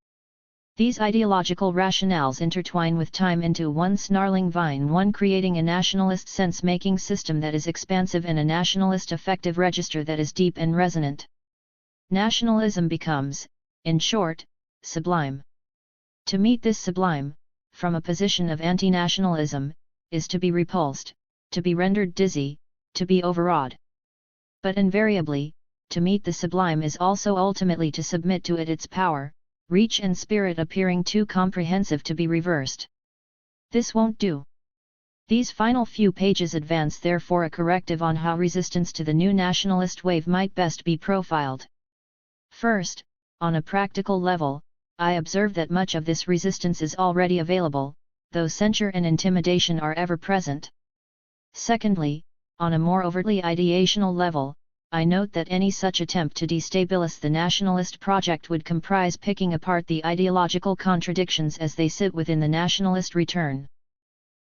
These ideological rationales intertwine with time into one snarling vine, one creating a nationalist sense-making system that is expansive and a nationalist affective register that is deep and resonant. Nationalism becomes, in short, sublime. To meet this sublime, from a position of anti-nationalism, is to be repulsed, to be rendered dizzy, to be overawed. But invariably, to meet the sublime is also ultimately to submit to it its power, reach and spirit appearing too comprehensive to be reversed. This won't do. These final few pages advance therefore a corrective on how resistance to the new nationalist wave might best be profiled. First, on a practical level, I observe that much of this resistance is already available, though censure and intimidation are ever present. Secondly, on a more overtly ideational level, I note that any such attempt to destabilize the nationalist project would comprise picking apart the ideological contradictions as they sit within the nationalist return.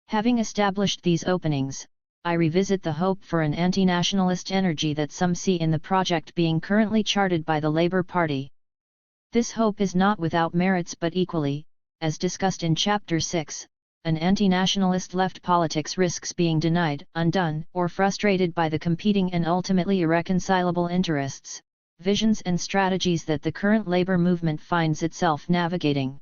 Having established these openings, I revisit the hope for an anti-nationalist energy that some see in the project being currently charted by the Labour Party. This hope is not without merits but equally, as discussed in Chapter 6, an anti-nationalist left politics risks being denied, undone, or frustrated by the competing and ultimately irreconcilable interests, visions and strategies that the current labor movement finds itself navigating.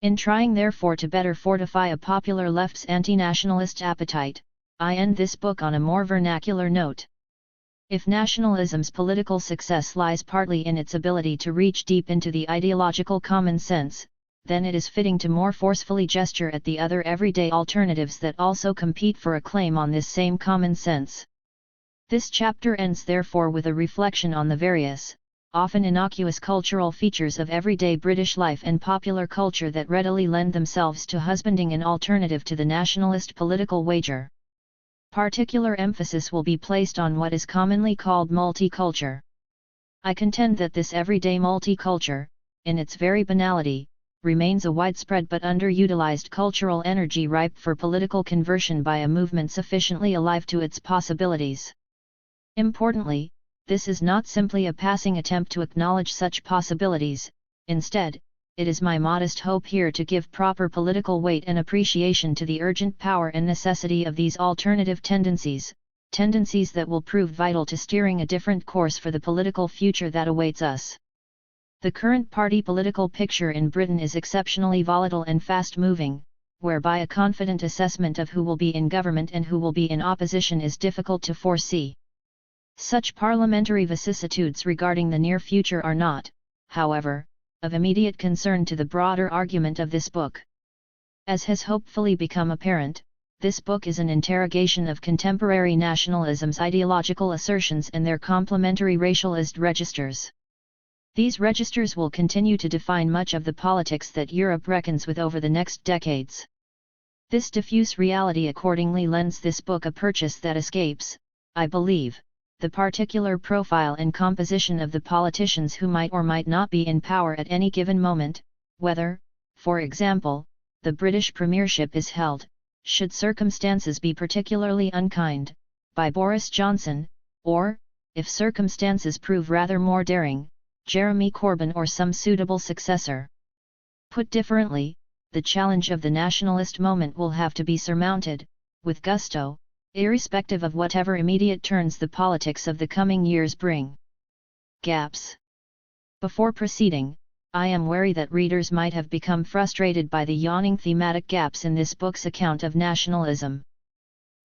In trying therefore to better fortify a popular left's anti-nationalist appetite, I end this book on a more vernacular note. If nationalism's political success lies partly in its ability to reach deep into the ideological common sense, then it is fitting to more forcefully gesture at the other everyday alternatives that also compete for a claim on this same common sense. This chapter ends therefore with a reflection on the various, often innocuous cultural features of everyday British life and popular culture that readily lend themselves to husbanding an alternative to the nationalist political wager. Particular emphasis will be placed on what is commonly called multiculture. I contend that this everyday multiculture, in its very banality, remains a widespread but underutilized cultural energy ripe for political conversion by a movement sufficiently alive to its possibilities. Importantly, this is not simply a passing attempt to acknowledge such possibilities, instead, it is my modest hope here to give proper political weight and appreciation to the urgent power and necessity of these alternative tendencies that will prove vital to steering a different course for the political future that awaits us. The current party political picture in Britain is exceptionally volatile and fast-moving, whereby a confident assessment of who will be in government and who will be in opposition is difficult to foresee. Such parliamentary vicissitudes regarding the near future are not, however, of immediate concern to the broader argument of this book. As has hopefully become apparent, this book is an interrogation of contemporary nationalism's ideological assertions and their complementary racialized registers. These registers will continue to define much of the politics that Europe reckons with over the next decades. This diffuse reality accordingly lends this book a purchase that escapes, I believe, the particular profile and composition of the politicians who might or might not be in power at any given moment, whether, for example, the British premiership is held, should circumstances be particularly unkind, by Boris Johnson, or, if circumstances prove rather more daring, Jeremy Corbyn or some suitable successor. Put differently, the challenge of the nationalist moment will have to be surmounted, with gusto, irrespective of whatever immediate turns the politics of the coming years bring. Gaps. Before proceeding, I am wary that readers might have become frustrated by the yawning thematic gaps in this book's account of nationalism.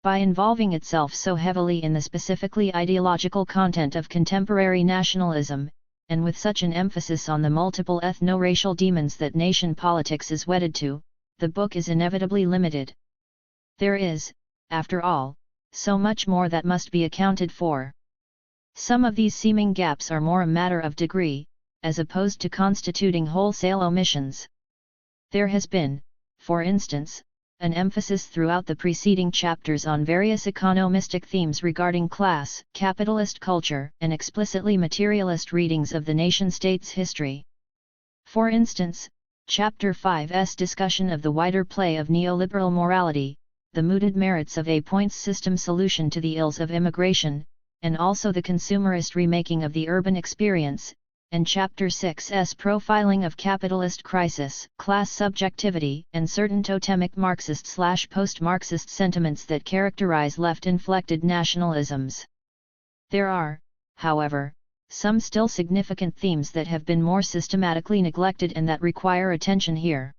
By involving itself so heavily in the specifically ideological content of contemporary nationalism, and with such an emphasis on the multiple ethno-racial demons that nation politics is wedded to, the book is inevitably limited. There is, after all, so much more that must be accounted for. Some of these seeming gaps are more a matter of degree, as opposed to constituting wholesale omissions. There has been, for instance, an emphasis throughout the preceding chapters on various economistic themes regarding class, capitalist culture, and explicitly materialist readings of the nation-state's history. For instance, Chapter 5's discussion of the wider play of neoliberal morality, the mooted merits of a points system solution to the ills of immigration, and also the consumerist remaking of the urban experience, and Chapter 6's profiling of capitalist crisis, class subjectivity, and certain totemic Marxist/post-Marxist sentiments that characterize left-inflected nationalisms. There are, however, some still significant themes that have been more systematically neglected and that require attention here.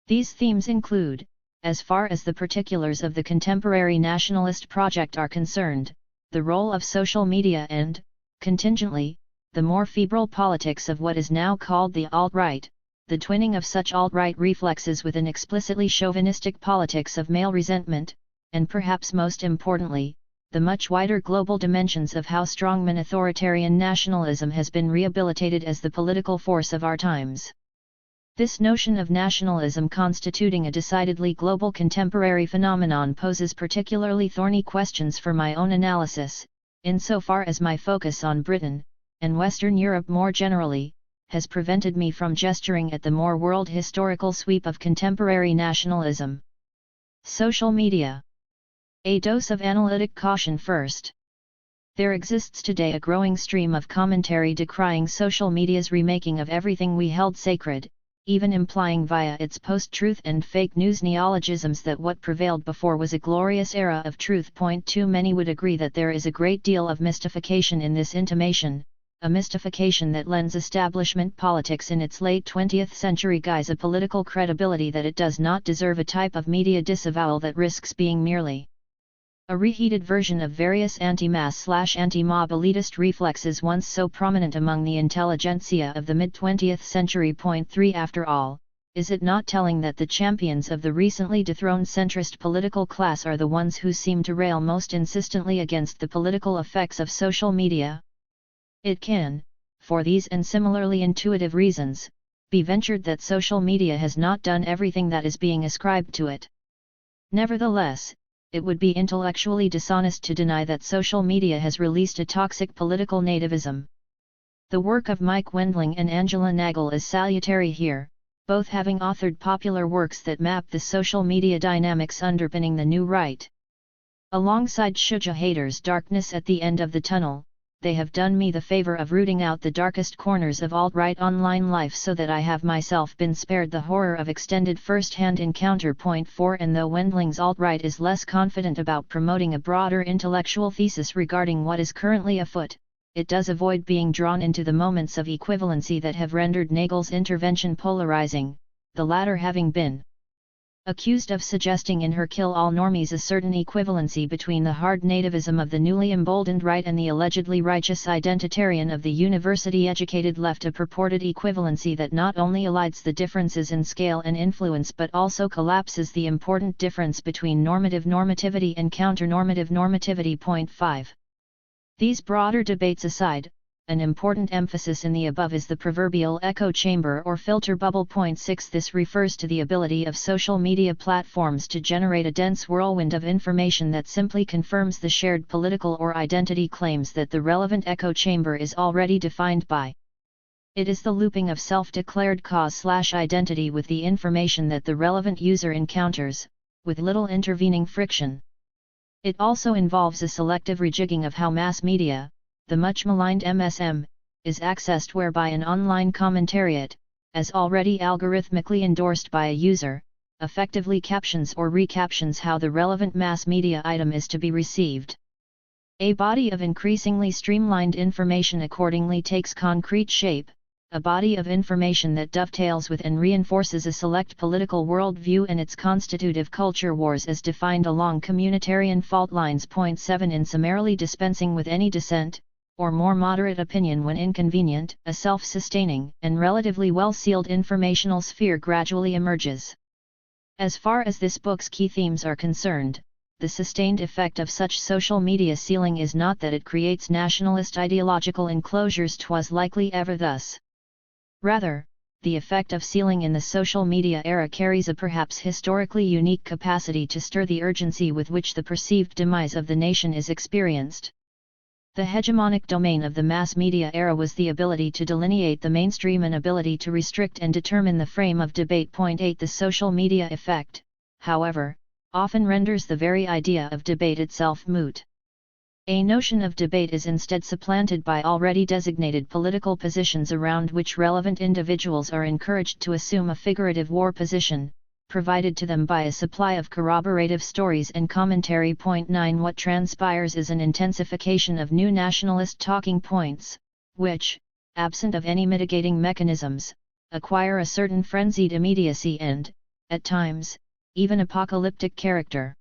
These themes include, as far as the particulars of the contemporary nationalist project are concerned, the role of social media and, contingently, the more febrile politics of what is now called the alt-right, the twinning of such alt-right reflexes with an explicitly chauvinistic politics of male resentment, and perhaps most importantly, the much wider global dimensions of how strongman authoritarian nationalism has been rehabilitated as the political force of our times. This notion of nationalism constituting a decidedly global contemporary phenomenon poses particularly thorny questions for my own analysis, insofar as my focus on Britain, and Western Europe more generally, has prevented me from gesturing at the more world historical sweep of contemporary nationalism. Social media. A dose of analytic caution first. There exists today a growing stream of commentary decrying social media's remaking of everything we held sacred, even implying via its post-truth and fake news neologisms that what prevailed before was a glorious era of truth. Point 2. Many would agree that there is a great deal of mystification in this intimation, a mystification that lends establishment politics in its late 20th century guise a political credibility that it does not deserve, a type of media disavowal that risks being merely a reheated version of various anti-mass/anti-mob elitist reflexes once so prominent among the intelligentsia of the mid-20th century. Point 3. After all, is it not telling that the champions of the recently dethroned centrist political class are the ones who seem to rail most insistently against the political effects of social media? It can, for these and similarly intuitive reasons, be ventured that social media has not done everything that is being ascribed to it. Nevertheless, it would be intellectually dishonest to deny that social media has released a toxic political nativism. The work of Mike Wendling and Angela Nagel is salutary here, both having authored popular works that map the social media dynamics underpinning the new right. Alongside Shuja Hader's Darkness at the End of the Tunnel, they have done me the favor of rooting out the darkest corners of alt-right online life so that I have myself been spared the horror of extended first-hand encounter. Point 4. And though Wendling's alt-right is less confident about promoting a broader intellectual thesis regarding what is currently afoot, it does avoid being drawn into the moments of equivalency that have rendered Nagel's intervention polarizing, the latter having been accused of suggesting in her Kill All Normies a certain equivalency between the hard nativism of the newly emboldened right and the allegedly righteous identitarian of the university-educated left, a purported equivalency that not only elides the differences in scale and influence but also collapses the important difference between normative normativity and counter-normative normativity. Point 5. These broader debates aside, an important emphasis in the above is the proverbial echo chamber or filter bubble. Point 6. This refers to the ability of social media platforms to generate a dense whirlwind of information that simply confirms the shared political or identity claims that the relevant echo chamber is already defined by. It is the looping of self-declared cause/identity with the information that the relevant user encounters, with little intervening friction. It also involves a selective rejigging of how mass media, the much maligned MSM, is accessed, whereby an online commentariat, as already algorithmically endorsed by a user, effectively captions or recaptions how the relevant mass media item is to be received. A body of increasingly streamlined information accordingly takes concrete shape, a body of information that dovetails with and reinforces a select political worldview and its constitutive culture wars as defined along communitarian fault lines. Point 7. In summarily dispensing with any dissent, or more moderate opinion when inconvenient, a self-sustaining and relatively well-sealed informational sphere gradually emerges. As far as this book's key themes are concerned, the sustained effect of such social media sealing is not that it creates nationalist ideological enclosures, 'twas likely ever thus. Rather, the effect of sealing in the social media era carries a perhaps historically unique capacity to stir the urgency with which the perceived demise of the nation is experienced. The hegemonic domain of the mass media era was the ability to delineate the mainstream and ability to restrict and determine the frame of debate. Point 8. The social media effect, however, often renders the very idea of debate itself moot. A notion of debate is instead supplanted by already designated political positions around which relevant individuals are encouraged to assume a figurative war position, provided to them by a supply of corroborative stories and commentary. Point 9. What transpires is an intensification of new nationalist talking points, which, absent of any mitigating mechanisms, acquire a certain frenzied immediacy and, at times, even apocalyptic character.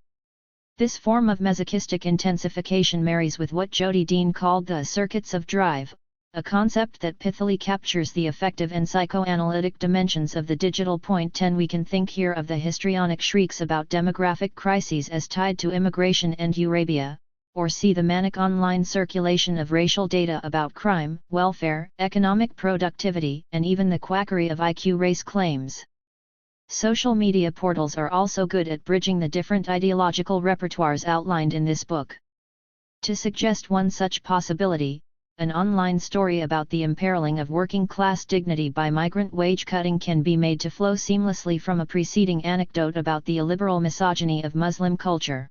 This form of masochistic intensification marries with what Jody Dean called the circuits of drive, a concept that pithily captures the affective and psychoanalytic dimensions of the digital. Point 10. We can think here of the histrionic shrieks about demographic crises as tied to immigration and Eurabia, or see the manic online circulation of racial data about crime, welfare, economic productivity, and even the quackery of IQ race claims. Social media portals are also good at bridging the different ideological repertoires outlined in this book. To suggest one such possibility, an online story about the imperiling of working-class dignity by migrant wage-cutting can be made to flow seamlessly from a preceding anecdote about the illiberal misogyny of Muslim culture.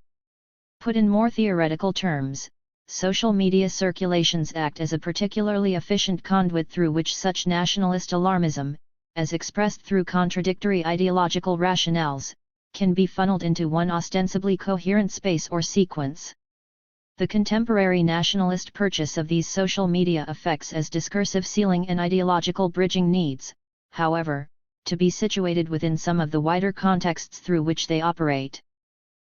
Put in more theoretical terms, social media circulations act as a particularly efficient conduit through which such nationalist alarmism, as expressed through contradictory ideological rationales, can be funneled into one ostensibly coherent space or sequence. The contemporary nationalist purchase of these social media effects as discursive sealing and ideological bridging needs, however, to be situated within some of the wider contexts through which they operate.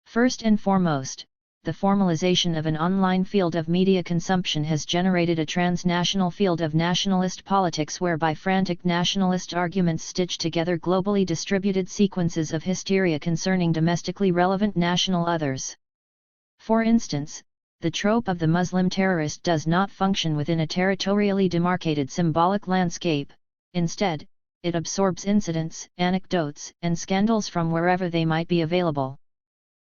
First and foremost, the formalization of an online field of media consumption has generated a transnational field of nationalist politics whereby frantic nationalist arguments stitch together globally distributed sequences of hysteria concerning domestically relevant national others. For instance, the trope of the Muslim terrorist does not function within a territorially demarcated symbolic landscape. Instead, it absorbs incidents, anecdotes, and scandals from wherever they might be available.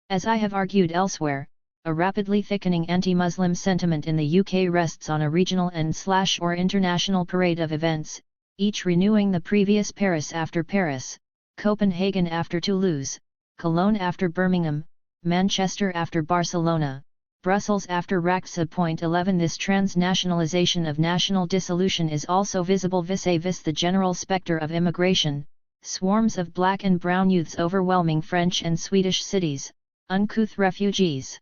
As I have argued elsewhere, a rapidly thickening anti-Muslim sentiment in the UK rests on a regional and/or international parade of events, each renewing the previous Paris after Paris, Copenhagen after Toulouse, Cologne after Birmingham, Manchester after Barcelona, Brussels after Raxa. Point 11. This transnationalization of national dissolution is also visible vis-a-vis the general spectre of immigration, swarms of black and brown youths overwhelming French and Swedish cities, uncouth refugees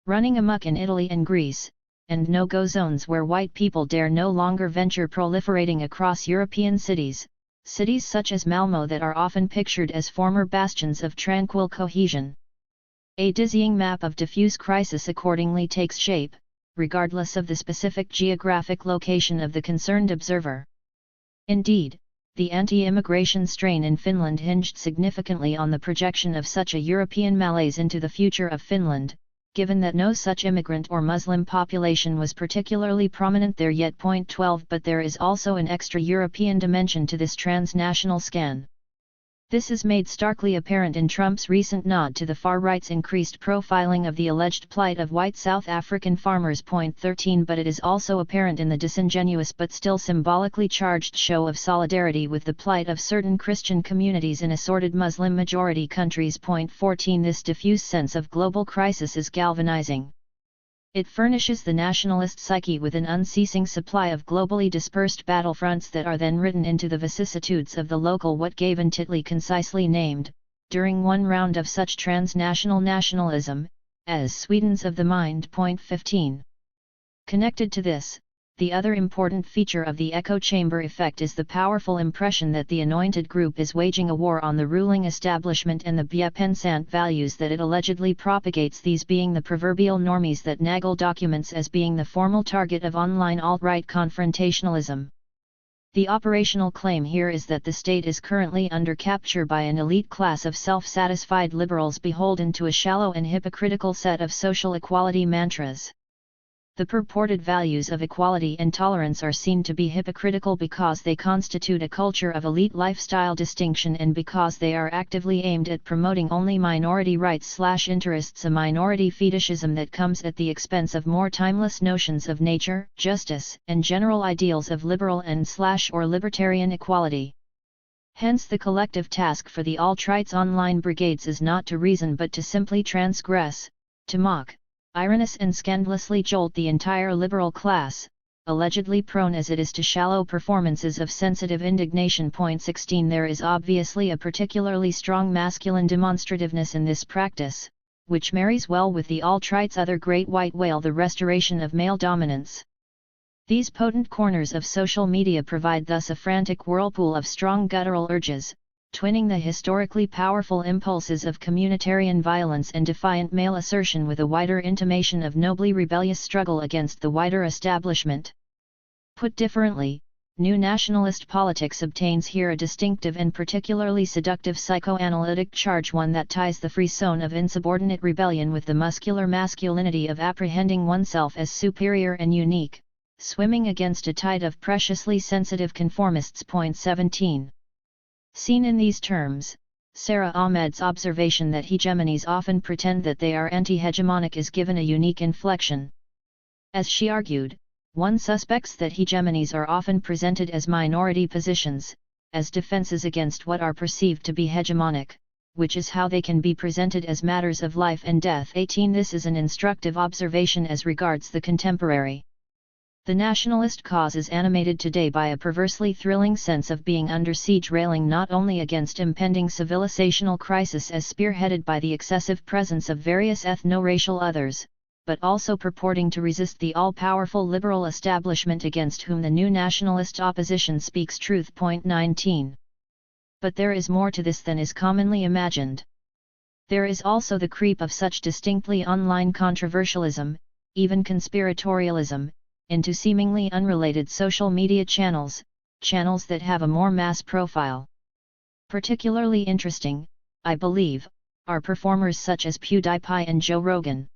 running amok in Italy and Greece, and no-go zones where white people dare no longer venture proliferating across European cities, cities such as Malmö that are often pictured as former bastions of tranquil cohesion. A dizzying map of diffuse crisis accordingly takes shape, regardless of the specific geographic location of the concerned observer. Indeed, the anti-immigration strain in Finland hinged significantly on the projection of such a European malaise into the future of Finland, given that no such immigrant or Muslim population was particularly prominent there yet. 12 But there is also an extra-European dimension to this transnational scan. This is made starkly apparent in Trump's recent nod to the far-right's increased profiling of the alleged plight of white South African farmers. 13 But it is also apparent in the disingenuous but still symbolically charged show of solidarity with the plight of certain Christian communities in assorted Muslim-majority countries. 14 This diffuse sense of global crisis is galvanizing. It furnishes the nationalist psyche with an unceasing supply of globally dispersed battlefronts that are then written into the vicissitudes of the local what gave Titli concisely named, during one round of such transnational nationalism, as Sweden's of the mind. 15. Connected to this, the other important feature of the echo chamber effect is the powerful impression that the anointed group is waging a war on the ruling establishment and the bien-pensant values that it allegedly propagates, these being the proverbial normies that Nagel documents as being the formal target of online alt-right confrontationalism. The operational claim here is that the state is currently under capture by an elite class of self-satisfied liberals beholden to a shallow and hypocritical set of social equality mantras. The purported values of equality and tolerance are seen to be hypocritical because they constitute a culture of elite lifestyle distinction and because they are actively aimed at promoting only minority rights/interests, a minority fetishism that comes at the expense of more timeless notions of nature, justice, and general ideals of liberal and/or libertarian equality. Hence the collective task for the alt-right's online brigades is not to reason but to simply transgress, to mock, ironious and scandalously jolt the entire liberal class, allegedly prone as it is to shallow performances of sensitive indignation. 16 There is obviously a particularly strong masculine demonstrativeness in this practice, which marries well with the alt-right's other great white whale, the restoration of male dominance. These potent corners of social media provide thus a frantic whirlpool of strong guttural urges, twinning the historically powerful impulses of communitarian violence and defiant male assertion with a wider intimation of nobly rebellious struggle against the wider establishment. Put differently, new nationalist politics obtains here a distinctive and particularly seductive psychoanalytic charge, one that ties the frisson of insubordinate rebellion with the muscular masculinity of apprehending oneself as superior and unique, swimming against a tide of preciously sensitive conformists. 17. Seen in these terms, Sarah Ahmed's observation that hegemonies often pretend that they are anti-hegemonic is given a unique inflection. As she argued, one suspects that hegemonies are often presented as minority positions, as defenses against what are perceived to be hegemonic, which is how they can be presented as matters of life and death. 18 This is an instructive observation as regards the contemporary. The nationalist cause is animated today by a perversely thrilling sense of being under siege, railing not only against impending civilizational crisis as spearheaded by the excessive presence of various ethno-racial others, but also purporting to resist the all-powerful liberal establishment against whom the new nationalist opposition speaks truth. 19. But there is more to this than is commonly imagined. There is also the creep of such distinctly online controversialism, even conspiratorialism, into seemingly unrelated social media channels that have a more mass profile. Particularly interesting, I believe, are performers such as PewDiePie and Joe Rogan.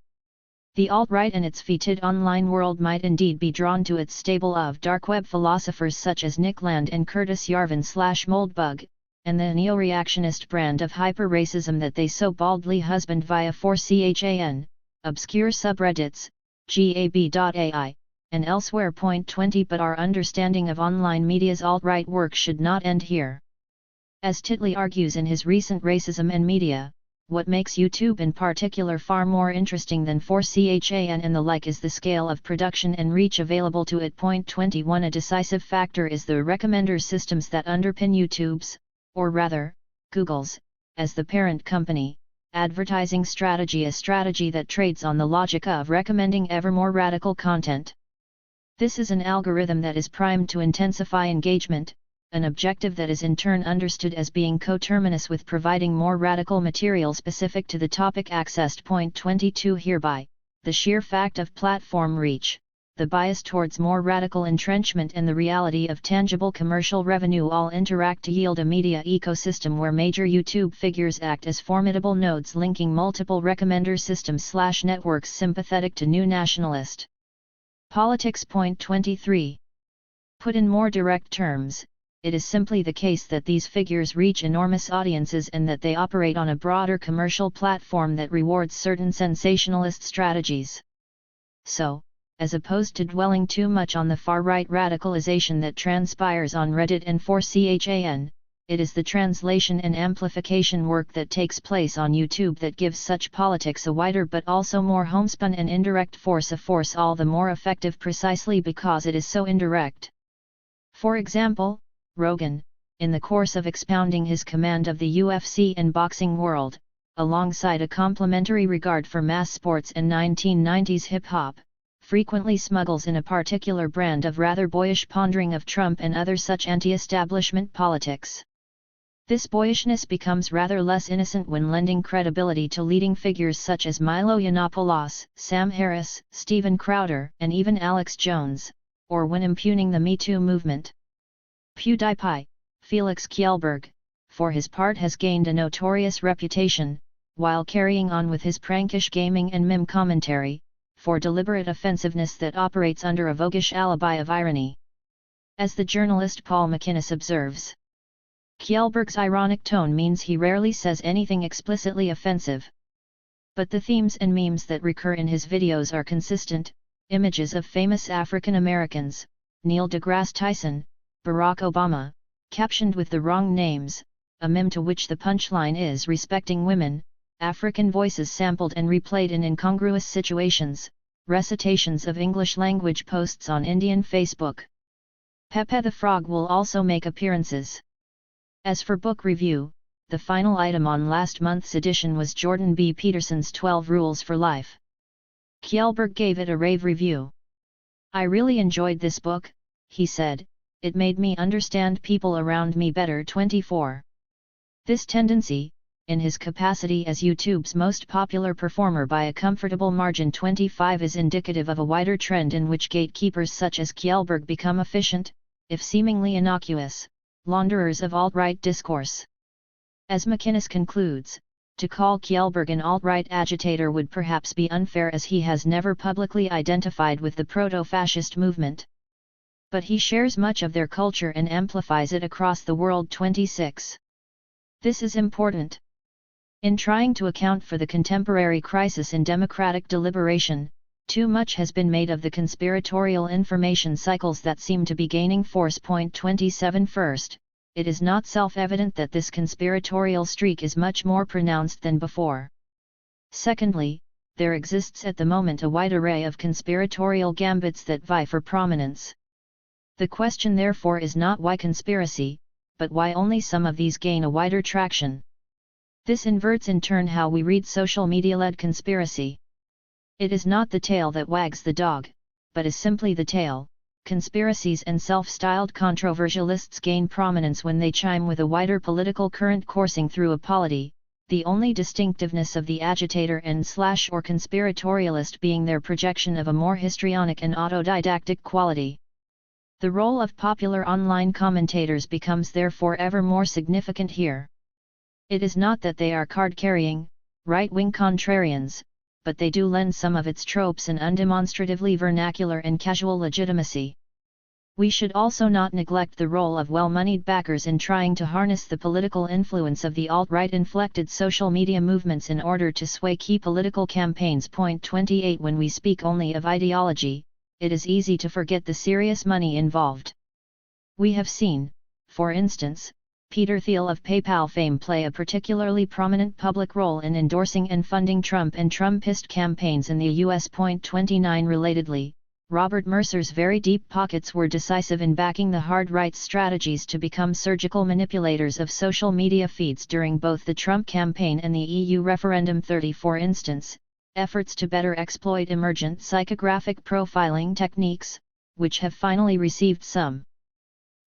The alt-right and its fetid online world might indeed be drawn to its stable of dark web philosophers such as Nick Land and Curtis Yarvin/Moldbug, and the neo-reactionist brand of hyper-racism that they so baldly husband via 4chan, obscure subreddits, gab.ai, and elsewhere. 20 But our understanding of online media's alt-right work should not end here. As Titli argues in his recent Racism and Media, what makes YouTube in particular far more interesting than 4chan and the like is the scale of production and reach available to it. 21 A decisive factor is the recommender systems that underpin YouTube's, or rather, Google's, as the parent company, advertising strategy, a strategy that trades on the logic of recommending ever more radical content. This is an algorithm that is primed to intensify engagement, an objective that is in turn understood as being coterminous with providing more radical material specific to the topic accessed. Point 22 Hereby, the sheer fact of platform reach, the bias towards more radical entrenchment and the reality of tangible commercial revenue all interact to yield a media ecosystem where major YouTube figures act as formidable nodes linking multiple recommender systems/networks sympathetic to new nationalist politics. Point 23. Put in more direct terms, it is simply the case that these figures reach enormous audiences and that they operate on a broader commercial platform that rewards certain sensationalist strategies. So, as opposed to dwelling too much on the far-right radicalization that transpires on Reddit and 4chan, it is the translation and amplification work that takes place on YouTube that gives such politics a wider but also more homespun and indirect force, a force all the more effective precisely because it is so indirect. For example, Rogan, in the course of expounding his command of the UFC and boxing world, alongside a complementary regard for mass sports and 1990s hip-hop, frequently smuggles in a particular brand of rather boyish pondering of Trump and other such anti-establishment politics. This boyishness becomes rather less innocent when lending credibility to leading figures such as Milo Yiannopoulos, Sam Harris, Steven Crowder, and even Alex Jones, or when impugning the Me Too movement. PewDiePie, Felix Kjellberg, for his part has gained a notorious reputation, while carrying on with his prankish gaming and meme commentary, for deliberate offensiveness that operates under a voguish alibi of irony. As the journalist Paul McInnes observes, Kjellberg's ironic tone means he rarely says anything explicitly offensive. But the themes and memes that recur in his videos are consistent: images of famous African Americans, Neil deGrasse Tyson, Barack Obama, captioned with the wrong names, a meme to which the punchline is respecting women, African voices sampled and replayed in incongruous situations, recitations of English language posts on Indian Facebook. Pepe the Frog will also make appearances. As for book review, the final item on last month's edition was Jordan B. Peterson's 12 Rules for Life. Kjellberg gave it a rave review. "I really enjoyed this book," he said, "it made me understand people around me better." 24. This tendency, in his capacity as YouTube's most popular performer by a comfortable margin 25, is indicative of a wider trend in which gatekeepers such as Kjellberg become efficient, if seemingly innocuous, launderers of alt-right discourse. As McInnes concludes, to call Kjellberg an alt-right agitator would perhaps be unfair as he has never publicly identified with the proto-fascist movement. But he shares much of their culture and amplifies it across the world. 26. This is important. In trying to account for the contemporary crisis in democratic deliberation, too much has been made of the conspiratorial information cycles that seem to be gaining force. Point 27. First, it is not self-evident that this conspiratorial streak is much more pronounced than before. Secondly, there exists at the moment a wide array of conspiratorial gambits that vie for prominence. The question therefore is not why conspiracy, but why only some of these gain a wider traction. This inverts in turn how we read social media-led conspiracy. It is not the tail that wags the dog, but is simply the tail. Conspiracies and self-styled controversialists gain prominence when they chime with a wider political current coursing through a polity, the only distinctiveness of the agitator and/or conspiratorialist being their projection of a more histrionic and autodidactic quality. The role of popular online commentators becomes therefore ever more significant here. It is not that they are card-carrying, right-wing contrarians, but they do lend some of its tropes an undemonstratively vernacular and casual legitimacy. We should also not neglect the role of well-moneyed backers in trying to harness the political influence of the alt-right inflected social media movements in order to sway key political campaigns. Point 28. When we speak only of ideology, it is easy to forget the serious money involved. We have seen, for instance, Peter Thiel of PayPal fame play a particularly prominent public role in endorsing and funding Trump and Trumpist campaigns in the U.S. Point 29. Relatedly, Robert Mercer's very deep pockets were decisive in backing the hard right's strategies to become surgical manipulators of social media feeds during both the Trump campaign and the EU referendum. 30. For instance, efforts to better exploit emergent psychographic profiling techniques, which have finally received some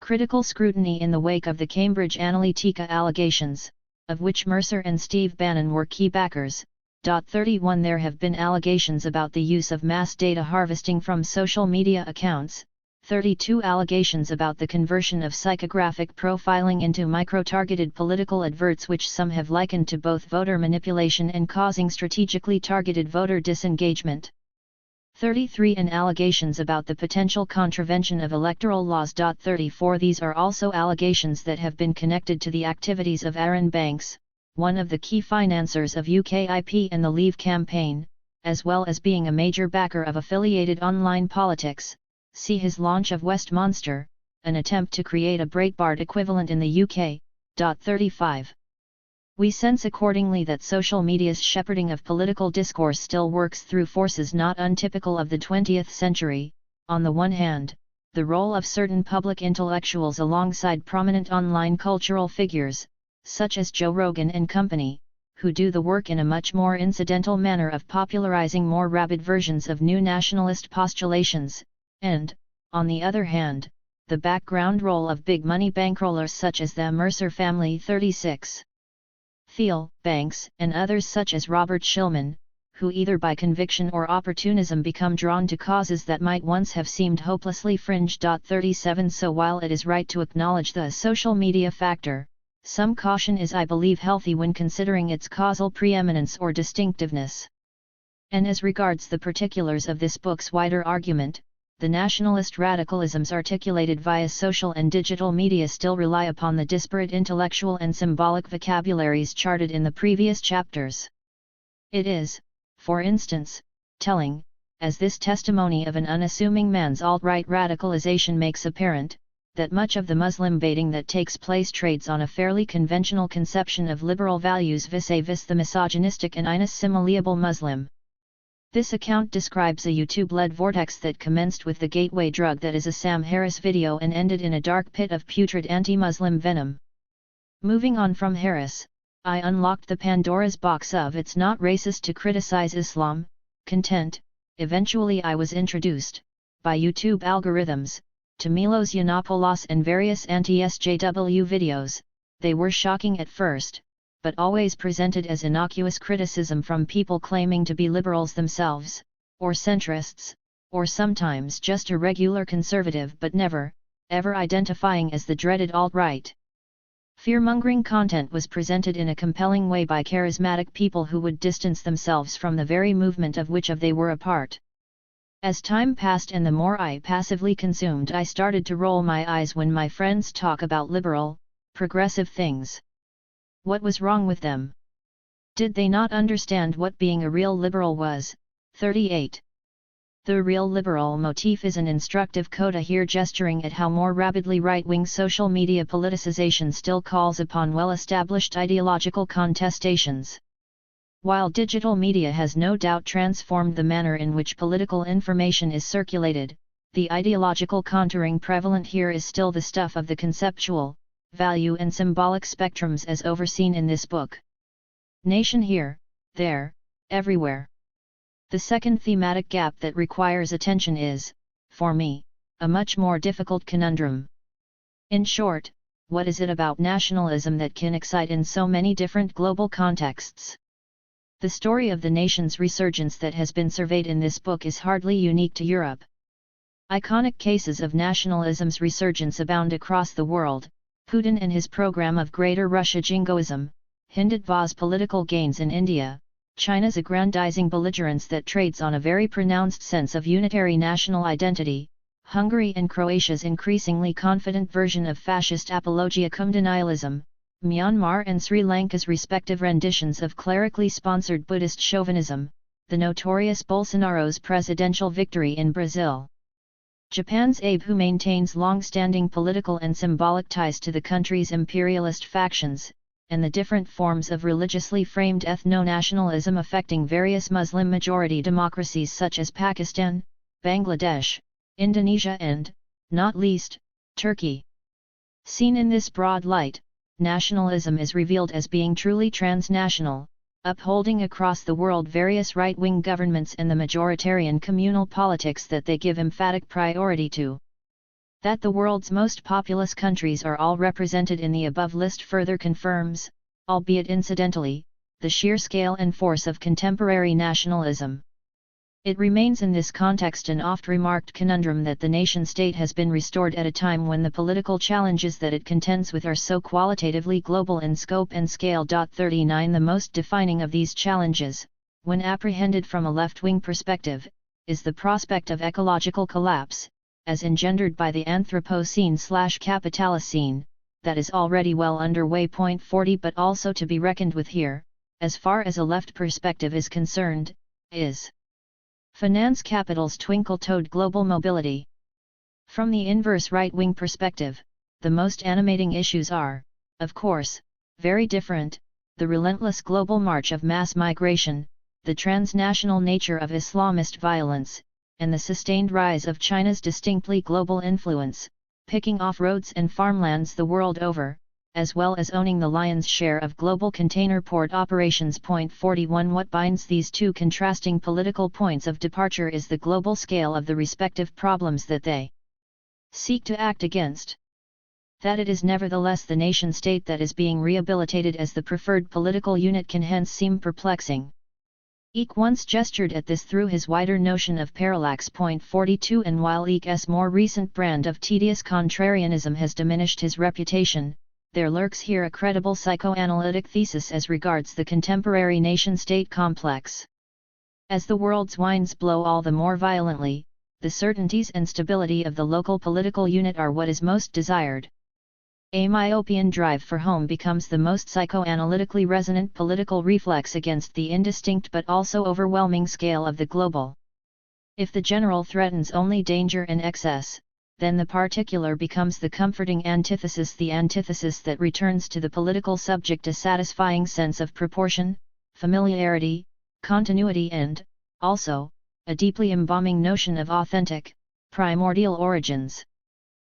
Critical scrutiny in the wake of the Cambridge Analytica allegations, of which Mercer and Steve Bannon were key backers. 31 There have been allegations about the use of mass data harvesting from social media accounts. 32 Allegations about the conversion of psychographic profiling into micro-targeted political adverts, which some have likened to both voter manipulation and causing strategically targeted voter disengagement. 33 And allegations about the potential contravention of electoral laws. 34 These are also allegations that have been connected to the activities of Arron Banks, one of the key financiers of UKIP and the Leave campaign, as well as being a major backer of affiliated online politics. See his launch of Westmonster, an attempt to create a Breitbart equivalent in the UK. 35 We sense accordingly that social media's shepherding of political discourse still works through forces not untypical of the 20th century. On the one hand, the role of certain public intellectuals alongside prominent online cultural figures, such as Joe Rogan and company, who do the work in a much more incidental manner of popularizing more rabid versions of new nationalist postulations, and, on the other hand, the background role of big money bankrollers such as the Mercer family. 36 Thiel, Banks, and others such as Robert Shillman, who either by conviction or opportunism become drawn to causes that might once have seemed hopelessly fringe. 37 So while it is right to acknowledge the social media factor, some caution is, I believe, healthy when considering its causal preeminence or distinctiveness. And as regards the particulars of this book's wider argument, the nationalist radicalisms articulated via social and digital media still rely upon the disparate intellectual and symbolic vocabularies charted in the previous chapters. It is, for instance, telling, as this testimony of an unassuming man's alt-right radicalization makes apparent, that much of the Muslim baiting that takes place trades on a fairly conventional conception of liberal values vis-a-vis the misogynistic and inassimileable Muslim. This account describes a YouTube-led vortex that commenced with the gateway drug that is a Sam Harris video and ended in a dark pit of putrid anti-Muslim venom. Moving on from Harris, I unlocked the Pandora's box of "it's not racist to criticize Islam" content. Eventually I was introduced, by YouTube algorithms, to Milos Yiannopoulos and various anti-SJW videos. They were shocking at first, but always presented as innocuous criticism from people claiming to be liberals themselves, or centrists, or sometimes just a regular conservative, but never, ever identifying as the dreaded alt-right. Fear-mongering content was presented in a compelling way by charismatic people who would distance themselves from the very movement of which they were a part. As time passed and the more I passively consumed, I started to roll my eyes when my friends talk about liberal, progressive things. What was wrong with them? Did they not understand what being a real liberal was? 38. The real liberal motif is an instructive coda here, gesturing at how more rapidly right-wing social media politicization still calls upon well-established ideological contestations. While digital media has no doubt transformed the manner in which political information is circulated, the ideological contouring prevalent here is still the stuff of the conceptual, value and symbolic spectrums as overseen in this book. Nation here, there, everywhere. The second thematic gap that requires attention is, for me, a much more difficult conundrum. In short, what is it about nationalism that can excite in so many different global contexts? The story of the nation's resurgence that has been surveyed in this book is hardly unique to Europe. Iconic cases of nationalism's resurgence abound across the world: Putin and his program of Greater Russia jingoism, Hindutva's political gains in India, China's aggrandizing belligerence that trades on a very pronounced sense of unitary national identity, Hungary and Croatia's increasingly confident version of fascist apologia cum denialism, Myanmar and Sri Lanka's respective renditions of clerically sponsored Buddhist chauvinism, the notorious Bolsonaro's presidential victory in Brazil. Japan's Abe, who maintains long-standing political and symbolic ties to the country's imperialist factions, and the different forms of religiously framed ethno-nationalism affecting various Muslim-majority democracies such as Pakistan, Bangladesh, Indonesia and, not least, Turkey. Seen in this broad light, nationalism is revealed as being truly transnational, upholding across the world various right-wing governments and the majoritarian communal politics that they give emphatic priority to. That the world's most populous countries are all represented in the above list further confirms, albeit incidentally, the sheer scale and force of contemporary nationalism. It remains in this context an oft-remarked conundrum that the nation-state has been restored at a time when the political challenges that it contends with are so qualitatively global in scope and scale. 39 The most defining of these challenges, when apprehended from a left-wing perspective, is the prospect of ecological collapse, as engendered by the Anthropocene/Capitalocene, that is already well underway. 40 But also to be reckoned with here, as far as a left perspective is concerned, is finance capital's twinkle-toed global mobility. From the inverse right-wing perspective, the most animating issues are, of course, very different: the relentless global march of mass migration, the transnational nature of Islamist violence, and the sustained rise of China's distinctly global influence, picking off roads and farmlands the world over, as well as owning the lion's share of global container port operations. 41 What binds these two contrasting political points of departure is the global scale of the respective problems that they seek to act against. That it is nevertheless the nation-state that is being rehabilitated as the preferred political unit can hence seem perplexing. Eek once gestured at this through his wider notion of parallax. 42 And while Eek's more recent brand of tedious contrarianism has diminished his reputation, there lurks here a credible psychoanalytic thesis as regards the contemporary nation-state complex. As the world's winds blow all the more violently, the certainties and stability of the local political unit are what is most desired. A myopian drive for home becomes the most psychoanalytically resonant political reflex against the indistinct but also overwhelming scale of the global. If the general threatens only danger and excess, then the particular becomes the comforting antithesis, the antithesis that returns to the political subject a satisfying sense of proportion, familiarity, continuity and, also, a deeply embalming notion of authentic, primordial origins.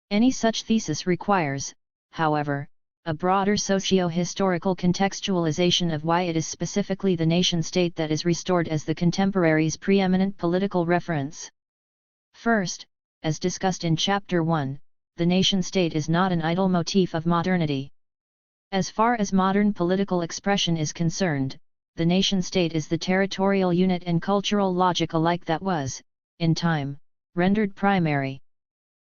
Any such thesis requires, however, a broader socio-historical contextualization of why it is specifically the nation-state that is restored as the contemporary's preeminent political reference. First, as discussed in Chapter 1, the nation-state is not an idle motif of modernity. As far as modern political expression is concerned, the nation-state is the territorial unit and cultural logic alike that was, in time, rendered primary.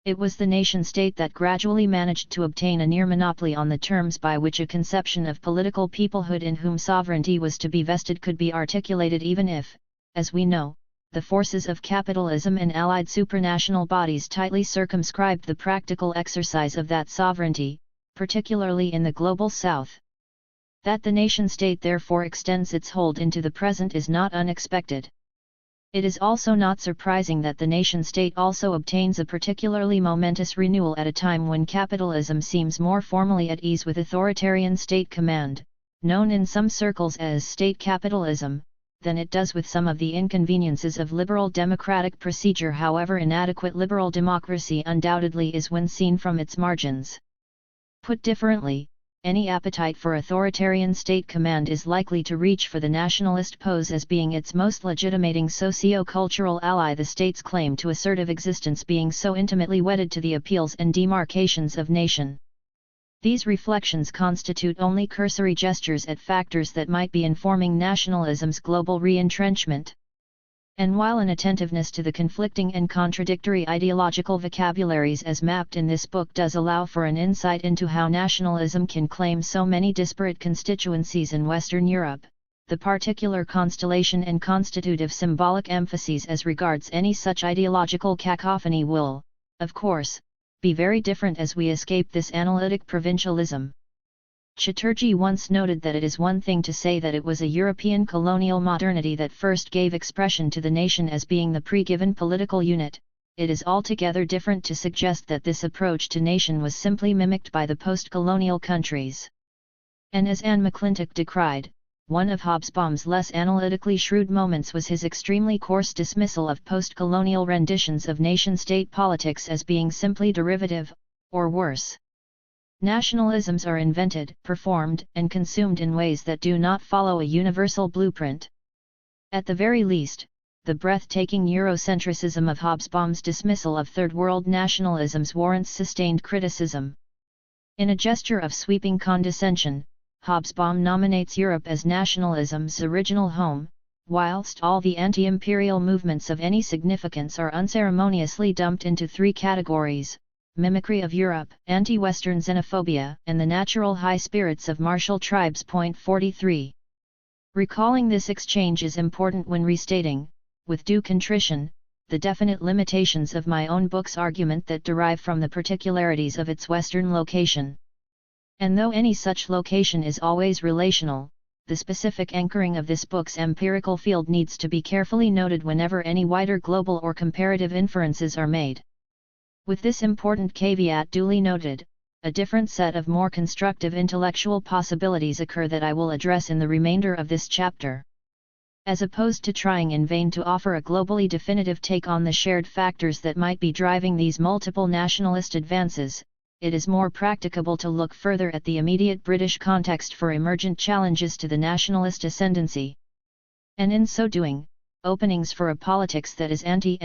It was the nation-state that gradually managed to obtain a near monopoly on the terms by which a conception of political peoplehood in whom sovereignty was to be vested could be articulated, even if, as we know, the forces of capitalism and allied supranational bodies tightly circumscribed the practical exercise of that sovereignty, particularly in the global south. That the nation-state therefore extends its hold into the present is not unexpected. It is also not surprising that the nation-state also obtains a particularly momentous renewal at a time when capitalism seems more formally at ease with authoritarian state command, known in some circles as state capitalism, than it does with some of the inconveniences of liberal democratic procedure. However inadequate liberal democracy undoubtedly is when seen from its margins. Put differently, any appetite for authoritarian state command is likely to reach for the nationalist pose as being its most legitimating socio-cultural ally, the state's claim to assertive existence being so intimately wedded to the appeals and demarcations of nation. These reflections constitute only cursory gestures at factors that might be informing nationalism's global re-entrenchment. And while an attentiveness to the conflicting and contradictory ideological vocabularies as mapped in this book does allow for an insight into how nationalism can claim so many disparate constituencies in Western Europe, the particular constellation and constitutive symbolic emphases as regards any such ideological cacophony will, of course, be very different as we escape this analytic provincialism. Chatterjee once noted that it is one thing to say that it was a European colonial modernity that first gave expression to the nation as being the pre-given political unit, it is altogether different to suggest that this approach to nation was simply mimicked by the post-colonial countries. And as Anne McClintock decried, one of Hobsbawm's less analytically shrewd moments was his extremely coarse dismissal of post-colonial renditions of nation-state politics as being simply derivative, or worse. Nationalisms are invented, performed, and consumed in ways that do not follow a universal blueprint. At the very least, the breathtaking Eurocentricism of Hobsbawm's dismissal of Third World nationalisms warrants sustained criticism. In a gesture of sweeping condescension, Hobsbawm nominates Europe as nationalism's original home, whilst all the anti-imperial movements of any significance are unceremoniously dumped into three categories: mimicry of Europe, anti-Western xenophobia, and the natural high spirits of martial tribes. 43. Recalling this exchange is important when restating, with due contrition, the definite limitations of my own book's argument that derive from the particularities of its Western location. And though any such location is always relational, the specific anchoring of this book's empirical field needs to be carefully noted whenever any wider global or comparative inferences are made. With this important caveat duly noted, a different set of more constructive intellectual possibilities occur that I will address in the remainder of this chapter. As opposed to trying in vain to offer a globally definitive take on the shared factors that might be driving these multiple nationalist advances, it is more practicable to look further at the immediate British context for emergent challenges to the nationalist ascendancy. And in so doing, openings for a politics that is anti-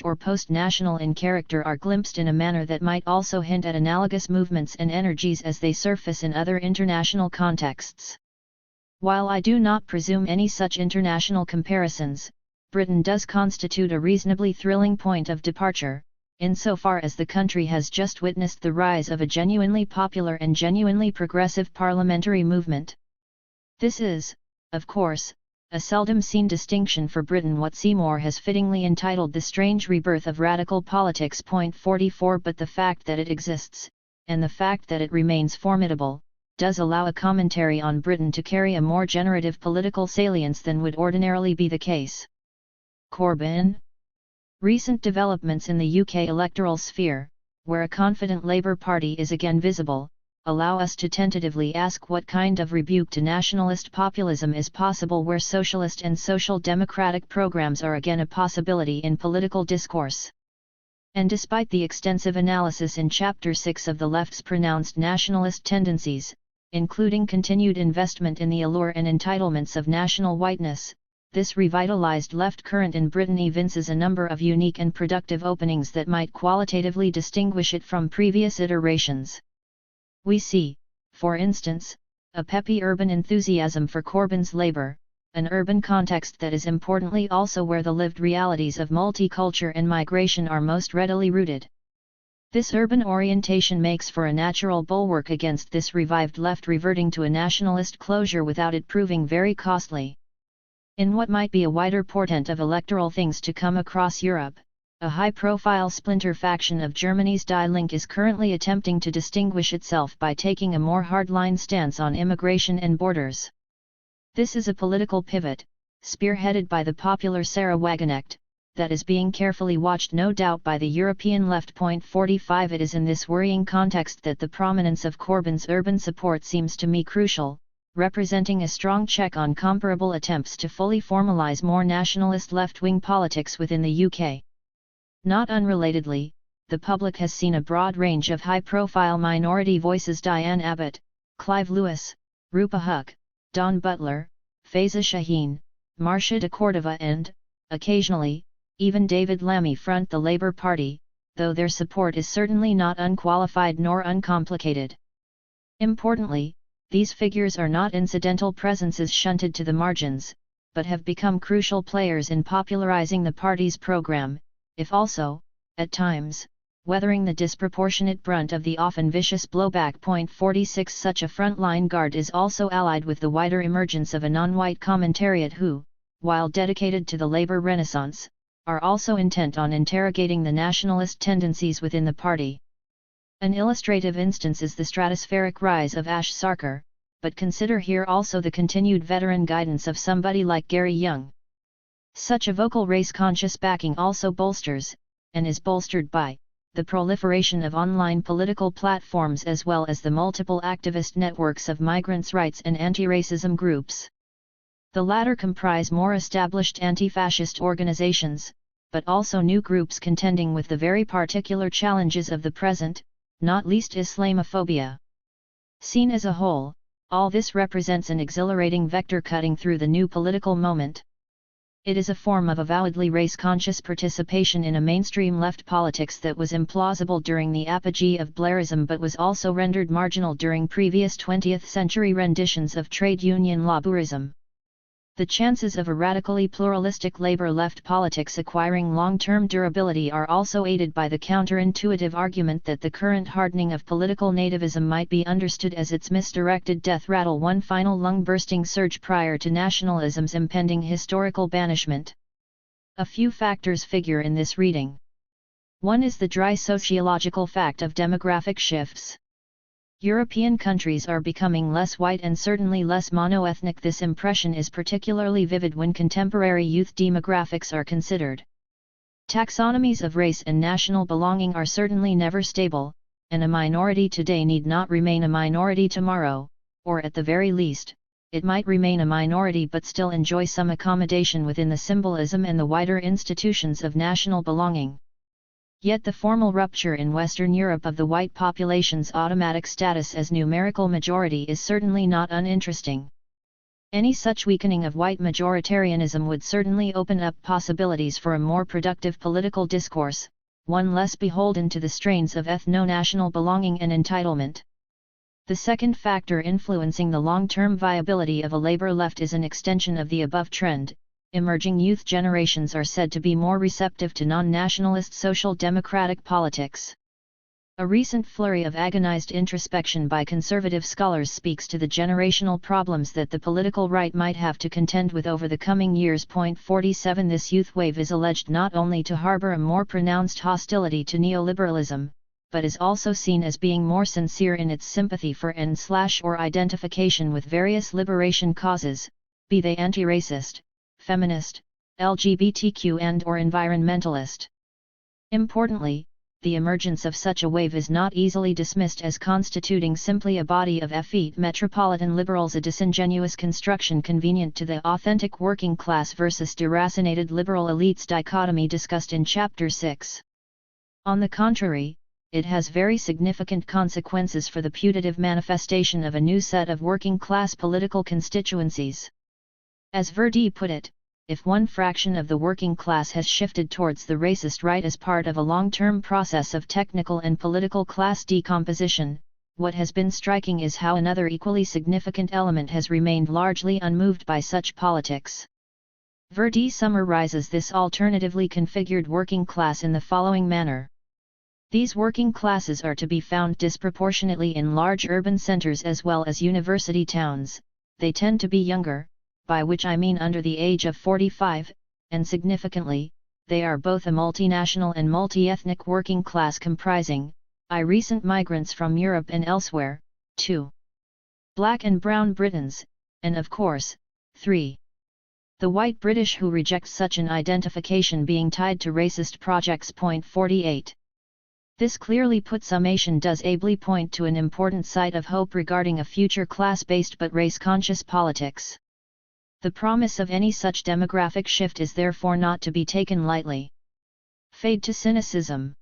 or post-national in character are glimpsed in a manner that might also hint at analogous movements and energies as they surface in other international contexts. While I do not presume any such international comparisons, Britain does constitute a reasonably thrilling point of departure, insofar as the country has just witnessed the rise of a genuinely popular and genuinely progressive parliamentary movement. This is, of course, a seldom seen distinction for Britain, what Seymour has fittingly entitled the strange rebirth of radical politics. 44. But the fact that it exists, and the fact that it remains formidable, does allow a commentary on Britain to carry a more generative political salience than would ordinarily be the case. Corbyn. Recent developments in the UK electoral sphere, where a confident Labour Party is again visible, allow us to tentatively ask what kind of rebuke to nationalist populism is possible where socialist and social democratic programs are again a possibility in political discourse. And despite the extensive analysis in Chapter 6 of the left's pronounced nationalist tendencies, including continued investment in the allure and entitlements of national whiteness, this revitalized left current in Britain evinces a number of unique and productive openings that might qualitatively distinguish it from previous iterations. We see, for instance, a peppy urban enthusiasm for Corbyn's Labour, an urban context that is importantly also where the lived realities of multiculture and migration are most readily rooted. This urban orientation makes for a natural bulwark against this revived left reverting to a nationalist closure without it proving very costly. In what might be a wider portent of electoral things to come across Europe, a high-profile splinter faction of Germany's Die Linke is currently attempting to distinguish itself by taking a more hardline stance on immigration and borders. This is a political pivot, spearheaded by the popular Sarah Wagenknecht, that is being carefully watched no doubt by the European left. 45. It is in this worrying context that the prominence of Corbyn's urban support seems to me crucial, representing a strong check on comparable attempts to fully formalise more nationalist left-wing politics within the UK. Not unrelatedly, the public has seen a broad range of high-profile minority voices: Diane Abbott, Clive Lewis, Rupa Huq, Don Butler, Faiza Shaheen, Marcia de Cordova and, occasionally, even David Lammy front the Labour Party, though their support is certainly not unqualified nor uncomplicated. Importantly, these figures are not incidental presences shunted to the margins, but have become crucial players in popularising the party's programme, if also, at times, weathering the disproportionate brunt of the often vicious blowback. 46. Such a frontline guard is also allied with the wider emergence of a non-white commentariat who, while dedicated to the Labour Renaissance, are also intent on interrogating the nationalist tendencies within the party. An illustrative instance is the stratospheric rise of Ash Sarkar, but consider here also the continued veteran guidance of somebody like Gary Young. Such a vocal race-conscious backing also bolsters, and is bolstered by, the proliferation of online political platforms as well as the multiple activist networks of migrants' rights and anti-racism groups. The latter comprise more established anti-fascist organizations, but also new groups contending with the very particular challenges of the present, not least Islamophobia. Seen as a whole, all this represents an exhilarating vector cutting through the new political moment. It is a form of avowedly race-conscious participation in a mainstream left politics that was implausible during the apogee of Blairism but was also rendered marginal during previous 20th-century renditions of trade union labourism. The chances of a radically pluralistic labor-left politics acquiring long-term durability are also aided by the counterintuitive argument that the current hardening of political nativism might be understood as its misdirected death rattle, one final lung-bursting surge prior to nationalism's impending historical banishment. A few factors figure in this reading. One is the dry sociological fact of demographic shifts. European countries are becoming less white and certainly less monoethnic. This impression is particularly vivid when contemporary youth demographics are considered. Taxonomies of race and national belonging are certainly never stable, and a minority today need not remain a minority tomorrow, or at the very least, it might remain a minority but still enjoy some accommodation within the symbolism and the wider institutions of national belonging. Yet the formal rupture in Western Europe of the white population's automatic status as numerical majority is certainly not uninteresting. Any such weakening of white majoritarianism would certainly open up possibilities for a more productive political discourse, one less beholden to the strains of ethno-national belonging and entitlement. The second factor influencing the long-term viability of a labor left is an extension of the above trend. Emerging youth generations are said to be more receptive to non-nationalist social democratic politics. A recent flurry of agonized introspection by conservative scholars speaks to the generational problems that the political right might have to contend with over the coming years. 47 This youth wave is alleged not only to harbor a more pronounced hostility to neoliberalism, but is also seen as being more sincere in its sympathy for and/or identification with various liberation causes, be they anti-racist, feminist, LGBTQ and/or environmentalist. Importantly, the emergence of such a wave is not easily dismissed as constituting simply a body of effete metropolitan liberals, a disingenuous construction convenient to the authentic working class versus deracinated liberal elites dichotomy discussed in Chapter 6. On the contrary, it has very significant consequences for the putative manifestation of a new set of working class political constituencies. As Verdi put it, if one fraction of the working class has shifted towards the racist right as part of a long-term process of technical and political class decomposition, what has been striking is how another equally significant element has remained largely unmoved by such politics. Verdi summarizes this alternatively configured working class in the following manner. These working classes are to be found disproportionately in large urban centers as well as university towns. They tend to be younger, by which I mean under the age of 45, and significantly, they are both a multinational and multi-ethnic working class comprising, recent migrants from Europe and elsewhere, 2. Black and brown Britons, and of course, 3. The white British who reject such an identification being tied to racist projects. 48. This clearly put summation does ably point to an important site of hope regarding a future class-based but race-conscious politics. The promise of any such demographic shift is therefore not to be taken lightly. Fade to cynicism.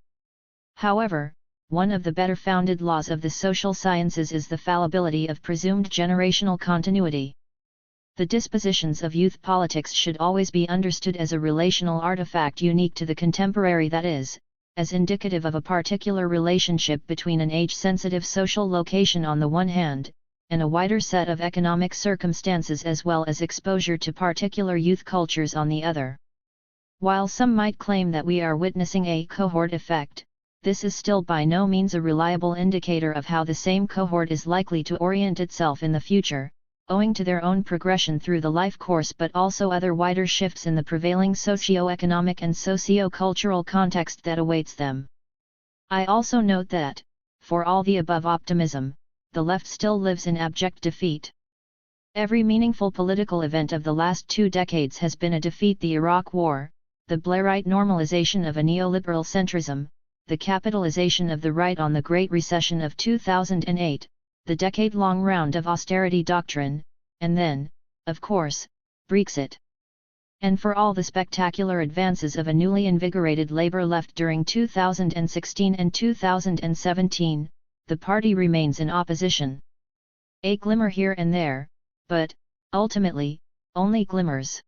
However, one of the better founded laws of the social sciences is the fallibility of presumed generational continuity. The dispositions of youth politics should always be understood as a relational artifact unique to the contemporary, that is, as indicative of a particular relationship between an age-sensitive social location on the one hand, and a wider set of economic circumstances as well as exposure to particular youth cultures on the other. While some might claim that we are witnessing a cohort effect, this is still by no means a reliable indicator of how the same cohort is likely to orient itself in the future, owing to their own progression through the life course but also other wider shifts in the prevailing socio-economic and socio-cultural context that awaits them. I also note that, for all the above optimism, the left still lives in abject defeat. Every meaningful political event of the last 2 decades has been a defeat: the Iraq War, the Blairite normalization of a neoliberal centrism, the capitalization of the right on the Great Recession of 2008, the decade-long round of austerity doctrine, and then, of course, Brexit. And for all the spectacular advances of a newly invigorated Labour left during 2016 and 2017, the party remains in opposition. A glimmer here and there, but, ultimately, only glimmers.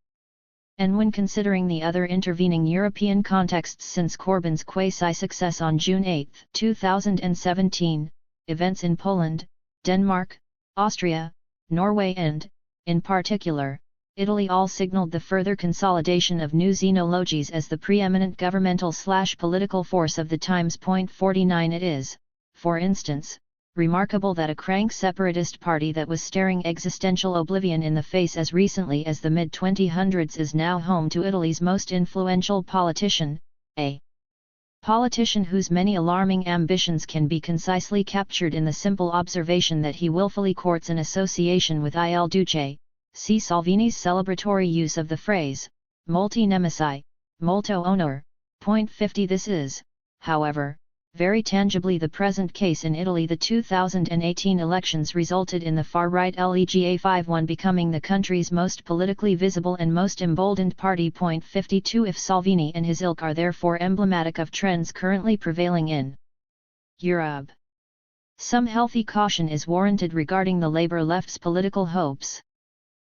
And when considering the other intervening European contexts since Corbyn's quasi-success on June 8, 2017, events in Poland, Denmark, Austria, Norway and, in particular, Italy all signaled the further consolidation of new xenologies as the preeminent governmental/political force of the times. 49 It is, for instance, remarkable that a crank separatist party that was staring existential oblivion in the face as recently as the mid-2000s is now home to Italy's most influential politician, a politician whose many alarming ambitions can be concisely captured in the simple observation that he willfully courts an association with Il Duce. See Salvini's celebratory use of the phrase, molti nemici, molto onore. 50 This is, however, very tangibly the present case in Italy. The 2018 elections resulted in the far-right Lega 5-1 becoming the country's most politically visible and most emboldened party. 52 If Salvini and his ilk are therefore emblematic of trends currently prevailing in Europe, some healthy caution is warranted regarding the Labour left's political hopes.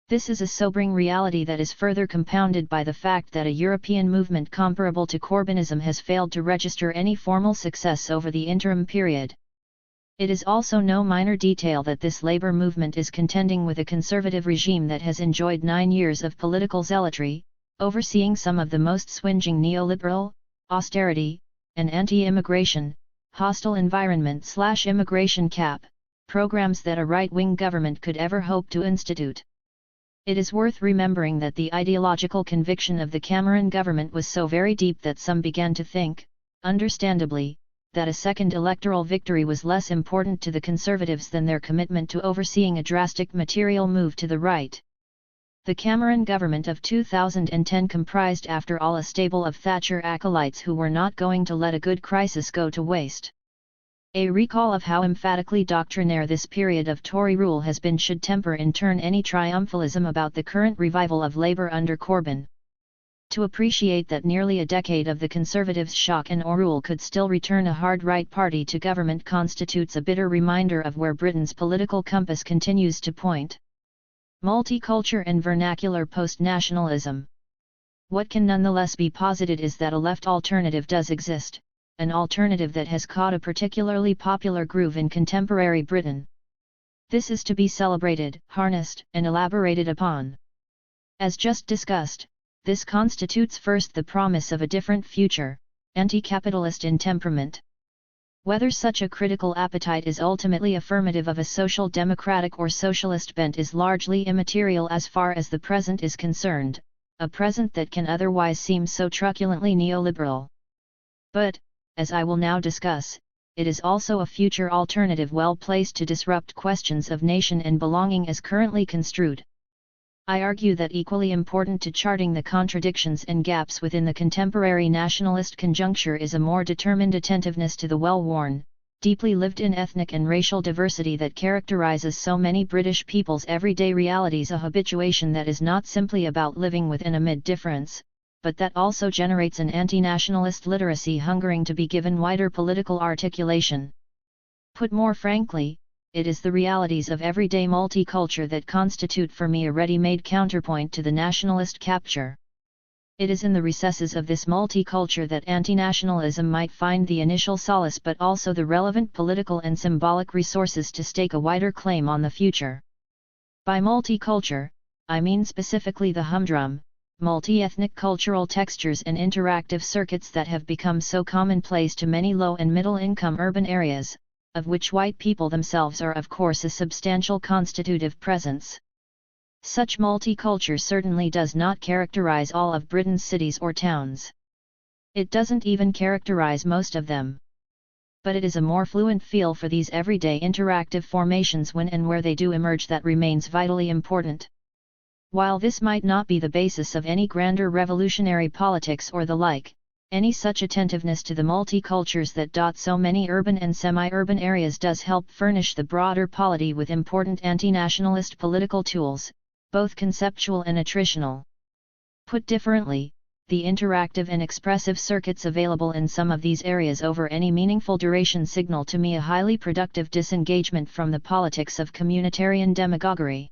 This is a sobering reality that is further compounded by the fact that a European movement comparable to Corbynism has failed to register any formal success over the interim period. It is also no minor detail that this Labour movement is contending with a conservative regime that has enjoyed 9 years of political zealotry, overseeing some of the most swingeing neoliberal, austerity, and anti-immigration, hostile environment/immigration cap, programs that a right-wing government could ever hope to institute. It is worth remembering that the ideological conviction of the Cameron government was so very deep that some began to think, understandably, that a second electoral victory was less important to the Conservatives than their commitment to overseeing a drastic material move to the right. The Cameron government of 2010 comprised after all a stable of Thatcher acolytes who were not going to let a good crisis go to waste. A recall of how emphatically doctrinaire this period of Tory rule has been should temper in turn any triumphalism about the current revival of Labour under Corbyn. To appreciate that nearly a decade of the Conservatives' shock and awe rule could still return a hard right party to government constitutes a bitter reminder of where Britain's political compass continues to point. Multiculture and vernacular post-nationalism. What can nonetheless be posited is that a left alternative does exist, an alternative that has caught a particularly popular groove in contemporary Britain. This is to be celebrated, harnessed, and elaborated upon. As just discussed, this constitutes first the promise of a different future, anti-capitalist in temperament. Whether such a critical appetite is ultimately affirmative of a social democratic or socialist bent is largely immaterial as far as the present is concerned, a present that can otherwise seem so truculently neoliberal. But, as I will now discuss, it is also a future alternative well placed to disrupt questions of nation and belonging as currently construed. I argue that equally important to charting the contradictions and gaps within the contemporary nationalist conjuncture is a more determined attentiveness to the well-worn, deeply lived-in ethnic and racial diversity that characterizes so many British people's everyday realities, a habituation that is not simply about living within amid difference, but that also generates an anti-nationalist literacy hungering to be given wider political articulation. Put more frankly, it is the realities of everyday multiculture that constitute for me a ready-made counterpoint to the nationalist capture. It is in the recesses of this multiculture that anti-nationalism might find the initial solace but also the relevant political and symbolic resources to stake a wider claim on the future. By multiculture, I mean specifically the humdrum, multi-ethnic cultural textures and interactive circuits that have become so commonplace to many low and middle-income urban areas, of which white people themselves are of course a substantial constitutive presence. Such multiculture certainly does not characterize all of Britain's cities or towns. It doesn't even characterize most of them. But it is a more fluent feel for these everyday interactive formations when and where they do emerge that remains vitally important. While this might not be the basis of any grander revolutionary politics or the like, any such attentiveness to the multicultures that dot so many urban and semi-urban areas does help furnish the broader polity with important anti-nationalist political tools, both conceptual and attritional. Put differently, the interactive and expressive circuits available in some of these areas over any meaningful duration signal to me a highly productive disengagement from the politics of communitarian demagoguery.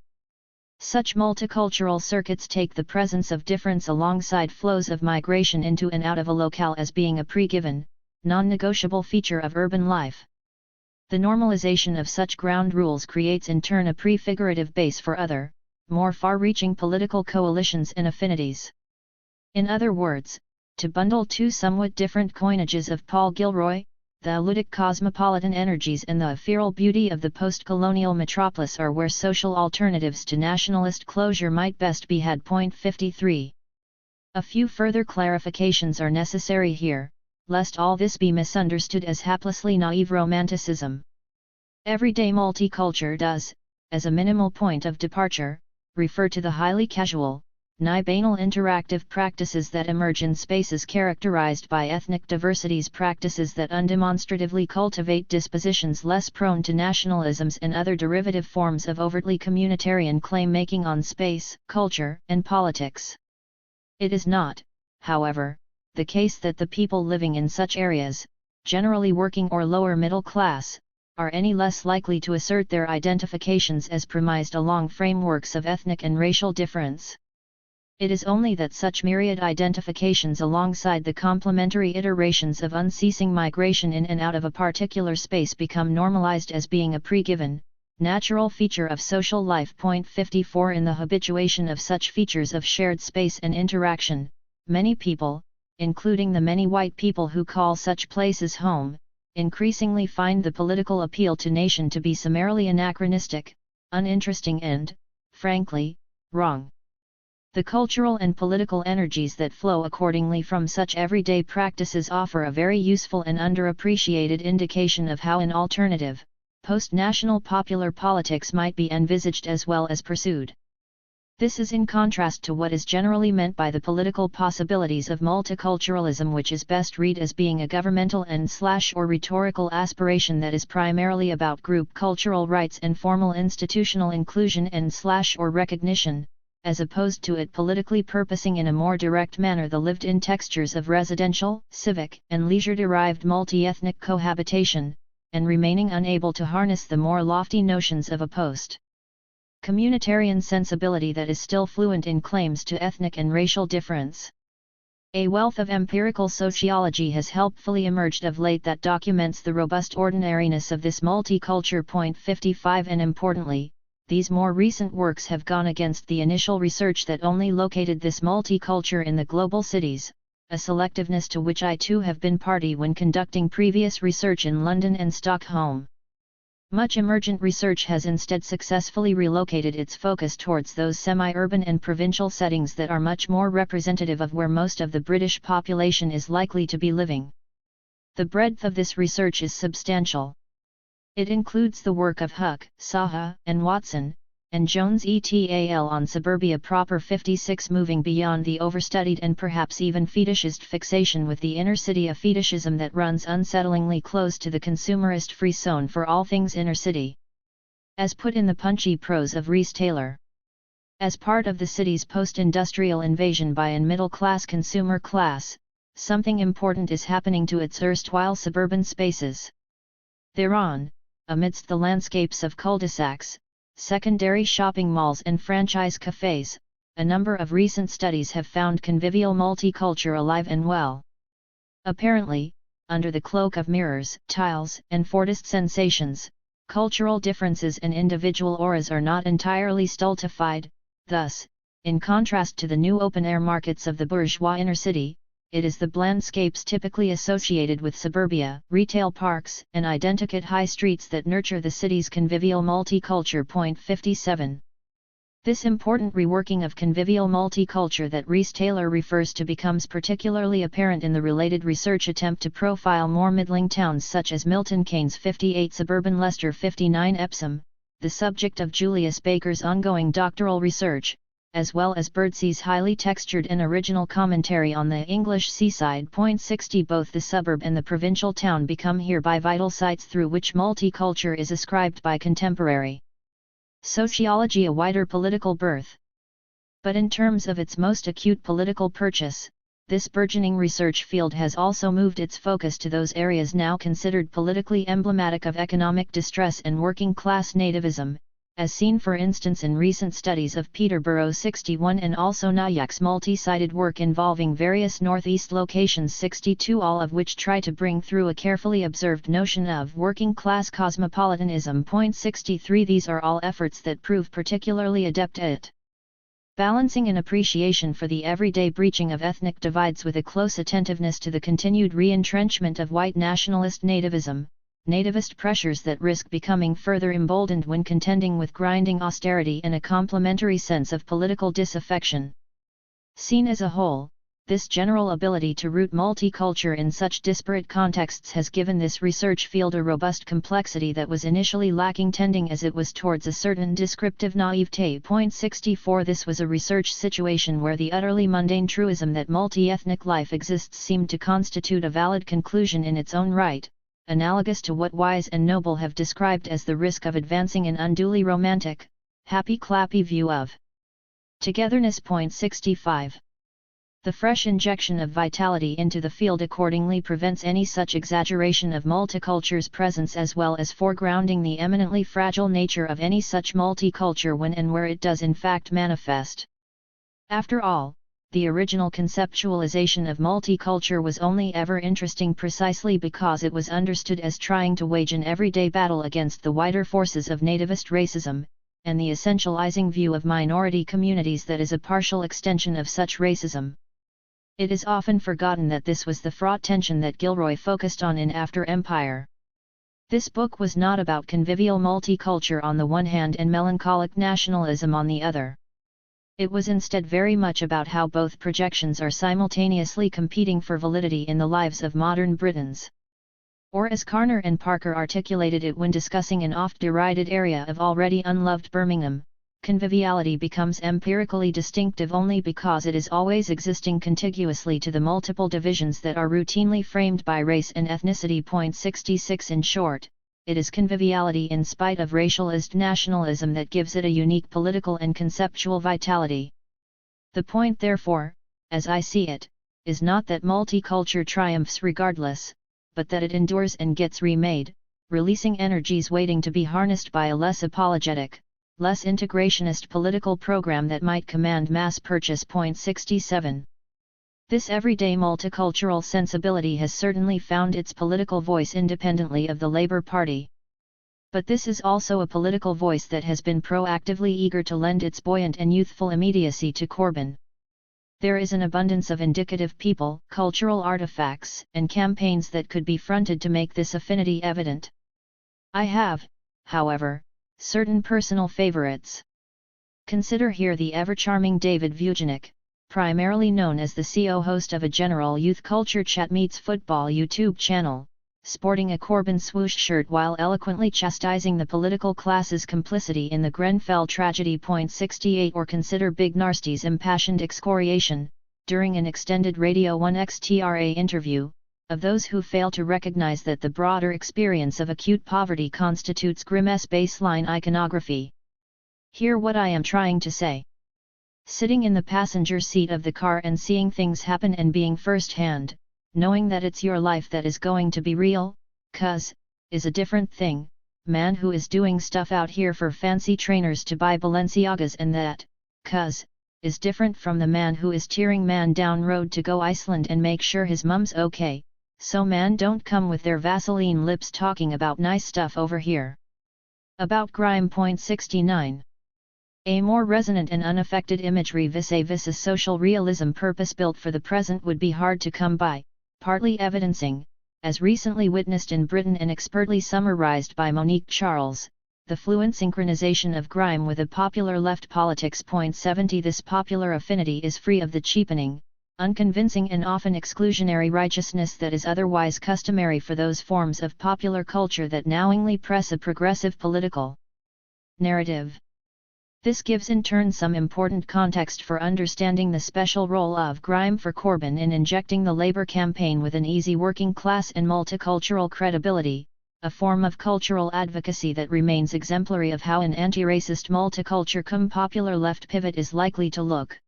Such multicultural circuits take the presence of difference alongside flows of migration into and out of a locale as being a pre-given, non-negotiable feature of urban life. The normalization of such ground rules creates in turn a prefigurative base for other, more far-reaching political coalitions and affinities. In other words, to bundle two somewhat different coinages of Paul Gilroy, the ludic cosmopolitan energies and the ethereal beauty of the post-colonial metropolis are where social alternatives to nationalist closure might best be had. 53. A few further clarifications are necessary here, lest all this be misunderstood as haplessly naive romanticism. Everyday multiculture does, as a minimal point of departure, refer to the highly casual, nigh-banal interactive practices that emerge in spaces characterized by ethnic diversities, practices that undemonstratively cultivate dispositions less prone to nationalisms and other derivative forms of overtly communitarian claim-making on space, culture, and politics. It is not, however, the case that the people living in such areas, generally working or lower middle class, are any less likely to assert their identifications as premised along frameworks of ethnic and racial difference. It is only that such myriad identifications alongside the complementary iterations of unceasing migration in and out of a particular space become normalized as being a pre-given, natural feature of social life. 54 In the habituation of such features of shared space and interaction, many people, including the many white people who call such places home, increasingly find the political appeal to nation to be summarily anachronistic, uninteresting and, frankly, wrong. The cultural and political energies that flow accordingly from such everyday practices offer a very useful and underappreciated indication of how an alternative, post-national popular politics might be envisaged as well as pursued. This is in contrast to what is generally meant by the political possibilities of multiculturalism, which is best read as being a governmental and/or rhetorical aspiration that is primarily about group cultural rights and formal institutional inclusion and/or recognition, as opposed to it politically purposing in a more direct manner the lived-in textures of residential, civic, and leisure-derived multi-ethnic cohabitation, and remaining unable to harness the more lofty notions of a post-communitarian sensibility that is still fluent in claims to ethnic and racial difference. A wealth of empirical sociology has helpfully emerged of late that documents the robust ordinariness of this multiculture. 55 And importantly, these more recent works have gone against the initial research that only located this multiculture in the global cities, a selectiveness to which I too have been party when conducting previous research in London and Stockholm. Much emergent research has instead successfully relocated its focus towards those semi-urban and provincial settings that are much more representative of where most of the British population is likely to be living. The breadth of this research is substantial. It includes the work of Huck, Saha, and Watson, and Jones et al. On suburbia proper. 56 Moving beyond the overstudied and perhaps even fetishist fixation with the inner city, a fetishism that runs unsettlingly close to the consumerist frisson for all things inner city. As put in the punchy prose of Rhys Taylor. As part of the city's post-industrial invasion by an middle-class consumer class, something important is happening to its erstwhile suburban spaces. Thereon, amidst the landscapes of cul-de-sacs, secondary shopping malls and franchise cafes, a number of recent studies have found convivial multiculture alive and well. Apparently, under the cloak of mirrors, tiles, and Fordist sensations, cultural differences and individual auras are not entirely stultified. Thus, in contrast to the new open-air markets of the bourgeois inner city, it is the landscapes typically associated with suburbia, retail parks, and identikit high streets that nurture the city's convivial multiculture. 57. This important reworking of convivial multiculture that Rhys Taylor refers to becomes particularly apparent in the related research attempt to profile more middling towns such as Milton Keynes 58, suburban Leicester 59, Epsom, the subject of Julius Baker's ongoing doctoral research, as well as Birdsea's highly textured and original commentary on the English seaside. 60 Both the suburb and the provincial town become hereby vital sites through which multiculture is ascribed by contemporary sociology a wider political birth. But in terms of its most acute political purchase, this burgeoning research field has also moved its focus to those areas now considered politically emblematic of economic distress and working-class nativism, as seen for instance in recent studies of Peterborough 61 and also Nayak's multi-sided work involving various Northeast locations 62, all of which try to bring through a carefully observed notion of working-class cosmopolitanism. 63 These are all efforts that prove particularly adept at balancing an appreciation for the everyday breaching of ethnic divides with a close attentiveness to the continued re-entrenchment of white nationalist nativism, nativist pressures that risk becoming further emboldened when contending with grinding austerity and a complementary sense of political disaffection. Seen as a whole, this general ability to root multiculture in such disparate contexts has given this research field a robust complexity that was initially lacking, tending as it was towards a certain descriptive naivete. 64 This was a research situation where the utterly mundane truism that multi-ethnic life exists seemed to constitute a valid conclusion in its own right, analogous to what Wise and Noble have described as the risk of advancing an unduly romantic, happy-clappy view of togetherness. 65 The fresh injection of vitality into the field accordingly prevents any such exaggeration of multiculture's presence, as well as foregrounding the eminently fragile nature of any such multiculture when and where it does in fact manifest. After all, the original conceptualization of multiculture was only ever interesting precisely because it was understood as trying to wage an everyday battle against the wider forces of nativist racism, and the essentializing view of minority communities that is a partial extension of such racism. It is often forgotten that this was the fraught tension that Gilroy focused on in After Empire. This book was not about convivial multiculture on the one hand and melancholic nationalism on the other. It was instead very much about how both projections are simultaneously competing for validity in the lives of modern Britons. Or as Carner and Parker articulated it when discussing an oft-derided area of already unloved Birmingham, conviviality becomes empirically distinctive only because it is always existing contiguously to the multiple divisions that are routinely framed by race and ethnicity. 66 In short, it is conviviality in spite of racialist nationalism that gives it a unique political and conceptual vitality. The point therefore, as I see it, is not that multiculture triumphs regardless, but that it endures and gets remade, releasing energies waiting to be harnessed by a less apologetic, less integrationist political program that might command mass purchase. 67 This everyday multicultural sensibility has certainly found its political voice independently of the Labour Party. But this is also a political voice that has been proactively eager to lend its buoyant and youthful immediacy to Corbyn. There is an abundance of indicative people, cultural artifacts, and campaigns that could be fronted to make this affinity evident. I have, however, certain personal favourites. Consider here the ever-charming David Vujanik, primarily known as the CO host of a general youth culture chat meets football YouTube channel, sporting a Corbyn swoosh shirt while eloquently chastising the political class's complicity in the Grenfell tragedy. 68 Or consider Big Narsty's impassioned excoriation, during an extended Radio 1XTRA interview, of those who fail to recognize that the broader experience of acute poverty constitutes grim's baseline iconography. Hear what I am trying to say. Sitting in the passenger seat of the car and seeing things happen and being first-hand, knowing that it's your life that is going to be real, is a different thing. Man who is doing stuff out here for fancy trainers to buy Balenciagas and that, is different from the man who is tearing man down road to go Iceland and make sure his mum's okay, so man don't come with their Vaseline lips talking about nice stuff over here. About grime. 69 A more resonant and unaffected imagery vis-a-vis a social realism purpose-built for the present would be hard to come by, partly evidencing, as recently witnessed in Britain and expertly summarized by Monique Charles, the fluent synchronization of grime with a popular left politics. 70 This popular affinity is free of the cheapening, unconvincing and often exclusionary righteousness that is otherwise customary for those forms of popular culture that knowingly press a progressive political narrative. This gives in turn some important context for understanding the special role of grime for Corbyn in injecting the Labour campaign with an easy working class and multicultural credibility, a form of cultural advocacy that remains exemplary of how an anti-racist multiculture cum popular left pivot is likely to look.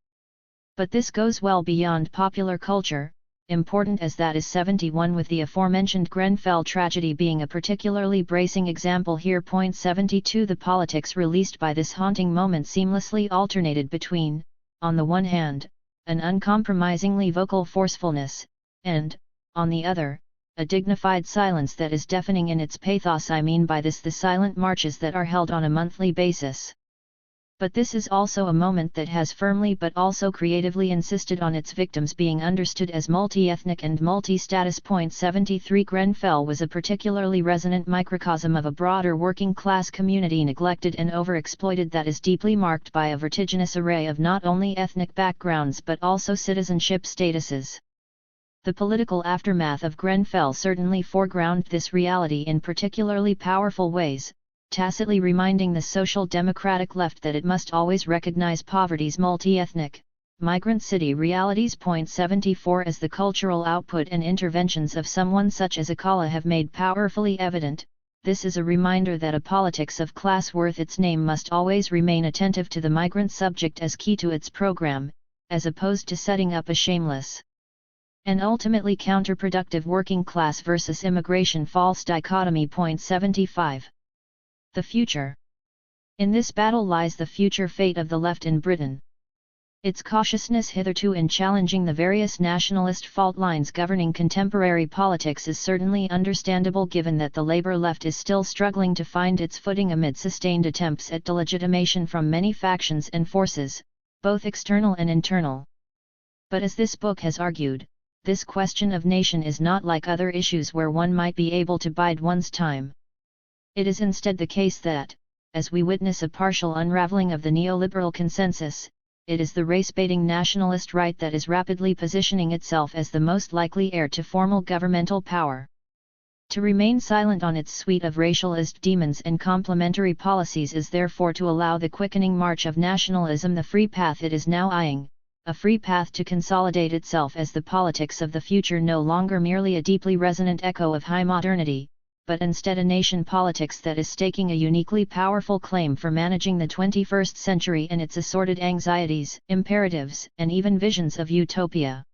But this goes well beyond popular culture. important as that is 71, with the aforementioned Grenfell tragedy being a particularly bracing example here. 72 The politics released by this haunting moment seamlessly alternated between, on the one hand, an uncompromisingly vocal forcefulness, and, on the other, a dignified silence that is deafening in its pathos. I mean by this the silent marches that are held on a monthly basis. But this is also a moment that has firmly but also creatively insisted on its victims being understood as multi-ethnic and multi-status. 73 Grenfell was a particularly resonant microcosm of a broader working-class community neglected and overexploited that is deeply marked by a vertiginous array of not only ethnic backgrounds but also citizenship statuses. The political aftermath of Grenfell certainly foregrounded this reality in particularly powerful ways, tacitly reminding the social democratic left that it must always recognize poverty's multi-ethnic, migrant city realities. 74 As the cultural output and interventions of someone such as Akala have made powerfully evident, this is a reminder that a politics of class worth its name must always remain attentive to the migrant subject as key to its program, as opposed to setting up a shameless and ultimately counterproductive working class versus immigration false dichotomy. 75 The future. In this battle lies the future fate of the left in Britain. Its cautiousness hitherto in challenging the various nationalist fault lines governing contemporary politics is certainly understandable, given that the Labour left is still struggling to find its footing amid sustained attempts at delegitimation from many factions and forces, both external and internal. But as this book has argued, this question of nation is not like other issues where one might be able to bide one's time. It is instead the case that, as we witness a partial unraveling of the neoliberal consensus, it is the race-baiting nationalist right that is rapidly positioning itself as the most likely heir to formal governmental power. To remain silent on its suite of racialist demons and complementary policies is therefore to allow the quickening march of nationalism the free path it is now eyeing, a free path to consolidate itself as the politics of the future, no longer merely a deeply resonant echo of high modernity, but instead a nation politics that is staking a uniquely powerful claim for managing the 21st century and its assorted anxieties, imperatives, and even visions of utopia.